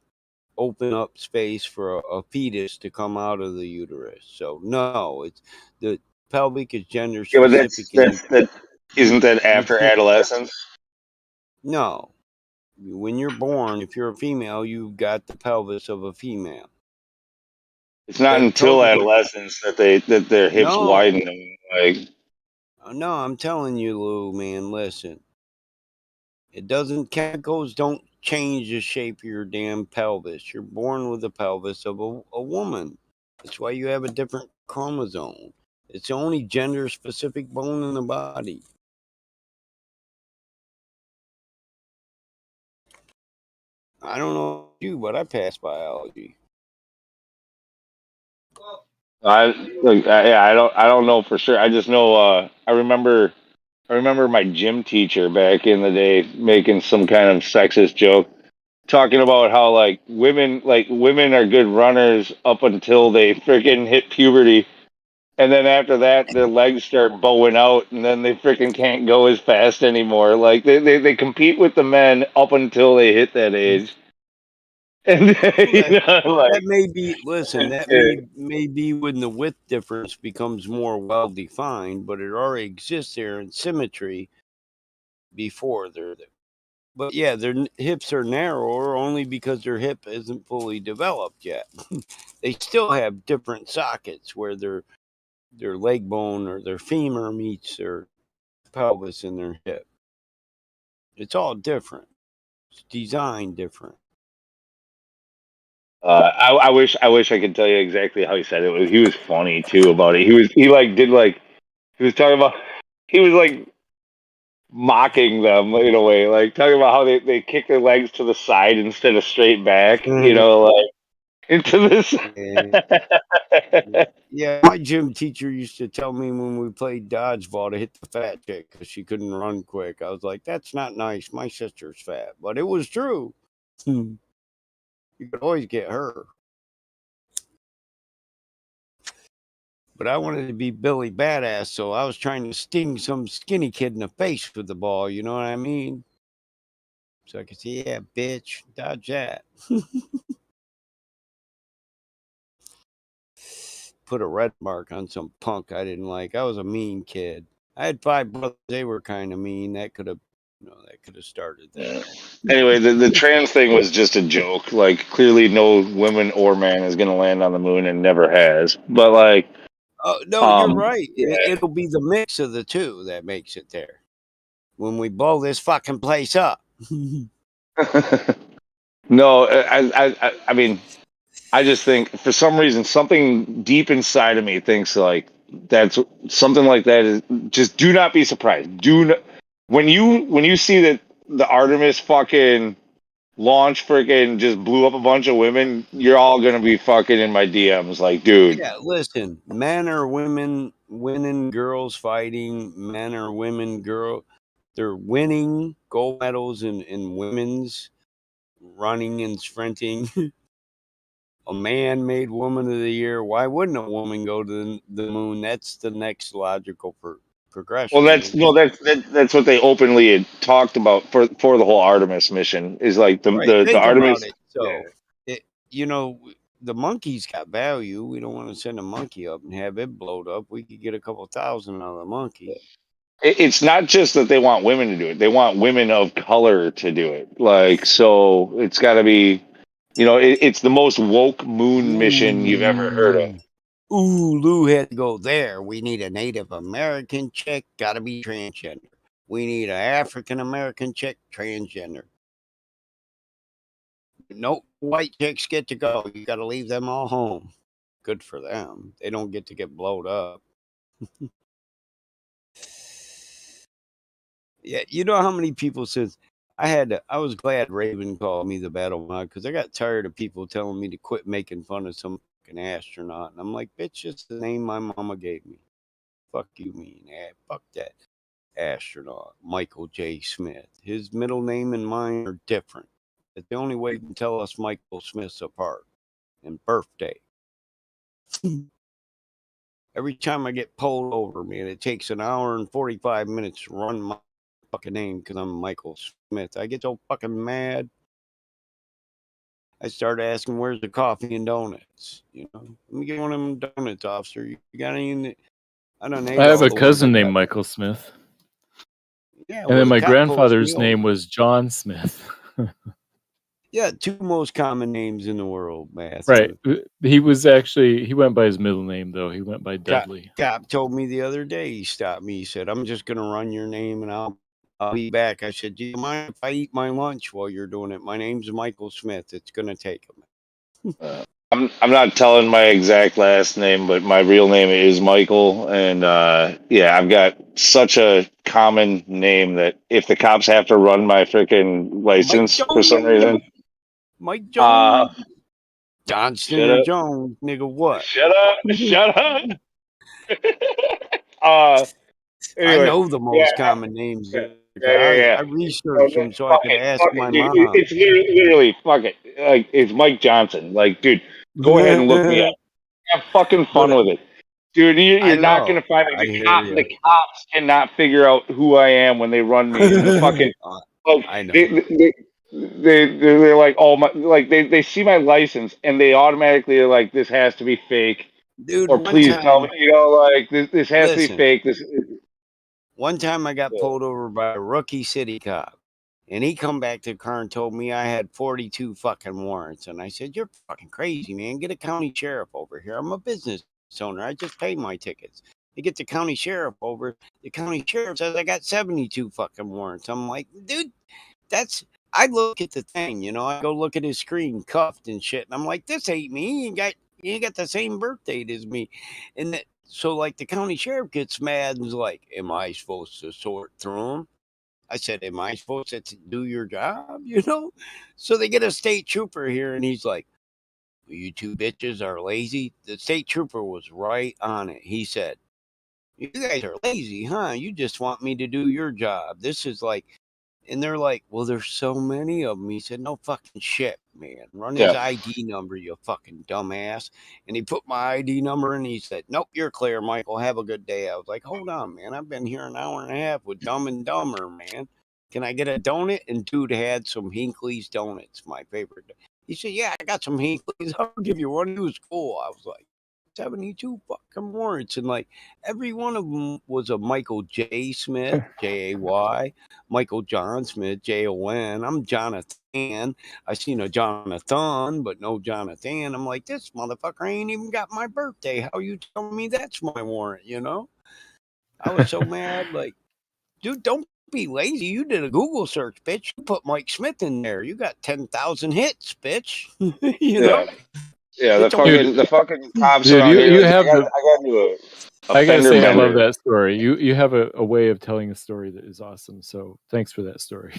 A: open up space for a fetus to come out of the uterus. So no, it's the pelvic is gender specific.
V: Yeah, but isn't that after adolescence?
A: No. When you're born, if you're a female, you've got the pelvis of a female.
V: It's not
A: that
V: until
A: tells you.
V: adolescence that their hips
A: No,
V: widen. And, like,
A: no, I'm telling you, Lou, man. Listen, it doesn't. Chemicals don't change the shape of your damn pelvis. You're born with the pelvis of a woman. That's why you have a different chromosome. It's the only gender-specific bone in the body. I don't know you, but I passed biology.
V: I don't know for sure. I just know. I remember my gym teacher back in the day making some kind of sexist joke, talking about how women are good runners up until they freaking hit puberty, and then after that their legs start bowing out, and then they freaking can't go as fast anymore. Like they compete with the men up until they hit that age. And
A: That may be. Listen, that may be when the width difference becomes more well defined, but it already exists there in symmetry before they're there. But yeah, their hips are narrower only because their hip isn't fully developed yet. They still have different sockets where their leg bone or their femur meets their pelvis and their hip. It's all different. It's designed different.
V: I wish I could tell you exactly how he said it. He was funny too about it. He was talking about, he was like mocking them in a way, like talking about how they kick their legs to the side instead of straight back, like into this.
A: Yeah, my gym teacher used to tell me when we played dodgeball to hit the fat chick because she couldn't run quick. I was like, that's not nice. My sister's fat. But it was true. You could always get her. But I wanted to be Billy Badass, so I was trying to sting some skinny kid in the face with the ball. You know what I mean? So I could say, yeah, bitch, dodge that. Put a red mark on some punk I didn't like. I was a mean kid. I had 5 brothers. They were kind of mean. That could have started that.
V: Anyway, the trans thing was just a joke. Like, clearly, no woman or man is going to land on the moon and never has. But like,
A: oh no, you're right.
V: Yeah.
A: It'll be the mix of the two that makes it there. When we blow this fucking place up.
V: No, I mean, I just think for some reason something deep inside of me thinks like that's something like that is just, do not be surprised. Do not, when you see that the Artemis fucking launch freaking just blew up a bunch of women, you're all gonna be fucking in my DMs like, dude.
A: Yeah, listen, men or women, winning, girls fighting, men or women, they're winning gold medals in women's running and sprinting. A man made woman of the year. Why wouldn't a woman go to the moon? That's the next logical progression.
V: Well, that's what they openly had talked about for the whole Artemis mission is like the
A: Think
V: Artemis.
A: about it. So, the monkey's got value. We don't want to send a monkey up and have it blowed up. We could get a couple thousand out of the monkey.
V: It's not just that they want women to do it; they want women of color to do it. Like, so it's got to be, it's the most woke moon mission you've ever heard of.
A: Ooh, Lou had to go there. We need a Native American chick, gotta be transgender. We need an African American chick, transgender. No white chicks get to go. You gotta leave them all home. Good for them. They don't get to get blowed up. Yeah, you know how many people says I was glad Raven called me the battle mod because I got tired of people telling me to quit making fun of some fucking astronaut. And I'm like, bitch, it's the name my mama gave me. Fuck you mean, fuck that astronaut, Michael J. Smith. His middle name and mine are different. It's the only way you can tell us Michael Smiths apart. And birthday. Every time I get pulled over, man, it takes an hour and 45 minutes to run my fucking name because I'm Michael Smith. I get so fucking mad. I start asking, where's the coffee and donuts? Let me get one of them donuts, officer. You got any? I don't know.
J: I have a cousin named Michael Smith.
A: Yeah,
J: and then my
A: the cop pulls me
J: grandfather's name
A: over.
J: was John Smith.
A: Yeah, two most common names in the world,
J: Right.
A: Matthew.
J: He went by his middle name though. He went by Dudley.
A: Cop told me the other day. He stopped me. He said, "I'm just gonna run your name, and I'll be back." I said, "Do you mind if I eat my lunch while you're doing it? My name's Michael Smith. It's gonna take him."
V: I'm not telling my exact last name, but my real name is Michael, and yeah, I've got such a common name that if the cops have to run my freaking license for some reason,
A: Mike Jones,
V: shut
A: Johnston or
V: up,
A: Jones, nigga. What?
V: shut up.
A: I
V: Anyway,
A: know the
V: yeah,
A: most common names.
V: yeah.
A: I
V: No,
A: researched them so I
V: fuck
A: could
V: it,
A: ask
V: fuck it,
A: my
V: dude.
A: mom.
V: It's literally fuck it. Like it's Mike Johnson. Like, dude, go ahead and look me up. Have fucking fun
A: But
V: with it, dude. You're
A: I
V: not
A: know.
V: gonna find me.
A: I hear you.
V: The cops cannot figure out who I am when they run me, and the fucking like
A: I know.
V: they're like, oh my, like they see my license and they automatically are like, this has to be fake,
A: Dude,
V: or
A: one
V: please tell me,
A: time,
V: like this has to be
A: listen,
V: fake.
A: one time I got pulled over by a rookie city cop. And he come back to the car and told me I had 42 fucking warrants. And I said, "You're fucking crazy, man. Get a county sheriff over here. I'm a business owner. I just pay my tickets." They get the county sheriff over. The county sheriff says I got 72 fucking warrants. I'm like, dude, I look at the thing, I go look at his screen, cuffed and shit. And I'm like, this ain't me. You ain't got the same birth date as me. And so like the county sheriff gets mad and is like, am I supposed to sort through them? I said, am I supposed to do your job? So they get a state trooper here and he's like, you two bitches are lazy. The state trooper was right on it. He said, you guys are lazy, huh? You just want me to do your job. This is like, and they're like, well, there's so many of them. He said, no fucking shit, man. Run his
V: Yeah.
A: ID number, you fucking dumbass. And he put my ID number and he said, nope, you're clear, Michael. Have a good day. I was like, hold on, man. I've been here an hour and a half with Dumb and Dumber, man. Can I get a donut? And dude had some Hinckley's donuts, my favorite. He said, yeah, I got some Hinckley's. I'll give you one. He was cool. I was like, 72 fucking warrants. And like every one of them was a Michael J. Smith, Jay, Michael John Smith, Jon. I'm Jonathan. I seen a Jonathan, but no Jonathan. I'm like, this motherfucker ain't even got my birthday. How you telling me that's my warrant, I was so mad. Like, dude, don't be lazy. You did a Google search, bitch. You put Mike Smith in there. You got 10,000 hits, bitch.
V: Yeah,
A: Get
V: the fucking cops
J: Dude,
V: around here.
J: you
V: Like,
J: have
V: I got into a
J: I gotta
V: fender
J: say, I love
V: bender.
J: that story. You have a way of telling a story that is awesome. So thanks for that story.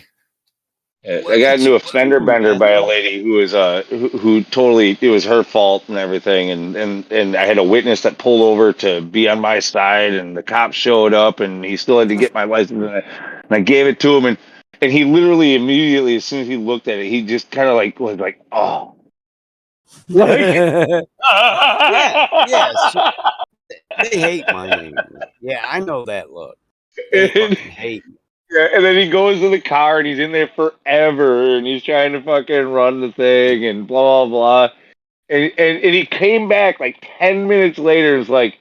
V: I got into a fender bender by a lady who was who totally, it was her fault and everything, and I had a witness that pulled over to be on my side, and the cops showed up, and he still had to get my license, and I gave it to him, and he literally immediately, as soon as he looked at it, he just kind of like was like, oh, like
A: yes. They hate my name. Yeah, I know that look. They fucking hate me.
V: Yeah, and then he goes to the car and he's in there forever and he's trying to fucking run the thing and blah blah blah. And he came back like 10 minutes later and was like,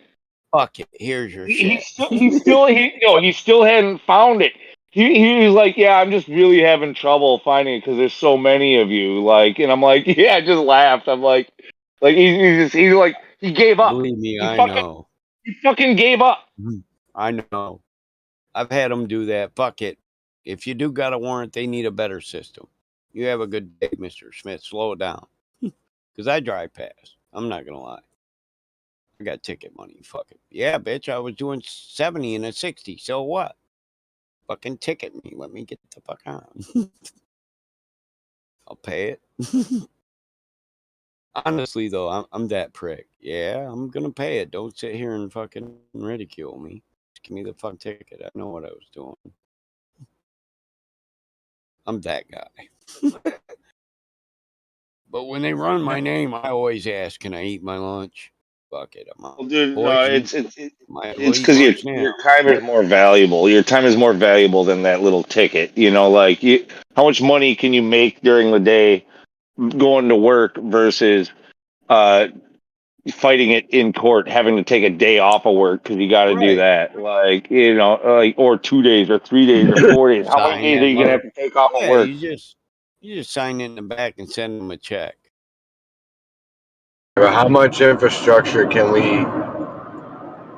A: fuck it, here's your shit.
V: He still hadn't found it. He was like, yeah, I'm just really having trouble finding it because there's so many of you. Like, and I'm like, yeah, I just laughed. I'm like he's like, he gave up.
A: Believe me,
V: He
A: I
V: fucking
A: know.
V: he fucking gave up.
A: I know. I've had them do that. Fuck it. If you do got a warrant, they need a better system. You have a good day, Mr. Smith. Slow it down. Because I drive fast. I'm not going to lie. I got ticket money. Fuck it. Yeah, bitch, I was doing 70 and a 60. So what? Fucking ticket me. Let me get the fuck on. I'll pay it. Honestly, though, I'm that prick. Yeah, I'm going to pay it. Don't sit here and fucking ridicule me. Just give me the fucking ticket. I know what I was doing. I'm that guy. But when they run my name, I always ask, can I eat my lunch? Fuck it. I'm
V: Well,
A: on.
V: dude, no,
A: Boys, might as well
V: it's
A: eat
V: because
A: lunch
V: your
A: now.
V: time is more valuable. Your time is more valuable than that little ticket. Like how much money can you make during the day going to work versus uh, fighting it in court, having to take a day off of work because you got to do
A: Right.
V: that. Or 2 days or 3 days or 4 days. How many
A: Sign
V: days are
A: that
V: you gonna have
A: mother.
V: to take off of
A: Yeah,
V: work?
A: you just You just sign in the back and send them a check.
H: How much infrastructure can we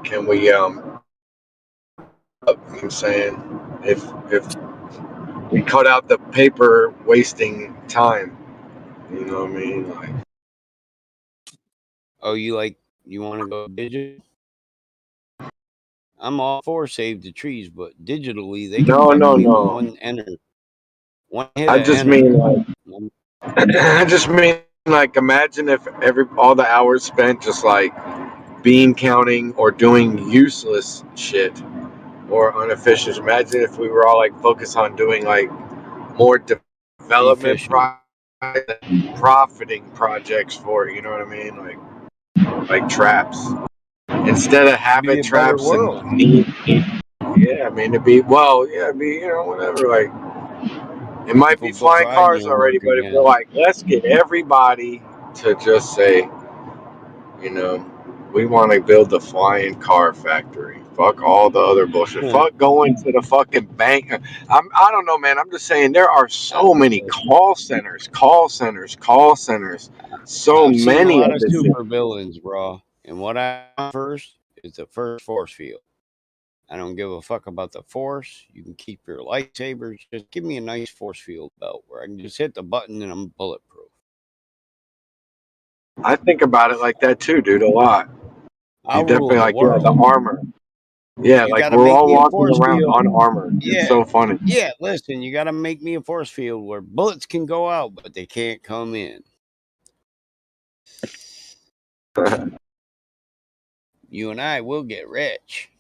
H: up, you know what I'm saying? If we cut out the paper wasting time, you know what I mean? Like,
A: oh, you want to go digital? I'm all for save the trees, but digitally they can fuck me with one enter. One hit
H: I
A: of
H: just
A: enter.
H: mean like, I just mean like, imagine if all the hours spent just like bean counting or doing useless shit or inefficient. Imagine if we were all like focused on doing like more development profiting projects for it, you know what I mean? Like traps. Instead of habit traps and need, yeah, I mean it'd be it'd be, you know, whatever, like it might be flying cars already, but if we're like, let's get everybody to just say, you know, we want to build the flying car factory. Fuck all the other bullshit. Fuck going to the fucking bank. I don't know, man. I'm just saying there are so many call centers. So
A: I've seen a
H: many
A: lot
H: of
A: of
H: this shit.
A: super villains, bro. And what I want first is the first force field. I don't give a fuck about the force. You can keep your lightsabers. Just give me a nice force field belt where I can just hit the button and I'm bulletproof.
H: I think about it like that too, dude, a lot.
A: I'll
H: You
A: rule
H: definitely
A: the
H: like, yeah, the
A: world.
H: armor. Yeah,
A: You
H: like
A: gotta
H: we're
A: make
H: all
A: me a
H: walking
A: force
H: around
A: field.
H: unarmored.
A: Yeah.
H: It's so funny.
A: Yeah, listen, you gotta make me a force field where bullets can go out, but they can't come in. You and I will get rich.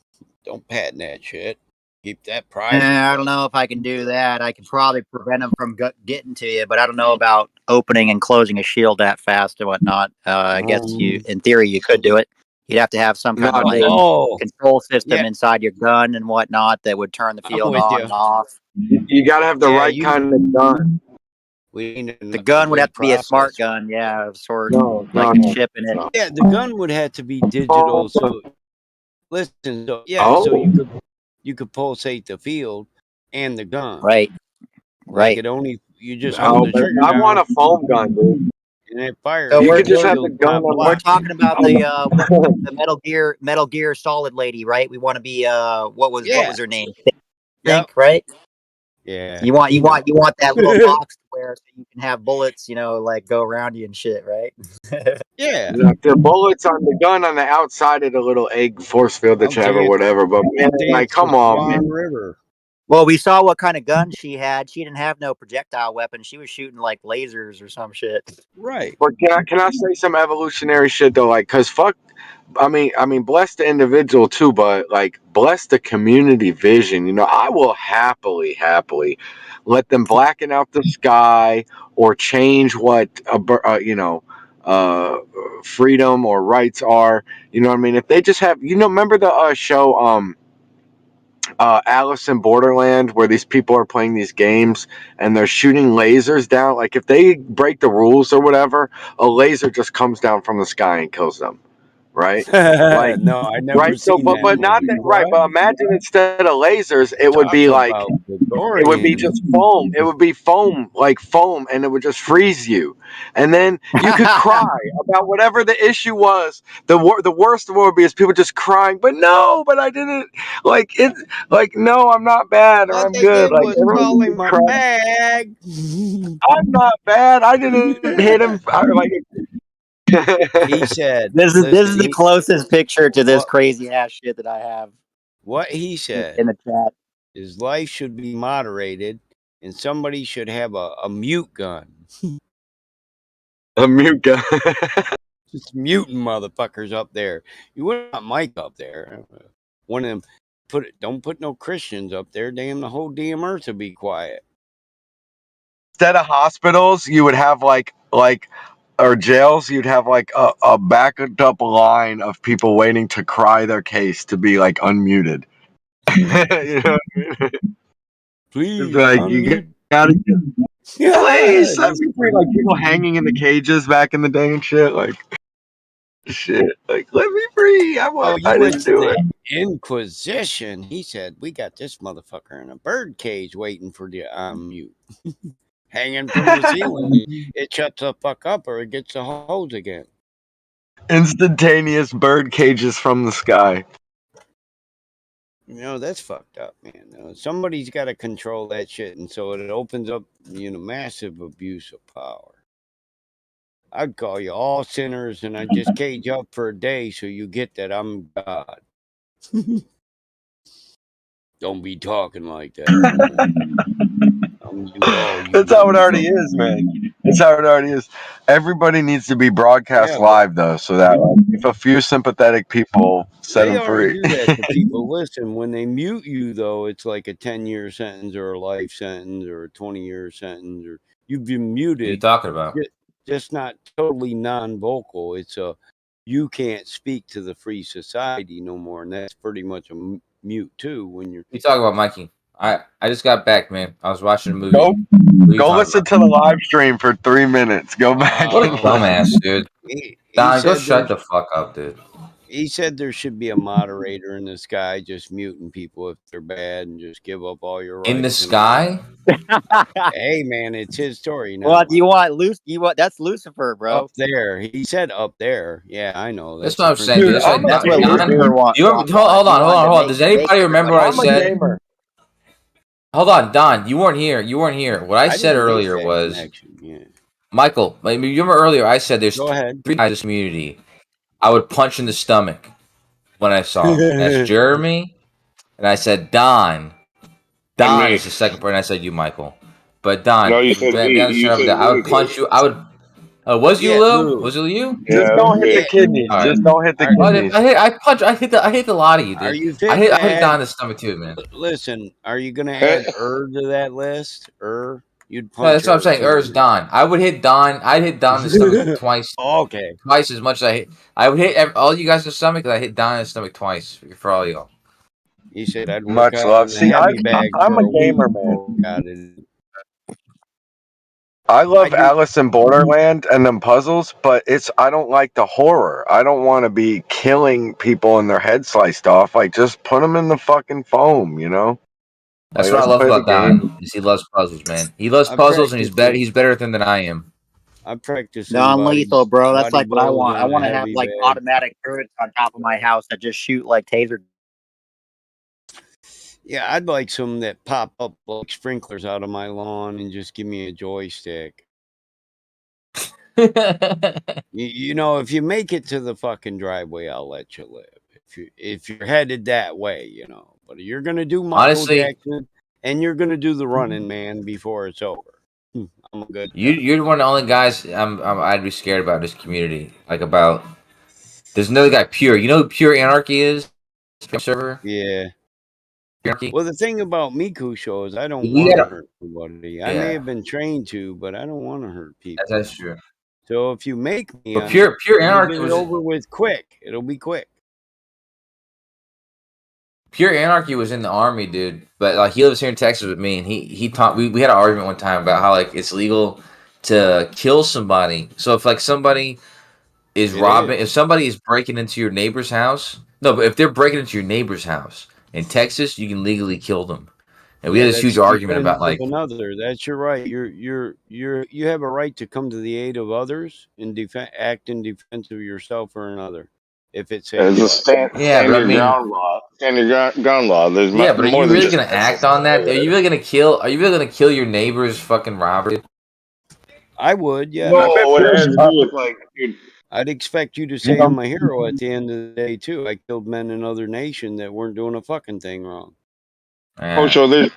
A: Don't patent that shit. Keep that private.
T: I don't know if I can do that. I can probably prevent them from getting to you, but I don't know about opening and closing a shield that fast and whatnot. I guess in theory, you could do it. You'd have to have some kind of like control system inside your gun and whatnot that would turn the field on and off.
H: You gotta have the right kind of gun.
T: The gun would have to be a smart gun, yeah, of sorts, like a chip in it.
A: Yeah, the gun would have to be digital. So listen, so you could pulsate the field and the gun.
T: Right.
A: Like it only you just hold the trigger
H: I
A: down.
H: want a foam gun, dude.
A: And it fires.
T: So
H: you could just have the gun.
T: We're talking about the Metal Gear Solid lady, right? We want to be what was her name? Think, right?
A: Yeah.
T: You want that little box to wear so you can have bullets, you know, like go around you and shit, right?
A: Yeah.
H: The bullets on the gun on the outside of the little egg force field that you have or whatever. But man, like, come on, man.
A: River.
T: Well, we saw what kind of gun she had. She didn't have no projectile weapon. She was shooting like lasers or some shit.
A: Right.
H: But can I say some evolutionary shit though? Like, cause fuck. I mean, bless the individual too, but like, bless the community vision. You know, I will happily let them blacken out the sky or change what freedom or rights are. You know what I mean? If they just have, you know, remember the show Alice in Borderland, where these people are playing these games and they're shooting lasers down. Like, if they break the rules or whatever, a laser just comes down from the sky and kills them. Right? Like,
A: no, I never
H: right. So,
A: seen
H: but
A: that
H: not
A: movie,
H: that, right. But imagine instead of lasers, it would be like, it would be just foam. It would be foam, like foam, and it would just freeze you. And then you could cry about whatever the issue was. The worst would be is people just crying, but I didn't like it. Like, no, I'm not bad, or
A: All
H: I'm
A: they
H: good.
A: did
H: Like,
A: was
H: everyone
A: call
H: would
A: him a
H: cry.
A: bag.
H: I'm not bad. I didn't hit him.
A: He said,
T: "This is the closest picture to this crazy ass shit that I have."
A: What he said
T: in the chat
A: is life should be moderated, and somebody should have a mute gun.
H: A mute gun.
A: Just muting motherfuckers up there. You wouldn't want Mike up there. One of them don't put no Christians up there. Damn, the whole damn earth would be quiet.
H: Instead of hospitals, you would have or jails, you'd have like a backed up line of people waiting to cry their case to be like unmuted. You know what I mean?
A: Please,
H: like, you gotta please let me free. Like, people hanging in the cages back in the day and shit. Like, shit. Like, let me free. I
A: went
H: didn't
A: to
H: do
A: the
H: it.
A: Inquisition. He said, we got this motherfucker in a bird cage waiting for the mute. hanging from the ceiling. It shuts the fuck up or it gets the hose again.
H: Instantaneous bird cages from the sky.
A: You know, that's fucked up, man. Somebody's got to control that shit, and so it opens up, massive abuse of power. I'd call you all sinners, and I'd just cage up for a day so you get that I'm God. Don't be talking like that.
H: That's how it already is, man. That's how it already is. Everybody needs to be broadcast live, though, so that if a few sympathetic people set
A: They
H: them
A: already
H: free.
A: do that to people. Listen, when they mute you, though, it's like a 10-year sentence or a life sentence or a 20-year sentence. Or you've been muted.
E: What are you talking about?
A: Just not totally non-vocal. It's you can't speak to the free society no more, and that's pretty much a mute too. When you're
E: You talking about, Mikey? I just got back, man. I was watching a movie.
H: Go listen to the live stream for 3 minutes. Go back.
E: What a
H: and
E: dumbass, dude. Don, go
A: said
E: shut the fuck up, dude.
A: He said there should be a moderator in the sky just muting people if they're bad and just give up all your rights.
E: In the sky?
A: Hey, man, it's his story now.
T: What you want? That's Lucifer, bro.
A: Up there. He said up there. Yeah, I know.
E: That's what I'm saying, dude.
T: That's what Lucifer wants.
E: Hold on. Does anybody remember what I said?
H: gamer.
E: Hold on, Don. You weren't here. What I said
A: didn't make
E: earlier
A: that
E: was,
A: connection, yeah.
E: Michael, you remember earlier I said there's
A: Go ahead.
E: 3 guys in this community I would punch in the stomach when I saw him. That's Jeremy, and I said Don. Don is the second person. I said you, Michael. But Don,
V: No, you said me. You said
E: I would
V: me,
E: punch you. I would. Was you Lou? Was it you?
H: Just don't hit the kidneys.
E: All right.
H: Just don't hit the kidneys.
E: I hit the lot of you, dude.
A: Are you
E: I hit
A: add,
E: Don in the stomach too, man.
A: Listen, are you gonna add to that list? You'd punch.
E: No, that's what I'm saying. Is Don. I would hit Don. I'd hit Don in the stomach twice.
A: Okay.
E: Twice as much as I hit. I would hit all you guys in the stomach. I hit Don in the stomach twice for all y'all.
A: He said I'd work
H: Much
A: out
H: love.
A: in the
H: See,
A: heavy bag
H: I'm
A: for
H: a
A: week
H: gamer,
A: before
H: man.
A: we got it.
H: I love Alice in Borderland and them puzzles, but I don't like the horror. I don't want to be killing people and their head sliced off. Like, just put them in the fucking foam, you know?
E: That's
H: Like,
E: what I
H: let's
E: love
H: play the
E: about Don. Is he loves puzzles, man. He loves puzzles, and he's better. He's better than I am.
A: I practice
T: Non-lethal, bro. That's like what I want. I want to have
A: heavy
T: like
A: bag.
T: automatic turrets on top of my house that just shoot like taser.
A: Yeah, I'd like some that pop up like sprinklers out of my lawn and just give me a joystick. You know, if you make it to the fucking driveway, I'll let you live. If you're headed that way, you know. But you're gonna do Michael Jackson and you're gonna do the Running Man before it's over. I'm a good.
E: You're one of the only guys I'd be scared about in this community. Like about. There's another guy, Pure. You know who Pure Anarchy is? Server.
A: Yeah.
E: Anarchy.
A: Well, the thing about Miku show is I don't want to hurt nobody. I may have been trained to, but I don't want to hurt people.
E: That's true.
A: So if you make me,
E: But Pure Anarchy
A: get it over with quick. It'll be quick.
E: Pure Anarchy was in the army, dude. But like he lives here in Texas with me, and he taught. We had an argument one time about how like it's legal to kill somebody. So if like somebody is robbing, if somebody is breaking into your neighbor's house, no, but if they're breaking into your neighbor's house in Texas, you can legally kill them. And we had this huge argument about like
A: another. That's your right. You have a right to come to the aid of others and act in defense of yourself or another. If it's
V: a stand your ground law. Stand your ground law. There's
E: but are
V: more
E: you
V: than
E: really
V: just
E: gonna act on that? Are you really gonna kill? Are you really gonna kill your neighbor's fucking robber?
A: I would, yeah.
V: No, it has to do with like.
A: I'd expect you to say I'm a hero at the end of the day too. I killed men in other nations that weren't doing a fucking thing wrong.
V: Oh, so there's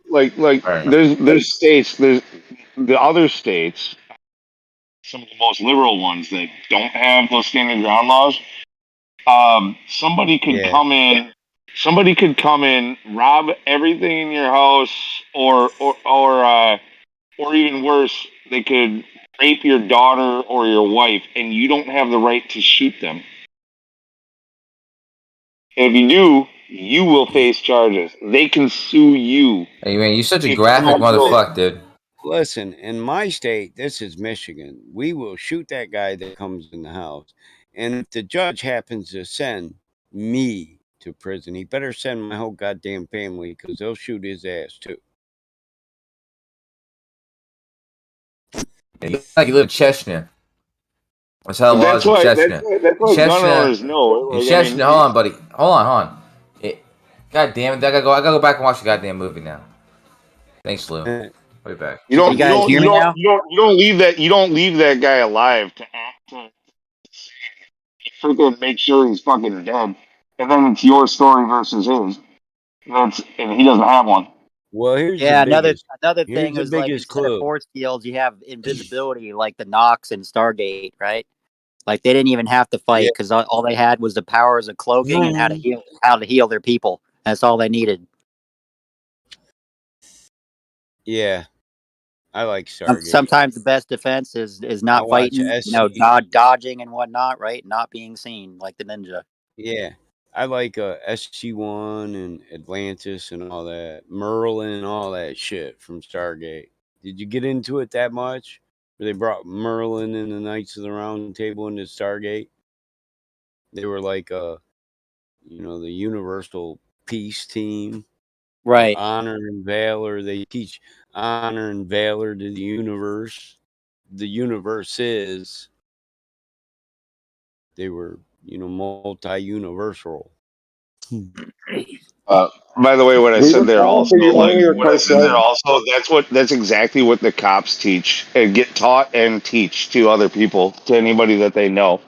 V: there's states, there's the other states, some of the most liberal ones that don't have those standing ground laws. Somebody could come in, rob everything in your house, or even worse, they could rape your daughter or your wife, and you don't have the right to shoot them. And if you do, you will face charges. They can sue you.
E: Hey man, you're such a graphic motherfucker, dude.
A: Listen, in my state, this is Michigan. We will shoot that guy that comes in the house. And if the judge happens to send me to prison, he better send my whole goddamn family because they'll shoot his ass too.
E: Like you live in Chechnya. That's how it was in Chechnya.
V: That's why gun owners know.
E: In
V: Like,
E: Chechnya, hold on, buddy. Hold on. God damn it! I gotta go back and watch the goddamn movie now. Thanks, Lou. Way back.
V: You don't leave that guy alive to act. You freaking make sure he's fucking dead, and then it's your story versus his. And he doesn't have one.
A: Well, here's
T: another
A: here's
T: thing
A: the
T: was like
A: biggest
T: instead of
A: clue.
T: force fields, you have invisibility like the Nox and Stargate, right? Like they didn't even have to fight because all they had was the powers of cloaking and how to heal their people. That's all they needed.
A: Yeah, I like Stargate.
T: Sometimes the best defense is not fighting, dodging and whatnot, right? Not being seen like the ninja.
A: Yeah, I like SG-1 and Atlantis and all that, Merlin and all that shit from Stargate. Did you get into it that much? Where they brought Merlin and the Knights of the Round Table into Stargate? They were like, the universal peace team.
T: Right.
A: Honor and valor. They teach honor and valor to the universe. The universe is. They were, multi-universal.
V: By the way, what I
M: We
V: said
M: were
V: there
M: calling
V: also,
M: for you earlier,
V: what I said
M: Cartel.
V: there also, that's exactly what the cops teach and get taught and teach to other people, to anybody that they know.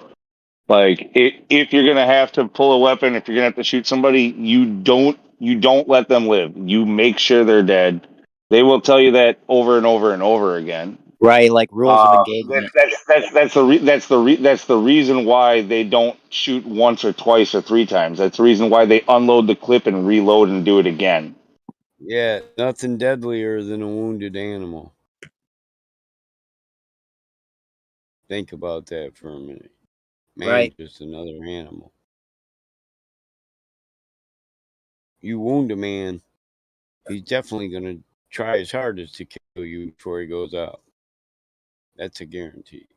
V: Like, if you're gonna have to pull a weapon, if you're gonna have to shoot somebody, you don't let them live. You make sure they're dead. They will tell you that over and over and over again.
T: Right, like rules of engagement.
V: That's the reason why they don't shoot once or twice or three times. That's the reason why they unload the clip and reload and do it again.
A: Yeah, nothing deadlier than a wounded animal. Think about that for a minute. Man,
T: Right.
A: just another animal. You wound a man, he's definitely going to try his hardest to kill you before he goes out. That's a guarantee.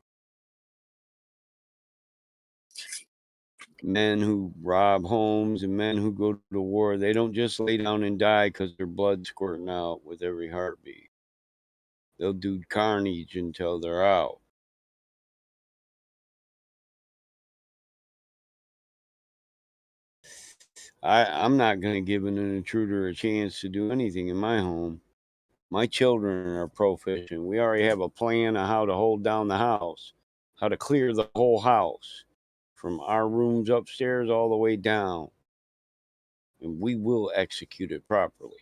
A: Men who rob homes and men who go to war, they don't just lay down and die because their blood's squirting out with every heartbeat. They'll do carnage until they're out. I'm not going to give an intruder a chance to do anything in my home. My children are proficient. We already have a plan on how to hold down the house, how to clear the whole house from our rooms upstairs all the way down. And we will execute it properly.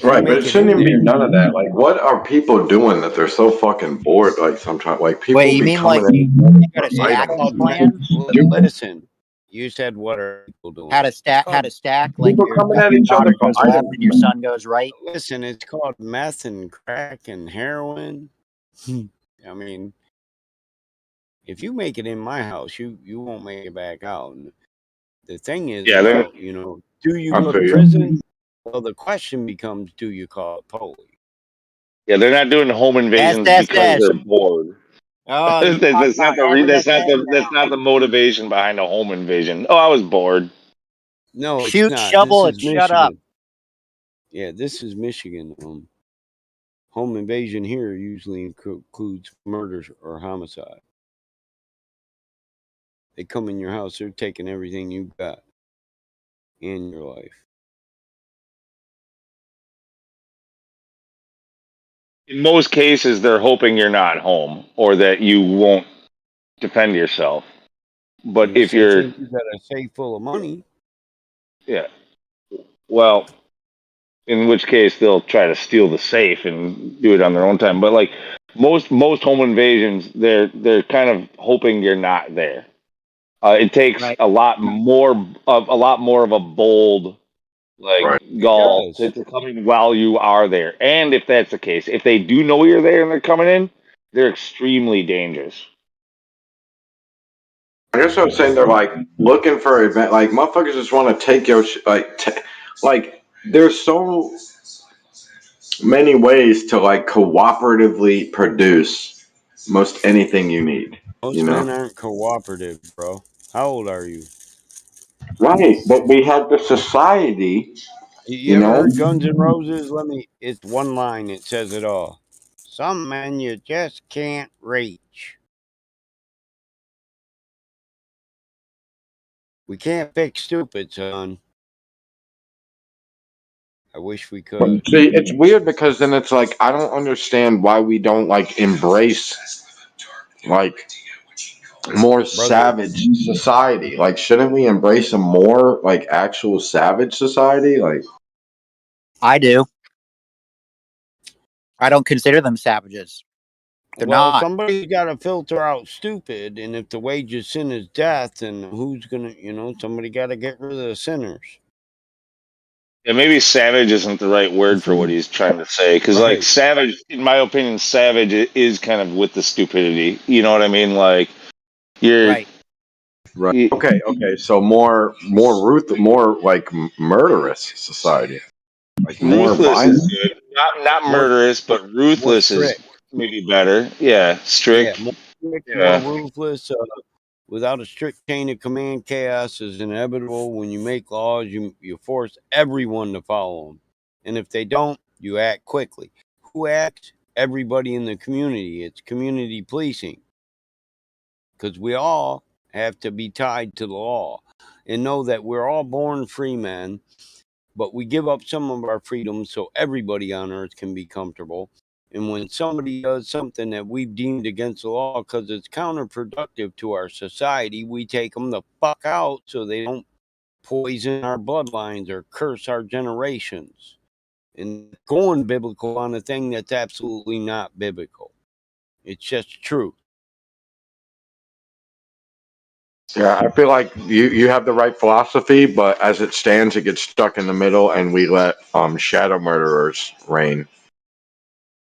H: Right, but it shouldn't even be none of that. Like, what are people doing that they're so fucking bored? Like, sometimes, like, people
T: Wait, you
H: be
T: mean
H: coming
T: like
H: in
T: you got a
H: for
T: stack
H: items.
T: plan?
A: Listen, you said what are people doing?
T: How to stack? Like
H: People
T: your
H: coming at each
T: daughter
H: other for
T: goes left
H: items.
T: and your son goes right.
A: Listen, it's called meth and crack and heroin. I mean, if you make it in my house, you won't make it back out. And the thing is, about, do you go to prison? Well, the question becomes, do you call it police?
V: Yeah, they're not doing home invasions because they're bored.
T: Oh,
V: that's not the motivation behind a home invasion. Oh, I was bored.
A: No, it's
T: shoot,
A: not.
T: shovel,
A: This
T: and
A: is
T: shut up.
A: Michigan. Yeah, this is Michigan. Home invasion here usually includes murders or homicide. They come in your house, they're taking everything you've got in your life.
V: In most cases, they're hoping you're not home or that you won't defend yourself. But
A: Unless
V: if
A: they
V: you're,
A: think you got a safe full of money.
V: yeah, well, in which case they'll try to steal the safe and do it on their own time. But like most home invasions, they're kind of hoping you're not there. It takes a lot more of a bold gall to come in while you are there. And if that's the case, if they do know you're there and they're coming in, they're extremely dangerous.
H: I guess what I'm saying, they're like looking for an event. Like, motherfuckers just want to take your like. There's so many ways to like cooperatively produce most anything you need.
A: Most men aren't cooperative, bro. How old are you?
H: Right, but we have the society.
A: You ever heard Guns N' Roses? It's one line. It says it all. Some men you just can't reach. We can't fix stupid, son. I wish we could.
H: See, it's weird because then it's like I don't understand why we don't like embrace like more savage society. Like, shouldn't we embrace a more like actual savage society? Like,
T: I do. I don't consider them savages. They're
A: well,
T: not.
A: somebody's got to filter out stupid, and if the wage of sin is death, then who's gonna, somebody got to get rid of the sinners.
V: Yeah, maybe savage isn't the right word for what he's trying to say. Because, like, savage, in my opinion, savage is kind of with the stupidity. You know what I mean? Like, you're
T: right.
H: Right. Okay. So more like murderous society. Like more
V: ruthless
H: violent.
V: is good. Not murderous, but ruthless is maybe better. Yeah, strict.
A: More strict,
V: Yeah.
A: more ruthless. Without a strict chain of command, chaos is inevitable. When you make laws, you force everyone to follow them. And if they don't, you act quickly. Who acts? Everybody in the community. It's community policing. Because we all have to be tied to the law and know that we're all born free men, but we give up some of our freedoms so everybody on earth can be comfortable. And when somebody does something that we've deemed against the law because it's counterproductive to our society, we take them the fuck out so they don't poison our bloodlines or curse our generations. And going biblical on a thing that's absolutely not biblical. It's just truth.
H: Yeah, I feel like you have the right philosophy, but as it stands, it gets stuck in the middle, and we let shadow murderers reign.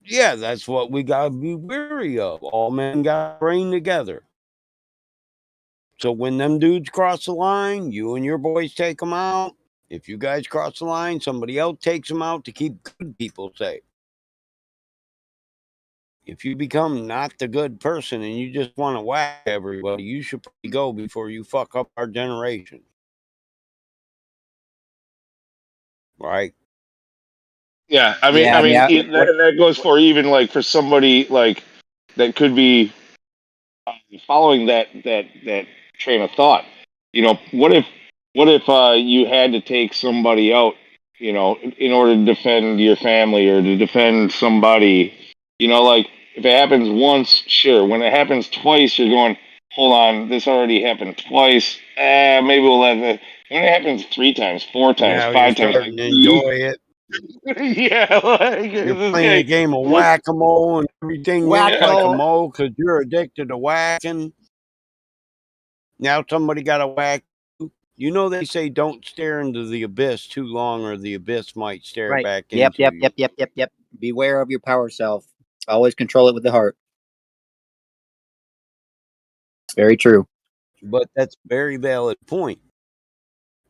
A: Yeah, that's what we got to be wary of. All men got to reign together. So when them dudes cross the line, you and your boys take them out. If you guys cross the line, somebody else takes them out to keep good people safe. If you become not the good person and you just want to whack everybody, you should probably go before you fuck up our generation. Right?
V: Yeah, I mean, that goes for even like for somebody like that could be following that train of thought. You know, what if you had to take somebody out, in order to defend your family or to defend somebody? You know, like if it happens once, sure. When it happens twice, you're going, hold on, this already happened twice. Maybe we'll let it. When it happens 3 times, 4 times,
A: Now
V: 5
A: you're
V: times,
A: starting to enjoy it.
V: yeah, like,
A: You're playing a game of whack-a-mole and everything looks like a mole because you're addicted to whacking. Now somebody got to whack you. You know they say don't stare into the abyss too long or the abyss might stare back into you.
T: Yep. Beware of your power self. Always control it with the heart. Very true.
A: But that's a very valid point.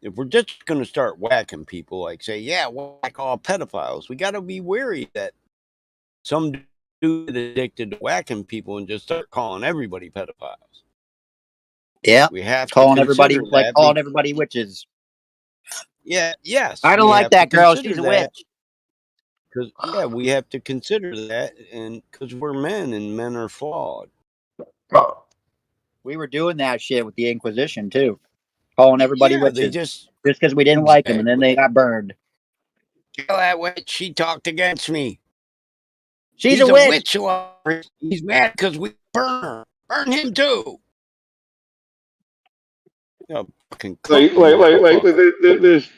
A: If we're just going to start whacking people, like say, yeah, whack all pedophiles, we got to be wary that some dude addicted to whacking people and just start calling everybody pedophiles.
T: Yeah,
A: we have
T: calling
A: to
T: everybody
A: that
T: calling everybody witches.
A: Yeah, yes.
T: I don't like that girl. She's a witch.
A: Because we have to consider that, and because we're men and men are flawed.
T: We were doing that shit with the Inquisition too, calling everybody witches.
A: They just
T: because we didn't like them, and then they got burned.
A: Kill that witch! She talked against me.
T: She's a witch.
A: He's mad because we burn her. Burn him too. Fucking
V: there's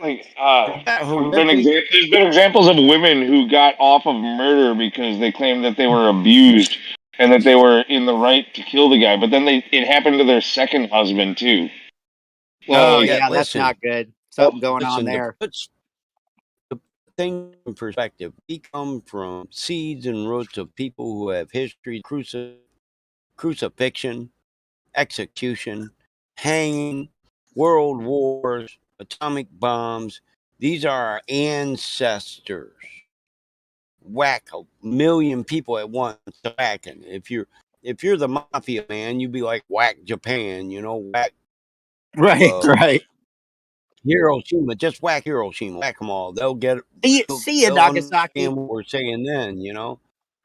V: there's been examples of women who got off of murder because they claimed that they were abused and that they were in the right to kill the guy, but then it happened to their second husband too.
T: Oh yeah, that's not good. Something going on there.
A: The thing in perspective, we come from seeds and roots of people who have history, crucifixion, execution, hanging, world wars, atomic bombs. These are our ancestors. Whack a million people at once whacking. If you're the mafia man, you'd be like whack Japan, whack
T: right.
A: Hiroshima, just whack Hiroshima, whack them all. They'll get it.
T: See you, Nagasaki.
A: Understand what we're saying then,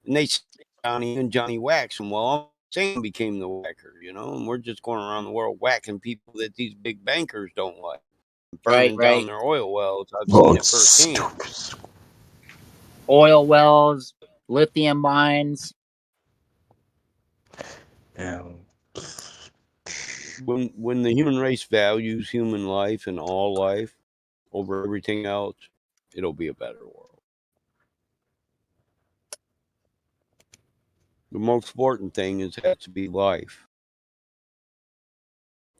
A: And they Johnny and Johnny whacks them. Well, Sam became the whacker, and we're just going around the world whacking people that these big bankers don't like, burning down their oil wells. I've seen it firsthand.
T: Oil wells, lithium mines.
G: Yeah.
A: When the human race values human life and all life over everything else, it'll be a better world. The most important thing is it has to be life.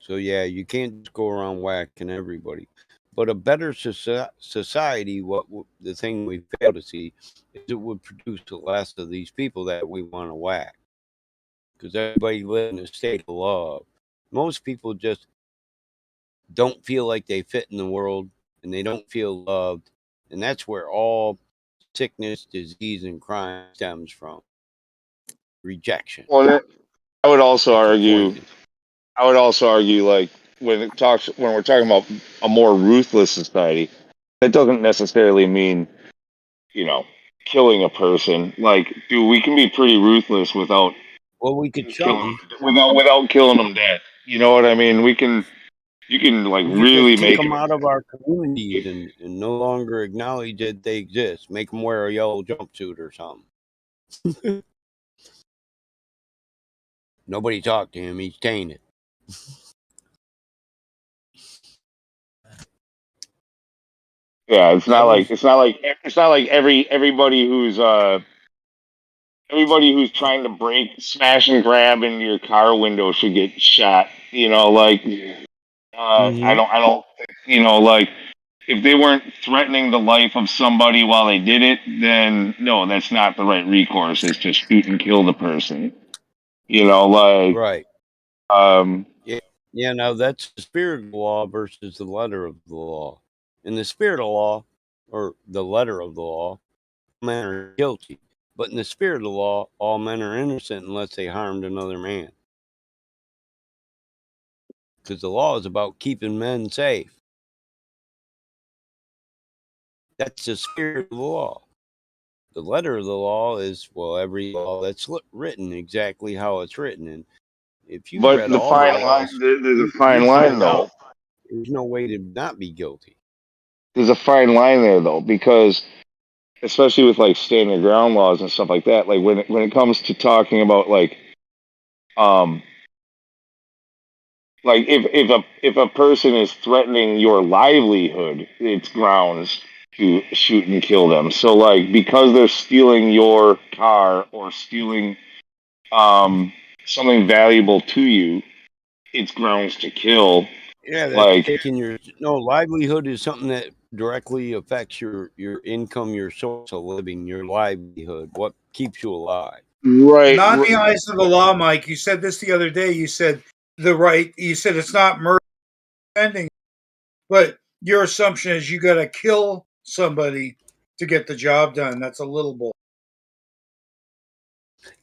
A: So yeah, you can't just go around whacking everybody. But a better society, the thing we fail to see, is it would produce less of these people that we want to whack. Because everybody lives in a state of love. Most people just don't feel like they fit in the world, and they don't feel loved. And that's where all sickness, disease, and crime stems from. Rejection.
V: Well, I would also argue.
A: Disappointment.
V: I would also argue, like when we're talking about a more ruthless society, that doesn't necessarily mean, killing a person. Like, dude, we can be pretty ruthless without
A: Well, we could
V: killing without killing them dead. You know what I mean? You can like
A: We could
V: really
A: just kick
V: make
A: them
V: it.
A: out of our communities and no longer acknowledge that they exist. Make them wear a yellow jumpsuit or something. Nobody talked to him. He's tainted.
V: Yeah, it's not like everybody who's trying to smash and grab into your car window should get shot. I don't like if they weren't threatening the life of somebody while they did it, then no, that's not the right recourse. Is to shoot and kill the person.
A: Right.
V: Um,
A: Yeah. Now that's the spirit of the law versus the letter of the law. In the spirit of law, or the letter of the law, all men are guilty. But in the spirit of the law, all men are innocent unless they harmed another man. Because the law is about keeping men safe. That's the spirit of the law. The letter of the law is, well, every law that's written exactly how it's written. And if you
V: but
A: read
V: the
A: all the
V: fine line,
A: laws,
V: there's a
A: you
V: fine line
A: find
V: though.
A: out there's no way to not be guilty.
V: There's a fine line there though, because especially with like stand your ground laws and stuff like that, like when it comes to talking about like if a person is threatening your livelihood, it's grounds to shoot and kill them. So like because they're stealing your car or stealing something valuable to you, it's grounds to kill.
A: Yeah, that's
V: Like
A: taking livelihood is something that directly affects your income, your source of living, your livelihood, what keeps you alive.
N: Not in the eyes of the law, Mike. You said this the other day. You said you said it's not murder spending, but your assumption is you got to kill somebody to get the job done. That's a little bull.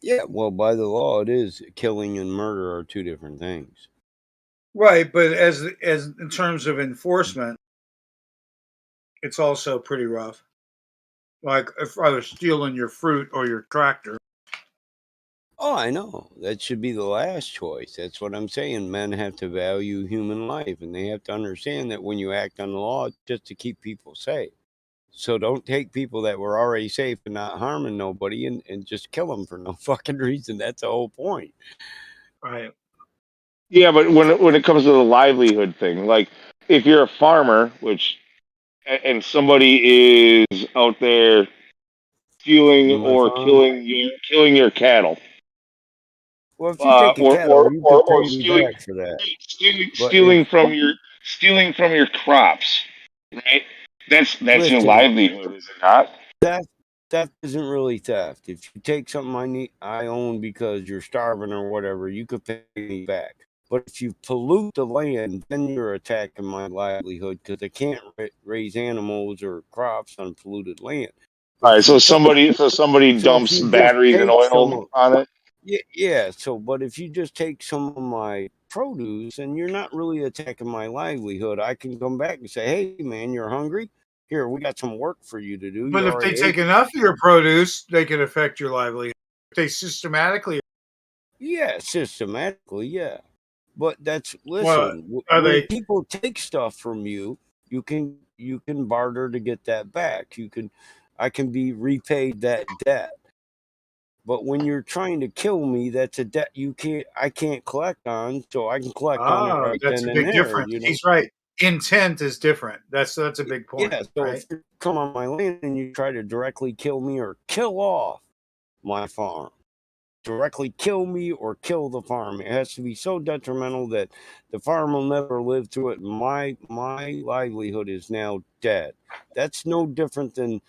A: Yeah, well, by the law, it is killing and murder are two different things.
N: Right, but as in terms of enforcement, it's also pretty rough. Like if I was stealing your fruit or your tractor.
A: Oh, I know. That should be the last choice. That's what I'm saying. Men have to value human life, and they have to understand that when you act on the law, it's just to keep people safe. So don't take people that were already safe and not harming nobody and just kill them for no fucking reason. That's the whole point.
N: Right.
V: yeah, but when it comes to the livelihood thing, like if you're a farmer, and somebody is out there stealing
A: On my
V: or
A: farm.
V: killing your cattle,
A: Well, if you take a cattle, you could
V: or
A: pay me back for that. But if
V: stealing from your crops, right? That's your
A: listen,
V: livelihood, is it not?
A: theft isn't really theft. If you take something I own because you're starving or whatever, you could pay me back. But if you pollute the land, then you're attacking my livelihood because I can't raise animals or crops on polluted land. But
V: All right,
A: if you
V: somebody
A: so if
V: dumps
A: you just
V: batteries and
A: take some
V: oil on it.
A: yeah. So, but if you just take some of my produce and you're not really attacking my livelihood, I can come back and say, "Hey, man, you're hungry. here, we got some work for you to do.
N: But
A: You
N: if they
A: already
N: take
A: ate.
N: enough of your produce, they can affect your livelihood. If they systematically.
A: Yeah, systematically, yeah. But that's
N: Well,
A: listen.
N: are
A: When
N: they?
A: people take stuff from you, you can barter to get that back. I can be repaid that debt. But when you're trying to kill me, that's a debt I can't collect on, so I can collect on it right
N: That's
A: then
N: a
A: and
N: big
A: there.
N: difference. He's right. Intent is different. That's a big point,
A: Yeah. So
N: right?
A: if you come on my land and you try to directly kill me or kill off my farm, directly kill me or kill the farm, it has to be so detrimental that the farm will never live through it. My livelihood is now dead. That's no different than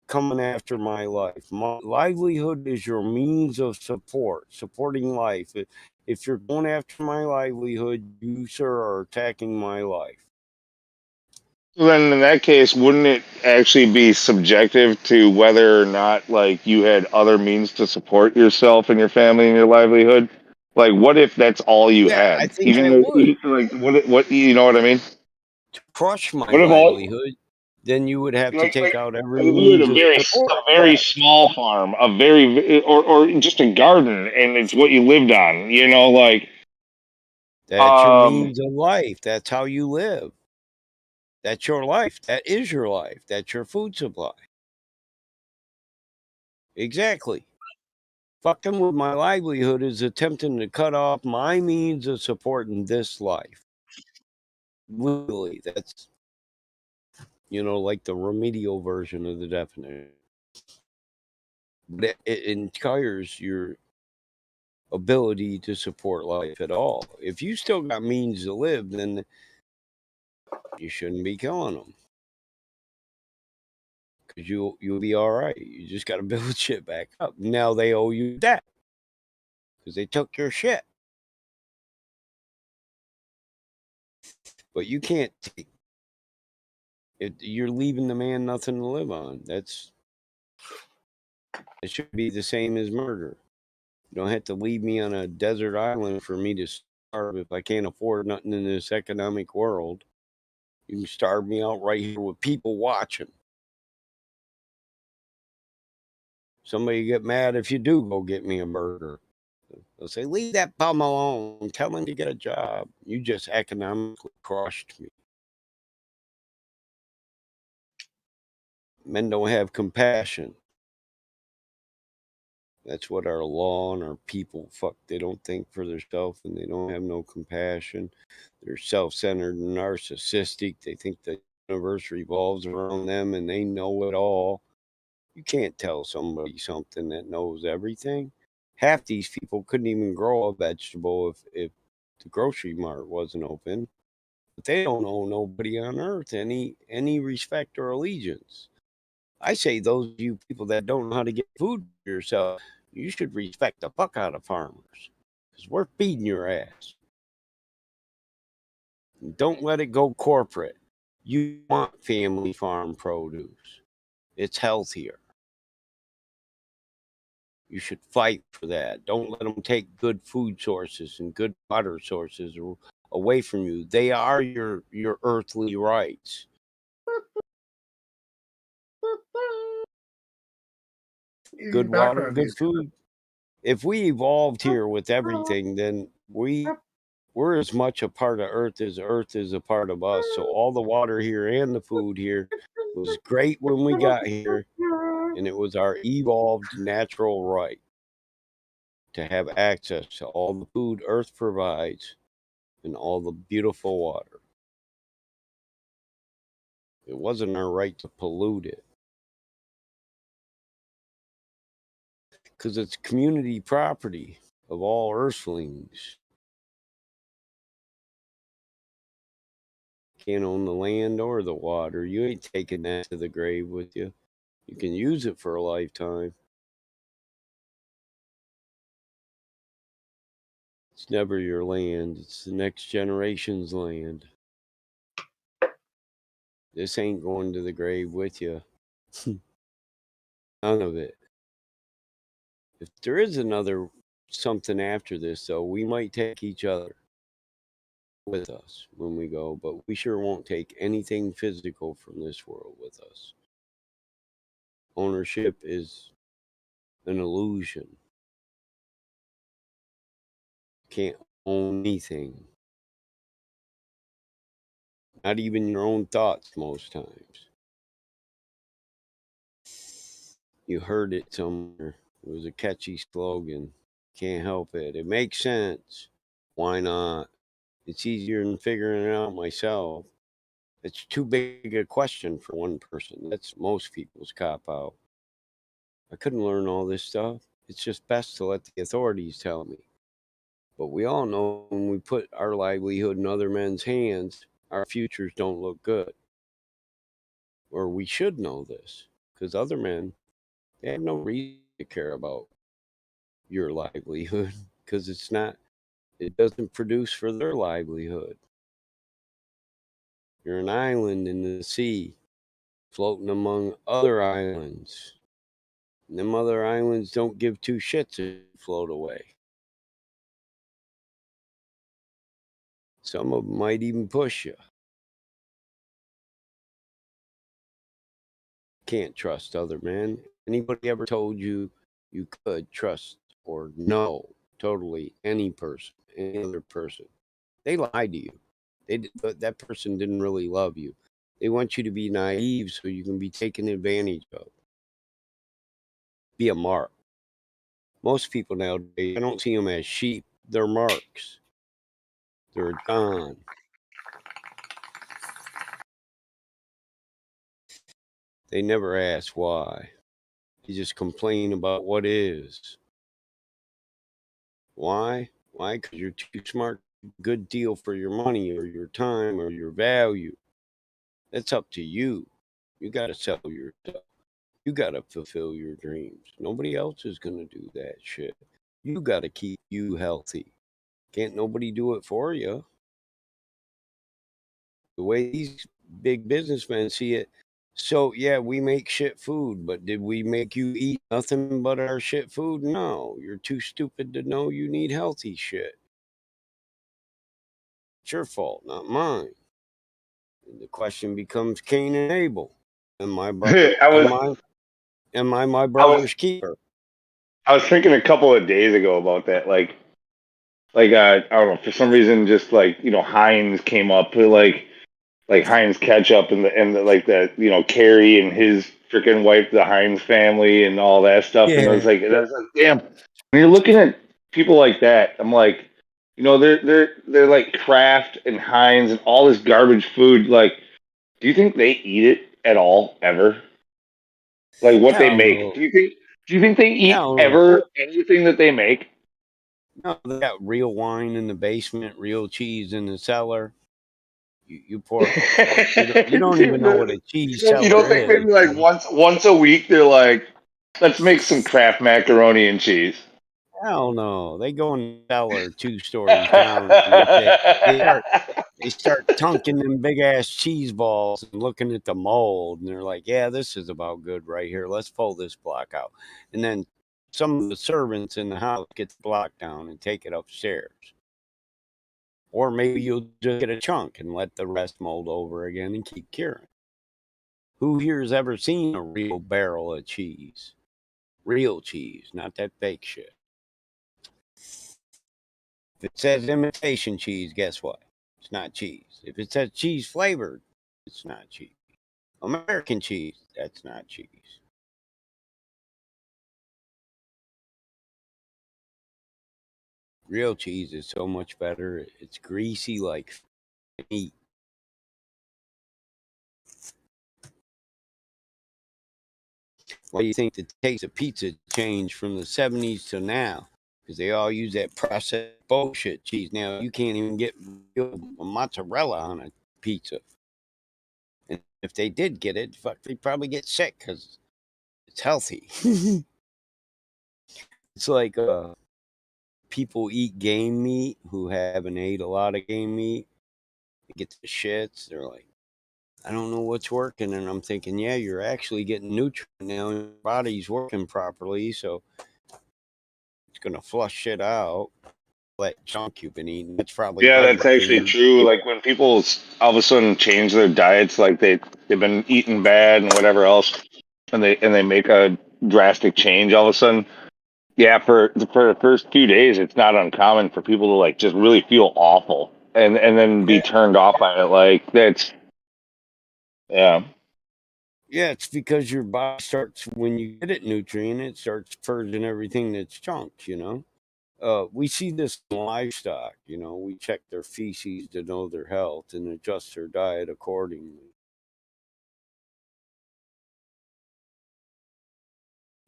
A: coming after my life. My livelihood is your means of supporting life. If you're going after my livelihood, you, sir, are attacking my life.
V: So then, in that case, wouldn't it actually be subjective to whether or not, like, you had other means to support yourself and your family and your livelihood? Like, what if that's all you
A: Yeah, I
V: had?
A: think
V: Even
A: I
V: though,
A: would.
V: like, what you know what I mean?
A: Crush my
V: What if all
A: livelihood, then you would have to
V: like
A: take out every
V: if you had
A: means of
V: a
A: support.
V: very
A: Yes.
V: small farm, a very or just a garden, and it's what you lived on? You know, like
A: That's your means of life. That's how you live. That's your life. That is your life. That's your food supply. Exactly. Fucking with my livelihood is attempting to cut off my means of supporting this life. Legally, that's, like the remedial version of the definition. But it entires your ability to support life at all. If you still got means to live, then you shouldn't be killing them. Because you'll be all right. You just got to build shit back up. Now they owe you debt because they took your shit. But you can't take it. You're leaving the man nothing to live on. It should be the same as murder. You don't have to leave me on a desert island for me to starve if I can't afford nothing in this economic world. You can starve me out right here with people watching. Somebody get mad if you do go get me a burger. They'll say, leave that bum alone. Tell him to get a job. You just economically crushed me. Men don't have compassion. That's what our law and our people they don't think for themselves, and they don't have no compassion. They're self-centered and narcissistic. They think the universe revolves around them and they know it all. You can't tell somebody something that knows everything. Half these people couldn't even grow a vegetable if the grocery mart wasn't open. But they don't owe nobody on earth any respect or allegiance. I say those of you people that don't know how to get food for yourself, you should respect the fuck out of farmers. Because we're feeding your ass. Don't let it go corporate. You want family farm produce. It's healthier. You should fight for that. Don't let them take good food sources and good water sources away from you. They are your earthly rights. Good water, good food. If we evolved here with everything, then we're as much a part of Earth is a part of us. So all the water here and the food here was great when we got here, and it was our evolved natural right to have access to all the food Earth provides and all the beautiful water. It wasn't our right to pollute it. Because it's community property of all Earthlings. Can't own the land or the water. You ain't taking that to the grave with you. You can use it for a lifetime. It's never your land. It's the next generation's land. This ain't going to the grave with you. None of it. If there is another something after this, though, we might take each other. with us when we go, but we sure won't take anything physical from this world with us. Ownership is an illusion. Can't own anything. Not even your own thoughts most times. You heard it somewhere. It was a catchy slogan. Can't help it. It makes sense. Why not? It's easier than figuring it out myself. It's too big a question for one person. That's most people's cop out. I couldn't learn all this stuff. It's just best to let the authorities tell me. But we all know when we put our livelihood in other men's hands, our futures don't look good. Or we should know this, because other men, they have no reason to care about your livelihood, because it doesn't produce for their livelihood. You're an island in the sea, floating among other islands. And them other islands don't give two shits if you float away. Some of them might even push you. Can't trust other men. Anybody ever told you you could trust or know totally any person, any other person? They lied to you. That person didn't really love you. They want you to be naive so you can be taken advantage of. Be a mark. Most people nowadays, I don't see them as sheep. They're marks. They're gone. They never ask why. They just complain about what is. Why? Why? Because you're too smart. Good deal for your money or your time or your value. That's up to you. You got to sell yourself. You got to fulfill your dreams. Nobody else is going to do that shit. You got to keep you healthy. Can't nobody do it for you. The way these big businessmen see it. So, yeah, we make shit food, but did we make you eat nothing but our shit food? No, you're too stupid to know you need healthy shit. It's your fault, not mine. And the question becomes Cain and Abel. Am I my brother's keeper?
V: I was thinking a couple of days ago about that, like I don't know, for some reason, just like Heinz came up with like Heinz ketchup and the Carrie and his freaking wife, the Heinz family, and all that stuff, and I was
A: Yeah.
V: like, damn. When you're looking at people like that, I'm like, they're like Kraft and Heinz and all this garbage food. Like, do you think they eat it at all ever? Like what they
A: Hell
V: make?
A: no.
V: Do you think they eat
A: Hell no.
V: ever anything that they make?
A: No, they got real wine in the basement, real cheese in the cellar. You poor folks. You don't even know what a cheese
V: You don't
A: cellar
V: think
A: is.
V: maybe like once a week they're like, let's make some Kraft macaroni and cheese.
A: Hell no. They go in the cellar 2 stories down and they start tunking them big ass cheese balls and looking at the mold, and they're like, yeah, this is about good right here. Let's pull this block out. And then some of the servants in the house get the block down and take it upstairs. Or maybe you'll just get a chunk and let the rest mold over again and keep curing. Who here has ever seen a real barrel of cheese? Real cheese, not that fake shit. If it says imitation cheese, guess what? It's not cheese. If it says cheese flavored, it's not cheese. American cheese, that's not cheese. Real cheese is so much better. It's greasy like meat. Why do you think the taste of pizza changed from the 70s to now? Because they all use that processed bullshit cheese. Now you can't even get real mozzarella on a pizza. And if they did get it, fuck, they'd probably get sick because it's healthy. It's like people eat game meat who haven't ate a lot of game meat. They get the shits. They're like, I don't know what's working. And I'm thinking, yeah, you're actually getting nutrient now. Your body's working properly. So it's going to flush shit out. that junk you've been eating. That's probably
V: Yeah,
A: better
V: that's
A: for
V: actually
A: you.
V: true. Like when people all of a sudden change their diets, like they've been eating bad and whatever else, and they make a drastic change all of a sudden. Yeah, for the first few days, it's not uncommon for people to like just really feel awful and then be
A: Yeah.
V: turned off by it. Like that's yeah.
A: Yeah, it's because your body starts, when you get it nutrient, it starts purging everything that's junk, you know? We see this in livestock, you know, we check their feces to know their health and adjust their diet accordingly.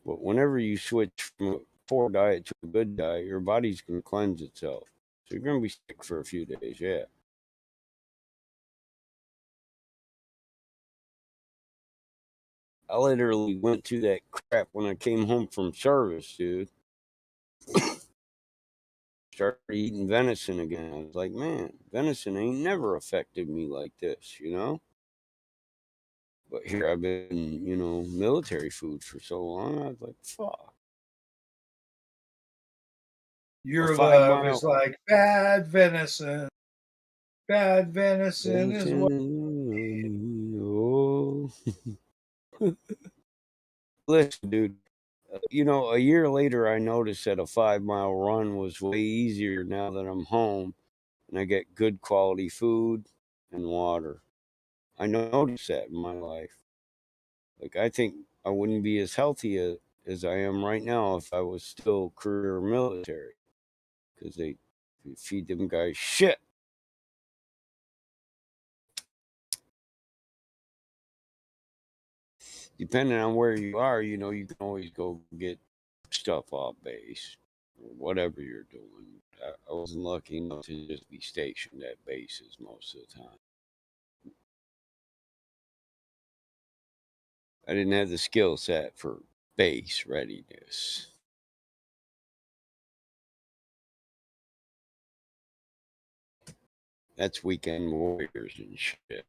A: But whenever you switch from a poor diet to a good diet, your body's going to cleanse itself. So you're going to be sick for a few days, yeah. I literally went through that crap when I came home from service, dude. Started eating venison again. I was like, man, venison ain't never affected me like this, you know? But here I've been, you know, military food for so long. I was like, fuck.
N: Your
A: 5
N: love
A: mile.
N: is like bad venison. Bad venison is what.
A: Oh. Listen, dude. You know, a year later, I noticed that a 5 mile run was way easier now that I'm home and I get good quality food and water. I noticed that in my life. Like, I think I wouldn't be as healthy as I am right now if I was still career military, because they feed them guys shit. Depending on where you are, you know, you can always go get stuff off base or whatever you're doing. I wasn't lucky enough to just be stationed at bases most of the time. I didn't have the skill set for base readiness. That's weekend warriors and shit.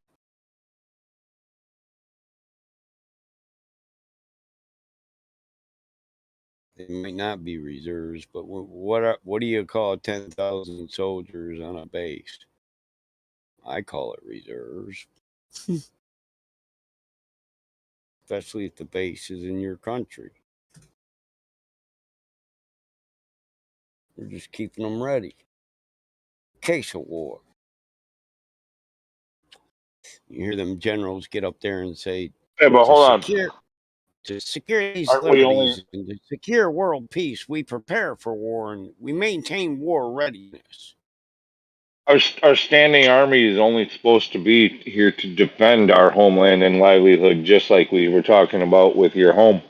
A: They might not be reserves, but what do you call 10,000 soldiers on a base? I call it reserves. Especially if the base is in your country. We're just keeping them ready. In case of war. You hear them generals get up there and say,
V: Yeah, but hold on.
A: to secure these
V: Aren't we only
A: liberties and to secure world peace, we prepare for war and we maintain war readiness.
V: our standing army is only supposed to be here to defend our homeland and livelihood, just like we were talking about with your home.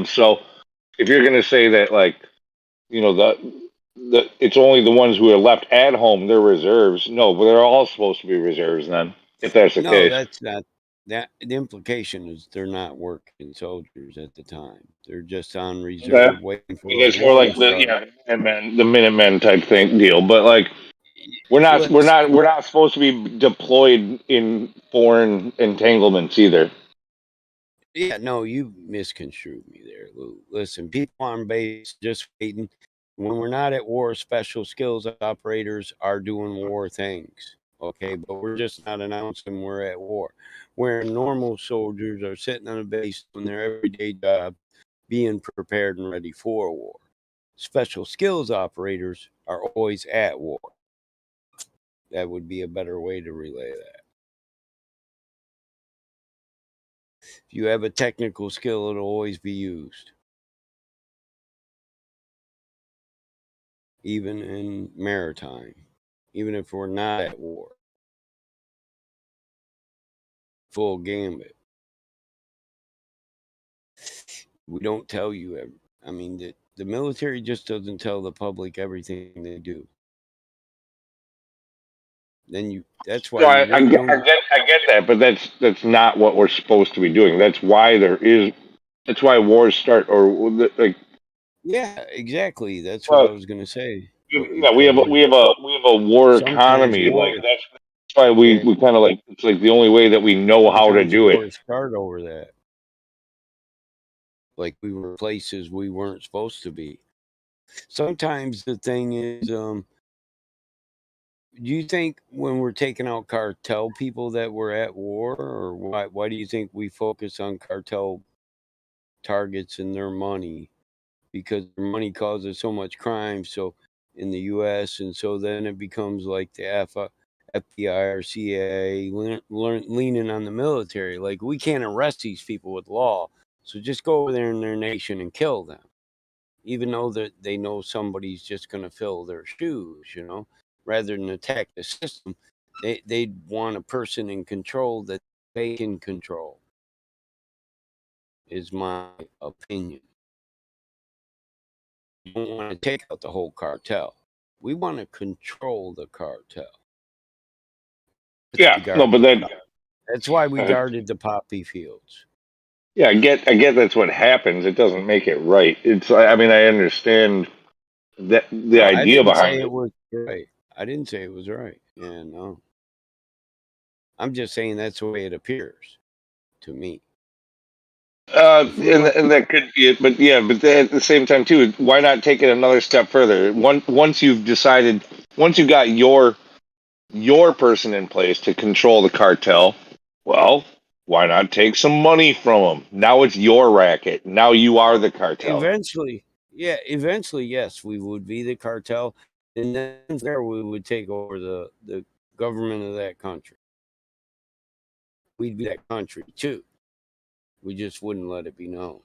V: So if you're going to say that, like, you know, the it's only the ones who are left at home, they're reserves. No, but they're all supposed to be reserves then, if that's the
A: No,
V: case.
A: that's not. That the implication is they're not working soldiers at the time. They're just on reserve,
V: Okay.
A: waiting for a
V: It's more
A: war to
V: like the
A: start.
V: the Minutemen type thing deal. But like we're not supposed to be deployed in foreign entanglements either.
A: Yeah, no, you misconstrued me there, Lou. Listen, people on base just waiting. When we're not at war, special skills operators are doing war things. Okay, but we're just not announcing we're at war. Where normal soldiers are sitting on a base doing their everyday job, being prepared and ready for war. Special skills operators are always at war. That would be a better way to relay that. If you have a technical skill, it'll always be used. Even in maritime, even if we're not at war. Full gambit. We don't tell you I mean, the military just doesn't tell the public everything they do. Then that's why
V: So
A: you really don't.
V: I get that, but that's not what we're supposed to be doing. That's why that's why wars start, or like.
A: Yeah, exactly. That's what I
V: Well,
A: was gonna say. But
V: yeah, we have a war
A: sometimes
V: economy. Like
A: war.
V: that's why we kind of like it's like the only way that we know how to
A: Sometimes
V: do it.
A: wars start over that. Like we were places we weren't supposed to be. Sometimes the thing is, do you think when we're taking out cartel people that we're at war, or why do you think we focus on cartel targets and their money? Because their money causes so much crime, so in the U.S., and so then it becomes like the FBI or CIA leaning on the military. Like, we can't arrest these people with law, so just go over there in their nation and kill them, even though that they know somebody's just going to fill their shoes, rather than attack the system. They'd want a person in control that they can control, is my opinion. We don't want to take out the whole cartel. We want to control the cartel.
V: Yeah, no, but then
A: that's why we guarded the poppy fields.
V: Yeah, I get that's what happens. It doesn't make it right. I mean, I understand that the idea behind it.
A: Was right. I didn't say it was right. Yeah, no. I'm just saying that's the way it appears to me.
V: And that could be it, but yeah, but at the same time too, why not take it another step further? Once you've decided, once you got your person in place to control the cartel, well, why not take some money from them? Now it's your racket. Now you are the cartel.
A: Eventually, yes, we would be the cartel, and then there we would take over the government of that country. We'd be that country too. We just wouldn't let it be known.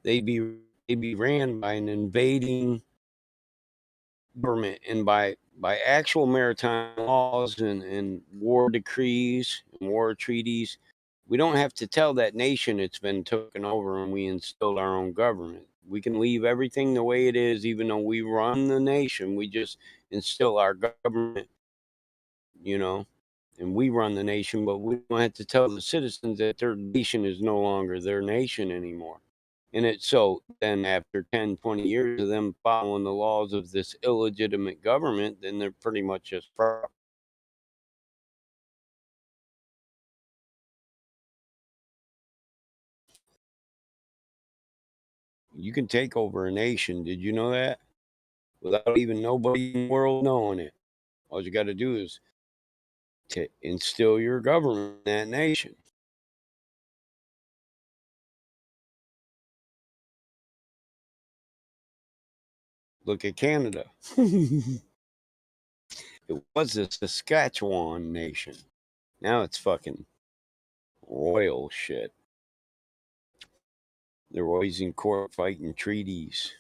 A: They'd be ran by an invading government, and by actual maritime laws and war decrees and war treaties. We don't have to tell that nation it's been taken over and we instilled our own government. We can leave everything the way it is, even though we run the nation. We just instill our government, and we run the nation, but we don't have to tell the citizens that their nation is no longer their nation anymore. And so then after 10, 20 years of them following the laws of this illegitimate government, then they're pretty much just proud. You can take over a nation. Did you know that? Without even nobody in the world knowing it. All you got to do is to instill your government in that nation. Look at Canada. It was a Saskatchewan nation. Now it's fucking royal shit. They're always in court fighting treaties.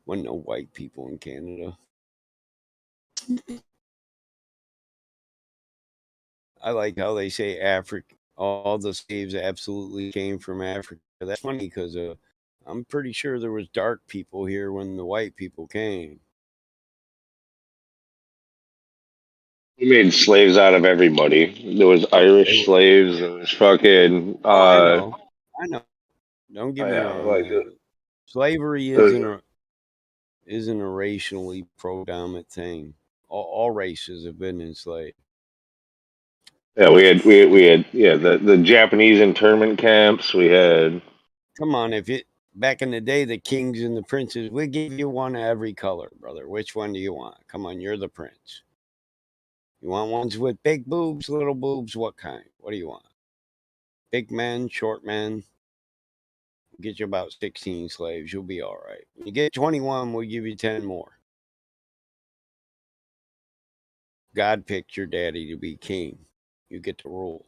A: Wasn't no white people in Canada. I like how they say Africa. All the slaves absolutely came from Africa. That's funny because I'm pretty sure there was dark people here when the white people came.
V: We made slaves out of everybody. There was Irish slaves. There was fucking.
A: I know. Don't get me wrong. Slavery isn't a racially predominant thing. All races have been enslaved.
V: Yeah, we had the Japanese internment camps. We had.
A: Come on, back in the day, the kings and the princes, we give you one of every color, brother. Which one do you want? Come on, you're the prince. You want ones with big boobs, little boobs? What kind? What do you want? Big men, short men? Get you about 16 slaves. You'll be all right. When you get 21, we'll give you 10 more. God picked your daddy to be king. You get to rule.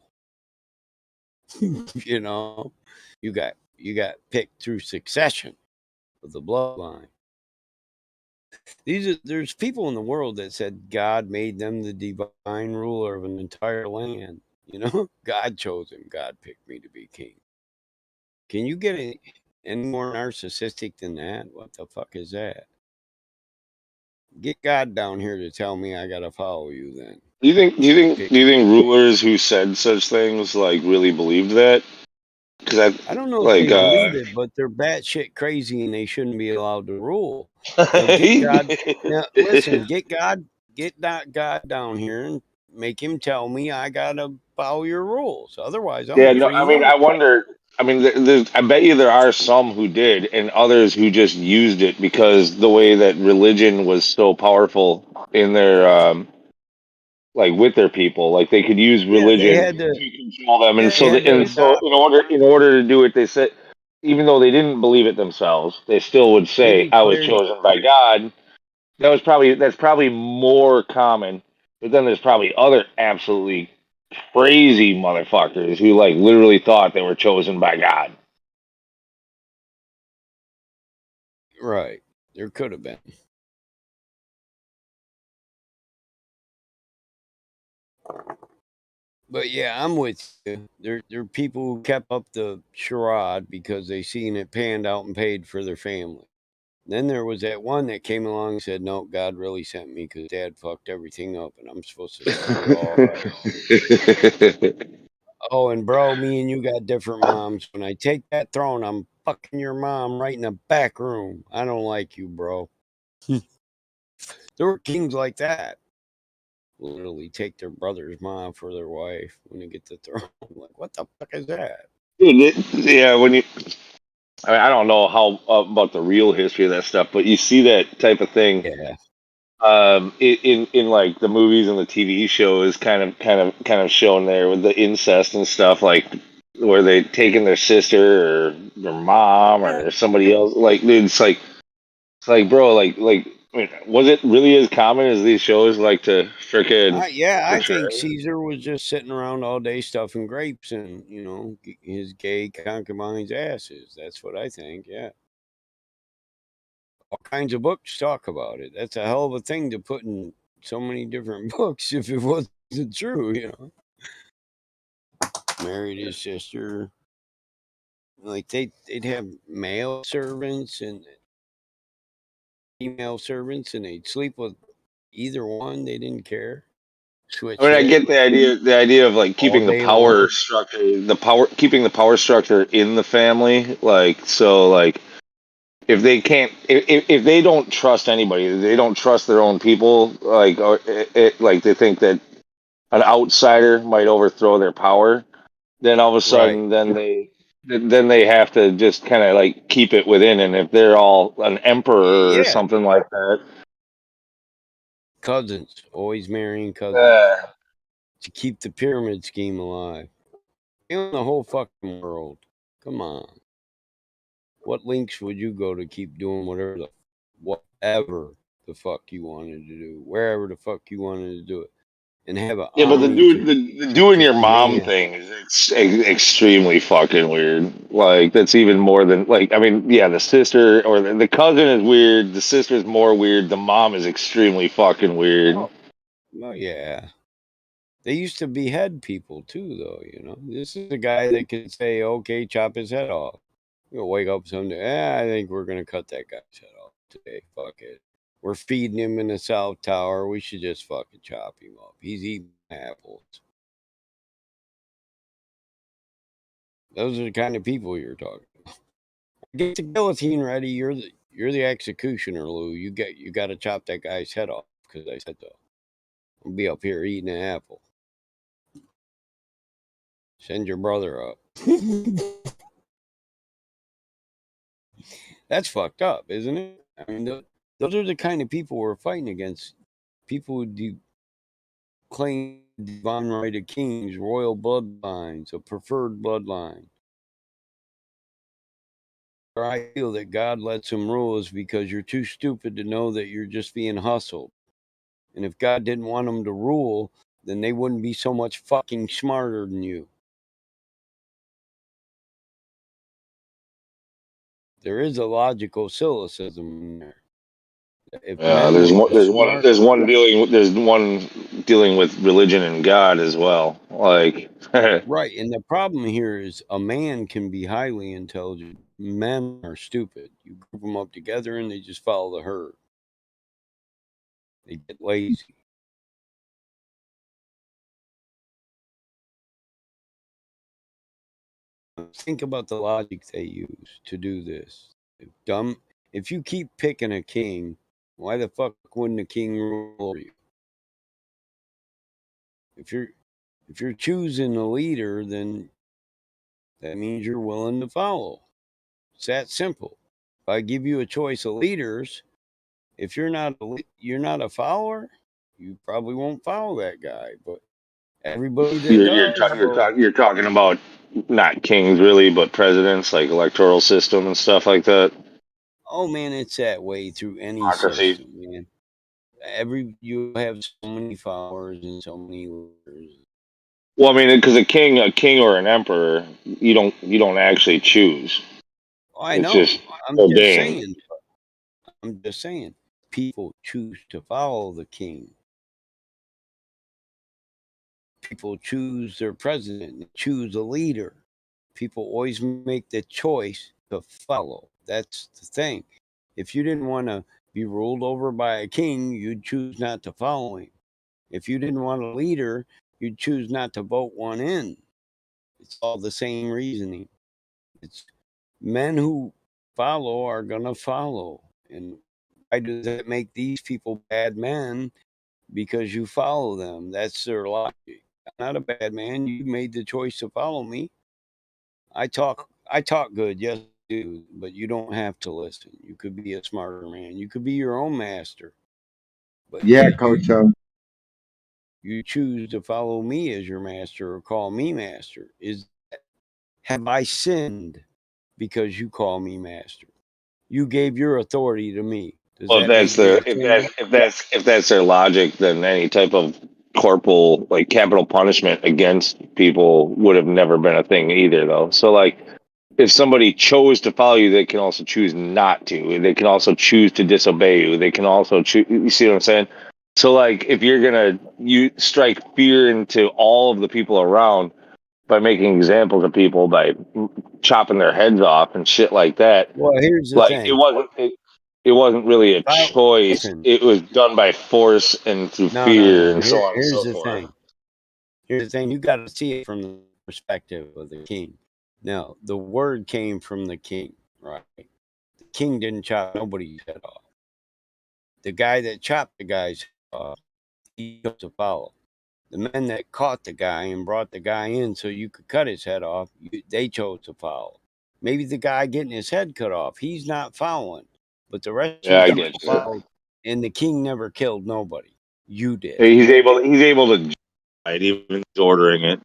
A: You got picked through succession of the bloodline. There's people in the world that said God made them the divine ruler of an entire land. God chose him. God picked me to be king. Can you get any more narcissistic than that? What the fuck is that? Get God down here to tell me I gotta follow you. Then
V: Do you think rulers who said such things really believed that? Because
A: I don't know if they believe it, but they're batshit crazy and they shouldn't be allowed to rule. Now get God. Now listen, get God down here, and make him tell me I gotta follow your rules. Otherwise, I'm
V: Yeah,
A: a
V: no,
A: free
V: I mean, I
A: market.
V: wonder. I mean, I bet you there are some who did, and others who just used it because the way that religion was so powerful in their, like with their people, like they could use
A: Yeah, they
V: religion
A: had to.
V: to control them, and
A: Yeah, they
V: so
A: had to adopt.
V: in order to do it, they said, even though they didn't believe it themselves, they still would
A: They
V: say, "I was
A: declared.
V: chosen by God." That's probably more common, but then there's probably other absolutely crazy motherfuckers who like literally thought they were chosen by God.
A: Right. There could have been. But yeah, I'm with you. There are people who kept up the charade because they seen it panned out and paid for their family. Then there was that one that came along and said, "No, God really sent me because Dad fucked everything up, and I'm supposed to set it all right." Oh, and bro, me and you got different moms. When I take that throne, I'm fucking your mom right in the back room. I don't like you, bro. There were kings like that. Literally take their brother's mom for their wife when they get the throne. Like, what the fuck is that?
V: Dude, yeah, when you, I mean, I don't know how about the real history of that stuff, but you see that type of thing,
A: Yeah.
V: in like the movies and the TV shows, kind of shown there with the incest and stuff, like where they taking their sister or their mom or somebody else. Like, dude, it's like, bro, I mean, was it really as common as these shows like to freaking
A: Yeah, I think
V: portray?
A: Caesar was just sitting around all day stuffing grapes and, his gay concubines' asses. That's what I think, yeah. All kinds of books talk about it. That's a hell of a thing to put in so many different books if it wasn't true. Married his sister. Like, they'd have male servants and female servants, and they'd sleep with either one. They didn't care.
V: I mean,
A: Switch
V: I
A: it
V: get the idea of like
A: all
V: keeping the
A: day
V: power
A: long.
V: structure, keeping the power structure in the family. Like, so, like, if they can't, if they don't trust anybody, they don't trust their own people. Like, or like they think that an outsider might overthrow their power. Then all of a
A: Right.
V: sudden, then they have to just kind of like keep it within. And if they're all an emperor or
A: Yeah.
V: something like that,
A: Cousins. Always marrying cousins. To keep the pyramid scheme alive. In the whole fucking world. Come on. What links would you go to keep doing whatever the fuck you wanted to do, wherever the fuck you wanted to do it, and have an
V: yeah, but
A: army to
V: the doing your mom
A: command?
V: thing is extremely fucking weird. Like that's even more than like I mean, yeah, the sister or the cousin is weird. The sister is more weird. The mom is extremely fucking weird.
A: Oh yeah. They used to behead people too, though. This is a guy that could say, "Okay, chop his head off." You'll wake up someday. I think we're gonna cut that guy's head off today. Fuck it. We're feeding him in the South Tower. We should just fucking chop him up. He's eating apples. Those are the kind of people you're talking about. Get the guillotine ready. You're the executioner, Lou. You got to chop that guy's head off because I said so. I'll be up here eating an apple. Send your brother up. That's fucked up, isn't it? I mean, those are the kind of people we're fighting against. People who claim divine right of kings, royal bloodlines, a preferred bloodline. Or I feel that God lets them rule is because you're too stupid to know that you're just being hustled. And if God didn't want them to rule, then they wouldn't be so much fucking smarter than you. There is a logical syllogism in there. If
V: Yeah,
A: men were smart,
V: there's one dealing with religion and God as well. Like,
A: right? And the problem here is a man can be highly intelligent. Men are stupid. You group them up together and they just follow the herd. They get lazy. Think about the logic they use to do this. If you keep picking a king, why the fuck wouldn't a king rule over you? If you're choosing a leader, then that means you're willing to follow. It's that simple. If I give you a choice of leaders, if you're not a follower, you probably won't follow that guy. But everybody that does,
V: You're talking about not kings really, but presidents, like electoral system and stuff like that.
A: oh man, it's that way through any
V: Democracy.
A: system, man. You have so many followers and so many leaders.
V: Well, I mean, because a king or an emperor, you don't actually choose.
A: Oh, I
V: It's
A: know.
V: just
A: I'm
V: ordained.
A: just saying. People choose to follow the king. People choose their president, choose a leader. People always make the choice to follow. That's the thing. If you didn't want to be ruled over by a king, you'd choose not to follow him. If you didn't want a leader, you'd choose not to vote one in. It's all the same reasoning. It's men who follow are going to follow. And why does that make these people bad men? Because you follow them. That's their logic. I'm not a bad man. You made the choice to follow me. I talk good, yes, I do, but you don't have to listen. You could be a smarter man. You could be your own master. But
H: Yeah, Coach.
A: you choose to follow me as your master or call me master. Have I sinned because you call me master? You gave your authority to me. Does
V: Well,
A: that make me a sin?
V: if that's their logic, then any type of corporal, like capital punishment against people would have never been a thing either, though. So, like, if somebody chose to follow you, they can also choose not to. They can also choose to disobey you. They can also choose. You see what I'm saying? So, like, if you're gonna you strike fear into all of the people around by making examples of people by chopping their heads off and shit like that,
A: Well, here's the
V: like
A: thing.
V: it wasn't really a
A: If I
V: choice.
A: listen,
V: It was done by force and through fear
A: no.
V: and so on and
A: Here's
V: so
A: the
V: forth.
A: thing. Here's the thing. You got to see it from the perspective of the king. No, the word came from the king, right? The king didn't chop nobody's head off. The guy that chopped the guy's head off, he chose to follow. The men that caught the guy and brought the guy in so you could cut his head off, they chose to follow. Maybe the guy getting his head cut off, he's not following, but the rest of
V: Yeah,
A: you
V: I
A: people
V: get you.
A: followed, and the king never killed nobody. You did.
V: He's able to justify it, even he's ordering it.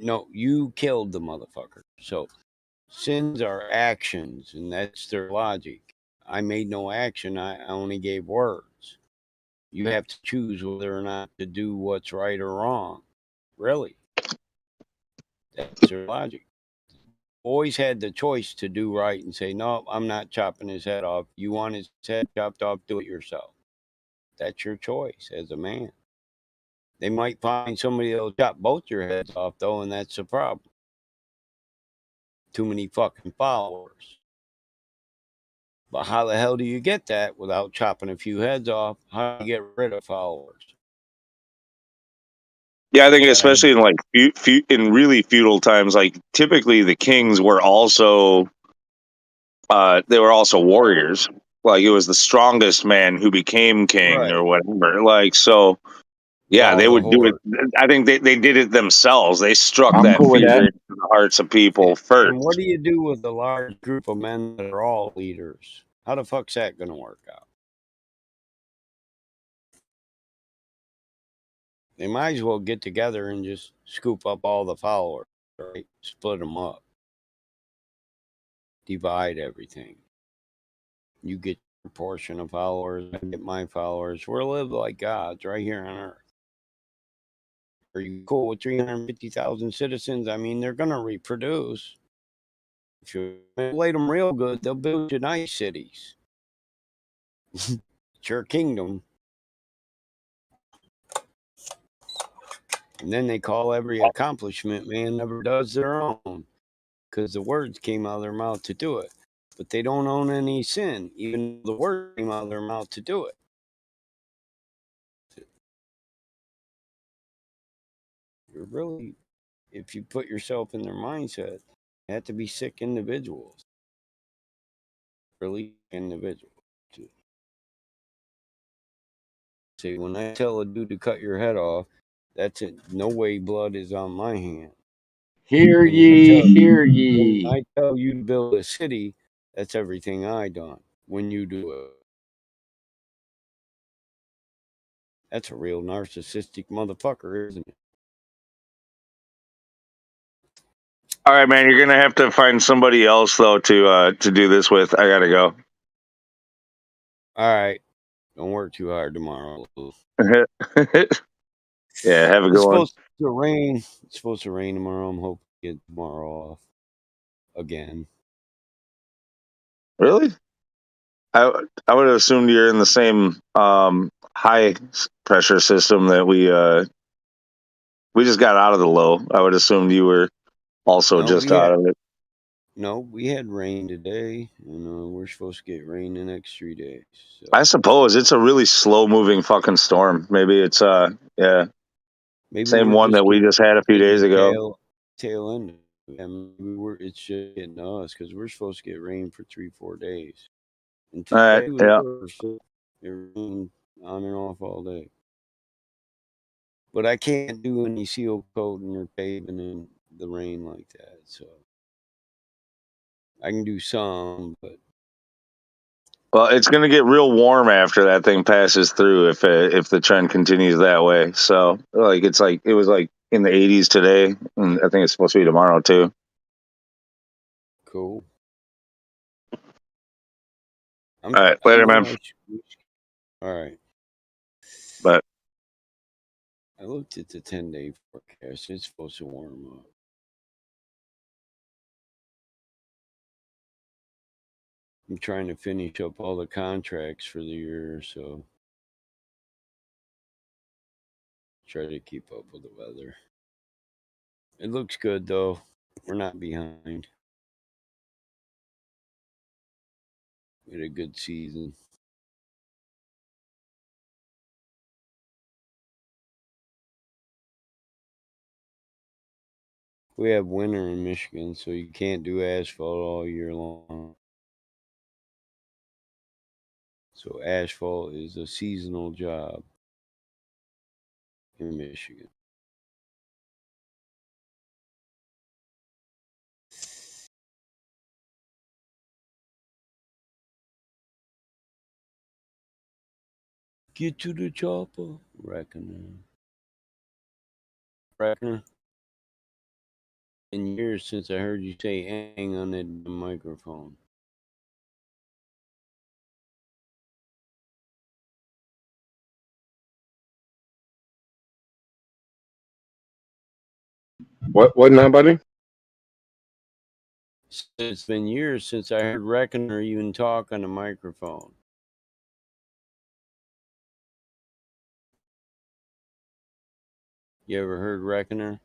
A: No, you killed the motherfucker. So sins are actions, and that's their logic. I made no action, I only gave words. You have to choose whether or not to do what's right or wrong. Really. That's their logic. Always had the choice to do right and say, no, I'm not chopping his head off. You want his head chopped off, do it yourself. That's your choice as a man. They might find somebody that'll chop both your heads off, though, and that's the problem. Too many fucking followers. But how the hell do you get that without chopping a few heads off? How do you get rid of followers?
V: Yeah, I think especially in like in really feudal times, like typically the kings were also they were also warriors. Like it was the strongest man who became king or whatever. Like so, yeah, they
A: Law of the
V: would do it.
A: horde.
V: I think they did it themselves. They struck
H: I'm
V: that
H: cool with
V: fear
H: that.
V: into the hearts of people
A: And what
V: first.
A: do you do with a large group of men that are all leaders? How the fuck's that going to work out? They might as well get together and just scoop up all the followers, right? Split them up. Divide everything. You get your portion of followers, I get my followers. We'll live like gods right here on Earth. Are you cool with 350,000 citizens? I mean, they're going to reproduce. If you manipulate them real good, they'll build you nice cities. It's your kingdom. And then they call every accomplishment man never does their own because the words came out of their mouth to do it. But they don't own any sin, even though the word came out of their mouth to do it. You're really, if you put yourself in their mindset, you have to be sick individuals. Really individuals. See, when I tell a dude to cut your head off, That's it. No way blood is on my hand.
I: Hear
A: When
I: ye, hear ye.
A: I tell you to build a city, that's everything I done. When you do it, that's a real narcissistic motherfucker, isn't it?
V: All right, man. You're gonna have to find somebody else though to do this with. I gotta go.
A: All right. Don't work too hard tomorrow.
V: Yeah, have a
A: It's
V: good one.
A: supposed to rain. It's supposed to rain tomorrow. I'm hoping to get tomorrow off again.
V: Really? I would have assumed you're in the same high pressure system that we just got out of the low. I would assume you were also
A: No,
V: just out of it.
A: we had rain today, and we're supposed to get rain the next 3 days. So
V: I suppose it's a really slow moving fucking storm. Maybe it's yeah.
A: maybe
V: Same
A: we're
V: one
A: just
V: that we just had a few
A: getting
V: days
A: the
V: ago.
A: tail end. And it's just getting us because we're supposed to get rain for 3-4 days. And
V: All right,
A: today was
V: yeah.
A: worse. It rained on and off all day. But I can't do any seal coating or paving in the rain like that. So I can do some, but
V: Well, it's going to get real warm after that thing passes through if the trend continues that way. So, it was like in the 80s today, and I think it's supposed to be tomorrow too.
A: cool.
V: All right, later, man.
A: All right.
V: But
A: I looked at the 10-day forecast. It's supposed to warm up. I'm trying to finish up all the contracts for the year, so try to keep up with the weather. It looks good though. We're not behind. We had a good season. We have winter in Michigan, so you can't do asphalt all year long. So asphalt is a seasonal job in Michigan. Get to the chopper, Reckoner. In years since I heard you say "ang" on the microphone.
I: What now, buddy?
A: It's been years since I heard Reckoner even talk on the microphone. You ever heard Reckoner?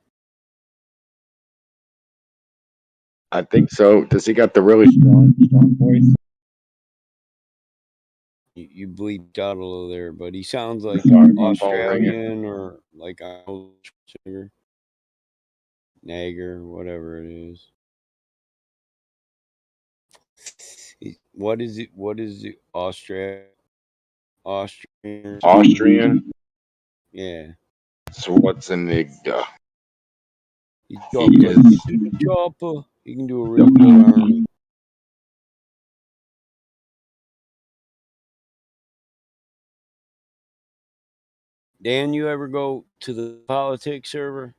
I: I think so. Does he got the really strong voice?
A: You bleeped out a little there, but he sounds like
I: Sorry, my phone ringing.
A: Australian or like Nager, whatever it is. What is it? What is it? Austrian?
I: Austrian?
A: Yeah.
I: Schwarzenegger.
A: He talks like chopper. He can do a real good Army. Dan, you ever go to the politics server?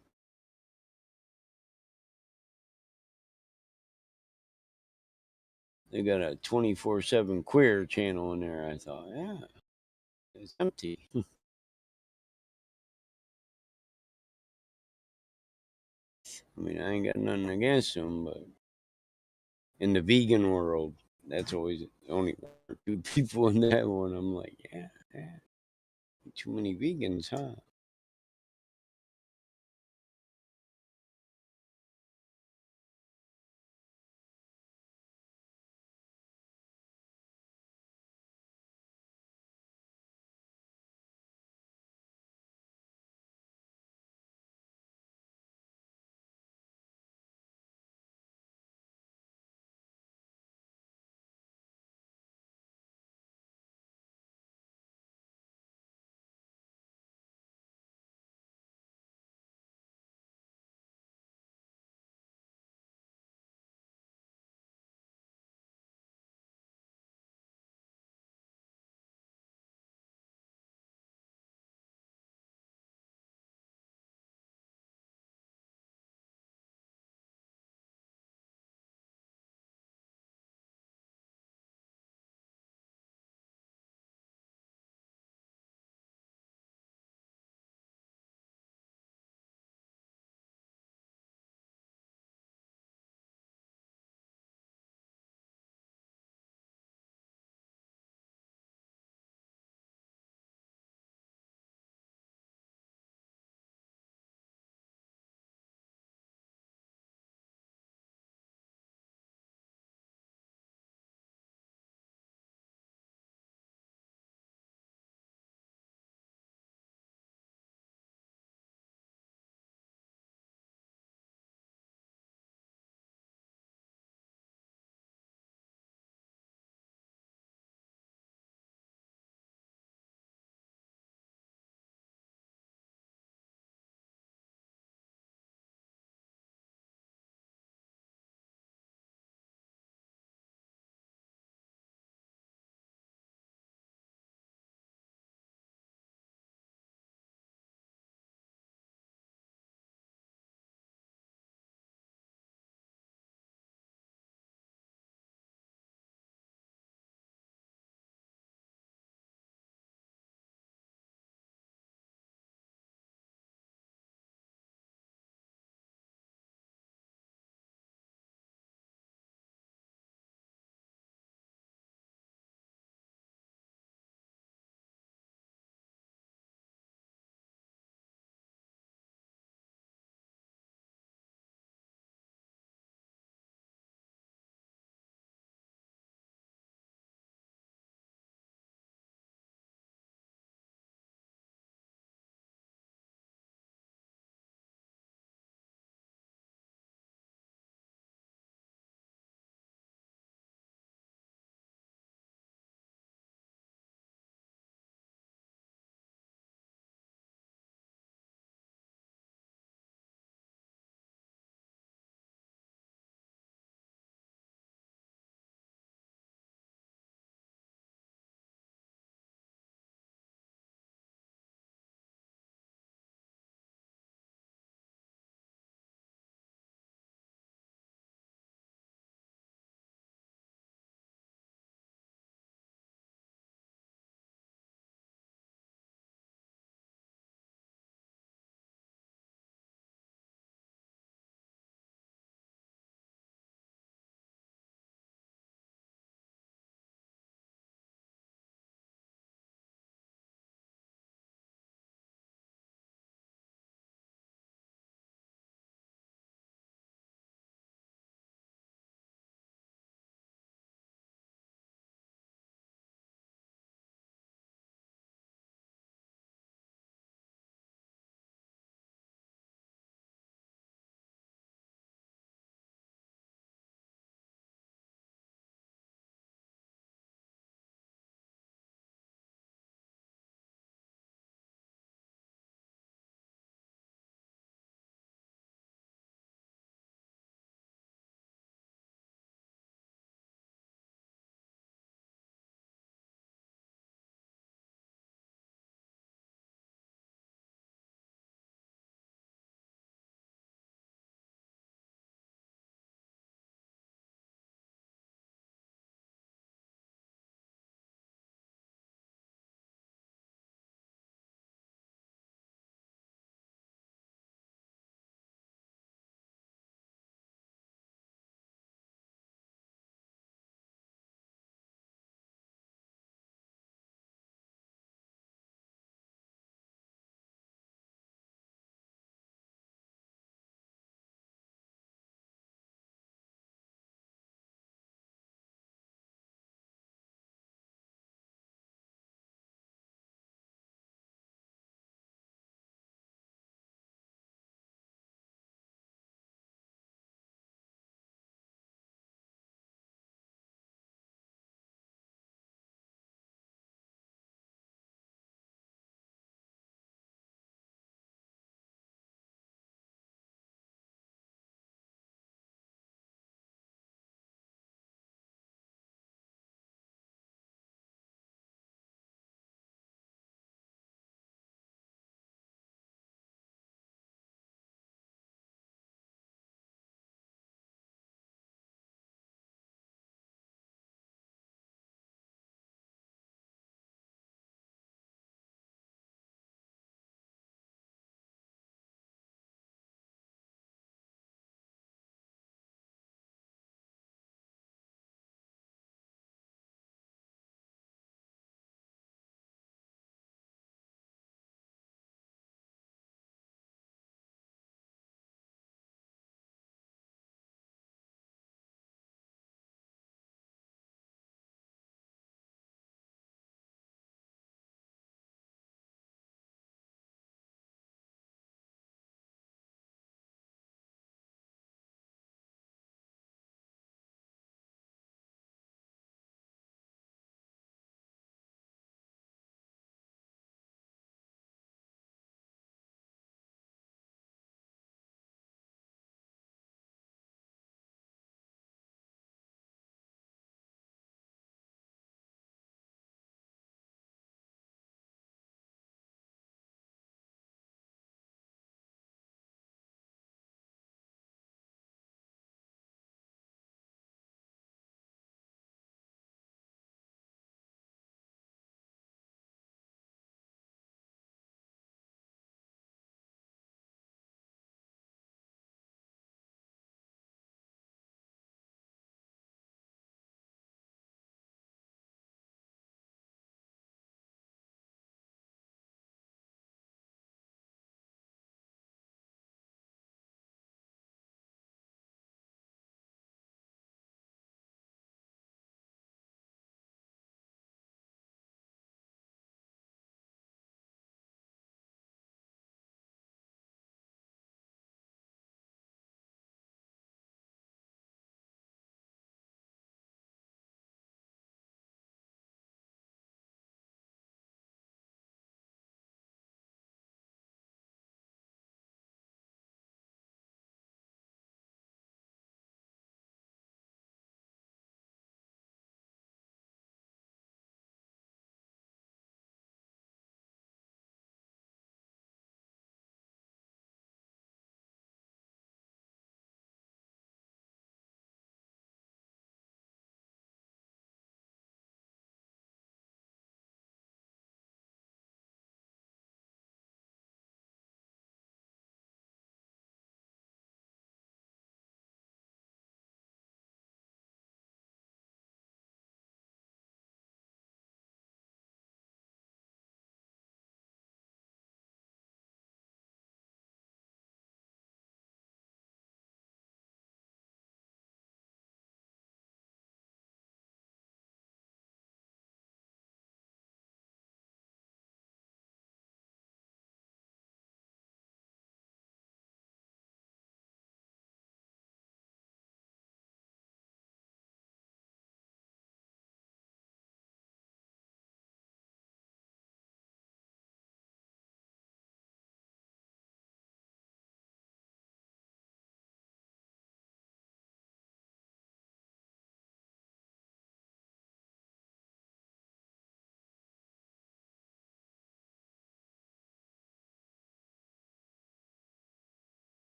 A: They got a 24/7 queer channel in there. I thought, yeah, it's empty. I mean, I ain't got nothing against them, but in the vegan world, that's always only 1 or 2 people in that one. I'm like, yeah, too many vegans, huh?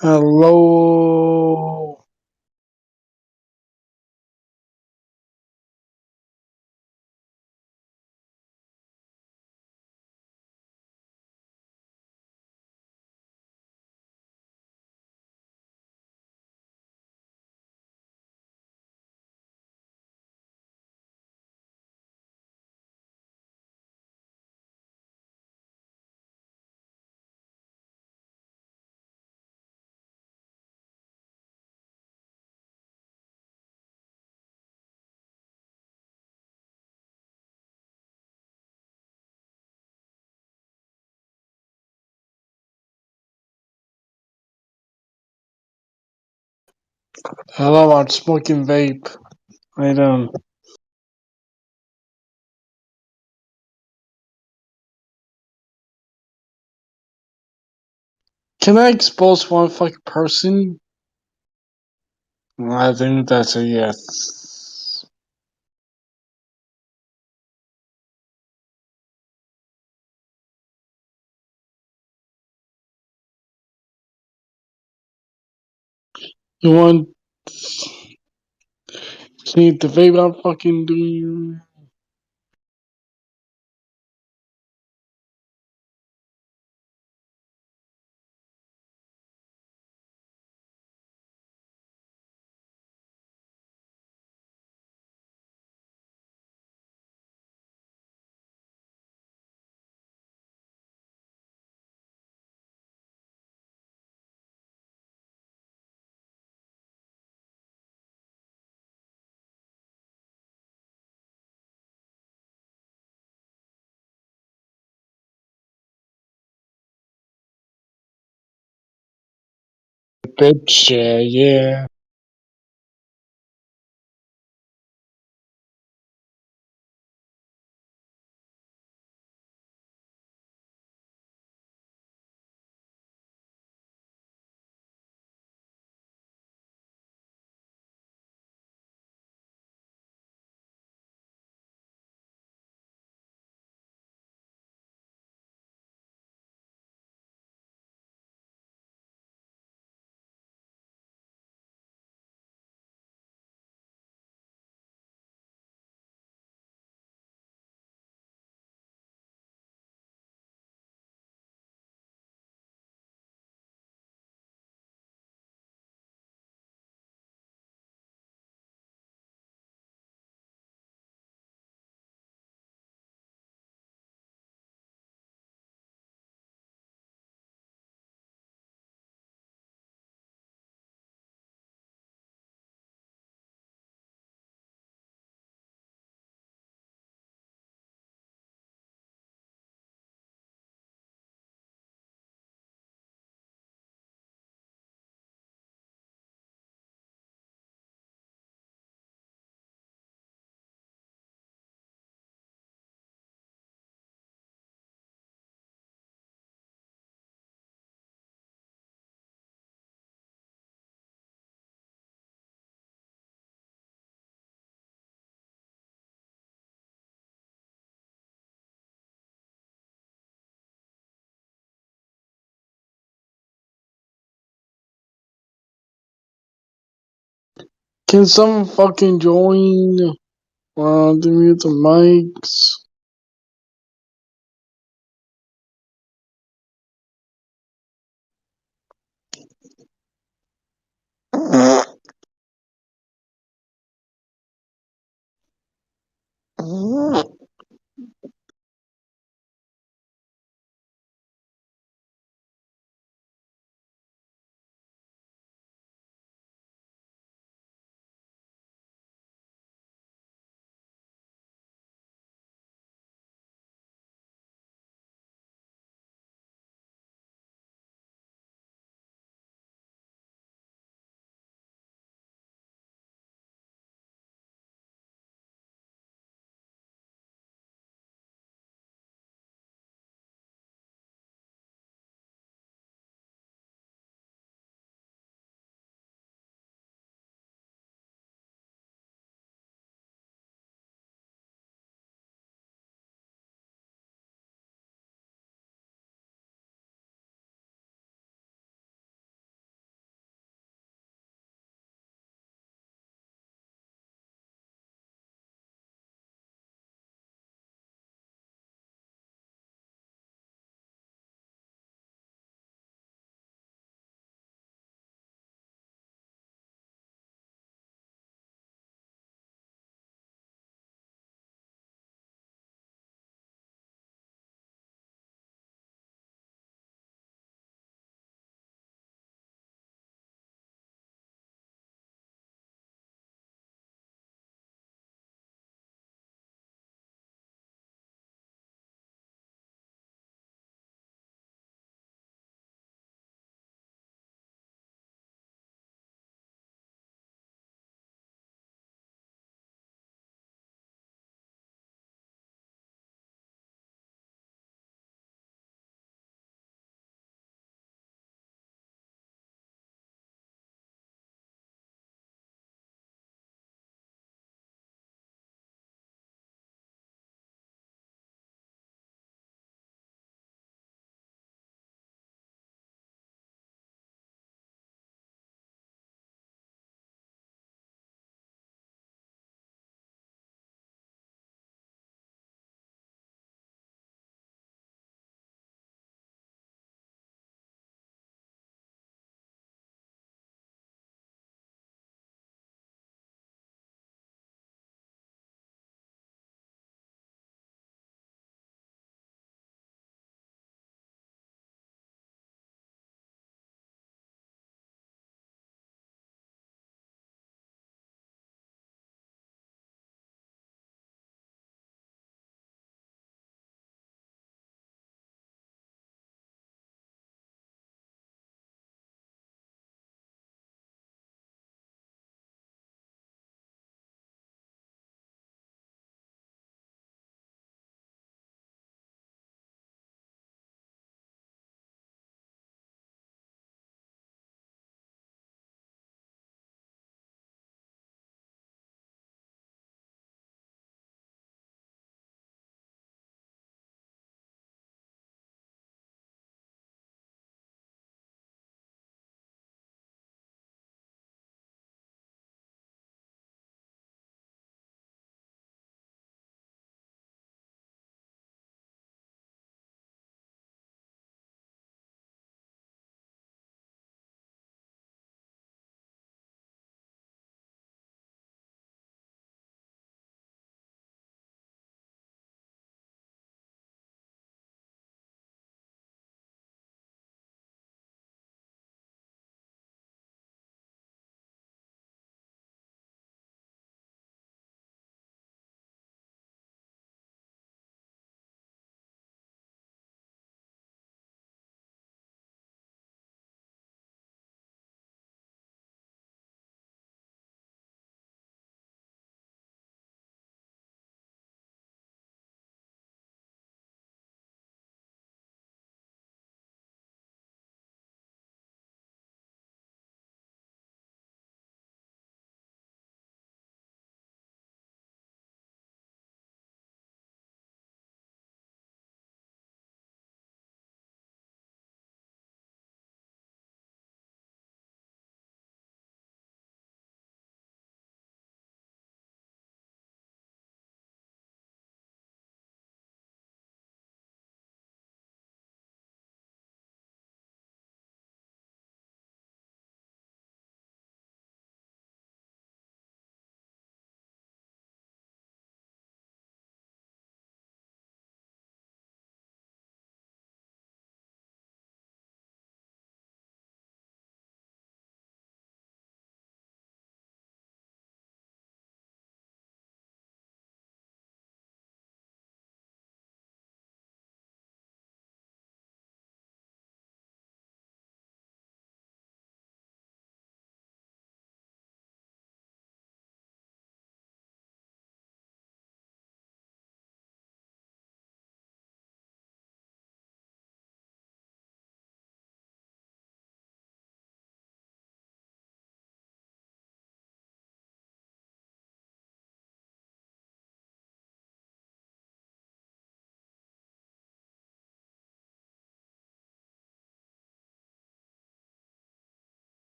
L: Hello. Hello, I'm smoking vape. I don't. Can I expose one fucking person? I think that's a yes. You want? See the vape I'm fucking doing? Bitch, yeah. Can someone fucking join? To mute the mics.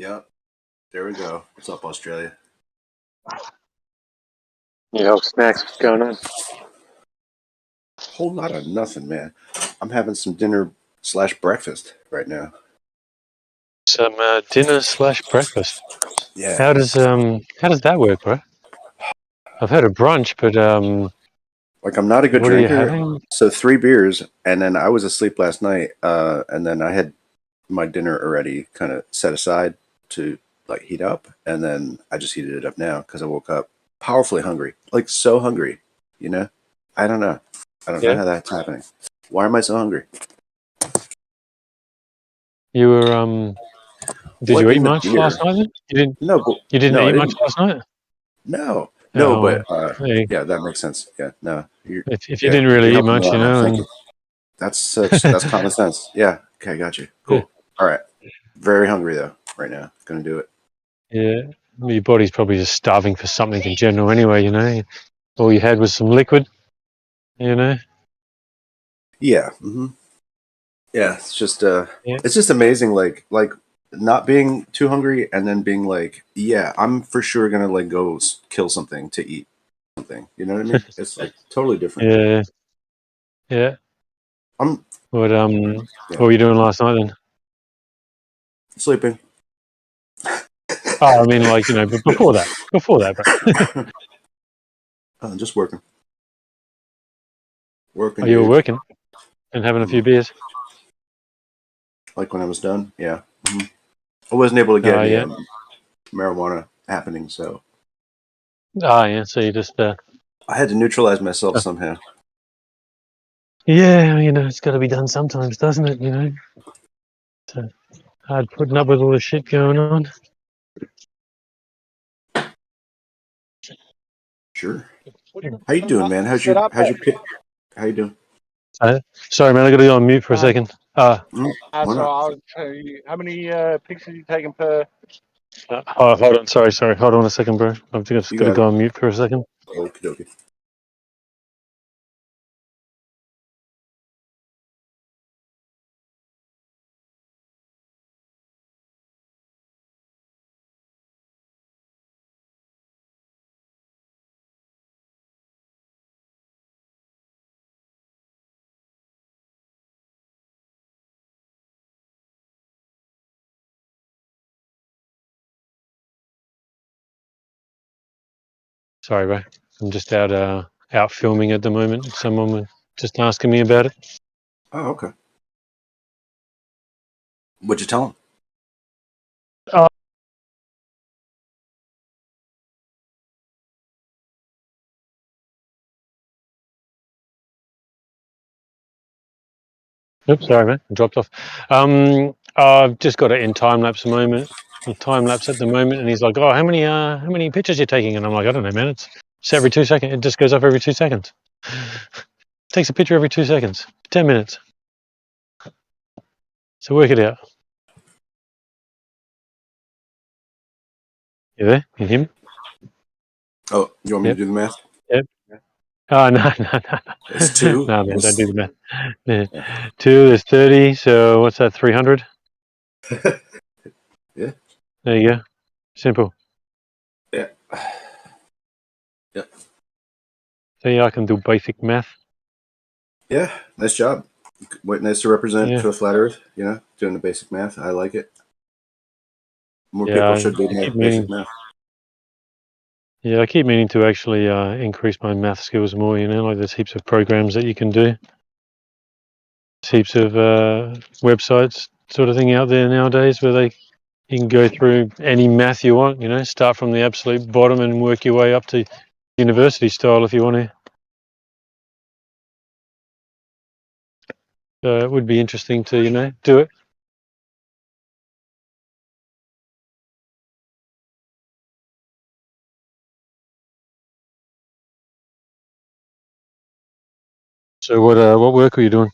G: Yep. There we go. What's up, Australia?
P: You know, snacks. What's going on?
G: Whole lot of nothing, man. I'm having some dinner / breakfast right now.
P: Some dinner / breakfast.
G: Yeah.
P: How does that work, bro? I've had a brunch, but
G: Like, I'm not a good
P: what are you
G: drinker,
P: having?
G: so 3 beers, and then I was asleep last night, and then I had my dinner already kind of set aside to like heat up, and then I just heated it up now because I woke up powerfully hungry, like so hungry, you know? I don't know
P: Yeah.
G: how that's happening. Why am I so hungry?
P: You were Did
G: Well,
P: you eat
G: in the
P: much
G: beer.
P: last night? Then? You didn't.
G: No,
P: You didn't
G: no, I
P: eat much
G: didn't.
P: last night.
G: No,
P: Oh,
G: but
P: hey,
G: yeah, that makes sense. Yeah, no,
P: if you
G: yeah,
P: didn't
G: you're
P: really eat
G: helping me
P: much,
G: a
P: you
G: lot.
P: know,
G: Thank
P: and
G: you. That's common sense. Yeah. Okay, got you.
P: yeah,
G: Cool. All right. Very hungry though right now. Gonna do it.
P: yeah, your body's probably just starving for something in general, anyway. You know, all you had was some liquid. You know.
G: Yeah. Mm-hmm. Yeah. It's just
P: Yeah.
G: it's just amazing. Like not being too hungry and then being like, yeah, I'm for sure gonna like go kill something to eat something. You know what I mean? It's like totally different.
P: Yeah. Yeah.
G: I'm
P: What
G: yeah,
P: What were you doing last night then?
G: sleeping.
P: Oh, I mean, like, you know, but before that, bro.
G: Just working. Working,
P: Oh, you were
G: dude.
P: working and having a few beers.
G: Like when I was done, yeah. Mm-hmm. I wasn't able to get
P: Oh,
G: any
P: yeah.
G: marijuana happening, so
P: Oh, yeah. So you just
G: I had to neutralize myself somehow.
P: yeah, you know, it's got to be done sometimes, doesn't it? You know, so hard putting up with all the shit going on.
G: Sure. How you doing, man? How's your pit? How you doing?
P: Sorry, man, I got to go on mute for a second.
G: Why
R: So
G: not?
R: I'll tell you how many pics are you taking per?
P: Oh, hold on. Sorry. Hold on a second, bro. I've just
G: You
P: got to
G: got
P: go
G: it.
P: on mute for a second.
G: Okie dokie.
P: Sorry, bro. I'm just out filming at the moment. Someone was just asking me about it.
G: Oh, okay. What'd you tell him?
P: Oops, sorry, man. I dropped off. I've just got it in time lapse at the moment. And he's like, "Oh, how many pictures you taking?" And I'm like, "I don't know, man. It's every 2 seconds. It just goes up every 2 seconds. Takes a picture every 2 seconds. 10 minutes. So work it out." You there? Can you hear me?
G: Oh, you want me
P: Yep.
G: to do the math?
P: Yep. Oh, no.
G: It's 2.
P: No, man, don't do the math. Yeah. 2 is 30, so what's that, 300?
G: Yeah.
P: There you go. Simple.
G: Yeah. Yep.
P: So yeah, I can do basic math.
G: Yeah. Nice job. Nice to represent
P: Yeah.
G: for the flat Earth. You know, doing the basic math. I like it. More
P: Yeah,
G: people
P: I
G: should do
P: keep
G: basic
P: meaning.
G: math.
P: Yeah, I keep meaning to actually increase my math skills more. You know, like there's heaps of programs that you can do. There's heaps of websites, sort of thing, out there nowadays where you can go through any math you want. You know, start from the absolute bottom and work your way up to university style if you want to. So it would be interesting to do it. So what work are you doing?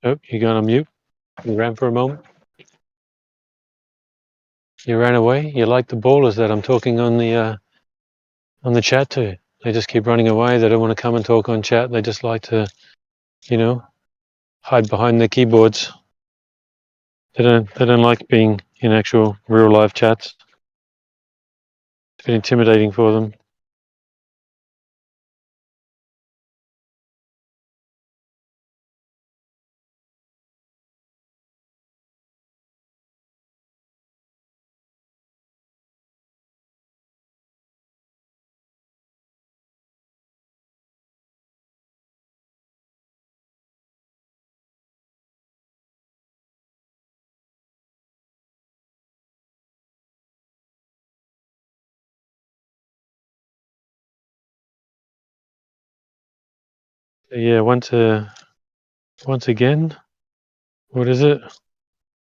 P: Oh, you going on mute? You ran for a moment. You ran away. You like the ballers that I'm talking on the chat to. They just keep running away. They don't want to come and talk on chat. They just like to, hide behind their keyboards. They don't like being in actual real life chats. It's a bit intimidating for them. Yeah, once again, what is it?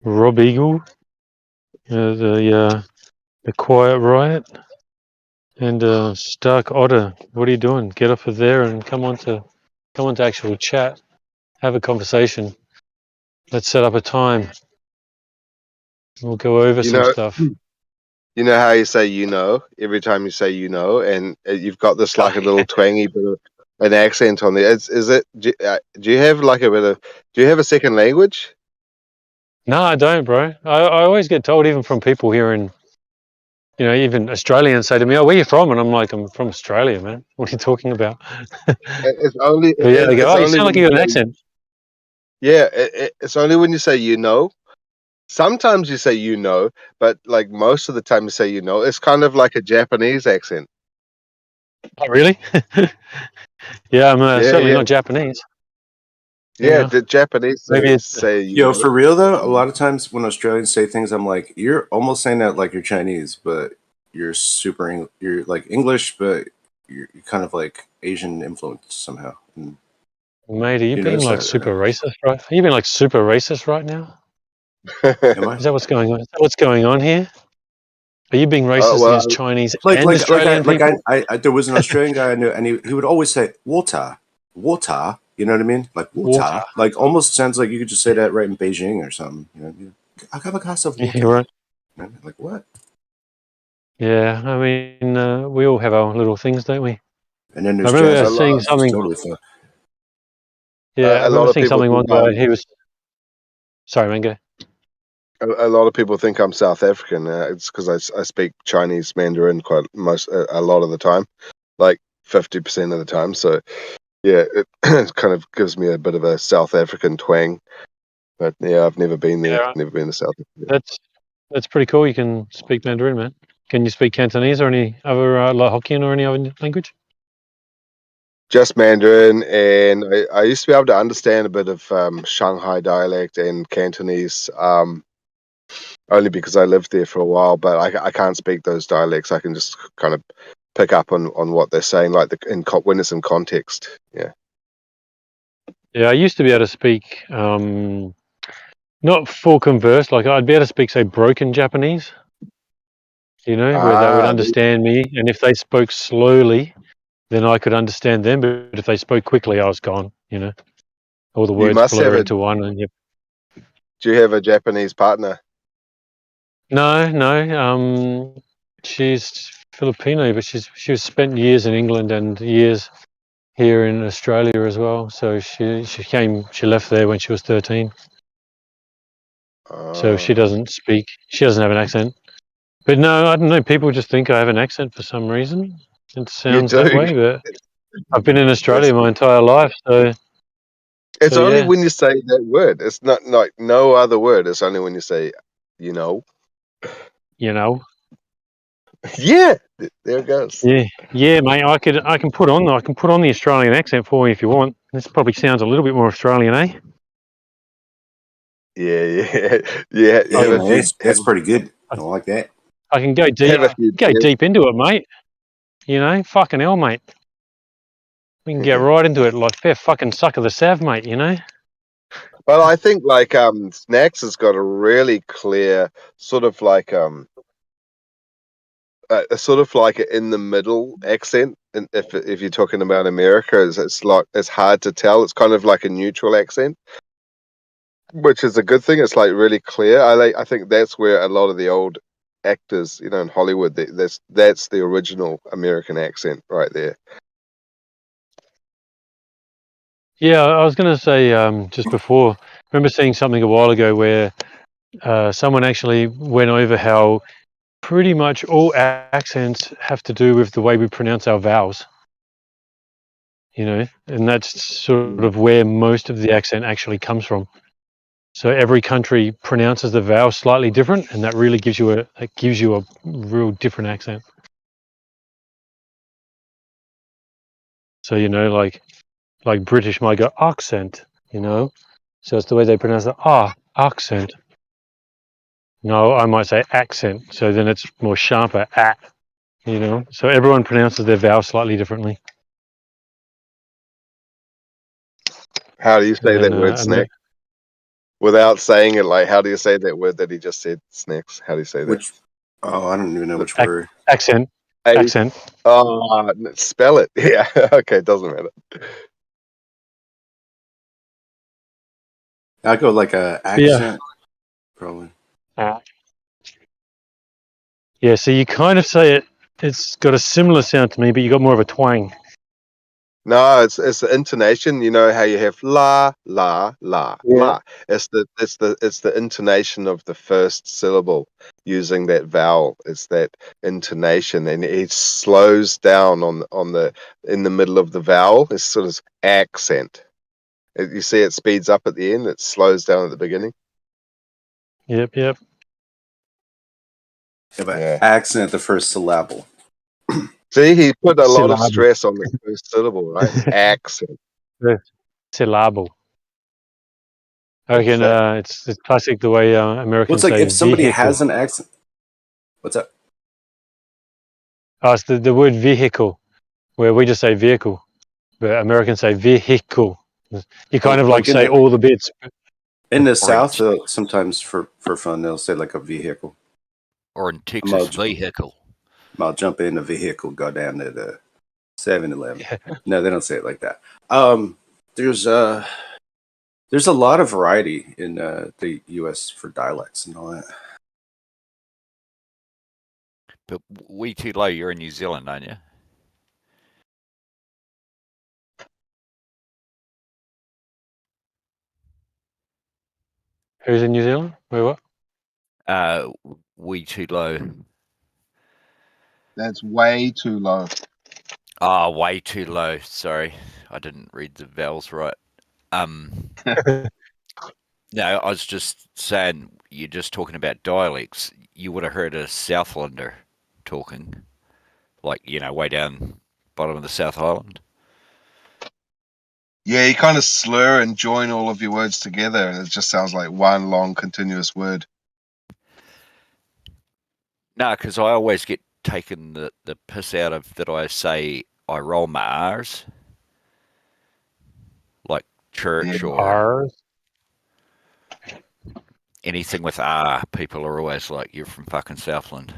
P: Rob Eagle, the Quiet Riot, and Stark Otter. What are you doing? Get off of there and come on to actual chat. Have a conversation. Let's set up a time. We'll go over
K: You
P: some
K: know,
P: stuff.
K: you know how you say every time you say and you've got this like a little twangy bit of an accent on there. Is it? Do you have like a bit of? Do you have a second language?
P: No, I don't, bro. I always get told, even from people here in, even Australians say to me, "Oh, where are you from?" And I'm like, "I'm from Australia, man. What are you talking about?"
K: It's only.
P: But yeah, they go,
K: It's
P: "Oh, you
K: only
P: sound like
K: when
P: you
K: you
P: got an
K: say.
P: accent."
K: Yeah, it's only when you say Sometimes you say but like most of the time you say it's kind of like a Japanese accent.
P: Oh, really? Yeah, I'm
K: Yeah,
P: certainly
K: yeah,
P: not Japanese.
K: yeah. The Japanese
P: Maybe it's
K: say
G: Yo, for real though, a lot of times when Australians say things, I'm like, you're almost saying that like you're Chinese, but you're you're like English, but you're kind of like Asian influenced somehow. And
P: Mate, are you
G: you
P: being
G: notice
P: like
G: that?
P: super racist, right? Are you being like super racist right now?
G: Am I?
P: Is that what's going on? Is that what's going on here? Are you being racist against
K: well,
P: Chinese and Australian people?
G: There was an Australian guy I knew, and he would always say water, water. You know what I mean? Like water.
P: Water.
G: Like almost sounds like you could just say that right in Beijing or something. I'll have a glass of water.
P: Yeah, right.
G: Like what?
P: Yeah, I mean, we all have our little things, don't we?
G: And then
P: I
G: there's
P: remember
G: jazz.
P: seeing
G: It's
P: something.
G: totally fun.
P: Yeah, I
K: a lot
P: remember
K: of
P: seeing
K: people
P: something one
K: think
P: guy. He was. Sorry, man. Go.
K: a lot of people think I'm South African. It's because I speak Chinese Mandarin a lot of the time, like 50% of the time. So yeah, it kind of gives me a bit of a South African twang. But yeah, I've never been there.
P: Yeah,
K: Never been to South Africa.
P: that's pretty cool. You can speak Mandarin, man. Can you speak Cantonese or any other like Hokkien or any other language?
K: Just Mandarin, and I used to be able to understand a bit of Shanghai dialect and Cantonese, only because I lived there for a while. But I can't speak those dialects. I can just kind of pick up on what they're saying, like when it's in context. Yeah.
P: Yeah, I used to be able to speak, not full converse. Like I'd be able to speak, say, broken Japanese. Where they would understand me, and if they spoke slowly, then I could understand them. But if they spoke quickly, I was gone. All the
K: You
P: words
K: must have
P: blur
K: a.
P: into one. And
K: Do you have a Japanese partner?
P: no. She's Filipino, but she was spent years in England and years here in Australia as well. So she left there when she was 13. So she doesn't speak. She doesn't have an accent. But no, I don't know. People just think I have an accent for some reason. It
K: You
P: sounds that
K: do.
P: way, but I've been in
K: That's
P: Australia my entire life,
K: It's
P: so
K: only
P: yeah.
K: when you say that word. It's not like no other word. It's only when you say, you know. Yeah, there it goes.
P: Yeah, mate. I can put on the Australian accent for you if you want. This probably sounds a little bit more Australian, eh?
K: Yeah, yeah, yeah.
G: Yeah, man, that's pretty good. I like that.
P: I can go deep.
K: Have a few.
P: Go deep into it, mate. Fucking hell, mate. We can get right into it like fair fucking suck of the sav, mate.
K: Well, I think like Snacks has got a really clear sort of like a sort of like an in the middle accent. And if you're talking about America, it's hard to tell. It's kind of like a neutral accent, which is a good thing. It's like really clear. I think that's where a lot of the old actors, in Hollywood, that's the original American accent right there.
P: Yeah, I was going to say just before, I remember seeing something a while ago where someone actually went over how pretty much all accents have to do with the way we pronounce our vowels. You know, and that's sort of where most of the accent actually comes from. So every country pronounces the vowel slightly different, and that really gives you a real different accent. So you know, like British might go accent, you know, so it's the way they pronounce it. Accent. No, I might say accent, so then it's more sharper. You know, so everyone pronounces their vowel slightly differently.
K: How do you
P: And
K: say that
P: then
K: word, snack? Without saying it, like, how do you say that word that he just said, snacks? How do you say that?
S: Which? Oh, I don't even know which word.
P: Accent. Accent.
K: Spell it. Yeah. Okay, doesn't matter.
S: I go like a accent, probably.
P: Yeah, so you kind of say it. It's got a similar sound to me, but you got more of a twang.
K: No, it's the intonation. You know how you have la la la la. It's the intonation of the first syllable using that vowel. It's that intonation, and it slows down in the middle of the vowel. It's sort of accent. You see, it speeds up at the end. It slows down at the beginning.
P: Yep.
S: Yeah, but accent the first syllable.
K: See, he put a lot of
P: Syllable.
K: stress on the first syllable, right? Accent.
P: Syllable. I reckon it's classic the way Americans
S: Well, it's like
P: say
S: if somebody
P: vehicle.
S: has an accent. What's that?
P: Oh, it's the word vehicle, where we just say vehicle, but Americans say vehicle. You kind of like say all the bits.
S: In the South, sometimes for fun, they'll say like a vehicle.
U: Or in Texas, vehicle.
S: I'll jump in the vehicle, go down to the 7-Eleven. No, they don't say it like that. There's a lot of variety in the U.S. for dialects and all that.
U: But we too low. You're in New Zealand, aren't you?
P: Who's in New Zealand? Where what?
U: We too low.
K: That's way too low.
U: Oh, way too low. Sorry, I didn't read the vowels right. No, I was just saying, you're just talking about dialects. You would have heard a Southlander talking, like, you know, way down bottom of the South Island.
K: Yeah, you kind of slur and join all of your words together, and it just sounds like one long continuous word.
U: No, because I always get taken the piss out of that. I say I roll my R's, like church or
P: R's.
U: Anything with R. People are always like, "You're from fucking Southland."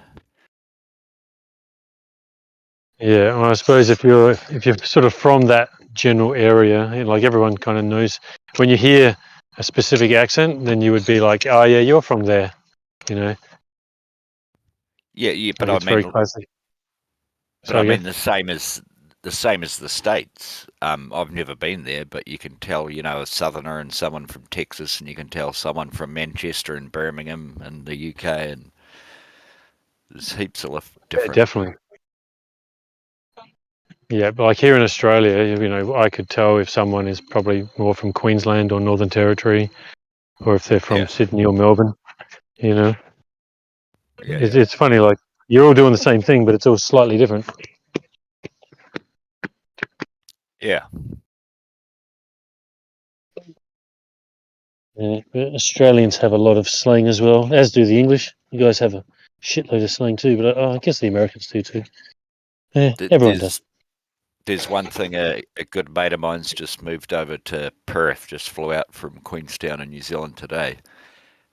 P: Yeah, well, I suppose if you're sort of from that general area, like everyone kind of knows, when you hear a specific accent, then you would be like, "Oh yeah, you're from there," you know.
U: Yeah, but
P: Like
U: I
P: it's very
U: mean,
P: classic.
U: but I mean the same as the States. I've never been there, but you can tell, you know, a Southerner and someone from Texas, and you can tell someone from Manchester and Birmingham and the UK, and there's heaps of different.
P: Yeah, definitely. Yeah, but like here in Australia, you know, I could tell if someone is probably more from Queensland or Northern Territory, or if they're from Sydney or Melbourne. You know, it's funny. Like you're all doing the same thing, but it's all slightly different.
U: Yeah.
P: Yeah, but Australians have a lot of slang as well, as do the English. You guys have a shitload of slang too, but I guess the Americans do too. Yeah, everyone does.
U: There's one thing, a good mate of mine's just moved over to Perth, just flew out from Queenstown in New Zealand today.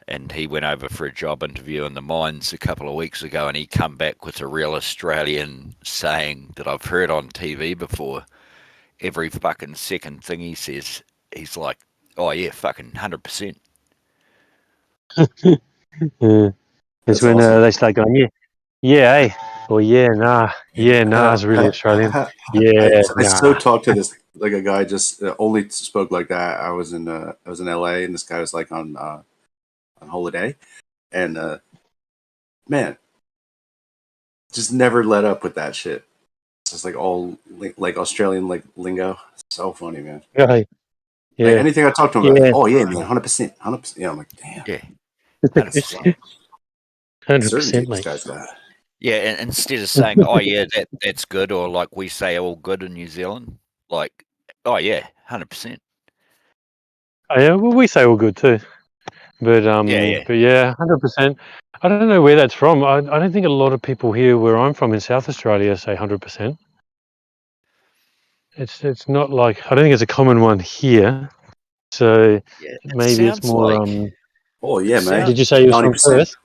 U: And he went over for a job interview in the mines a couple of weeks ago, and he come back with a real Australian saying that I've heard on TV before. Every fucking second thing he says, he's like, "Oh yeah, fucking 100%."
P: Yeah. It's when they start going, yeah, hey, or yeah, nah, it's really Australian. Yeah,
S: I
P: nah.
S: so talk to this like a guy just only spoke like that. I was in LA, and this guy was like on holiday, and man, just never let up with that shit. It's just like all like Australian like lingo. It's so funny, man.
P: Right.
S: Like,
P: Yeah.
S: anything I talk to him about, oh yeah, man, 100%, 100%. Yeah, I'm like, damn,
U: Yeah, 100%.
S: certainty
P: 100%,
S: this
P: mate.
S: guy's got.
U: Yeah, and instead of saying, "Oh yeah, that's good," or like we say, "All good" in New Zealand, like, "Oh yeah, 100%."
P: Oh, yeah, well, we say all good too, but
U: Yeah.
P: 100%. I don't know where that's from. I don't think a lot of people here where I'm from in South Australia say 100%. It's not like, I don't think it's a common one here. So
U: Yeah, it
P: maybe it's
U: sounds
P: more.
U: like.
S: Oh
U: It
S: yeah, man.
P: Did you say he was from
S: 90%.
P: Perth?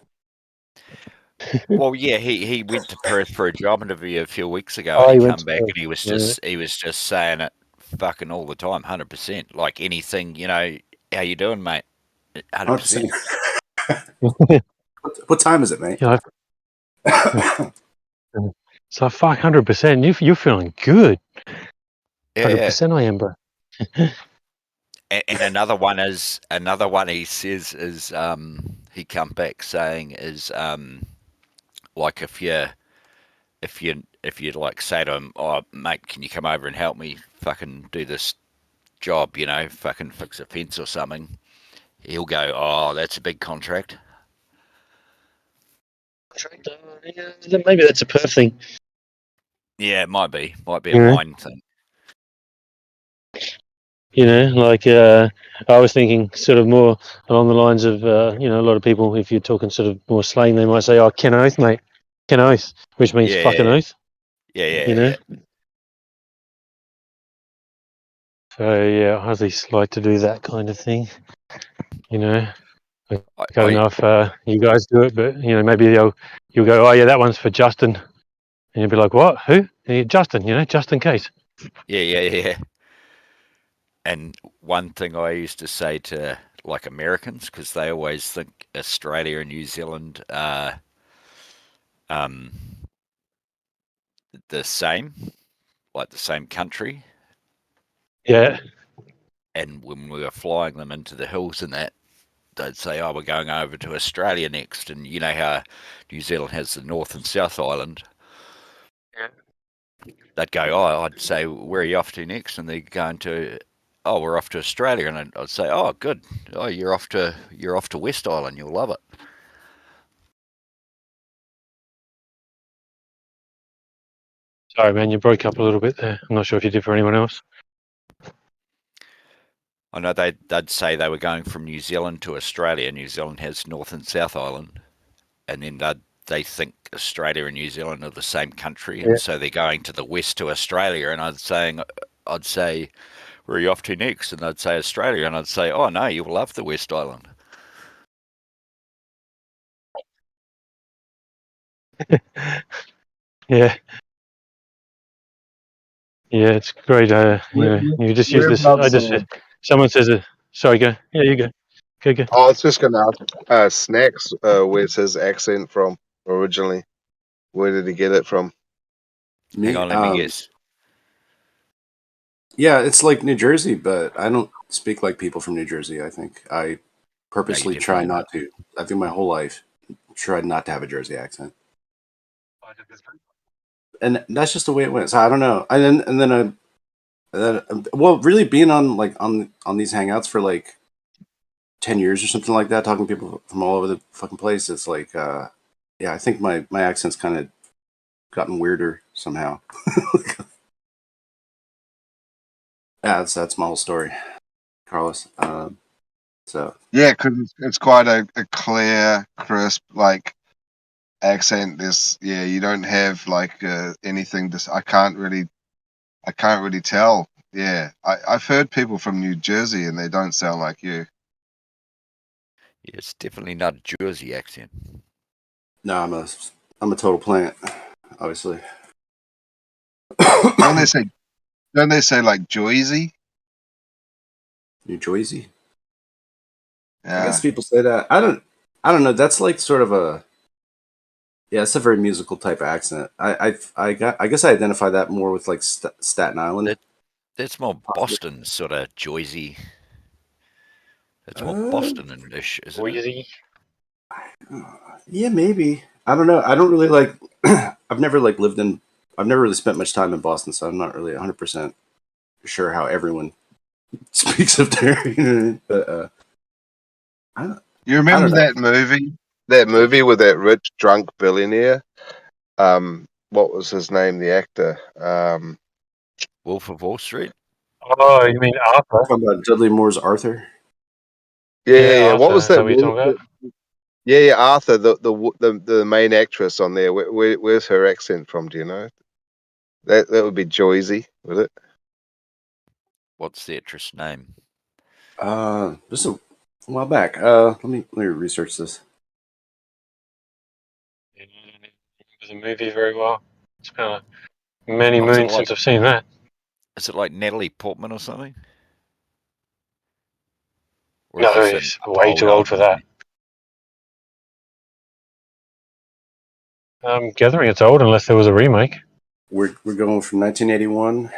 U: Well, yeah, he went to Perth for a job interview a few weeks ago,
P: Oh,
U: and he
P: he went
U: come
P: to
U: back
P: Perth.
U: and he was
P: Yeah.
U: just saying it fucking all the time, 100%. Like anything, how you doing, mate? 100%.
S: 100%. What time is it, mate?
P: Yeah. So fuck 100%. You're feeling good.
U: Yeah,
P: 100% I am, bro.
U: And another one he says is he come back saying is like if you like say to him, "Oh mate, can you come over and help me fucking do this job, fucking fix a fence or something," he'll go, "Oh, that's a big contract."
P: Yeah, maybe that's a Perth thing.
U: Yeah, it might be a
P: Yeah.
U: mind thing.
P: Like I was thinking sort of more along the lines of, a lot of people, if you're talking sort of more slang, they might say, "Oh, Ken Oath, mate. Ken Oath," which means
U: Yeah,
P: fucking oath.
U: yeah.
P: So yeah, I at least like to do that kind of thing. I don't know if you guys do it, but maybe you'll go, "Oh yeah, that one's for Justin," and you'll be like, "What? Who?" Justin, just in case.
U: Yeah. And one thing I used to say to like Americans, because they always think Australia and New Zealand are the same, like the same country.
P: Yeah.
U: And when we were flying them into the hills and that, they'd say, "Oh, we're going over to Australia next." And you know how New Zealand has the North and South Island?
P: Yeah.
U: They'd go, "Oh," I'd say, "Where are you off to next?" And they're going to, "Oh, we're off to Australia." And I'd say, "Oh, good. Oh, you're off to West Island. You'll love it."
P: Sorry, man, you broke up a little bit there. I'm not sure if you did for anyone else.
U: I know they'd say they were going from New Zealand to Australia. New Zealand has North and South Island, and then they think Australia and New Zealand are the same country, and so they're going to the west to Australia. And I'd say, "Where are you off to next?" And they'd say Australia, and I'd say, "Oh no, you'll love the West Island."
P: Yeah. Yeah, it's great. You just use this. Someone says it. Sorry, go. Yeah, you go. Go.
K: I was just going to ask Snacks, where's his accent from originally? Where did he get it from?
U: Hang on, let me guess.
S: Yeah, it's like New Jersey, but I don't speak like people from New Jersey. I think I purposely try
U: definitely
S: not to. I think my whole life tried not to have a Jersey accent, and that's just the way it went. So I don't know. Well, really being on on these hangouts for like 10 years or something like that, talking to people from all over the fucking place. It's like, yeah, I think my accent's kind of gotten weirder somehow. Yeah, that's my whole story, Carlos. So
K: Yeah, because it's quite a clear, crisp, like accent. You don't have like anything. I can't really tell. Yeah, I've heard people from New Jersey and they don't sound like you.
U: Yeah, it's definitely not a Jersey accent.
S: no, I'm a total plant, obviously.
K: Don't they say like Jersey?
S: New Jersey.
K: Yeah.
S: I guess people say that. I don't know. That's like sort of it's a very musical type accent. I guess I identify that more with like Staten Island.
U: That's more Boston sort of Joyzy. That's more Boston-ish, isn't it?
S: Yeah, maybe. I don't know. I don't really like. I've never like lived in. I've never really spent much time in Boston, so I'm not really 100% sure how everyone speaks of there. You know what I mean? But
K: You
S: I
K: remember
S: don't know.
K: that movie? That movie with that rich drunk billionaire? What was his name? The actor.
U: Wolf of Wall Street.
P: Oh, you mean Arthur?
S: Talking about Dudley Moore's Arthur.
K: Yeah. What
P: Arthur.
K: was
P: Is that
K: that?
P: what you're talking about?
K: Yeah, Arthur, the main actress on there. Where's her accent from? Do you know? That would be Joyzy, would it?
U: What's the actress name?
S: This is a while back. Let me research this.
P: Yeah, I don't remember the movie very well. It's been many
U: Oh, is it
P: moons
U: like
P: since I've seen that.
U: is it like Natalie Portman or something? Or
P: No,
U: is this an
P: he's way too
U: old
P: old for that.
U: movie?
P: I'm gathering it's old unless there was a remake.
S: We're going from 1981.